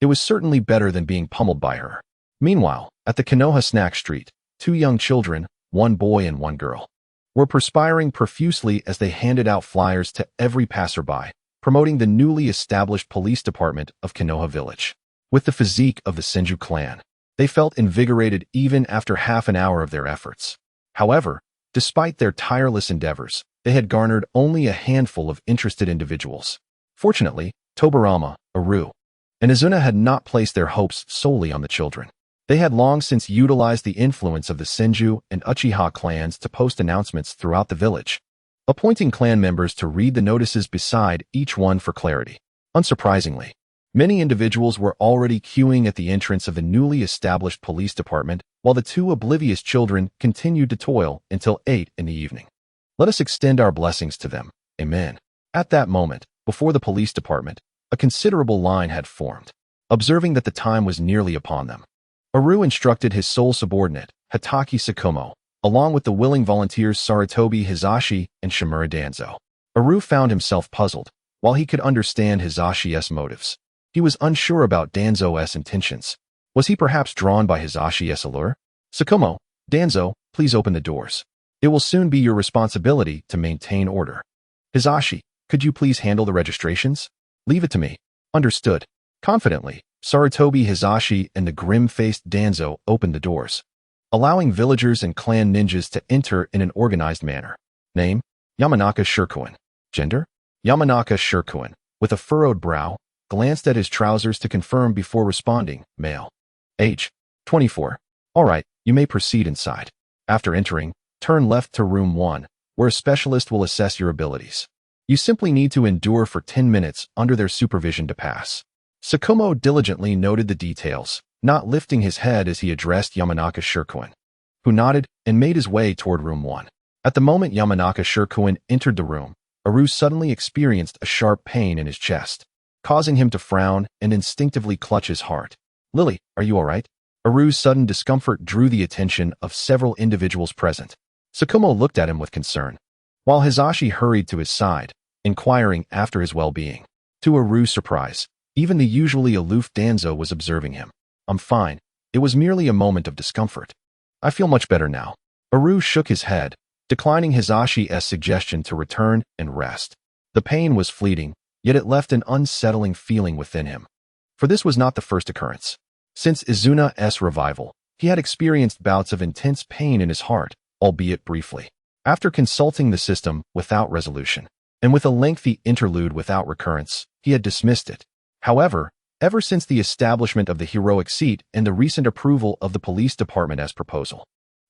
[SPEAKER 1] It was certainly better than being pummeled by her. Meanwhile, at the Konoha snack street, 2 young children, 1 boy and 1 girl, were perspiring profusely as they handed out flyers to every passerby, promoting the newly established police department of Konoha Village. With the physique of the Senju clan, they felt invigorated even after half an hour of their efforts. However, despite their tireless endeavors, they had garnered only a handful of interested individuals. Fortunately, Tobirama, Aru, and Izuna had not placed their hopes solely on the children. They had long since utilized the influence of the Senju and Uchiha clans to post announcements throughout the village, appointing clan members to read the notices beside each one for clarity. Unsurprisingly, many individuals were already queuing at the entrance of the newly established police department, while the two oblivious children continued to toil until 8 in the evening. Let us extend our blessings to them. Amen. At that moment, before the police department, a considerable line had formed. Observing that the time was nearly upon them, Aru instructed his sole subordinate, Hatake Sakumo, along with the willing volunteers Sarutobi Hisashi and Shimura Danzo. Aru found himself puzzled. While he could understand Hisashi's motives, he was unsure about Danzo's intentions. Was he perhaps drawn by Hisashi's allure? Sakumo, Danzo, please open the doors. It will soon be your responsibility to maintain order. Hisashi, could you please handle the registrations? Leave it to me. Understood. Confidently, Sarutobi Hisashi and the grim-faced Danzo opened the doors, allowing villagers and clan ninjas to enter in an organized manner. Name: Yamanaka Shirkuin. Gender: Yamanaka Shirkuin, with a furrowed brow, glanced at his trousers to confirm before responding, male. Age: 24. All right, you may proceed inside. After entering, turn left to room 1, where a specialist will assess your abilities. You simply need to endure for 10 minutes under their supervision to pass. Sakumo diligently noted the details, not lifting his head as he addressed Yamanaka Shirkuin, who nodded and made his way toward room 1. At the moment Yamanaka Shirkuin entered the room, Aru suddenly experienced a sharp pain in his chest, causing him to frown and instinctively clutch his heart. Lily, are you all right? Aru's sudden discomfort drew the attention of several individuals present. Sakumo looked at him with concern, while Hisashi hurried to his side, inquiring after his well-being. To Aru's surprise, even the usually aloof Danzo was observing him. I'm fine. It was merely a moment of discomfort. I feel much better now. Aru shook his head, declining Hisashi's suggestion to return and rest. The pain was fleeting, yet it left an unsettling feeling within him. For this was not the first occurrence. Since Izuna's revival, he had experienced bouts of intense pain in his heart, albeit briefly. After consulting the system without resolution, and with a lengthy interlude without recurrence, he had dismissed it. However, ever since the establishment of the heroic seat and the recent approval of the police department as proposal,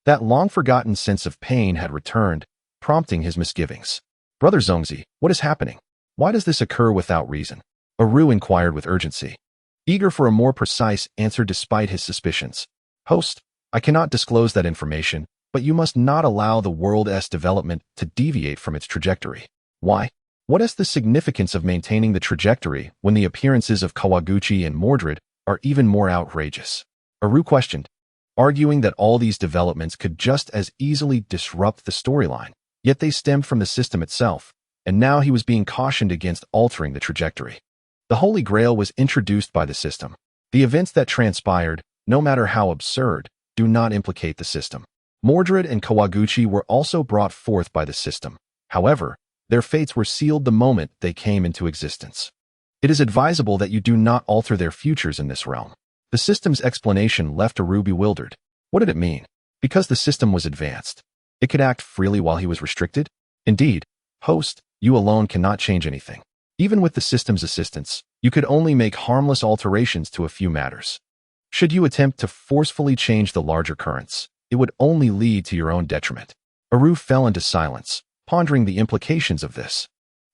[SPEAKER 1] that long-forgotten sense of pain had returned, prompting his misgivings. Brother Zongzi, what is happening? Why does this occur without reason? Aru inquired with urgency, eager for a more precise answer despite his suspicions. Host, I cannot disclose that information, but you must not allow the world's development to deviate from its trajectory. Why? What is the significance of maintaining the trajectory when the appearances of Kawaguchi and Mordred are even more outrageous? Aru questioned, arguing that all these developments could just as easily disrupt the storyline, yet they stemmed from the system itself, and now he was being cautioned against altering the trajectory. The Holy Grail was introduced by the system. The events that transpired, no matter how absurd, do not implicate the system. Mordred and Kawaguchi were also brought forth by the system. However, their fates were sealed the moment they came into existence. It is advisable that you do not alter their futures in this realm. The system's explanation left Aru bewildered. What did it mean? Because the system was advanced, it could act freely while he was restricted? Indeed, host, you alone cannot change anything. Even with the system's assistance, you could only make harmless alterations to a few matters. Should you attempt to forcefully change the larger currents, it would only lead to your own detriment. Aru fell into silence, pondering the implications of this.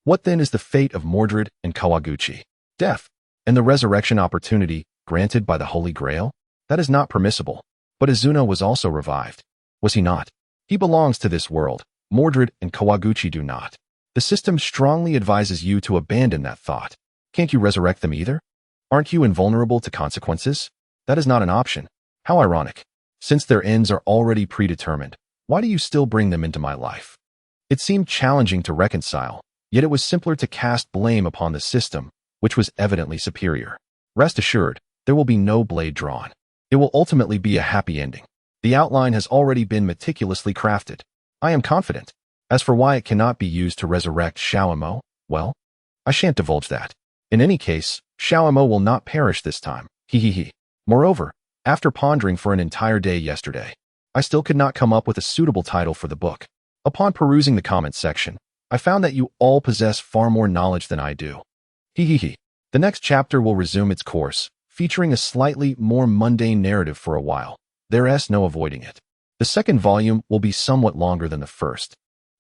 [SPEAKER 1] What then is the fate of Mordred and Kawaguchi? Death, and the resurrection opportunity granted by the Holy Grail? That is not permissible. But Izuna was also revived. Was he not? He belongs to this world. Mordred and Kawaguchi do not. The system strongly advises you to abandon that thought. Can't you resurrect them either? Aren't you invulnerable to consequences? That is not an option. How ironic. Since their ends are already predetermined, why do you still bring them into my life? It seemed challenging to reconcile, yet it was simpler to cast blame upon the system, which was evidently superior. Rest assured, there will be no blade drawn. It will ultimately be a happy ending. The outline has already been meticulously crafted. I am confident. As for why it cannot be used to resurrect Xiaomo, well, I shan't divulge that. In any case, Xiaomo will not perish this time. He. Moreover, after pondering for an entire day yesterday, I still could not come up with a suitable title for the book. Upon perusing the comments section, I found that you all possess far more knowledge than I do. He. The next chapter will resume its course, featuring a slightly more mundane narrative for a while. There's no avoiding it. The second volume will be somewhat longer than the first,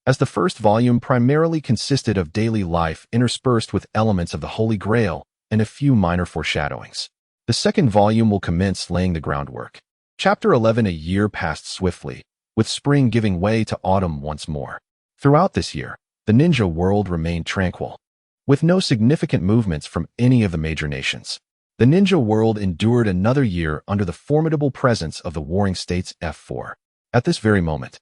[SPEAKER 1] as the first volume primarily consisted of daily life interspersed with elements of the Holy Grail and a few minor foreshadowings. The second volume will commence laying the groundwork. Chapter 11. A year passed swiftly, with spring giving way to autumn once more. Throughout this year, the ninja world remained tranquil, with no significant movements from any of the major nations. The ninja world endured another year under the formidable presence of the warring states F4. At this very moment,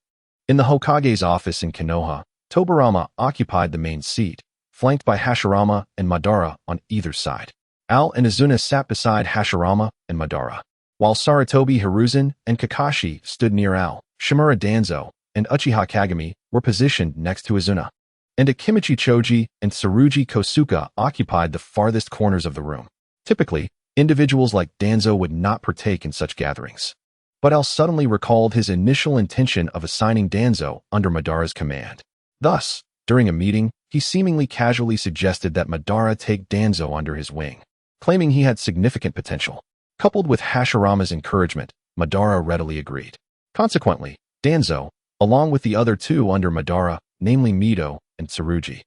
[SPEAKER 1] in the Hokage's office in Konoha, Tobirama occupied the main seat, flanked by Hashirama and Madara on either side. Al and Izuna sat beside Hashirama and Madara, while Sarutobi Hiruzen and Kakashi stood near Al. Shimura Danzo and Uchiha Kagami were positioned next to Izuna, and Akimichi Choji and Tsurugi Kosuka occupied the farthest corners of the room. Typically, individuals like Danzo would not partake in such gatherings. But Al suddenly recalled his initial intention of assigning Danzo under Madara's command. Thus, during a meeting, he seemingly casually suggested that Madara take Danzo under his wing, claiming he had significant potential. Coupled with Hashirama's encouragement, Madara readily agreed. Consequently, Danzo, along with the other two under Madara, namely Mido and Tsurugi,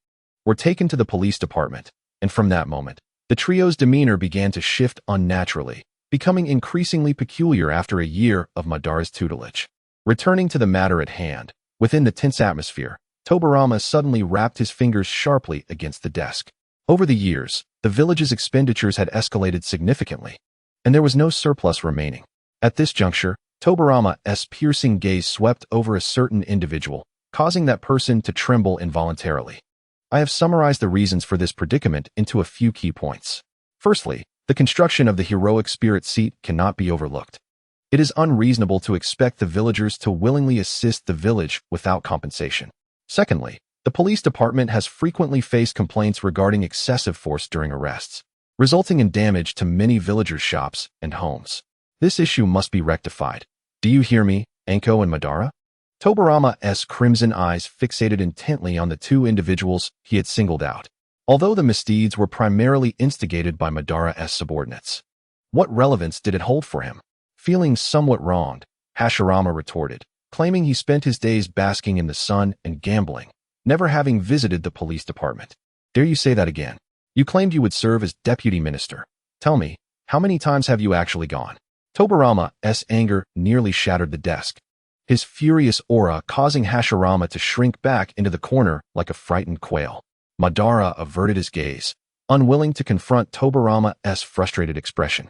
[SPEAKER 1] were taken to the police department, and from that moment, the trio's demeanor began to shift unnaturally, becoming increasingly peculiar after a year of Madara's tutelage. Returning to the matter at hand, within the tense atmosphere, Tobirama suddenly rapped his fingers sharply against the desk. Over the years, the village's expenditures had escalated significantly, and there was no surplus remaining. At this juncture, Tobirama's piercing gaze swept over a certain individual, causing that person to tremble involuntarily. I have summarized the reasons for this predicament into a few key points. Firstly, the construction of the heroic spirit seat cannot be overlooked. It is unreasonable to expect the villagers to willingly assist the village without compensation. Secondly, the police department has frequently faced complaints regarding excessive force during arrests, resulting in damage to many villagers' shops and homes. This issue must be rectified. Do you hear me, Anko and Madara? Tobirama's crimson eyes fixated intently on the two individuals he had singled out, although the misdeeds were primarily instigated by Madara's subordinates. What relevance did it hold for him? Feeling somewhat wronged, Hashirama retorted, claiming he spent his days basking in the sun and gambling, never having visited the police department. Dare you say that again? You claimed you would serve as deputy minister. Tell me, how many times have you actually gone? Tobirama's anger nearly shattered the desk, his furious aura causing Hashirama to shrink back into the corner like a frightened quail. Madara averted his gaze, unwilling to confront Tobirama's frustrated expression.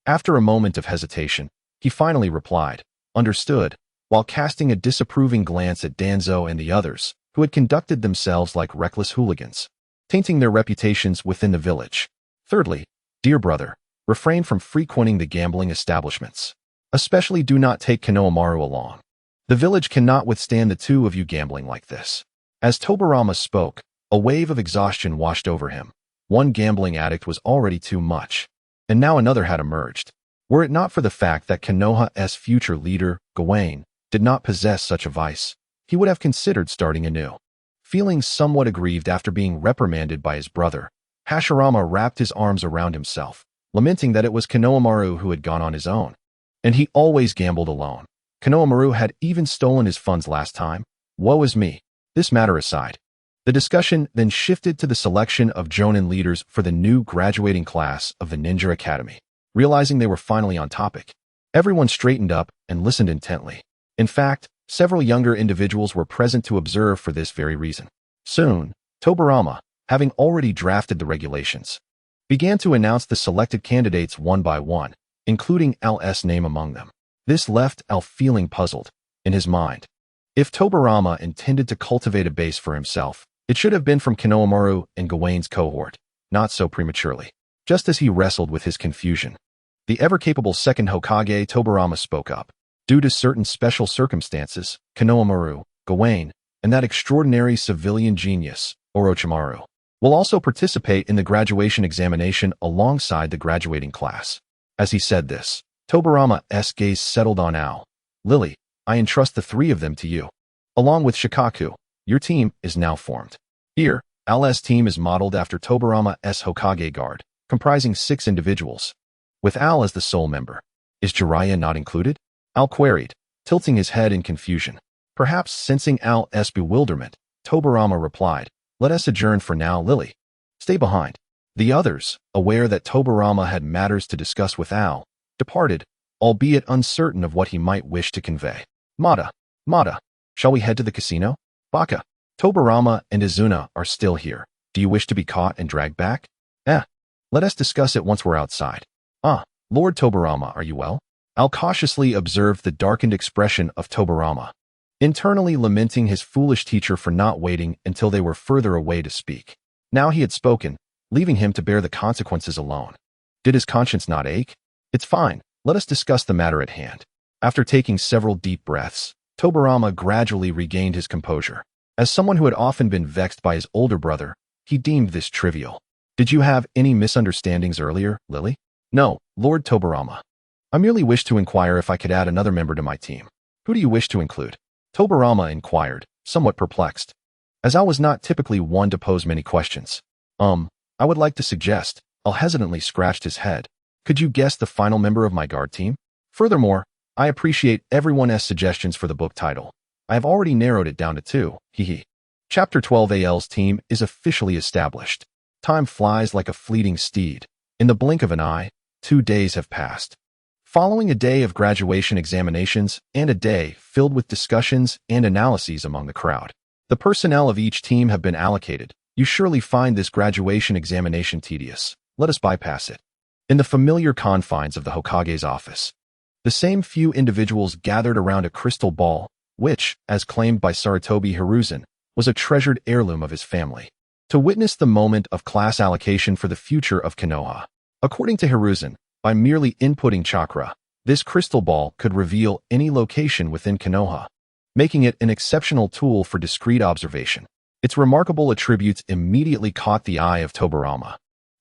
[SPEAKER 1] After a moment of hesitation, he finally replied, "Understood," while casting a disapproving glance at Danzo and the others, who had conducted themselves like reckless hooligans, tainting their reputations within the village. Thirdly, dear brother, refrain from frequenting the gambling establishments. Especially do not take Konohamaru along. The village cannot withstand the two of you gambling like this. As Tobirama spoke, a wave of exhaustion washed over him. One gambling addict was already too much, and now another had emerged. Were it not for the fact that Konoha's future leader, Gawain, did not possess such a vice, he would have considered starting anew. Feeling somewhat aggrieved after being reprimanded by his brother, Hashirama wrapped his arms around himself, lamenting that it was Konohamaru who had gone on his own. And he always gambled alone. Konohamaru had even stolen his funds last time. Woe is me. This matter aside, the discussion then shifted to the selection of Jonin leaders for the new graduating class of the Ninja Academy. Realizing they were finally on topic, everyone straightened up and listened intently. In fact, several younger individuals were present to observe for this very reason. Soon, Tobirama, having already drafted the regulations, began to announce the selected candidates one by one, including Al's name among them. This left Al feeling puzzled. In his mind, if Tobirama intended to cultivate a base for himself, it should have been from Konohamaru and Gawain's cohort, not so prematurely. Just as he wrestled with his confusion, the ever-capable second Hokage Tobirama spoke up. Due to certain special circumstances, Konohamaru, Gawain, and that extraordinary civilian genius, Orochimaru, will also participate in the graduation examination alongside the graduating class. As he said this, Tobirama's gaze settled on Al. Lily, I entrust the three of them to you. Along with Shikaku, your team is now formed. Here, Al's team is modeled after Tobirama's Hokage guard, comprising 6 individuals, with Al as the sole member. Is Jiraiya not included? Al queried, tilting his head in confusion. Perhaps sensing Al's bewilderment, Tobirama replied, let us adjourn for now, Lily. Stay behind. The others, aware that Tobirama had matters to discuss with Al, departed, albeit uncertain of what he might wish to convey. Mada, shall we head to the casino? Baka, Tobirama and Izuna are still here. Do you wish to be caught and dragged back? Let us discuss it once we're outside. Lord Tobirama, are you well? Al cautiously observed the darkened expression of Tobirama, internally lamenting his foolish teacher for not waiting until they were further away to speak. Now he had spoken, leaving him to bear the consequences alone. Did his conscience not ache? It's fine, let us discuss the matter at hand. After taking several deep breaths, Tobirama gradually regained his composure. As someone who had often been vexed by his older brother, he deemed this trivial. Did you have any misunderstandings earlier, Lily? No, Lord Tobirama. I merely wished to inquire if I could add another member to my team. Who do you wish to include? Tobirama inquired, somewhat perplexed. As I was not typically one to pose many questions. I would like to suggest, Al hesitantly scratched his head. Could you guess the final member of my guard team? Furthermore, I appreciate everyone's suggestions for the book title. I have already narrowed it down to 2, Chapter 12 AL's team is officially established. Time flies like a fleeting steed. In the blink of an eye, 2 days have passed. Following a day of graduation examinations and a day filled with discussions and analyses among the crowd, the personnel of each team have been allocated. You surely find this graduation examination tedious. Let us bypass it. In the familiar confines of the Hokage's office, the same few individuals gathered around a crystal ball, which, as claimed by Sarutobi Hiruzen, was a treasured heirloom of his family, to witness the moment of class allocation for the future of Konoha. According to Hiruzen, by merely inputting chakra, this crystal ball could reveal any location within Konoha, making it an exceptional tool for discrete observation. Its remarkable attributes immediately caught the eye of Tobirama,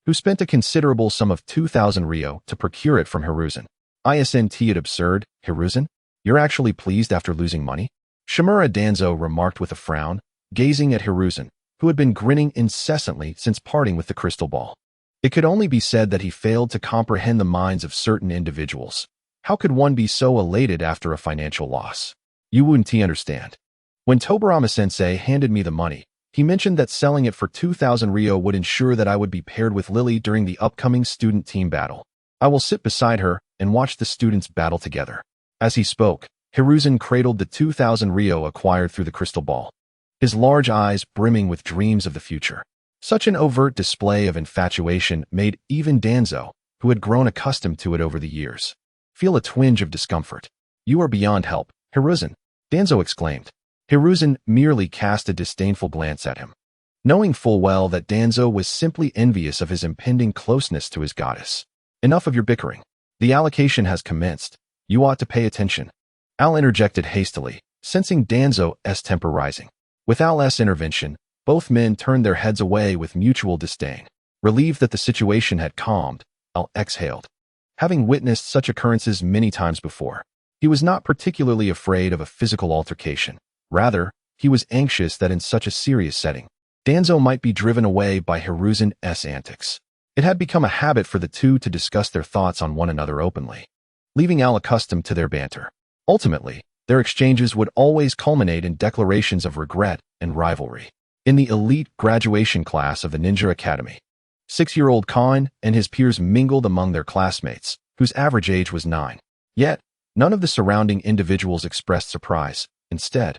[SPEAKER 1] who spent a considerable sum of 2,000 ryo to procure it from Hiruzen. Isn't it absurd, Hiruzen? You're actually pleased after losing money? Shimura Danzo remarked with a frown, gazing at Hiruzen, who had been grinning incessantly since parting with the crystal ball. It could only be said that he failed to comprehend the minds of certain individuals. How could one be so elated after a financial loss? You wouldn't understand. When Tobirama-sensei handed me the money, he mentioned that selling it for 2,000 ryo would ensure that I would be paired with Lily during the upcoming student team battle. I will sit beside her and watch the students battle together. As he spoke, Hiruzen cradled the 2,000 ryo acquired through the crystal ball, his large eyes brimming with dreams of the future. Such an overt display of infatuation made even Danzo, who had grown accustomed to it over the years, feel a twinge of discomfort. You are beyond help, Hiruzen, Danzo exclaimed. Hiruzen merely cast a disdainful glance at him, knowing full well that Danzo was simply envious of his impending closeness to his goddess. Enough of your bickering. The allocation has commenced. You ought to pay attention. Al interjected hastily, sensing Danzo's temper rising. With Al's intervention, both men turned their heads away with mutual disdain. Relieved that the situation had calmed, Al exhaled. Having witnessed such occurrences many times before, he was not particularly afraid of a physical altercation. Rather, he was anxious that in such a serious setting, Danzo might be driven away by Hiruzen's antics. It had become a habit for the two to discuss their thoughts on one another openly, leaving Al accustomed to their banter. Ultimately, their exchanges would always culminate in declarations of regret and rivalry. In the elite graduation class of the Ninja Academy, 6-year-old Khan and his peers mingled among their classmates, whose average age was 9. Yet, none of the surrounding individuals expressed surprise. Instead,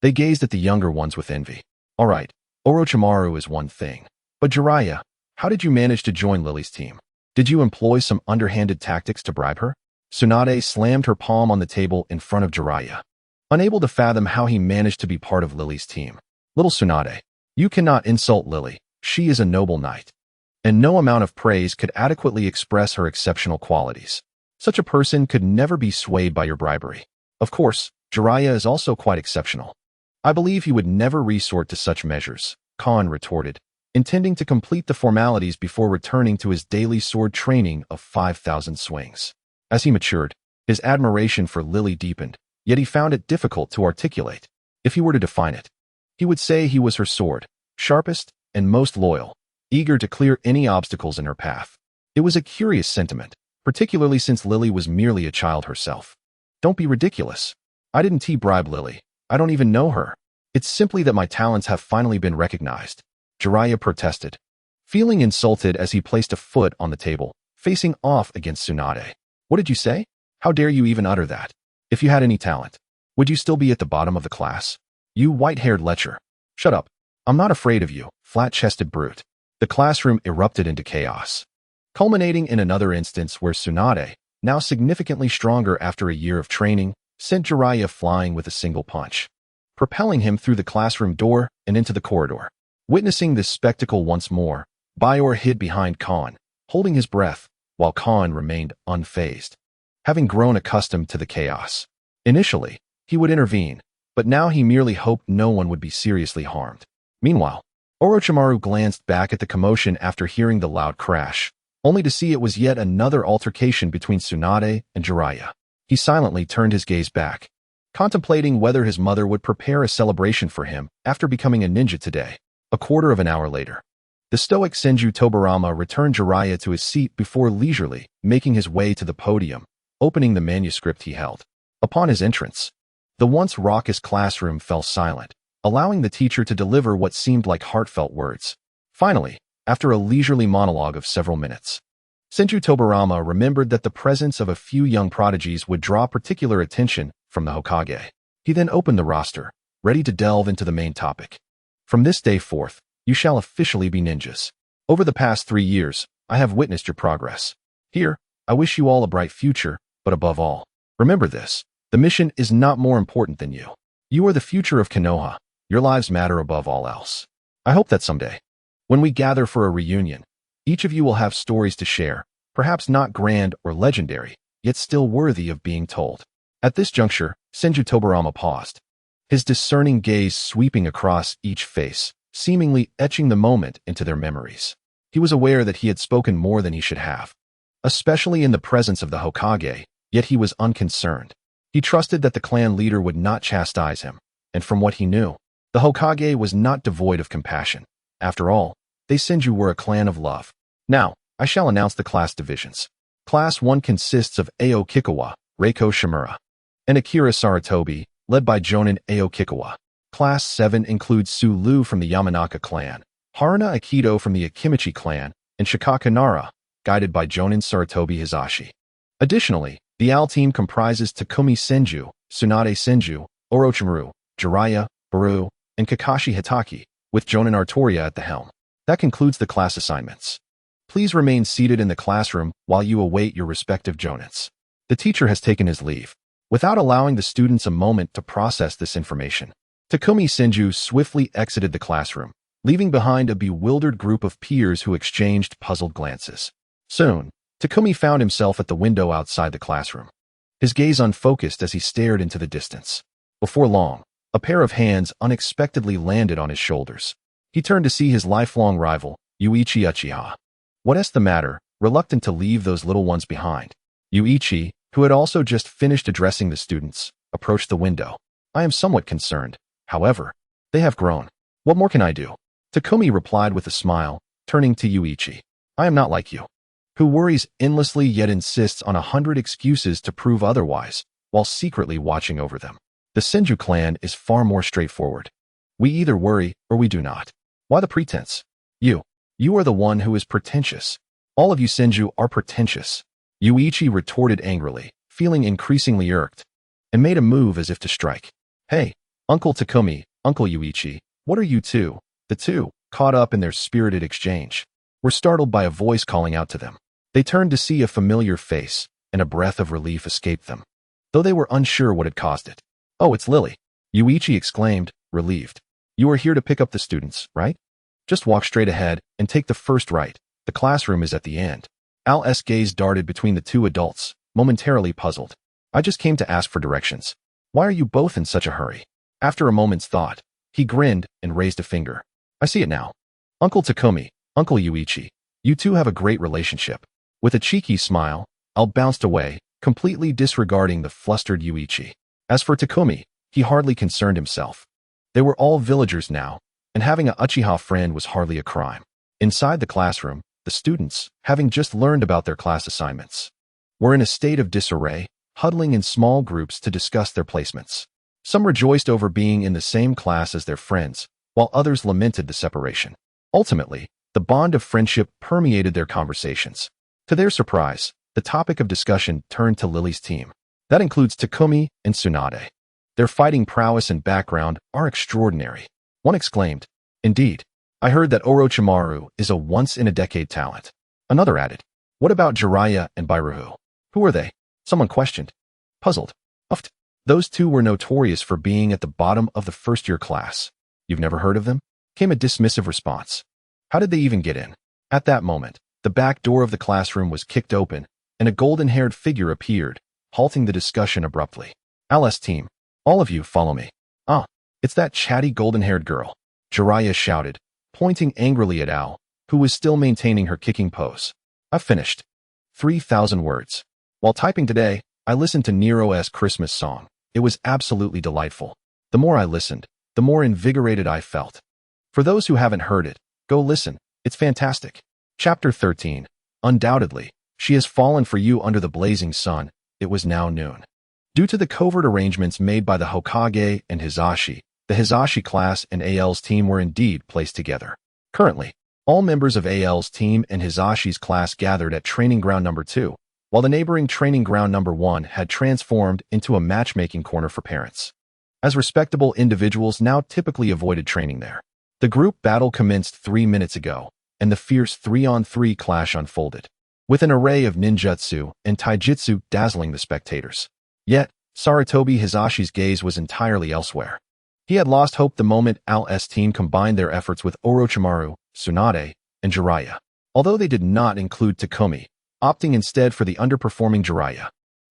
[SPEAKER 1] they gazed at the younger ones with envy. All right, Orochimaru is one thing. But Jiraiya, how did you manage to join Lily's team? Did you employ some underhanded tactics to bribe her? Tsunade slammed her palm on the table in front of Jiraiya, unable to fathom how he managed to be part of Lily's team. Little Tsunade, you cannot insult Lily. She is a noble knight, and no amount of praise could adequately express her exceptional qualities. Such a person could never be swayed by your bribery. Of course, Jiraiya is also quite exceptional. I believe he would never resort to such measures, Khan retorted, intending to complete the formalities before returning to his daily sword training of 5,000 swings. As he matured, his admiration for Lily deepened, yet he found it difficult to articulate. If he were to define it, he would say he was her sword, sharpest and most loyal, eager to clear any obstacles in her path. It was a curious sentiment, particularly since Lily was merely a child herself. Don't be ridiculous. I didn't bribe Lily. I don't even know her. It's simply that my talents have finally been recognized, Jiraiya protested, feeling insulted as he placed a foot on the table, facing off against Tsunade. What did you say? How dare you even utter that? If you had any talent, would you still be at the bottom of the class? You white-haired lecher. Shut up. I'm not afraid of you, flat-chested brute. The classroom erupted into chaos, culminating in another instance where Tsunade, now significantly stronger after a year of training, sent Jiraiya flying with a single punch, propelling him through the classroom door and into the corridor. Witnessing this spectacle once more, Bayor hid behind Khan, holding his breath, while Khan remained unfazed, having grown accustomed to the chaos. Initially, he would intervene, but now he merely hoped no one would be seriously harmed. Meanwhile, Orochimaru glanced back at the commotion after hearing the loud crash, only to see it was yet another altercation between Tsunade and Jiraiya. He silently turned his gaze back, contemplating whether his mother would prepare a celebration for him after becoming a ninja today. A quarter of an hour later, the stoic Senju Tobarama returned Jiraiya to his seat before leisurely making his way to the podium, opening the manuscript he held. Upon his entrance, the once raucous classroom fell silent, allowing the teacher to deliver what seemed like heartfelt words. Finally, after a leisurely monologue of several minutes, Senju Tobarama remembered that the presence of a few young prodigies would draw particular attention from the Hokage. He then opened the roster, ready to delve into the main topic. From this day forth, you shall officially be ninjas. Over the past 3 years, I have witnessed your progress. Here, I wish you all a bright future, but above all, remember this. The mission is not more important than you. You are the future of Konoha. Your lives matter above all else. I hope that someday, when we gather for a reunion, each of you will have stories to share, perhaps not grand or legendary, yet still worthy of being told. At this juncture, Senju Tobarama paused, his discerning gaze sweeping across each face, seemingly etching the moment into their memories. He was aware that he had spoken more than he should have, especially in the presence of the Hokage, yet he was unconcerned. He trusted that the clan leader would not chastise him, and from what he knew, the Hokage was not devoid of compassion. After all, they Senju were a clan of love. Now, I shall announce the class divisions. Class 1 consists of Ao Kikawa, Reiko Shimura, and Akira Saratobi, led by Jonin Ao Kikawa. Class 7 includes Su Lu from the Yamanaka clan, Haruna Akido from the Akimichi clan, and Shikaka Nara, guided by Jonin Saratobi Hizashi. Additionally, the AL team comprises Takumi Senju, Tsunade Senju, Orochimaru, Jiraiya, Baru, and Kakashi Hitaki, with Jonin Artoria at the helm. That concludes the class assignments. Please remain seated in the classroom while you await your respective Jonins. The teacher has taken his leave, without allowing the students a moment to process this information. Takumi Senju swiftly exited the classroom, leaving behind a bewildered group of peers who exchanged puzzled glances. Soon, Takumi found himself at the window outside the classroom, his gaze unfocused as he stared into the distance. Before long, a pair of hands unexpectedly landed on his shoulders. He turned to see his lifelong rival, Yuichi Uchiha. What's the matter? Reluctant to leave those little ones behind, Yuichi, who had also just finished addressing the students, approached the window. I am somewhat concerned. However, they have grown. What more can I do? Takumi replied with a smile, turning to Yuichi. I am not like you, who worries endlessly yet insists on 100 excuses to prove otherwise, while secretly watching over them. The Senju clan is far more straightforward. We either worry or we do not. Why the pretense? You are the one who is pretentious. All of you Senju are pretentious, Yuichi retorted angrily, feeling increasingly irked, and made a move as if to strike. Hey, Uncle Takumi, Uncle Yuichi, what are you two? The two, caught up in their spirited exchange, were startled by a voice calling out to them. They turned to see a familiar face, and a breath of relief escaped them, though they were unsure what had caused it. Oh, it's Lily, Yuichi exclaimed, relieved. You are here to pick up the students, right? Just walk straight ahead and take the first right. The classroom is at the end. Al's gaze darted between the two adults, momentarily puzzled. I just came to ask for directions. Why are you both in such a hurry? After a moment's thought, he grinned and raised a finger. I see it now. Uncle Takumi, Uncle Yuichi, you two have a great relationship. With a cheeky smile, Al bounced away, completely disregarding the flustered Yuichi. As for Takumi, he hardly concerned himself. They were all villagers now, and having a Uchiha friend was hardly a crime. Inside the classroom, the students, having just learned about their class assignments, were in a state of disarray, huddling in small groups to discuss their placements. Some rejoiced over being in the same class as their friends, while others lamented the separation. Ultimately, the bond of friendship permeated their conversations. To their surprise, the topic of discussion turned to Lily's team. That includes Takumi and Tsunade. Their fighting prowess and background are extraordinary. One exclaimed, Indeed, I heard that Orochimaru is a once-in-a-decade talent. Another added, What about Jiraiya and Bairuhu? Who are they? Someone questioned. Puzzled. Uffed. Those two were notorious for being at the bottom of the first-year class. You've never heard of them? Came a dismissive response. How did they even get in? At that moment, the back door of the classroom was kicked open, and a golden-haired figure appeared, halting the discussion abruptly. Al's team, all of you follow me. Ah, it's that chatty golden-haired girl, Jiraiya shouted, pointing angrily at Al, who was still maintaining her kicking pose. I've finished. 3,000 words. While typing today, I listened to Nero's Christmas song. It was absolutely delightful. The more I listened, the more invigorated I felt. For those who haven't heard it, go listen. It's fantastic. Chapter 13. Undoubtedly, she has fallen for you under the blazing sun. It was now noon. Due to the covert arrangements made by the Hokage and Hizashi, the Hizashi class and AL's team were indeed placed together. Currently, all members of AL's team and Hizashi's class gathered at Training Ground Number 2, while the neighboring Training Ground Number 1 had transformed into a matchmaking corner for parents. As respectable individuals now typically avoided training there. The group battle commenced 3 minutes ago, and the fierce 3-on-3 clash unfolded, with an array of ninjutsu and taijutsu dazzling the spectators. Yet, Sarutobi Hizashi's gaze was entirely elsewhere. He had lost hope the moment Al's team combined their efforts with Orochimaru, Tsunade, and Jiraiya, although they did not include Takumi, opting instead for the underperforming Jiraiya.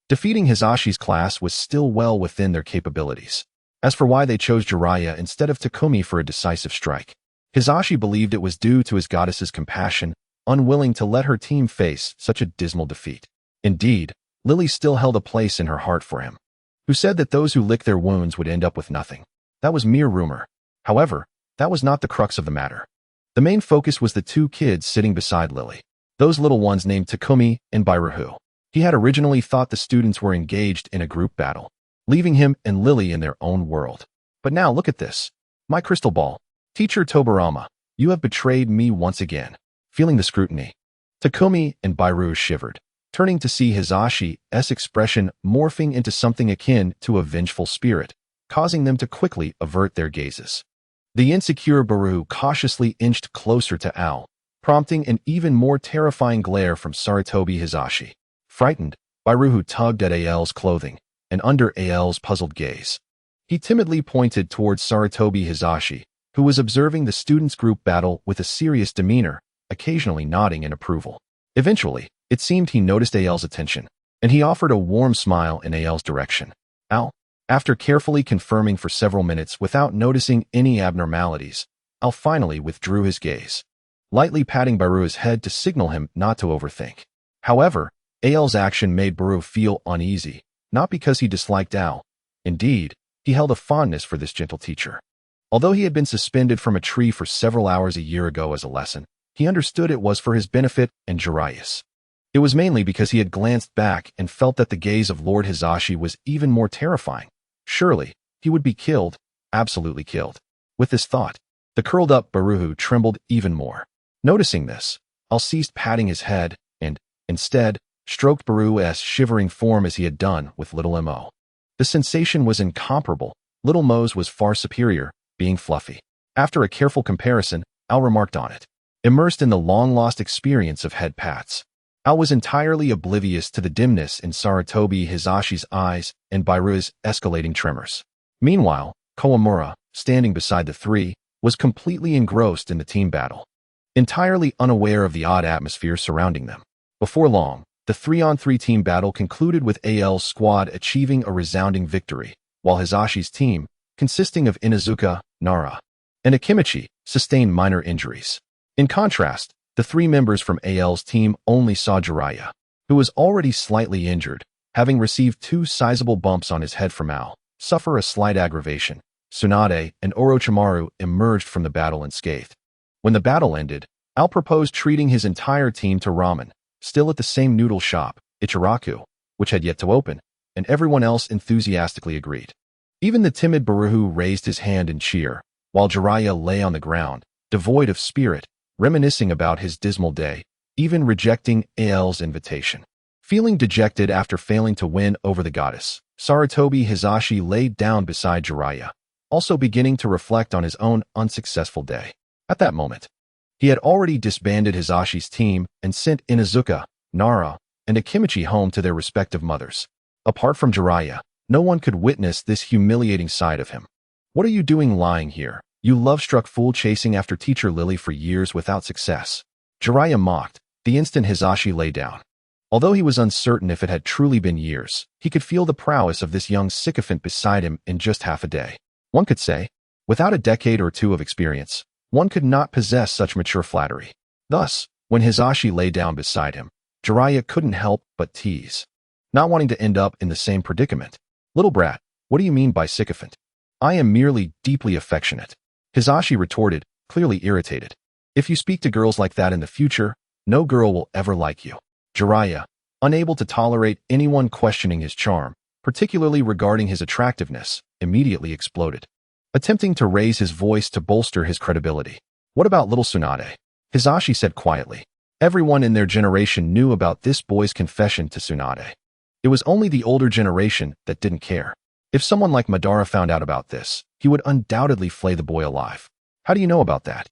[SPEAKER 1] Defeating Hizashi's class was still well within their capabilities. As for why they chose Jiraiya instead of Takumi for a decisive strike, Hizashi believed it was due to his goddess's compassion, unwilling to let her team face such a dismal defeat. Indeed, Lily still held a place in her heart for him, who said that those who licked their wounds would end up with nothing. That was mere rumor. However, that was not the crux of the matter. The main focus was the two kids sitting beside Lily, those little ones named Takumi and Bairuhu. He had originally thought the students were engaged in a group battle, leaving him and Lily in their own world. But now look at this. My crystal ball. Teacher Tobarama, you have betrayed me once again. Feeling the scrutiny, Takumi and Bairuhu shivered, turning to see Hizashi's expression morphing into something akin to a vengeful spirit, causing them to quickly avert their gazes. The insecure Bairuhu cautiously inched closer to Al, prompting an even more terrifying glare from Sarutobi Hizashi. Frightened, Bairuhu tugged at Al's clothing, and under Al's puzzled gaze, he timidly pointed towards Sarutobi Hizashi, who was observing the students' group battle with a serious demeanor, occasionally nodding in approval. Eventually, it seemed he noticed Al's attention, and he offered a warm smile in Al's direction. Al, after carefully confirming for several minutes without noticing any abnormalities, Al finally withdrew his gaze, lightly patting Bairuhu's head to signal him not to overthink. However, Al's action made Bairuhu feel uneasy, not because he disliked Al. Indeed, he held a fondness for this gentle teacher. Although he had been suspended from a tree for several hours a year ago as a lesson, he understood it was for his benefit and Jiraiya's. It was mainly because he had glanced back and felt that the gaze of Lord Hizashi was even more terrifying. Surely, he would be killed, absolutely killed. With this thought, the curled-up Bairuhu trembled even more. Noticing this, Al ceased patting his head and, instead, stroked Bairuhu's shivering form as he had done with Little Mo. The sensation was incomparable. Little Mo's was far superior, being fluffy. After a careful comparison, Al remarked on it. Immersed in the long-lost experience of head pats, Al was entirely oblivious to the dimness in Sarutobi Hizashi's eyes and Bairuhu's escalating tremors. Meanwhile, Kawamura, standing beside the three, was completely engrossed in the team battle, entirely unaware of the odd atmosphere surrounding them. Before long, the 3-on-3 team battle concluded with Al's squad achieving a resounding victory, while Hizashi's team, consisting of Inuzuka, Nara, and Akimichi, sustained minor injuries. In contrast, the 3 members from AL's team only saw Jiraiya, who was already slightly injured, having received 2 sizable bumps on his head from Al, suffer a slight aggravation. Tsunade and Orochimaru emerged from the battle unscathed. When the battle ended, Al proposed treating his entire team to ramen, still at the same noodle shop, Ichiraku, which had yet to open, and everyone else enthusiastically agreed. Even the timid Baruhu raised his hand in cheer, while Jiraiya lay on the ground, devoid of spirit, reminiscing about his dismal day, even rejecting Al's invitation. Feeling dejected after failing to win over the goddess, Sarutobi Hisashi laid down beside Jiraiya, also beginning to reflect on his own unsuccessful day. At that moment, he had already disbanded Hisashi's team and sent Inuzuka, Nara, and Akimichi home to their respective mothers. Apart from Jiraiya, no one could witness this humiliating side of him. "What are you doing lying here, you love-struck fool chasing after Teacher Lily for years without success?" Jiraiya mocked, the instant Hisashi lay down. Although he was uncertain if it had truly been years, he could feel the prowess of this young sycophant beside him in just half a day. One could say, without a decade or 2 of experience, one could not possess such mature flattery. Thus, when Hisashi lay down beside him, Jiraiya couldn't help but tease, not wanting to end up in the same predicament. "Little brat, what do you mean by sycophant? I am merely deeply affectionate," Hisashi retorted, clearly irritated. "If you speak to girls like that in the future, no girl will ever like you." Jiraiya, unable to tolerate anyone questioning his charm, particularly regarding his attractiveness, immediately exploded, attempting to raise his voice to bolster his credibility. "What about little Tsunade?" Hisashi said quietly. Everyone in their generation knew about this boy's confession to Tsunade. It was only the older generation that didn't care. If someone like Madara found out about this, he would undoubtedly flay the boy alive. "How do you know about that?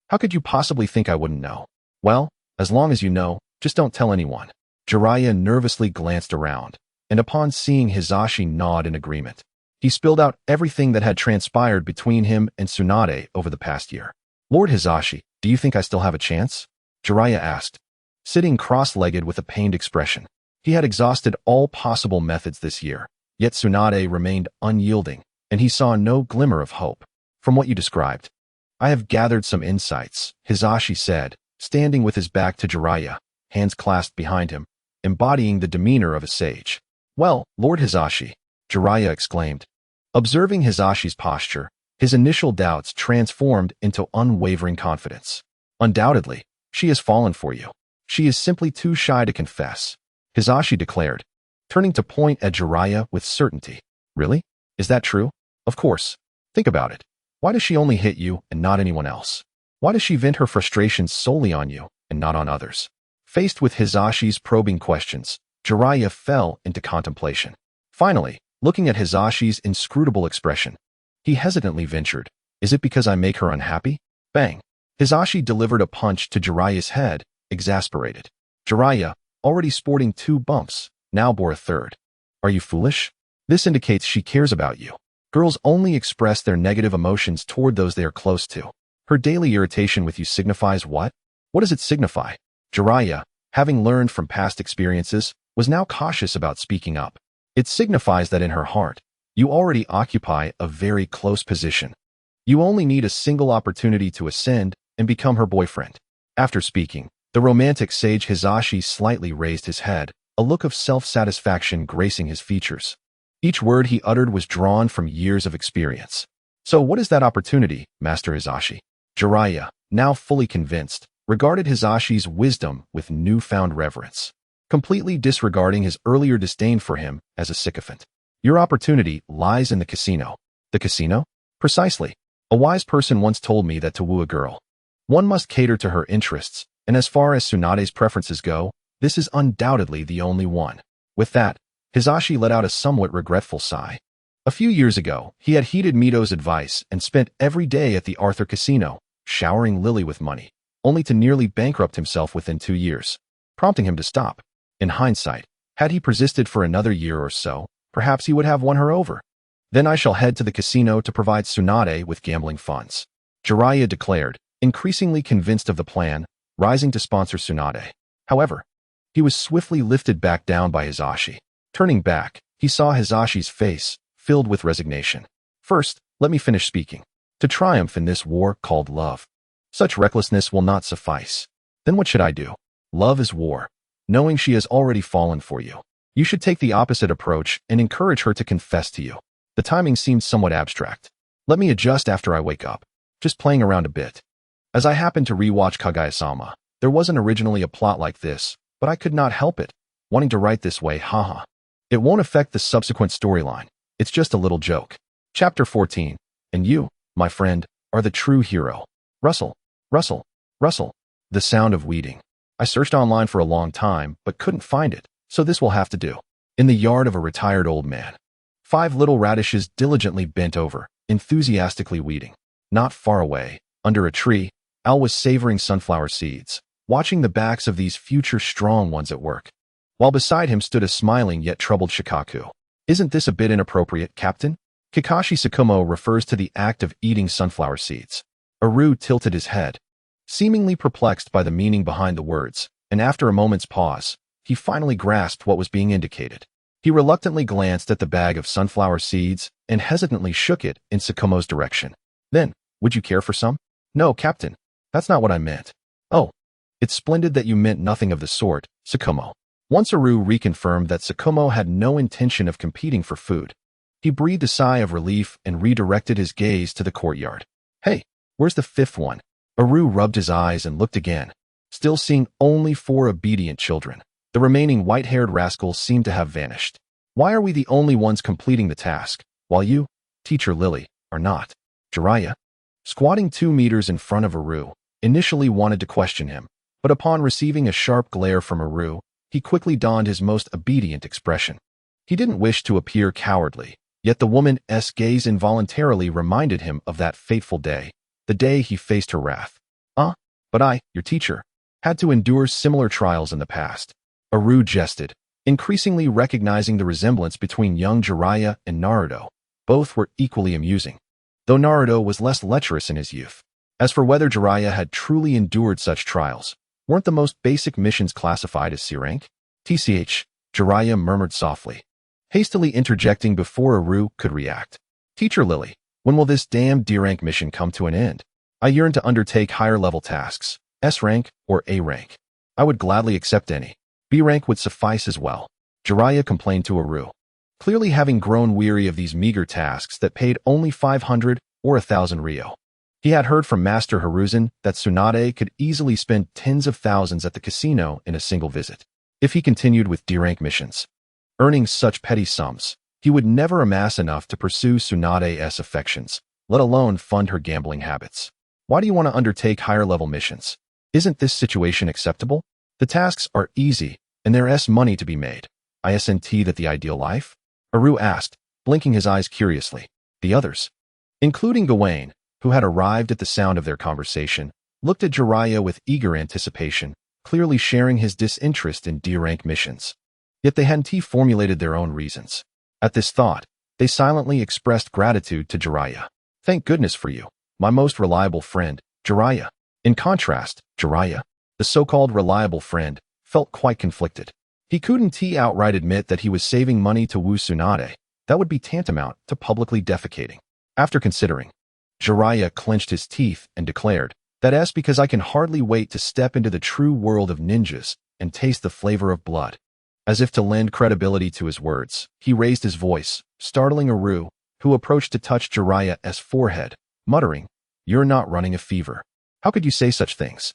[SPEAKER 1] How could you possibly think I wouldn't know?" "Well, as long as you know, just don't tell anyone." Jiraiya nervously glanced around, and upon seeing Hisashi nod in agreement, he spilled out everything that had transpired between him and Tsunade over the past year. "Lord Hisashi, do you think I still have a chance?" Jiraiya asked, sitting cross-legged with a pained expression. He had exhausted all possible methods this year, yet Tsunade remained unyielding, and he saw no glimmer of hope. "From what you described, I have gathered some insights," Hisashi said, standing with his back to Jiraiya, hands clasped behind him, embodying the demeanor of a sage. "Well, Lord Hisashi," Jiraiya exclaimed. Observing Hisashi's posture, his initial doubts transformed into unwavering confidence. "Undoubtedly, she has fallen for you. She is simply too shy to confess," Hisashi declared, turning to point at Jiraiya with certainty. "Really? Is that true?" "Of course. Think about it. Why does she only hit you and not anyone else? Why does she vent her frustrations solely on you and not on others?" Faced with Hisashi's probing questions, Jiraiya fell into contemplation. Finally, looking at Hisashi's inscrutable expression, he hesitantly ventured, "Is it because I make her unhappy?" Bang! Hisashi delivered a punch to Jiraiya's head, exasperated. Jiraiya, already sporting 2 bumps, now bore a third. "Are you foolish? This indicates she cares about you. Girls only express their negative emotions toward those they are close to. Her daily irritation with you signifies what? What does it signify?" Jiraiya, having learned from past experiences, was now cautious about speaking up. "It signifies that in her heart, you already occupy a very close position. You only need a single opportunity to ascend and become her boyfriend." After speaking, the romantic sage Hisashi slightly raised his head, a look of self-satisfaction gracing his features. Each word he uttered was drawn from years of experience. "So what is that opportunity, Master Hisashi?" Jiraiya, now fully convinced, regarded Hisashi's wisdom with newfound reverence, completely disregarding his earlier disdain for him as a sycophant. "Your opportunity lies in the casino." "The casino?" "Precisely. A wise person once told me that to woo a girl, one must cater to her interests, and as far as Tsunade's preferences go, this is undoubtedly the only one." With that, Hisashi let out a somewhat regretful sigh. A few years ago, he had heeded Mito's advice and spent every day at the Arthur Casino, showering Lily with money, only to nearly bankrupt himself within 2 years, prompting him to stop. In hindsight, had he persisted for another year or so, perhaps he would have won her over. "Then I shall head to the casino to provide Tsunade with gambling funds," Jiraiya declared, increasingly convinced of the plan, rising to sponsor Tsunade. However, he was swiftly lifted back down by Hisashi. Turning back, he saw Hisashi's face, filled with resignation. "First, Let me finish speaking. To triumph in this war called love. Such recklessness will not suffice. Then what should I do? Love is war. Knowing she has already fallen for you. You should take the opposite approach and encourage her to confess to you. The timing seems somewhat abstract. Let me adjust after I wake up. Just playing around a bit. As I happened to rewatch Kaguya-sama, there wasn't originally a plot like this, but I could not help it. Wanting to write this way, haha. It won't affect the subsequent storyline. It's just a little joke. Chapter 14. And you, my friend, are the true hero. Rustle, rustle, rustle. The sound of weeding. I searched online for a long time, but couldn't find it, so this will have to do. In the yard of a retired old man. 5 little radishes diligently bent over, enthusiastically weeding. Not far away, under a tree, Al was savoring sunflower seeds, watching the backs of these future strong ones at work. While beside him stood a smiling yet troubled Shikaku. Isn't this a bit inappropriate, Captain? Kakashi Tsukumo refers to the act of eating sunflower seeds. Aru tilted his head, seemingly perplexed by the meaning behind the words, and after a moment's pause, he finally grasped what was being indicated. He reluctantly glanced at the bag of sunflower seeds and hesitantly shook it in Tsukumo's direction. Then, would you care for some? No, Captain. That's not what I meant. Oh, it's splendid that you meant nothing of the sort, Tsukumo. Once Aru reconfirmed that Tsukumo had no intention of competing for food, he breathed a sigh of relief and redirected his gaze to the courtyard. Hey, where's the 5th one? Aru rubbed his eyes and looked again, still seeing only 4 obedient children. The remaining white-haired rascals seemed to have vanished. Why are we the only ones completing the task, while you, Teacher Lily, are not? Jiraiya, squatting 2 meters in front of Aru, initially wanted to question him, but upon receiving a sharp glare from Aru, he quickly donned his most obedient expression. He didn't wish to appear cowardly, yet the woman's gaze involuntarily reminded him of that fateful day, the day he faced her wrath. But I, your teacher, had to endure similar trials in the past. Aru jested, increasingly recognizing the resemblance between young Jiraiya and Naruto. Both were equally amusing, though Naruto was less lecherous in his youth. As for whether Jiraiya had truly endured such trials, weren't the most basic missions classified as C rank? TCH, Jiraiya murmured softly, hastily interjecting before Aru could react. Teacher Lily, when will this damn D rank mission come to an end? I yearn to undertake higher level tasks, S rank or A rank. I would gladly accept any. B rank would suffice as well. Jiraiya complained to Aru, clearly having grown weary of these meager tasks that paid only 500 or 1,000 ryo. He had heard from Master Hiruzen that Tsunade could easily spend tens of thousands at the casino in a single visit. If he continued with D-rank missions, earning such petty sums, he would never amass enough to pursue Tsunade's affections, let alone fund her gambling habits. Why do you want to undertake higher-level missions? Isn't this situation acceptable? The tasks are easy, and there's money to be made. Isn't that the ideal life? Aru asked, blinking his eyes curiously. The others, including Gawain, who had arrived at the sound of their conversation, looked at Jiraiya with eager anticipation, clearly sharing his disinterest in D-rank missions. Yet they hadn't formulated their own reasons. At this thought, they silently expressed gratitude to Jiraiya. Thank goodness for you, my most reliable friend, Jiraiya. In contrast, Jiraiya, the so-called reliable friend, felt quite conflicted. He couldn't outright admit that he was saving money to woo Tsunade. That would be tantamount to publicly defecating. After considering, Jiraiya clenched his teeth and declared, "That's because I can hardly wait to step into the true world of ninjas and taste the flavor of blood." As if to lend credibility to his words, he raised his voice, startling Aru, who approached to touch Jiraiya's forehead, muttering, "You're not running a fever. How could you say such things?"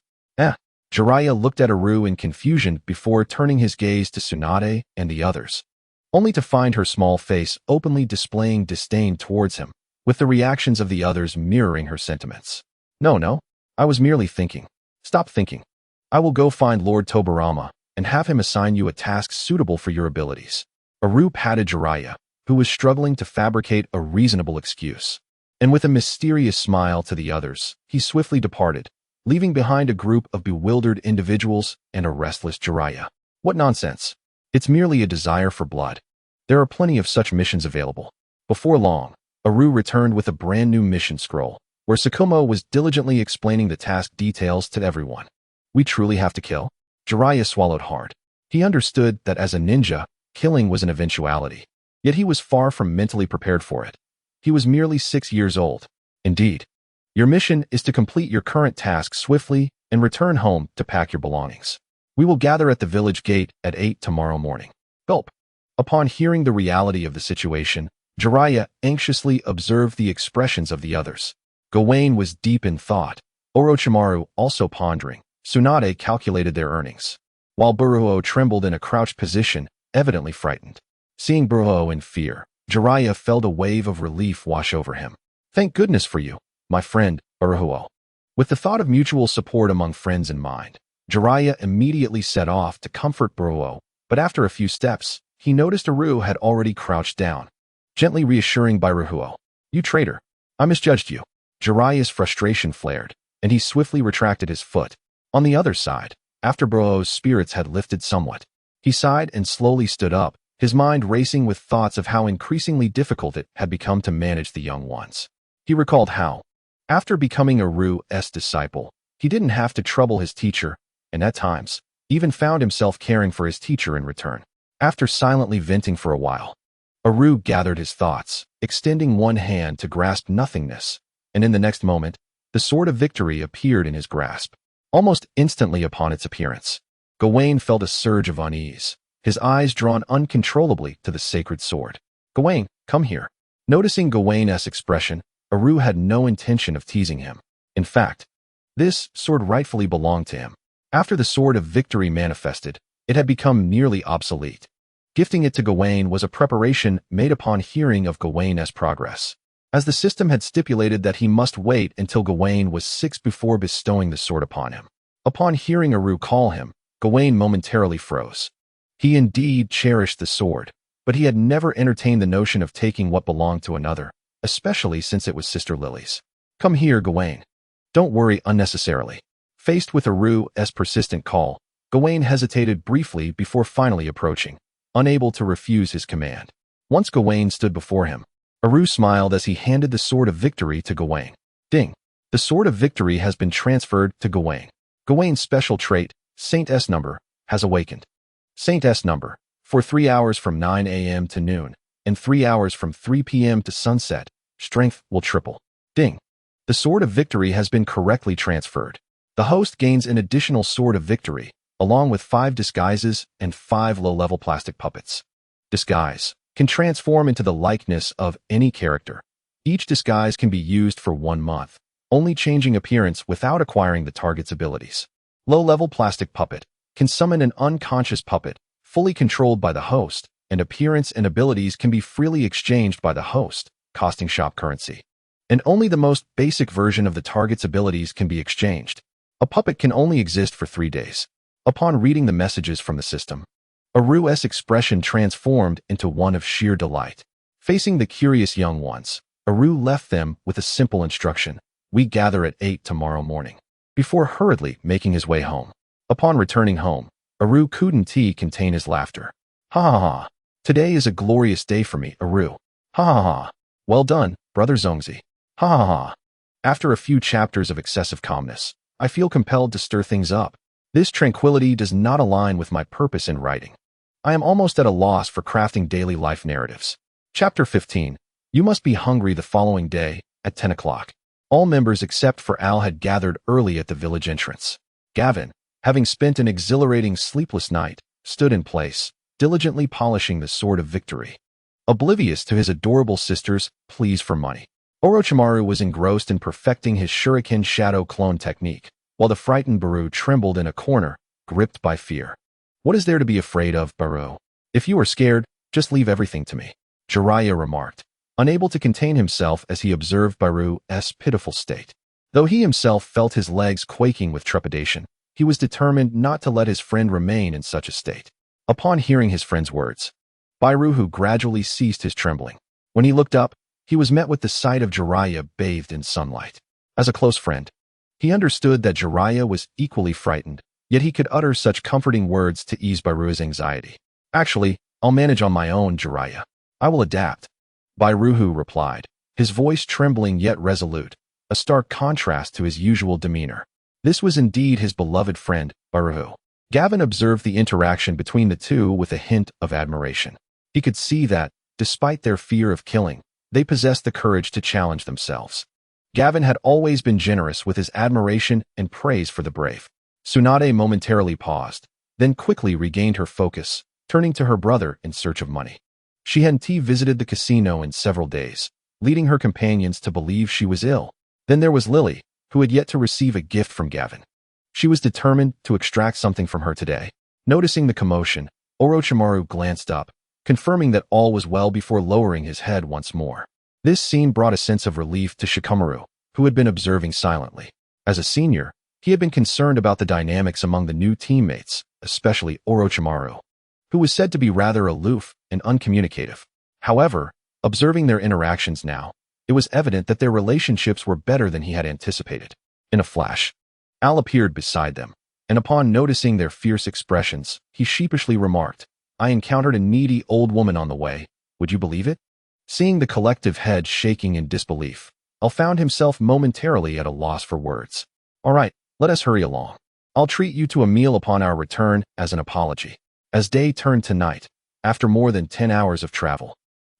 [SPEAKER 1] Jiraiya looked at Aru in confusion before turning his gaze to Tsunade and the others, only to find her small face openly displaying disdain towards him, with the reactions of the others mirroring her sentiments. No, I was merely thinking. Stop thinking. I will go find Lord Tobarama and have him assign you a task suitable for your abilities. Aru patted Jiraiya, who was struggling to fabricate a reasonable excuse. And with a mysterious smile to the others, he swiftly departed, leaving behind a group of bewildered individuals and a restless Jiraiya. What nonsense. It's merely a desire for blood. There are plenty of such missions available. Before long, Aru returned with a brand new mission scroll, where Tsukumo was diligently explaining the task details to everyone. We truly have to kill? Jiraiya swallowed hard. He understood that as a ninja, killing was an eventuality, yet he was far from mentally prepared for it. He was merely 6 years old. Indeed. Your mission is to complete your current task swiftly and return home to pack your belongings. We will gather at the village gate at 8 tomorrow morning. Gulp. Upon hearing the reality of the situation, Jiraiya anxiously observed the expressions of the others. Gawain was deep in thought. Orochimaru also pondering. Tsunade calculated their earnings, while Boruto trembled in a crouched position, evidently frightened. Seeing Boruto in fear, Jiraiya felt a wave of relief wash over him. Thank goodness for you, my friend, Boruto. With the thought of mutual support among friends in mind, Jiraiya immediately set off to comfort Boruto, but after a few steps, he noticed Aru had already crouched down, gently reassuring Boruto. You traitor, I misjudged you. Jiraiya's frustration flared, and he swiftly retracted his foot. On the other side, after Boruto's spirits had lifted somewhat, he sighed and slowly stood up, his mind racing with thoughts of how increasingly difficult it had become to manage the young ones. He recalled how, after becoming Aru's disciple, he didn't have to trouble his teacher, and at times, even found himself caring for his teacher in return. After silently venting for a while, Aru gathered his thoughts, extending one hand to grasp nothingness, and in the next moment, the sword of victory appeared in his grasp. Almost instantly upon its appearance, Gawain felt a surge of unease, his eyes drawn uncontrollably to the sacred sword. Gawain, come here. Noticing Gawain's expression, Aru had no intention of teasing him. In fact, this sword rightfully belonged to him. After the sword of victory manifested, it had become nearly obsolete. Gifting it to Gawain was a preparation made upon hearing of Gawain's progress, as the system had stipulated that he must wait until Gawain was 6 before bestowing the sword upon him. Upon hearing Aru call him, Gawain momentarily froze. He indeed cherished the sword, but he had never entertained the notion of taking what belonged to another, especially since it was Sister Lily's. Come here, Gawain. Don't worry unnecessarily. Faced with Aru's persistent call, Gawain hesitated briefly before finally approaching, unable to refuse his command. Once Gawain stood before him, Aru smiled as he handed the sword of victory to Gawain. Ding! The sword of victory has been transferred to Gawain. Gawain's special trait, Saint's number, has awakened. Saint's number, for 3 hours from 9 a.m. to noon, and 3 hours from 3 p.m. to sunset, strength will triple. Ding! The sword of victory has been correctly transferred. The host gains an additional sword of victory, along with 5 disguises and 5 low-level plastic puppets. Disguise can transform into the likeness of any character. Each disguise can be used for 1 month, only changing appearance without acquiring the target's abilities. Low-level plastic puppet can summon an unconscious puppet, fully controlled by the host, and appearance and abilities can be freely exchanged by the host, costing shop currency. And only the most basic version of the target's abilities can be exchanged. A puppet can only exist for 3 days. Upon reading the messages from the system, Aru's expression transformed into one of sheer delight. Facing the curious young ones, Aru left them with a simple instruction: we gather at 8 tomorrow morning, before hurriedly making his way home. Upon returning home, Aru couldn't contain his laughter. Ha ha ha! Today is a glorious day for me, Aru. Ha ha ha! Well done, brother Zongzi. Ha ha ha! After a few chapters of excessive calmness, I feel compelled to stir things up. This tranquility does not align with my purpose in writing. I am almost at a loss for crafting daily life narratives. Chapter 15. You must be hungry the following day, at 10 o'clock. All members except for Al had gathered early at the village entrance. Gavin, having spent an exhilarating sleepless night, stood in place, diligently polishing the sword of victory, oblivious to his adorable sister's pleas for money. Orochimaru was engrossed in perfecting his shuriken shadow clone technique, while the frightened Baru trembled in a corner, gripped by fear. What is there to be afraid of, Baru? If you are scared, just leave everything to me, Jiraiya remarked, unable to contain himself as he observed Baru's pitiful state. Though he himself felt his legs quaking with trepidation, he was determined not to let his friend remain in such a state. Upon hearing his friend's words, Baru gradually ceased his trembling. When he looked up, he was met with the sight of Jiraiya bathed in sunlight. As a close friend, he understood that Jiraiya was equally frightened, yet he could utter such comforting words to ease Baru's anxiety. Actually, I'll manage on my own, Jiraiya. I will adapt. Baru replied, his voice trembling yet resolute, a stark contrast to his usual demeanor. This was indeed his beloved friend, Baru. Gavin observed the interaction between the two with a hint of admiration. He could see that, despite their fear of killing, They possessed the courage to challenge themselves. Gavin had always been generous with his admiration and praise for the brave. Tsunade momentarily paused, then quickly regained her focus, turning to her brother in search of money. She hadn't visited the casino in several days, leading her companions to believe she was ill. Then there was Lily, who had yet to receive a gift from Gavin. She was determined to extract something from her today. Noticing the commotion, Orochimaru glanced up, confirming that all was well before lowering his head once more. This scene brought a sense of relief to Shikamaru, who had been observing silently. As a senior, he had been concerned about the dynamics among the new teammates, especially Orochimaru, who was said to be rather aloof and uncommunicative. However, observing their interactions now, it was evident that their relationships were better than he had anticipated. In a flash, Al appeared beside them, and upon noticing their fierce expressions, he sheepishly remarked, "I encountered a needy old woman on the way. Would you believe it?" Seeing the collective head shaking in disbelief, Al found himself momentarily at a loss for words. "All right, let us hurry along. I'll treat you to a meal upon our return as an apology." As day turned to night, after more than 10 hours of travel,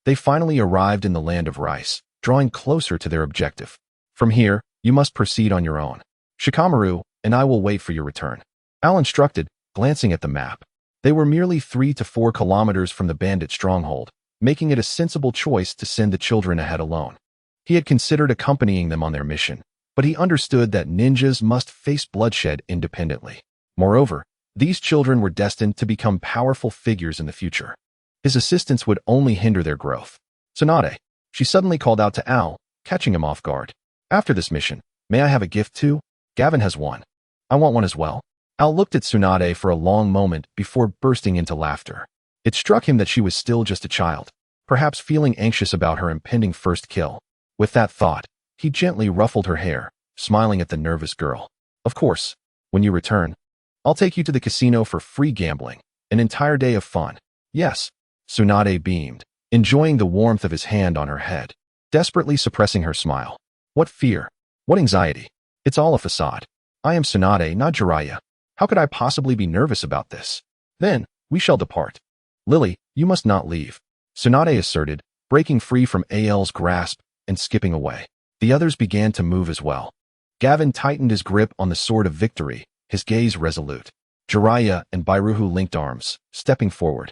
[SPEAKER 1] they finally arrived in the land of rice, drawing closer to their objective. "From here, you must proceed on your own. Shikamaru and I will wait for your return," Al instructed, glancing at the map. They were merely 3 to 4 kilometers from the bandit stronghold, making it a sensible choice to send the children ahead alone. He had considered accompanying them on their mission, but he understood that ninjas must face bloodshed independently. Moreover, these children were destined to become powerful figures in the future. His assistance would only hinder their growth. "Tsunade," she suddenly called out to Al, catching him off guard. "After this mission, may I have a gift too? Gavin has one. I want one as well." Al looked at Tsunade for a long moment before bursting into laughter. It struck him that she was still just a child, perhaps feeling anxious about her impending first kill. With that thought, he gently ruffled her hair, smiling at the nervous girl. "Of course, when you return, I'll take you to the casino for free gambling, an entire day of fun." "Yes," Tsunade beamed, enjoying the warmth of his hand on her head, desperately suppressing her smile. What fear? What anxiety? It's all a facade. I am Tsunade, not Jiraiya. How could I possibly be nervous about this? "Then, we shall depart." "Lily, you must not leave," Tsunade asserted, breaking free from Al's grasp and skipping away. The others began to move as well. Gavin tightened his grip on the sword of victory, his gaze resolute. Jiraiya and Bairuhu linked arms, stepping forward.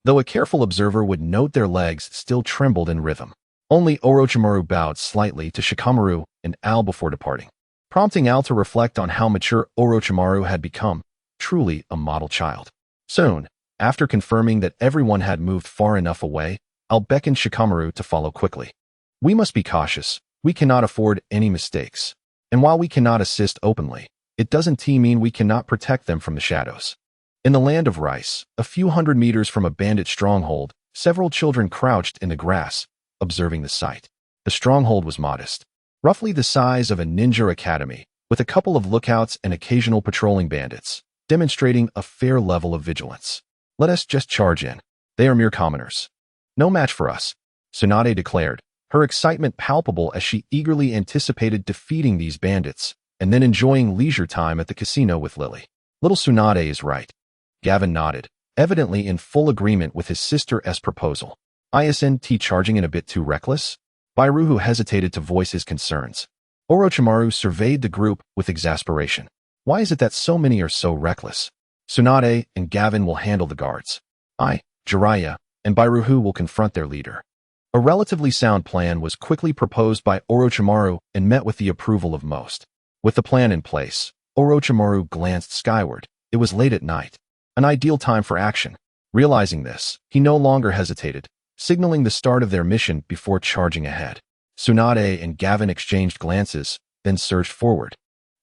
[SPEAKER 1] Though a careful observer would note their legs still trembled in rhythm. Only Orochimaru bowed slightly to Shikamaru and Al before departing, prompting Al to reflect on how mature Orochimaru had become, truly a model child. Soon, after confirming that everyone had moved far enough away, Al beckoned Shikamaru to follow quickly. "We must be cautious. We cannot afford any mistakes. And while we cannot assist openly, it doesn't mean we cannot protect them from the shadows." In the land of rice, a few hundred meters from a bandit stronghold, several children crouched in the grass, observing the sight. The stronghold was modest, roughly the size of a ninja academy, with a couple of lookouts and occasional patrolling bandits, demonstrating a fair level of vigilance. "Let us just charge in. They are mere commoners. No match for us," Tsunade declared, her excitement palpable as she eagerly anticipated defeating these bandits and then enjoying leisure time at the casino with Lily. "Little Tsunade is right." Gavin nodded, evidently in full agreement with his sister's proposal. "Isn't charging in a bit too reckless?" Bairuhu hesitated to voice his concerns. Orochimaru surveyed the group with exasperation. "Why is it that so many are so reckless? Tsunade and Gavin will handle the guards. I, Jiraiya, and Bairuhu will confront their leader." A relatively sound plan was quickly proposed by Orochimaru and met with the approval of most. With the plan in place, Orochimaru glanced skyward. It was late at night, an ideal time for action. Realizing this, he no longer hesitated, signaling the start of their mission before charging ahead. Tsunade and Gavin exchanged glances, then surged forward,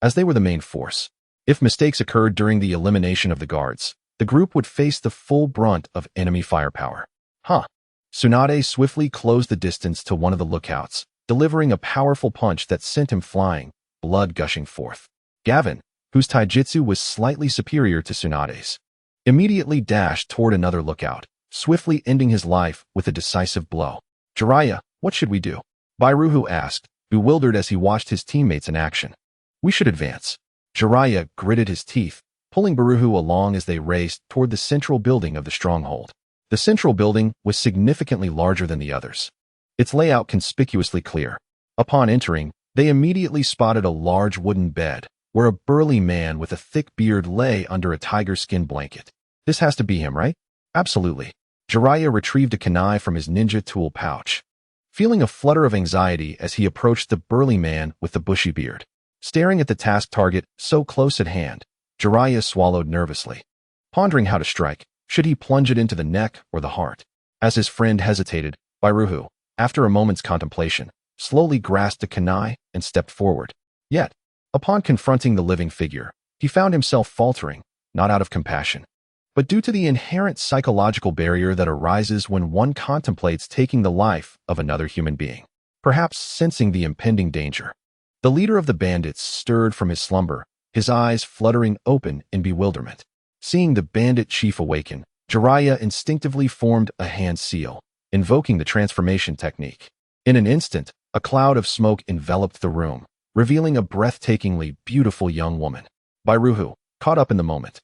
[SPEAKER 1] as they were the main force. If mistakes occurred during the elimination of the guards, the group would face the full brunt of enemy firepower. Tsunade swiftly closed the distance to one of the lookouts, delivering a powerful punch that sent him flying, blood gushing forth. Gavin, whose taijutsu was slightly superior to Tsunade's, immediately dashed toward another lookout, swiftly ending his life with a decisive blow. "Jiraiya, what should we do?" Bairuhu asked, bewildered as he watched his teammates in action. "We should advance." Jiraiya gritted his teeth, pulling Bairuhu along as they raced toward the central building of the stronghold. The central building was significantly larger than the others. its layout conspicuously clear. Upon entering, they immediately spotted a large wooden bed, where a burly man with a thick beard lay under a tiger skin blanket. This has to be him, right? Absolutely. Jiraiya retrieved a kunai from his ninja tool pouch, feeling a flutter of anxiety as he approached the burly man with the bushy beard. Staring at the task target so close at hand, Jiraiya swallowed nervously, pondering how to strike. Should he plunge it into the neck or the heart? As his friend hesitated, Bairuhu, after a moment's contemplation, slowly grasped the kunai and stepped forward. Yet, upon confronting the living figure, he found himself faltering, not out of compassion, but due to the inherent psychological barrier that arises when one contemplates taking the life of another human being. Perhaps sensing the impending danger, the leader of the bandits stirred from his slumber, his eyes fluttering open in bewilderment. Seeing the bandit chief awaken, Jiraiya instinctively formed a hand seal, invoking the transformation technique. In an instant, a cloud of smoke enveloped the room, revealing a breathtakingly beautiful young woman. Bairuhu, caught up in the moment,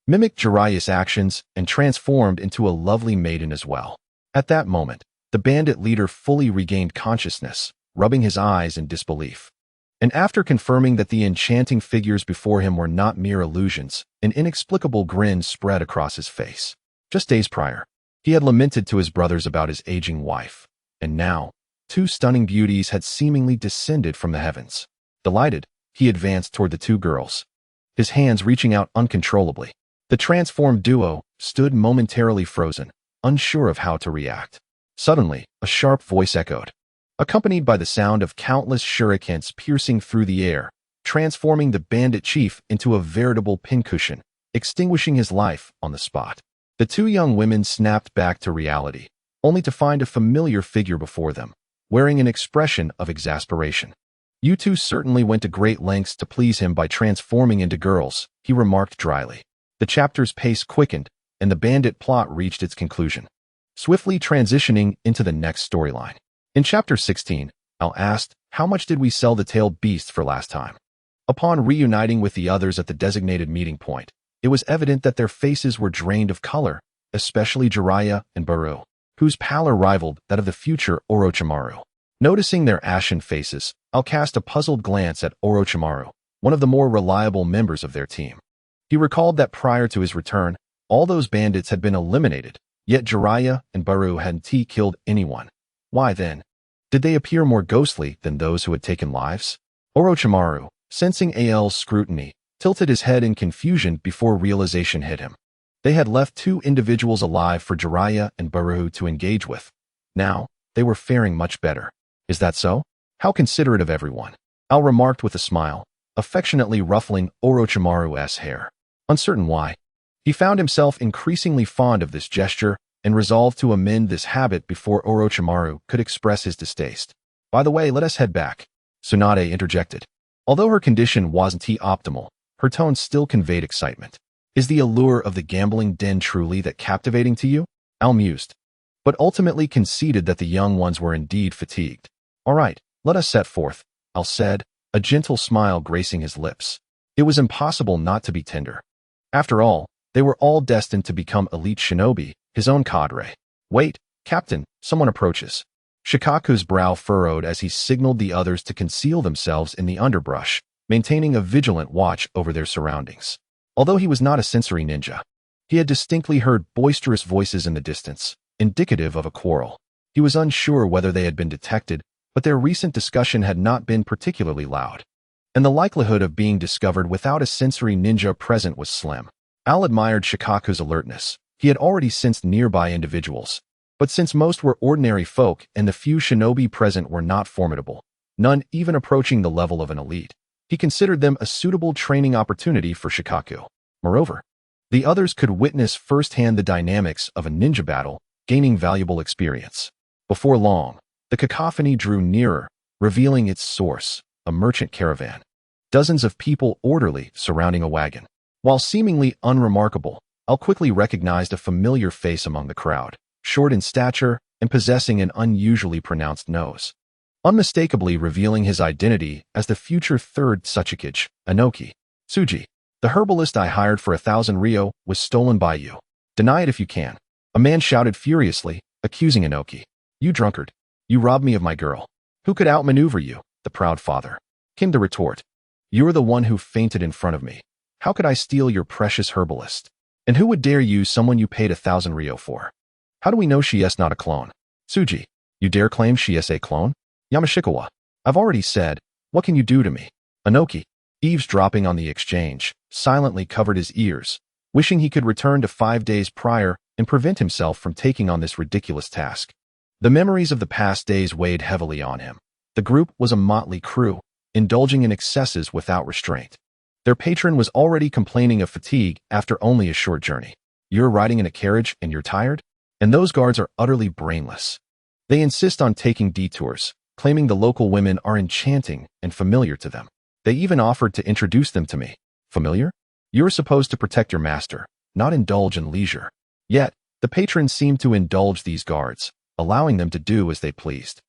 [SPEAKER 1] mimicked Jiraiya's actions and transformed into a lovely maiden as well. At that moment, the bandit leader fully regained consciousness, rubbing his eyes in disbelief. And after confirming that the enchanting figures before him were not mere illusions, an inexplicable grin spread across his face. Just days prior, he had lamented to his brothers about his aging wife, and now, two stunning beauties had seemingly descended from the heavens. Delighted, he advanced toward the two girls, his hands reaching out uncontrollably. The transformed duo stood momentarily frozen, unsure of how to react. Suddenly, a sharp voice echoed, accompanied by the sound of countless shurikens piercing through the air, transforming the bandit chief into a veritable pincushion, extinguishing his life on the spot. The two young women snapped back to reality, only to find a familiar figure before them, wearing an expression of exasperation. You two certainly went to great lengths to please him by transforming into girls, he remarked dryly. The chapter's pace quickened, and the bandit plot reached its conclusion, swiftly transitioning into the next storyline. In Chapter 16, Al asked, "How much did we sell the tailed beasts for last time?" Upon reuniting with the others at the designated meeting point, it was evident that their faces were drained of color, especially Jiraiya and Baru, whose pallor rivaled that of the future Orochimaru. Noticing their ashen faces, Al cast a puzzled glance at Orochimaru, one of the more reliable members of their team. He recalled that prior to his return, all those bandits had been eliminated, yet Jiraiya and Baru hadn't killed anyone. Why then? Did they appear more ghostly than those who had taken lives? Orochimaru, sensing Al's scrutiny, tilted his head in confusion before realization hit him. They had left two individuals alive for Jiraiya and Baru to engage with. Now, they were faring much better. Is that so? How considerate of everyone, Al remarked with a smile, affectionately ruffling Orochimaru's hair. Uncertain why, he found himself increasingly fond of this gesture and resolved to amend this habit before Orochimaru could express his distaste. By the way, let us head back, Tsunade interjected. Although her condition wasn't optimal, her tone still conveyed excitement. Is the allure of the gambling den truly that captivating to you? Al mused, but ultimately conceded that the young ones were indeed fatigued. All right, let us set forth, Al said, a gentle smile gracing his lips. It was impossible not to be tender. After all, they were all destined to become elite shinobi, his own cadre. Wait, Captain, someone approaches. Shikaku's brow furrowed as he signaled the others to conceal themselves in the underbrush, maintaining a vigilant watch over their surroundings. Although he was not a sensory ninja, he had distinctly heard boisterous voices in the distance, indicative of a quarrel. He was unsure whether they had been detected, but their recent discussion had not been particularly loud, and the likelihood of being discovered without a sensory ninja present was slim. Al admired Shikaku's alertness. He had already sensed nearby individuals, but since most were ordinary folk and the few shinobi present were not formidable, none even approaching the level of an elite, he considered them a suitable training opportunity for Shikaku. Moreover, the others could witness firsthand the dynamics of a ninja battle, gaining valuable experience. Before long, the cacophony drew nearer, revealing its source, a merchant caravan. Dozens of people orderly surrounding a wagon. While seemingly unremarkable, Al quickly recognized a familiar face among the crowd, short in stature and possessing an unusually pronounced nose, unmistakably revealing his identity as the future third Tsuchikage, Inoki. Tsuji, the herbalist I hired for 1,000 ryo, was stolen by you. Deny it if you can. A man shouted furiously, accusing Inoki. You drunkard.
[SPEAKER 2] You robbed me of my girl. Who could outmaneuver you? The proud father. Came the retort. You're the one who fainted in front of me. How could I steal your precious herbalist? And who would dare use someone you paid 1,000 ryo for? How do we know she is not a clone? Tsuji, you dare claim she is a clone? Yamashikawa, I've already said, what can you do to me? Inoki, eavesdropping on the exchange, silently covered his ears, wishing he could return to 5 days prior and prevent himself from taking on this ridiculous task. The memories of the past days weighed heavily on him. The group was a motley crew, indulging in excesses without restraint. Their patron was already complaining of fatigue after only a short journey. You're riding in a carriage and you're tired? And those guards are utterly brainless. They insist on taking detours, claiming the local women are enchanting and familiar to them. They even offered to introduce them to me. Familiar? You're supposed to protect your master, not indulge in leisure. Yet, the patrons seemed to indulge these guards, allowing them to do as they pleased.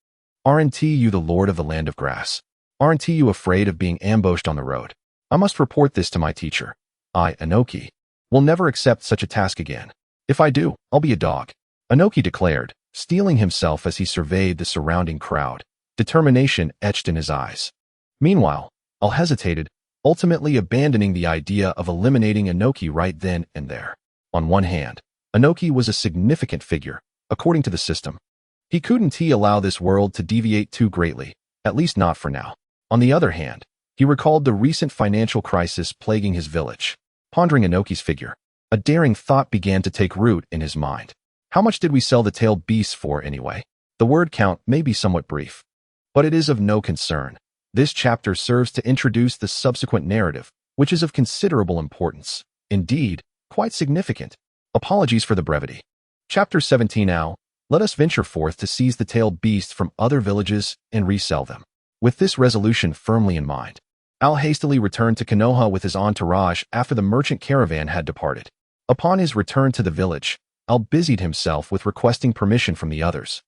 [SPEAKER 2] Aren't you the lord of the land of grass? Aren't you afraid of being ambushed on the road? I must report this to my teacher. I, Inoki, will never accept such a task again. If I do, I'll be a dog. Inoki declared, steeling himself as he surveyed the surrounding crowd, determination etched in his eyes. Meanwhile, Al hesitated, ultimately abandoning the idea of eliminating Inoki right then and there. On one hand, Inoki was a significant figure, according to the system. He couldn't allow this world to deviate too greatly, at least not for now. On the other hand, he recalled the recent financial crisis plaguing his village. Pondering Inoki's figure, a daring thought began to take root in his mind. How much did we sell the tailed beasts for anyway? The word count may be somewhat brief, but it is of no concern. This chapter serves to introduce the subsequent narrative, which is of considerable importance. Indeed, quite significant. Apologies for the brevity. Chapter 17 Now, let us venture forth to seize the tailed beasts from other villages and resell them. With this resolution firmly in mind, Al hastily returned to Konoha with his entourage after the merchant caravan had departed. Upon his return to the village, Al busied himself with requesting permission from the others,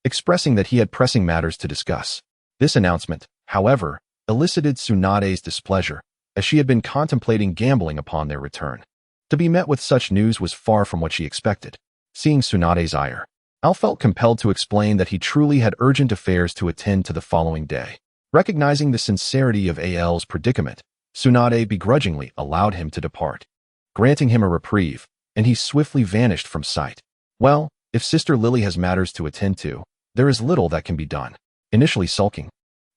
[SPEAKER 2] expressing that he had pressing matters to discuss. This announcement, however, elicited Tsunade's displeasure, as she had been contemplating gambling upon their return. To be met with such news was far from what she expected. Seeing Tsunade's ire, Al felt compelled to explain that he truly had urgent affairs to attend to the following day. Recognizing the sincerity of Al's predicament, Tsunade begrudgingly allowed him to depart, granting him a reprieve, and he swiftly vanished from sight. Well, if Sister Lily has matters to attend to, there is little that can be done. Initially sulking,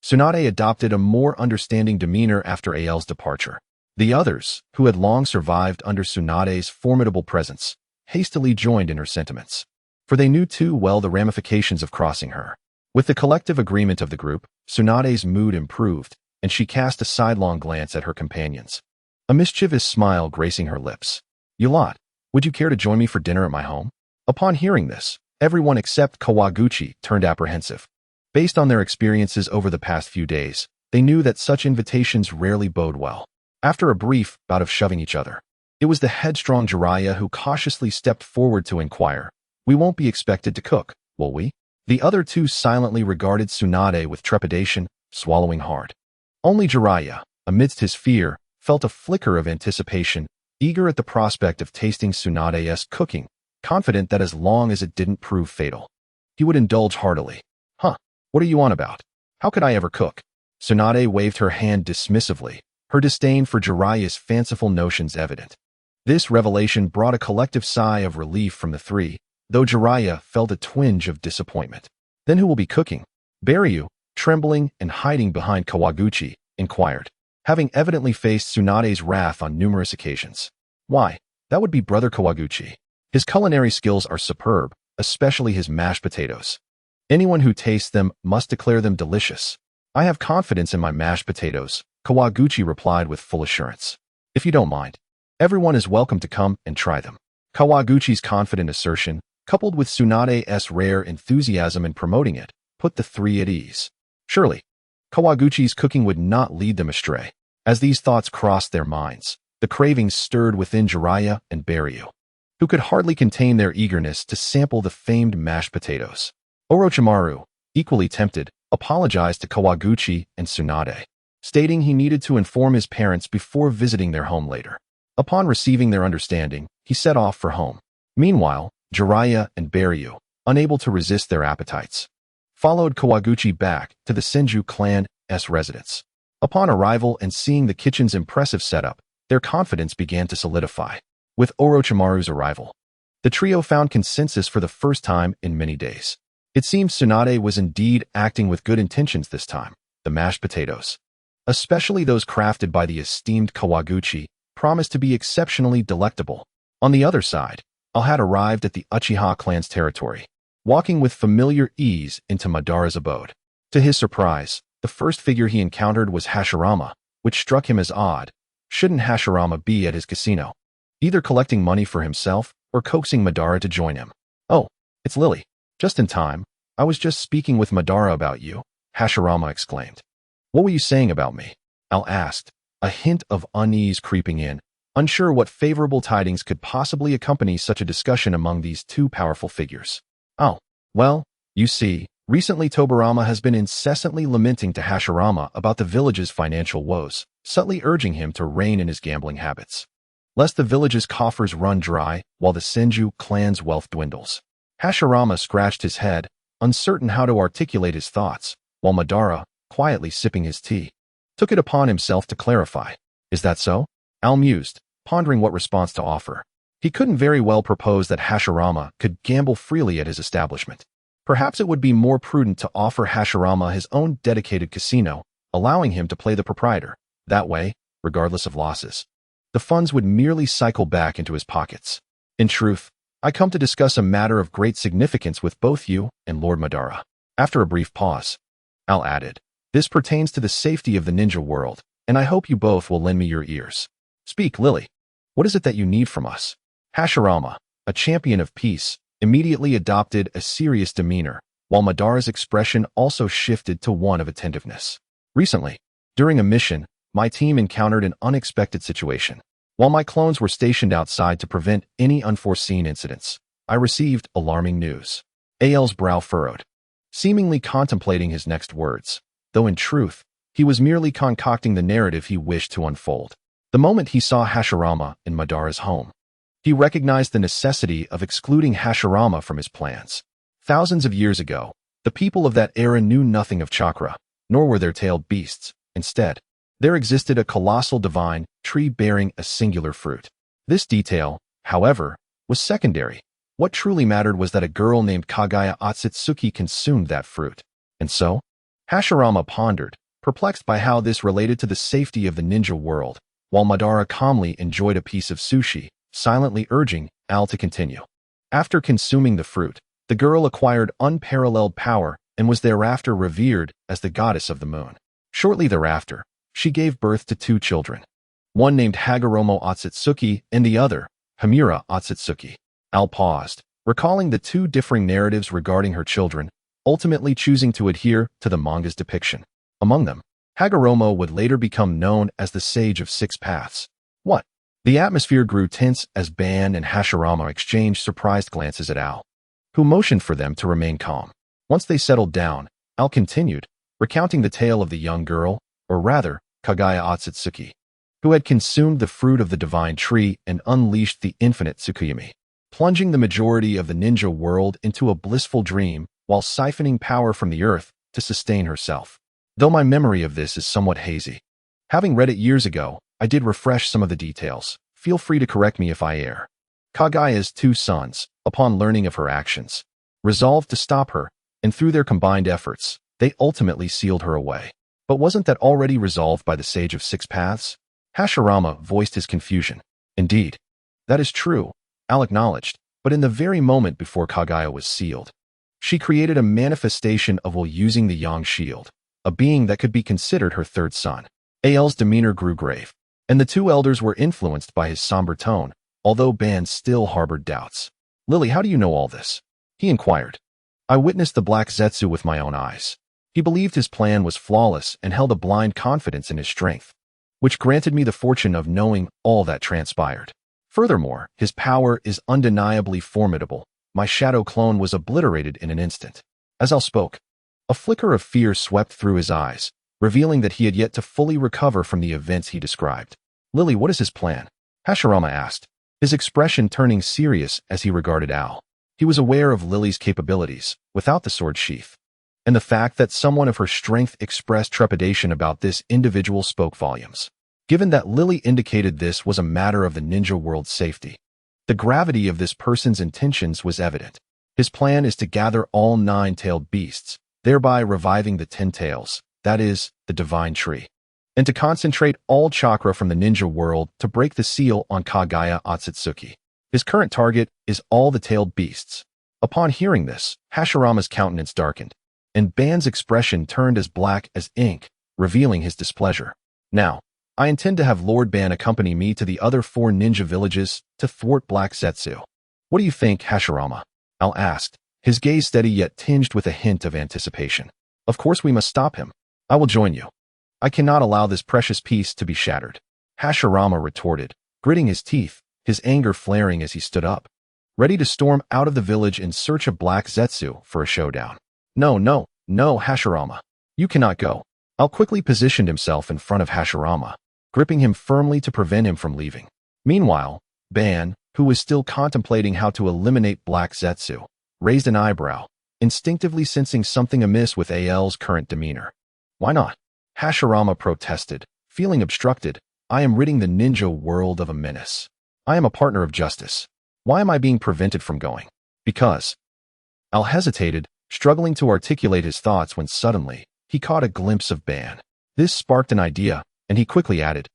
[SPEAKER 2] Tsunade adopted a more understanding demeanor after Al's departure. The others, who had long survived under Tsunade's formidable presence, hastily joined in her sentiments, for they knew too well the ramifications of crossing her. With the collective agreement of the group, Tsunade's mood improved, and she cast a sidelong glance at her companions, a mischievous smile gracing her lips. You lot, would you care to join me for dinner at my home? Upon hearing this, everyone except Kawaguchi turned apprehensive. Based on their experiences over the past few days, they knew that such invitations rarely bode well. After a brief bout of shoving each other, it was the headstrong Jiraiya who cautiously stepped forward to inquire, "We won't be expected to cook, will we?" The other two silently regarded Tsunade with trepidation, swallowing hard. Only Jiraiya, amidst his fear, felt a flicker of anticipation, eager at the prospect of tasting Tsunade's cooking, confident that as long as it didn't prove fatal, he would indulge heartily. What are you on about? How could I ever cook? Tsunade waved her hand dismissively, her disdain for Jiraiya's fanciful notions evident. This revelation brought a collective sigh of relief from the three, though Jiraiya felt a twinge of disappointment. Then who will be cooking? Baryu, trembling and hiding behind Kawaguchi, inquired, having evidently faced Tsunade's wrath on numerous occasions. Why, that would be Brother Kawaguchi. His culinary skills are superb, especially his mashed potatoes. Anyone who tastes them must declare them delicious. I have confidence in my mashed potatoes, Kawaguchi replied with full assurance. If you don't mind, everyone is welcome to come and try them. Kawaguchi's confident assertion, coupled with Tsunade's rare enthusiasm in promoting it, put the three at ease. Surely, Kawaguchi's cooking would not lead them astray. As these thoughts crossed their minds, the cravings stirred within Jiraiya and Baryu, who could hardly contain their eagerness to sample the famed mashed potatoes. Orochimaru, equally tempted, apologized to Kawaguchi and Tsunade, stating he needed to inform his parents before visiting their home later. Upon receiving their understanding, he set off for home. Meanwhile, Jiraiya and Baryu, unable to resist their appetites, followed Kawaguchi back to the Senju clan's residence. Upon arrival and seeing the kitchen's impressive setup, their confidence began to solidify. With Orochimaru's arrival, the trio found consensus for the first time in many days. It seemed Tsunade was indeed acting with good intentions this time. The mashed potatoes, especially those crafted by the esteemed Kawaguchi, promised to be exceptionally delectable. On the other side, Al had arrived at the Uchiha clan's territory, walking with familiar ease into Madara's abode. To his surprise, the first figure he encountered was Hashirama, which struck him as odd. Shouldn't Hashirama be at his casino, either collecting money for himself or coaxing Madara to join him? "Oh, it's Lily. Just in time. I was just speaking with Madara about you," Hashirama exclaimed. "What were you saying about me?" Al asked, a hint of unease creeping in, unsure what favorable tidings could possibly accompany such a discussion among these two powerful figures. "Oh, well, you see, recently Tobirama has been incessantly lamenting to Hashirama about the village's financial woes, subtly urging him to rein in his gambling habits, lest the village's coffers run dry while the Senju clan's wealth dwindles." Hashirama scratched his head, uncertain how to articulate his thoughts, while Madara, quietly sipping his tea, took it upon himself to clarify. "Is that so?" Al mused, pondering what response to offer. He couldn't very well propose that Hashirama could gamble freely at his establishment. Perhaps it would be more prudent to offer Hashirama his own dedicated casino, allowing him to play the proprietor. That way, regardless of losses, the funds would merely cycle back into his pockets. "In truth, I come to discuss a matter of great significance with both you and Lord Madara." After a brief pause, Al added, "This pertains to the safety of the ninja world, and I hope you both will lend me your ears." "Speak, Lily. What is it that you need from us?" Hashirama, a champion of peace, immediately adopted a serious demeanor, while Madara's expression also shifted to one of attentiveness. "Recently, during a mission, my team encountered an unexpected situation. While my clones were stationed outside to prevent any unforeseen incidents, I received alarming news." Al's brow furrowed, seemingly contemplating his next words, though in truth, he was merely concocting the narrative he wished to unfold. The moment he saw Hashirama in Madara's home, he recognized the necessity of excluding Hashirama from his plans. Thousands of years ago, the people of that era knew nothing of chakra, nor were there tailed beasts. Instead, there existed a colossal divine tree bearing a singular fruit. This detail, however, was secondary. What truly mattered was that a girl named Kage Otsutsuki consumed that fruit. And so, Hashirama pondered, perplexed by how this related to the safety of the ninja world, while Madara calmly enjoyed a piece of sushi, silently urging Al to continue. After consuming the fruit, the girl acquired unparalleled power and was thereafter revered as the goddess of the moon. Shortly thereafter, she gave birth to two children, one named Hagoromo Otsutsuki and the other, Hamura Otsutsuki. Al paused, recalling the two differing narratives regarding her children, ultimately choosing to adhere to the manga's depiction. Among them, Hagoromo would later become known as the Sage of Six Paths. "What?" The atmosphere grew tense as Ban and Hashirama exchanged surprised glances at Al, who motioned for them to remain calm. Once they settled down, Al continued, recounting the tale of the young girl, or rather, Kage Otsutsuki, who had consumed the fruit of the divine tree and unleashed the infinite Tsukuyomi, plunging the majority of the ninja world into a blissful dream while siphoning power from the earth to sustain herself. Though my memory of this is somewhat hazy, having read it years ago, I did refresh some of the details. Feel free to correct me if I err. Kage's two sons, upon learning of her actions, resolved to stop her, and through their combined efforts, they ultimately sealed her away. But wasn't that already resolved by the Sage of Six Paths? Hashirama voiced his confusion. "Indeed, that is true," Al acknowledged, but in the very moment before Kage was sealed, she created a manifestation of Will using the Yang Shield, a being that could be considered her third son. Al's demeanor grew grave, and the two elders were influenced by his somber tone, although Ban still harbored doubts. "Lily, how do you know all this?" he inquired. "I witnessed the Black Zetsu with my own eyes." He believed his plan was flawless and held a blind confidence in his strength, which granted me the fortune of knowing all that transpired. Furthermore, his power is undeniably formidable. My shadow clone was obliterated in an instant. As Al spoke, a flicker of fear swept through his eyes, revealing that he had yet to fully recover from the events he described. "Lily, what is his plan?" Hashirama asked, his expression turning serious as he regarded Al. He was aware of Lily's capabilities, without the sword sheath, and the fact that someone of her strength expressed trepidation about this individual spoke volumes. Given that Lily indicated this was a matter of the ninja world's safety, the gravity of this person's intentions was evident. His plan is to gather all 9-tailed beasts, thereby reviving the 10 tails, that is, the divine tree, and to concentrate all chakra from the ninja world to break the seal on Kagaya Otsutsuki. His current target is all the tailed beasts. Upon hearing this, Hashirama's countenance darkened, and Ban's expression turned as black as ink, revealing his displeasure. Now, I intend to have Lord Ban accompany me to the other 4 ninja villages to thwart Black Zetsu. What do you think, Hashirama? Al asked, his gaze steady yet tinged with a hint of anticipation. Of course we must stop him. I will join you. I cannot allow this precious peace to be shattered. Hashirama retorted, gritting his teeth, his anger flaring as he stood up, ready to storm out of the village in search of Black Zetsu for a showdown. No, Hashirama. You cannot go. Al quickly positioned himself in front of Hashirama, gripping him firmly to prevent him from leaving. Meanwhile, Ban, who was still contemplating how to eliminate Black Zetsu, raised an eyebrow, instinctively sensing something amiss with Al's current demeanor. Why not? Hashirama protested, feeling obstructed. I am ridding the ninja world of a menace. I am a partner of justice. Why am I being prevented from going? Because. Al hesitated, struggling to articulate his thoughts when suddenly, he caught a glimpse of Ban. This sparked an idea, and he quickly added,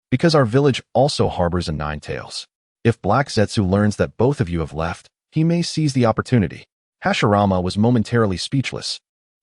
[SPEAKER 2] because our village also harbors a 9-tails. If Black Zetsu learns that both of you have left, he may seize the opportunity. Hashirama was momentarily speechless,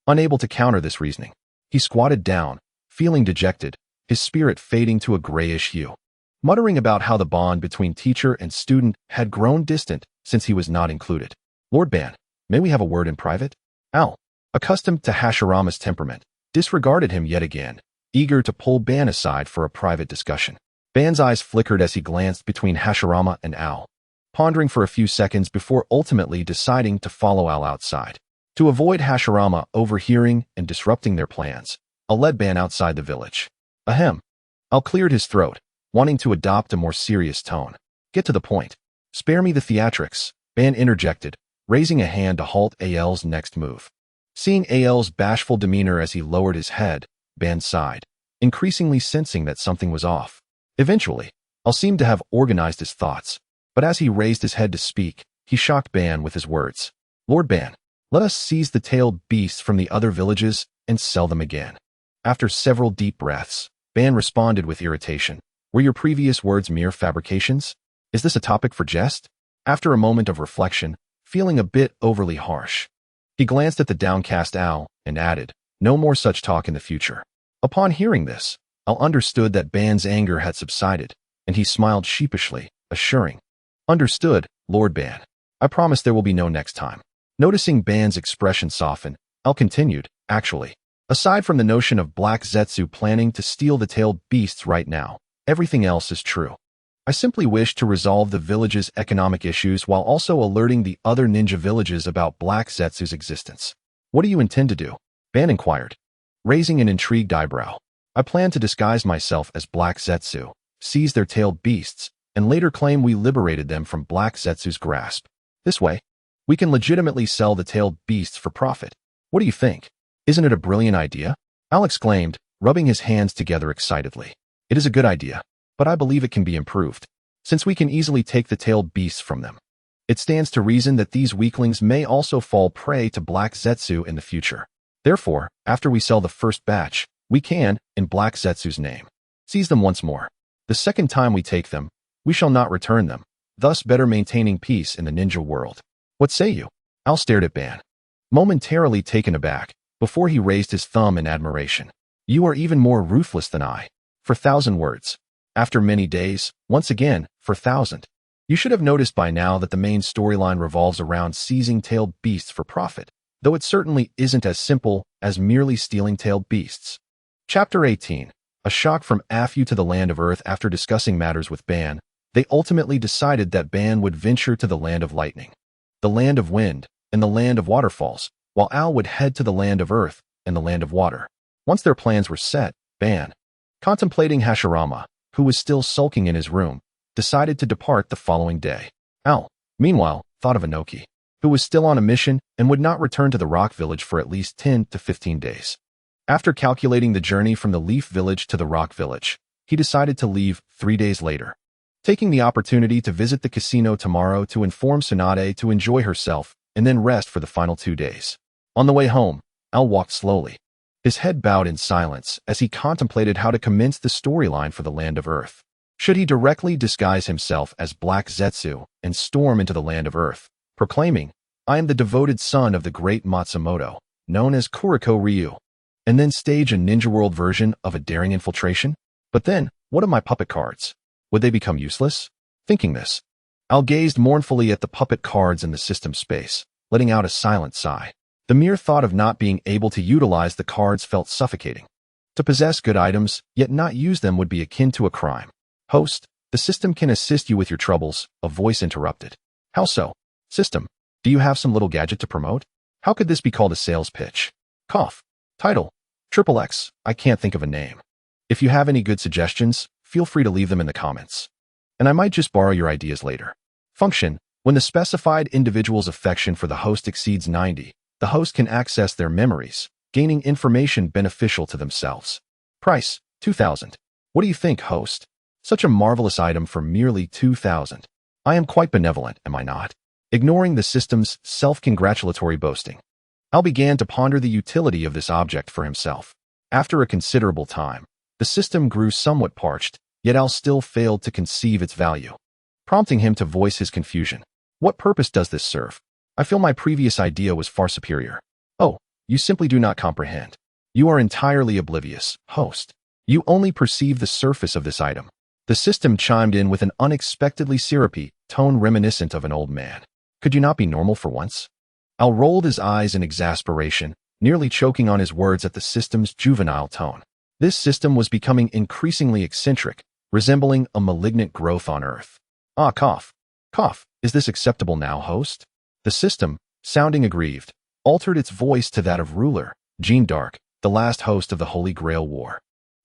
[SPEAKER 2] unable to counter this reasoning. He squatted down, feeling dejected, his spirit fading to a grayish hue, muttering about how the bond between teacher and student had grown distant since he was not included. Lord Ban, may we have a word in private? Al, accustomed to Hashirama's temperament, disregarded him yet again, eager to pull Ban aside for a private discussion. Ban's eyes flickered as he glanced between Hashirama and Al, pondering for a few seconds before ultimately deciding to follow Al outside. To avoid Hashirama overhearing and disrupting their plans, Al led Ban outside the village. Ahem. Al cleared his throat, wanting to adopt a more serious tone. Get to the point. Spare me the theatrics, Ban interjected, raising a hand to halt Al's next move. Seeing Al's bashful demeanor as he lowered his head, Ban sighed, increasingly sensing that something was off. Eventually, Al seemed to have organized his thoughts, but as he raised his head to speak, he shocked Ban with his words. Lord Ban, let us seize the tailed beasts from the other villages and sell them again. After several deep breaths, Ban responded with irritation. Were your previous words mere fabrications? Is this a topic for jest? After a moment of reflection, feeling a bit overly harsh, he glanced at the downcast Al and added, no more such talk in the future. Upon hearing this, Al understood that Ban's anger had subsided, and he smiled sheepishly, assuring, understood, Lord Ban. I promise there will be no next time. Noticing Ban's expression soften, Al continued, actually, aside from the notion of Black Zetsu planning to steal the tailed beasts right now, everything else is true. I simply wish to resolve the village's economic issues while also alerting the other ninja villages about Black Zetsu's existence. What do you intend to do? Ban inquired, raising an intrigued eyebrow. I plan to disguise myself as Black Zetsu, seize their tailed beasts, and later claim we liberated them from Black Zetsu's grasp. This way, we can legitimately sell the tailed beasts for profit. What do you think? Isn't it a brilliant idea? Al exclaimed, rubbing his hands together excitedly. It is a good idea, but I believe it can be improved, since we can easily take the tailed beasts from them. It stands to reason that these weaklings may also fall prey to Black Zetsu in the future. Therefore, after we sell the first batch, we can, in Black Zetsu's name, seize them once more. The second time we take them, we shall not return them, thus better maintaining peace in the ninja world. What say you? Al stared at Ban, momentarily taken aback, before he raised his thumb in admiration. You are even more ruthless than I. For 1,000 words. After many days, once again, for 1,000. You should have noticed by now that the main storyline revolves around seizing tailed beasts for profit, though it certainly isn't as simple as merely stealing tailed beasts. Chapter 18. A shock from Afu to the land of Earth. After discussing matters with Ban, they ultimately decided that Ban would venture to the land of lightning, the land of wind, and the land of waterfalls, while Al would head to the land of Earth and the land of water. Once their plans were set, Ban, contemplating Hashirama, who was still sulking in his room, decided to depart the following day. Al, meanwhile, thought of Inoki. who was still on a mission and would not return to the rock village for at least 10 to 15 days. After calculating the journey from the leaf village to the rock village, he decided to leave 3 days later, taking the opportunity to visit the casino tomorrow to inform Tsunade to enjoy herself and then rest for the final 2 days. On the way home, Al walked slowly, his head bowed in silence as he contemplated how to commence the storyline for the Land of Earth. Should he directly disguise himself as Black Zetsu and storm into the Land of Earth, proclaiming, "I am the devoted son of the great Matsumoto, known as Kuriko Ryu," and then stage a Ninja World version of a daring infiltration? But then, what of my puppet cards? Would they become useless? Thinking this, Al gazed mournfully at the puppet cards in the system space, letting out a silent sigh. The mere thought of not being able to utilize the cards felt suffocating. To possess good items, yet not use them would be akin to a crime. "Host, the system can assist you with your troubles," a voice interrupted. "How so? System, do you have some little gadget to promote? How could this be called a sales pitch?" Cough. Title, XXX, I can't think of a name. If you have any good suggestions, feel free to leave them in the comments. And I might just borrow your ideas later. Function, when the specified individual's affection for the host exceeds 90, the host can access their memories, gaining information beneficial to themselves. Price, 2,000. What do you think, host? Such a marvelous item for merely 2,000. I am quite benevolent, am I not? Ignoring the system's self-congratulatory boasting, Al began to ponder the utility of this object for himself. After a considerable time, the system grew somewhat parched, yet Al still failed to conceive its value, prompting him to voice his confusion. What purpose does this serve? I feel my previous idea was far superior. Oh, you simply do not comprehend. You are entirely oblivious, host. You only perceive the surface of this item. The system chimed in with an unexpectedly syrupy tone reminiscent of an old man. Could you not be normal for once? Al rolled his eyes in exasperation, nearly choking on his words at the system's juvenile tone. This system was becoming increasingly eccentric, resembling a malignant growth on Earth. Ah, cough. Cough, is this acceptable now, host? The system, sounding aggrieved, altered its voice to that of ruler Jean Dark, the last host of the Holy Grail War.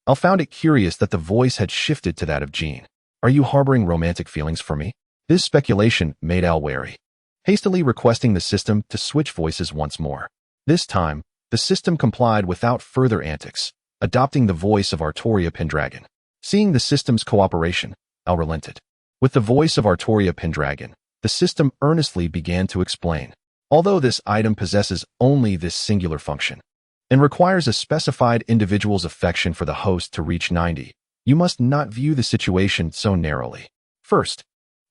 [SPEAKER 2] Al found it curious that the voice had shifted to that of Jean. Are you harboring romantic feelings for me? This speculation made Al wary, hastily requesting the system to switch voices once more. This time, the system complied without further antics, adopting the voice of Artoria Pendragon. Seeing the system's cooperation, Al relented. With the voice of Artoria Pendragon, the system earnestly began to explain. Although this item possesses only this singular function and requires a specified individual's affection for the host to reach 90, you must not view the situation so narrowly. First,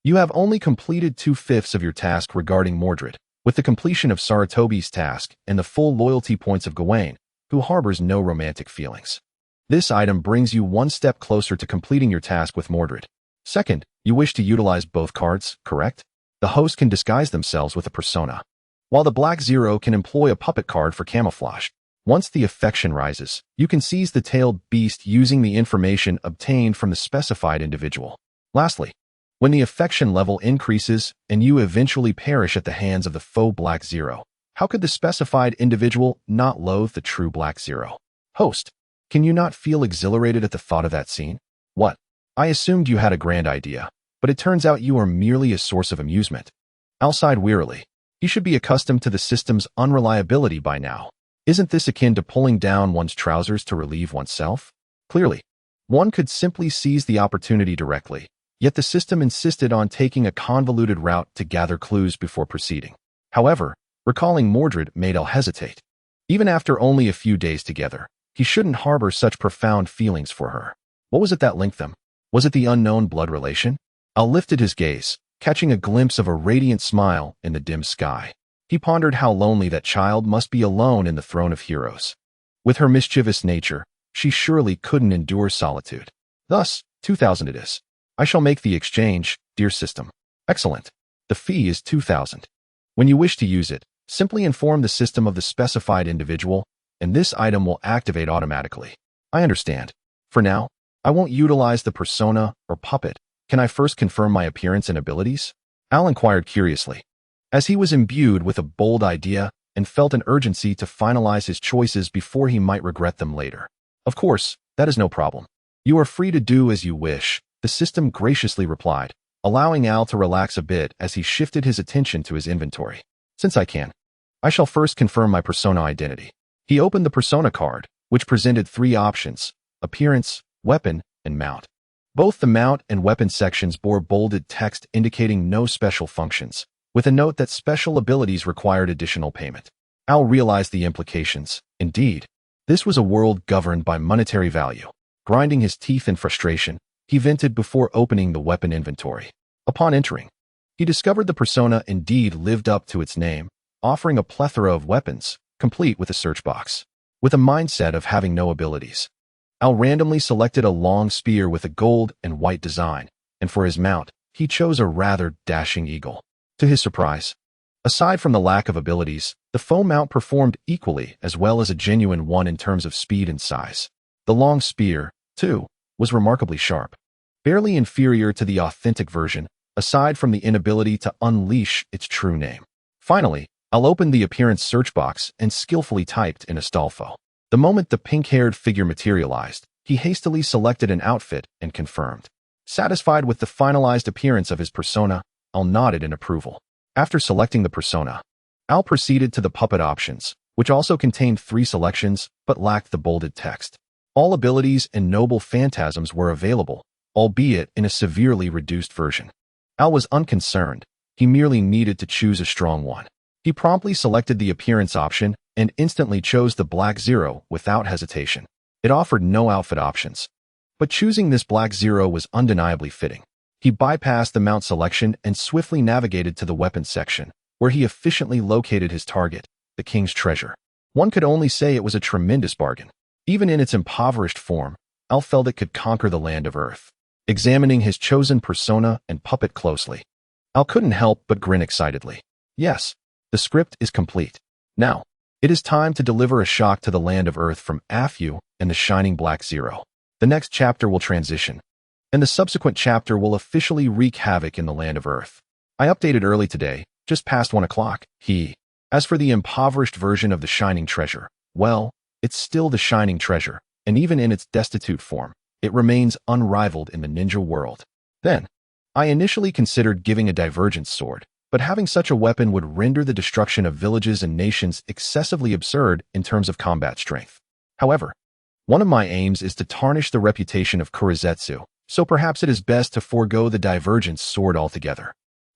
[SPEAKER 2] you have only completed 2/5 of your task regarding Mordred, with the completion of Saratobi's task and the full loyalty points of Gawain, who harbors no romantic feelings. This item brings you one step closer to completing your task with Mordred. Second, you wish to utilize both cards, correct? The host can disguise themselves with a persona, while the Black Zero can employ a puppet card for camouflage. Once the affection rises, you can seize the tailed beast using the information obtained from the specified individual. Lastly, when the affection level increases and you eventually perish at the hands of the faux Black Zero, how could the specified individual not loathe the true Black Zero? Host, can you not feel exhilarated at the thought of that scene? What? I assumed you had a grand idea, but it turns out you are merely a source of amusement. Al sighed wearily. You should be accustomed to the system's unreliability by now. Isn't this akin to pulling down one's trousers to relieve oneself? Clearly, one could simply seize the opportunity directly, yet the system insisted on taking a convoluted route to gather clues before proceeding. However, recalling Mordred made Al hesitate. Even after only a few days together, he shouldn't harbor such profound feelings for her. What was it that linked them? Was it the unknown blood relation? Al lifted his gaze, catching a glimpse of a radiant smile in the dim sky. He pondered how lonely that child must be alone in the throne of heroes. With her mischievous nature, she surely couldn't endure solitude. Thus, 2,000 it is. I shall make the exchange, dear system. Excellent. The fee is 2,000. When you wish to use it, simply inform the system of the specified individual, and this item will activate automatically. I understand. For now, I won't utilize the persona or puppet. Can I first confirm my appearance and abilities? Al inquired curiously, as he was imbued with a bold idea and felt an urgency to finalize his choices before he might regret them later. Of course, that is no problem. You are free to do as you wish, the system graciously replied, allowing Al to relax a bit as he shifted his attention to his inventory. Since I can, I shall first confirm my persona identity. He opened the persona card, which presented 3 options: appearance, weapon, and mount. Both the mount and weapon sections bore bolded text indicating no special functions, with a note that special abilities required additional payment. Al realized the implications. Indeed, this was a world governed by monetary value. Grinding his teeth in frustration, he vented before opening the weapon inventory. Upon entering, he discovered the persona indeed lived up to its name, offering a plethora of weapons, complete with a search box. With a mindset of having no abilities, Al randomly selected a long spear with a gold and white design, and for his mount, he chose a rather dashing eagle. To his surprise, aside from the lack of abilities, the foe mount performed equally as well as a genuine one in terms of speed and size. The long spear, too, was remarkably sharp, barely inferior to the authentic version, aside from the inability to unleash its true name. Finally, Al opened the appearance search box and skillfully typed in Astolfo. The moment the pink-haired figure materialized, he hastily selected an outfit and confirmed. Satisfied with the finalized appearance of his persona, Al nodded in approval. After selecting the persona, Al proceeded to the puppet options, which also contained 3 selections but lacked the bolded text. All abilities and noble phantasms were available, albeit in a severely reduced version. Al was unconcerned. He merely needed to choose a strong one. He promptly selected the appearance option and instantly chose the Black Zero without hesitation. It offered no outfit options, but choosing this Black Zero was undeniably fitting. He bypassed the mount selection and swiftly navigated to the weapons section, where he efficiently located his target, the King's Treasure. One could only say it was a tremendous bargain. Even in its impoverished form, Al felt it could conquer the land of Earth. Examining his chosen persona and puppet closely, Al couldn't help but grin excitedly. Yes, the script is complete. Now, it is time to deliver a shock to the land of Earth from Afu and the Shining Black Zero. The next chapter will transition, and the subsequent chapter will officially wreak havoc in the land of Earth. I updated early today, just past 1 o'clock. As for the impoverished version of the Shining Treasure, well, it's still the Shining Treasure, and even in its destitute form, it remains unrivaled in the ninja world. Then, I initially considered giving a Divergence sword, but having such a weapon would render the destruction of villages and nations excessively absurd in terms of combat strength. However, one of my aims is to tarnish the reputation of Kurizetsu, so perhaps it is best to forego the Divergence sword altogether.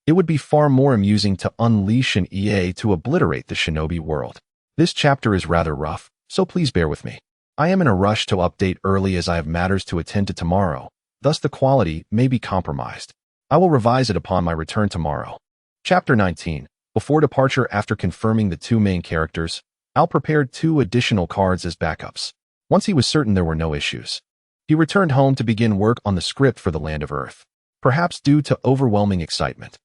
[SPEAKER 2] It would be far more amusing to unleash an EA to obliterate the shinobi world. This chapter is rather rough, so please bear with me. I am in a rush to update early as I have matters to attend to tomorrow, thus the quality may be compromised. I will revise it upon my return tomorrow. Chapter 19. Before departure, after confirming the 2 main characters, Al prepared 2 additional cards as backups. Once he was certain there were no issues, he returned home to begin work on the script for the Land of Earth. Perhaps due to overwhelming excitement,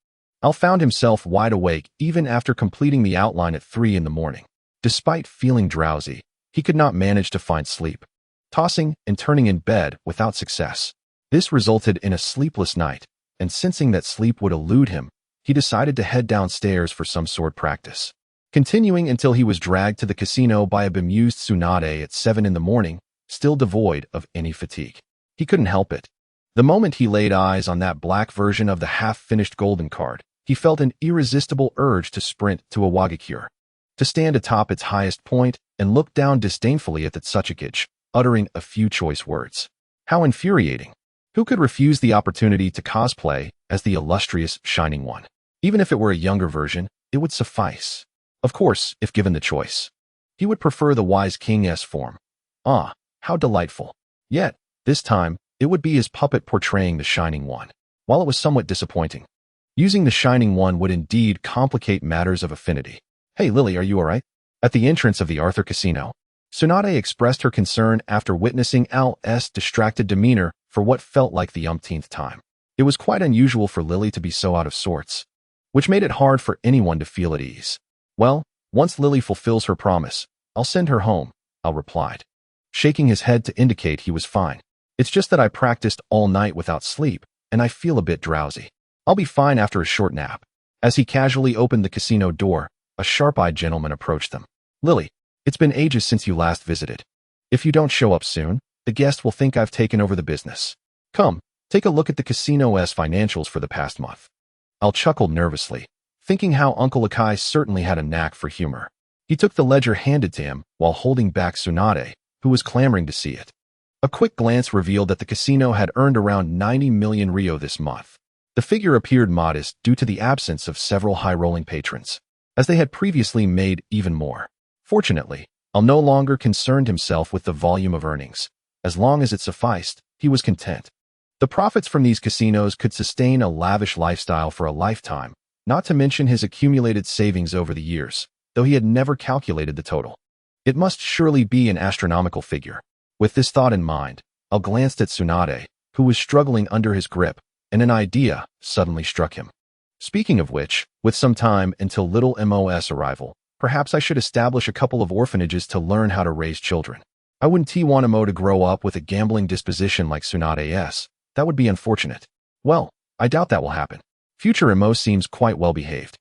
[SPEAKER 2] Al found himself wide awake even after completing the outline at 3 in the morning. Despite feeling drowsy, he could not manage to find sleep, tossing and turning in bed without success. This resulted in a sleepless night, and sensing that sleep would elude him, he decided to head downstairs for some sword practice. Continuing until he was dragged to the casino by a bemused Tsunade at 7 in the morning, still devoid of any fatigue. He couldn't help it. The moment he laid eyes on that black version of the half-finished golden card, he felt an irresistible urge to sprint to a Wagakure, to stand atop its highest point and look down disdainfully at the Tsuchikage, uttering a few choice words. How infuriating! Who could refuse the opportunity to cosplay as the illustrious Shining One? Even if it were a younger version, it would suffice. Of course, if given the choice. He would prefer the Wise King-S form. Ah, how delightful. Yet, this time, it would be his puppet portraying the Shining One. While it was somewhat disappointing, using the Shining One would indeed complicate matters of affinity. Hey Lily, are you alright? At the entrance of the Arthur Casino, Tsunade expressed her concern after witnessing Al's distracted demeanor for what felt like the umpteenth time. It was quite unusual for Lily to be so out of sorts, which made it hard for anyone to feel at ease. Well, once Lily fulfills her promise, I'll send her home, Al replied, shaking his head to indicate he was fine. It's just that I practiced all night without sleep, and I feel a bit drowsy. I'll be fine after a short nap. As he casually opened the casino door, a sharp-eyed gentleman approached them. Lily, it's been ages since you last visited. If you don't show up soon, the guest will think I've taken over the business. Come, take a look at the casino's financials for the past month. Al chuckled nervously, thinking how Uncle Akai certainly had a knack for humor. He took the ledger handed to him while holding back Tsunade, who was clamoring to see it. A quick glance revealed that the casino had earned around 90 million Rio this month. The figure appeared modest due to the absence of several high-rolling patrons, as they had previously made even more. Fortunately, Al no longer concerned himself with the volume of earnings. As long as it sufficed, he was content. The profits from these casinos could sustain a lavish lifestyle for a lifetime, not to mention his accumulated savings over the years, though he had never calculated the total. It must surely be an astronomical figure. With this thought in mind, Al glanced at Tsunade, who was struggling under his grip, and an idea suddenly struck him. Speaking of which, with some time until little Mos arrival, perhaps I should establish a couple of orphanages to learn how to raise children. I wouldn't want Mo to grow up with a gambling disposition like Tsunade's. That would be unfortunate. Well, I doubt that will happen. Future Mo seems quite well behaved.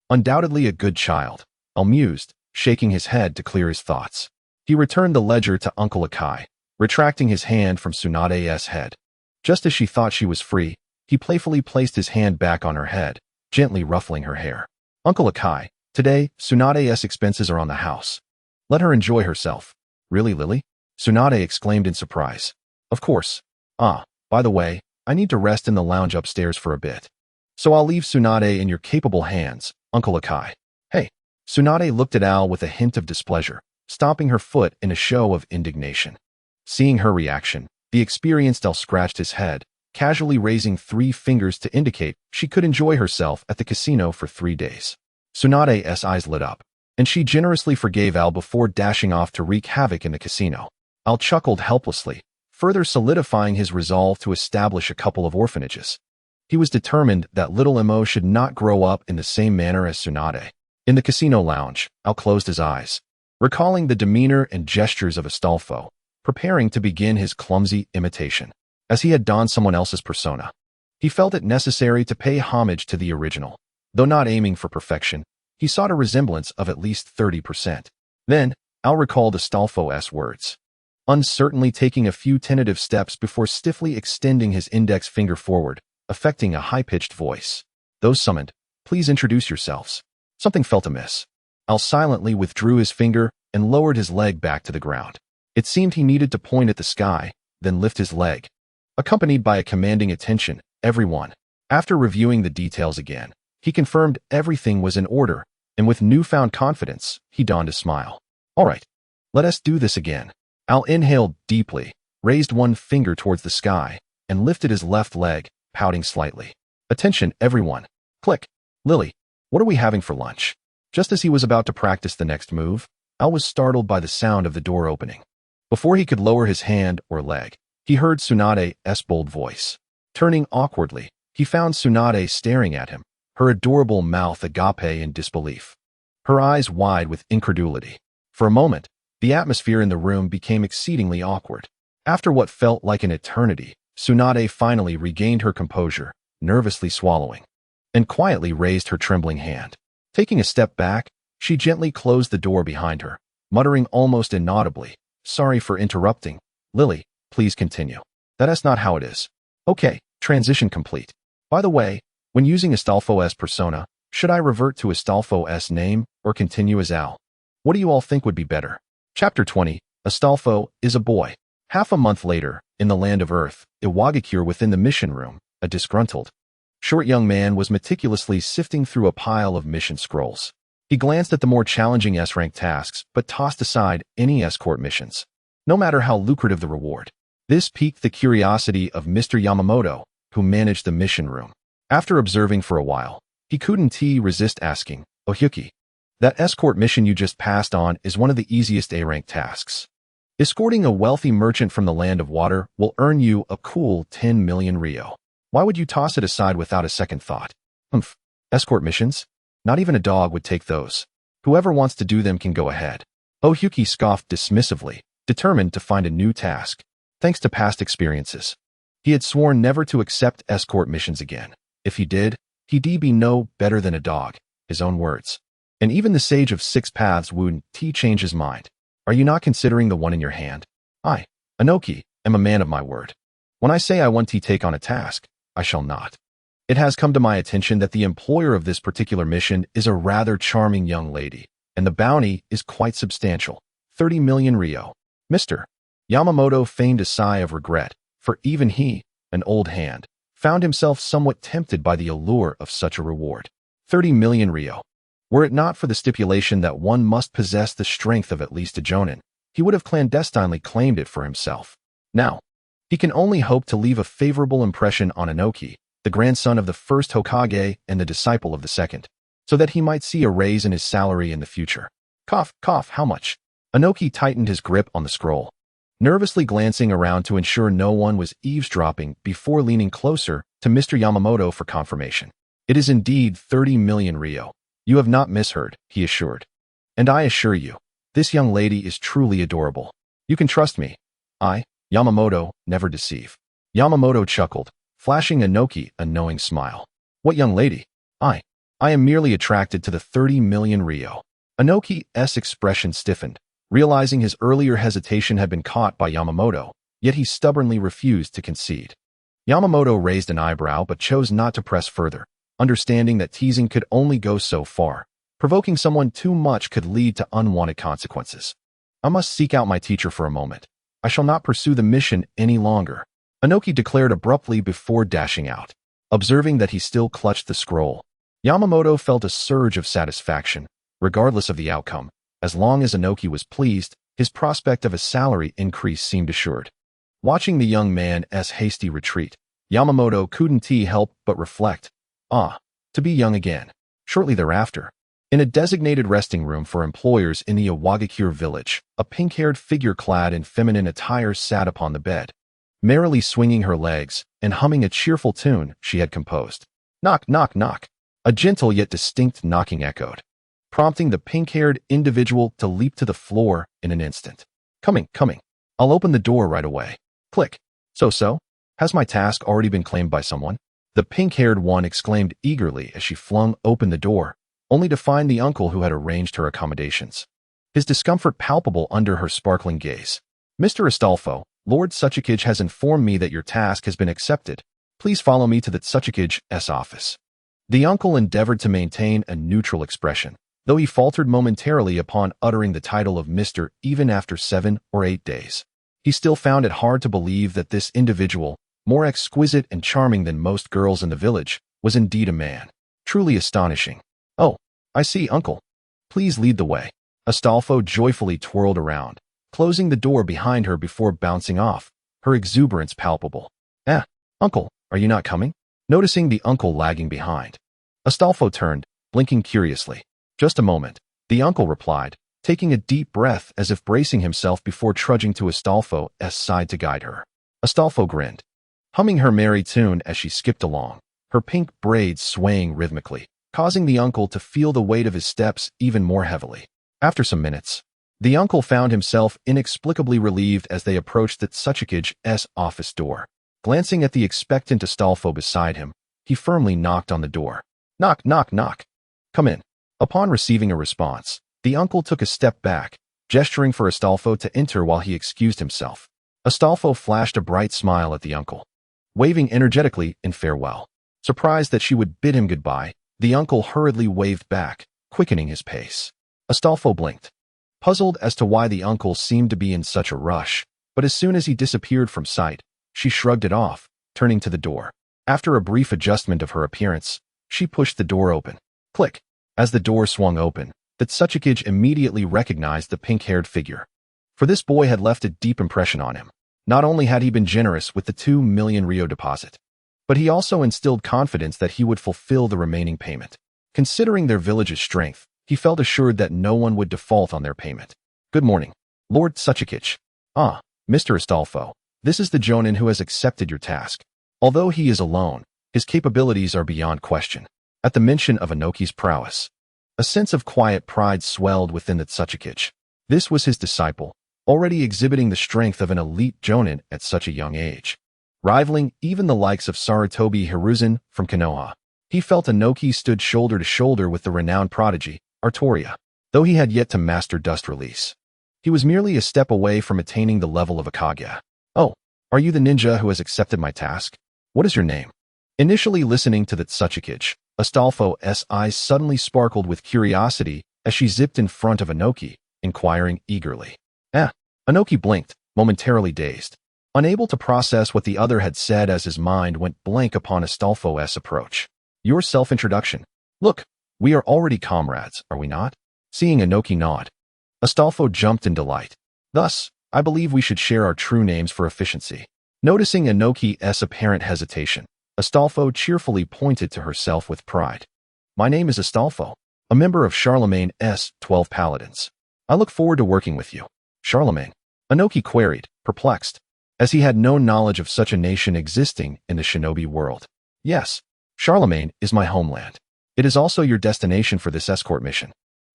[SPEAKER 2] Undoubtedly a good child, Al mused, shaking his head to clear his thoughts. He returned the ledger to Uncle Akai, retracting his hand from Tsunade's head. Just as she thought she was free, he playfully placed his hand back on her head, gently ruffling her hair. Uncle Akai, today, Tsunade's expenses are on the house. Let her enjoy herself. Really, Lily? Tsunade exclaimed in surprise. Of course. By the way, I need to rest in the lounge upstairs for a bit. So I'll leave Tsunade in your capable hands, Uncle Akai. Hey. Tsunade looked at Al with a hint of displeasure, stomping her foot in a show of indignation. Seeing her reaction, the experienced Al scratched his head, casually raising 3 fingers to indicate she could enjoy herself at the casino for 3 days. Tsunade's eyes lit up, and she generously forgave Al before dashing off to wreak havoc in the casino. Al chuckled helplessly, further solidifying his resolve to establish a couple of orphanages. He was determined that little Mo should not grow up in the same manner as Tsunade. In the casino lounge, Al closed his eyes, recalling the demeanor and gestures of Astolfo, preparing to begin his clumsy imitation. As he had donned someone else's persona, he felt it necessary to pay homage to the original. Though not aiming for perfection, he sought a resemblance of at least 30%. Then, Al recalled Astolfo's words, uncertainly taking a few tentative steps before stiffly extending his index finger forward, affecting a high-pitched voice. Those summoned, please introduce yourselves. Something felt amiss. Al silently withdrew his finger and lowered his leg back to the ground. It seemed he needed to point at the sky, then lift his leg, accompanied by a commanding attention, everyone. After reviewing the details again, he confirmed everything was in order, and with newfound confidence, he donned a smile. All right, let us do this again. Al inhaled deeply, raised one finger towards the sky, and lifted his left leg, pouting slightly. Attention, everyone. Click. Lily, what are we having for lunch? Just as he was about to practice the next move, Al was startled by the sound of the door opening. Before he could lower his hand or leg, he heard Tsunade's bold voice. Turning awkwardly, he found Tsunade staring at him, her adorable mouth agape in disbelief, her eyes wide with incredulity. For a moment, the atmosphere in the room became exceedingly awkward. After what felt like an eternity, Tsunade finally regained her composure, nervously swallowing, and quietly raised her trembling hand. Taking a step back, she gently closed the door behind her, muttering almost inaudibly, sorry for interrupting. Lily, please continue. That's not how it is. Okay, transition complete. By the way, when using Astolfo's persona, should I revert to Astolfo's name or continue as Al? What do you all think would be better? Chapter 20, Astolfo is a boy. Half a month later, in the land of Earth, Iwagakure within the mission room, a disgruntled, short young man was meticulously sifting through a pile of mission scrolls. He glanced at the more challenging S-rank tasks, but tossed aside any escort missions, no matter how lucrative the reward. This piqued the curiosity of Mr. Yamamoto, who managed the mission room. After observing for a while, he couldn't resist asking, Ohyuki, that escort mission you just passed on is one of the easiest A-rank tasks. Escorting a wealthy merchant from the land of water will earn you a cool 10 million Rio. Why would you toss it aside without a second thought? Escort missions? Not even a dog would take those. Whoever wants to do them can go ahead. Ohyuki scoffed dismissively, determined to find a new task. Thanks to past experiences, he had sworn never to accept escort missions again. If he did, he'd be no better than a dog, his own words. And even the sage of 6 paths wouldn't change his mind. Are you not considering the one in your hand? I, Anoki, am a man of my word. When I say I want to take on a task, I shall not. It has come to my attention that the employer of this particular mission is a rather charming young lady, and the bounty is quite substantial. 30 million Ryo. Mr. Yamamoto feigned a sigh of regret, for even he, an old hand, found himself somewhat tempted by the allure of such a reward. 30 million Ryo. Were it not for the stipulation that one must possess the strength of at least a jonin, he would have clandestinely claimed it for himself. Now, he can only hope to leave a favorable impression on Inoki, the grandson of the first Hokage and the disciple of the second, so that he might see a raise in his salary in the future. Cough, cough, how much? Inoki tightened his grip on the scroll, nervously glancing around to ensure no one was eavesdropping before leaning closer to Mr. Yamamoto for confirmation. It is indeed 30 million Ryo. You have not misheard, he assured. And I assure you, this young lady is truly adorable. You can trust me. I, Yamamoto, never deceive. Yamamoto chuckled, flashing Inoki a knowing smile. What young lady? I am merely attracted to the 30 million Ryo. Inoki's expression stiffened, realizing his earlier hesitation had been caught by Yamamoto, yet he stubbornly refused to concede. Yamamoto raised an eyebrow but chose not to press further, understanding that teasing could only go so far. Provoking someone too much could lead to unwanted consequences. I must seek out my teacher for a moment. I shall not pursue the mission any longer, Inoki declared abruptly before dashing out. Observing that he still clutched the scroll, Yamamoto felt a surge of satisfaction, regardless of the outcome. As long as Inoki was pleased, his prospect of a salary increase seemed assured. Watching the young man's hasty retreat, Yamamoto couldn't help but reflect, to be young again. Shortly thereafter, in a designated resting room for employers in the Iwagakure village, a pink-haired figure clad in feminine attire sat upon the bed, merrily swinging her legs and humming a cheerful tune she had composed. Knock, knock, knock. A gentle yet distinct knocking echoed, prompting the pink-haired individual to leap to the floor in an instant. Coming. I'll open the door right away. Click. So? Has my task already been claimed by someone? The pink-haired one exclaimed eagerly as she flung open the door, only to find the uncle who had arranged her accommodations, his discomfort palpable under her sparkling gaze. Mr. Astolfo, Lord Tsuchikage has informed me that your task has been accepted. Please follow me to the Tsuchikage's office. The uncle endeavored to maintain a neutral expression, though he faltered momentarily upon uttering the title of Mr. even after 7 or 8 days. He still found it hard to believe that this individual, more exquisite and charming than most girls in the village, was indeed a man. Truly astonishing. Oh, I see, uncle. Please lead the way. Astolfo joyfully twirled around, closing the door behind her before bouncing off, her exuberance palpable. Uncle, are you not coming? Noticing the uncle lagging behind, Astolfo turned, blinking curiously. Just a moment, the uncle replied, taking a deep breath as if bracing himself before trudging to Astolfo's side to guide her. Astolfo grinned, humming her merry tune as she skipped along, her pink braids swaying rhythmically, causing the uncle to feel the weight of his steps even more heavily. After some minutes, the uncle found himself inexplicably relieved as they approached the Tsuchikage's office door. Glancing at the expectant Astolfo beside him, he firmly knocked on the door. Knock, knock, knock. Come in. Upon receiving a response, the uncle took a step back, gesturing for Astolfo to enter while he excused himself. Astolfo flashed a bright smile at the uncle, waving energetically in farewell. Surprised that she would bid him goodbye, the uncle hurriedly waved back, quickening his pace. Astolfo blinked, puzzled as to why the uncle seemed to be in such a rush, but as soon as he disappeared from sight, she shrugged it off, turning to the door. After a brief adjustment of her appearance, she pushed the door open. Click. As the door swung open, the Tsuchikage immediately recognized the pink-haired figure. For this boy had left a deep impression on him. Not only had he been generous with the 2 million Ryo deposit, but he also instilled confidence that he would fulfill the remaining payment. Considering their village's strength, he felt assured that no one would default on their payment. Good morning, Lord Tsuchikage. Mr. Astolfo, this is the jonin who has accepted your task. Although he is alone, his capabilities are beyond question. At the mention of Inoki's prowess, a sense of quiet pride swelled within the Tsuchikage. This was his disciple, already exhibiting the strength of an elite jonin at such a young age, rivaling even the likes of Sarutobi Hiruzen from Konoha. He felt Inoki stood shoulder to shoulder with the renowned prodigy, Artoria. Though he had yet to master dust release, he was merely a step away from attaining the level of a Kage. Oh, are you the ninja who has accepted my task? What is your name? Initially listening to the Tsuchikage, Astolfo's eyes suddenly sparkled with curiosity as she zipped in front of Inoki, inquiring eagerly. Inoki blinked, momentarily dazed, unable to process what the other had said as his mind went blank upon Astolfo's approach. Your self-introduction. Look, we are already comrades, are we not? Seeing Inoki nod, Astolfo jumped in delight. Thus, I believe we should share our true names for efficiency. Noticing Inoki's apparent hesitation, Astolfo cheerfully pointed to herself with pride. My name is Astolfo, a member of Charlemagne's 12 Paladins. I look forward to working with you. Charlemagne? Inoki queried, perplexed, as he had no knowledge of such a nation existing in the shinobi world. Yes, Charlemagne is my homeland. It is also your destination for this escort mission.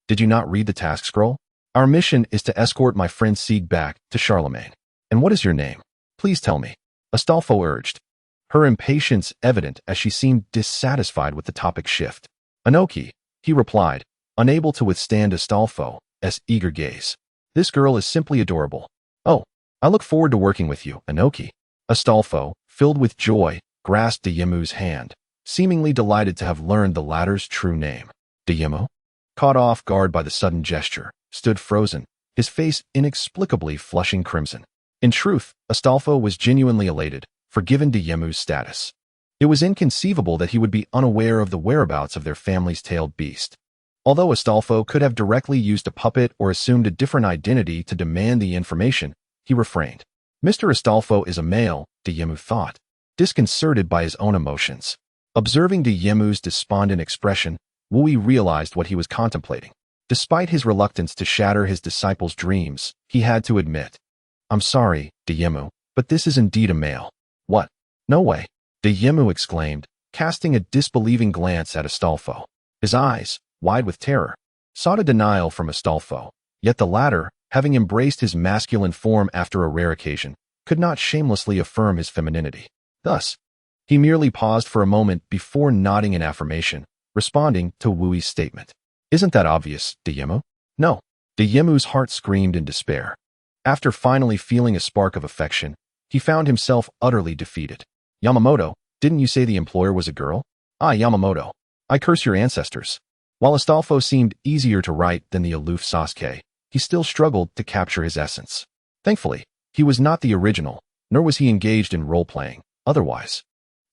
[SPEAKER 2] Did you not read the task scroll? Our mission is to escort my friend Sieg back to Charlemagne. And what is your name? Please tell me. Astolfo urged, her impatience evident as she seemed dissatisfied with the topic shift. Inoki, he replied, unable to withstand Astolfo's eager gaze. This girl is simply adorable. Oh, I look forward to working with you, Inoki. Astolfo, filled with joy, grasped Deyemu's hand, seemingly delighted to have learned the latter's true name. Deyemu, caught off guard by the sudden gesture, stood frozen, his face inexplicably flushing crimson. In truth, Astolfo was genuinely elated, forgiven Deyemu's status. It was inconceivable that he would be unaware of the whereabouts of their family's tailed beast. Although Astolfo could have directly used a puppet or assumed a different identity to demand the information, he refrained. Mr. Astolfo is a male, Deyemu thought, disconcerted by his own emotions. Observing Deyemu's despondent expression, Wui realized what he was contemplating. Despite his reluctance to shatter his disciple's dreams, he had to admit, I'm sorry, Deyemu, but this is indeed a male. What? No way. Deyemu exclaimed, casting a disbelieving glance at Astolfo. His eyes, wide with terror, sought a denial from Astolfo, yet the latter, having embraced his masculine form after a rare occasion, could not shamelessly affirm his femininity. Thus, he merely paused for a moment before nodding in affirmation, responding to Wui's statement. Isn't that obvious, Deyemu? No. Deyemu's heart screamed in despair. After finally feeling a spark of affection, he found himself utterly defeated. Yamamoto, didn't you say the employer was a girl? Ah, Yamamoto. I curse your ancestors. While Astolfo seemed easier to write than the aloof Sasuke, he still struggled to capture his essence. Thankfully, he was not the original, nor was he engaged in role-playing. Otherwise,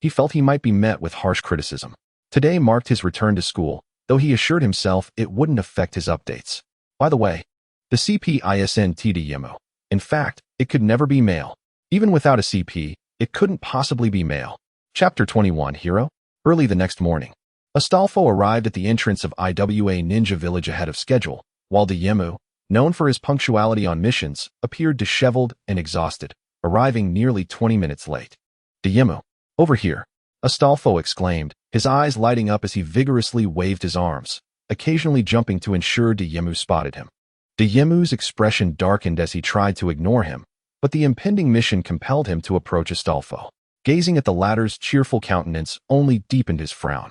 [SPEAKER 2] he felt he might be met with harsh criticism. Today marked his return to school, though he assured himself it wouldn't affect his updates. By the way, the CP isn't Deyemu. In fact, it could never be male. Even without a CP, it couldn't possibly be male. Chapter 21, Hero? Early the next morning, Astolfo arrived at the entrance of Iwa Ninja Village ahead of schedule, while Deyemu, known for his punctuality on missions, appeared disheveled and exhausted, arriving nearly 20 minutes late. Deyemu, over here, Astolfo exclaimed, his eyes lighting up as he vigorously waved his arms, occasionally jumping to ensure Deyemu spotted him. Deyemu's expression darkened as he tried to ignore him, but the impending mission compelled him to approach Astolfo. Gazing at the latter's cheerful countenance only deepened his frown.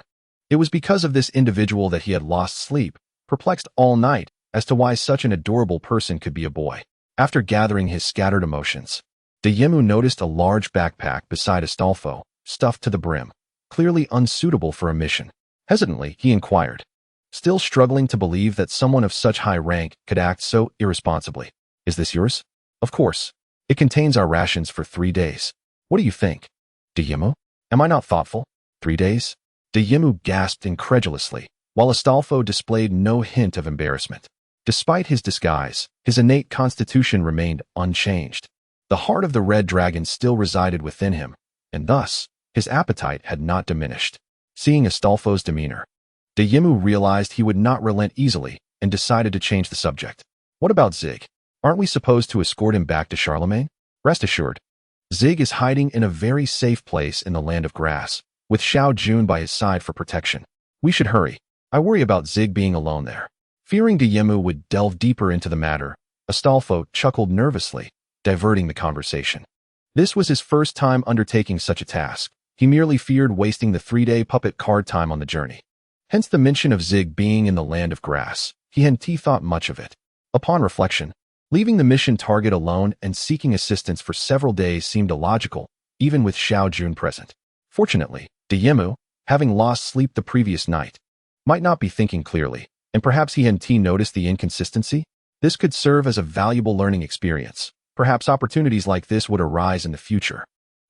[SPEAKER 2] It was because of this individual that he had lost sleep, perplexed all night as to why such an adorable person could be a boy. After gathering his scattered emotions, Deyemu noticed a large backpack beside Astolfo, stuffed to the brim, clearly unsuitable for a mission. Hesitantly, he inquired, still struggling to believe that someone of such high rank could act so irresponsibly. Is this yours? Of course. It contains our rations for 3 days. What do you think? Deyemu? Am I not thoughtful? 3 days? Deyemu gasped incredulously, while Astolfo displayed no hint of embarrassment. Despite his disguise, his innate constitution remained unchanged. The heart of the red dragon still resided within him, and thus, his appetite had not diminished. Seeing Astolfo's demeanor, Deyemu realized he would not relent easily and decided to change the subject. What about Zig? Aren't we supposed to escort him back to Charlemagne? Rest assured, Zig is hiding in a very safe place in the land of grass, with Xiao Jun by his side for protection. We should hurry. I worry about Zig being alone there. Fearing Deyemu would delve deeper into the matter, Astolfo chuckled nervously, diverting the conversation. This was his first time undertaking such a task. He merely feared wasting the 3-day puppet card time on the journey. Hence the mention of Zig being in the land of grass. He hadn't thought much of it. Upon reflection, leaving the mission target alone and seeking assistance for several days seemed illogical, even with Xiao Jun present. Fortunately, Dayemu, having lost sleep the previous night, might not be thinking clearly, and perhaps he hadn't noticed the inconsistency. This could serve as a valuable learning experience. Perhaps opportunities like this would arise in the future.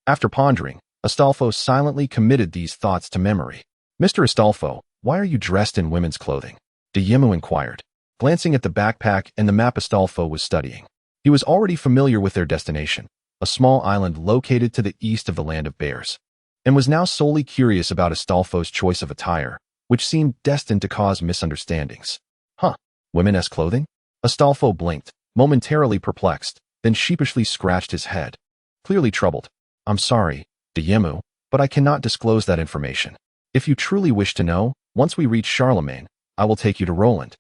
[SPEAKER 2] After pondering, Astolfo silently committed these thoughts to memory. Mr. Astolfo, why are you dressed in women's clothing? Dayemu inquired, glancing at the backpack and the map Astolfo was studying. He was already familiar with their destination, a small island located to the east of the Land of Bears, and was now solely curious about Astolfo's choice of attire, which seemed destined to cause misunderstandings. Huh, women's clothing? Astolfo blinked, momentarily perplexed, then sheepishly scratched his head, clearly troubled. I'm sorry, Dayemu, but I cannot disclose that information. If you truly wish to know, once we reach Charlemagne, I will take you to Roland,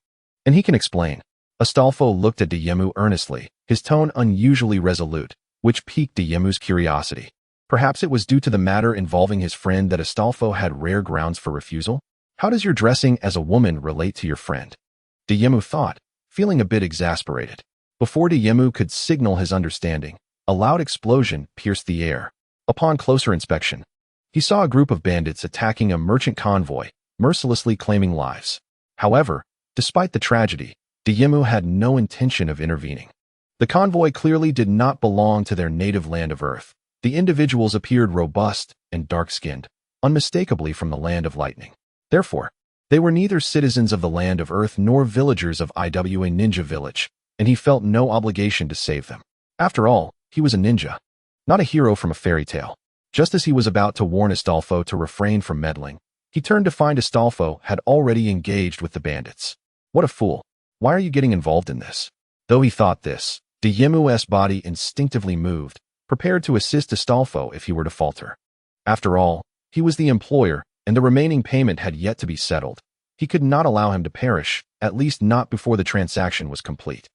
[SPEAKER 2] and he can explain. Astolfo looked at Dayemu earnestly, his tone unusually resolute, which piqued Dayemu's curiosity. Perhaps it was due to the matter involving his friend that Astolfo had rare grounds for refusal. How does your dressing as a woman relate to your friend? Dayemu thought, feeling a bit exasperated. Before Dayemu could signal his understanding, a loud explosion pierced the air. Upon closer inspection, he saw a group of bandits attacking a merchant convoy, mercilessly claiming lives. However, despite the tragedy, Dayemu had no intention of intervening. The convoy clearly did not belong to their native land of Earth. The individuals appeared robust and dark-skinned, unmistakably from the Land of Lightning. Therefore, they were neither citizens of the Land of Earth nor villagers of Iwa Ninja Village, and he felt no obligation to save them. After all, he was a ninja, not a hero from a fairy tale. Just as he was about to warn Astolfo to refrain from meddling, he turned to find Astolfo had already engaged with the bandits. What a fool. Why are you getting involved in this? Though he thought this, Dayemu's body instinctively moved, prepared to assist Astolfo if he were to falter. After all, he was the employer, and the remaining payment had yet to be settled. He could not allow him to perish, at least not before the transaction was complete.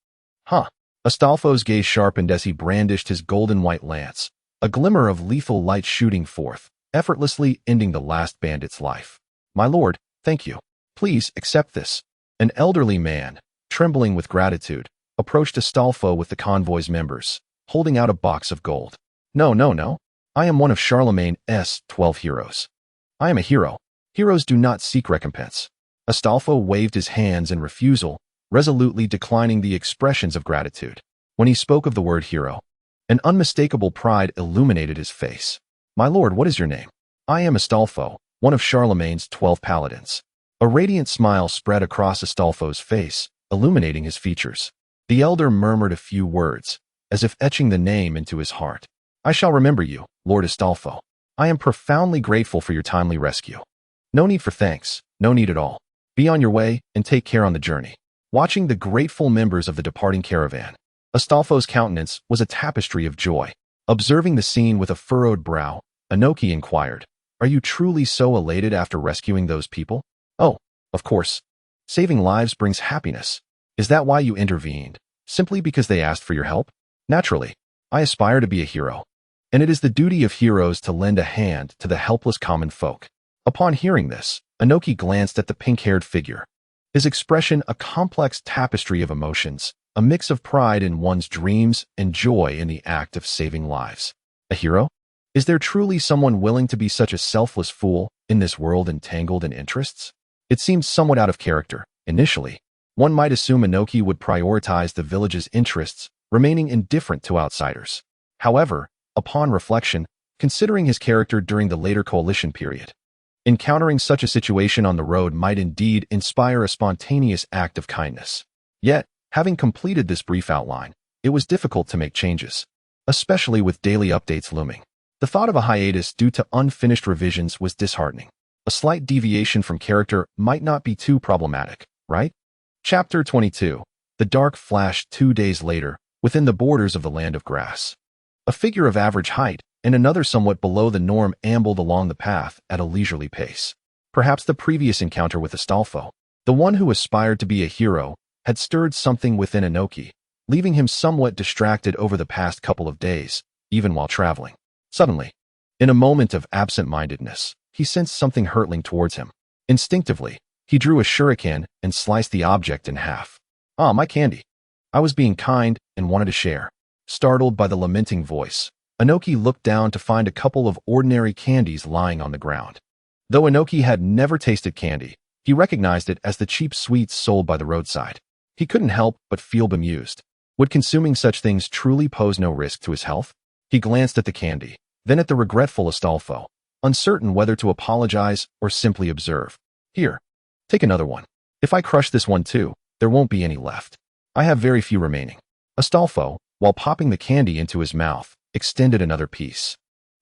[SPEAKER 2] Huh. Astolfo's gaze sharpened as he brandished his golden white lance, a glimmer of lethal light shooting forth, effortlessly ending the last bandit's life. My lord, thank you. Please accept this. An elderly man, trembling with gratitude, approached Astolfo with the convoy's members, holding out a box of gold. No. I am one of Charlemagne's 12 heroes. I am a hero. Heroes do not seek recompense. Astolfo waved his hands in refusal, resolutely declining the expressions of gratitude. When he spoke of the word hero, an unmistakable pride illuminated his face. My lord, what is your name? I am Astolfo, one of Charlemagne's 12 paladins. A radiant smile spread across Astolfo's face, illuminating his features. The elder murmured a few words, as if etching the name into his heart. I shall remember you, Lord Astolfo. I am profoundly grateful for your timely rescue. No need for thanks, no need at all. Be on your way and take care on the journey. Watching the grateful members of the departing caravan, Astolfo's countenance was a tapestry of joy. Observing the scene with a furrowed brow, Inoki inquired, Are you truly so elated after rescuing those people? Oh, of course. Saving lives brings happiness. Is that why you intervened? Simply because they asked for your help? Naturally, I aspire to be a hero, and it is the duty of heroes to lend a hand to the helpless common folk. Upon hearing this, Inoki glanced at the pink-haired figure, his expression a complex tapestry of emotions, a mix of pride in one's dreams and joy in the act of saving lives. A hero? Is there truly someone willing to be such a selfless fool in this world entangled in interests? It seemed somewhat out of character. Initially, one might assume Inoki would prioritize the village's interests, remaining indifferent to outsiders. However, upon reflection, considering his character during the later coalition period, encountering such a situation on the road might indeed inspire a spontaneous act of kindness. Yet, having completed this brief outline, it was difficult to make changes, especially with daily updates looming. The thought of a hiatus due to unfinished revisions was disheartening. A slight deviation from character might not be too problematic, right? Chapter 22. The dark flashed 2 days later, within the borders of the Land of Grass. A figure of average height and another somewhat below the norm ambled along the path at a leisurely pace. Perhaps the previous encounter with Astolfo, the one who aspired to be a hero, had stirred something within Inoki, leaving him somewhat distracted over the past couple of days, even while traveling. Suddenly, in a moment of absent-mindedness, he sensed something hurtling towards him. Instinctively, he drew a shuriken and sliced the object in half. Ah, my candy. I was being kind and wanted to share. Startled by the lamenting voice, Inoki looked down to find a couple of ordinary candies lying on the ground. Though Inoki had never tasted candy, he recognized it as the cheap sweets sold by the roadside. He couldn't help but feel bemused. Would consuming such things truly pose no risk to his health? He glanced at the candy, then at the regretful Astolfo, uncertain whether to apologize or simply observe. Here, take another one. If I crush this one too, there won't be any left. I have very few remaining. Astolfo, while popping the candy into his mouth, extended another piece.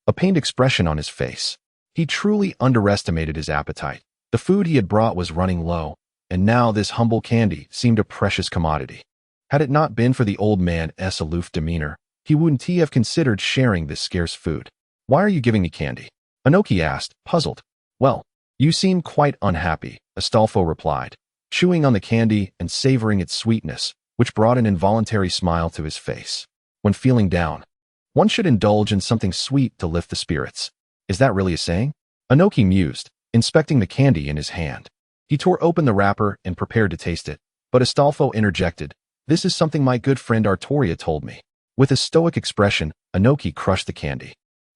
[SPEAKER 2] A pained expression on his face. He truly underestimated his appetite. The food he had brought was running low, and now this humble candy seemed a precious commodity. Had it not been for the old man's aloof demeanor, he wouldn't have considered sharing this scarce food. Why are you giving me candy? Inoki asked, puzzled. Well, you seem quite unhappy, Astolfo replied, chewing on the candy and savoring its sweetness, which brought an involuntary smile to his face. When feeling down, one should indulge in something sweet to lift the spirits. Is that really a saying? Inoki mused, inspecting the candy in his hand. He tore open the wrapper and prepared to taste it, but Astolfo interjected, "This is something my good friend Artoria told me." With a stoic expression, Inoki crushed the candy,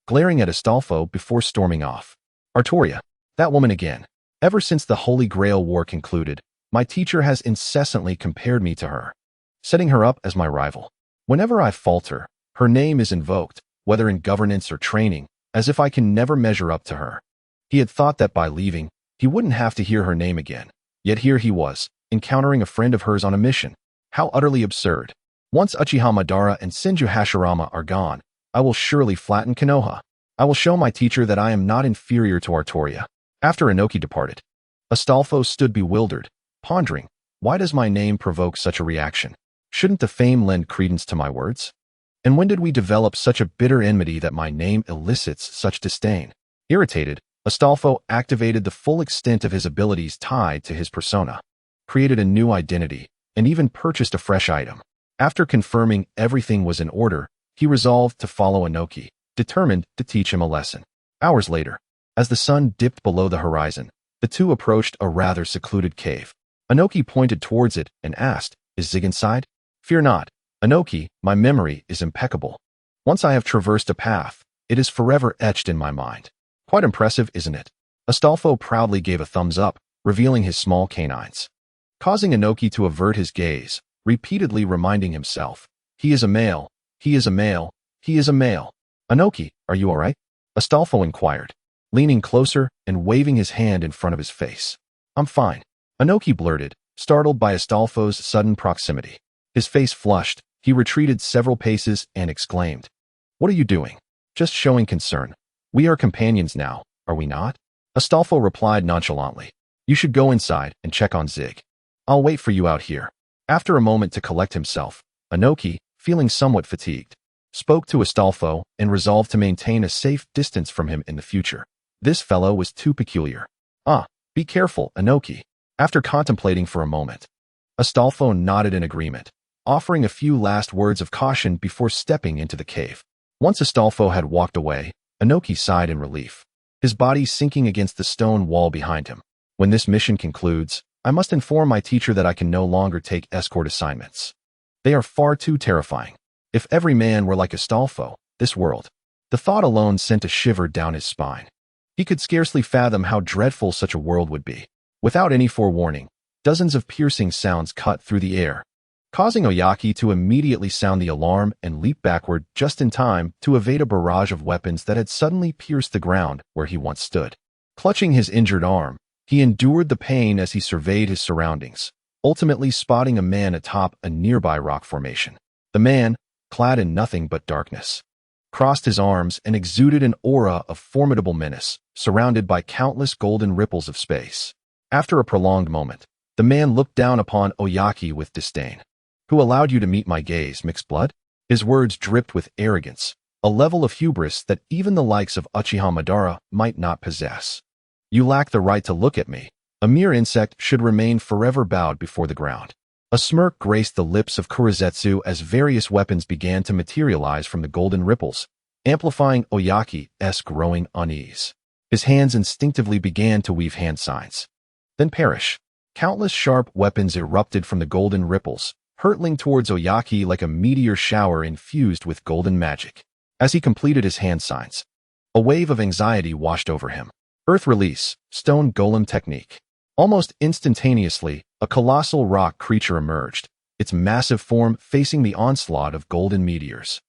[SPEAKER 2] glaring at Astolfo before storming off. "Artoria, that woman again. Ever since the Holy Grail War concluded, my teacher has incessantly compared me to her, setting her up as my rival. Whenever I falter, her name is invoked, whether in governance or training, as if I can never measure up to her." He had thought that by leaving, he wouldn't have to hear her name again. Yet here he was, encountering a friend of hers on a mission. How utterly absurd. Once Uchiha Madara and Senju Hashirama are gone, I will surely flatten Konoha. I will show my teacher that I am not inferior to Artoria. After Inoki departed, Astolfo stood bewildered, pondering, why does my name provoke such a reaction? Shouldn't the fame lend credence to my words? And when did we develop such a bitter enmity that my name elicits such disdain? Irritated, Astolfo activated the full extent of his abilities tied to his persona, created a new identity, and even purchased a fresh item. After confirming everything was in order, he resolved to follow Inoki, determined to teach him a lesson. Hours later, as the sun dipped below the horizon, the two approached a rather secluded cave. Inoki pointed towards it and asked, "Is Zig inside?" "Fear not, Inoki, my memory is impeccable. Once I have traversed a path, it is forever etched in my mind." Quite impressive, isn't it? Astolfo proudly gave a thumbs up, revealing his small canines, causing Inoki to avert his gaze, repeatedly reminding himself, "He is a male, he is a male, he is a male." "Inoki, are you all right?" Astolfo inquired, leaning closer and waving his hand in front of his face. "I'm fine," Inoki blurted, startled by Astolfo's sudden proximity. His face flushed, he retreated several paces and exclaimed, "What are you doing?" "Just showing concern. We are companions now, are we not?" Astolfo replied nonchalantly, "You should go inside and check on Zig. I'll wait for you out here." After a moment to collect himself, Inoki, feeling somewhat fatigued, spoke to Astolfo and resolved to maintain a safe distance from him in the future. This fellow was too peculiar. "Ah, be careful, Inoki." After contemplating for a moment, Astolfo nodded in agreement, offering a few last words of caution before stepping into the cave. Once Astolfo had walked away, Inoki sighed in relief, his body sinking against the stone wall behind him. "When this mission concludes, I must inform my teacher that I can no longer take escort assignments. They are far too terrifying. If every man were like Astolfo, this world..." The thought alone sent a shiver down his spine. He could scarcely fathom how dreadful such a world would be. Without any forewarning, dozens of piercing sounds cut through the air, causing Oyaki to immediately sound the alarm and leap backward just in time to evade a barrage of weapons that had suddenly pierced the ground where he once stood. Clutching his injured arm, he endured the pain as he surveyed his surroundings, ultimately spotting a man atop a nearby rock formation. The man, clad in nothing but darkness, crossed his arms and exuded an aura of formidable menace, surrounded by countless golden ripples of space. After a prolonged moment, the man looked down upon Oyaki with disdain. "Who allowed you to meet my gaze, mixed blood?" His words dripped with arrogance, a level of hubris that even the likes of Uchiha Madara might not possess. "You lack the right to look at me. A mere insect should remain forever bowed before the ground." A smirk graced the lips of Kurizetsu as various weapons began to materialize from the golden ripples, amplifying Oyaki's growing unease. His hands instinctively began to weave hand signs. Then perish. Countless sharp weapons erupted from the golden ripples, hurtling towards Oyaki like a meteor shower infused with golden magic. As he completed his hand signs, a wave of anxiety washed over him. Earth release, stone golem technique. Almost instantaneously, a colossal rock creature emerged, its massive form facing the onslaught of golden meteors,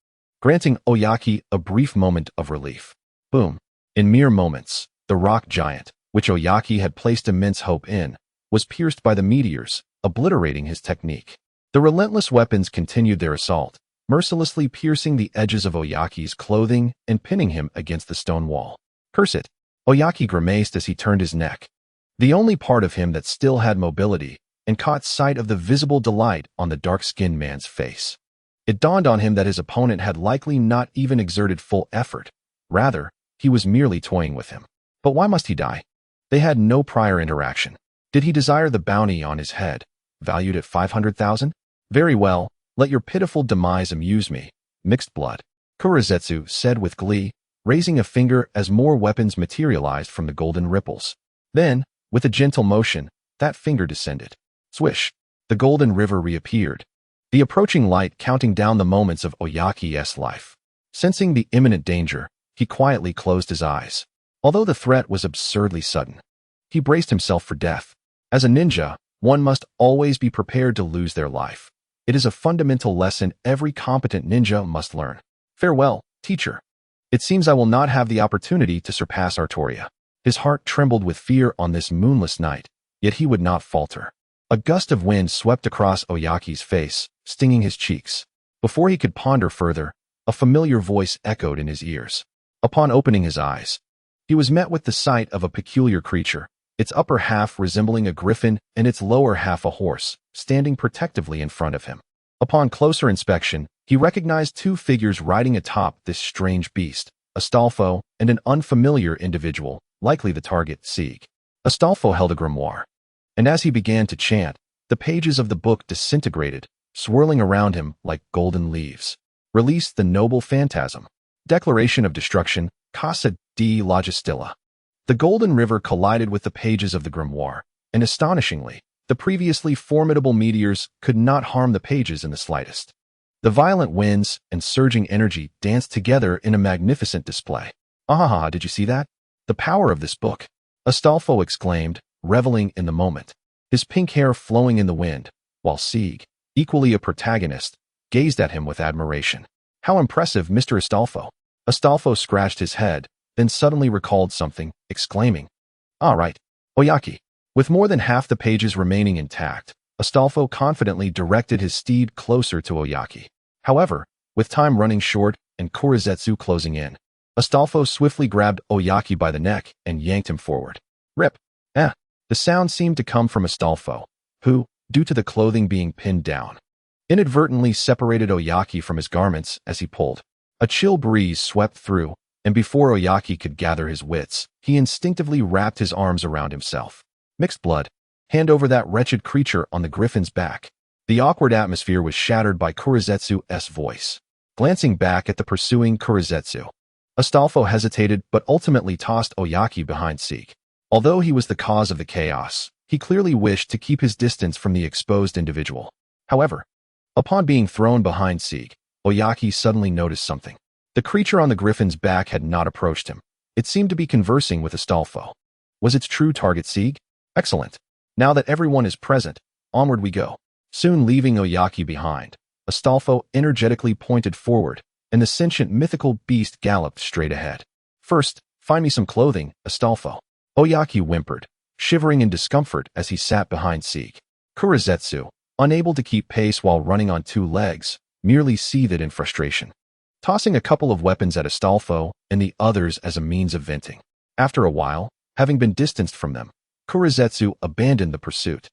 [SPEAKER 2] granting Oyaki a brief moment of relief. Boom. In mere moments, the rock giant, which Oyaki had placed immense hope in, was pierced by the meteors, obliterating his technique. The relentless weapons continued their assault, mercilessly piercing the edges of Oyaki's clothing and pinning him against the stone wall. Curse it! Oyaki grimaced as he turned his neck, the only part of him that still had mobility, and caught sight of the visible delight on the dark-skinned man's face. It dawned on him that his opponent had likely not even exerted full effort. Rather, he was merely toying with him. But why must he die? They had no prior interaction. Did he desire the bounty on his head, valued at 500,000? Very well, let your pitiful demise amuse me. Mixed blood. Kurizetsu said with glee, raising a finger as more weapons materialized from the golden ripples. Then, with a gentle motion, that finger descended. Swish! The golden river reappeared, the approaching light counting down the moments of Oyaki's life. Sensing the imminent danger, he quietly closed his eyes. Although the threat was absurdly sudden, he braced himself for death. As a ninja, one must always be prepared to lose their life. It is a fundamental lesson every competent ninja must learn. Farewell, teacher. It seems I will not have the opportunity to surpass Artoria. His heart trembled with fear on this moonless night, yet he would not falter. A gust of wind swept across Oyaki's face, stinging his cheeks. Before he could ponder further, a familiar voice echoed in his ears. Upon opening his eyes, he was met with the sight of a peculiar creature, its upper half resembling a griffin and its lower half a horse, standing protectively in front of him. Upon closer inspection, he recognized two figures riding atop this strange beast, Astolfo and an unfamiliar individual, likely the target, Sieg. Astolfo held a grimoire, and as he began to chant, the pages of the book disintegrated, swirling around him like golden leaves. Release the noble phantasm. Declaration of destruction, Casa di Logistilla. The golden river collided with the pages of the grimoire, and astonishingly, the previously formidable meteors could not harm the pages in the slightest. The violent winds and surging energy danced together in a magnificent display. Ah, did you see that? The power of this book! Astolfo exclaimed, reveling in the moment, his pink hair flowing in the wind, while Sieg, equally a protagonist, gazed at him with admiration. How impressive, Mr. Astolfo! Astolfo scratched his head, then suddenly recalled something, exclaiming, "All right, Oyaki." With more than half the pages remaining intact, Astolfo confidently directed his steed closer to Oyaki. However, with time running short and Kurizetsu closing in, Astolfo swiftly grabbed Oyaki by the neck and yanked him forward. Rip! The sound seemed to come from Astolfo, who, due to the clothing being pinned down, inadvertently separated Oyaki from his garments as he pulled. A chill breeze swept through, and before Oyaki could gather his wits, he instinctively wrapped his arms around himself. Mixed blood. Hand over that wretched creature on the griffin's back. The awkward atmosphere was shattered by Kurizetsu's voice. Glancing back at the pursuing Kurizetsu, Astolfo hesitated but ultimately tossed Oyaki behind Sieg. Although he was the cause of the chaos, he clearly wished to keep his distance from the exposed individual. However, upon being thrown behind Sieg, Oyaki suddenly noticed something. The creature on the griffin's back had not approached him. It seemed to be conversing with Astolfo. Was its true target Sieg? Excellent. Now that everyone is present, onward we go. Soon leaving Oyaki behind, Astolfo energetically pointed forward, and the sentient mythical beast galloped straight ahead. First, find me some clothing, Astolfo. Oyaki whimpered, shivering in discomfort as he sat behind Sieg. Kurizetsu, unable to keep pace while running on two legs, merely seethed in frustration, tossing a couple of weapons at Astolfo and the others as a means of venting. After a while, having been distanced from them, Kurizetsu abandoned the pursuit,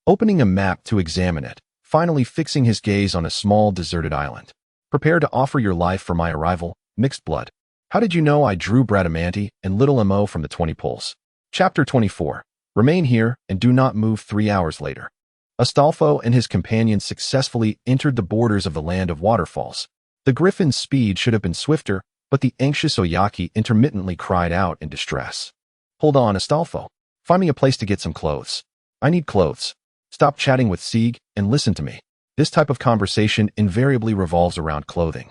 [SPEAKER 2] opening a map to examine it, finally fixing his gaze on a small deserted island. Prepare to offer your life for my arrival, mixed blood. How did you know I drew Bradamanti and Little Mo from the 20 pulls? Chapter 24. Remain here and do not move 3 hours later. Astolfo and his companions successfully entered the borders of the land of waterfalls. The griffin's speed should have been swifter, but the anxious Oyaki intermittently cried out in distress. Hold on, Astolfo. Find me a place to get some clothes. I need clothes. Stop chatting with Sieg and listen to me. This type of conversation invariably revolves around clothing.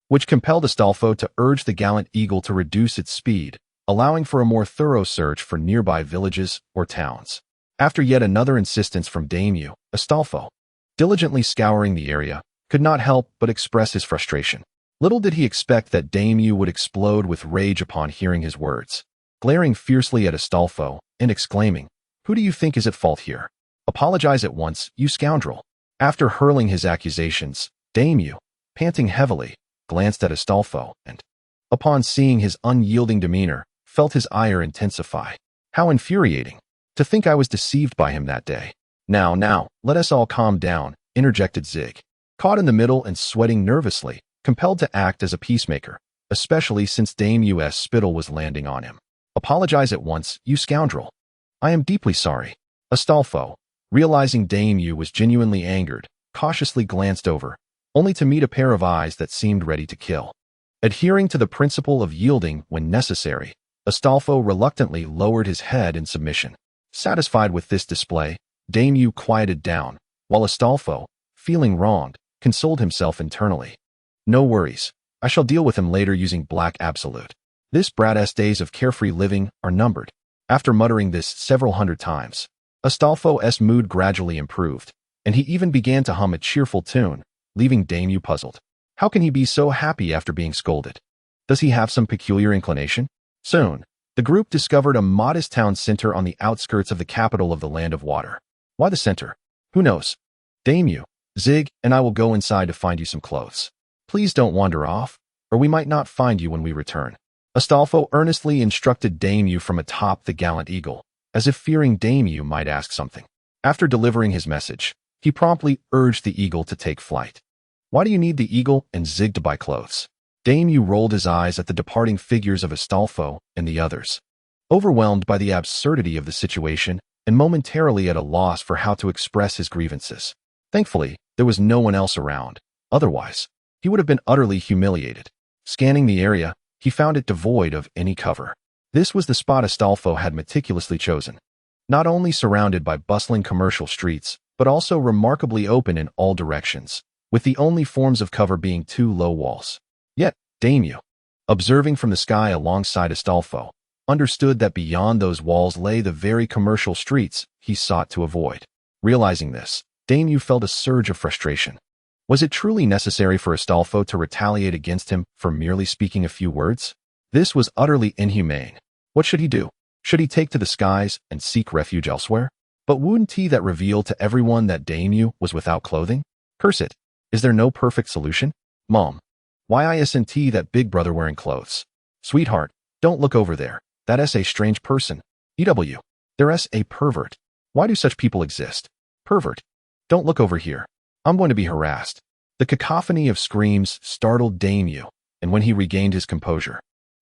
[SPEAKER 2] which compelled Astolfo to urge the gallant eagle to reduce its speed, allowing for a more thorough search for nearby villages or towns. After yet another insistence from Daimyo, Astolfo, diligently scouring the area, could not help but express his frustration. Little did he expect that Daimyo would explode with rage upon hearing his words, glaring fiercely at Astolfo and exclaiming, "Who do you think is at fault here? Apologize at once, you scoundrel." After hurling his accusations, Daimyo, panting heavily, glanced at Astolfo and, upon seeing his unyielding demeanor, felt his ire intensify. How infuriating! To think I was deceived by him that day. Now, let us all calm down, interjected Zig, caught in the middle and sweating nervously, compelled to act as a peacemaker, especially since Daimyo's spittle was landing on him. Apologize at once, you scoundrel. I am deeply sorry. Astolfo, realizing Daimyo was genuinely angered, cautiously glanced over, only to meet a pair of eyes that seemed ready to kill. Adhering to the principle of yielding when necessary, Astolfo reluctantly lowered his head in submission. Satisfied with this display, Daimyo quieted down, while Astolfo, feeling wronged, consoled himself internally. No worries, I shall deal with him later using Black Absolute. This brat's days of carefree living are numbered. After muttering this several hundred times, Astolfo's mood gradually improved, and he even began to hum a cheerful tune, leaving Daimyo puzzled. How can he be so happy after being scolded? Does he have some peculiar inclination? Soon, the group discovered a modest town center on the outskirts of the capital of the Land of Water. Why the center? Who knows? Daimyo, Zig, and I will go inside to find you some clothes. Please don't wander off, or we might not find you when we return. Astolfo earnestly instructed Daimyo from atop the gallant eagle, as if fearing Daimyo might ask something. After delivering his message, he promptly urged the eagle to take flight. Why do you need the eagle and Zig to buy clothes? Daimyo rolled his eyes at the departing figures of Astolfo and the others, overwhelmed by the absurdity of the situation and momentarily at a loss for how to express his grievances. Thankfully, there was no one else around. Otherwise, he would have been utterly humiliated. Scanning the area, he found it devoid of any cover. This was the spot Astolfo had meticulously chosen, not only surrounded by bustling commercial streets, but also remarkably open in all directions, with the only forms of cover being two low walls. Yet, Daimyo, observing from the sky alongside Astolfo, understood that beyond those walls lay the very commercial streets he sought to avoid. Realizing this, Daimyo felt a surge of frustration. Was it truly necessary for Astolfo to retaliate against him for merely speaking a few words? This was utterly inhumane. What should he do? Should he take to the skies and seek refuge elsewhere? But wouldn't he that reveal to everyone that Daimyo was without clothing? Curse it. Is there no perfect solution? Mom. Why isn't that big brother wearing clothes? Sweetheart, don't look over there. That's a strange person. EW. There's a pervert. Why do such people exist? Pervert. Don't look over here. I'm going to be harassed. The cacophony of screams startled Daimyo, and when he regained his composure,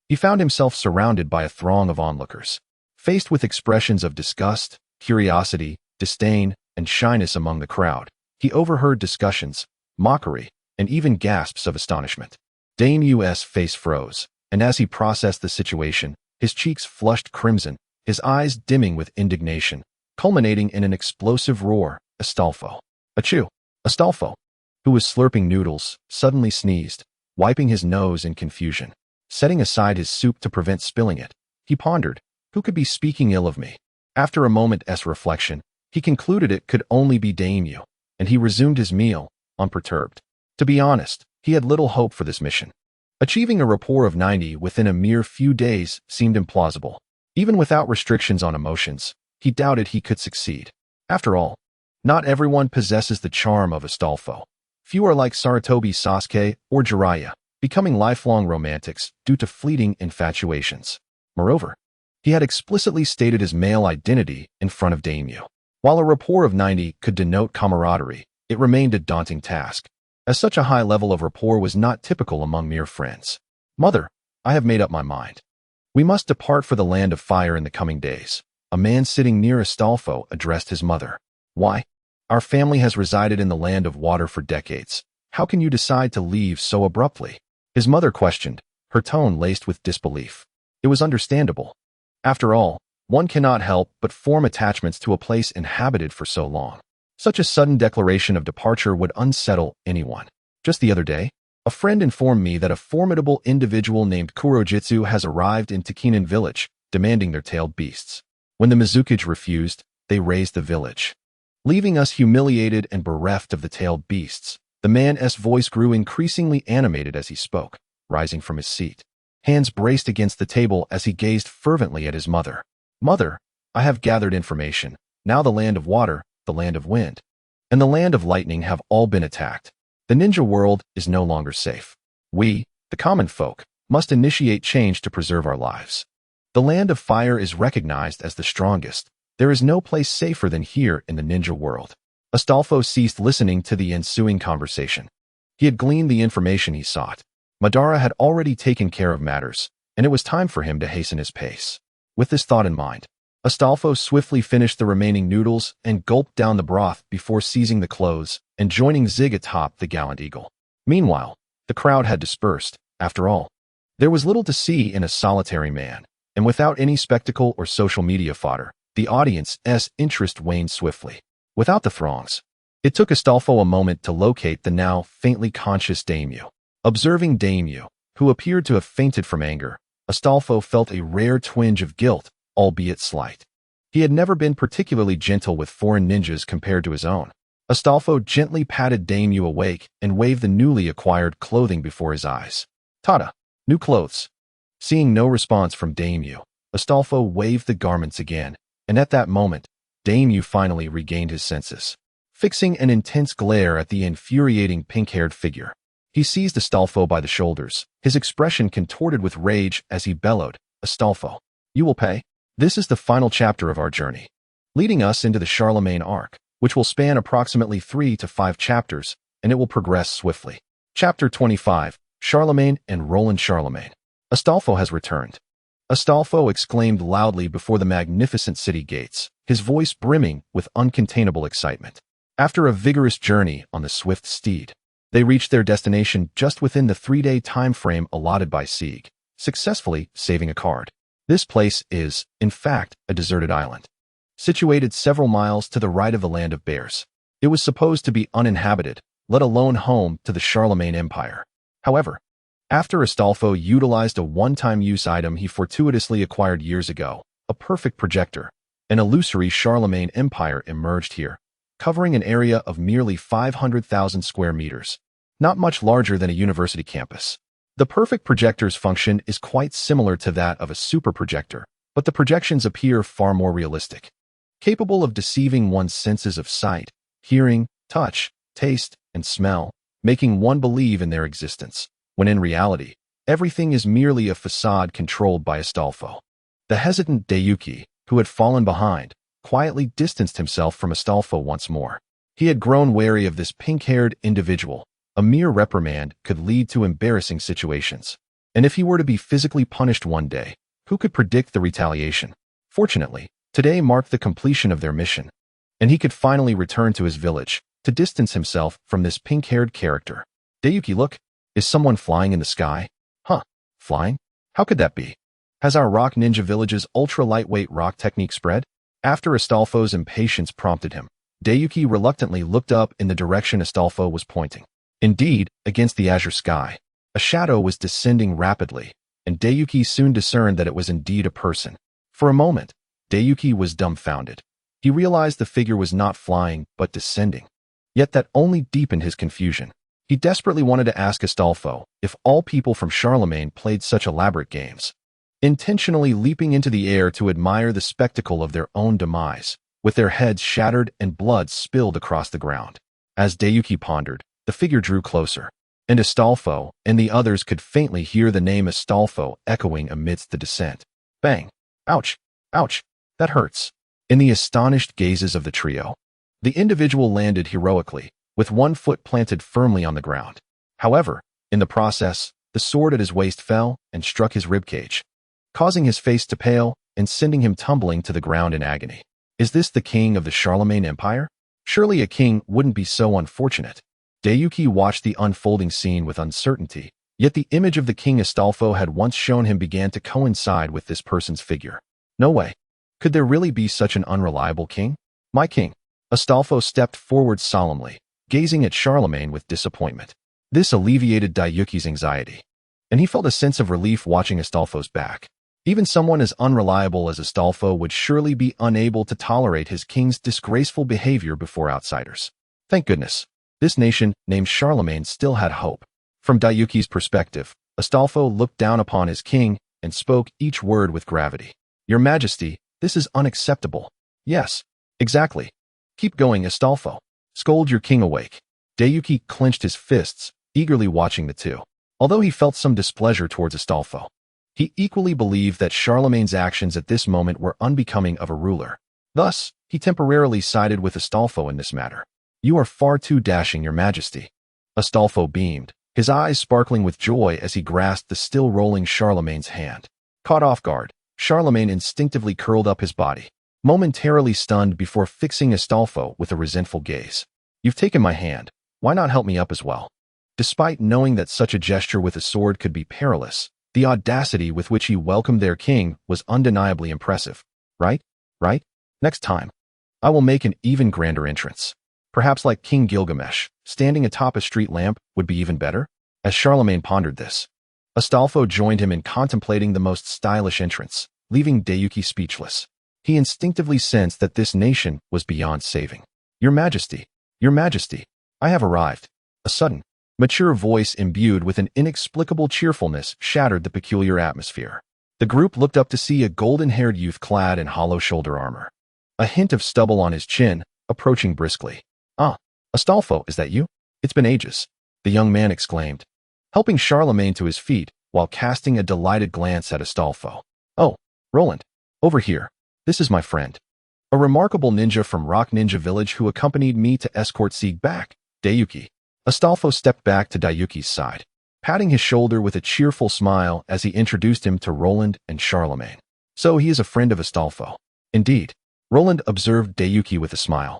[SPEAKER 2] he found himself surrounded by a throng of onlookers. Faced with expressions of disgust, curiosity, disdain, and shyness among the crowd, he overheard discussions, mockery, and even gasps of astonishment. Daimyo's face froze, and as he processed the situation, his cheeks flushed crimson, his eyes dimming with indignation, culminating in an explosive roar. Astolfo. Achoo! Astolfo, who was slurping noodles, suddenly sneezed, wiping his nose in confusion. Setting aside his soup to prevent spilling it, he pondered, who could be speaking ill of me? After a moment's reflection, he concluded it could only be Daimyo, and he resumed his meal, unperturbed. To be honest, he had little hope for this mission. Achieving a rapport of 90 within a mere few days seemed implausible. Even without restrictions on emotions, he doubted he could succeed. After all, not everyone possesses the charm of Astolfo. Few are like Sarutobi Sasuke or Jiraiya, becoming lifelong romantics due to fleeting infatuations. Moreover, he had explicitly stated his male identity in front of Daimyo. While a rapport of 90 could denote camaraderie, it remained a daunting task, as such a high level of rapport was not typical among mere friends. Mother, I have made up my mind. We must depart for the Land of Fire in the coming days. A man sitting near Astolfo addressed his mother. Why? Our family has resided in the Land of Water for decades. How can you decide to leave so abruptly? His mother questioned, her tone laced with disbelief. It was understandable. After all, one cannot help but form attachments to a place inhabited for so long. Such a sudden declaration of departure would unsettle anyone. Just the other day, A friend informed me that a formidable individual named Kurojitsu has arrived in Takinan village, demanding their tailed beasts. When the Mizukage refused, they razed the village. Leaving us humiliated and bereft of the tailed beasts, the man's voice grew increasingly animated as he spoke, rising from his seat. Hands braced against the table as he gazed fervently at his mother. Mother, I have gathered information. Now the land of water, the land of wind, and the land of lightning have all been attacked. The ninja world is no longer safe. We, the common folk, must initiate change to preserve our lives. The land of fire is recognized as the strongest. There is no place safer than here in the ninja world. Astolfo ceased listening to the ensuing conversation. He had gleaned the information he sought. Madara had already taken care of matters, and it was time for him to hasten his pace. With this thought in mind, Astolfo swiftly finished the remaining noodles and gulped down the broth before seizing the clothes and joining Zig atop the gallant eagle. Meanwhile, the crowd had dispersed. After all, there was little to see in a solitary man, and without any spectacle or social media fodder, the audience's interest waned swiftly. Without the throngs, it took Astolfo a moment to locate the now faintly conscious daimyo. Observing daimyo, who appeared to have fainted from anger, Astolfo felt a rare twinge of guilt, albeit slight. He had never been particularly gentle with foreign ninjas compared to his own. Astolfo gently patted daimyo awake and waved the newly acquired clothing before his eyes. Tada! New clothes. Seeing no response from daimyo, Astolfo waved the garments again, and at that moment, daimyo finally regained his senses. Fixing an intense glare at the infuriating pink-haired figure, he seized Astolfo by the shoulders, his expression contorted with rage as he bellowed, Astolfo, you will pay? This is the final chapter of our journey, leading us into the Charlemagne arc, which will span approximately 3 to 5 chapters, and it will progress swiftly. Chapter 25, Charlemagne and Roland Charlemagne. Astolfo has returned. Astolfo exclaimed loudly before the magnificent city gates, his voice brimming with uncontainable excitement. After a vigorous journey on the swift steed, they reached their destination just within the 3-day time frame allotted by Sieg, successfully saving a card. This place is, in fact, a deserted island, situated several miles to the right of the land of bears. It was supposed to be uninhabited, let alone home to the Charlemagne Empire. However, after Astolfo utilized a one-time use item he fortuitously acquired years ago, a perfect projector, an illusory Charlemagne Empire emerged here, covering an area of merely 500,000 square meters, not much larger than a university campus. The perfect projector's function is quite similar to that of a super projector, but the projections appear far more realistic, capable of deceiving one's senses of sight, hearing, touch, taste, and smell, making one believe in their existence, when in reality, everything is merely a facade controlled by Astolfo. The hesitant Daiyuki, who had fallen behind, quietly distanced himself from Astolfo once more. He had grown wary of this pink-haired individual. A mere reprimand could lead to embarrassing situations. And if he were to be physically punished one day, who could predict the retaliation? Fortunately, today marked the completion of their mission, and he could finally return to his village to distance himself from this pink-haired character. Daiyuki, look, is someone flying in the sky? Huh, flying? How could that be? Has our rock ninja village's ultra-lightweight rock technique spread? After Astolfo's impatience prompted him, Daiyuki reluctantly looked up in the direction Astolfo was pointing. Indeed, against the azure sky, a shadow was descending rapidly, and Daiyuki soon discerned that it was indeed a person. For a moment, Daiyuki was dumbfounded. He realized the figure was not flying, but descending. Yet that only deepened his confusion. He desperately wanted to ask Astolfo if all people from Charlemagne played such elaborate games, intentionally leaping into the air to admire the spectacle of their own demise, with their heads shattered and blood spilled across the ground. As Daiyuki pondered, the figure drew closer, and Astolfo and the others could faintly hear the name Astolfo echoing amidst the descent. Bang! Ouch! Ouch! That hurts! In the astonished gazes of the trio, the individual landed heroically, with one foot planted firmly on the ground. However, in the process, the sword at his waist fell and struck his ribcage, causing his face to pale and sending him tumbling to the ground in agony. Is this the king of the Charlemagne Empire? Surely a king wouldn't be so unfortunate. Daiyuki watched the unfolding scene with uncertainty, yet the image of the king Astolfo had once shown him began to coincide with this person's figure. No way. Could there really be such an unreliable king? My king. Astolfo stepped forward solemnly, gazing at Charlemagne with disappointment. This alleviated Daiyuki's anxiety, and he felt a sense of relief watching Astolfo's back. Even someone as unreliable as Astolfo would surely be unable to tolerate his king's disgraceful behavior before outsiders. Thank goodness. This nation, named Charlemagne, still had hope. From Daiyuki's perspective, Astolfo looked down upon his king and spoke each word with gravity. Your Majesty, this is unacceptable. Yes, exactly. Keep going, Astolfo. Scold your king awake. Daiyuki clenched his fists, eagerly watching the two. Although he felt some displeasure towards Astolfo, he equally believed that Charlemagne's actions at this moment were unbecoming of a ruler. Thus, he temporarily sided with Astolfo in this matter. You are far too dashing, Your Majesty. Astolfo beamed, his eyes sparkling with joy as he grasped the still rolling Charlemagne's hand. Caught off guard, Charlemagne instinctively curled up his body, momentarily stunned before fixing Astolfo with a resentful gaze. You've taken my hand. Why not help me up as well? Despite knowing that such a gesture with a sword could be perilous, the audacity with which he welcomed their king was undeniably impressive. Right? Next time, I will make an even grander entrance. Perhaps like King Gilgamesh, standing atop a street lamp would be even better? As Charlemagne pondered this, Astolfo joined him in contemplating the most stylish entrance, leaving Daiyuki speechless. He instinctively sensed that this nation was beyond saving. Your Majesty, I have arrived. A sudden, mature voice imbued with an inexplicable cheerfulness shattered the peculiar atmosphere. The group looked up to see a golden-haired youth clad in hollow shoulder armor, a hint of stubble on his chin, approaching briskly. Ah, Astolfo, is that you? It's been ages, the young man exclaimed, helping Charlemagne to his feet while casting a delighted glance at Astolfo. Oh, Roland, over here. This is my friend, a remarkable ninja from Rock Ninja Village who accompanied me to escort Sieg back, Daiyuki. Astolfo stepped back to Daiyuki's side, patting his shoulder with a cheerful smile as he introduced him to Roland and Charlemagne. So he is a friend of Astolfo. Indeed, Roland observed Daiyuki with a smile,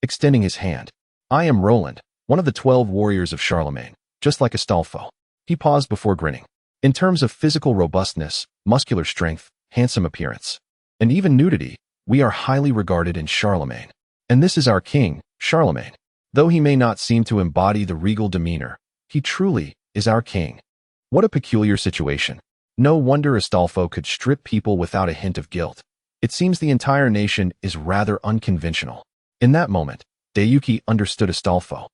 [SPEAKER 2] extending his hand. I am Roland, one of the 12 warriors of Charlemagne, just like Astolfo. He paused before grinning. In terms of physical robustness, muscular strength, handsome appearance, and even nudity, we are highly regarded in Charlemagne. And this is our king, Charlemagne. Though he may not seem to embody the regal demeanor, he truly is our king. What a peculiar situation. No wonder Astolfo could strip people without a hint of guilt. It seems the entire nation is rather unconventional. In that moment, Daiyuki understood Astolfo.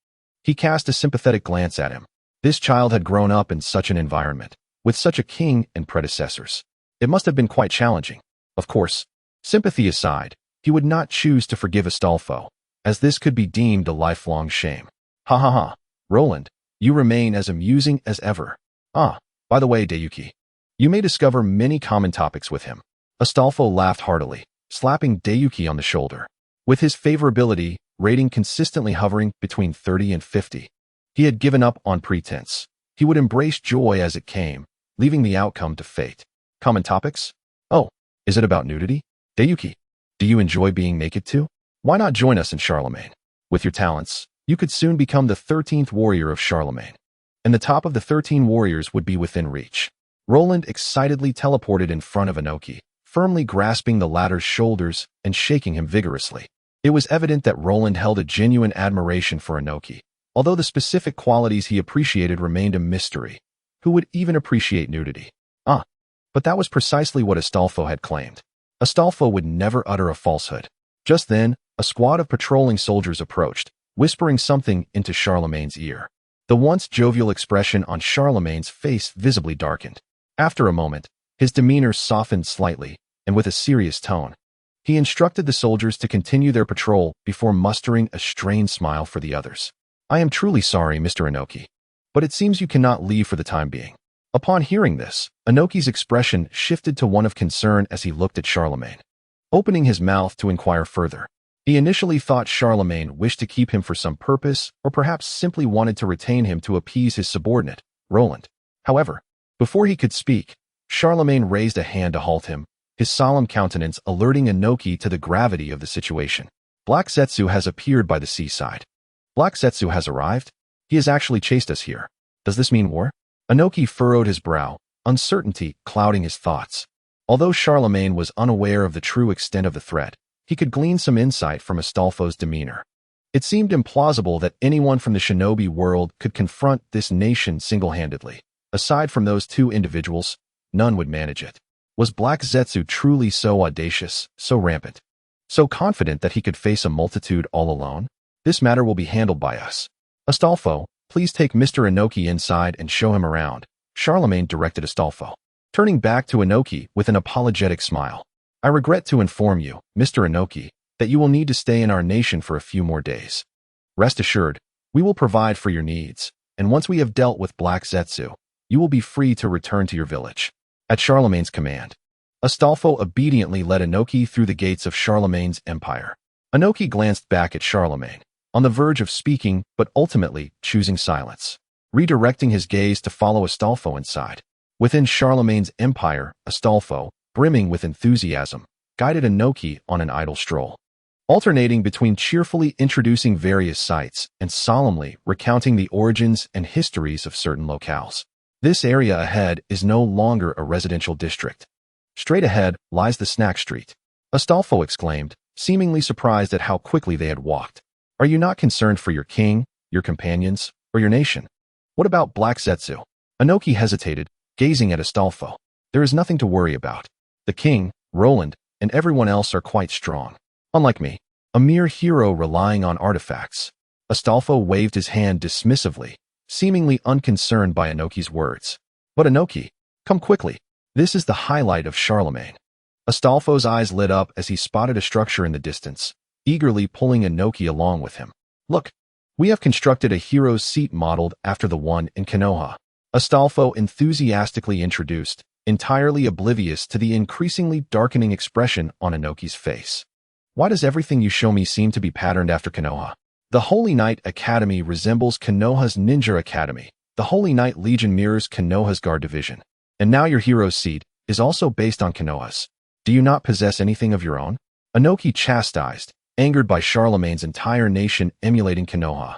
[SPEAKER 2] He cast a sympathetic glance at him. This child had grown up in such an environment, with such a king and predecessors. It must have been quite challenging. Of course, sympathy aside, he would not choose to forgive Astolfo, as this could be deemed a lifelong shame. Ha ha ha, Roland, you remain as amusing as ever. Ah, by the way, Daiyuki, you may discover many common topics with him. Astolfo laughed heartily, slapping Daiyuki on the shoulder. With his favorability rating consistently hovering between 30 and 50, he had given up on pretense. He would embrace joy as it came, leaving the outcome to fate. Common topics? Oh, is it about nudity? Daiyuki, do you enjoy being naked too? Why not join us in Charlemagne? With your talents, you could soon become the 13th warrior of Charlemagne, and the top of the 13 warriors would be within reach. Roland excitedly teleported in front of Inoki, firmly grasping the latter's shoulders and shaking him vigorously. It was evident that Roland held a genuine admiration for Inoki, although the specific qualities he appreciated remained a mystery. Who would even appreciate nudity? Ah, but that was precisely what Astolfo had claimed. Astolfo would never utter a falsehood. Just then, a squad of patrolling soldiers approached, whispering something into Charlemagne's ear. The once jovial expression on Charlemagne's face visibly darkened. After a moment, his demeanor softened slightly, and with a serious tone, he instructed the soldiers to continue their patrol before mustering a strained smile for the others. I am truly sorry, Mr. Inoki, but it seems you cannot leave for the time being. Upon hearing this, Inoki's expression shifted to one of concern as he looked at Charlemagne, opening his mouth to inquire further. He initially thought Charlemagne wished to keep him for some purpose, or perhaps simply wanted to retain him to appease his subordinate, Roland. However, before he could speak, Charlemagne raised a hand to halt him, his solemn countenance alerting Inoki to the gravity of the situation. Black Zetsu has appeared by the seaside. Black Zetsu has arrived? He has actually chased us here. Does this mean war? Inoki furrowed his brow, uncertainty clouding his thoughts. Although Charlemagne was unaware of the true extent of the threat, he could glean some insight from Astolfo's demeanor. It seemed implausible that anyone from the shinobi world could confront this nation single-handedly. Aside from those two individuals, none would manage it. Was Black Zetsu truly so audacious, so rampant, so confident that he could face a multitude all alone? This matter will be handled by us. Astolfo, please take Mr. Inoki inside and show him around, Charlemagne directed Astolfo, turning back to Inoki with an apologetic smile. I regret to inform you, Mr. Inoki, that you will need to stay in our nation for a few more days. Rest assured, we will provide for your needs, and once we have dealt with Black Zetsu, you will be free to return to your village. At Charlemagne's command, Astolfo obediently led Inoki through the gates of Charlemagne's empire. Inoki glanced back at Charlemagne, on the verge of speaking but ultimately choosing silence, redirecting his gaze to follow Astolfo inside. Within Charlemagne's empire, Astolfo, brimming with enthusiasm, guided Inoki on an idle stroll, alternating between cheerfully introducing various sites and solemnly recounting the origins and histories of certain locales. This area ahead is no longer a residential district. Straight ahead lies the snack street. Astolfo exclaimed, seemingly surprised at how quickly they had walked. Are you not concerned for your king, your companions, or your nation? What about Black Zetsu? Inoki hesitated, gazing at Astolfo. There is nothing to worry about. The king, Roland, and everyone else are quite strong. Unlike me, a mere hero relying on artifacts. Astolfo waved his hand dismissively, seemingly unconcerned by Inoki's words. But Inoki, come quickly. This is the highlight of Charlemagne. Astolfo's eyes lit up as he spotted a structure in the distance, eagerly pulling Inoki along with him. Look, we have constructed a hero's seat modeled after the one in Konoha. Astolfo enthusiastically introduced, entirely oblivious to the increasingly darkening expression on Inoki's face. Why does everything you show me seem to be patterned after Konoha? The Holy Knight Academy resembles Konoha's Ninja Academy. The Holy Knight Legion mirrors Konoha's Guard Division. And now your hero's seat is also based on Konoha's. Do you not possess anything of your own? Inoki chastised, angered by Charlemagne's entire nation emulating Konoha.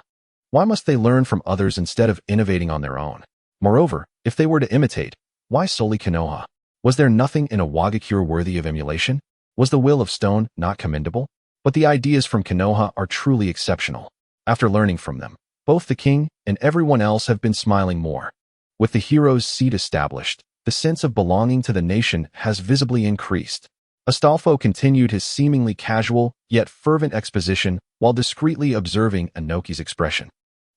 [SPEAKER 2] Why must they learn from others instead of innovating on their own? Moreover, if they were to imitate, why solely Konoha? Was there nothing in a Wagakure worthy of emulation? Was the will of stone not commendable? But the ideas from Konoha are truly exceptional. After learning from them, both the king and everyone else have been smiling more. With the hero's seat established, the sense of belonging to the nation has visibly increased. Astolfo continued his seemingly casual, yet fervent exposition while discreetly observing Inoki's expression.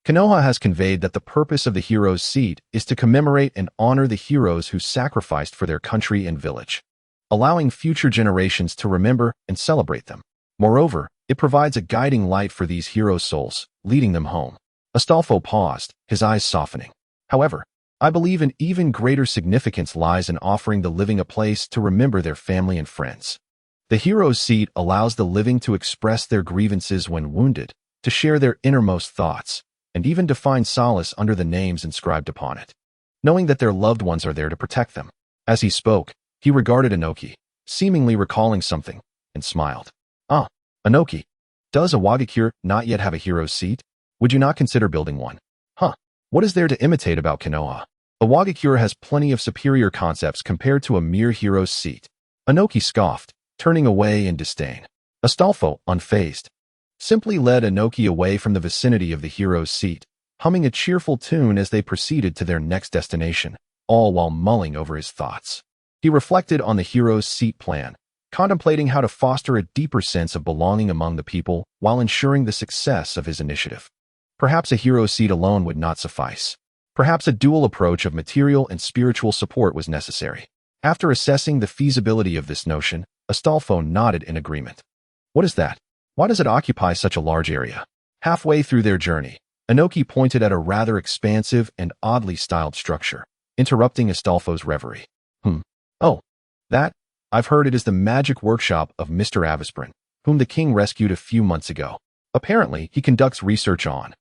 [SPEAKER 2] Konoha has conveyed that the purpose of the hero's seat is to commemorate and honor the heroes who sacrificed for their country and village, allowing future generations to remember and celebrate them. Moreover, it provides a guiding light for these heroes' souls, leading them home. Astolfo paused, his eyes softening. However, I believe an even greater significance lies in offering the living a place to remember their family and friends. The hero's seat allows the living to express their grievances when wounded, to share their innermost thoughts, and even to find solace under the names inscribed upon it, knowing that their loved ones are there to protect them. As he spoke, he regarded Inoki, seemingly recalling something, and smiled. Ah, Inoki, does a Wagakure not yet have a hero's seat? Would you not consider building one? Huh, what is there to imitate about Konoha? A Wagakure has plenty of superior concepts compared to a mere hero's seat. Inoki scoffed, turning away in disdain. Astolfo, unfazed, simply led Inoki away from the vicinity of the hero's seat, humming a cheerful tune as they proceeded to their next destination, all while mulling over his thoughts. He reflected on the hero's seat plan, contemplating how to foster a deeper sense of belonging among the people while ensuring the success of his initiative. Perhaps a hero's seat alone would not suffice. Perhaps a dual approach of material and spiritual support was necessary. After assessing the feasibility of this notion, Astolfo nodded in agreement. What is that? Why does it occupy such a large area? Halfway through their journey, Inoki pointed at a rather expansive and oddly styled structure, interrupting Astolfo's reverie. Oh, that? I've heard it is the magic workshop of Mr. Avisprin, whom the king rescued a few months ago. Apparently, he conducts research on.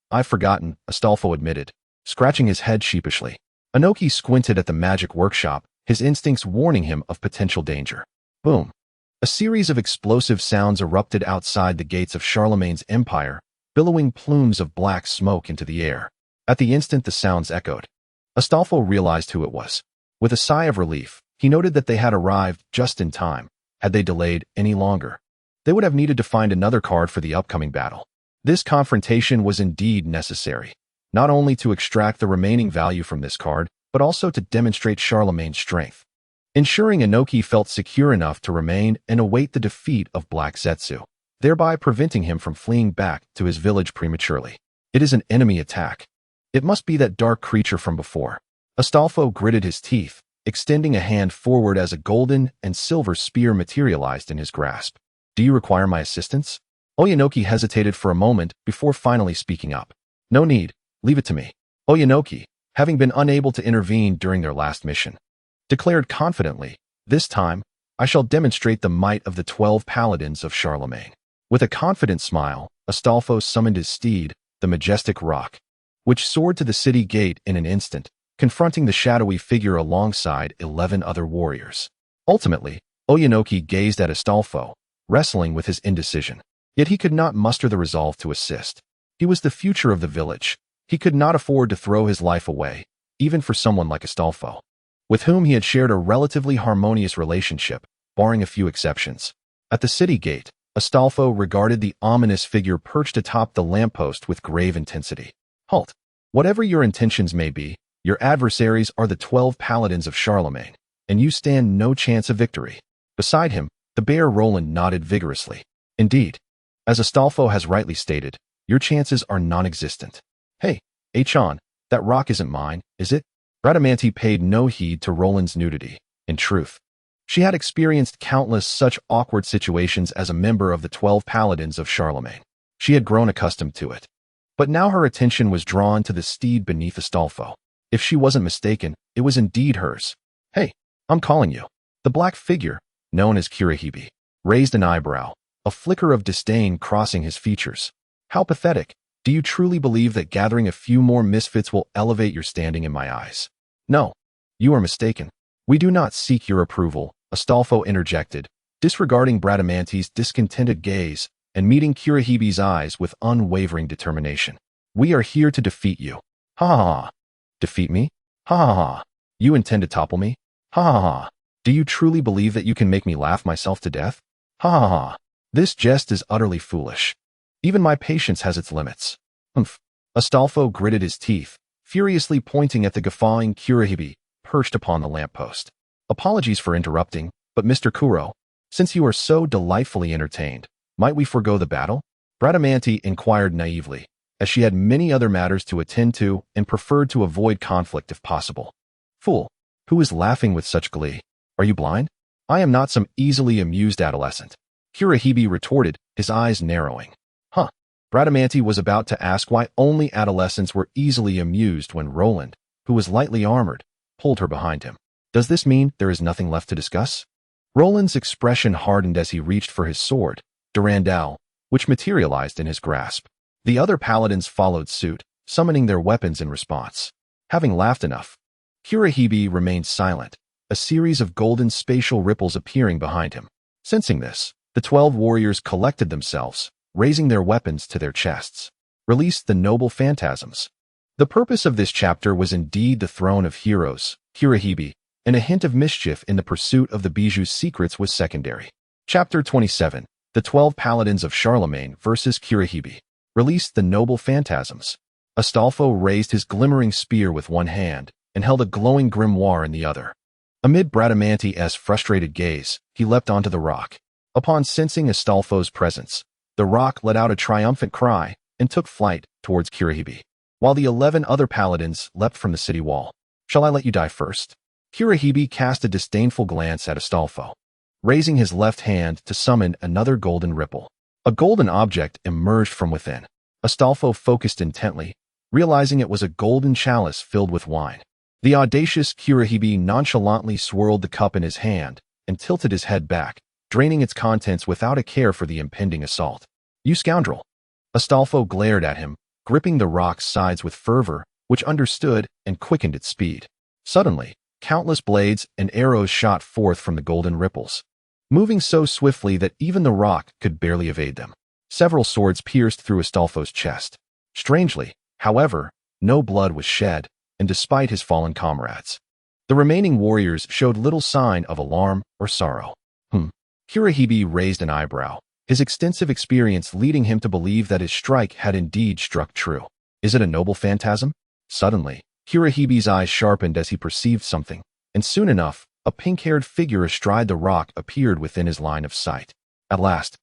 [SPEAKER 2] I've forgotten, Astolfo admitted, scratching his head sheepishly. Inoki squinted at the magic workshop, his instincts warning him of potential danger. Boom. A series of explosive sounds erupted outside the gates of Charlemagne's empire, billowing plumes of black smoke into the air. At the instant the sounds echoed, Astolfo realized who it was. With a sigh of relief, he noted that they had arrived just in time. Had they delayed any longer, They would have needed to find another card for the upcoming battle. This confrontation was indeed necessary, not only to extract the remaining value from this card, but also to demonstrate Charlemagne's strength, ensuring Inoki felt secure enough to remain and await the defeat of Black Zetsu, thereby preventing him from fleeing back to his village prematurely. It is an enemy attack. It must be that dark creature from before. Astolfo gritted his teeth, extending a hand forward as a golden and silver spear materialized in his grasp. Do you require my assistance? Oyanoki hesitated for a moment before finally speaking up. No need, leave it to me. Oyanoki, having been unable to intervene during their last mission, declared confidently, this time, I shall demonstrate the might of the 12 paladins of Charlemagne. With a confident smile, Astolfo summoned his steed, the majestic rock, which soared to the city gate in an instant, confronting the shadowy figure alongside 11 other warriors. Ultimately, Oyanoki gazed at Astolfo, wrestling with his indecision. Yet he could not muster the resolve to assist. He was the future of the village. He could not afford to throw his life away, even for someone like Astolfo, with whom he had shared a relatively harmonious relationship, barring a few exceptions. At the city gate, Astolfo regarded the ominous figure perched atop the lamppost with grave intensity. Halt! Whatever your intentions may be, your adversaries are the 12 paladins of Charlemagne, and you stand no chance of victory. Beside him, the bear Roland nodded vigorously. Indeed, as Astolfo has rightly stated, your chances are non-existent. Hey, Achan, that rock isn't mine, is it? Bradamanti paid no heed to Roland's nudity. In truth, she had experienced countless such awkward situations as a member of the 12 paladins of Charlemagne. She had grown accustomed to it. But now her attention was drawn to the steed beneath Astolfo. If she wasn't mistaken, it was indeed hers. Hey, I'm calling you. The black figure, known as Kurahibe, raised an eyebrow, a flicker of disdain crossing his features. How pathetic. Do you truly believe that gathering a few more misfits will elevate your standing in my eyes? No, you are mistaken. We do not seek your approval, Astolfo interjected, disregarding Bradamanti's discontented gaze and meeting Kurahibe's eyes with unwavering determination. We are here to defeat you. Ha ha ha. Defeat me? Ha ha ha. You intend to topple me? Ha ha ha. Do you truly believe that you can make me laugh myself to death? Ha ha ha. This jest is utterly foolish. Even my patience has its limits. Humph. Astolfo gritted his teeth, furiously pointing at the guffawing Kurahibe perched upon the lamppost. Apologies for interrupting, but Mr. Kuro, since you are so delightfully entertained, might we forego the battle? Bradamanti inquired naively, as she had many other matters to attend to and preferred to avoid conflict if possible. Fool, who is laughing with such glee? Are you blind? I am not some easily amused adolescent. Kurahibe retorted, his eyes narrowing. Huh. Bradamanti was about to ask why only adolescents were easily amused when Roland, who was lightly armored, pulled her behind him. Does this mean there is nothing left to discuss? Roland's expression hardened as he reached for his sword, Durandal, which materialized in his grasp. The other paladins followed suit, summoning their weapons in response. Having laughed enough, Kurahibe remained silent, a series of golden spatial ripples appearing behind him. Sensing this, the 12 warriors collected themselves, raising their weapons to their chests. Released the noble phantasms. The purpose of this chapter was indeed the throne of heroes, Kurahibe, and a hint of mischief in the pursuit of the bijou's secrets was secondary. Chapter 27, The 12 Paladins of Charlemagne versus Kurahibe. Released the noble phantasms. Astolfo raised his glimmering spear with one hand and held a glowing grimoire in the other. Amid Bradamanti's frustrated gaze, he leapt onto the rock. Upon sensing Astolfo's presence, the rock let out a triumphant cry and took flight towards Kurahibe, while the 11 other paladins leapt from the city wall. Shall I let you die first? Kurahibe cast a disdainful glance at Astolfo, raising his left hand to summon another golden ripple. A golden object emerged from within. Astolfo focused intently, realizing it was a golden chalice filled with wine. The audacious Kurahibe nonchalantly swirled the cup in his hand and tilted his head back, draining its contents without a care for the impending assault. You scoundrel! Astolfo glared at him, gripping the rock's sides with fervor, which understood and quickened its speed. Suddenly, countless blades and arrows shot forth from the golden ripples, moving so swiftly that even the rock could barely evade them. Several swords pierced through Astolfo's chest. Strangely, however, no blood was shed, and despite his fallen comrades, the remaining warriors showed little sign of alarm or sorrow. Kurahibe raised an eyebrow, his extensive experience leading him to believe that his strike had indeed struck true. Is it a noble phantasm? Suddenly, Hirahibi's eyes sharpened as he perceived something, and soon enough, a pink-haired figure astride the rock appeared within his line of sight. At last,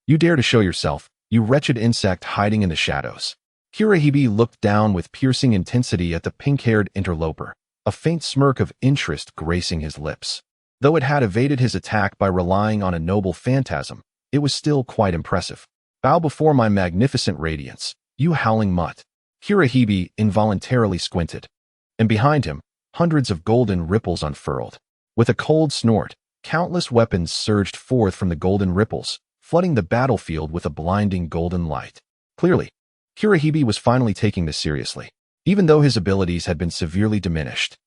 [SPEAKER 2] you dare to show yourself, you wretched insect hiding in the shadows. Hirahibi looked down with piercing intensity at the pink-haired interloper, a faint smirk of interest gracing his lips. Though it had evaded his attack by relying on a noble phantasm, it was still quite impressive. Bow before my magnificent radiance, you howling mutt. Hirahibi involuntarily squinted, and behind him, hundreds of golden ripples unfurled. With a cold snort, countless weapons surged forth from the golden ripples, flooding the battlefield with a blinding golden light. Clearly, Hirahibi was finally taking this seriously, even though his abilities had been severely diminished.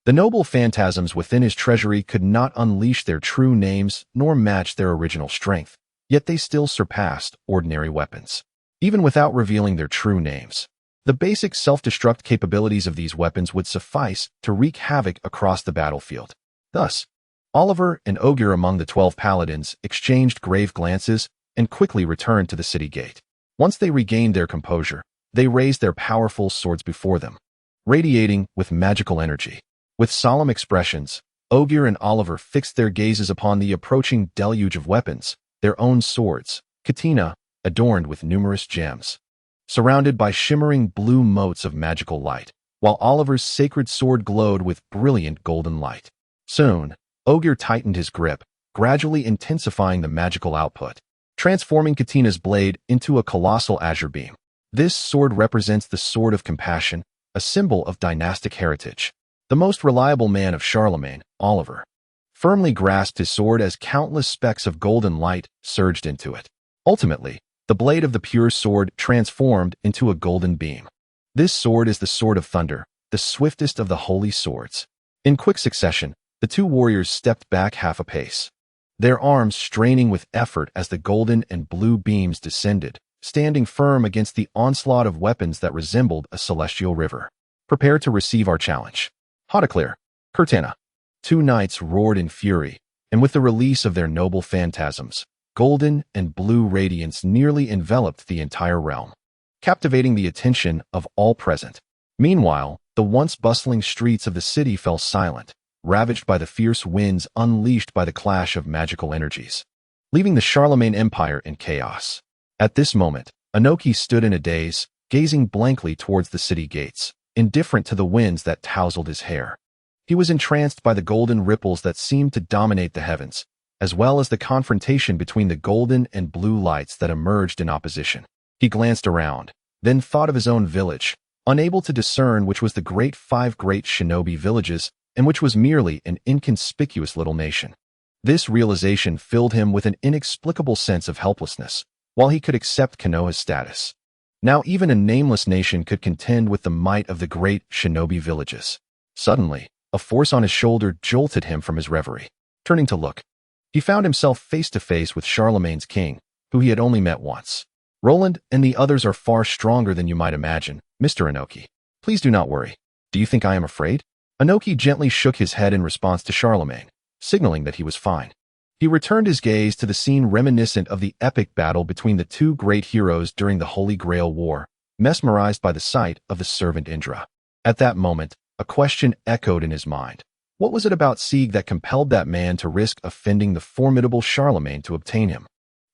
[SPEAKER 2] The noble phantasms within his treasury could not unleash their true names nor match their original strength, yet they still surpassed ordinary weapons. Even without revealing their true names, the basic self-destruct capabilities of these weapons would suffice to wreak havoc across the battlefield. Thus, Oliver and Ogier among the 12 paladins exchanged grave glances and quickly returned to the city gate. Once they regained their composure, they raised their powerful swords before them, radiating with magical energy. With solemn expressions, Ogier and Oliver fixed their gazes upon the approaching deluge of weapons, their own swords, katana, adorned with numerous gems, surrounded by shimmering blue motes of magical light, while Oliver's sacred sword glowed with brilliant golden light. Soon, Ogier tightened his grip, gradually intensifying the magical output, transforming Katina's blade into a colossal azure beam. This sword represents the Sword of Compassion, a symbol of dynastic heritage. The most reliable man of Charlemagne, Oliver, firmly grasped his sword as countless specks of golden light surged into it. Ultimately, the blade of the pure sword transformed into a golden beam. This sword is the Sword of Thunder, the swiftest of the holy swords. In quick succession, the two warriors stepped back half a pace, their arms straining with effort as the golden and blue beams descended, standing firm against the onslaught of weapons that resembled a celestial river. Prepare to receive our challenge. Hotaclear, Curtana. Two knights roared in fury, and with the release of their noble phantasms, golden and blue radiance nearly enveloped the entire realm, captivating the attention of all present. Meanwhile, the once bustling streets of the city fell silent, ravaged by the fierce winds unleashed by the clash of magical energies, leaving the Charlemagne Empire in chaos. At this moment, Inoki stood in a daze, gazing blankly towards the city gates, indifferent to the winds that tousled his hair. He was entranced by the golden ripples that seemed to dominate the heavens, as well as the confrontation between the golden and blue lights that emerged in opposition. He glanced around, then thought of his own village, unable to discern which was the five great shinobi villages and which was merely an inconspicuous little nation. This realization filled him with an inexplicable sense of helplessness. While he could accept Konoha's status, now even a nameless nation could contend with the might of the great shinobi villages. Suddenly, a force on his shoulder jolted him from his reverie. Turning to look, he found himself face to face with Charlemagne's king, who he had only met once. Roland and the others are far stronger than you might imagine, Mr. Inoki. Please do not worry. Do you think I am afraid? Inoki gently shook his head in response to Charlemagne, signaling that he was fine. He returned his gaze to the scene reminiscent of the epic battle between the two great heroes during the Holy Grail War, mesmerized by the sight of the servant Indra. At that moment, a question echoed in his mind. What was it about Sieg that compelled that man to risk offending the formidable Charlemagne to obtain him?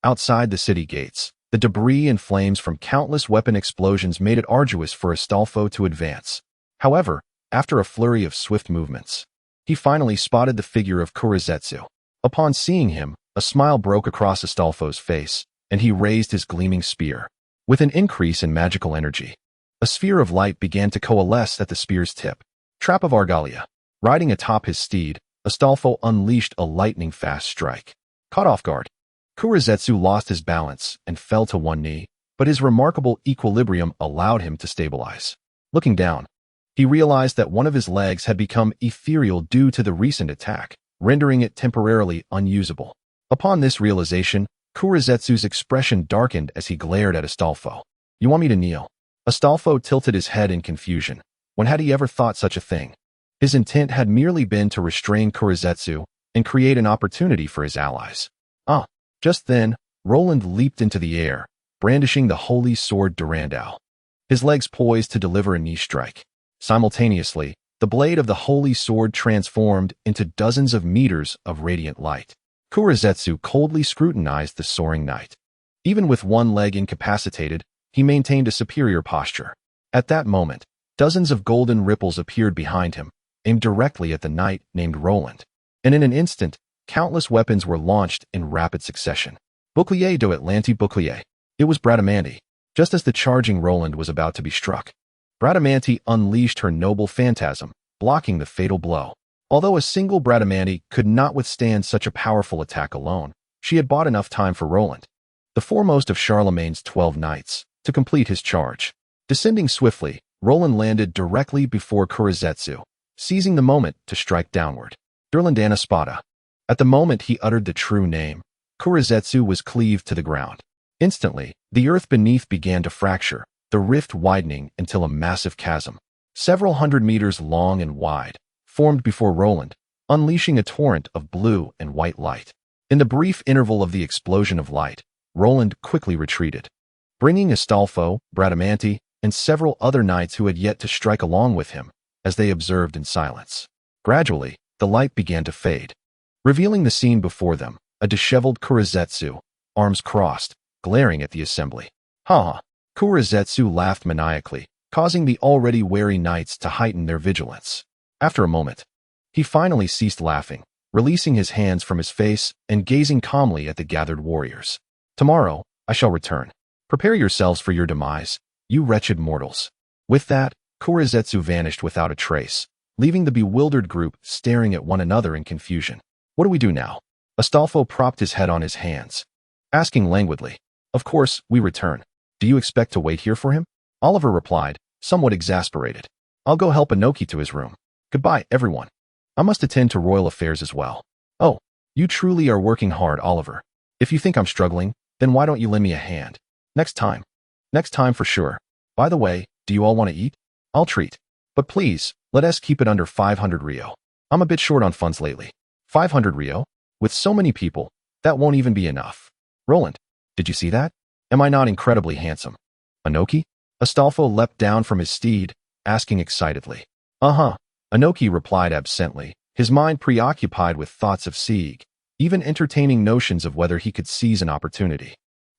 [SPEAKER 2] Outside the city gates, the debris and flames from countless weapon explosions made it arduous for Astolfo to advance. However, after a flurry of swift movements, he finally spotted the figure of Kurizetsu. Upon seeing him, a smile broke across Astolfo's face, and he raised his gleaming spear. With an increase in magical energy, a sphere of light began to coalesce at the spear's tip. Trap of Argalia. Riding atop his steed, Astolfo unleashed a lightning-fast strike. Caught off guard, Kurizetsu lost his balance and fell to one knee, but his remarkable equilibrium allowed him to stabilize. Looking down, he realized that one of his legs had become ethereal due to the recent attack, rendering it temporarily unusable. Upon this realization, Kurizetsu's expression darkened as he glared at Astolfo. You want me to kneel? Astolfo tilted his head in confusion. When had he ever thought such a thing? His intent had merely been to restrain Kurizetsu and create an opportunity for his allies. Just then, Roland leaped into the air, brandishing the holy sword Durandal. His legs poised to deliver a knee strike. Simultaneously, the blade of the holy sword transformed into dozens of meters of radiant light. Kurizetsu coldly scrutinized the soaring knight. Even with one leg incapacitated, he maintained a superior posture. At that moment, dozens of golden ripples appeared behind him, aimed directly at the knight named Roland. And in an instant, countless weapons were launched in rapid succession. Bouclier do Atlanti Bouclier. It was Bradamanti. Just as the charging Roland was about to be struck, Bradamanti unleashed her noble phantasm, blocking the fatal blow. Although a single Bradamanti could not withstand such a powerful attack alone, she had bought enough time for Roland, the foremost of Charlemagne's 12 knights, to complete his charge. Descending swiftly, Roland landed directly before Kurizetsu, seizing the moment to strike downward. Durlandana Spada. At the moment he uttered the true name, Kurizetsu was cleaved to the ground. Instantly, the earth beneath began to fracture, the rift widening until a massive chasm, several hundred meters long and wide, formed before Roland, unleashing a torrent of blue and white light. In the brief interval of the explosion of light, Roland quickly retreated, bringing Astolfo, Bradamanti, and several other knights who had yet to strike along with him, as they observed in silence. Gradually, the light began to fade, revealing the scene before them, a disheveled Kurizetsu, arms crossed, glaring at the assembly. Ha! Kurizetsu laughed maniacally, causing the already wary knights to heighten their vigilance. After a moment, he finally ceased laughing, releasing his hands from his face and gazing calmly at the gathered warriors. Tomorrow, I shall return. Prepare yourselves for your demise, you wretched mortals. With that, Kurizetsu vanished without a trace, leaving the bewildered group staring at one another in confusion. What do we do now? Astolfo propped his head on his hands, asking languidly. Of course, we return. Do you expect to wait here for him? Oliver replied, somewhat exasperated. I'll go help Inoki to his room. Goodbye, everyone. I must attend to royal affairs as well. Oh, you truly are working hard, Oliver. If you think I'm struggling, then why don't you lend me a hand? Next time. Next time for sure. By the way, do you all want to eat? I'll treat. But please, let us keep it under 500 Rio. I'm a bit short on funds lately. 500 Rio? With so many people, that won't even be enough. Roland, did you see that? Am I not incredibly handsome? Inoki? Astolfo leapt down from his steed, asking excitedly. Uh-huh. Inoki replied absently, his mind preoccupied with thoughts of Sieg, even entertaining notions of whether he could seize an opportunity.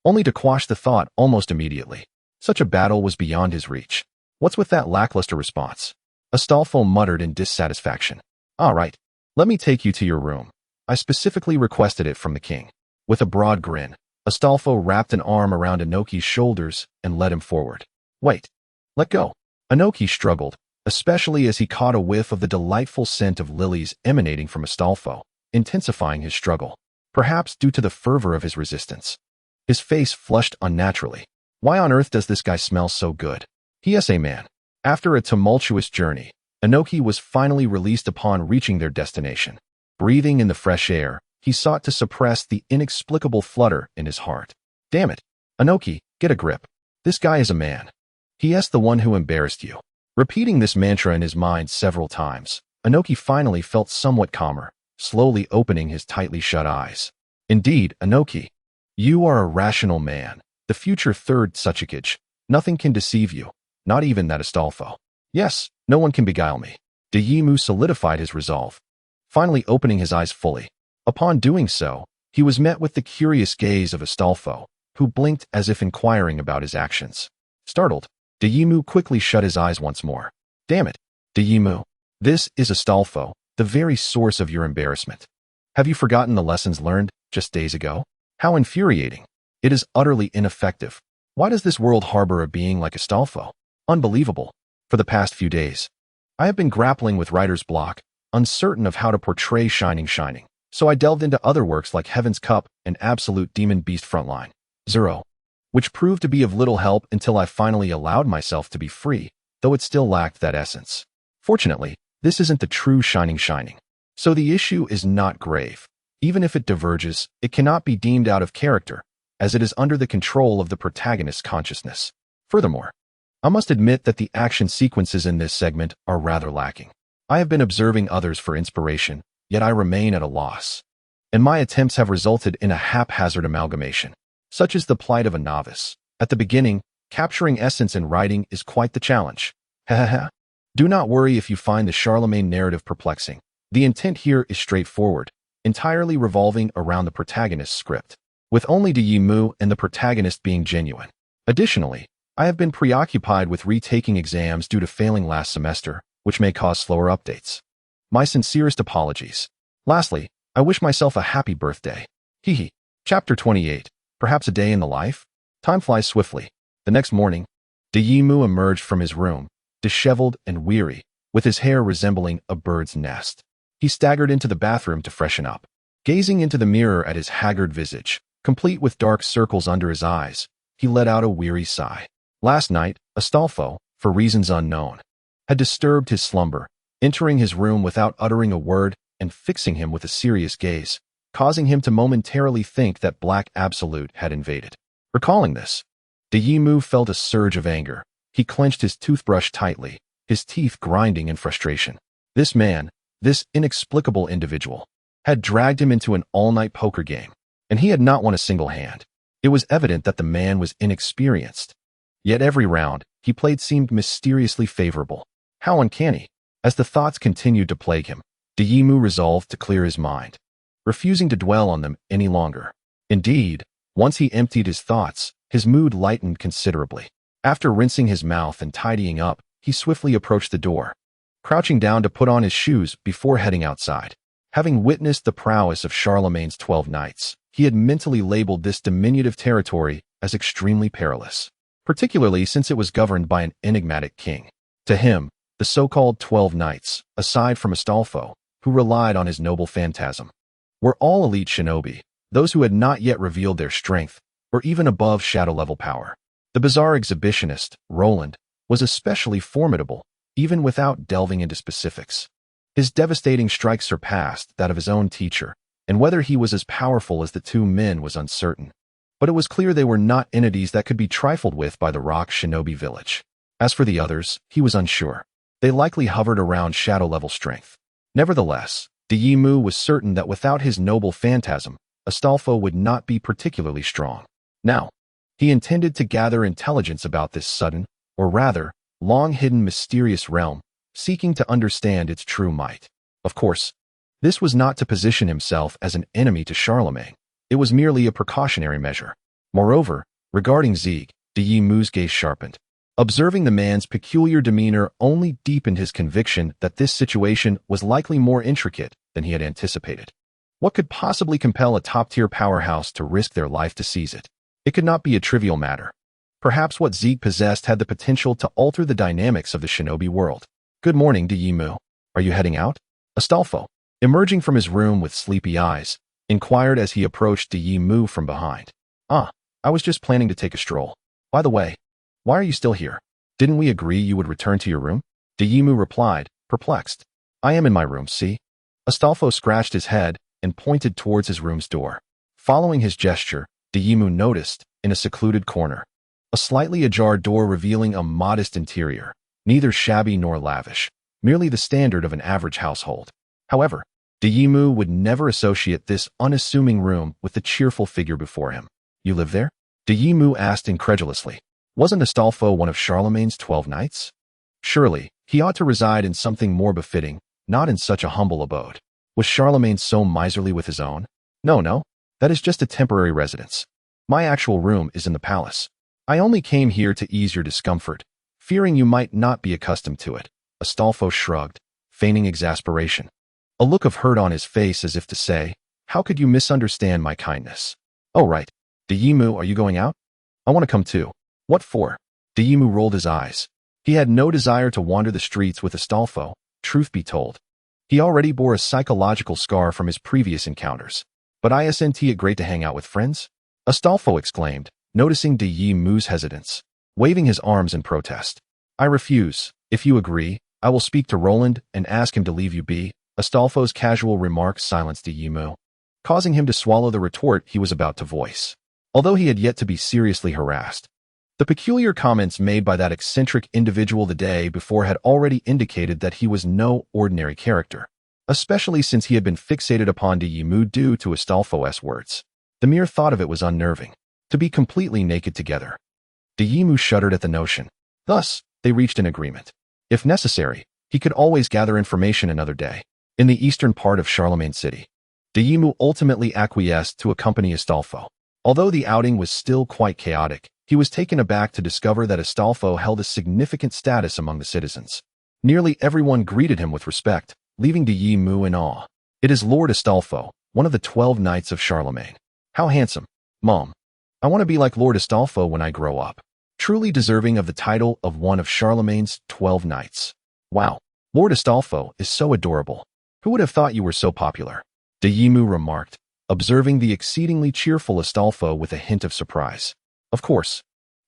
[SPEAKER 2] Only to quash the thought almost immediately. Such a battle was beyond his reach. What's with that lackluster response? Astolfo muttered in dissatisfaction. All right, let me take you to your room. I specifically requested it from the king. With a broad grin, Astolfo wrapped an arm around Inoki's shoulders and led him forward. Wait. Let go. Inoki struggled, especially as he caught a whiff of the delightful scent of lilies emanating from Astolfo, intensifying his struggle, perhaps due to the fervor of his resistance. His face flushed unnaturally. Why on earth does this guy smell so good? P.S.A. man. After a tumultuous journey, Inoki was finally released upon reaching their destination. Breathing in the fresh air, he sought to suppress the inexplicable flutter in his heart. Damn it. Inoki, get a grip. This guy is a man. He.S. the one who embarrassed you. Repeating this mantra in his mind several times, Inoki finally felt somewhat calmer, slowly opening his tightly shut eyes. Indeed, Inoki, you are a rational man, the future third Tsuchikage. Nothing can deceive you, not even that Astolfo. Yes, no one can beguile me. Deyimu solidified his resolve, finally opening his eyes fully. Upon doing so, he was met with the curious gaze of Astolfo, who blinked as if inquiring about his actions. Startled, Deyimu quickly shut his eyes once more. Damn it, Deyimu. This is Astolfo, the very source of your embarrassment. Have you forgotten the lessons learned just days ago? How infuriating. It is utterly ineffective. Why does this world harbor a being like Astolfo? Unbelievable. For the past few days, I have been grappling with writer's block, uncertain of how to portray Shining, so I delved into other works like Heaven's Cup and Absolute Demon Beast Frontline, Zero, which proved to be of little help until I finally allowed myself to be free, though it still lacked that essence. Fortunately, this isn't the true Shining, so the issue is not grave. Even if it diverges, it cannot be deemed out of character, as it is under the control of the protagonist's consciousness. Furthermore, I must admit that the action sequences in this segment are rather lacking. I have been observing others for inspiration, yet I remain at a loss, and my attempts have resulted in a haphazard amalgamation. Such is the plight of a novice. At the beginning, capturing essence in writing is quite the challenge. Hahaha. Do not worry if you find the Charlemagne narrative perplexing. The intent here is straightforward, entirely revolving around the protagonist's script, with only Mu and the protagonist being genuine. Additionally, I have been preoccupied with retaking exams due to failing last semester, which may cause slower updates. My sincerest apologies. Lastly, I wish myself a happy birthday. Hehe. Chapter 28. Perhaps a day in the life? Time flies swiftly. The next morning, Mu emerged from his room, disheveled and weary, with his hair resembling a bird's nest. He staggered into the bathroom to freshen up. Gazing into the mirror at his haggard visage, complete with dark circles under his eyes, he let out a weary sigh. Last night, Astolfo, for reasons unknown, had disturbed his slumber, entering his room without uttering a word and fixing him with a serious gaze, causing him to momentarily think that Black Absolute had invaded. Recalling this, Mu felt a surge of anger. He clenched his toothbrush tightly, his teeth grinding in frustration. This man, this inexplicable individual, had dragged him into an all-night poker game, and he had not won a single hand. It was evident that the man was inexperienced. Yet every round he played seemed mysteriously favorable. How uncanny! As the thoughts continued to plague him, Mu resolved to clear his mind, refusing to dwell on them any longer. Indeed, once he emptied his thoughts, his mood lightened considerably. After rinsing his mouth and tidying up, he swiftly approached the door, crouching down to put on his shoes before heading outside. Having witnessed the prowess of Charlemagne's 12 knights, he had mentally labeled this diminutive territory as extremely perilous, particularly since it was governed by an enigmatic king. To him, the so-called 12 knights, aside from Astolfo, who relied on his noble phantasm, were all elite shinobi, those who had not yet revealed their strength, or even above shadow-level power. The bizarre exhibitionist, Roland, was especially formidable, even without delving into specifics. His devastating strike surpassed that of his own teacher, and whether he was as powerful as the two men was uncertain. But it was clear they were not entities that could be trifled with by the rock shinobi village. As for the others, he was unsure. They likely hovered around shadow-level strength. Nevertheless, Mu was certain that without his noble phantasm, Astolfo would not be particularly strong. Now, he intended to gather intelligence about this sudden, or rather, long-hidden mysterious realm, seeking to understand its true might. Of course, this was not to position himself as an enemy to Charlemagne. It was merely a precautionary measure. Moreover, regarding Zieg, Mu's gaze sharpened. Observing the man's peculiar demeanor only deepened his conviction that this situation was likely more intricate than he had anticipated. What could possibly compel a top-tier powerhouse to risk their life to seize it? It could not be a trivial matter. Perhaps what Zieg possessed had the potential to alter the dynamics of the shinobi world. Good morning, Mu. Are you heading out? Astolfo, emerging from his room with sleepy eyes, inquired as he approached Mu from behind. I was just planning to take a stroll. By the way, why are you still here? Didn't we agree you would return to your room? Mu replied, perplexed. I am in my room, see? Astolfo scratched his head and pointed towards his room's door. Following his gesture, Mu noticed, in a secluded corner, a slightly ajar door revealing a modest interior, neither shabby nor lavish, merely the standard of an average household. However, Mu would never associate this unassuming room with the cheerful figure before him. You live there? Mu asked incredulously. Wasn't Astolfo one of Charlemagne's 12 knights? Surely, he ought to reside in something more befitting, not in such a humble abode. Was Charlemagne so miserly with his own? No, that is just a temporary residence. My actual room is in the palace. I only came here to ease your discomfort, fearing you might not be accustomed to it. Astolfo shrugged, feigning exasperation. A look of hurt on his face as if to say, how could you misunderstand my kindness? Oh right, Mu, are you going out? I want to come too. What for? Mu rolled his eyes. He had no desire to wander the streets with Astolfo, truth be told. He already bore a psychological scar from his previous encounters. But isn't it great to hang out with friends? Astolfo exclaimed, noticing Mu's hesitance, waving his arms in protest. I refuse. If you agree, I will speak to Roland and ask him to leave you be. Astolfo's casual remarks silenced Mu, causing him to swallow the retort he was about to voice. Although he had yet to be seriously harassed, the peculiar comments made by that eccentric individual the day before had already indicated that he was no ordinary character, especially since he had been fixated upon Mu due to Astolfo's words. The mere thought of it was unnerving. to be completely naked together. Yimu shuddered at the notion. Thus, they reached an agreement. If necessary, he could always gather information another day. In the eastern part of Charlemagne City, Yimu ultimately acquiesced to accompany Astolfo. Although the outing was still quite chaotic, he was taken aback to discover that Astolfo held a significant status among the citizens. Nearly everyone greeted him with respect, leaving Yimu in awe. It is Lord Astolfo, one of the 12 knights of Charlemagne. How handsome. Mom. I want to be like Lord Astolfo when I grow up. Truly deserving of the title of one of Charlemagne's 12 knights. Wow. Lord Astolfo is so adorable. Who would have thought you were so popular? Yimu remarked, observing the exceedingly cheerful Astolfo with a hint of surprise. Of course.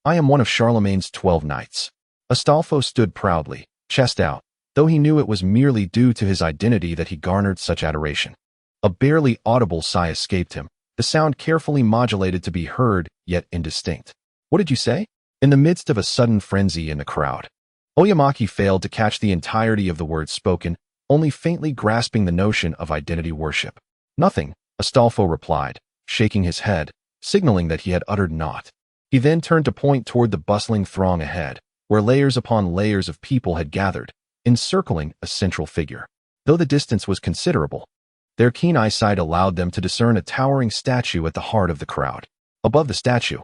[SPEAKER 2] I am one of Charlemagne's 12 knights. Astolfo stood proudly, chest out, though he knew it was merely due to his identity that he garnered such adoration. A barely audible sigh escaped him, the sound carefully modulated to be heard, yet indistinct. What did you say? In the midst of a sudden frenzy in the crowd, Oyamaki failed to catch the entirety of the words spoken, only faintly grasping the notion of identity worship. Nothing, Astolfo replied, shaking his head, signaling that he had uttered naught. He then turned to point toward the bustling throng ahead, where layers upon layers of people had gathered, encircling a central figure. Though the distance was considerable, their keen eyesight allowed them to discern a towering statue at the heart of the crowd. Above the statue,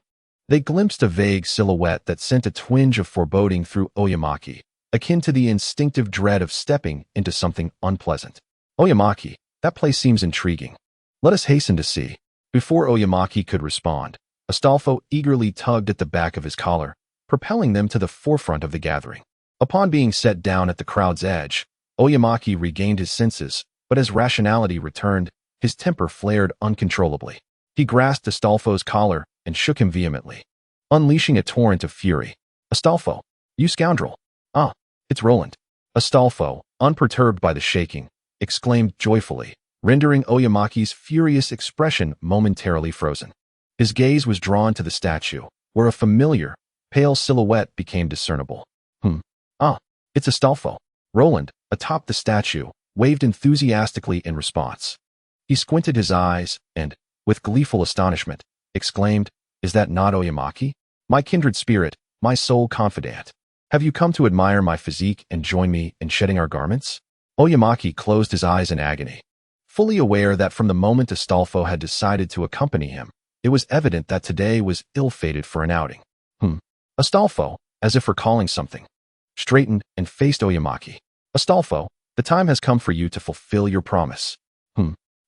[SPEAKER 2] they glimpsed a vague silhouette that sent a twinge of foreboding through Oyamaki, akin to the instinctive dread of stepping into something unpleasant. Oyamaki, that place seems intriguing. Let us hasten to see. Before Oyamaki could respond, Astolfo eagerly tugged at the back of his collar, propelling them to the forefront of the gathering. Upon being set down at the crowd's edge, Oyamaki regained his senses, but as rationality returned, his temper flared uncontrollably. He grasped Astolfo's collar and shook him vehemently, unleashing a torrent of fury. Astolfo, you scoundrel! Ah, it's Roland. Astolfo, unperturbed by the shaking, exclaimed joyfully, rendering Oyamaki's furious expression momentarily frozen. His gaze was drawn to the statue, where a familiar, pale silhouette became discernible. Ah, it's Astolfo. Roland, atop the statue, waved enthusiastically in response. He squinted his eyes and, with gleeful astonishment, exclaimed, Is that not Oyamaki? My kindred spirit, my sole confidant. Have you come to admire my physique and join me in shedding our garments? Oyamaki closed his eyes in agony. Fully aware that from the moment Astolfo had decided to accompany him, it was evident that today was ill-fated for an outing. Astolfo, as if recalling something, straightened and faced Oyamaki. Astolfo, the time has come for you to fulfill your promise.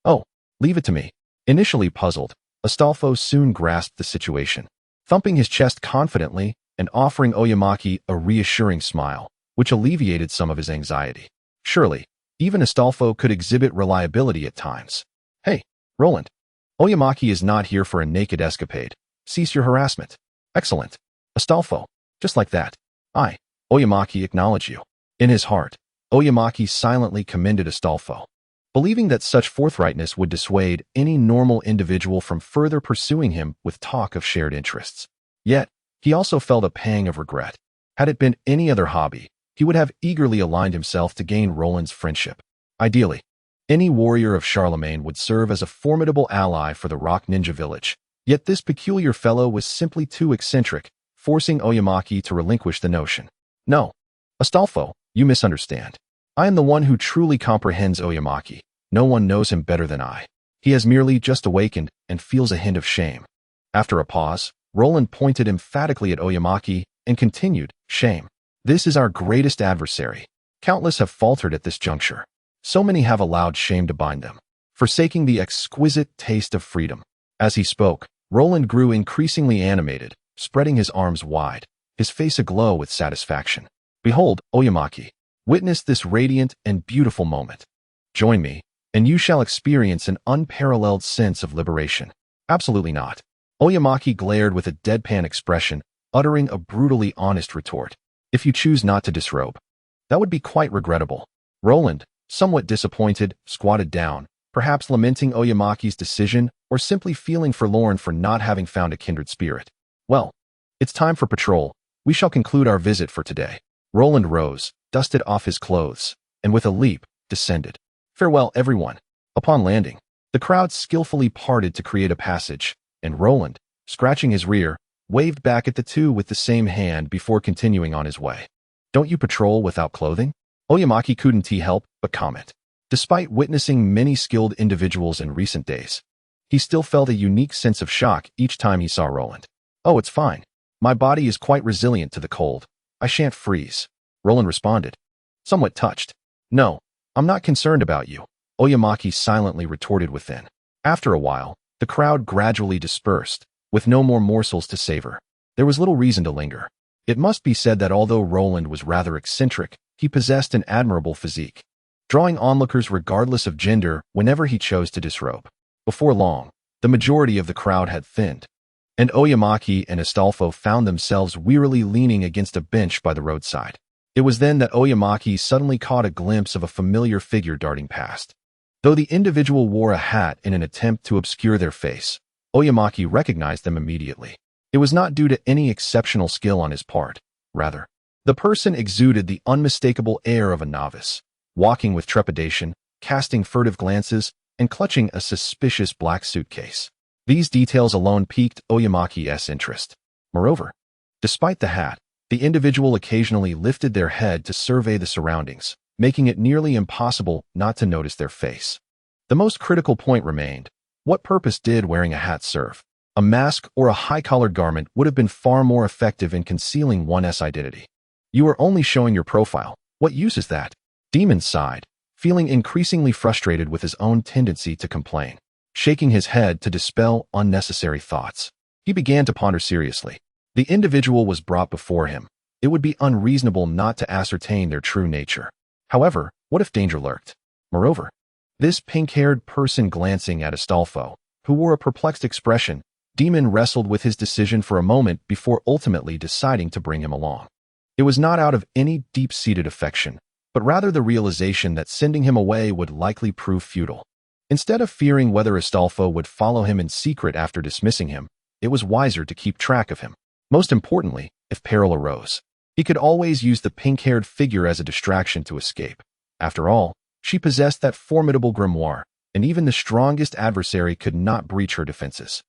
[SPEAKER 2] Oh, leave it to me. Initially puzzled, Astolfo soon grasped the situation, thumping his chest confidently and offering Oyamaki a reassuring smile, which alleviated some of his anxiety. Surely, even Astolfo could exhibit reliability at times. Hey, Roland. Oyamaki is not here for a naked escapade. Cease your harassment. Excellent. Astolfo, just like that. Oyamaki, acknowledge you. In his heart, Oyamaki silently commended Astolfo, believing that such forthrightness would dissuade any normal individual from further pursuing him with talk of shared interests. Yet, he also felt a pang of regret. Had it been any other hobby, he would have eagerly aligned himself to gain Roland's friendship. Ideally, any warrior of Charlemagne would serve as a formidable ally for the Rock Ninja Village. Yet this peculiar fellow was simply too eccentric, forcing Oyamaki to relinquish the notion. No, Astolfo, you misunderstand. I am the one who truly comprehends Oyamaki. No one knows him better than I. He has merely just awakened and feels a hint of shame. After a pause, Roland pointed emphatically at Oyamaki and continued, Shame. This is our greatest adversary. Countless have faltered at this juncture. So many have allowed shame to bind them, forsaking the exquisite taste of freedom. As he spoke, Roland grew increasingly animated, spreading his arms wide, his face aglow with satisfaction. Behold, Oyamaki, witness this radiant and beautiful moment. Join me, and you shall experience an unparalleled sense of liberation. Absolutely not. Oyamaki glared with a deadpan expression, uttering a brutally honest retort. If you choose not to disrobe, that would be quite regrettable. Roland, somewhat disappointed, squatted down, perhaps lamenting Oyamaki's decision or simply feeling forlorn for not having found a kindred spirit. Well, it's time for patrol. We shall conclude our visit for today. Roland rose, dusted off his clothes, and with a leap, descended. Farewell, everyone. Upon landing, the crowd skillfully parted to create a passage, and Roland, scratching his rear, waved back at the two with the same hand before continuing on his way. Don't you patrol without clothing? Oyamaki couldn't help but comment. Despite witnessing many skilled individuals in recent days, he still felt a unique sense of shock each time he saw Roland. Oh, it's fine. My body is quite resilient to the cold. I shan't freeze, Roland responded, somewhat touched. No, I'm not concerned about you, Oyamaki silently retorted within. After a while, the crowd gradually dispersed, with no more morsels to savor. There was little reason to linger. It must be said that although Roland was rather eccentric, he possessed an admirable physique, drawing onlookers regardless of gender whenever he chose to disrobe. Before long, the majority of the crowd had thinned, and Oyamaki and Astolfo found themselves wearily leaning against a bench by the roadside. It was then that Oyamaki suddenly caught a glimpse of a familiar figure darting past. Though the individual wore a hat in an attempt to obscure their face, Oyamaki recognized them immediately. It was not due to any exceptional skill on his part. Rather, the person exuded the unmistakable air of a novice, walking with trepidation, casting furtive glances, and clutching a suspicious black suitcase. These details alone piqued Oyamaki's interest. Moreover, despite the hat, the individual occasionally lifted their head to survey the surroundings, making it nearly impossible not to notice their face. The most critical point remained. What purpose did wearing a hat serve? A mask or a high-collared garment would have been far more effective in concealing one's identity. You are only showing your profile. What use is that? Demon sighed, feeling increasingly frustrated with his own tendency to complain. Shaking his head to dispel unnecessary thoughts, he began to ponder seriously. The individual was brought before him. It would be unreasonable not to ascertain their true nature. However, what if danger lurked? Moreover, this pink-haired person glancing at Astolfo, who wore a perplexed expression, Demon wrestled with his decision for a moment before ultimately deciding to bring him along. It was not out of any deep-seated affection, but rather the realization that sending him away would likely prove futile. Instead of fearing whether Astolfo would follow him in secret after dismissing him, it was wiser to keep track of him. Most importantly, if peril arose, he could always use the pink-haired figure as a distraction to escape. After all, she possessed that formidable grimoire, and even the strongest adversary could not breach her defenses.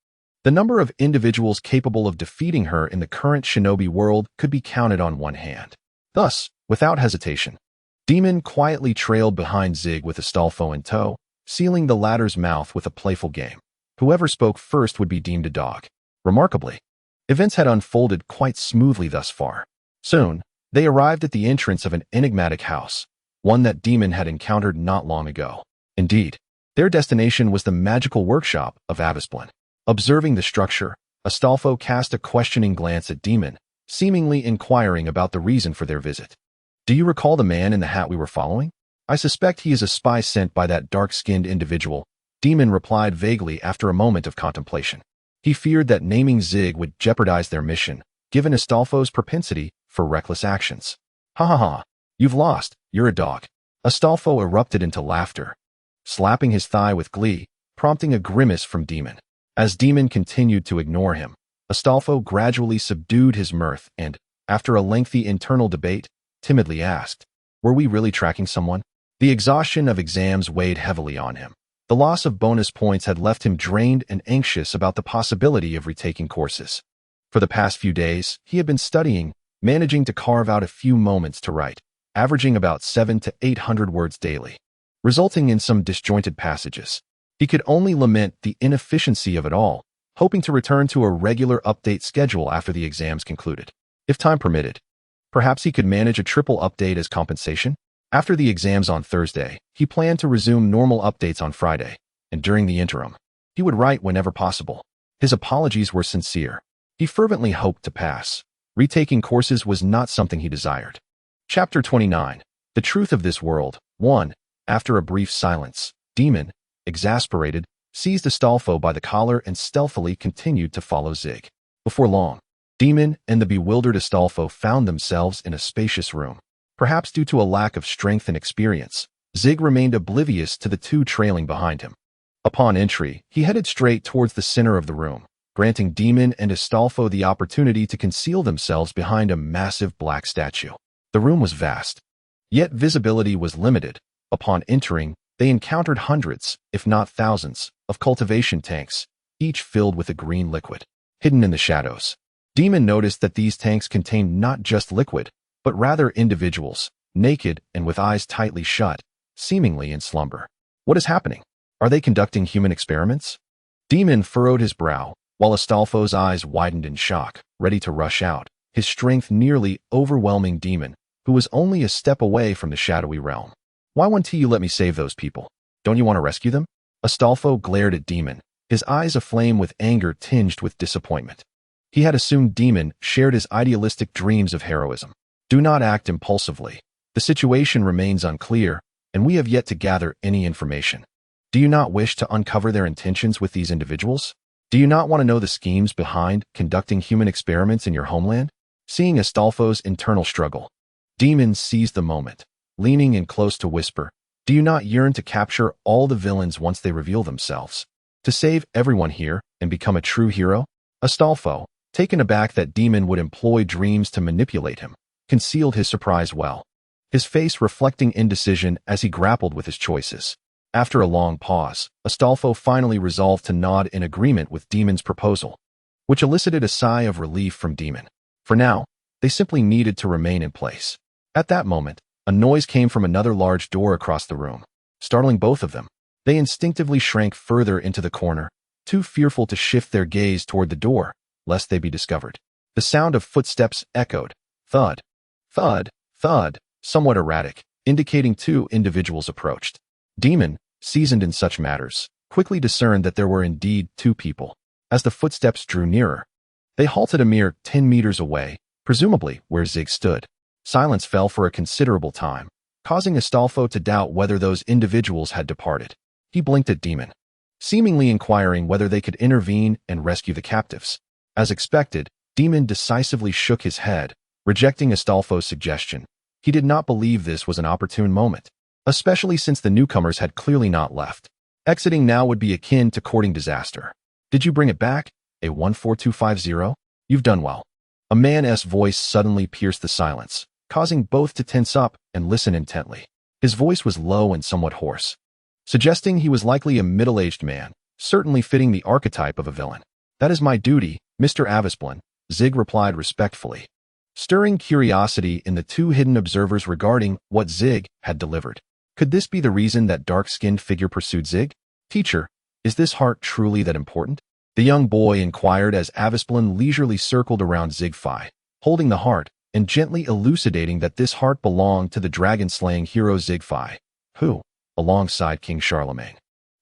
[SPEAKER 2] The number of individuals capable of defeating her in the current shinobi world could be counted on one hand. Thus, without hesitation, Demon quietly trailed behind Zig with Astolfo in tow, sealing the latter's mouth with a playful game. Whoever spoke first would be deemed a dog. Remarkably, events had unfolded quite smoothly thus far. Soon, they arrived at the entrance of an enigmatic house, one that Demon had encountered not long ago. Indeed, their destination was the magical workshop of Avisplin. Observing the structure, Astolfo cast a questioning glance at Demon, seemingly inquiring about the reason for their visit. Do you recall the man in the hat we were following? I suspect he is a spy sent by that dark-skinned individual, Demon replied vaguely after a moment of contemplation. He feared that naming Zig would jeopardize their mission, given Astolfo's propensity for reckless actions. Ha ha ha, you've lost, you're a dog. Astolfo erupted into laughter, slapping his thigh with glee, prompting a grimace from Demon. As Demon continued to ignore him, Astolfo gradually subdued his mirth and, after a lengthy internal debate, timidly asked, were we really tracking someone? The exhaustion of exams weighed heavily on him. The loss of bonus points had left him drained and anxious about the possibility of retaking courses. For the past few days, he had been studying, managing to carve out a few moments to write, averaging about 700 to 800 words daily, resulting in some disjointed passages. He could only lament the inefficiency of it all, hoping to return to a regular update schedule after the exams concluded. If time permitted, perhaps he could manage a triple update as compensation? After the exams on Thursday, he planned to resume normal updates on Friday, and during the interim, he would write whenever possible. His apologies were sincere. He fervently hoped to pass. Retaking courses was not something he desired. Chapter 29. The Truth of This World. 1. After a brief silence, Demon, exasperated, seized Astolfo by the collar and stealthily continued to follow Zig. Before long, Demon and the bewildered Astolfo found themselves in a spacious room. Perhaps due to a lack of strength and experience, Zig remained oblivious to the two trailing behind him. Upon entry, he headed straight towards the center of the room, granting Demon and Astolfo the opportunity to conceal themselves behind a massive black statue. The room was vast, yet visibility was limited. Upon entering, they encountered hundreds, if not thousands, of cultivation tanks, each filled with a green liquid. hidden in the shadows. Demon noticed that these tanks contained not just liquid, but rather individuals, naked and with eyes tightly shut, seemingly in slumber. What is happening? Are they conducting human experiments? Demon furrowed his brow, while Astolfo's eyes widened in shock, ready to rush out, his strength nearly overwhelming Demon, who was only a step away from the shadowy realm. Why won't you let me save those people? Don't you want to rescue them? Astolfo glared at Demon, his eyes aflame with anger tinged with disappointment. He had assumed Demon shared his idealistic dreams of heroism. Do not act impulsively. The situation remains unclear, and we have yet to gather any information. Do you not wish to uncover their intentions with these individuals? Do you not want to know the schemes behind conducting human experiments in your homeland? Seeing Astolfo's internal struggle, Demon seized the moment, leaning in close to whisper, do you not yearn to capture all the villains once they reveal themselves? To save everyone here and become a true hero? Astolfo, taken aback that Demon would employ dreams to manipulate him, concealed his surprise well, his face reflecting indecision as he grappled with his choices. After a long pause, Astolfo finally resolved to nod in agreement with Demon's proposal, which elicited a sigh of relief from Demon. For now, they simply needed to remain in place. At that moment, a noise came from another large door across the room, startling both of them. They instinctively shrank further into the corner, too fearful to shift their gaze toward the door, lest they be discovered. The sound of footsteps echoed, thud, thud, thud, somewhat erratic, indicating two individuals approached. Demon, seasoned in such matters, quickly discerned that there were indeed two people. As the footsteps drew nearer, they halted a mere 10 meters away, presumably where Zig stood. Silence fell for a considerable time, causing Astolfo to doubt whether those individuals had departed. He blinked at Demon, seemingly inquiring whether they could intervene and rescue the captives. As expected, Demon decisively shook his head, rejecting Astolfo's suggestion. He did not believe this was an opportune moment, especially since the newcomers had clearly not left. Exiting now would be akin to courting disaster. Did you bring it back? A 14250? You've done well. A man's voice suddenly pierced the silence, causing both to tense up and listen intently. His voice was low and somewhat hoarse, suggesting he was likely a middle-aged man, certainly fitting the archetype of a villain. That is my duty, Mr. Avesplin, Zig replied respectfully, stirring curiosity in the two hidden observers regarding what Zig had delivered. Could this be the reason that dark-skinned figure pursued Zig? Teacher, is this heart truly that important? The young boy inquired as Avesplin leisurely circled around Zigfi, holding the heart and gently elucidating that this heart belonged to the dragon-slaying hero Zigfi, who, alongside King Charlemagne,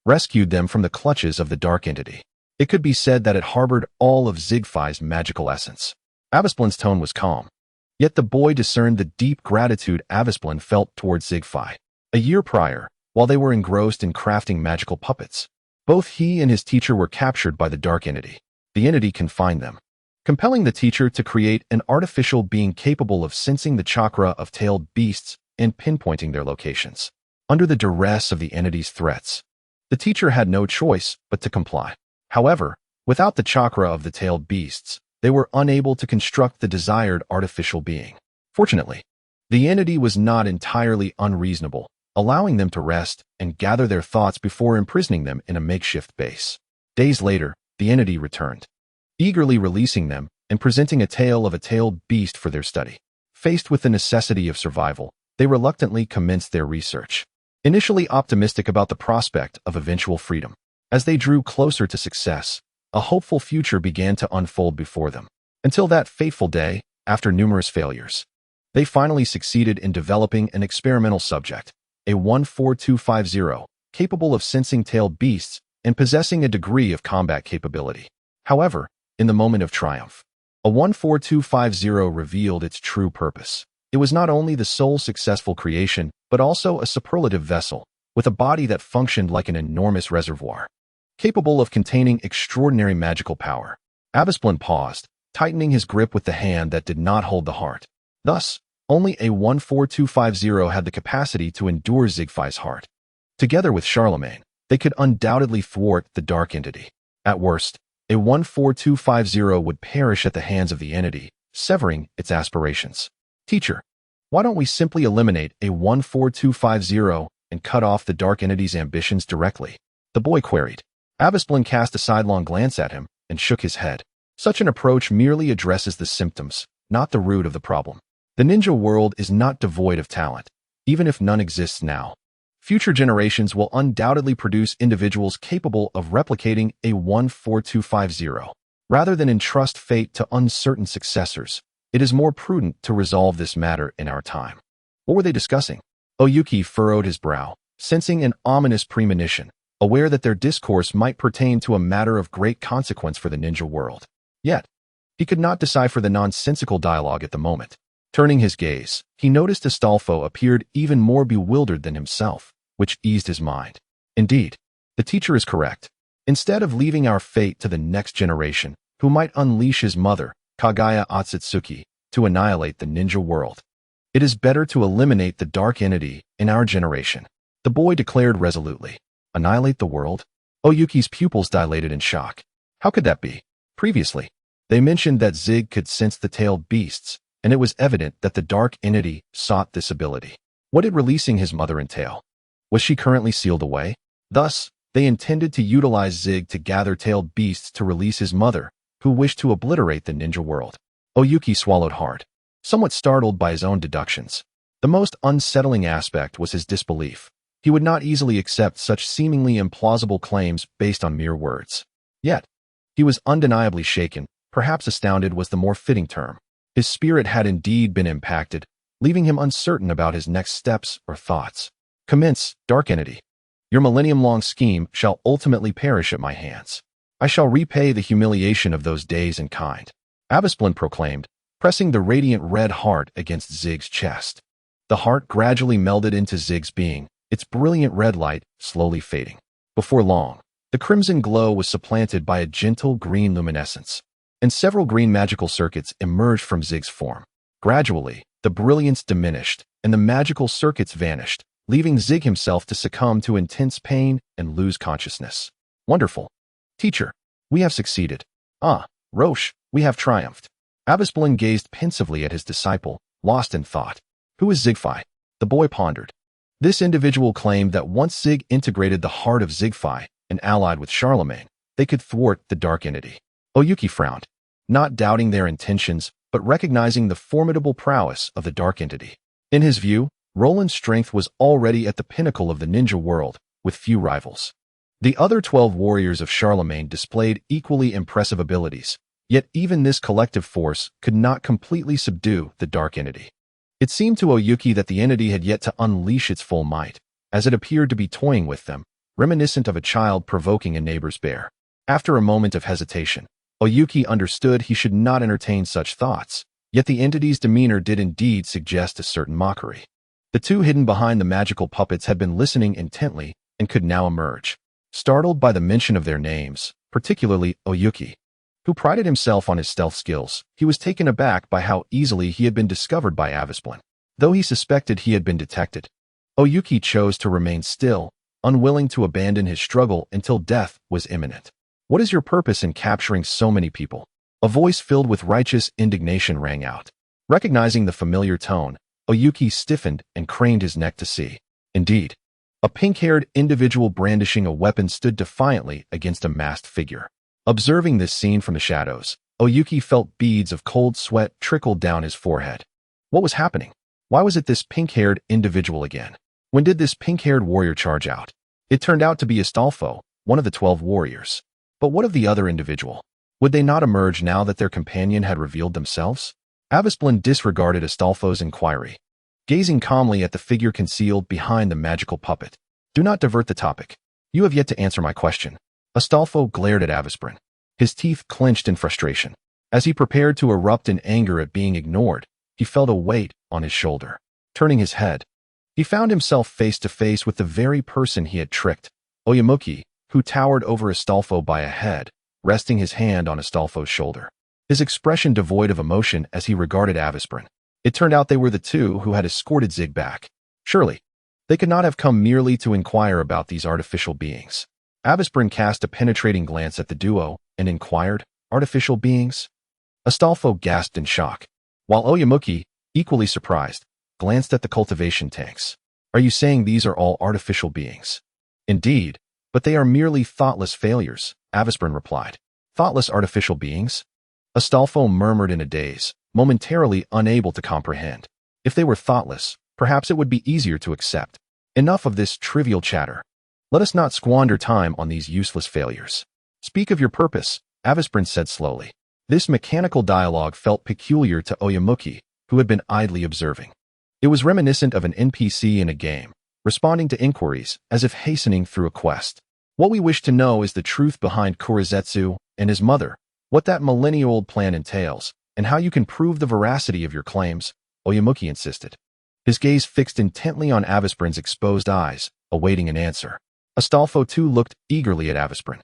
[SPEAKER 2] rescued them from the clutches of the dark entity. It could be said that it harbored all of Zigfi's magical essence. Avesplin's tone was calm, yet the boy discerned the deep gratitude Avesplin felt towards Zigfi. A year prior, while they were engrossed in crafting magical puppets, both he and his teacher were captured by the dark entity. The entity confined them, compelling the teacher to create an artificial being capable of sensing the chakra of tailed beasts and pinpointing their locations. Under the duress of the entity's threats, the teacher had no choice but to comply. However, without the chakra of the tailed beasts, they were unable to construct the desired artificial being. Fortunately, the entity was not entirely unreasonable, allowing them to rest and gather their thoughts before imprisoning them in a makeshift base. Days later, the entity returned, eagerly releasing them and presenting a tale of a tailed beast for their study. Faced with the necessity of survival, they reluctantly commenced their research, initially optimistic about the prospect of eventual freedom. As they drew closer to success, a hopeful future began to unfold before them. Until that fateful day, after numerous failures, they finally succeeded in developing an experimental subject, a 14250, capable of sensing tailed beasts and possessing a degree of combat capability. However, in the moment of triumph, a 14250 revealed its true purpose. It was not only the sole successful creation, but also a superlative vessel, with a body that functioned like an enormous reservoir, capable of containing extraordinary magical power. Avesplin paused, tightening his grip with the hand that did not hold the heart. Thus, only a 14250 had the capacity to endure Zigfi's heart. Together with Charlemagne, they could undoubtedly thwart the dark entity. At worst, a 14250 would perish at the hands of the entity, severing its aspirations. Teacher, why don't we simply eliminate a 14250 and cut off the dark entity's ambitions directly? The boy queried. Avesplin cast a sidelong glance at him and shook his head. Such an approach merely addresses the symptoms, not the root of the problem. The ninja world is not devoid of talent, even if none exists now. Future generations will undoubtedly produce individuals capable of replicating a 14250. Rather than entrust fate to uncertain successors, it is more prudent to resolve this matter in our time. What were they discussing? Oyuki furrowed his brow, sensing an ominous premonition, aware that their discourse might pertain to a matter of great consequence for the ninja world. Yet, he could not decipher the nonsensical dialogue at the moment. Turning his gaze, he noticed Astolfo appeared even more bewildered than himself, which eased his mind. Indeed, the teacher is correct. Instead of leaving our fate to the next generation, who might unleash his mother, Kaguya Otsutsuki, to annihilate the ninja world, it is better to eliminate the dark entity in our generation, the boy declared resolutely. Annihilate the world? Oyuki's pupils dilated in shock. How could that be? Previously, they mentioned that Zig could sense the tailed beasts, and it was evident that the dark entity sought this ability. What did releasing his mother entail? Was she currently sealed away? Thus, they intended to utilize Zig to gather tailed beasts to release his mother, who wished to obliterate the ninja world. Oyuki swallowed hard, somewhat startled by his own deductions. The most unsettling aspect was his disbelief. He would not easily accept such seemingly implausible claims based on mere words. Yet, he was undeniably shaken, perhaps astounded was the more fitting term. His spirit had indeed been impacted, leaving him uncertain about his next steps or thoughts. Commence, dark entity. Your millennium-long scheme shall ultimately perish at my hands. I shall repay the humiliation of those days in kind, Avasplin proclaimed, pressing the radiant red heart against Zig's chest. The heart gradually melded into Zig's being, its brilliant red light slowly fading. Before long, the crimson glow was supplanted by a gentle green luminescence, and several green magical circuits emerged from Zig's form. Gradually, the brilliance diminished, and the magical circuits vanished, leaving Zig himself to succumb to intense pain and lose consciousness. Wonderful. Teacher, we have succeeded. Ah, Roche, we have triumphed. Avasplin gazed pensively at his disciple, lost in thought. Who is Zigfi? The boy pondered. This individual claimed that once Zig integrated the heart of Zigfi and allied with Charlemagne, they could thwart the dark entity. Oyuki frowned, not doubting their intentions, but recognizing the formidable prowess of the dark entity. In his view, Roland's strength was already at the pinnacle of the ninja world, with few rivals. The other 12 warriors of Charlemagne displayed equally impressive abilities, yet even this collective force could not completely subdue the dark entity. It seemed to Oyuki that the entity had yet to unleash its full might, as it appeared to be toying with them, reminiscent of a child provoking a neighbor's bear. After a moment of hesitation, Oyuki understood he should not entertain such thoughts, yet the entity's demeanor did indeed suggest a certain mockery. The two hidden behind the magical puppets had been listening intently and could now emerge. Startled by the mention of their names, particularly Oyuki, who prided himself on his stealth skills, he was taken aback by how easily he had been discovered by Avasplin. Though he suspected he had been detected, Oyuki chose to remain still, unwilling to abandon his struggle until death was imminent. What is your purpose in capturing so many people? A voice filled with righteous indignation rang out. Recognizing the familiar tone, Oyuki stiffened and craned his neck to see. Indeed, a pink-haired individual brandishing a weapon stood defiantly against a masked figure. Observing this scene from the shadows, Oyuki felt beads of cold sweat trickle down his forehead. What was happening? Why was it this pink-haired individual again? When did this pink-haired warrior charge out? It turned out to be Astolfo, one of the 12 warriors. But what of the other individual? Would they not emerge now that their companion had revealed themselves? Avasplin disregarded Astolfo's inquiry, gazing calmly at the figure concealed behind the magical puppet. Do not divert the topic. You have yet to answer my question. Astolfo glared at Avasplin, his teeth clenched in frustration. As he prepared to erupt in anger at being ignored, he felt a weight on his shoulder. Turning his head, he found himself face to face with the very person he had tricked, Oyamuki, who towered over Astolfo by a head, resting his hand on Astolfo's shoulder. His expression devoid of emotion as he regarded Avasplin. It turned out they were the two who had escorted Zig back. Surely, they could not have come merely to inquire about these artificial beings. Avasplin cast a penetrating glance at the duo and inquired, artificial beings? Astolfo gasped in shock, while Oyamuki, equally surprised, glanced at the cultivation tanks. Are you saying these are all artificial beings? Indeed, but they are merely thoughtless failures, Avasplin replied. Thoughtless artificial beings? Astolfo murmured in a daze, momentarily unable to comprehend. If they were thoughtless, perhaps it would be easier to accept. Enough of this trivial chatter. Let us not squander time on these useless failures. Speak of your purpose, Avisprin said slowly. This mechanical dialogue felt peculiar to Oyamuki, who had been idly observing. It was reminiscent of an NPC in a game, responding to inquiries as if hastening through a quest. What we wish to know is the truth behind Kurizetsu and his mother, what that millennia-old plan entails, and how you can prove the veracity of your claims, Oyamuki insisted. His gaze fixed intently on Avisprin's exposed eyes, awaiting an answer. Astolfo too looked eagerly at Avisprin.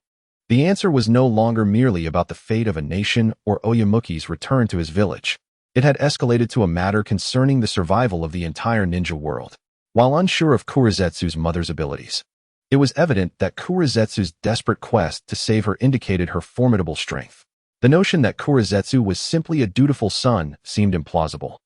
[SPEAKER 2] The answer was no longer merely about the fate of a nation or Oyamuki's return to his village. It had escalated to a matter concerning the survival of the entire ninja world. While unsure of Kurizetsu's mother's abilities, it was evident that Kurizetsu's desperate quest to save her indicated her formidable strength. The notion that Kurizetsu was simply a dutiful son seemed implausible.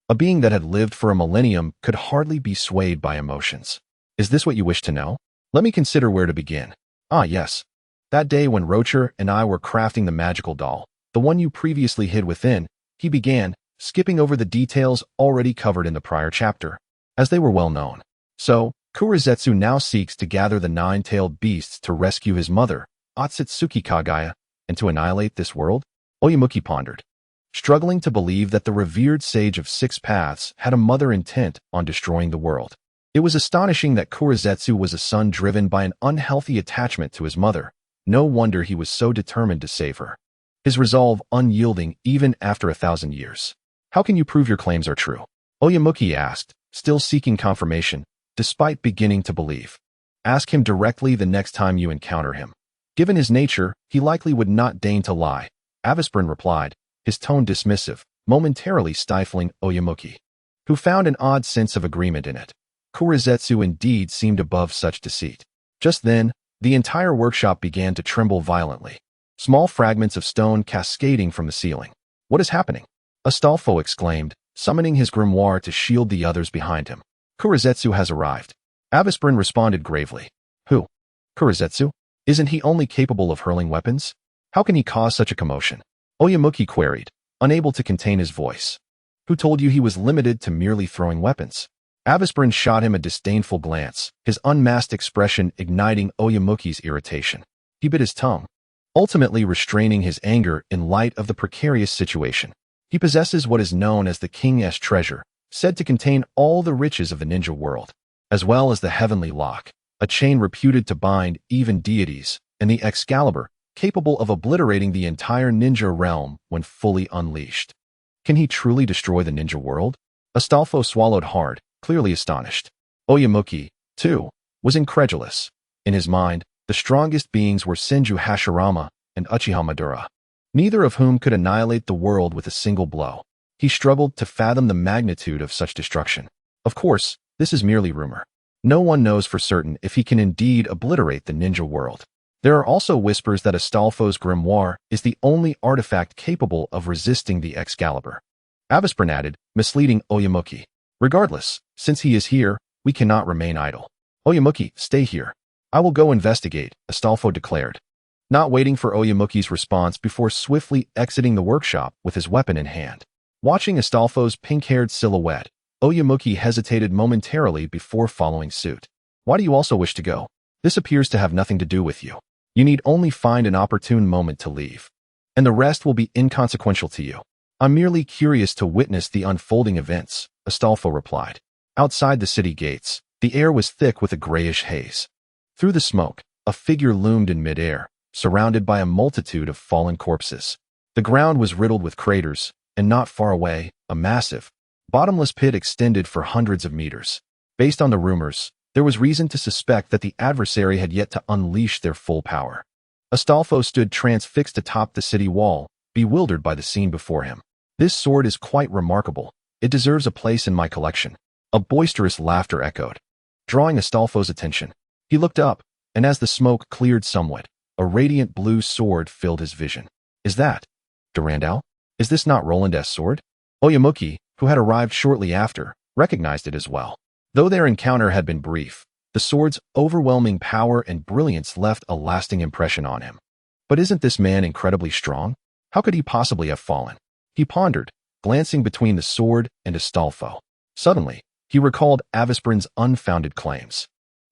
[SPEAKER 2] A being that had lived for a millennium could hardly be swayed by emotions. Is this what you wish to know? Let me consider where to begin. Ah, yes. That day when Rocher and I were crafting the magical doll, the one you previously hid within, he began, skipping over the details already covered in the prior chapter, as they were well known. So, Kurizetsu now seeks to gather the nine-tailed beasts to rescue his mother, Otsutsuki Kagaya, and to annihilate this world? Oyamuki pondered, struggling to believe that the revered sage of six paths had a mother intent on destroying the world. It was astonishing that Kurizetsu was a son driven by an unhealthy attachment to his mother. No wonder he was so determined to save her. His resolve unyielding even after 1,000 years. How can you prove your claims are true? Oyamuki asked, still seeking confirmation, despite beginning to believe. Ask him directly the next time you encounter him. Given his nature, he likely would not deign to lie, Avisprin replied, his tone dismissive, momentarily stifling Oyamuki, who found an odd sense of agreement in it. Kurizetsu indeed seemed above such deceit. Just then, the entire workshop began to tremble violently, small fragments of stone cascading from the ceiling. What is happening? Astolfo exclaimed, summoning his grimoire to shield the others behind him. Kurizetsu has arrived. Avisprin responded gravely. Who? Kurizetsu? Isn't he only capable of hurling weapons? How can he cause such a commotion? Oyamuki queried, unable to contain his voice. Who told you he was limited to merely throwing weapons? Avisprin shot him a disdainful glance, his unmasked expression igniting Oyamuki's irritation. He bit his tongue, ultimately restraining his anger in light of the precarious situation. He possesses what is known as the King's treasure, said to contain all the riches of the ninja world, as well as the heavenly lock, a chain reputed to bind even deities, and the Excalibur, capable of obliterating the entire ninja realm when fully unleashed. Can he truly destroy the ninja world? Astolfo swallowed hard, clearly astonished. Oyamuki, too, was incredulous. In his mind, the strongest beings were Senju Hashirama and Uchiha Madara, neither of whom could annihilate the world with a single blow. He struggled to fathom the magnitude of such destruction. Of course, this is merely rumor. No one knows for certain if he can indeed obliterate the ninja world. There are also whispers that Astolfo's grimoire is the only artifact capable of resisting the Excalibur. Avisprin added, misleading Oyamuki. Regardless, since he is here, we cannot remain idle. Oyamuki, stay here. I will go investigate, Astolfo declared, not waiting for Oyamuki's response before swiftly exiting the workshop with his weapon in hand. Watching Astolfo's pink-haired silhouette, Oyamuki hesitated momentarily before following suit. Why do you also wish to go? This appears to have nothing to do with you. You need only find an opportune moment to leave, and the rest will be inconsequential to you. I'm merely curious to witness the unfolding events, Astolfo replied. Outside the city gates, the air was thick with a grayish haze. Through the smoke, a figure loomed in midair, surrounded by a multitude of fallen corpses. The ground was riddled with craters, and not far away, a massive, bottomless pit extended for hundreds of meters. Based on the rumors, there was reason to suspect that the adversary had yet to unleash their full power. Astolfo stood transfixed atop the city wall, bewildered by the scene before him. This sword is quite remarkable. It deserves a place in my collection. A boisterous laughter echoed, drawing Astolfo's attention. He looked up, and as the smoke cleared somewhat, a radiant blue sword filled his vision. Is that Durandal? Is this not Roland's sword? Oyamuki, who had arrived shortly after, recognized it as well. Though their encounter had been brief, the sword's overwhelming power and brilliance left a lasting impression on him. But isn't this man incredibly strong? How could he possibly have fallen? He pondered, glancing between the sword and Astolfo. Suddenly, he recalled Avisprin's unfounded claims.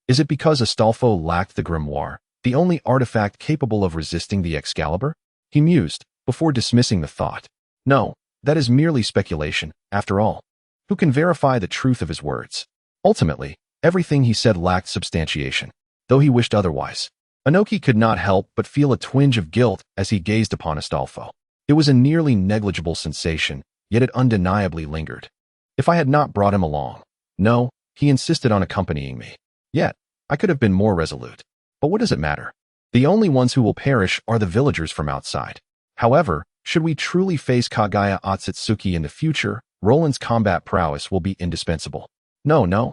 [SPEAKER 2] Is it because Astolfo lacked the grimoire, the only artifact capable of resisting the Excalibur? He mused, before dismissing the thought. No, that is merely speculation, after all. Who can verify the truth of his words? Ultimately, everything he said lacked substantiation, though he wished otherwise. Inoki could not help but feel a twinge of guilt as he gazed upon Astolfo. It was a nearly negligible sensation, yet it undeniably lingered. If I had not brought him along. No, he insisted on accompanying me. Yet, I could have been more resolute. But what does it matter? The only ones who will perish are the villagers from outside. However, should we truly face Kaguya Otsutsuki in the future, Roland's combat prowess will be indispensable. No.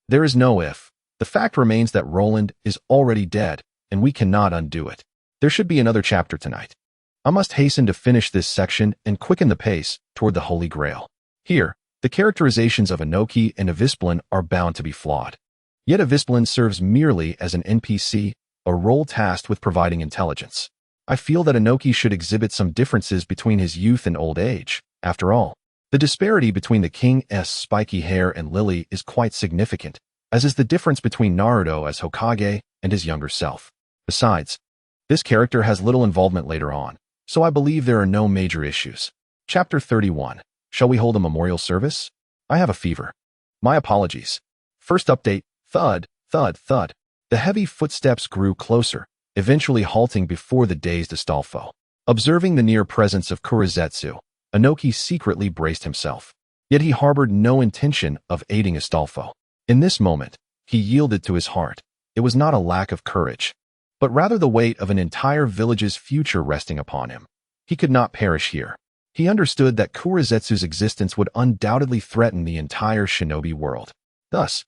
[SPEAKER 2] There is no if. The fact remains that Roland is already dead, and we cannot undo it. There should be another chapter tonight. I must hasten to finish this section and quicken the pace toward the Holy Grail. Here, the characterizations of Inoki and Avisplin are bound to be flawed. Yet Avisplin serves merely as an NPC, a role tasked with providing intelligence. I feel that Inoki should exhibit some differences between his youth and old age. After all, the disparity between the king's spiky hair and Lily is quite significant, as is the difference between Naruto as Hokage and his younger self. Besides, this character has little involvement later on, so I believe there are no major issues. Chapter 31. Shall we hold a memorial service? I have a fever. My apologies. First update, thud, thud, thud. The heavy footsteps grew closer, eventually halting before the dazed Astolfo. Observing the near presence of Kurizetsu, Inoki secretly braced himself. Yet he harbored no intention of aiding Astolfo. In this moment, he yielded to his heart. It was not a lack of courage, but rather the weight of an entire village's future resting upon him. He could not perish here. He understood that Kurizetsu's existence would undoubtedly threaten the entire shinobi world. Thus,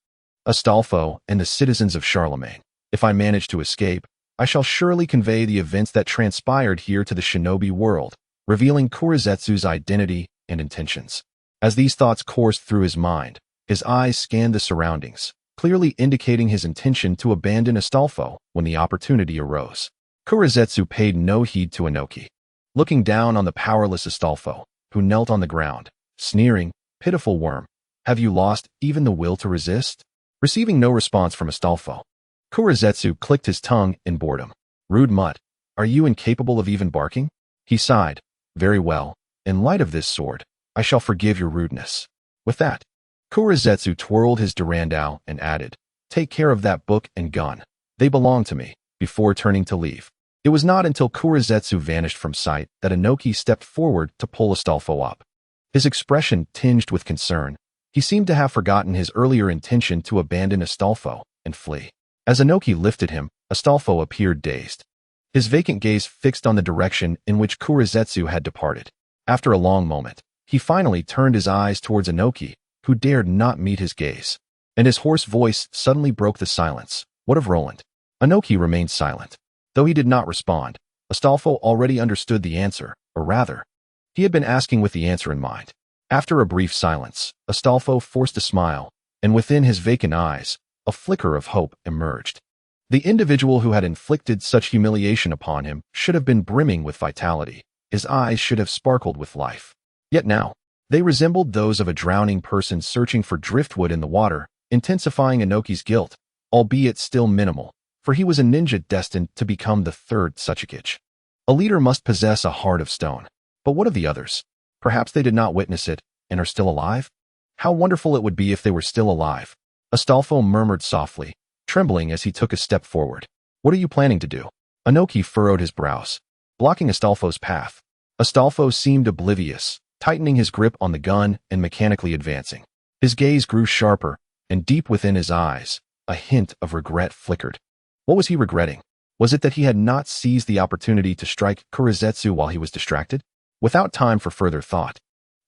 [SPEAKER 2] Astolfo and the citizens of Charlemagne. If I manage to escape, I shall surely convey the events that transpired here to the shinobi world, revealing Kurizetsu's identity and intentions. As these thoughts coursed through his mind, his eyes scanned the surroundings, clearly indicating his intention to abandon Astolfo when the opportunity arose. Kurizetsu paid no heed to Inoki. Looking down on the powerless Astolfo, who knelt on the ground, sneering, "Pitiful worm, have you lost even the will to resist?" Receiving no response from Astolfo, Kurizetsu clicked his tongue in boredom. "Rude mutt, are you incapable of even barking?" He sighed. "Very well, in light of this sword, I shall forgive your rudeness." With that, Kurizetsu twirled his Durandal and added, "Take care of that book and gun. They belong to me," before turning to leave. It was not until Kurizetsu vanished from sight that Inoki stepped forward to pull Astolfo up. His expression tinged with concern. He seemed to have forgotten his earlier intention to abandon Astolfo and flee. As Inoki lifted him, Astolfo appeared dazed. His vacant gaze fixed on the direction in which Kurizetsu had departed. After a long moment, he finally turned his eyes towards Inoki, who dared not meet his gaze. And his hoarse voice suddenly broke the silence. "What of Roland?" Inoki remained silent. Though he did not respond, Astolfo already understood the answer, or rather, he had been asking with the answer in mind. After a brief silence, Astolfo forced a smile, and within his vacant eyes, a flicker of hope emerged. The individual who had inflicted such humiliation upon him should have been brimming with vitality. His eyes should have sparkled with life. Yet now, they resembled those of a drowning person searching for driftwood in the water, intensifying Inoki's guilt, albeit still minimal, for he was a ninja destined to become the third Suchikage. A leader must possess a heart of stone. But what of the others? Perhaps they did not witness it and are still alive? How wonderful it would be if they were still alive. Astolfo murmured softly, trembling as he took a step forward. "What are you planning to do?" Inoki furrowed his brows, blocking Astolfo's path. Astolfo seemed oblivious, tightening his grip on the gun and mechanically advancing. His gaze grew sharper, and deep within his eyes, a hint of regret flickered. What was he regretting? Was it that he had not seized the opportunity to strike Kurizetsu while he was distracted? Without time for further thought,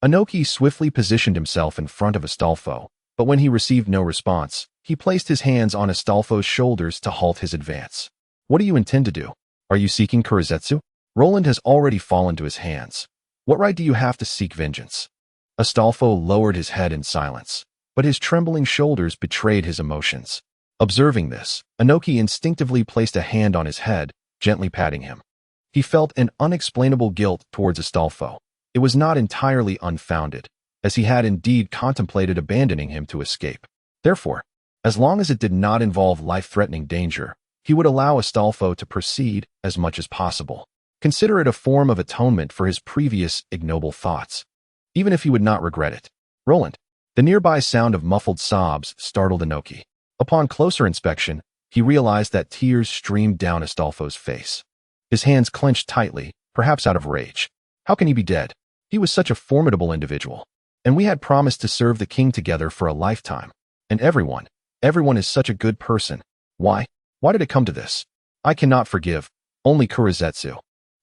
[SPEAKER 2] Inoki swiftly positioned himself in front of Astolfo, but when he received no response, he placed his hands on Astolfo's shoulders to halt his advance. "What do you intend to do? Are you seeking Kurizetsu? Roland has already fallen to his hands. What right do you have to seek vengeance?" Astolfo lowered his head in silence, but his trembling shoulders betrayed his emotions. Observing this, Inoki instinctively placed a hand on his head, gently patting him. He felt an unexplainable guilt towards Astolfo. It was not entirely unfounded, as he had indeed contemplated abandoning him to escape. Therefore, as long as it did not involve life-threatening danger, he would allow Astolfo to proceed as much as possible. Consider it a form of atonement for his previous ignoble thoughts, even if he would not regret it. Roland. The nearby sound of muffled sobs startled Inoki. Upon closer inspection, he realized that tears streamed down Astolfo's face. His hands clenched tightly, perhaps out of rage. How can he be dead? He was such a formidable individual. And we had promised to serve the king together for a lifetime. And everyone is such a good person. Why? Why did it come to this? I cannot forgive. Only Kurizetsu.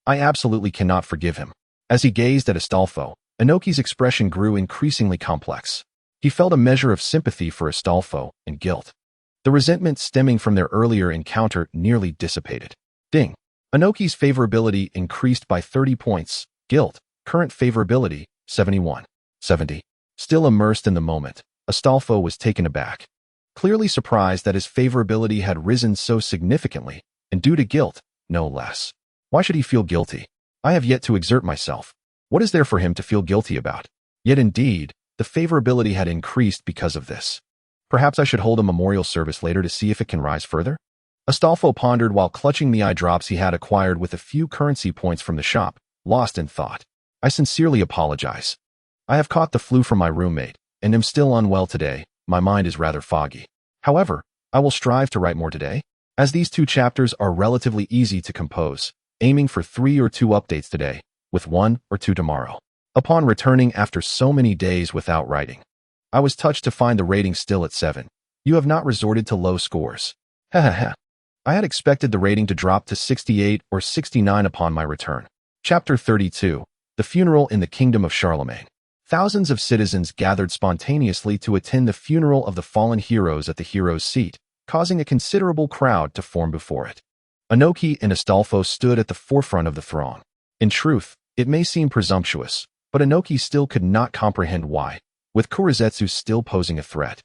[SPEAKER 2] I absolutely cannot forgive him. As he gazed at Astolfo, Inoki's expression grew increasingly complex. He felt a measure of sympathy for Astolfo and guilt. The resentment stemming from their earlier encounter nearly dissipated. Ding. Inoki's favorability increased by 30 points. Guilt. Current favorability, 71. 70. Still immersed in the moment, Astolfo was taken aback. Clearly surprised that his favorability had risen so significantly, and due to guilt, no less. Why should he feel guilty? I have yet to exert myself. What is there for him to feel guilty about? Yet indeed, the favorability had increased because of this. Perhaps I should hold a memorial service later to see if it can rise further? Astolfo pondered while clutching the eye drops he had acquired with a few currency points from the shop, lost in thought. I sincerely apologize. I have caught the flu from my roommate, and am still unwell today. My mind is rather foggy. However, I will strive to write more today, as these 2 chapters are relatively easy to compose, aiming for 3 or 2 updates today, with 1 or 2 tomorrow. Upon returning after so many days without writing, I was touched to find the rating still at 7. You have not resorted to low scores. I had expected the rating to drop to 68 or 69 upon my return. Chapter 32. The Funeral in the Kingdom of Charlemagne. Thousands of citizens gathered spontaneously to attend the funeral of the fallen heroes at the hero's seat, causing a considerable crowd to form before it. Inoki and Astolfo stood at the forefront of the throng. In truth, it may seem presumptuous, but Inoki still could not comprehend why, with Kurizetsu still posing a threat.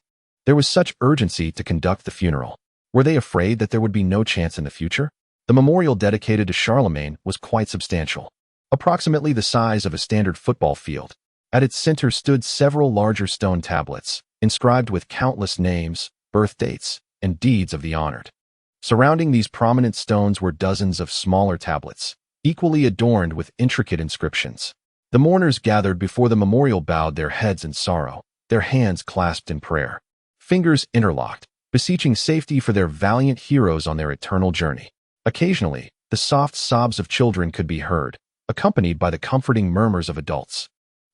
[SPEAKER 2] There was such urgency to conduct the funeral. Were they afraid that there would be no chance in the future? The memorial dedicated to Charlemagne was quite substantial, approximately the size of a standard football field. At its center stood several larger stone tablets, inscribed with countless names, birth dates, and deeds of the honored. Surrounding these prominent stones were dozens of smaller tablets, equally adorned with intricate inscriptions. The mourners gathered before the memorial bowed their heads in sorrow, their hands clasped in prayer, fingers interlocked, beseeching safety for their valiant heroes on their eternal journey. Occasionally, the soft sobs of children could be heard, accompanied by the comforting murmurs of adults.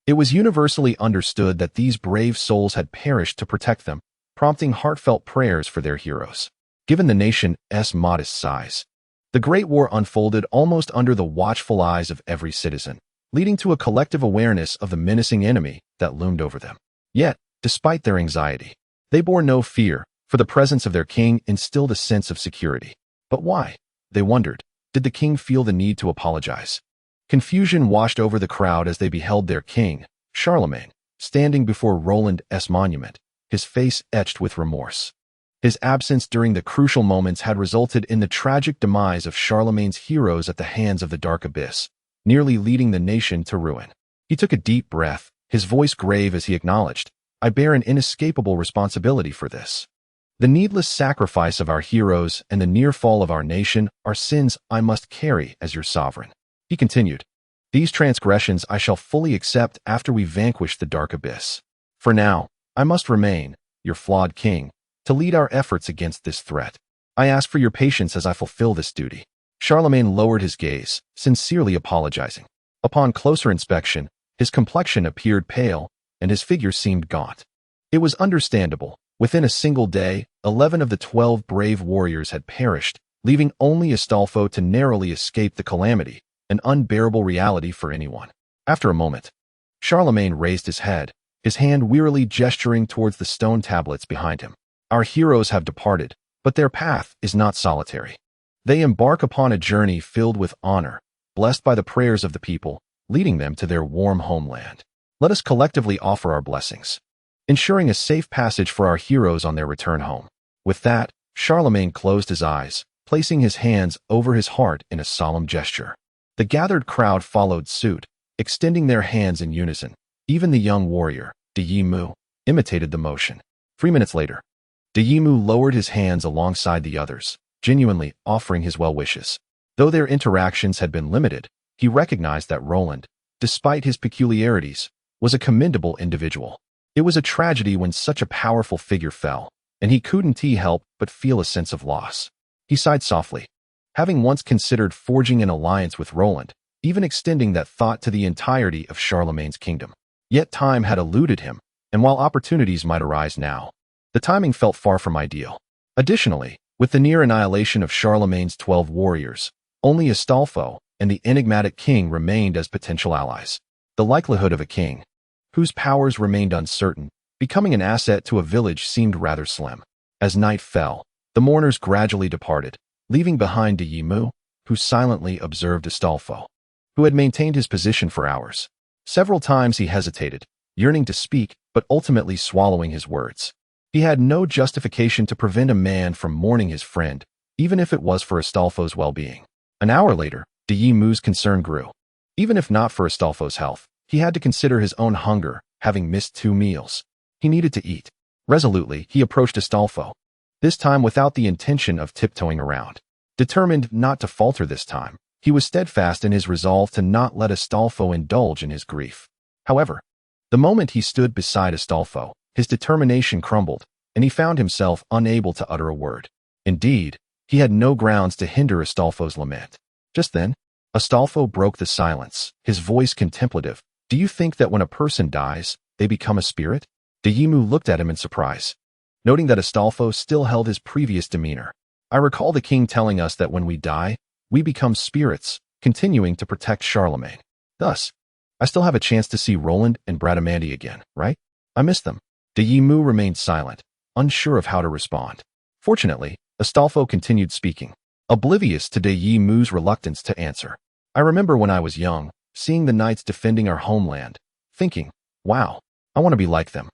[SPEAKER 2] It was universally understood that these brave souls had perished to protect them, prompting heartfelt prayers for their heroes. Given the nation's modest size, the Great War unfolded almost under the watchful eyes of every citizen, leading to a collective awareness of the menacing enemy that loomed over them. Yet, despite their anxiety, they bore no fear, for the presence of their king instilled a sense of security. But why? They wondered. Did the king feel the need to apologize? Confusion washed over the crowd as they beheld their king, Charlemagne, standing before Roland's monument, his face etched with remorse. His absence during the crucial moments had resulted in the tragic demise of Charlemagne's heroes at the hands of the Dark Abyss, nearly leading the nation to ruin. He took a deep breath, his voice grave as he acknowledged, I bear an inescapable responsibility for this. The needless sacrifice of our heroes and the near fall of our nation are sins I must carry as your sovereign. He continued, these transgressions I shall fully accept after we vanquish the Dark Abyss. For now, I must remain, your flawed king, to lead our efforts against this threat. I ask for your patience as I fulfill this duty. Charlemagne lowered his gaze, sincerely apologizing. Upon closer inspection, his complexion appeared pale, and his figure seemed gaunt. It was understandable. Within a single day, 11 of the 12 brave warriors had perished, leaving only Astolfo to narrowly escape the calamity, an unbearable reality for anyone. After a moment, Charlemagne raised his head, his hand wearily gesturing towards the stone tablets behind him. Our heroes have departed, but their path is not solitary. They embark upon a journey filled with honor, blessed by the prayers of the people, leading them to their warm homeland. Let us collectively offer our blessings, ensuring a safe passage for our heroes on their return home. With that, Charlemagne closed his eyes, placing his hands over his heart in a solemn gesture. The gathered crowd followed suit, extending their hands in unison. Even the young warrior, Mu, imitated the motion. 3 minutes later, Mu lowered his hands alongside the others, genuinely offering his well wishes. Though their interactions had been limited, he recognized that Roland, despite his peculiarities, was a commendable individual. It was a tragedy when such a powerful figure fell, and he couldn't help but feel a sense of loss. He sighed softly. Having once considered forging an alliance with Roland, even extending that thought to the entirety of Charlemagne's kingdom. Yet time had eluded him, and while opportunities might arise now, the timing felt far from ideal. Additionally, with the near annihilation of Charlemagne's 12 warriors, only Astolfo and the enigmatic king remained as potential allies. The likelihood of a king, whose powers remained uncertain, becoming an asset to a village seemed rather slim. As night fell, the mourners gradually departed, leaving behind Mu, who silently observed Astolfo, who had maintained his position for hours. Several times he hesitated, yearning to speak, but ultimately swallowing his words. He had no justification to prevent a man from mourning his friend, even if it was for Astolfo's well-being. An hour later, Mu's concern grew. Even if not for Astolfo's health, he had to consider his own hunger, having missed 2 meals. He needed to eat. Resolutely, he approached Astolfo, this time without the intention of tiptoeing around. Determined not to falter this time, he was steadfast in his resolve to not let Astolfo indulge in his grief. However, the moment he stood beside Astolfo, his determination crumbled, and he found himself unable to utter a word. Indeed, he had no grounds to hinder Astolfo's lament. Just then, Astolfo broke the silence, his voice contemplative. "Do you think that when a person dies, they become a spirit?" Mu looked at him in surprise, noting that Astolfo still held his previous demeanor. "I recall the king telling us that when we die, we become spirits, continuing to protect Charlemagne. Thus, I still have a chance to see Roland and Bradamante again, right? I miss them." Mu remained silent, unsure of how to respond. Fortunately, Astolfo continued speaking, oblivious to Mu's reluctance to answer. "I remember when I was young, seeing the knights defending our homeland, thinking, wow, I want to be like them.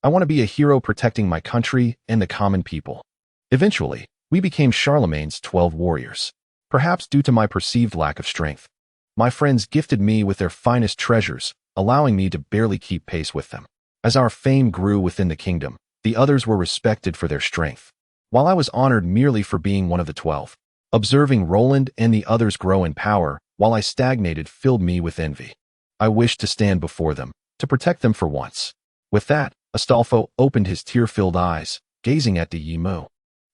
[SPEAKER 2] I want to be a hero protecting my country and the common people." Eventually, we became Charlemagne's 12 warriors. Perhaps due to my perceived lack of strength, my friends gifted me with their finest treasures, allowing me to barely keep pace with them. As our fame grew within the kingdom, the others were respected for their strength, while I was honored merely for being one of the 12. Observing Roland and the others grow in power, while I stagnated, filled me with envy. I wished to stand before them, to protect them for once. With that, Astolfo opened his tear-filled eyes, gazing at Mu.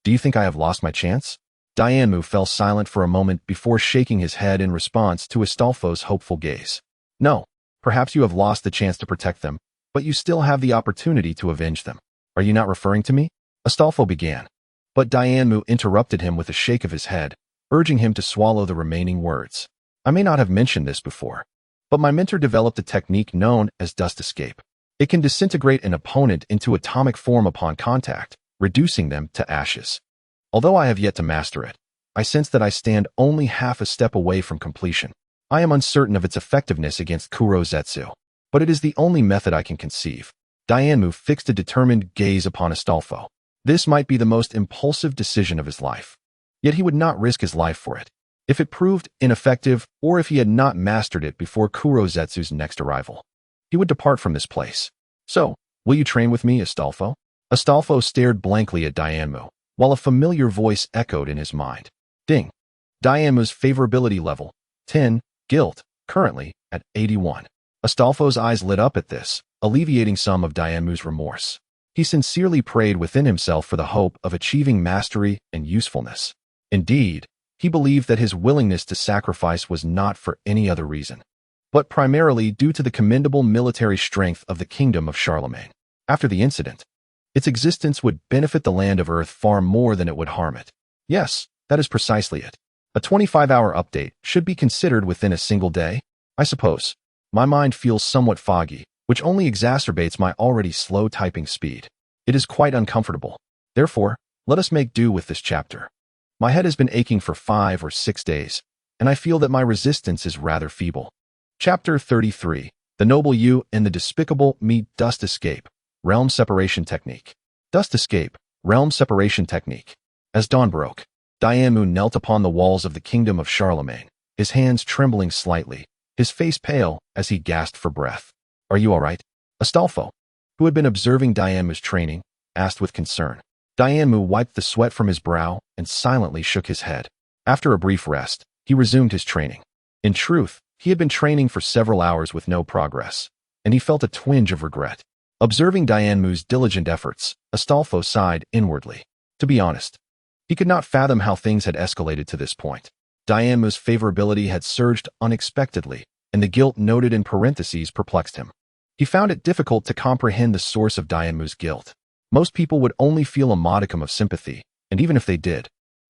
[SPEAKER 2] "Do you think I have lost my chance?" Mu fell silent for a moment before shaking his head in response to Astolfo's hopeful gaze. "No, perhaps you have lost the chance to protect them, but you still have the opportunity to avenge them. Are you not referring to me?" Astolfo began, but Mu interrupted him with a shake of his head, urging him to swallow the remaining words. "I may not have mentioned this before, but my mentor developed a technique known as dust escape. It can disintegrate an opponent into atomic form upon contact, reducing them to ashes. Although I have yet to master it, I sense that I stand only half a step away from completion. I am uncertain of its effectiveness against Kurozetsu, but it is the only method I can conceive." Mu fixed a determined gaze upon Astolfo. This might be the most impulsive decision of his life, yet he would not risk his life for it. If it proved ineffective, or if he had not mastered it before Kurozetsu's next arrival, he would depart from this place. "So, will you train with me, Astolfo?" Astolfo stared blankly at Mu, while a familiar voice echoed in his mind. Ding. Mu's favorability level, 10, guilt, currently at 81. Astolfo's eyes lit up at this, alleviating some of Mu's remorse. He sincerely prayed within himself for the hope of achieving mastery and usefulness. Indeed, he believed that his willingness to sacrifice was not for any other reason, but primarily due to the commendable military strength of the kingdom of Charlemagne. After the incident, its existence would benefit the land of Earth far more than it would harm it. Yes, that is precisely it. A 25-hour update should be considered within a single day, I suppose. My mind feels somewhat foggy, which only exacerbates my already slow typing speed. It is quite uncomfortable. Therefore, let us make do with this chapter. My head has been aching for 5 or 6 days, and I feel that my resistance is rather feeble. Chapter 33, The Noble You and the Despicable Me. Dust Escape, Realm Separation Technique. Dust Escape, Realm Separation Technique. As dawn broke, Mu knelt upon the walls of the kingdom of Charlemagne, his hands trembling slightly, his face pale as he gasped for breath. "Are you all right?" Astolfo, who had been observing Dianmu's training, asked with concern. Dianmu wiped the sweat from his brow and silently shook his head. After a brief rest, he resumed his training. In truth, he had been training for several hours with no progress, and he felt a twinge of regret. Observing Dianmu's diligent efforts, Astolfo sighed inwardly. To be honest, he could not fathom how things had escalated to this point. Dianmu's favorability had surged unexpectedly, and the guilt noted in parentheses perplexed him. He found it difficult to comprehend the source of Dianmu's guilt. Most people would only feel a modicum of sympathy, and even if they did,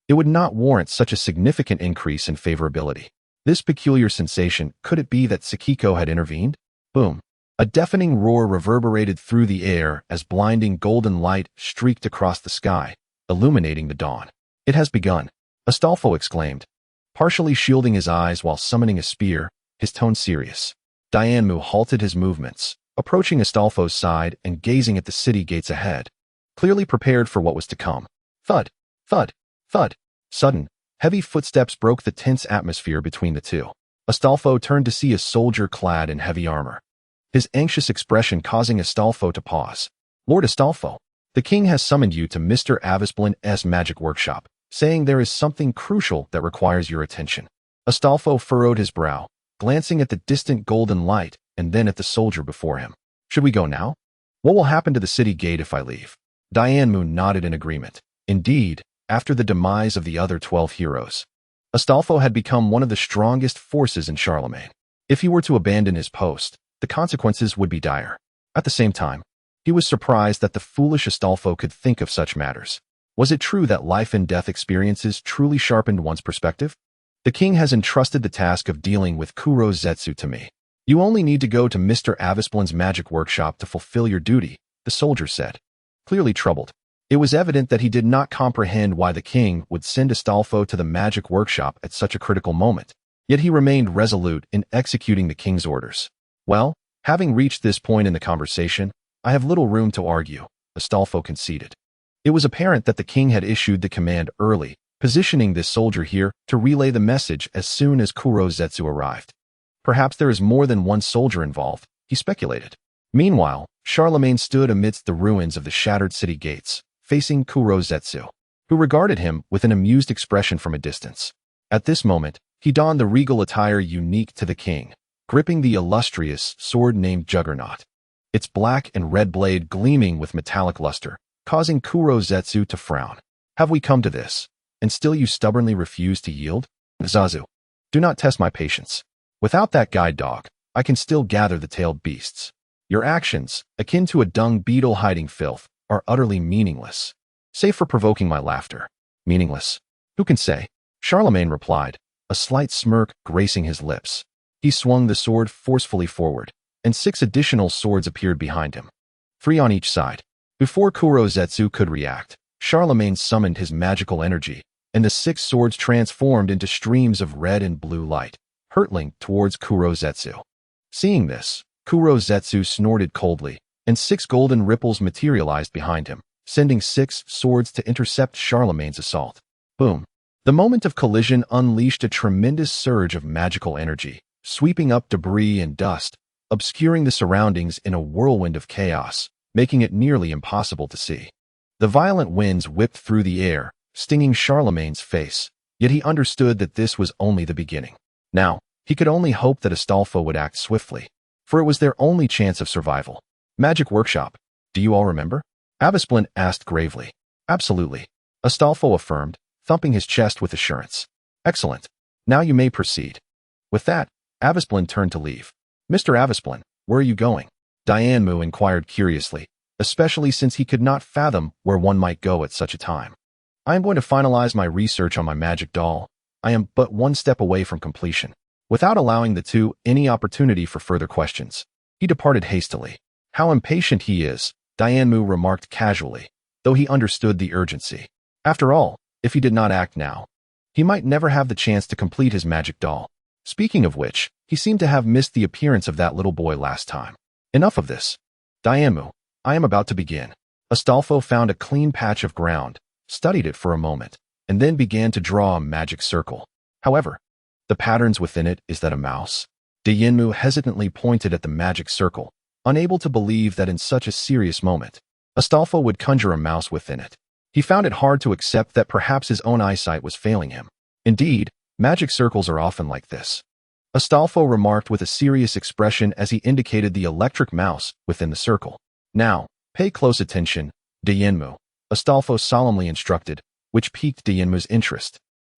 [SPEAKER 2] it would not warrant such a significant increase in favorability. This peculiar sensation, could it be that Sakiko had intervened? Boom. A deafening roar reverberated through the air as blinding golden light streaked across the sky, illuminating the dawn. "It has begun," Astolfo exclaimed, partially shielding his eyes while summoning a spear, his tone serious. Dianmu halted his movements, approaching Astolfo's side and gazing at the city gates ahead, clearly prepared for what was to come. Thud, thud, thud. Sudden, heavy footsteps broke the tense atmosphere between the two. Astolfo turned to see a soldier clad in heavy armor, his anxious expression causing Astolfo to pause. "Lord Astolfo, the king has summoned you to Mr. Avisplin's magic workshop, saying there is something crucial that requires your attention." Astolfo furrowed his brow, glancing at the distant golden light and then at the soldier before him. "Should we go now? What will happen to the city gate if I leave?" Dianmu nodded in agreement. Indeed, after the demise of the other 12 heroes, Astolfo had become one of the strongest forces in Charlemagne. If he were to abandon his post, the consequences would be dire. At the same time, he was surprised that the foolish Astolfo could think of such matters. Was it true that life and death experiences truly sharpened one's perspective? "The king has entrusted the task of dealing with Kuro Zetsu to me. You only need to go to Mr. Avisplin's magic workshop to fulfill your duty," the soldier said, clearly troubled. It was evident that he did not comprehend why the king would send Astolfo to the magic workshop at such a critical moment, yet he remained resolute in executing the king's orders. "Well, having reached this point in the conversation, I have little room to argue," Astolfo conceded. It was apparent that the king had issued the command early, positioning this soldier here to relay the message as soon as Kuro Zetsu arrived. Perhaps there is more than one soldier involved, he speculated. Meanwhile, Charlemagne stood amidst the ruins of the shattered city gates, facing Kuro Zetsu, who regarded him with an amused expression from a distance. At this moment, he donned the regal attire unique to the king, gripping the illustrious sword named Juggernaut, its black and red blade gleaming with metallic luster, causing Kuro Zetsu to frown. "Have we come to this, and still you stubbornly refuse to yield? Zazu, do not test my patience. Without that guide dog, I can still gather the tailed beasts. Your actions, akin to a dung beetle hiding filth, are utterly meaningless. Save for provoking my laughter. Meaningless? Who can say?" Charlemagne replied, a slight smirk gracing his lips. He swung the sword forcefully forward, and 6 additional swords appeared behind him, 3 on each side. Before Kuro Zetsu could react, Charlemagne summoned his magical energy, and the 6 swords transformed into streams of red and blue light, hurtling towards Kuro Zetsu. Seeing this, Kuro Zetsu snorted coldly, and 6 golden ripples materialized behind him, sending 6 swords to intercept Charlemagne's assault. Boom. The moment of collision unleashed a tremendous surge of magical energy, sweeping up debris and dust, obscuring the surroundings in a whirlwind of chaos, making it nearly impossible to see. The violent winds whipped through the air, stinging Charlemagne's face, yet he understood that this was only the beginning. Now, he could only hope that Astolfo would act swiftly, for it was their only chance of survival. "Magic workshop, do you all remember?" Avisplin asked gravely. "Absolutely," Astolfo affirmed, thumping his chest with assurance. "Excellent. Now you may proceed." With that, Avisplin turned to leave. "Mr. Avisplin, where are you going?" Dianmu inquired curiously, especially since he could not fathom where one might go at such a time. "I am going to finalize my research on my magic doll. I am but 1 step away from completion." Without allowing the two any opportunity for further questions, he departed hastily. "How impatient he is," Dianmu remarked casually, though he understood the urgency. After all, if he did not act now, he might never have the chance to complete his magic doll. Speaking of which, he seemed to have missed the appearance of that little boy last time. Enough of this. "Dianmu, I am about to begin." Astolfo found a clean patch of ground, studied it for a moment, and then began to draw a magic circle. However, The patterns within it, is that a mouse? Dayinmu hesitantly pointed at the magic circle, unable to believe that in such a serious moment, Astolfo would conjure a mouse within it. He found it hard to accept that perhaps his own eyesight was failing him. Indeed, magic circles are often like this. Astolfo remarked with a serious expression as he indicated the electric mouse within the circle. Now, pay close attention, Dayinmu, Astolfo solemnly instructed, which piqued Dayinmu's interest.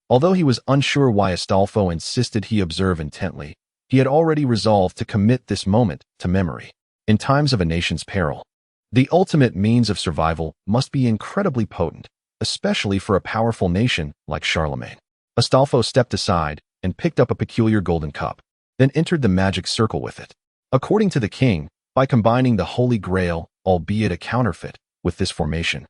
[SPEAKER 2] Although he was unsure why Astolfo insisted he observe intently, he had already resolved to commit this moment to memory. In times of a nation's peril, the ultimate means of survival must be incredibly potent, especially for a powerful nation like Charlemagne. Astolfo stepped aside and picked up a peculiar golden cup, then entered the magic circle with it. According to the king, by combining the Holy Grail, albeit a counterfeit, with this formation,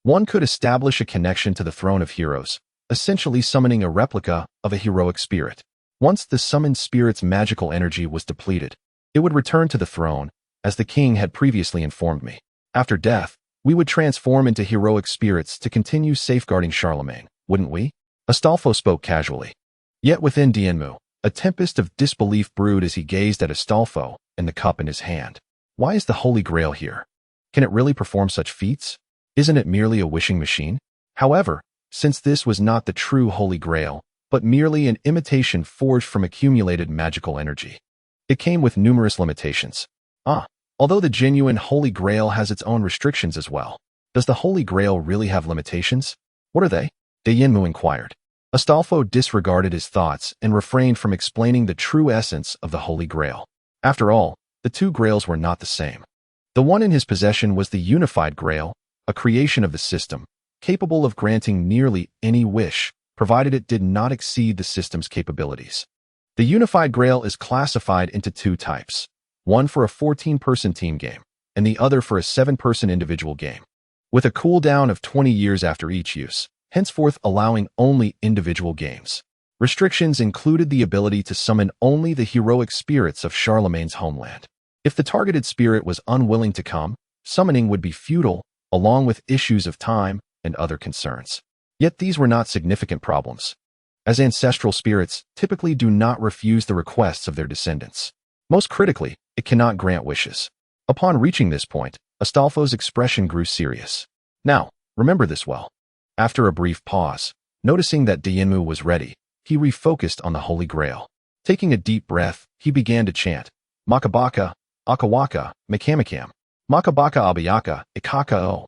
[SPEAKER 2] one could establish a connection to the throne of heroes, essentially summoning a replica of a heroic spirit. Once the summoned spirit's magical energy was depleted, it would return to the throne, as the king had previously informed me. After death, we would transform into heroic spirits to continue safeguarding Charlemagne, wouldn't we? Astolfo spoke casually. Yet within Dayinmu, a tempest of disbelief brewed as he gazed at Astolfo and the cup in his hand. Why is the Holy Grail here? Can it really perform such feats? Isn't it merely a wishing machine? However, since this was not the true Holy Grail, but merely an imitation forged from accumulated magical energy, it came with numerous limitations. Although the genuine Holy Grail has its own restrictions as well. Does the Holy Grail really have limitations? What are they? Dayinmu inquired. Astolfo disregarded his thoughts and refrained from explaining the true essence of the Holy Grail. After all, the two Grails were not the same. The one in his possession was the Unified Grail, a creation of the system, capable of granting nearly any wish, provided it did not exceed the system's capabilities. The Unified Grail is classified into two types, one for a 14-person team game, and the other for a 7-person individual game, with a cooldown of 20 years after each use, henceforth allowing only individual games. Restrictions included the ability to summon only the heroic spirits of Charlemagne's homeland. If the targeted spirit was unwilling to come, summoning would be futile, along with issues of time and other concerns. Yet these were not significant problems, as ancestral spirits typically do not refuse the requests of their descendants. Most critically, it cannot grant wishes. Upon reaching this point, Astolfo's expression grew serious. Now, remember this well. After a brief pause, noticing that Dayinmu was ready, he refocused on the Holy Grail. Taking a deep breath, he began to chant, Makabaka, Akawaka, Makamakam, Makabaka Abayaka, Ikaka-o,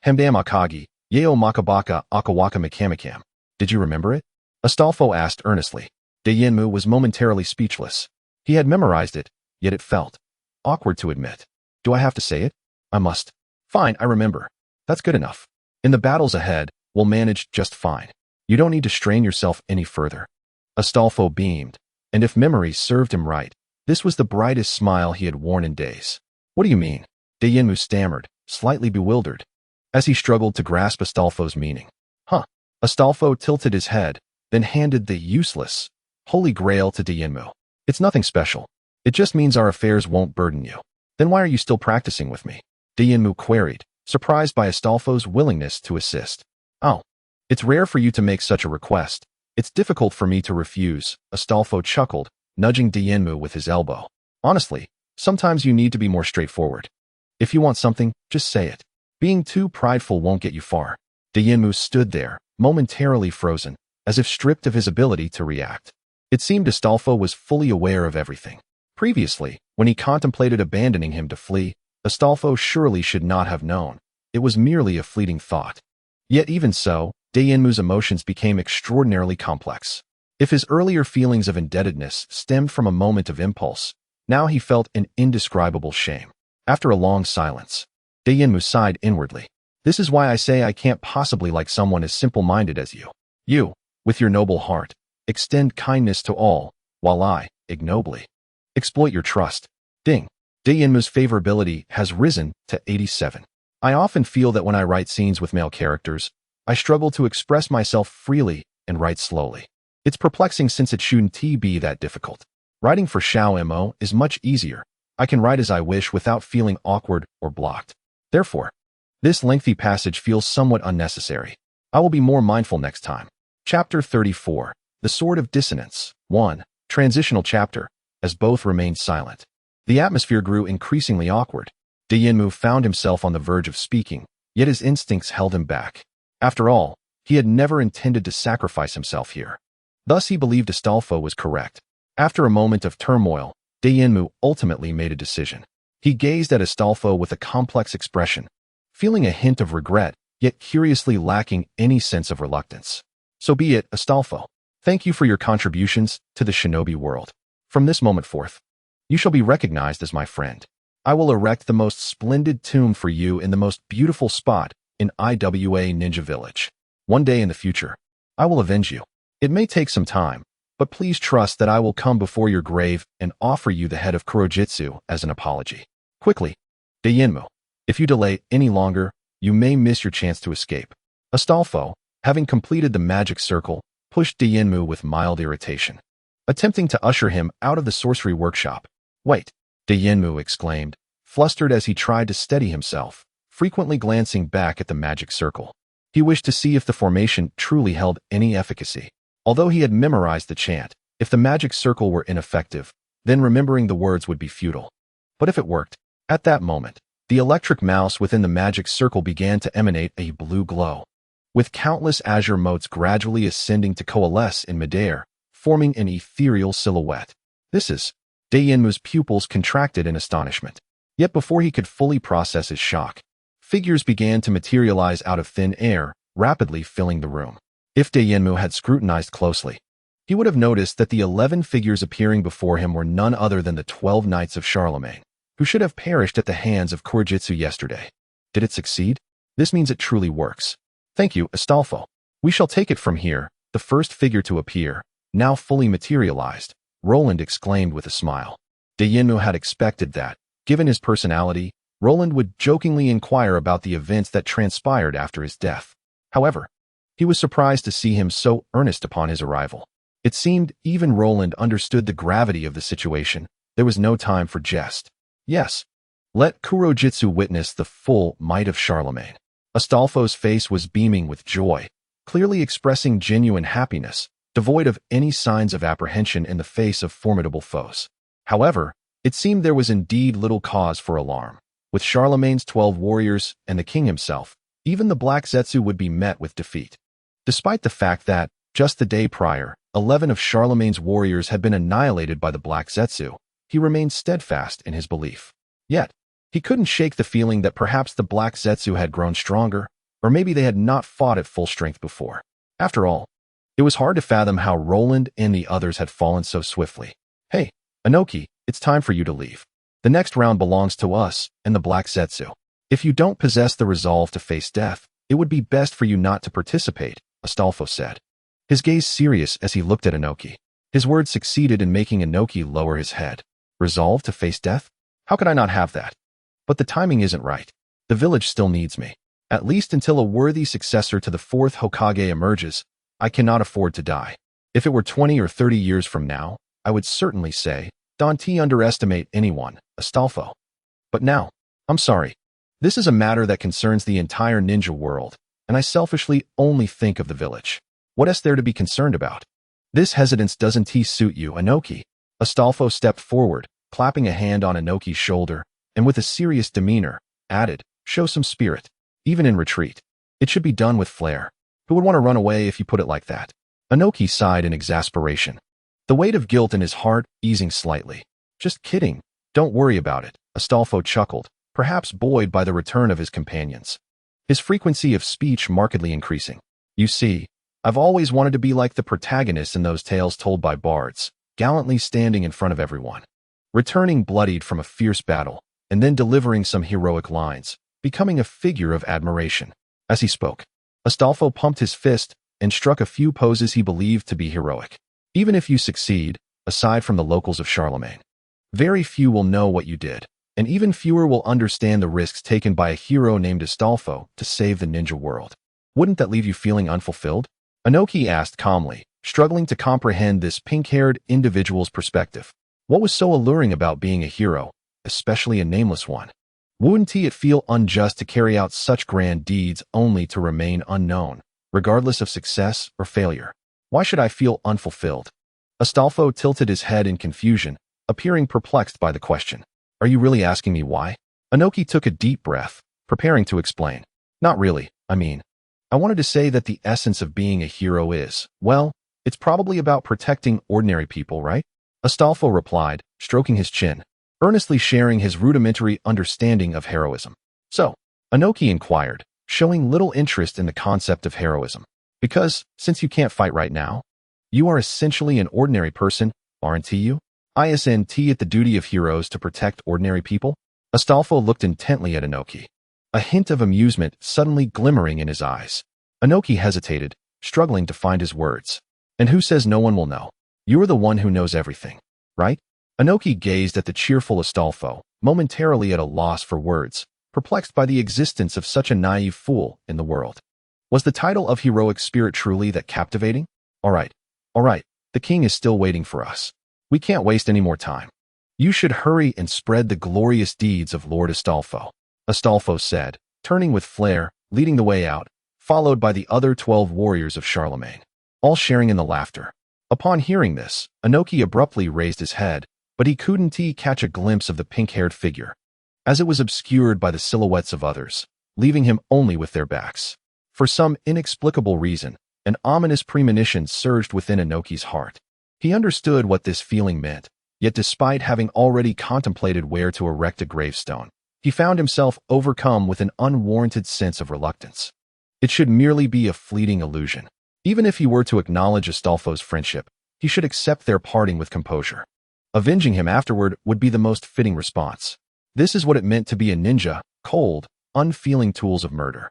[SPEAKER 2] Hemdam Akagi, Yeo Makabaka, Akawaka Makamakam. Did you remember it? Astolfo asked earnestly. Dayinmu was momentarily speechless. He had memorized it, yet it felt awkward to admit. Do I have to say it? I must. Fine, I remember. That's good enough. In the battles ahead, we'll manage just fine. You don't need to strain yourself any further. Astolfo beamed, and if memory served him right, this was the brightest smile he had worn in days. What do you mean? Dayinmu stammered, slightly bewildered, as he struggled to grasp Astolfo's meaning. Astolfo tilted his head, then handed the useless Holy Grail to Dayinmu. It's nothing special. It just means our affairs won't burden you. Then why are you still practicing with me? Dayinmu queried, surprised by Astolfo's willingness to assist. Oh, it's rare for you to make such a request. It's difficult for me to refuse, Astolfo chuckled, nudging Dayinmu with his elbow. Honestly, sometimes you need to be more straightforward. If you want something, just say it. Being too prideful won't get you far. Dayinmu stood there, momentarily frozen, as if stripped of his ability to react. It seemed Astolfo was fully aware of everything. Previously, when he contemplated abandoning him to flee, Astolfo surely should not have known. It was merely a fleeting thought. Yet even so, Dayinmu's emotions became extraordinarily complex. If his earlier feelings of indebtedness stemmed from a moment of impulse, now he felt an indescribable shame. After a long silence, Dayinmu sighed inwardly. This is why I say I can't possibly like someone as simple-minded as you. You, with your noble heart, extend kindness to all, while I, ignobly, exploit your trust. Ding. Dayinmu's favorability has risen to 87. I often feel that when I write scenes with male characters, I struggle to express myself freely and write slowly. It's perplexing since it shouldn't be that difficult. Writing for Xiao Mo is much easier. I can write as I wish without feeling awkward or blocked. Therefore, this lengthy passage feels somewhat unnecessary. I will be more mindful next time. Chapter 34. The Sword of Dissonance. 1. Transitional chapter. As both remained silent, the atmosphere grew increasingly awkward. Dayenmu found himself on the verge of speaking, yet his instincts held him back. After all, he had never intended to sacrifice himself here. Thus he believed Astolfo was correct. After a moment of turmoil, Dayenmu ultimately made a decision. He gazed at Astolfo with a complex expression, feeling a hint of regret, yet curiously lacking any sense of reluctance. So be it, Astolfo. Thank you for your contributions to the shinobi world. From this moment forth, you shall be recognized as my friend. I will erect the most splendid tomb for you in the most beautiful spot in IWA Ninja Village. One day in the future, I will avenge you. It may take some time, but please trust that I will come before your grave and offer you the head of Kurojitsu as an apology. Quickly, Dayenmu. If you delay any longer, you may miss your chance to escape. Astolfo, having completed the magic circle, pushed Dayenmu with mild irritation, attempting to usher him out of the sorcery workshop. Wait, Dayenmu exclaimed, flustered as he tried to steady himself, frequently glancing back at the magic circle. He wished to see if the formation truly held any efficacy. Although he had memorized the chant, if the magic circle were ineffective, then remembering the words would be futile. But if it worked, at that moment, the electric mouse within the magic circle began to emanate a blue glow, with countless azure motes gradually ascending to coalesce in midair, forming an ethereal silhouette. This is... Dayenmu's pupils contracted in astonishment. Yet before he could fully process his shock, figures began to materialize out of thin air, rapidly filling the room. If Dayenmu had scrutinized closely, he would have noticed that the 11 figures appearing before him were none other than the 12 Knights of Charlemagne, who should have perished at the hands of Kurojitsu yesterday. Did it succeed? This means it truly works. Thank you, Astolfo. We shall take it from here. The first figure to appear, now fully materialized, Roland exclaimed with a smile. Dayenmu had expected that, given his personality, Roland would jokingly inquire about the events that transpired after his death. However, he was surprised to see him so earnest upon his arrival. It seemed even Roland understood the gravity of the situation. There was no time for jest. Yes, let Kurojitsu witness the full might of Charlemagne. Astolfo's face was beaming with joy, clearly expressing genuine happiness, devoid of any signs of apprehension in the face of formidable foes. However, it seemed there was indeed little cause for alarm. With Charlemagne's 12 warriors and the king himself, even the Black Zetsu would be met with defeat. Despite the fact that, just the day prior, 11 of Charlemagne's warriors had been annihilated by the Black Zetsu, he remained steadfast in his belief. Yet, he couldn't shake the feeling that perhaps the Black Zetsu had grown stronger, or maybe they had not fought at full strength before. After all, it was hard to fathom how Roland and the others had fallen so swiftly. Hey, Inoki, it's time for you to leave. The next round belongs to us and the Black Zetsu. If you don't possess the resolve to face death, it would be best for you not to participate, Astolfo said, his gaze serious as he looked at Inoki. His words succeeded in making Inoki lower his head. Resolve to face death? How could I not have that? But the timing isn't right. The village still needs me. At least until a worthy successor to the 4th Hokage emerges, I cannot afford to die. If it were 20 or 30 years from now, I would certainly say, don't underestimate anyone, Astolfo. But now, I'm sorry. This is a matter that concerns the entire ninja world, and I selfishly only think of the village. What is there to be concerned about? This hesitance doesn't suit you, Inoki. Astolfo stepped forward, clapping a hand on Inoki's shoulder, and with a serious demeanor, added, show some spirit. Even in retreat, it should be done with flair. Who would want to run away if you put it like that? Inoki sighed in exasperation, the weight of guilt in his heart easing slightly. Just kidding. Don't worry about it, Astolfo chuckled, perhaps buoyed by the return of his companions, his frequency of speech markedly increasing. You see, I've always wanted to be like the protagonist in those tales told by bards, gallantly standing in front of everyone, returning bloodied from a fierce battle, and then delivering some heroic lines, becoming a figure of admiration. As he spoke, Astolfo pumped his fist and struck a few poses he believed to be heroic. Even if you succeed, aside from the locals of Charlemagne, very few will know what you did, and even fewer will understand the risks taken by a hero named Astolfo to save the ninja world. Wouldn't that leave you feeling unfulfilled? Inoki asked calmly, struggling to comprehend this pink-haired individual's perspective. What was so alluring about being a hero, especially a nameless one? Wouldn't it feel unjust to carry out such grand deeds only to remain unknown, regardless of success or failure? Why should I feel unfulfilled? Astolfo tilted his head in confusion, appearing perplexed by the question. Are you really asking me why? Inoki took a deep breath, preparing to explain. Not really, I wanted to say that the essence of being a hero is, well, it's probably about protecting ordinary people, right? Astolfo replied, stroking his chin, earnestly sharing his rudimentary understanding of heroism. So, Inoki inquired, showing little interest in the concept of heroism. Because, since you can't fight right now, you are essentially an ordinary person, aren't you? Isn't it the duty of heroes to protect ordinary people? Astolfo looked intently at Inoki, a hint of amusement suddenly glimmering in his eyes. Inoki hesitated, struggling to find his words. And who says no one will know? You're the one who knows everything, right? Inoki gazed at the cheerful Astolfo, momentarily at a loss for words, perplexed by the existence of such a naive fool in the world. Was the title of heroic spirit truly that captivating? All right, the king is still waiting for us. We can't waste any more time. You should hurry and spread the glorious deeds of Lord Astolfo, Astolfo said, turning with flair, leading the way out, followed by the other 12 warriors of Charlemagne, all sharing in the laughter. Upon hearing this, Inoki abruptly raised his head, but he couldn't catch a glimpse of the pink-haired figure, as it was obscured by the silhouettes of others, leaving him only with their backs. For some inexplicable reason, an ominous premonition surged within Inoki's heart. He understood what this feeling meant, yet despite having already contemplated where to erect a gravestone, he found himself overcome with an unwarranted sense of reluctance. It should merely be a fleeting illusion. Even if he were to acknowledge Astolfo's friendship, he should accept their parting with composure. Avenging him afterward would be the most fitting response. This is what it meant to be a ninja, cold, unfeeling tools of murder.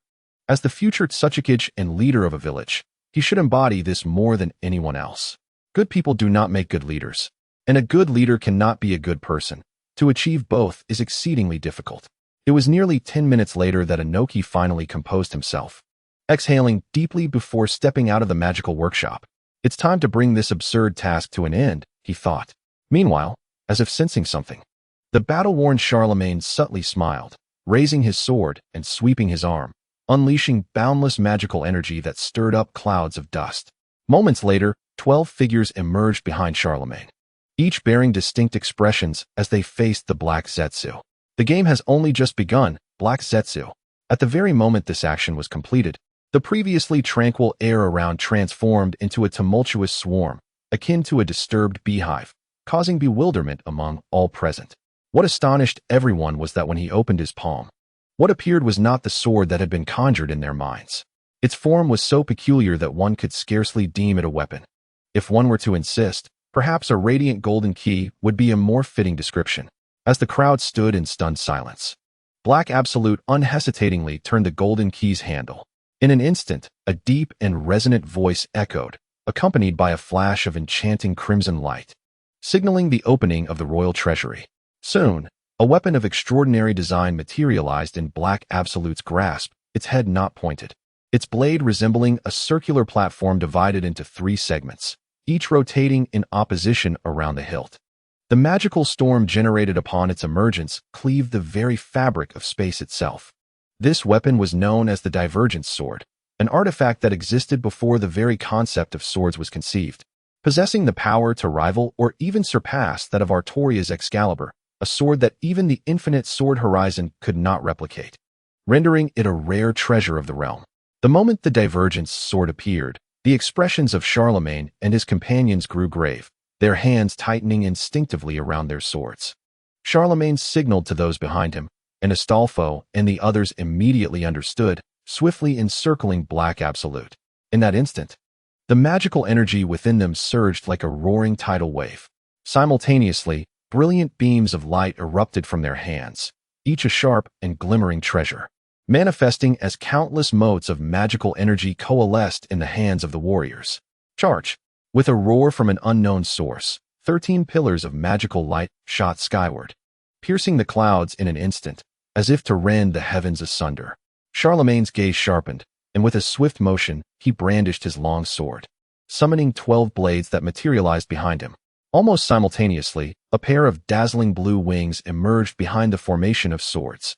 [SPEAKER 2] As the future Tsuchikage and leader of a village, he should embody this more than anyone else. Good people do not make good leaders, and a good leader cannot be a good person. To achieve both is exceedingly difficult. It was nearly 10 minutes later that Inoki finally composed himself, exhaling deeply before stepping out of the magical workshop. It's time to bring this absurd task to an end, he thought. Meanwhile, as if sensing something, the battle-worn Charlemagne subtly smiled, raising his sword and sweeping his arm, unleashing boundless magical energy that stirred up clouds of dust. Moments later, 12 figures emerged behind Charlemagne, each bearing distinct expressions as they faced the Black Zetsu. The game has only just begun, Black Zetsu. At the very moment this action was completed, the previously tranquil air around transformed into a tumultuous swarm, akin to a disturbed beehive, causing bewilderment among all present. What astonished everyone was that when he opened his palm, what appeared was not the sword that had been conjured in their minds. Its form was so peculiar that one could scarcely deem it a weapon. If one were to insist, perhaps a radiant golden key would be a more fitting description. As the crowd stood in stunned silence, Black Absolute unhesitatingly turned the golden key's handle. In an instant, a deep and resonant voice echoed, accompanied by a flash of enchanting crimson light, signaling the opening of the royal treasury. Soon, a weapon of extraordinary design materialized in Black Absolute's grasp, its head not pointed, its blade resembling a circular platform divided into 3 segments, each rotating in opposition around the hilt. The magical storm generated upon its emergence cleaved the very fabric of space itself. This weapon was known as the Divergence Sword, an artifact that existed before the very concept of swords was conceived, possessing the power to rival or even surpass that of Artoria's Excalibur, a sword that even the infinite sword horizon could not replicate, rendering it a rare treasure of the realm. The moment the Divergence Sword appeared, the expressions of Charlemagne and his companions grew grave, their hands tightening instinctively around their swords. Charlemagne signaled to those behind him, and Astolfo and the others immediately understood, swiftly encircling Black Absolute. In that instant, the magical energy within them surged like a roaring tidal wave. Simultaneously, brilliant beams of light erupted from their hands, each a sharp and glimmering treasure, manifesting as countless motes of magical energy coalesced in the hands of the warriors. Charge! With a roar from an unknown source, 13 pillars of magical light shot skyward, piercing the clouds in an instant, as if to rend the heavens asunder. Charlemagne's gaze sharpened, and with a swift motion, he brandished his long sword, summoning 12 blades that materialized behind him. Almost simultaneously, a pair of dazzling blue wings emerged behind the formation of swords.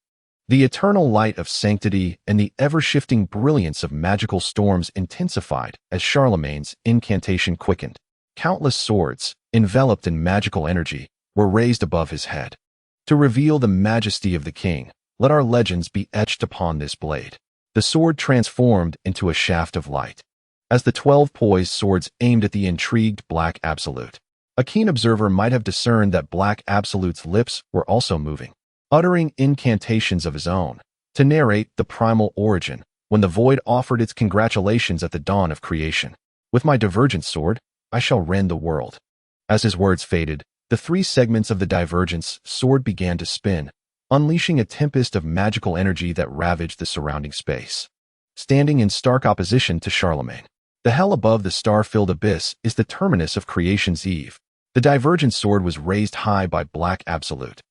[SPEAKER 2] The eternal light of sanctity and the ever-shifting brilliance of magical storms intensified as Charlemagne's incantation quickened. Countless swords, enveloped in magical energy, were raised above his head. To reveal the majesty of the king, let our legends be etched upon this blade. The sword transformed into a shaft of light. As the 12 poised swords aimed at the intrigued Black Absolute, a keen observer might have discerned that Black Absolute's lips were also moving, uttering incantations of his own, to narrate the primal origin, when the void offered its congratulations at the dawn of creation. With my divergent sword, I shall rend the world. As his words faded, the 3 segments of the divergence sword began to spin, unleashing a tempest of magical energy that ravaged the surrounding space. Standing in stark opposition to Charlemagne, the hell above the star-filled abyss is the terminus of creation's eve. The divergent sword was raised high by Black Absolute.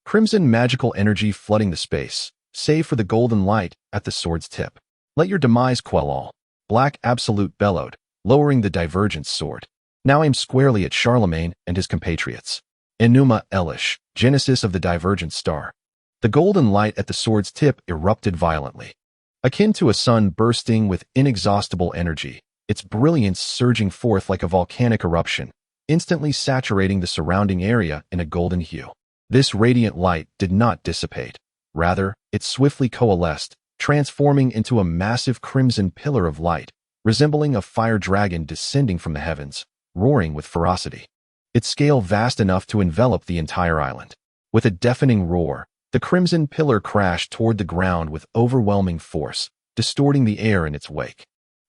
[SPEAKER 2] Crimson magical energy flooding the space, save for the golden light at the sword's tip. Let your demise quell all. Black Absolute bellowed, lowering the divergent sword. Now aimed squarely at Charlemagne and his compatriots. Enuma Elish, genesis of the divergent star. The golden light at the sword's tip erupted violently. Akin to a sun bursting with inexhaustible energy, its brilliance surging forth like a volcanic eruption, instantly saturating the surrounding area in a golden hue. This radiant light did not dissipate. Rather, it swiftly coalesced, transforming into a massive crimson pillar of light, resembling a fire dragon descending from the heavens, roaring with ferocity. Its scale vast enough to envelop the entire island. With a deafening roar, the crimson pillar crashed toward the ground with overwhelming force, distorting the air in its wake.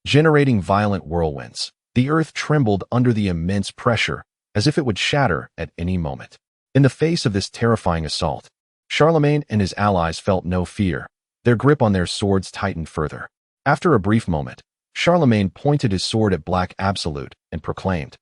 [SPEAKER 2] Generating violent whirlwinds, the earth trembled under the immense pressure, as if it would shatter at any moment. In the face of this terrifying assault, Charlemagne and his allies felt no fear. Their grip on their swords tightened further. After a brief moment, Charlemagne pointed his sword at Black Absolute and proclaimed,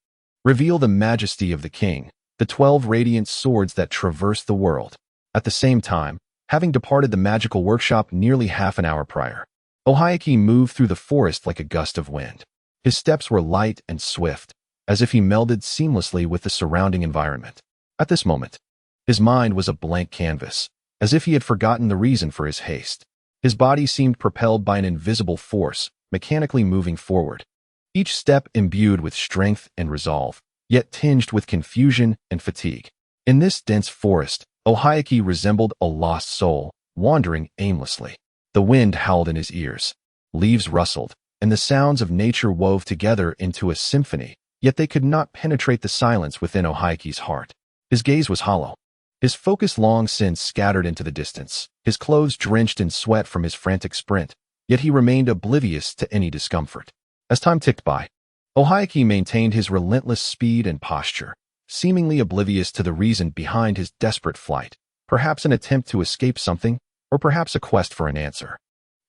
[SPEAKER 2] "Reveal the majesty of the king, the 12 radiant swords that traverse the world." At the same time, having departed the magical workshop nearly half an hour prior, Ohayaki moved through the forest like a gust of wind. His steps were light and swift, as if he melded seamlessly with the surrounding environment. At this moment, his mind was a blank canvas, as if he had forgotten the reason for his haste. His body seemed propelled by an invisible force, mechanically moving forward, each step imbued with strength and resolve, yet tinged with confusion and fatigue. In this dense forest, Ohayaki resembled a lost soul, wandering aimlessly. The wind howled in his ears, leaves rustled, and the sounds of nature wove together into a symphony, yet they could not penetrate the silence within Ohayaki's heart. His gaze was hollow, his focus long since scattered into the distance, his clothes drenched in sweat from his frantic sprint, yet he remained oblivious to any discomfort. As time ticked by, Ohayaki maintained his relentless speed and posture, seemingly oblivious to the reason behind his desperate flight, perhaps an attempt to escape something, or perhaps a quest for an answer,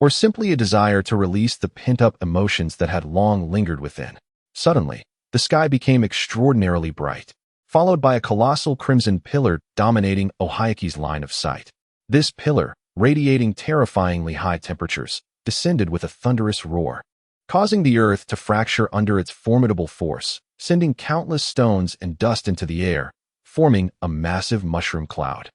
[SPEAKER 2] or simply a desire to release the pent-up emotions that had long lingered within. Suddenly, the sky became extraordinarily bright, followed by a colossal crimson pillar dominating Ohayaki's line of sight. This pillar, radiating terrifyingly high temperatures, descended with a thunderous roar, causing the earth to fracture under its formidable force, sending countless stones and dust into the air, forming a massive mushroom cloud.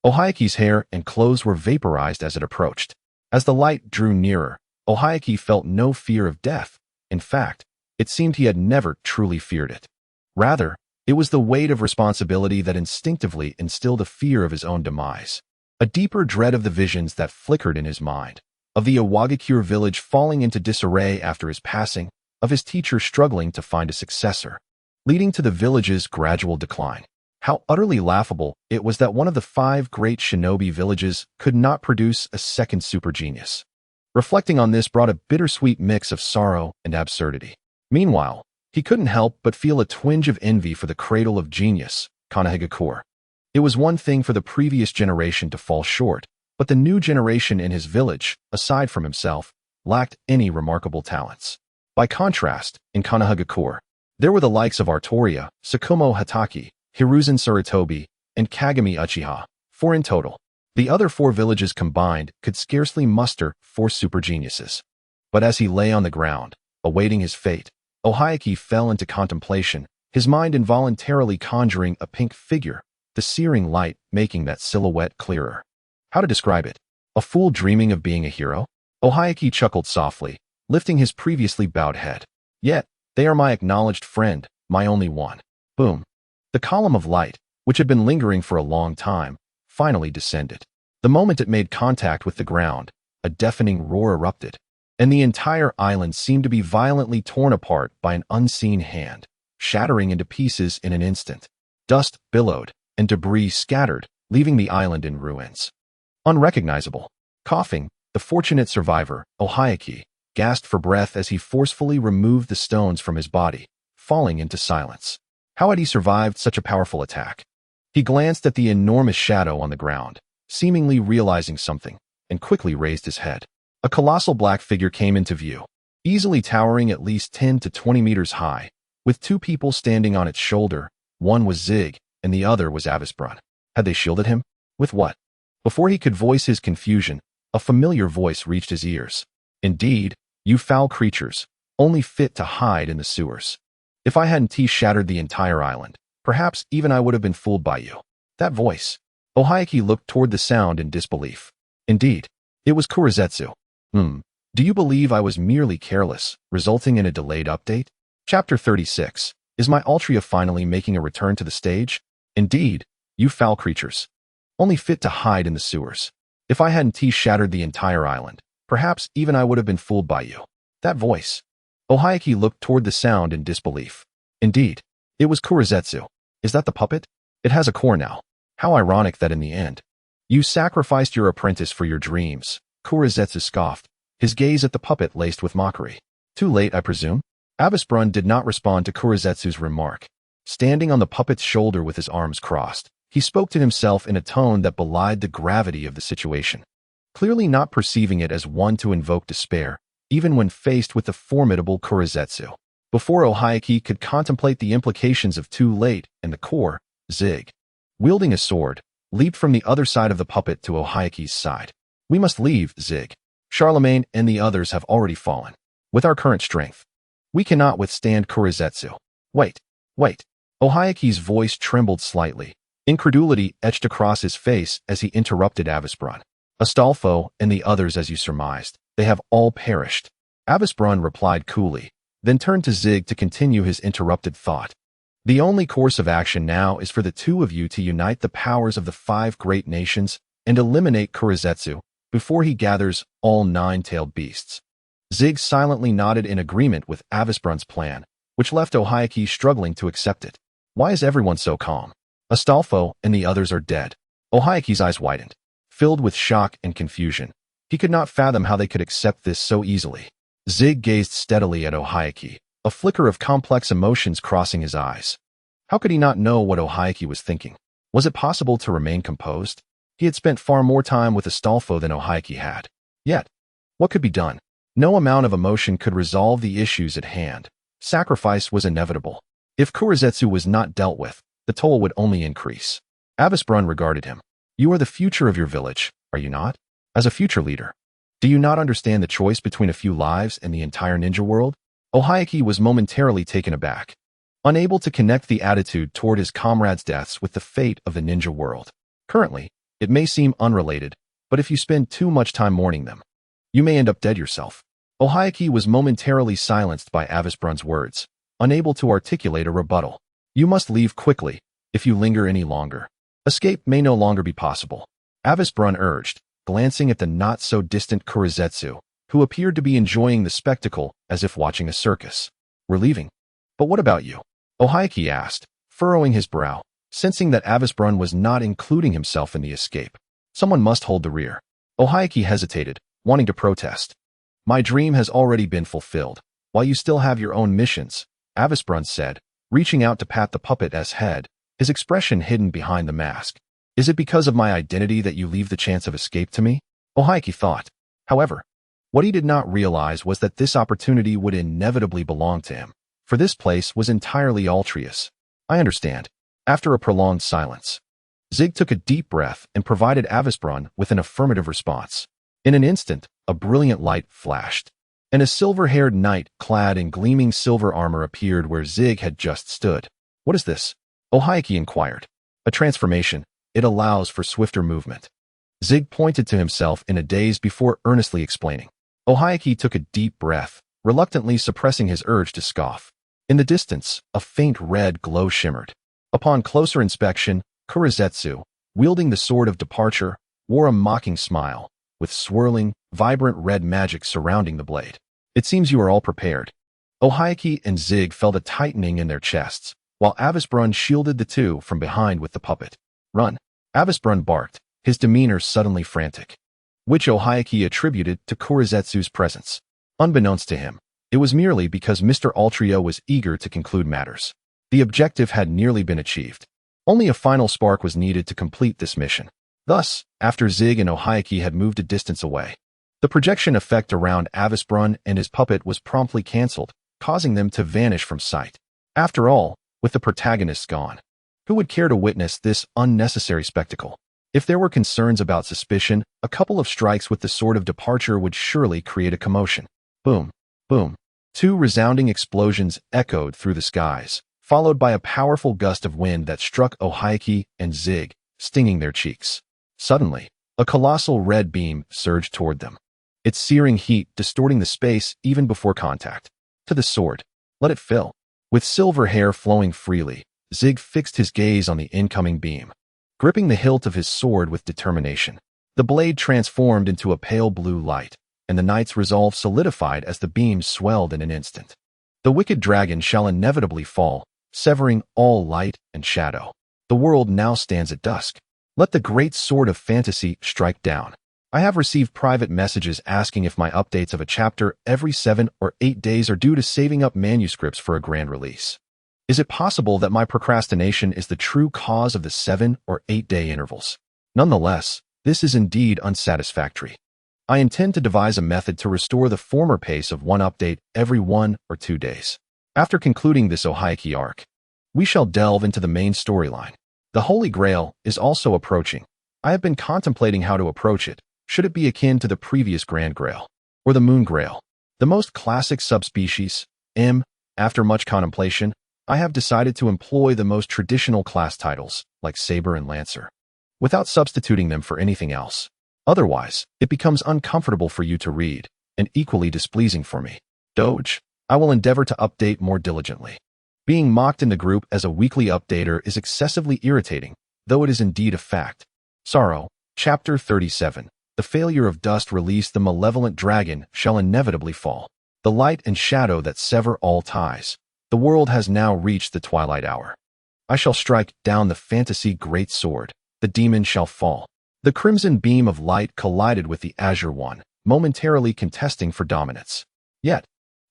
[SPEAKER 2] Ohayaki's hair and clothes were vaporized as it approached. As the light drew nearer, Ohayaki felt no fear of death. In fact, it seemed he had never truly feared it. Rather, it was the weight of responsibility that instinctively instilled a fear of his own demise, a deeper dread of the visions that flickered in his mind, of the Iwagakure village falling into disarray after his passing, of his teacher struggling to find a successor, leading to the village's gradual decline. How utterly laughable it was that one of the 5 great shinobi villages could not produce a second super genius. Reflecting on this brought a bittersweet mix of sorrow and absurdity. Meanwhile, he couldn't help but feel a twinge of envy for the cradle of genius, Kanahigakure. It was one thing for the previous generation to fall short, but the new generation in his village, aside from himself, lacked any remarkable talents. By contrast, in Kanahigakure, there were the likes of Artoria, Tsukumo Hataki, Hiruzen Sarutobi, and Kagami Uchiha, 4 in total. The other 4 villages combined could scarcely muster 4 super geniuses. But as he lay on the ground, awaiting his fate, Ohayaki fell into contemplation, his mind involuntarily conjuring a pink figure, the searing light making that silhouette clearer. How to describe it? A fool dreaming of being a hero? Ohayaki chuckled softly, lifting his previously bowed head. Yet, they are my acknowledged friend, My only one. Boom. The column of light, which had been lingering for a long time, finally descended. The moment it made contact with the ground, a deafening roar erupted, and the entire island seemed to be violently torn apart by an unseen hand, shattering into pieces in an instant. Dust billowed, and debris scattered, leaving the island in ruins. Unrecognizable. Coughing, the fortunate survivor, Ohayaki, gasped for breath as he forcefully removed the stones from his body, falling into silence. How had he survived such a powerful attack? He glanced at the enormous shadow on the ground, seemingly realizing something, and quickly raised his head. A colossal black figure came into view, easily towering at least 10 to 20 meters high, with two people standing on its shoulder. One was Zig, and the other was Avisbrun. Had they shielded him? With what? Before he could voice his confusion, a familiar voice reached his ears. Indeed, you foul creatures, only fit to hide in the sewers. If I hadn't shattered the entire island, perhaps even I would have been fooled by you. That voice. Ohayaki looked toward the sound in disbelief. Indeed, it was Kurizetsu. Do you believe I was merely careless, resulting in a delayed update? Chapter 36. Is my Altria finally making a return to the stage? Indeed, you foul creatures. Only fit to hide in the sewers. If I hadn't shattered the entire island, perhaps even I would have been fooled by you. That voice. Ohayaki looked toward the sound in disbelief. Indeed, it was Kurizetsu. Is that the puppet? It has a core now. How ironic that in the end, you sacrificed your apprentice for your dreams. Kurizetsu scoffed, his gaze at the puppet laced with mockery. Too late, I presume? Avisbrun did not respond to Kurizetsu's remark. Standing on the puppet's shoulder with his arms crossed, he spoke to himself in a tone that belied the gravity of the situation. Clearly not perceiving it as one to invoke despair, even when faced with the formidable Kurizetsu. Before Ohayaki could contemplate the implications of too late and the core, Zig, wielding a sword, leaped from the other side of the puppet to Ohayaki's side. We must leave, Zig. Charlemagne and the others have already fallen. With our current strength, we cannot withstand Kurizetsu. Wait. Ohayaki's voice trembled slightly. Incredulity etched across his face as he interrupted Avisbrun. Astolfo and the others, as you surmised, they have all perished. Avisbrun replied coolly, then turned to Zig to continue his interrupted thought. The only course of action now is for the two of you to unite the powers of the 5 great nations and eliminate Kurizetsu before he gathers all 9-tailed beasts. Zig silently nodded in agreement with Avisbrun's plan, which left Ohayaki struggling to accept it. Why is everyone so calm? Astolfo and the others are dead. Ohayaki's eyes widened, filled with shock and confusion. He could not fathom how they could accept this so easily. Zig gazed steadily at Ohayaki, a flicker of complex emotions crossing his eyes. How could he not know what Ohayaki was thinking? Was it possible to remain composed? He had spent far more time with Astolfo than Ohayaki had. Yet, what could be done? No amount of emotion could resolve the issues at hand. Sacrifice was inevitable. If Kurizetsu was not dealt with, the toll would only increase. Avisbrun regarded him. You are the future of your village, are you not? As a future leader, do you not understand the choice between a few lives and the entire ninja world? Ohayaki was momentarily taken aback, unable to connect the attitude toward his comrades' deaths with the fate of the ninja world. Currently, it may seem unrelated, but if you spend too much time mourning them, you may end up dead yourself. Ohayaki was momentarily silenced by Avisbrun's words, unable to articulate a rebuttal. You must leave quickly. If you linger any longer, escape may no longer be possible. Avisbrun urged, glancing at the not-so-distant Kurizetsu, who appeared to be enjoying the spectacle as if watching a circus. We're leaving. But what about you? Ohayaki asked, furrowing his brow, sensing that Avisbrun was not including himself in the escape. Someone must hold the rear. Ohayaki hesitated, wanting to protest. My dream has already been fulfilled, while you still have your own missions, Avisbrun said, reaching out to pat the puppet's head, his expression hidden behind the mask. Is it because of my identity that you leave the chance of escape to me? Ohayaki thought. However, what he did not realize was that this opportunity would inevitably belong to him, for this place was entirely Altria's. I understand. After a prolonged silence, Zig took a deep breath and provided Avisbrun with an affirmative response. In an instant, a brilliant light flashed, and a silver-haired knight clad in gleaming silver armor appeared where Zig had just stood. What is this? Ohayaki inquired. A transformation. It allows for swifter movement. Zig pointed to himself in a daze before earnestly explaining. Ohayaki took a deep breath, reluctantly suppressing his urge to scoff. In the distance, a faint red glow shimmered. Upon closer inspection, Kurizetsu, wielding the sword of departure, wore a mocking smile, with swirling, vibrant red magic surrounding the blade. It seems you are all prepared. Ohayaki and Zig felt a tightening in their chests, while Avisbrun shielded the two from behind with the puppet. Run! Avisbrun barked, his demeanor suddenly frantic, which Ohayaki attributed to Kurizetsu's presence. Unbeknownst to him, it was merely because Mr. Altrio was eager to conclude matters. The objective had nearly been achieved. Only a final spark was needed to complete this mission. Thus, after Zig and Ohayaki had moved a distance away, the projection effect around Avisbrun and his puppet was promptly cancelled, causing them to vanish from sight. After all, with the protagonists gone, who would care to witness this unnecessary spectacle? If there were concerns about suspicion, a couple of strikes with the sword of departure would surely create a commotion. Boom, boom. Two resounding explosions echoed through the skies, followed by a powerful gust of wind that struck Ohayaki and Zig, stinging their cheeks. Suddenly, a colossal red beam surged toward them, its searing heat distorting the space even before contact. To the sword. Let it fill. With silver hair flowing freely, Zig fixed his gaze on the incoming beam, gripping the hilt of his sword with determination. The blade transformed into a pale blue light, and the knight's resolve solidified as the beam swelled in an instant. The wicked dragon shall inevitably fall, severing all light and shadow. The world now stands at dusk. Let the great sword of fantasy strike down. I have received private messages asking if my updates of a chapter every 7 or 8 days are due to saving up manuscripts for a grand release. Is it possible that my procrastination is the true cause of the 7 or 8 day intervals? Nonetheless, this is indeed unsatisfactory. I intend to devise a method to restore the former pace of one update every 1 or 2 days. After concluding this Ohayaki arc, we shall delve into the main storyline. The Holy Grail is also approaching. I have been contemplating how to approach it. Should it be akin to the previous Grand Grail, or the Moon Grail? The most classic subspecies, after much contemplation, I have decided to employ the most traditional class titles, like Saber and Lancer, without substituting them for anything else. Otherwise, it becomes uncomfortable for you to read, and equally displeasing for me. Doge, I will endeavor to update more diligently. Being mocked in the group as a weekly updater is excessively irritating, though it is indeed a fact. Sorrow, Chapter 37. The failure of dust release the malevolent dragon shall inevitably fall. The light and shadow that sever all ties. The world has now reached the twilight hour. I shall strike down the fantasy great sword. The demon shall fall. The crimson beam of light collided with the azure one, momentarily contesting for dominance. Yet,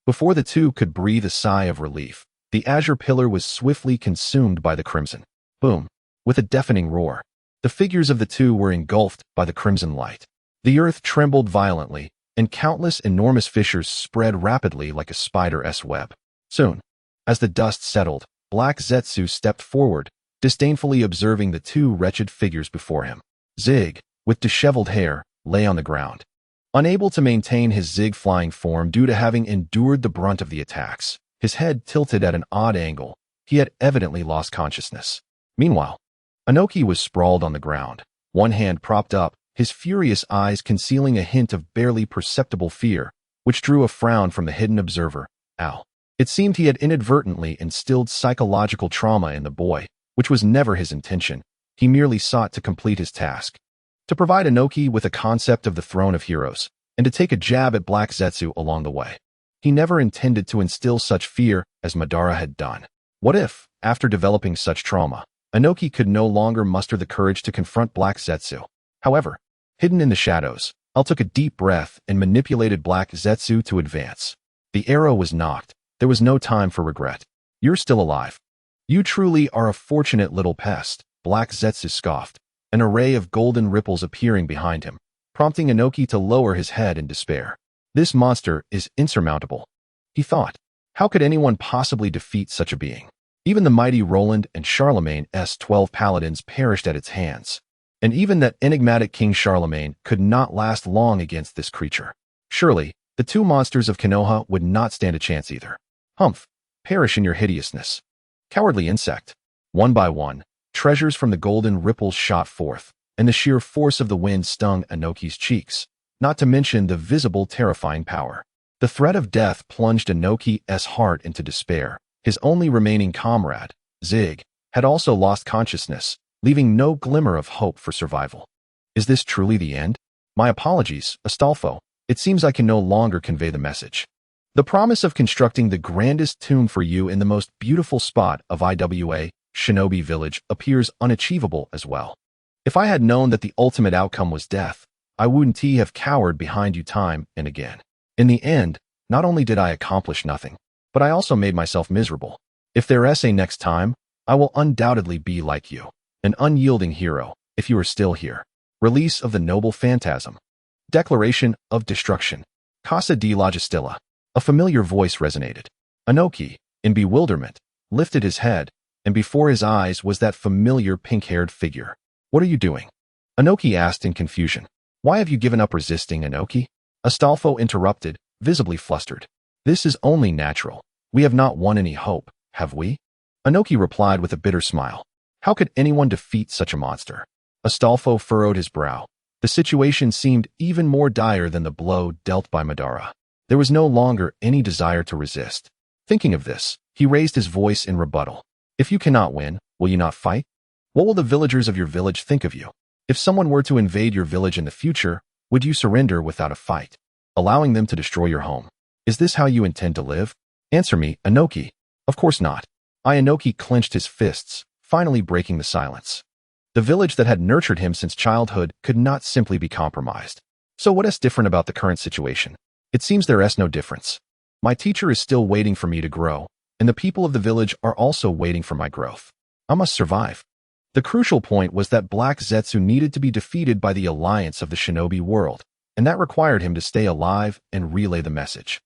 [SPEAKER 2] before the two could breathe a sigh of relief, the azure pillar was swiftly consumed by the crimson. Boom! With a deafening roar, the figures of the two were engulfed by the crimson light. The earth trembled violently, and countless enormous fissures spread rapidly like a spider's web. Soon, as the dust settled, Black Zetsu stepped forward, disdainfully observing the two wretched figures before him. Zig, with disheveled hair, lay on the ground. Unable to maintain his zig-flying form due to having endured the brunt of the attacks, his head tilted at an odd angle, he had evidently lost consciousness. Meanwhile, Anoki was sprawled on the ground, one hand propped up, his furious eyes concealing a hint of barely perceptible fear, which drew a frown from the hidden observer, Al. It seemed he had inadvertently instilled psychological trauma in the boy, which was never his intention. He merely sought to complete his task. To provide Anoki with a concept of the throne of heroes, and to take a jab at Black Zetsu along the way. He never intended to instill such fear as Madara had done. What if, after developing such trauma, Anoki could no longer muster the courage to confront Black Zetsu? However, hidden in the shadows, Al took a deep breath and manipulated Black Zetsu to advance. The arrow was knocked. There was no time for regret. You're still alive. You truly are a fortunate little pest, Black Zetsu scoffed, an array of golden ripples appearing behind him, prompting Anoki to lower his head in despair. This monster is insurmountable, he thought. How could anyone possibly defeat such a being? Even the mighty Roland and Charlemagne's 12 paladins perished at its hands. And even that enigmatic King Charlemagne could not last long against this creature. Surely, the two monsters of Konoha would not stand a chance either. Humph! Perish in your hideousness. Cowardly insect. One by one, treasures from the golden ripples shot forth, and the sheer force of the wind stung Anoki's cheeks, not to mention the visible terrifying power. The threat of death plunged Anoki's heart into despair, His only remaining comrade, Zig, had also lost consciousness, leaving no glimmer of hope for survival. Is this truly the end? My apologies, Astolfo. It seems I can no longer convey the message. The promise of constructing the grandest tomb for you in the most beautiful spot of IWA, Shinobi Village, appears unachievable as well. If I had known that the ultimate outcome was death, I wouldn't have cowered behind you time and again. In the end, not only did I accomplish nothing, but I also made myself miserable. If there's a next time, I will undoubtedly be like you, an unyielding hero, if you are still here. Release of the noble phantasm. Declaration of destruction. Casa di Logistilla. A familiar voice resonated. Anoki, in bewilderment, lifted his head, and before his eyes was that familiar pink-haired figure. What are you doing? Anoki asked in confusion. Why have you given up resisting, Anoki? Astolfo interrupted, visibly flustered. This is only natural. We have not won any hope, have we? Anoki replied with a bitter smile. How could anyone defeat such a monster? Astolfo furrowed his brow. The situation seemed even more dire than the blow dealt by Madara. There was no longer any desire to resist. Thinking of this, he raised his voice in rebuttal. If you cannot win, will you not fight? What will the villagers of your village think of you? If someone were to invade your village in the future, would you surrender without a fight, allowing them to destroy your home? Is this how you intend to live? Answer me, Anoki. Of course not. Anoki clenched his fists, finally breaking the silence. The village that had nurtured him since childhood could not simply be compromised. So what is different about the current situation? It seems there is no difference. My teacher is still waiting for me to grow, and the people of the village are also waiting for my growth. I must survive. The crucial point was that Black Zetsu needed to be defeated by the alliance of the shinobi world, and that required him to stay alive and relay the message.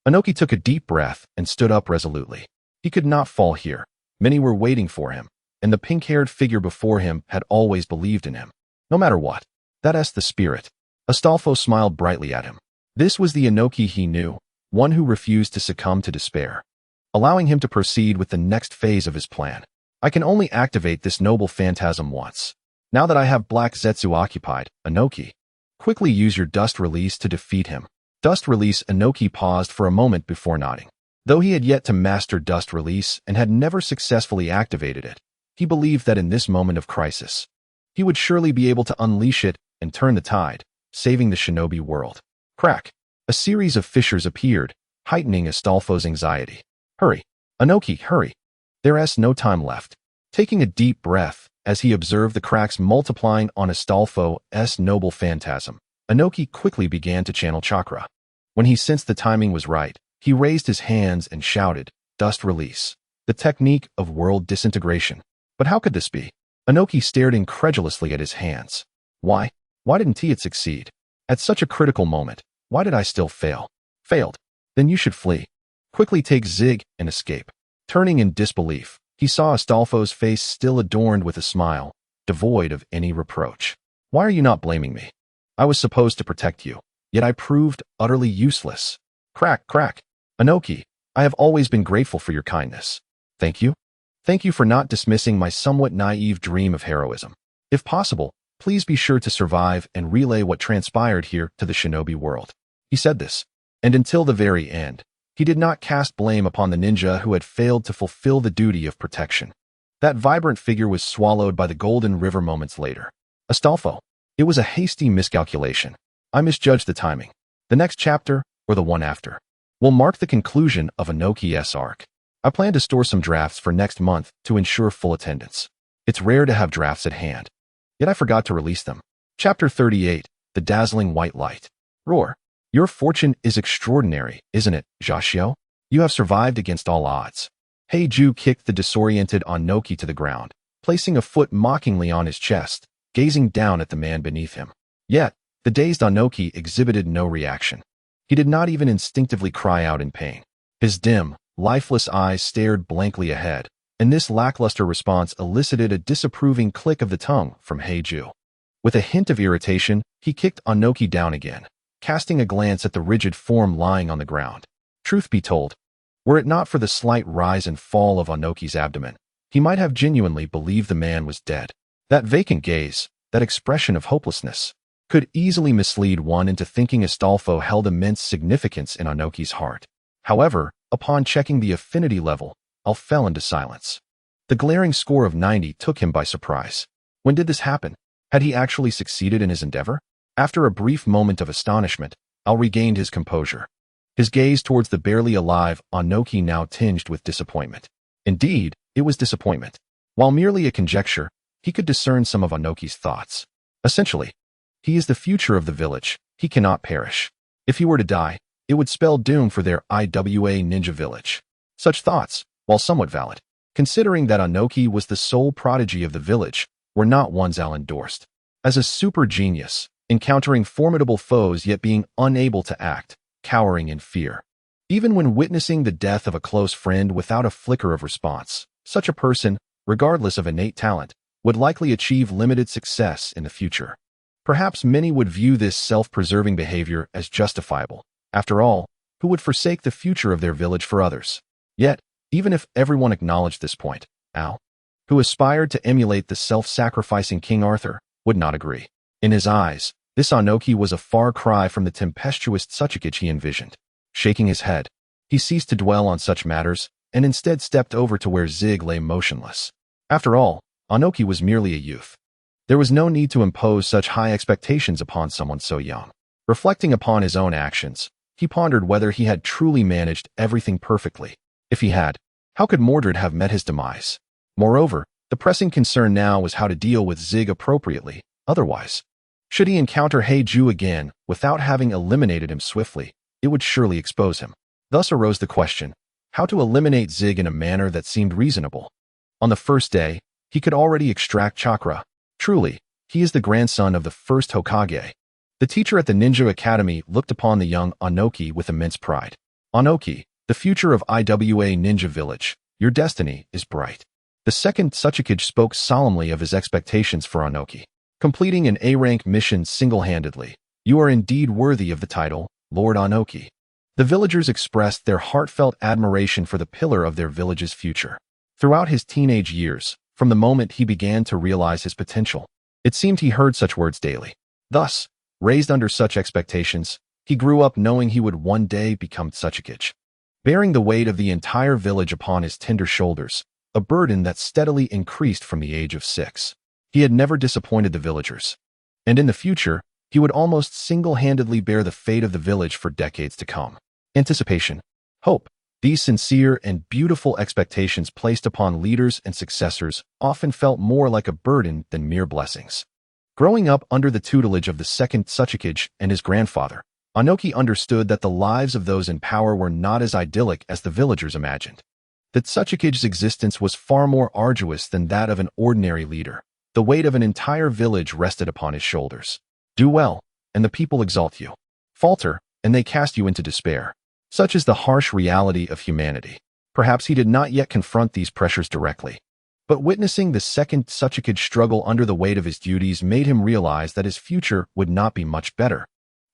[SPEAKER 2] Anoki took a deep breath and stood up resolutely. He could not fall here. Many were waiting for him, and the pink-haired figure before him had always believed in him. No matter what. That's the spirit. Astolfo smiled brightly at him. This was the Anoki he knew, one who refused to succumb to despair, allowing him to proceed with the next phase of his plan. I can only activate this noble phantasm once. Now that I have Black Zetsu occupied, Anoki, quickly use your dust release to defeat him. Dust release. Anoki paused for a moment before nodding. Though he had yet to master dust release and had never successfully activated it, he believed that in this moment of crisis, he would surely be able to unleash it and turn the tide, saving the shinobi world. Crack. A series of fissures appeared, heightening Astolfo's anxiety. Hurry. Anoki, hurry. There's no time left. Taking a deep breath, as he observed the cracks multiplying on Astolfo's noble phantasm, Anoki quickly began to channel chakra. When he sensed the timing was right, he raised his hands and shouted, Dust release. The technique of world disintegration. But how could this be? Anoki stared incredulously at his hands. Why? Why didn't it succeed? At such a critical moment, why did I still fail? Failed. Then you should flee. Quickly take Zig and escape. Turning in disbelief, he saw Astolfo's face still adorned with a smile, devoid of any reproach. Why are you not blaming me? I was supposed to protect you, yet I proved utterly useless. Crack, crack. Anoki, I have always been grateful for your kindness. Thank you. Thank you for not dismissing my somewhat naive dream of heroism. If possible, please be sure to survive and relay what transpired here to the shinobi world. He said this, and until the very end, he did not cast blame upon the ninja who had failed to fulfill the duty of protection. That vibrant figure was swallowed by the golden river moments later. Astolfo, it was a hasty miscalculation. I misjudged the timing. The next chapter, or the one after, will mark the conclusion of Anoki's arc. I plan to store some drafts for next month to ensure full attendance. It's rare to have drafts at hand, yet I forgot to release them. Chapter 38, The Dazzling White Light. Roar. Your fortune is extraordinary, isn't it, Jashio? You have survived against all odds. Heiju kicked the disoriented Anoki to the ground, placing a foot mockingly on his chest, gazing down at the man beneath him. Yet, the dazed Anoki exhibited no reaction. He did not even instinctively cry out in pain. His dim, lifeless eyes stared blankly ahead, and this lackluster response elicited a disapproving click of the tongue from Heiju. With a hint of irritation, he kicked Anoki down again, casting a glance at the rigid form lying on the ground. Truth be told, were it not for the slight rise and fall of Anoki's abdomen, he might have genuinely believed the man was dead. That vacant gaze, that expression of hopelessness, could easily mislead one into thinking Astolfo held immense significance in Anoki's heart. However, upon checking the affinity level, all fell into silence. The glaring score of 90 took him by surprise. When did this happen? Had he actually succeeded in his endeavor? After a brief moment of astonishment, Al regained his composure. His gaze towards the barely alive Anoki now tinged with disappointment. Indeed, it was disappointment. While merely a conjecture, he could discern some of Anoki's thoughts. Essentially, he is the future of the village. He cannot perish. If he were to die, it would spell doom for their IWA ninja village. Such thoughts, while somewhat valid, considering that Anoki was the sole prodigy of the village, were not ones Al endorsed. As a super genius, encountering formidable foes yet being unable to act, cowering in fear. Even when witnessing the death of a close friend without a flicker of response, such a person, regardless of innate talent, would likely achieve limited success in the future. Perhaps many would view this self-preserving behavior as justifiable. After all, who would forsake the future of their village for others? Yet, even if everyone acknowledged this point, Al, who aspired to emulate the self-sacrificing King Arthur, would not agree. In his eyes, this Anoki was a far cry from the tempestuous Tsuchikage he envisioned. Shaking his head, he ceased to dwell on such matters and instead stepped over to where Zig lay motionless. After all, Anoki was merely a youth. There was no need to impose such high expectations upon someone so young. Reflecting upon his own actions, he pondered whether he had truly managed everything perfectly. If he had, how could Mordred have met his demise? Moreover, the pressing concern now was how to deal with Zig appropriately. Otherwise, should he encounter Heiju again without having eliminated him swiftly, it would surely expose him. Thus arose the question, how to eliminate Zig in a manner that seemed reasonable. On the first day, he could already extract chakra. Truly, he is the grandson of the first Hokage. The teacher at the Ninja Academy looked upon the young Anoki with immense pride. Anoki, the future of IWA Ninja Village, your destiny is bright. The second Tsuchikage spoke solemnly of his expectations for Anoki. Completing an A-rank mission single-handedly, you are indeed worthy of the title, Lord Anoki. The villagers expressed their heartfelt admiration for the pillar of their village's future. Throughout his teenage years, from the moment he began to realize his potential, it seemed he heard such words daily. Thus, raised under such expectations, he grew up knowing he would one day become Tsuchikage, bearing the weight of the entire village upon his tender shoulders, a burden that steadily increased from the age of 6. He had never disappointed the villagers, and in the future, he would almost single-handedly bear the fate of the village for decades to come. Anticipation, hope, these sincere and beautiful expectations placed upon leaders and successors often felt more like a burden than mere blessings. Growing up under the tutelage of the second Tsuchikage and his grandfather, Anoki understood that the lives of those in power were not as idyllic as the villagers imagined. That Tsuchikage's existence was far more arduous than that of an ordinary leader. The weight of an entire village rested upon his shoulders. Do well, and the people exalt you. Falter, and they cast you into despair. Such is the harsh reality of humanity. Perhaps he did not yet confront these pressures directly, but witnessing the second Tsuchikage struggle under the weight of his duties made him realize that his future would not be much better,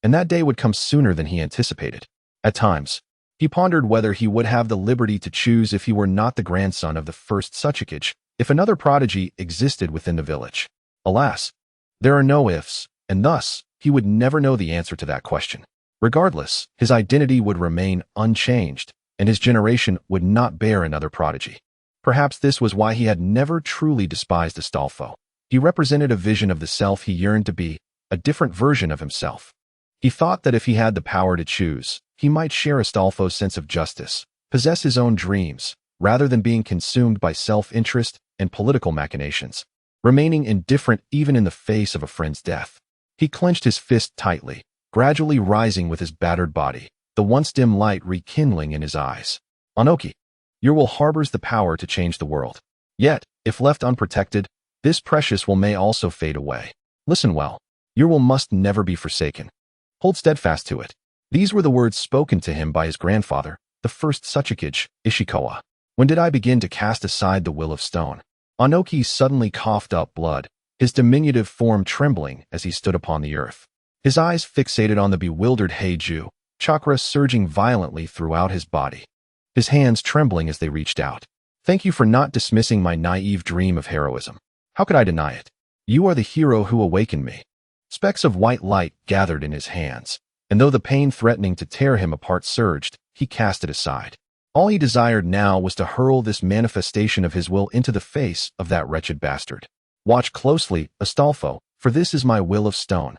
[SPEAKER 2] and that day would come sooner than he anticipated. At times, he pondered whether he would have the liberty to choose if he were not the grandson of the first Tsuchikage, if another prodigy existed within the village. Alas, there are no ifs, and thus, he would never know the answer to that question. Regardless, his identity would remain unchanged, and his generation would not bear another prodigy. Perhaps this was why he had never truly despised Astolfo. He represented a vision of the self he yearned to be, a different version of himself. He thought that if he had the power to choose, he might share Astolfo's sense of justice, possess his own dreams, rather than being consumed by self-interest and political machinations, remaining indifferent even in the face of a friend's death. He clenched his fist tightly, gradually rising with his battered body, the once dim light rekindling in his eyes. Anoki, your will harbors the power to change the world. Yet, if left unprotected, this precious will may also fade away. Listen well. Your will must never be forsaken. Hold steadfast to it. These were the words spoken to him by his grandfather, the first Tsuchikage, Ishikawa. When did I begin to cast aside the will of stone? Anoki suddenly coughed up blood, his diminutive form trembling as he stood upon the earth. His eyes fixated on the bewildered Heiju, chakra surging violently throughout his body. His hands trembling as they reached out. Thank you for not dismissing my naive dream of heroism. How could I deny it? You are the hero who awakened me. Specks of white light gathered in his hands, and though the pain threatening to tear him apart surged, he cast it aside. All he desired now was to hurl this manifestation of his will into the face of that wretched bastard. Watch closely, Astolfo, for this is my will of stone.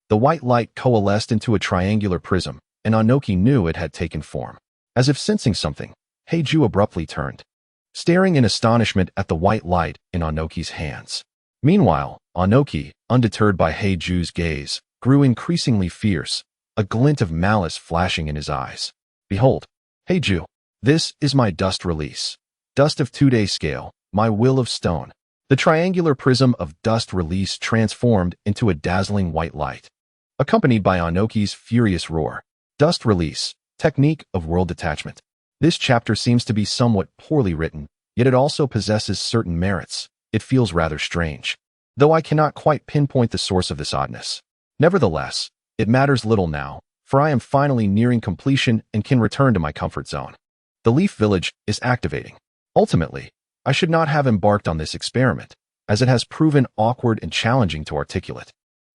[SPEAKER 2] The white light coalesced into a triangular prism, and Anoki knew it had taken form. As if sensing something, Heiju abruptly turned, staring in astonishment at the white light in Anoki's hands. Meanwhile, Anoki, undeterred by Heiju's gaze, grew increasingly fierce, a glint of malice flashing in his eyes. Behold, Heiju, this is my dust release. Dust of 2-day scale, my will of stone. The triangular prism of dust release transformed into a dazzling white light, accompanied by Anoki's furious roar. Dust release, technique of world detachment. This chapter seems to be somewhat poorly written, yet it also possesses certain merits. It feels rather strange, though I cannot quite pinpoint the source of this oddness. Nevertheless, it matters little now, for I am finally nearing completion and can return to my comfort zone. The Leaf Village is activating. Ultimately, I should not have embarked on this experiment, as it has proven awkward and challenging to articulate.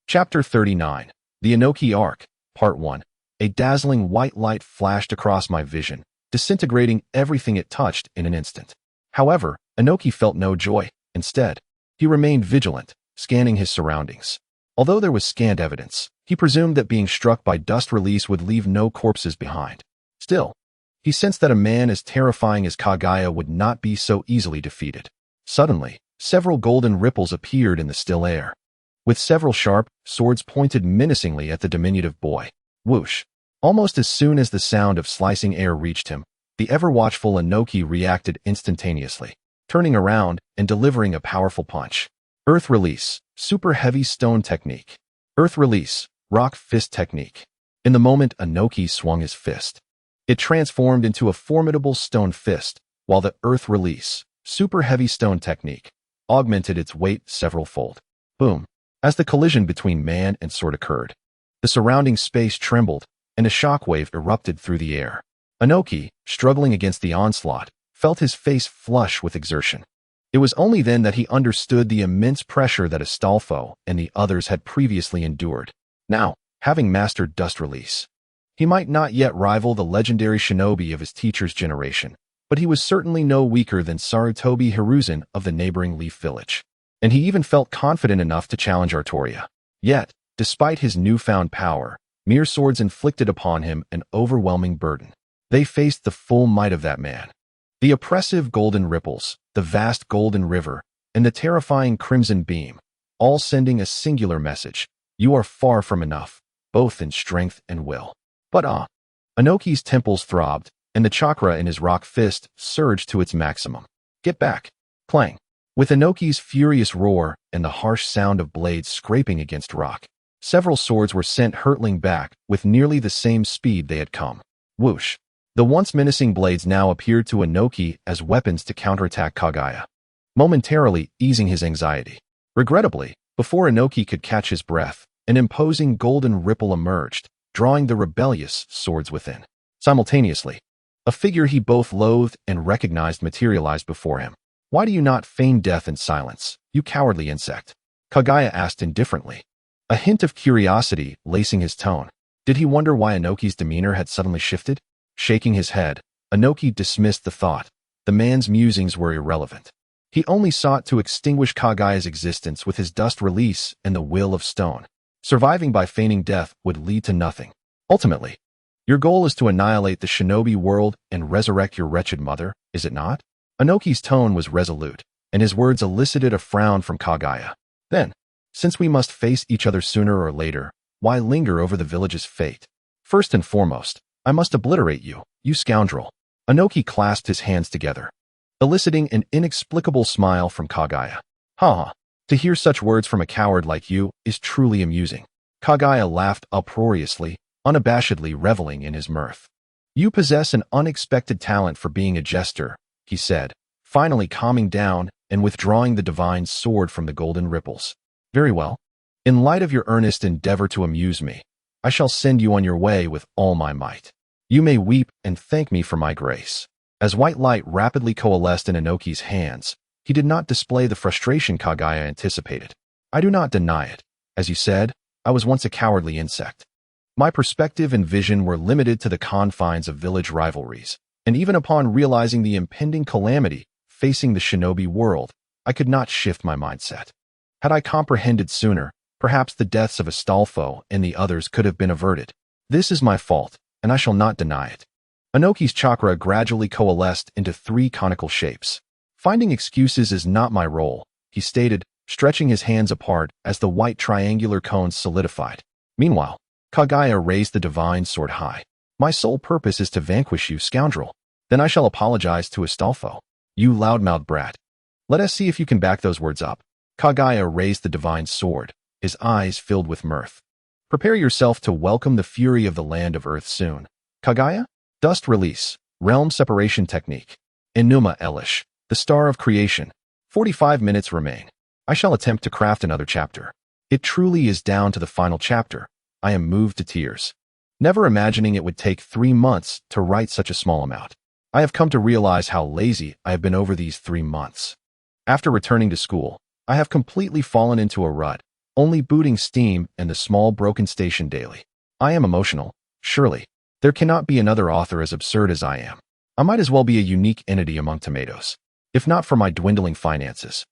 [SPEAKER 2] Chapter 39, The Anoki Arc, Part 1. A dazzling white light flashed across my vision, disintegrating everything it touched in an instant. However, Anoki felt no joy. Instead, he remained vigilant, scanning his surroundings. Although there was scant evidence, he presumed that being struck by dust release would leave no corpses behind. Still, he sensed that a man as terrifying as Kage would not be so easily defeated. Suddenly, several golden ripples appeared in the still air, with several sharp swords pointed menacingly at the diminutive boy. Whoosh! Almost as soon as the sound of slicing air reached him, the ever-watchful Anoki reacted instantaneously, turning around and delivering a powerful punch. Earth Release, Super Heavy Stone Technique. Earth Release, Rock Fist Technique. In the moment Anoki swung his fist, it transformed into a formidable stone fist, while the Earth Release, Super Heavy Stone Technique, augmented its weight several-fold. Boom! As the collision between man and sword occurred, the surrounding space trembled, and a shockwave erupted through the air. Anoki, struggling against the onslaught, felt his face flush with exertion. It was only then that he understood the immense pressure that Astolfo and the others had previously endured. Now, having mastered dust release, he might not yet rival the legendary shinobi of his teacher's generation, but he was certainly no weaker than Sarutobi Hiruzen of the neighboring Leaf Village. And he even felt confident enough to challenge Artoria. Yet, despite his newfound power, mere swords inflicted upon him an overwhelming burden. They faced the full might of that man. The oppressive golden ripples, the vast golden river, and the terrifying crimson beam, all sending a singular message. You are far from enough, both in strength and will. But Anoki's temples throbbed, and the chakra in his rock fist surged to its maximum. Get back! Clang! With Anoki's furious roar and the harsh sound of blades scraping against rock, several swords were sent hurtling back with nearly the same speed they had come. Whoosh! The once menacing blades now appeared to Anoki as weapons to counterattack Kage, momentarily easing his anxiety. Regrettably, before Anoki could catch his breath, an imposing golden ripple emerged, drawing the rebellious swords within. Simultaneously, a figure he both loathed and recognized materialized before him. Why do you not feign death in silence, you cowardly insect? Kage asked indifferently, a hint of curiosity lacing his tone. Did he wonder why Anoki's demeanor had suddenly shifted? Shaking his head, Anoki dismissed the thought. The man's musings were irrelevant. He only sought to extinguish Kage's existence with his dust release and the will of stone. Surviving by feigning death would lead to nothing. Ultimately, your goal is to annihilate the shinobi world and resurrect your wretched mother, is it not? Anoki's tone was resolute, and his words elicited a frown from Kage. Then, since we must face each other sooner or later, why linger over the village's fate? First and foremost, I must obliterate you, you scoundrel. Anoki clasped his hands together, eliciting an inexplicable smile from Kage. Ha ha, to hear such words from a coward like you is truly amusing. Kage laughed uproariously, unabashedly reveling in his mirth. You possess an unexpected talent for being a jester, he said, finally calming down and withdrawing the divine sword from the golden ripples. Very well. In light of your earnest endeavor to amuse me, I shall send you on your way with all my might. You may weep and thank me for my grace. As white light rapidly coalesced in Anoki's hands, he did not display the frustration Kage anticipated. I do not deny it. As you said, I was once a cowardly insect. My perspective and vision were limited to the confines of village rivalries, And even upon realizing the impending calamity facing the shinobi world, I could not shift my mindset. Had I comprehended sooner, perhaps the deaths of Astolfo and the others could have been averted. This is my fault, and I shall not deny it. Inoki's chakra gradually coalesced into 3 conical shapes. Finding excuses is not my role, he stated, stretching his hands apart as the white triangular cones solidified. Meanwhile, Kage raised the divine sword high. My sole purpose is to vanquish you, scoundrel. Then I shall apologize to Astolfo. You loudmouthed brat. Let us see if you can back those words up. Kage raised the divine sword, his eyes filled with mirth. Prepare yourself to welcome the fury of the land of earth soon. Kage? Dust release, realm separation technique. Enuma Elish, the star of creation. 45 minutes remain. I shall attempt to craft another chapter. It truly is down to the final chapter. I am moved to tears. Never imagining it would take 3 months to write such a small amount. I have come to realize how lazy I have been over these 3 months. After returning to school, I have completely fallen into a rut, only booting Steam and the small broken station daily. I am emotional, surely. There cannot be another author as absurd as I am. I might as well be a unique entity among tomatoes. If not for my dwindling finances,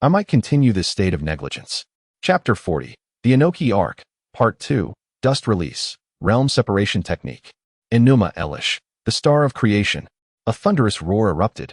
[SPEAKER 2] I might continue this state of negligence. Chapter 40, The Inoki Arc, Part 2, Dust Release, Realm Separation Technique. Enuma Elish, the star of creation. A thunderous roar erupted.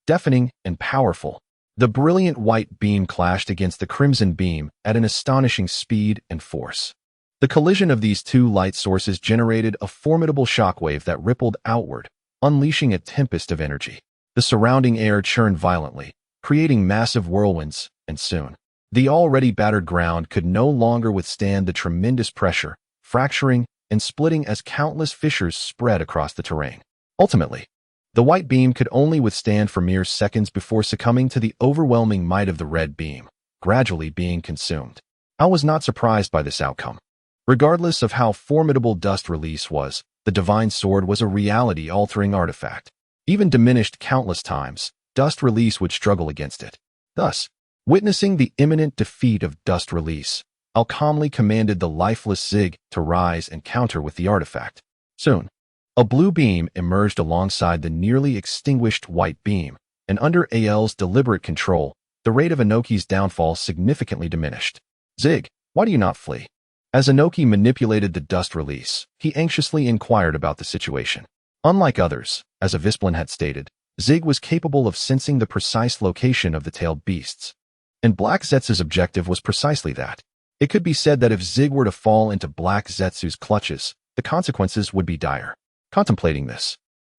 [SPEAKER 2] Deafening and powerful, the brilliant white beam clashed against the crimson beam at an astonishing speed and force. The collision of these 2 light sources generated a formidable shockwave that rippled outward, unleashing a tempest of energy. The surrounding air churned violently, creating massive whirlwinds, and soon, the already battered ground could no longer withstand the tremendous pressure, fracturing and splitting as countless fissures spread across the terrain. Ultimately, the white beam could only withstand for mere seconds before succumbing to the overwhelming might of the red beam, gradually being consumed. I was not surprised by this outcome. Regardless of how formidable Dust Release was, the divine sword was a reality-altering artifact. Even diminished countless times, Dust Release would struggle against it. Thus, witnessing the imminent defeat of Dust Release, I calmly commanded the lifeless Zig to rise and counter with the artifact. Soon, a blue beam emerged alongside the nearly extinguished white beam, and under AL's deliberate control, the rate of Inoki's downfall significantly diminished. Zig, why do you not flee? As Inoki manipulated the Dust Release, he anxiously inquired about the situation. Unlike others, as Avisplin had stated, Zig was capable of sensing the precise location of the tailed beasts. And Black Zetsu's objective was precisely that. It could be said that if Zig were to fall into Black Zetsu's clutches, the consequences would be dire. Contemplating this,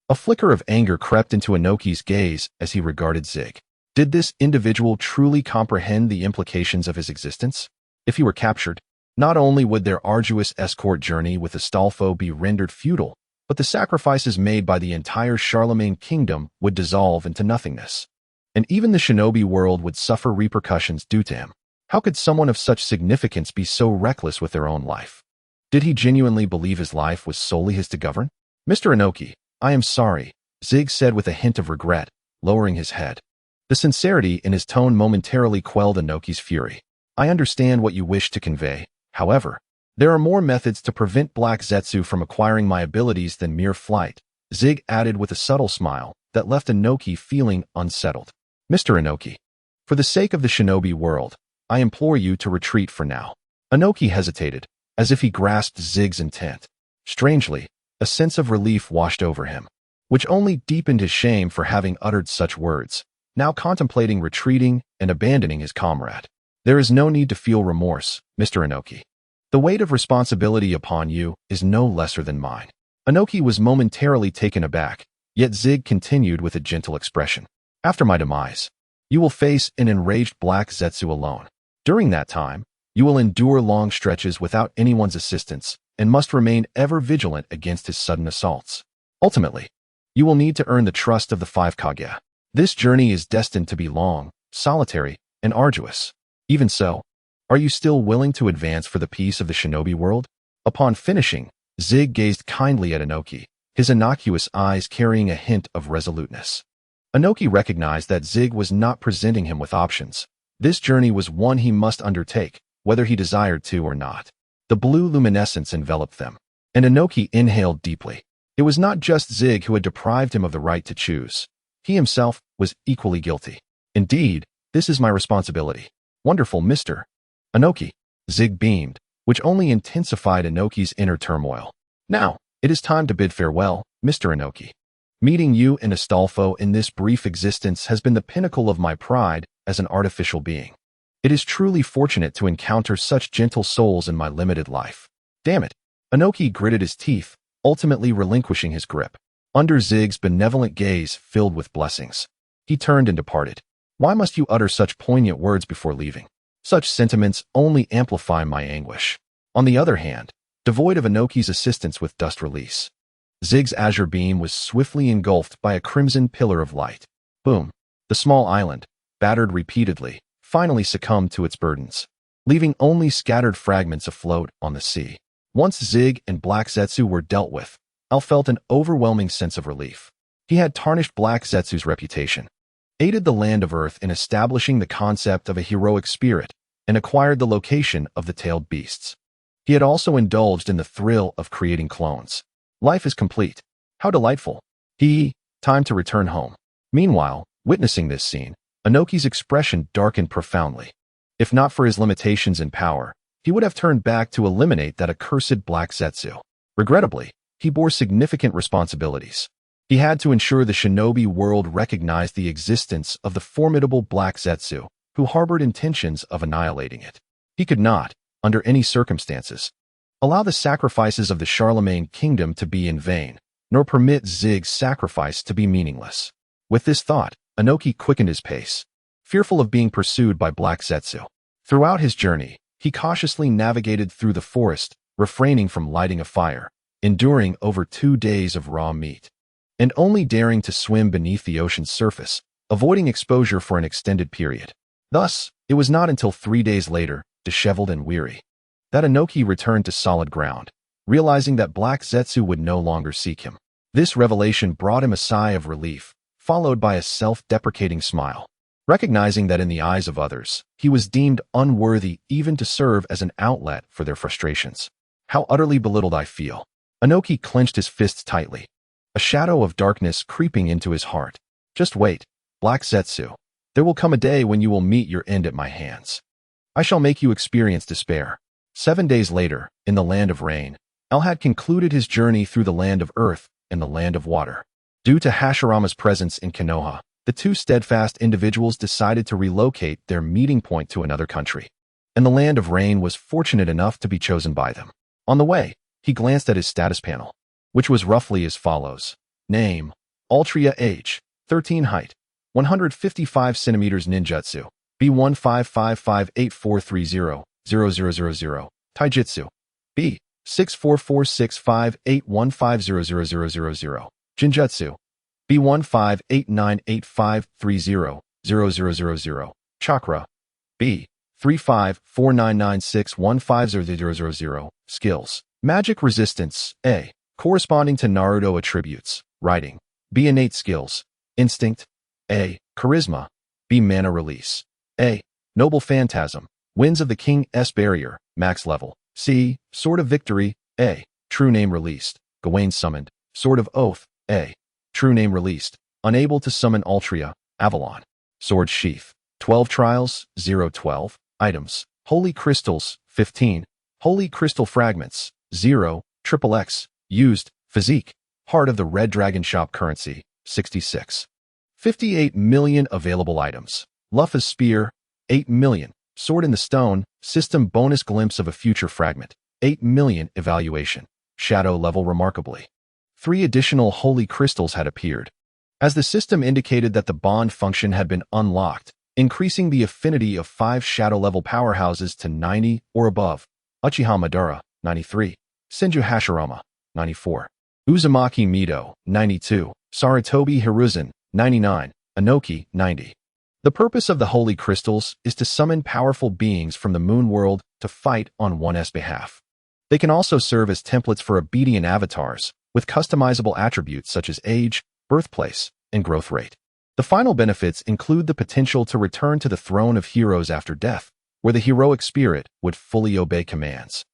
[SPEAKER 2] a flicker of anger crept into Inoki's gaze as he regarded Zig. Did this individual truly comprehend the implications of his existence? If he were captured, not only would their arduous escort journey with Astolfo be rendered futile, but the sacrifices made by the entire Charlemagne kingdom would dissolve into nothingness. And even the shinobi world would suffer repercussions due to him. How could someone of such significance be so reckless with their own life? Did he genuinely believe his life was solely his to govern? Mr. Inoki, I am sorry, Zig said with a hint of regret, lowering his head. The sincerity in his tone momentarily quelled Inoki's fury. I understand what you wish to convey. However, there are more methods to prevent Black Zetsu from acquiring my abilities than mere flight, Zig added with a subtle smile that left Inoki feeling unsettled. Mr. Inoki, for the sake of the shinobi world, I implore you to retreat for now. Inoki hesitated, as if he grasped Zig's intent. Strangely, a sense of relief washed over him, which only deepened his shame for having uttered such words, now contemplating retreating and abandoning his comrade. There is no need to feel remorse, Mr. Inoki. The weight of responsibility upon you is no lesser than mine. Inoki was momentarily taken aback, yet Zig continued with a gentle expression. After my demise, you will face an enraged Black Zetsu alone. During that time, you will endure long stretches without anyone's assistance and must remain ever vigilant against his sudden assaults. Ultimately, you will need to earn the trust of the 5 Kage. This journey is destined to be long, solitary, and arduous. Even so, are you still willing to advance for the peace of the shinobi world? Upon finishing, Zig gazed kindly at Inoki, his innocuous eyes carrying a hint of resoluteness. Inoki recognized that Zig was not presenting him with options. This journey was one he must undertake, whether he desired to or not. The blue luminescence enveloped them, and Inoki inhaled deeply. It was not just Zig who had deprived him of the right to choose. He himself was equally guilty. Indeed, this is my responsibility. Wonderful, Mr. Inoki. Zig beamed, which only intensified Inoki's inner turmoil. Now, it is time to bid farewell, Mr. Inoki. Meeting you in Astolfo in this brief existence has been the pinnacle of my pride as an artificial being. It is truly fortunate to encounter such gentle souls in my limited life. Damn it. Inoki gritted his teeth, ultimately relinquishing his grip. Under Zig's benevolent gaze filled with blessings, he turned and departed. Why must you utter such poignant words before leaving? Such sentiments only amplify my anguish. On the other hand, devoid of Inoki's assistance with dust release, Zig's azure beam was swiftly engulfed by a crimson pillar of light. Boom. The small island, battered repeatedly, finally succumbed to its burdens, leaving only scattered fragments afloat on the sea. Once Zig and Black Zetsu were dealt with, Al felt an overwhelming sense of relief. He had tarnished Black Zetsu's reputation, aided the Land of Earth in establishing the concept of a heroic spirit, and acquired the location of the tailed beasts. He had also indulged in the thrill of creating clones. Life is complete. How delightful. Time to return home. Meanwhile, witnessing this scene, Inoki's expression darkened profoundly. If not for his limitations in power, he would have turned back to eliminate that accursed Black Zetsu. Regrettably, he bore significant responsibilities. He had to ensure the shinobi world recognized the existence of the formidable Black Zetsu, who harbored intentions of annihilating it. He could not, under any circumstances, allow the sacrifices of the Charlemagne kingdom to be in vain, nor permit Zig's sacrifice to be meaningless. With this thought, Inoki quickened his pace, fearful of being pursued by Black Zetsu. Throughout his journey, he cautiously navigated through the forest, refraining from lighting a fire, enduring over 2 days of raw meat, and only daring to swim beneath the ocean's surface, avoiding exposure for an extended period. Thus, it was not until 3 days later, disheveled and weary, that Inoki returned to solid ground, realizing that Black Zetsu would no longer seek him. This revelation brought him a sigh of relief, followed by a self-deprecating smile. Recognizing that in the eyes of others, he was deemed unworthy even to serve as an outlet for their frustrations. How utterly belittled I feel. Inoki clenched his fists tightly, a shadow of darkness creeping into his heart. Just wait, Black Zetsu. There will come a day when you will meet your end at my hands. I shall make you experience despair. 7 days later, in the Land of Rain, Al had concluded his journey through the Land of Earth and the Land of Water. Due to Hashirama's presence in Konoha, the two steadfast individuals decided to relocate their meeting point to another country, and the Land of Rain was fortunate enough to be chosen by them. On the way, he glanced at his status panel, which was roughly as follows. Name: Artoria, age 13, height 155 centimeters, ninjutsu B1555843000000, taijutsu B6446581500000, jinjutsu B158985300000, chakra B354996150000, skills: magic resistance, A, corresponding to Naruto attributes, writing; B, innate skills, instinct, A, charisma, B, mana release, A, noble phantasm, winds of the King's barrier, max level, C, sword of victory, A, true name released, Gawain summoned, sword of oath, A, true name released, unable to summon Artoria, Avalon, sword sheath, 12 trials, 0-12, items, holy crystals, 15, holy crystal fragments, 0, XXX, used, physique, heart of the Red Dragon shop currency, 66. 58 million available items, Luffy's spear, 8 million, sword in the stone, system bonus glimpse of a future fragment, 8 million evaluation, shadow level remarkably. 3 additional holy crystals had appeared, as the system indicated that the bond function had been unlocked, increasing the affinity of 5 shadow-level powerhouses to 90 or above. Uchiha Madara, 93. Senju Hashirama, 94. Uzumaki Mido, 92. Sarutobi Hiruzen, 99. Inoki, 90. The purpose of the holy crystals is to summon powerful beings from the moon world to fight on one's behalf. They can also serve as templates for obedient avatars, with customizable attributes such as age, birthplace, and growth rate. The final benefits include the potential to return to the throne of heroes after death, where the heroic spirit would fully obey commands,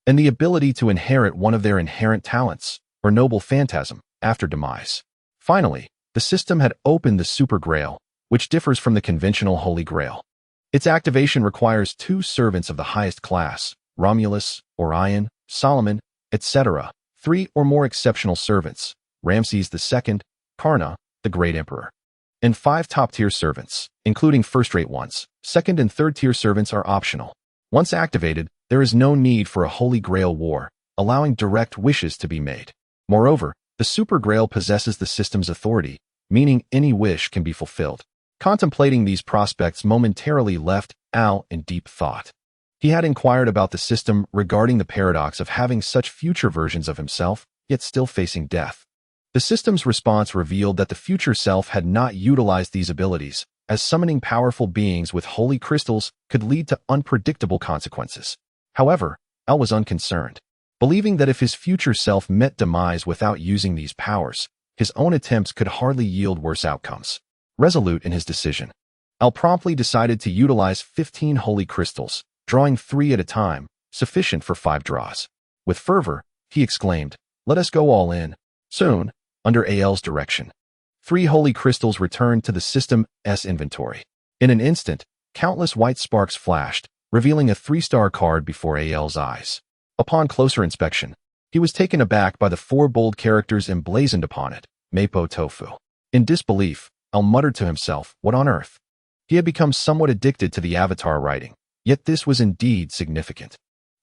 [SPEAKER 2] and the ability to inherit one of their inherent talents, or noble phantasm, after demise. Finally, the system had opened the Super Grail, which differs from the conventional Holy Grail. Its activation requires 2 servants of the highest class, Romulus, Orion, Solomon, etc., 3 or more exceptional servants, Ramses II, Karna, the Great Emperor, and 5 top-tier servants, including first-rate ones. Second- and third-tier servants are optional. Once activated, there is no need for a Holy Grail war, allowing direct wishes to be made. Moreover, the Super Grail possesses the system's authority, meaning any wish can be fulfilled. Contemplating these prospects momentarily left Al in deep thought. He had inquired about the system regarding the paradox of having such future versions of himself, yet still facing death. The system's response revealed that the future self had not utilized these abilities, as summoning powerful beings with holy crystals could lead to unpredictable consequences. However, Al was unconcerned, believing that if his future self met demise without using these powers, his own attempts could hardly yield worse outcomes. Resolute in his decision, Al promptly decided to utilize 15 holy crystals, drawing 3 at a time, sufficient for 5 draws. With fervor, he exclaimed, "Let us go all in." Soon, under Al's direction, 3 holy crystals returned to the system's inventory. In an instant, countless white sparks flashed, revealing a 3-star card before Al's eyes. Upon closer inspection, he was taken aback by the 4 bold characters emblazoned upon it, Meipo Tofu. In disbelief, Al muttered to himself, what on earth? He had become somewhat addicted to the avatar writing, yet this was indeed significant.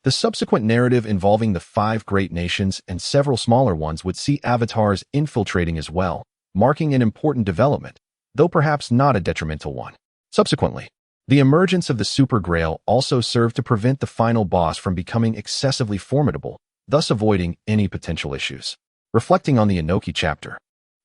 [SPEAKER 2] The subsequent narrative involving the 5 great nations and several smaller ones would see avatars infiltrating as well, marking an important development, though perhaps not a detrimental one. Subsequently, the emergence of the Super Grail also served to prevent the final boss from becoming excessively formidable, thus avoiding any potential issues. Reflecting on the Inoki chapter,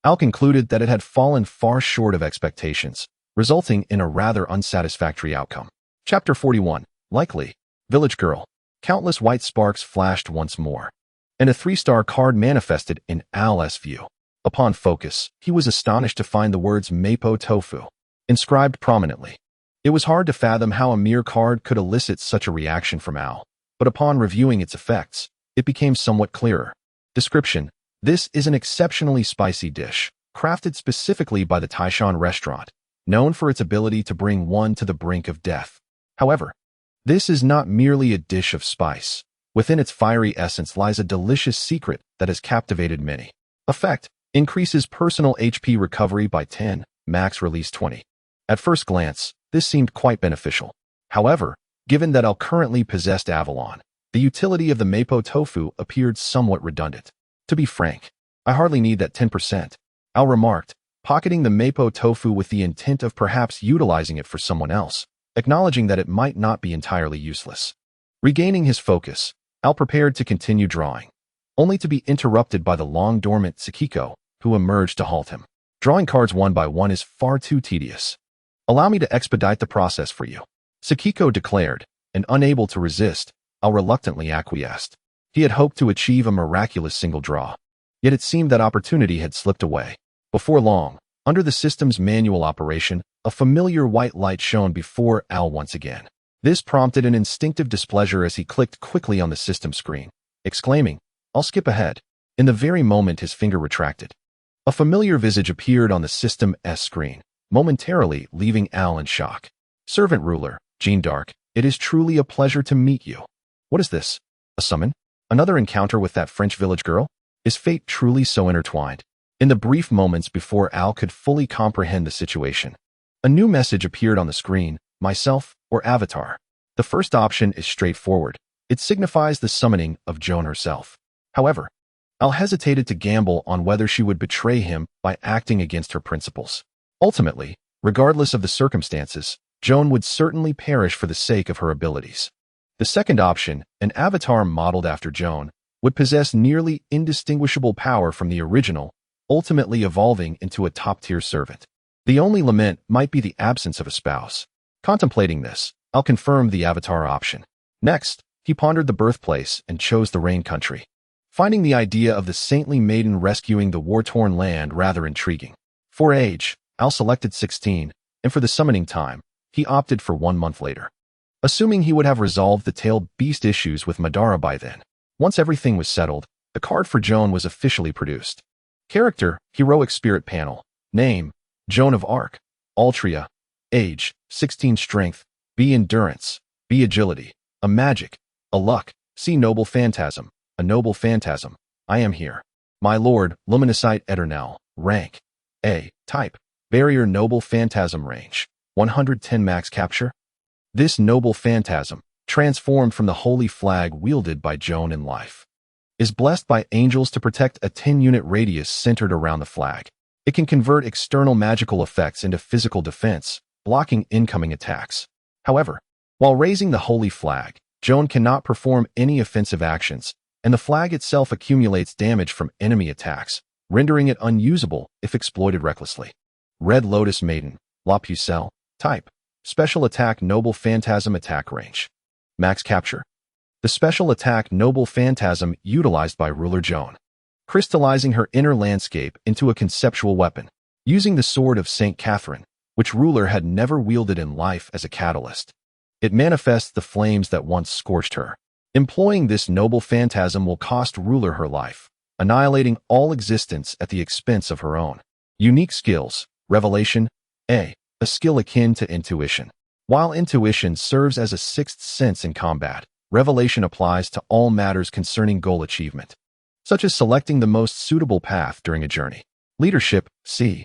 [SPEAKER 2] Al concluded that it had fallen far short of expectations, resulting in a rather unsatisfactory outcome. Chapter 41, Likely, Village Girl. Countless white sparks flashed once more, and a 3-star card manifested in Al's view. Upon focus, he was astonished to find the words Meipo Tofu inscribed prominently. It was hard to fathom how a mere card could elicit such a reaction from Al, but upon reviewing its effects, it became somewhat clearer. Description: this is an exceptionally spicy dish, crafted specifically by the Taishan restaurant, known for its ability to bring one to the brink of death. However, this is not merely a dish of spice. Within its fiery essence lies a delicious secret that has captivated many. Effect: increases personal HP recovery by 10, max release 20. At first glance, this seemed quite beneficial. However, given that Al currently possessed Avalon, the utility of the Meipo Tofu appeared somewhat redundant. To be frank, I hardly need that 10%, Al remarked, pocketing the Meipo Tofu with the intent of perhaps utilizing it for someone else, acknowledging that it might not be entirely useless. Regaining his focus, Al prepared to continue drawing, only to be interrupted by the long-dormant Sakiko, who emerged to halt him. Drawing cards one by one is far too tedious. Allow me to expedite the process for you, Sakiko declared, and unable to resist, Al reluctantly acquiesced. He had hoped to achieve a miraculous single draw, yet it seemed that opportunity had slipped away. Before long, under the system's manual operation, a familiar white light shone before Al once again. This prompted an instinctive displeasure as he clicked quickly on the system screen, exclaiming, "I'll skip ahead." In the very moment his finger retracted, a familiar visage appeared on the system's screen, momentarily leaving Al in shock. "Servant Ruler, Jean Dark, it is truly a pleasure to meet you." What is this? A summon? Another encounter with that French village girl? Is fate truly so intertwined? In the brief moments before Al could fully comprehend the situation, a new message appeared on the screen: myself or avatar. The first option is straightforward. It signifies the summoning of Joan herself. However, Al hesitated to gamble on whether she would betray him by acting against her principles. Ultimately, regardless of the circumstances, Joan would certainly perish for the sake of her abilities. The second option, an avatar modeled after Joan, would possess nearly indistinguishable power from the original, ultimately evolving into a top-tier servant. The only lament might be the absence of a spouse. Contemplating this, Al confirmed the avatar option. Next, he pondered the birthplace and chose the Rain Country, finding the idea of the saintly maiden rescuing the war-torn land rather intriguing. For age, Al selected 16, and for the summoning time, he opted for 1 month later, assuming he would have resolved the tailed beast issues with Madara by then. Once everything was settled, The card for Joan was officially produced. Character, Heroic Spirit Panel. Name, Joan of Arc. Altria. Age, 16 Strength. B Endurance. B Agility. A Magic. A Luck. C Noble Phantasm. A Noble Phantasm. I am here. My Lord, Luminosite Eternal. Rank. A. Type. Barrier Noble Phantasm. Range. 110 max capture. This Noble Phantasm, transformed from the holy flag wielded by Joan in life, is blessed by angels to protect a 10-unit radius centered around the flag. It can convert external magical effects into physical defense, blocking incoming attacks. However, while raising the holy flag, Joan cannot perform any offensive actions, and the flag itself accumulates damage from enemy attacks, rendering it unusable if exploited recklessly. Red Lotus Maiden. La Pucelle. Type. Special Attack Noble Phantasm. Attack Range. Max Capture. The Special Attack Noble Phantasm utilized by Ruler Joan, crystallizing her inner landscape into a conceptual weapon, using the Sword of St. Catherine, which Ruler had never wielded in life, as a catalyst. It manifests the flames that once scorched her. Employing this Noble Phantasm will cost Ruler her life, annihilating all existence at the expense of her own. Unique Skills. Revelation. A skill akin to intuition. While intuition serves as a sixth sense in combat, revelation applies to all matters concerning goal achievement, such as selecting the most suitable path during a journey. Leadership. C.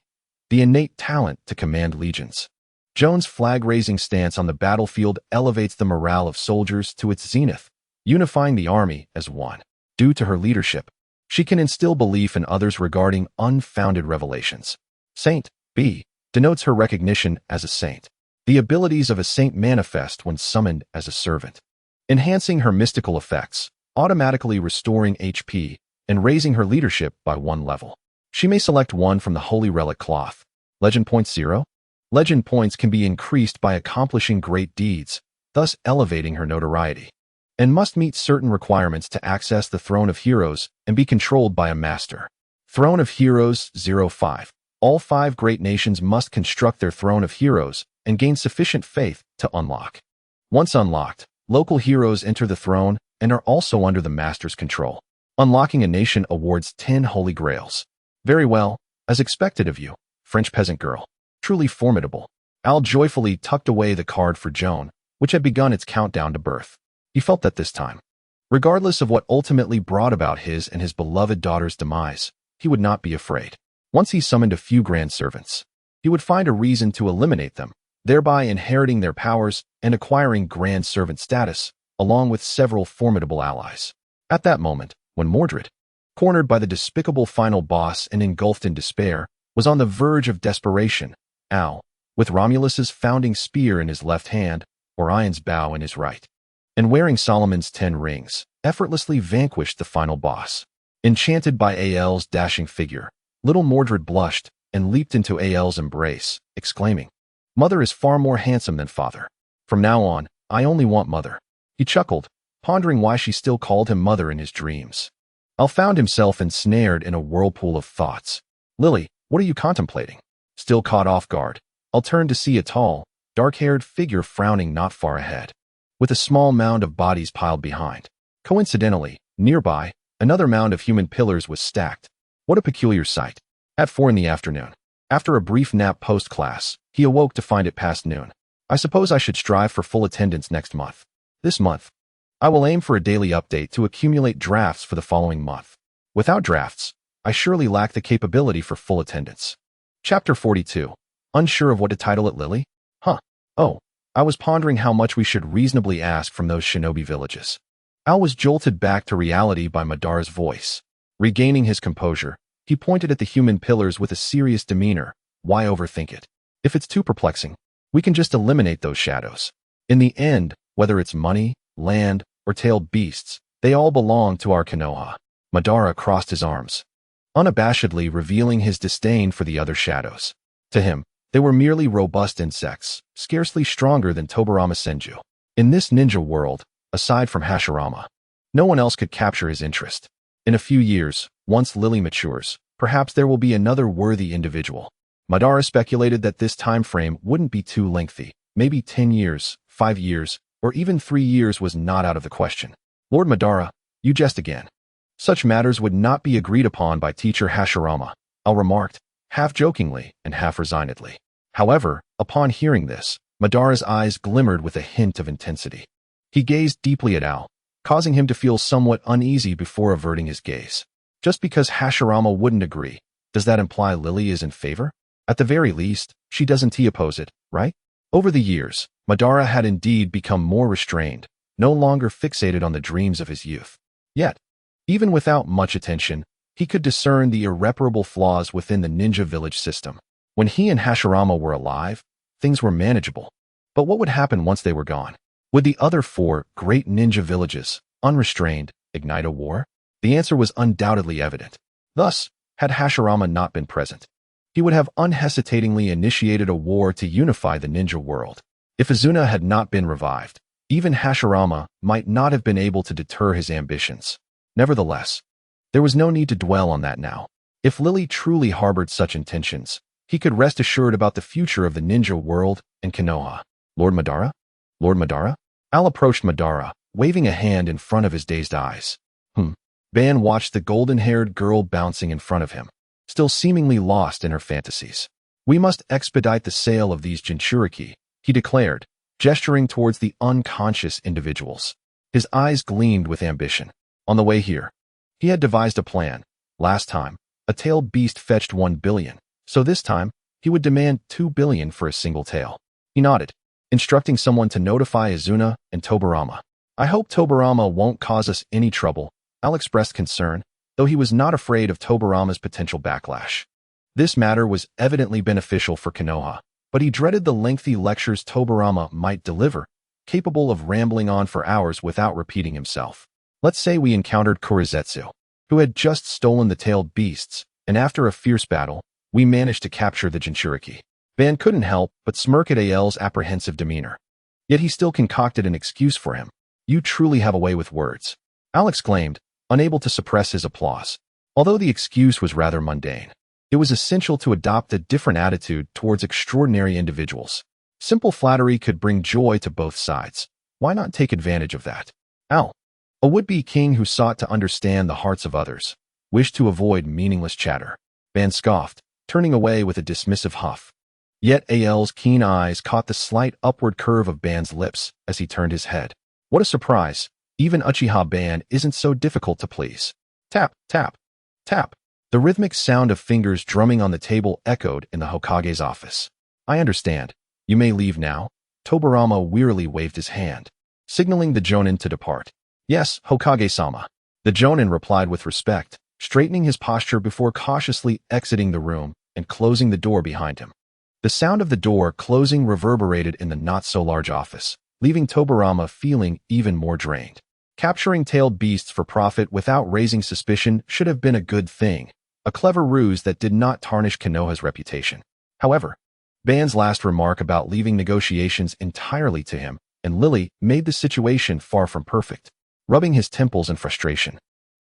[SPEAKER 2] The innate talent to command legions. Joan's flag-raising stance on the battlefield elevates the morale of soldiers to its zenith, unifying the army as one. Due to her leadership, she can instill belief in others regarding unfounded revelations. Saint. B. Denotes her recognition as a saint. The abilities of a saint manifest when summoned as a servant, enhancing her mystical effects, automatically restoring HP, and raising her leadership by 1 level. She may select one from the Holy Relic Cloth. Legend Point 0. Legend points can be increased by accomplishing great deeds, thus elevating her notoriety, and must meet certain requirements to access the Throne of Heroes and be controlled by a master. Throne of Heroes 05. All 5 great nations must construct their Throne of Heroes and gain sufficient faith to unlock. Once unlocked, local heroes enter the throne and are also under the master's control. Unlocking a nation awards 10 Holy Grails. Very well, as expected of you, French peasant girl. Truly formidable. Al joyfully tucked away the card for Joan, which had begun its countdown to birth. He felt that this time, regardless of what ultimately brought about his and his beloved daughter's demise, he would not be afraid. Once he summoned a few grand servants, he would find a reason to eliminate them, thereby inheriting their powers and acquiring grand servant status, along with several formidable allies. At that moment, when Mordred, cornered by the despicable final boss and engulfed in despair, was on the verge of desperation, Al, with Romulus's founding spear in his left hand, Orion's bow in his right, and wearing Solomon's 10 rings, effortlessly vanquished the final boss. Enchanted by Al's dashing figure, little Mordred blushed and leaped into Al's embrace, exclaiming, "Mother is far more handsome than father. From now on, I only want mother." He chuckled, pondering why she still called him mother in his dreams. Al found himself ensnared in a whirlpool of thoughts. "Lily, what are you contemplating?" Still caught off guard, Al turned to see a tall, dark-haired figure frowning not far ahead, with a small mound of bodies piled behind. Coincidentally, nearby, another mound of human pillars was stacked. What a peculiar sight. At 4 in the afternoon, after a brief nap post-class, he awoke to find it past noon. "I suppose I should strive for full attendance next month. This month, I will aim for a daily update to accumulate drafts for the following month. Without drafts, I surely lack the capability for full attendance." Chapter 42. Unsure of what to title it, Lily? Oh, I was pondering how much we should reasonably ask from those shinobi villages. Al was jolted back to reality by Madara's voice. Regaining his composure, he pointed at the human pillars with a serious demeanor. "Why overthink it? If it's too perplexing, we can just eliminate those shadows. In the end, whether it's money, land, or tailed beasts, they all belong to our Konoha." Madara crossed his arms, unabashedly revealing his disdain for the other shadows. To him, they were merely robust insects, scarcely stronger than Tobarama Senju. In this ninja world, aside from Hashirama, no one else could capture his interest. In a few years, once Lily matures, perhaps there will be another worthy individual. Madara speculated that this time frame wouldn't be too lengthy. Maybe 10 years, 5 years, or even 3 years was not out of the question. "Lord Madara, you jest again. Such matters would not be agreed upon by teacher Hashirama, Al remarked, half jokingly and half resignedly. However, upon hearing this, Madara's eyes glimmered with a hint of intensity. He gazed deeply at Al, causing him to feel somewhat uneasy before averting his gaze. Just because Hashirama wouldn't agree, does that imply Lily is in favor? At the very least, she doesn't oppose it, right? Over the years, Madara had indeed become more restrained, no longer fixated on the dreams of his youth. Yet, even without much attention, he could discern the irreparable flaws within the ninja village system. When he and Hashirama were alive, things were manageable. But what would happen once they were gone? Would the other 4 great ninja villages, unrestrained, ignite a war? The answer was undoubtedly evident. Thus, had Hashirama not been present, he would have unhesitatingly initiated a war to unify the ninja world. If Izuna had not been revived, even Hashirama might not have been able to deter his ambitions. Nevertheless, there was no need to dwell on that now. If Lily truly harbored such intentions, he could rest assured about the future of the ninja world and Konoha. Lord Madara? Lord Madara? Al approached Madara, waving a hand in front of his dazed eyes. Ban watched the golden-haired girl bouncing in front of him, still seemingly lost in her fantasies. We must expedite the sale of these Jinchuriki, he declared, gesturing towards the unconscious individuals. His eyes gleamed with ambition. On the way here, he had devised a plan. Last time, a tailed beast fetched 1 billion, so this time, he would demand 2 billion for a single tail. He nodded, instructing someone to notify Izuna and Tobarama. I hope Tobarama won't cause us any trouble, Al expressed concern, though he was not afraid of Tobarama's potential backlash. This matter was evidently beneficial for Konoha, but he dreaded the lengthy lectures Tobarama might deliver, capable of rambling on for hours without repeating himself. Let's say we encountered Kurizetsu, who had just stolen the tailed beasts, and after a fierce battle, we managed to capture the Jinchuriki. Ban couldn't help but smirk at Al's apprehensive demeanor. Yet he still concocted an excuse for him. You truly have a way with words, Al exclaimed, unable to suppress his applause. Although the excuse was rather mundane, it was essential to adopt a different attitude towards extraordinary individuals. Simple flattery could bring joy to both sides. Why not take advantage of that? Al, a would-be king who sought to understand the hearts of others, wished to avoid meaningless chatter. Ban scoffed, turning away with a dismissive huff. Yet Al's keen eyes caught the slight upward curve of Ban's lips as he turned his head. What a surprise! Even Uchiha Ban isn't so difficult to please. Tap, tap, tap. The rhythmic sound of fingers drumming on the table echoed in the Hokage's office. I understand. You may leave now. Tobarama wearily waved his hand, signaling the Jonin to depart. Yes, Hokage-sama. The Jonin replied with respect, straightening his posture before cautiously exiting the room and closing the door behind him. The sound of the door closing reverberated in the not-so-large office, leaving Tobarama feeling even more drained. Capturing tailed beasts for profit without raising suspicion should have been a good thing, a clever ruse that did not tarnish Konoha's reputation. However, Ban's last remark about leaving negotiations entirely to him and Lily made the situation far from perfect. Rubbing his temples in frustration,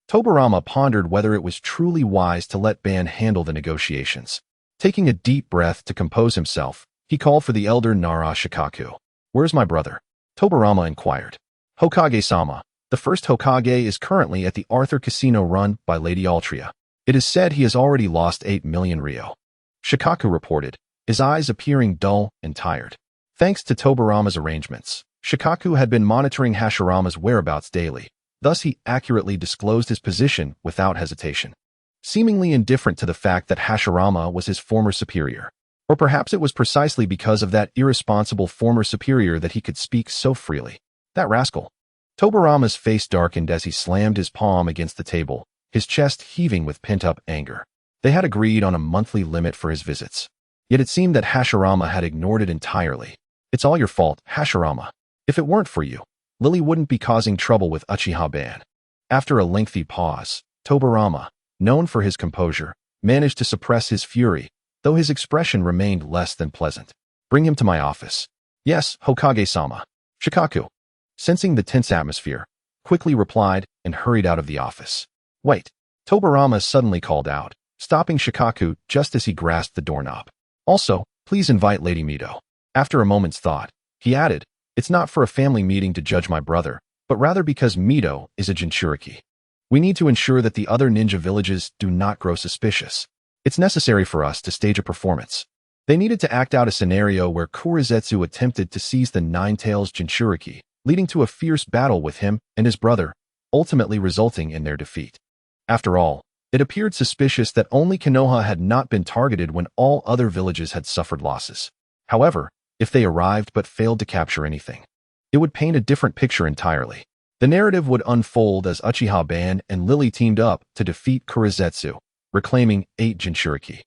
[SPEAKER 2] Tobarama pondered whether it was truly wise to let Ban handle the negotiations. Taking a deep breath to compose himself, he called for the elder Nara Shikaku. Where's my brother? Tobarama inquired. Hokage-sama. The first Hokage is currently at the Arthur Casino run by Lady Altria. It is said he has already lost 8 million ryo. Shikaku reported, his eyes appearing dull and tired. Thanks to Tobarama's arrangements, Shikaku had been monitoring Hashirama's whereabouts daily, thus he accurately disclosed his position without hesitation, seemingly indifferent to the fact that Hashirama was his former superior. Or perhaps it was precisely because of that irresponsible former superior that he could speak so freely. That rascal. Tobarama's face darkened as he slammed his palm against the table, his chest heaving with pent-up anger. They had agreed on a monthly limit for his visits. Yet it seemed that Hashirama had ignored it entirely. It's all your fault, Hashirama. If it weren't for you, Lily wouldn't be causing trouble with Uchiha Ban. After a lengthy pause, Tobarama, known for his composure, managed to suppress his fury, though his expression remained less than pleasant. Bring him to my office. Yes, Hokage-sama. Shikaku, sensing the tense atmosphere, quickly replied and hurried out of the office. Wait. Tobarama suddenly called out, stopping Shikaku just as he grasped the doorknob. Also, please invite Lady Mito. After a moment's thought, he added, it's not for a family meeting to judge my brother, but rather because Mito is a Jinchuriki. We need to ensure that the other ninja villages do not grow suspicious. It's necessary for us to stage a performance. They needed to act out a scenario where Kurizetsu attempted to seize the Nine-Tails Jinchuriki, leading to a fierce battle with him and his brother, ultimately resulting in their defeat. After all, it appeared suspicious that only Konoha had not been targeted when all other villages had suffered losses. However, if they arrived but failed to capture anything, it would paint a different picture entirely. The narrative would unfold as Uchiha Ban and Lily teamed up to defeat Kurizetsu, reclaiming 8 Jinchuriki,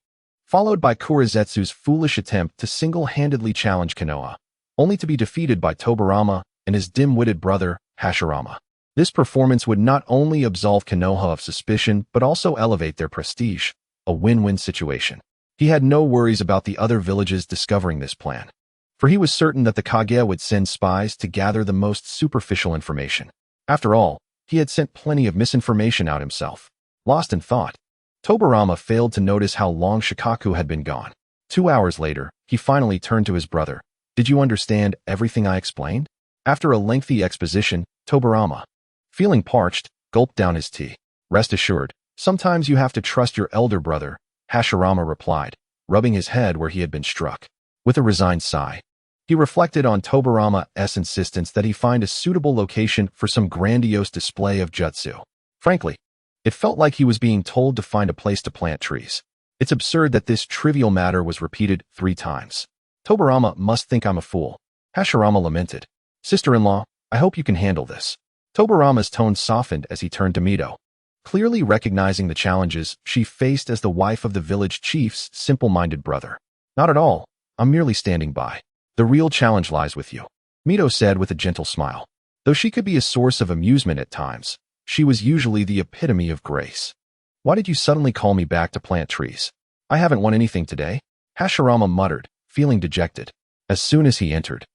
[SPEAKER 2] followed by Kurizetsu's foolish attempt to single-handedly challenge Konoha, only to be defeated by Tobirama and his dim-witted brother, Hashirama. This performance would not only absolve Konoha of suspicion but also elevate their prestige, a win-win situation. He had no worries about the other villages discovering this plan, for he was certain that the Kage would send spies to gather the most superficial information. After all, he had sent plenty of misinformation out himself. Lost in thought, Tobirama failed to notice how long Shikaku had been gone. 2 hours later, he finally turned to his brother. Did you understand everything I explained? After a lengthy exposition, Tobirama, feeling parched, gulped down his tea. Rest assured, sometimes you have to trust your elder brother, Hashirama replied, rubbing his head where he had been struck. With a resigned sigh, he reflected on Tobirama's insistence that he find a suitable location for some grandiose display of jutsu. Frankly, it felt like he was being told to find a place to plant trees. It's absurd that this trivial matter was repeated 3 times. Tobirama must think I'm a fool. Hashirama lamented. Sister-in-law, I hope you can handle this. Tobirama's tone softened as he turned to Mito. Clearly recognizing the challenges she faced as the wife of the village chief's simple-minded brother. Not at all. I'm merely standing by. The real challenge lies with you, Mito said with a gentle smile. Though she could be a source of amusement at times, she was usually the epitome of grace. Why did you suddenly call me back to plant trees? I haven't won anything today, Hashirama muttered, feeling dejected. As soon as he entered,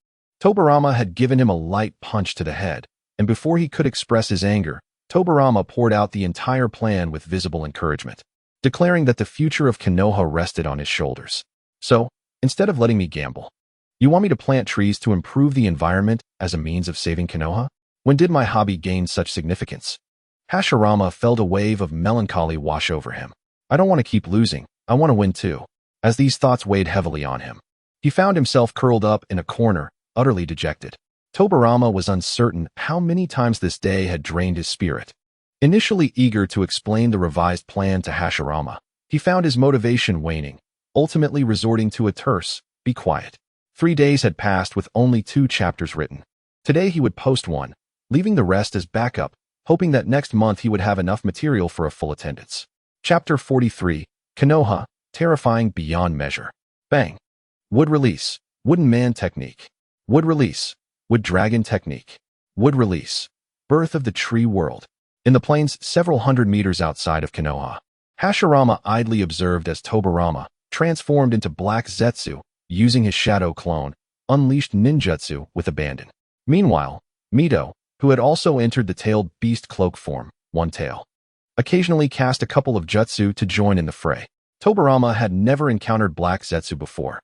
[SPEAKER 2] Tobirama had given him a light punch to the head, and before he could express his anger, Tobirama poured out the entire plan with visible encouragement, declaring that the future of Konoha rested on his shoulders. So, instead of letting me gamble, you want me to plant trees to improve the environment as a means of saving Konoha? When did my hobby gain such significance? Hashirama felt a wave of melancholy wash over him. I don't want to keep losing. I want to win too. As these thoughts weighed heavily on him, he found himself curled up in a corner, utterly dejected. Tobirama was uncertain how many times this day had drained his spirit. Initially eager to explain the revised plan to Hashirama, he found his motivation waning, ultimately resorting to a terse, be quiet. 3 days had passed with only 2 chapters written. Today he would post one, leaving the rest as backup, hoping that next month he would have enough material for a full attendance. Chapter 43, Konoha, terrifying beyond measure. Bang. Wood release. Wooden man technique. Wood release. Wood dragon technique. Wood release. Birth of the tree world. In the plains several hundred meters outside of Konoha, Hashirama idly observed as Tobirama, transformed into Black Zetsu, using his shadow clone, unleashed ninjutsu with abandon. Meanwhile, Mito, who had also entered the tailed beast cloak form, One Tail, occasionally cast a couple of jutsu to join in the fray. Tobirama had never encountered Black Zetsu before.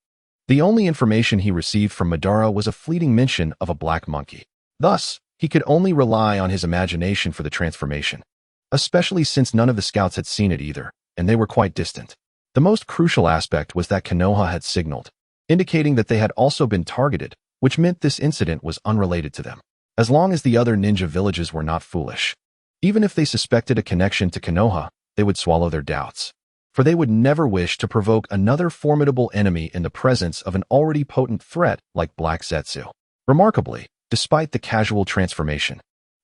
[SPEAKER 2] The only information he received from Madara was a fleeting mention of a black monkey. Thus, he could only rely on his imagination for the transformation, especially since none of the scouts had seen it either, and they were quite distant. The most crucial aspect was that Konoha had signaled, indicating that they had also been targeted, which meant this incident was unrelated to them. As long as the other ninja villages were not foolish, even if they suspected a connection to Konoha, they would swallow their doubts, for they would never wish to provoke another formidable enemy in the presence of an already potent threat like Black Zetsu. Remarkably, despite the casual transformation,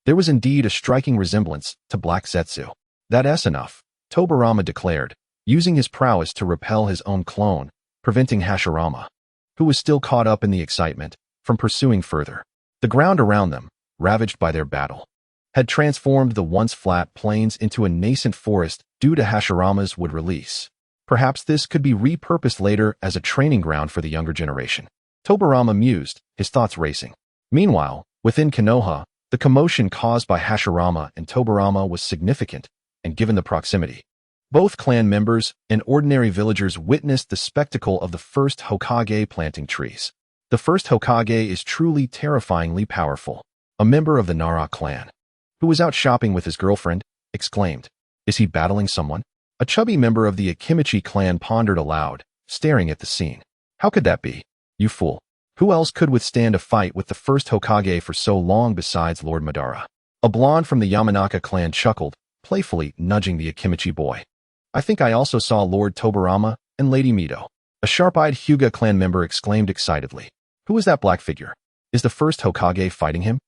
[SPEAKER 2] there was indeed a striking resemblance to Black Zetsu. That's enough, Tobirama declared, using his prowess to repel his own clone, preventing Hashirama, who was still caught up in the excitement, from pursuing further. The ground around them, ravaged by their battle, had transformed the once flat plains into a nascent forest due to Hashirama's wood release. Perhaps this could be repurposed later as a training ground for the younger generation. Tobirama mused, his thoughts racing. Meanwhile, within Konoha, the commotion caused by Hashirama and Tobirama was significant, and given the proximity, both clan members and ordinary villagers witnessed the spectacle of the first Hokage planting trees. The first Hokage is truly terrifyingly powerful, a member of the Nara clan, who was out shopping with his girlfriend, exclaimed. Is he battling someone? A chubby member of the Akimichi clan pondered aloud, staring at the scene. How could that be? You fool. Who else could withstand a fight with the first Hokage for so long besides Lord Madara? A blonde from the Yamanaka clan chuckled, playfully nudging the Akimichi boy. I think I also saw Lord Tobarama and Lady Mito. A sharp-eyed Hyuga clan member exclaimed excitedly. Who is that black figure? Is the first Hokage fighting him?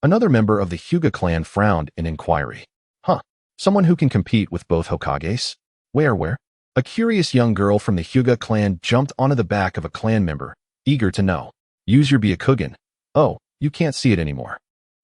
[SPEAKER 2] Another member of the Hyuga clan frowned in inquiry. Huh. Someone who can compete with both Hokages? Where? A curious young girl from the Hyuga clan jumped onto the back of a clan member, eager to know. Use your Byakugan. Oh, you can't see it anymore.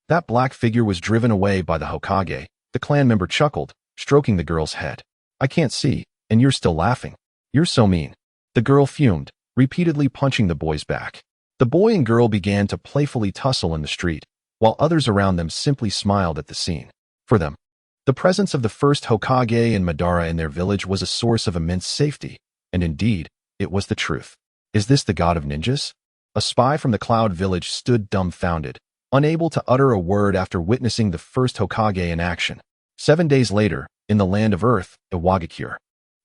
[SPEAKER 2] That black figure was driven away by the Hokage. The clan member chuckled, stroking the girl's head. I can't see, and you're still laughing. You're so mean. The girl fumed, repeatedly punching the boy's back. The boy and girl began to playfully tussle in the street, while others around them simply smiled at the scene. For them, the presence of the first Hokage and Madara in their village was a source of immense safety, and indeed, it was the truth. Is this the god of ninjas? A spy from the Cloud Village stood dumbfounded, unable to utter a word after witnessing the first Hokage in action. 7 days later, in the land of Earth, Iwagakure.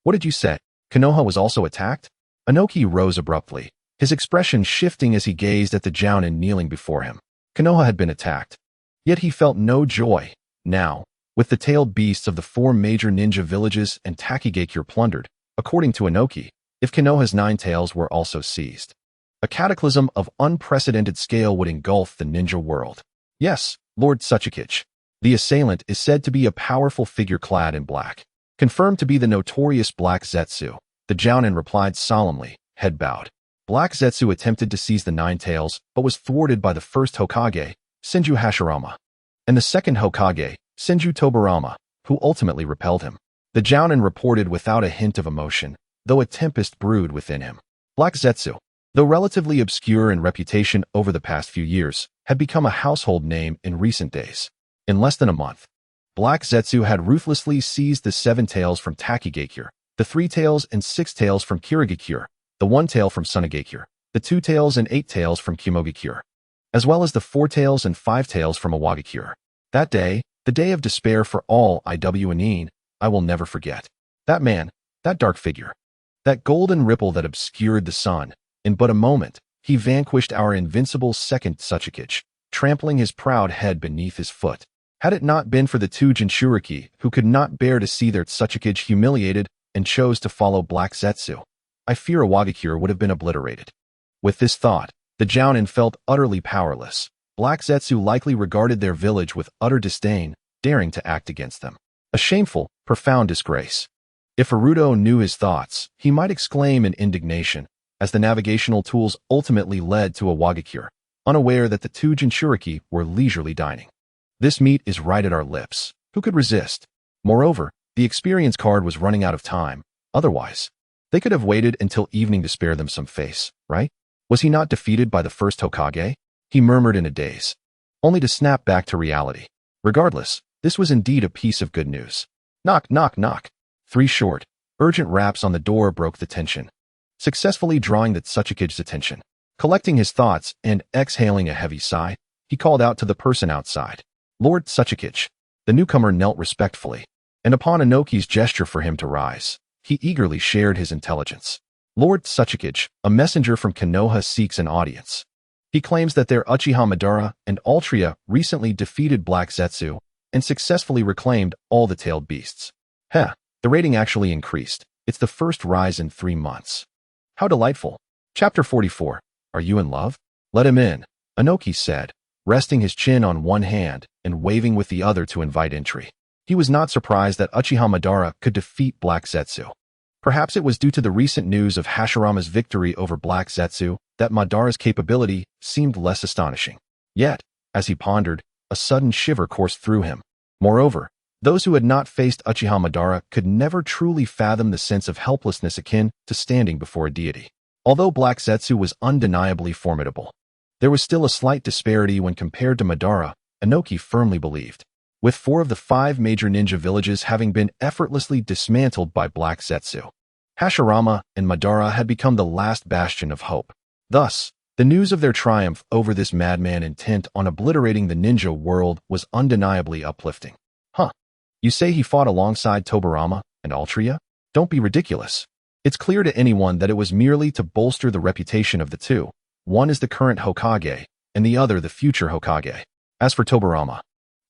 [SPEAKER 2] What did you say? Konoha was also attacked? Inoki rose abruptly, his expression shifting as he gazed at the Jounin kneeling before him. Konoha had been attacked. Yet he felt no joy. Now, with the tailed beasts of the 4 major ninja villages and Takigakure plundered, according to Inoki, if Konoha's 9 tails were also seized. A cataclysm of unprecedented scale would engulf the ninja world. Yes, Lord Tsuchikage. The assailant is said to be a powerful figure clad in black. Confirmed to be the notorious Black Zetsu, the Jounin replied solemnly, head bowed. Black Zetsu attempted to seize the 9 tails, but was thwarted by the first Hokage, Senju Hashirama, and the second Hokage, Senju Tobarama, who ultimately repelled him. The Jounin reported without a hint of emotion, though a tempest brewed within him. Black Zetsu, though relatively obscure in reputation over the past few years, had become a household name in recent days. In less than a month, Black Zetsu had ruthlessly seized the 7 tails from Takigakure, the 3 tails and 6 tails from Kirigakure, the 1 tail from Sunagakure, the 2 tails and 8 tails from Kimogakure, as well as the 4 tails and 5 tails from Iwagakure. That day, the day of despair for all Iwnin, I will never forget. That man, that dark figure, that golden ripple that obscured the sun, in but a moment, he vanquished our invincible second Tsuchikage, trampling his proud head beneath his foot. Had it not been for the 2 Jinchuriki who could not bear to see their Tsuchikage humiliated and chose to follow Black Zetsu, I fear Iwagakure would have been obliterated. With this thought, the Jounin felt utterly powerless. Black Zetsu likely regarded their village with utter disdain, daring to act against them. A shameful, profound disgrace. If Naruto knew his thoughts, he might exclaim in indignation, as the navigational tools ultimately led to Iwagakure, unaware that the 2 Jinchuriki were leisurely dining. This meat is right at our lips. Who could resist? Moreover, the experience card was running out of time. Otherwise, they could have waited until evening to spare them some face, right? Was he not defeated by the first Hokage? He murmured in a daze, only to snap back to reality. Regardless, this was indeed a piece of good news. Knock, knock, knock. 3 short, urgent raps on the door broke the tension, successfully drawing the Tsuchikage's attention. Collecting his thoughts and exhaling a heavy sigh, he called out to the person outside. Lord Tsuchikage. The newcomer knelt respectfully, and upon Inoki's gesture for him to rise, he eagerly shared his intelligence. Lord Tsuchikage, a messenger from Konoha, seeks an audience. He claims that their Uchiha Madara and Altria recently defeated Black Zetsu and successfully reclaimed all the tailed beasts. Heh, the rating actually increased. It's the first rise in 3 months. How delightful. Chapter 44. Are you in love? Let him in, Inoki said, resting his chin on one hand and waving with the other to invite entry. He was not surprised that Uchiha Madara could defeat Black Zetsu. Perhaps it was due to the recent news of Hashirama's victory over Black Zetsu that Madara's capability seemed less astonishing. Yet, as he pondered, a sudden shiver coursed through him. Moreover, those who had not faced Uchiha Madara could never truly fathom the sense of helplessness akin to standing before a deity. Although Black Zetsu was undeniably formidable, there was still a slight disparity when compared to Madara, Inoki firmly believed. With 4 of the 5 major ninja villages having been effortlessly dismantled by Black Zetsu, Hashirama and Madara had become the last bastion of hope. Thus, the news of their triumph over this madman intent on obliterating the ninja world was undeniably uplifting. You say he fought alongside Tobarama and Altria? Don't be ridiculous. It's clear to anyone that it was merely to bolster the reputation of the two. One is the current Hokage, and the other the future Hokage. As for Tobarama,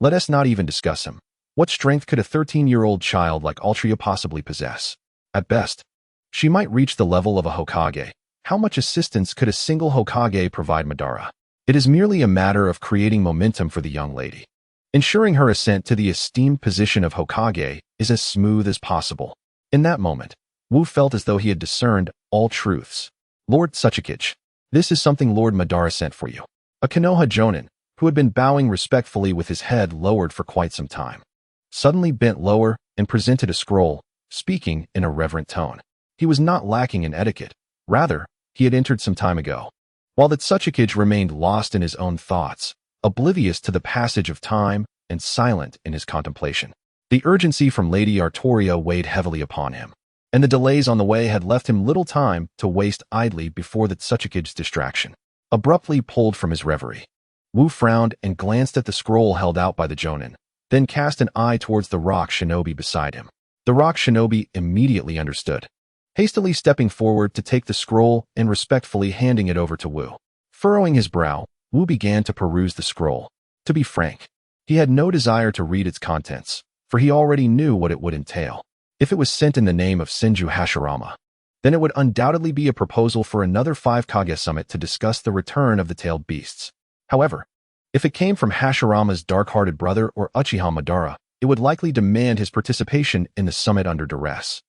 [SPEAKER 2] let us not even discuss him. What strength could a 13-year-old child like Altria possibly possess? At best, she might reach the level of a Hokage. How much assistance could a single Hokage provide Madara? It is merely a matter of creating momentum for the young lady. Ensuring her ascent to the esteemed position of Hokage is as smooth as possible. In that moment, Wu felt as though he had discerned all truths. Lord Tsuchikage, this is something Lord Madara sent for you. A Konoha Jonin, who had been bowing respectfully with his head lowered for quite some time, suddenly bent lower and presented a scroll, speaking in a reverent tone. He was not lacking in etiquette. Rather, he had entered some time ago. While the Tsuchikage remained lost in his own thoughts, oblivious to the passage of time and silent in his contemplation. The urgency from Lady Artoria weighed heavily upon him, and the delays on the way had left him little time to waste idly before the Tsuchikage's distraction abruptly pulled from his reverie. Wu frowned and glanced at the scroll held out by the Jonin, then cast an eye towards the rock shinobi beside him. The rock shinobi immediately understood, hastily stepping forward to take the scroll and respectfully handing it over to Wu. Furrowing his brow, Wu began to peruse the scroll. To be frank, he had no desire to read its contents, for he already knew what it would entail. If it was sent in the name of Senju Hashirama, then it would undoubtedly be a proposal for another 5 Kage summit to discuss the return of the tailed beasts. However, if it came from Hashirama's dark-hearted brother or Uchiha Madara, it would likely demand his participation in the summit under duress,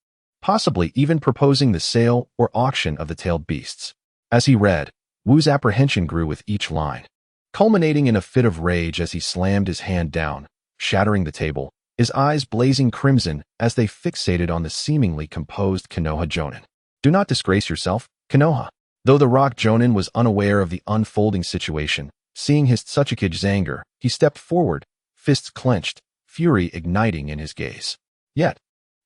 [SPEAKER 2] possibly even proposing the sale or auction of the tailed beasts. As he read, Wu's apprehension grew with each line, culminating in a fit of rage as he slammed his hand down, shattering the table, his eyes blazing crimson as they fixated on the seemingly composed Konoha Jonin. Do not disgrace yourself, Konoha. Though the rock Jonin was unaware of the unfolding situation, seeing his Tsuchikage's anger, he stepped forward, fists clenched, fury igniting in his gaze. Yet,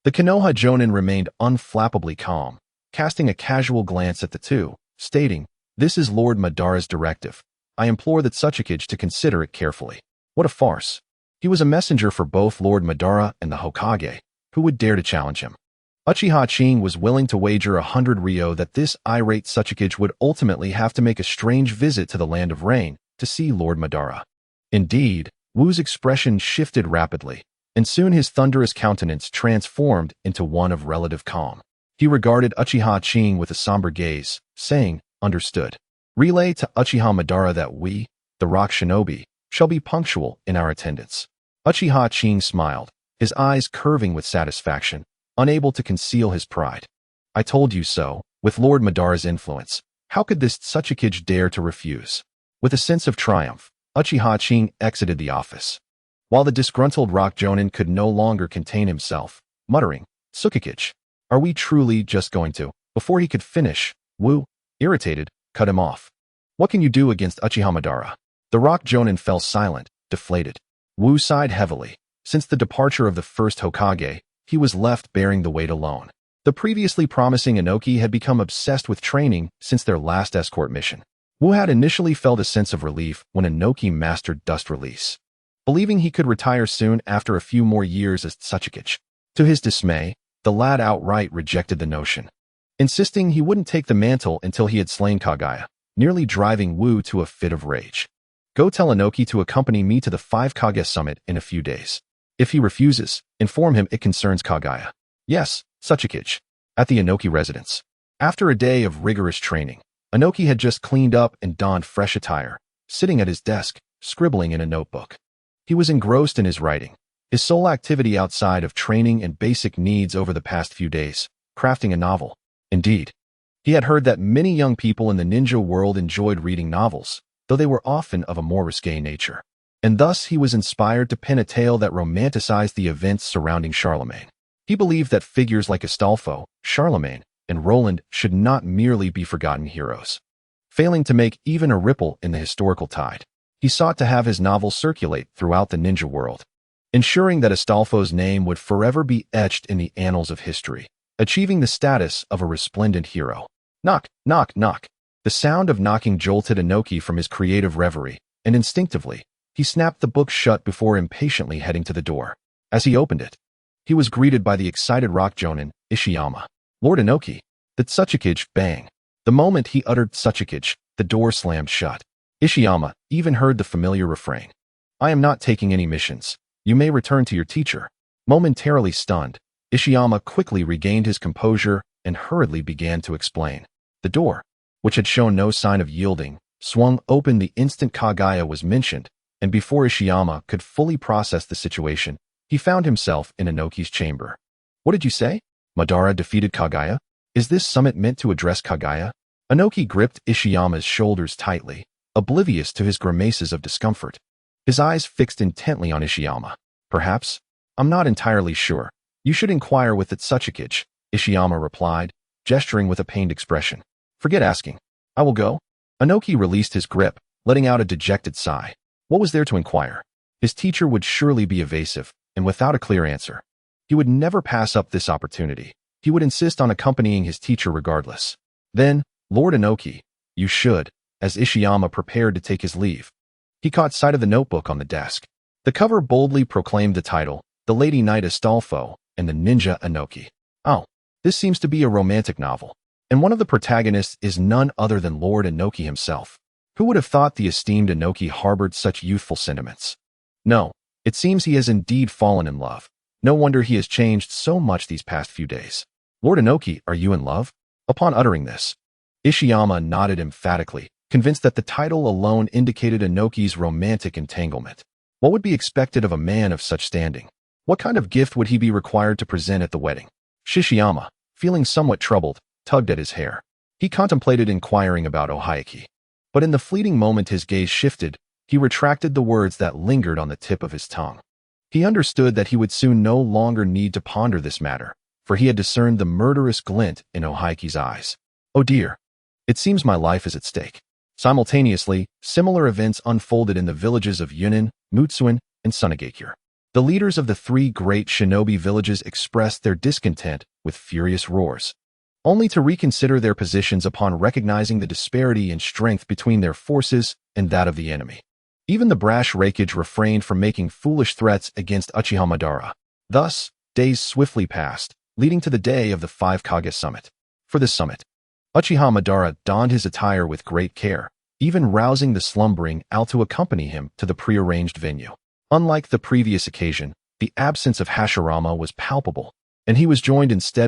[SPEAKER 2] the Konoha Jonin remained unflappably calm, casting a casual glance at the two, stating, "This is Lord Madara's directive. I implore the Tsuchikage to consider it carefully." What a farce. He was a messenger for both Lord Madara and the Hokage. Who would dare to challenge him? Uchiha Ching was willing to wager 100 ryo that this irate Tsuchikage would ultimately have to make a strange visit to the Land of Rain to see Lord Madara. Indeed, Wu's expression shifted rapidly, and soon his thunderous countenance transformed into one of relative calm. He regarded Uchiha Ching with a somber gaze, saying, "Understood. Relay to Uchiha Madara that we, the rock shinobi, shall be punctual in our attendance." Uchiha Ching smiled, his eyes curving with satisfaction, unable to conceal his pride. "I told you so. With Lord Madara's influence, how could this Tsuchikage dare to refuse?" With a sense of triumph, Uchiha Ching exited the office, while the disgruntled rock Jonin could no longer contain himself, muttering, "Tsukikage, are we truly just going to?" Before he could finish, Wu, irritated, cut him off. "What can you do against Uchiha Madara?" The rock Jonin fell silent, deflated. Wu sighed heavily. Since the departure of the first Hokage, he was left bearing the weight alone. The previously promising Inoki had become obsessed with training since their last escort mission. Wu had initially felt a sense of relief when Inoki mastered Dust Release, believing he could retire soon after a few more years as Tsuchikage. To his dismay, the lad outright rejected the notion, insisting he wouldn't take the mantle until he had slain Kage, nearly driving Wu to a fit of rage. "Go tell Inoki to accompany me to the 5 Kage summit in a few days. If he refuses, inform him it concerns Kage." "Yes, Tsuchikage." At the Inoki residence. After a day of rigorous training, Inoki had just cleaned up and donned fresh attire, sitting at his desk, scribbling in a notebook. He was engrossed in his writing, his sole activity outside of training and basic needs over the past few days, crafting a novel. Indeed, he had heard that many young people in the ninja world enjoyed reading novels, though they were often of a more risque nature. And thus he was inspired to pen a tale that romanticized the events surrounding Charlemagne. He believed that figures like Astolfo, Charlemagne, and Roland should not merely be forgotten heroes, failing to make even a ripple in the historical tide. He sought to have his novel circulate throughout the ninja world, ensuring that Astolfo's name would forever be etched in the annals of history, achieving the status of a resplendent hero. Knock, knock, knock. The sound of knocking jolted Inoki from his creative reverie, and instinctively, he snapped the book shut before impatiently heading to the door. As he opened it, he was greeted by the excited rock jonin, Ishiyama. Lord Inoki. The Tsuchikage, bang. The moment he uttered Tsuchikage, the door slammed shut. Ishiyama even heard the familiar refrain. I am not taking any missions. You may return to your teacher. Momentarily stunned, Ishiyama quickly regained his composure and hurriedly began to explain. The door, which had shown no sign of yielding, swung open the instant Kage was mentioned, and before Ishiyama could fully process the situation, he found himself in Inoki's chamber. What did you say? Madara defeated Kage? Is this summit meant to address Kage? Inoki gripped Ishiyama's shoulders tightly, oblivious to his grimaces of discomfort. His eyes fixed intently on Ishiyama. Perhaps? I'm not entirely sure. You should inquire with the Tsuchikage, Ishiyama replied, gesturing with a pained expression. Forget asking. I will go. Inoki released his grip, letting out a dejected sigh. What was there to inquire? His teacher would surely be evasive, and without a clear answer. He would never pass up this opportunity. He would insist on accompanying his teacher regardless. Then, Lord Inoki, you should, as Ishiyama prepared to take his leave. He caught sight of the notebook on the desk. The cover boldly proclaimed the title, The Lady Knight Astolfo and the Ninja Inoki. Oh, this seems to be a romantic novel. And one of the protagonists is none other than Lord Inoki himself. Who would have thought the esteemed Inoki harbored such youthful sentiments? No, it seems he has indeed fallen in love. No wonder he has changed so much these past few days. Lord Inoki, are you in love? Upon uttering this, Ishiyama nodded emphatically, convinced that the title alone indicated Inoki's romantic entanglement. What would be expected of a man of such standing? What kind of gift would he be required to present at the wedding? Shishiyama, feeling somewhat troubled, tugged at his hair. He contemplated inquiring about Ohayaki. But in the fleeting moment his gaze shifted, he retracted the words that lingered on the tip of his tongue. He understood that he would soon no longer need to ponder this matter, for he had discerned the murderous glint in Ohayaki's eyes. Oh dear, it seems my life is at stake. Simultaneously, similar events unfolded in the villages of Yunin, Mutsuin, and Sunagakure. The leaders of the three great shinobi villages expressed their discontent with furious roars, only to reconsider their positions upon recognizing the disparity in strength between their forces and that of the enemy. Even the brash Reikage refrained from making foolish threats against Uchiha Madara. Thus, days swiftly passed, leading to the day of the 5 Kage summit. For this summit, Uchiha Madara donned his attire with great care, even rousing the slumbering Al to accompany him to the prearranged venue. Unlike the previous occasion, the absence of Hashirama was palpable, and he was joined instead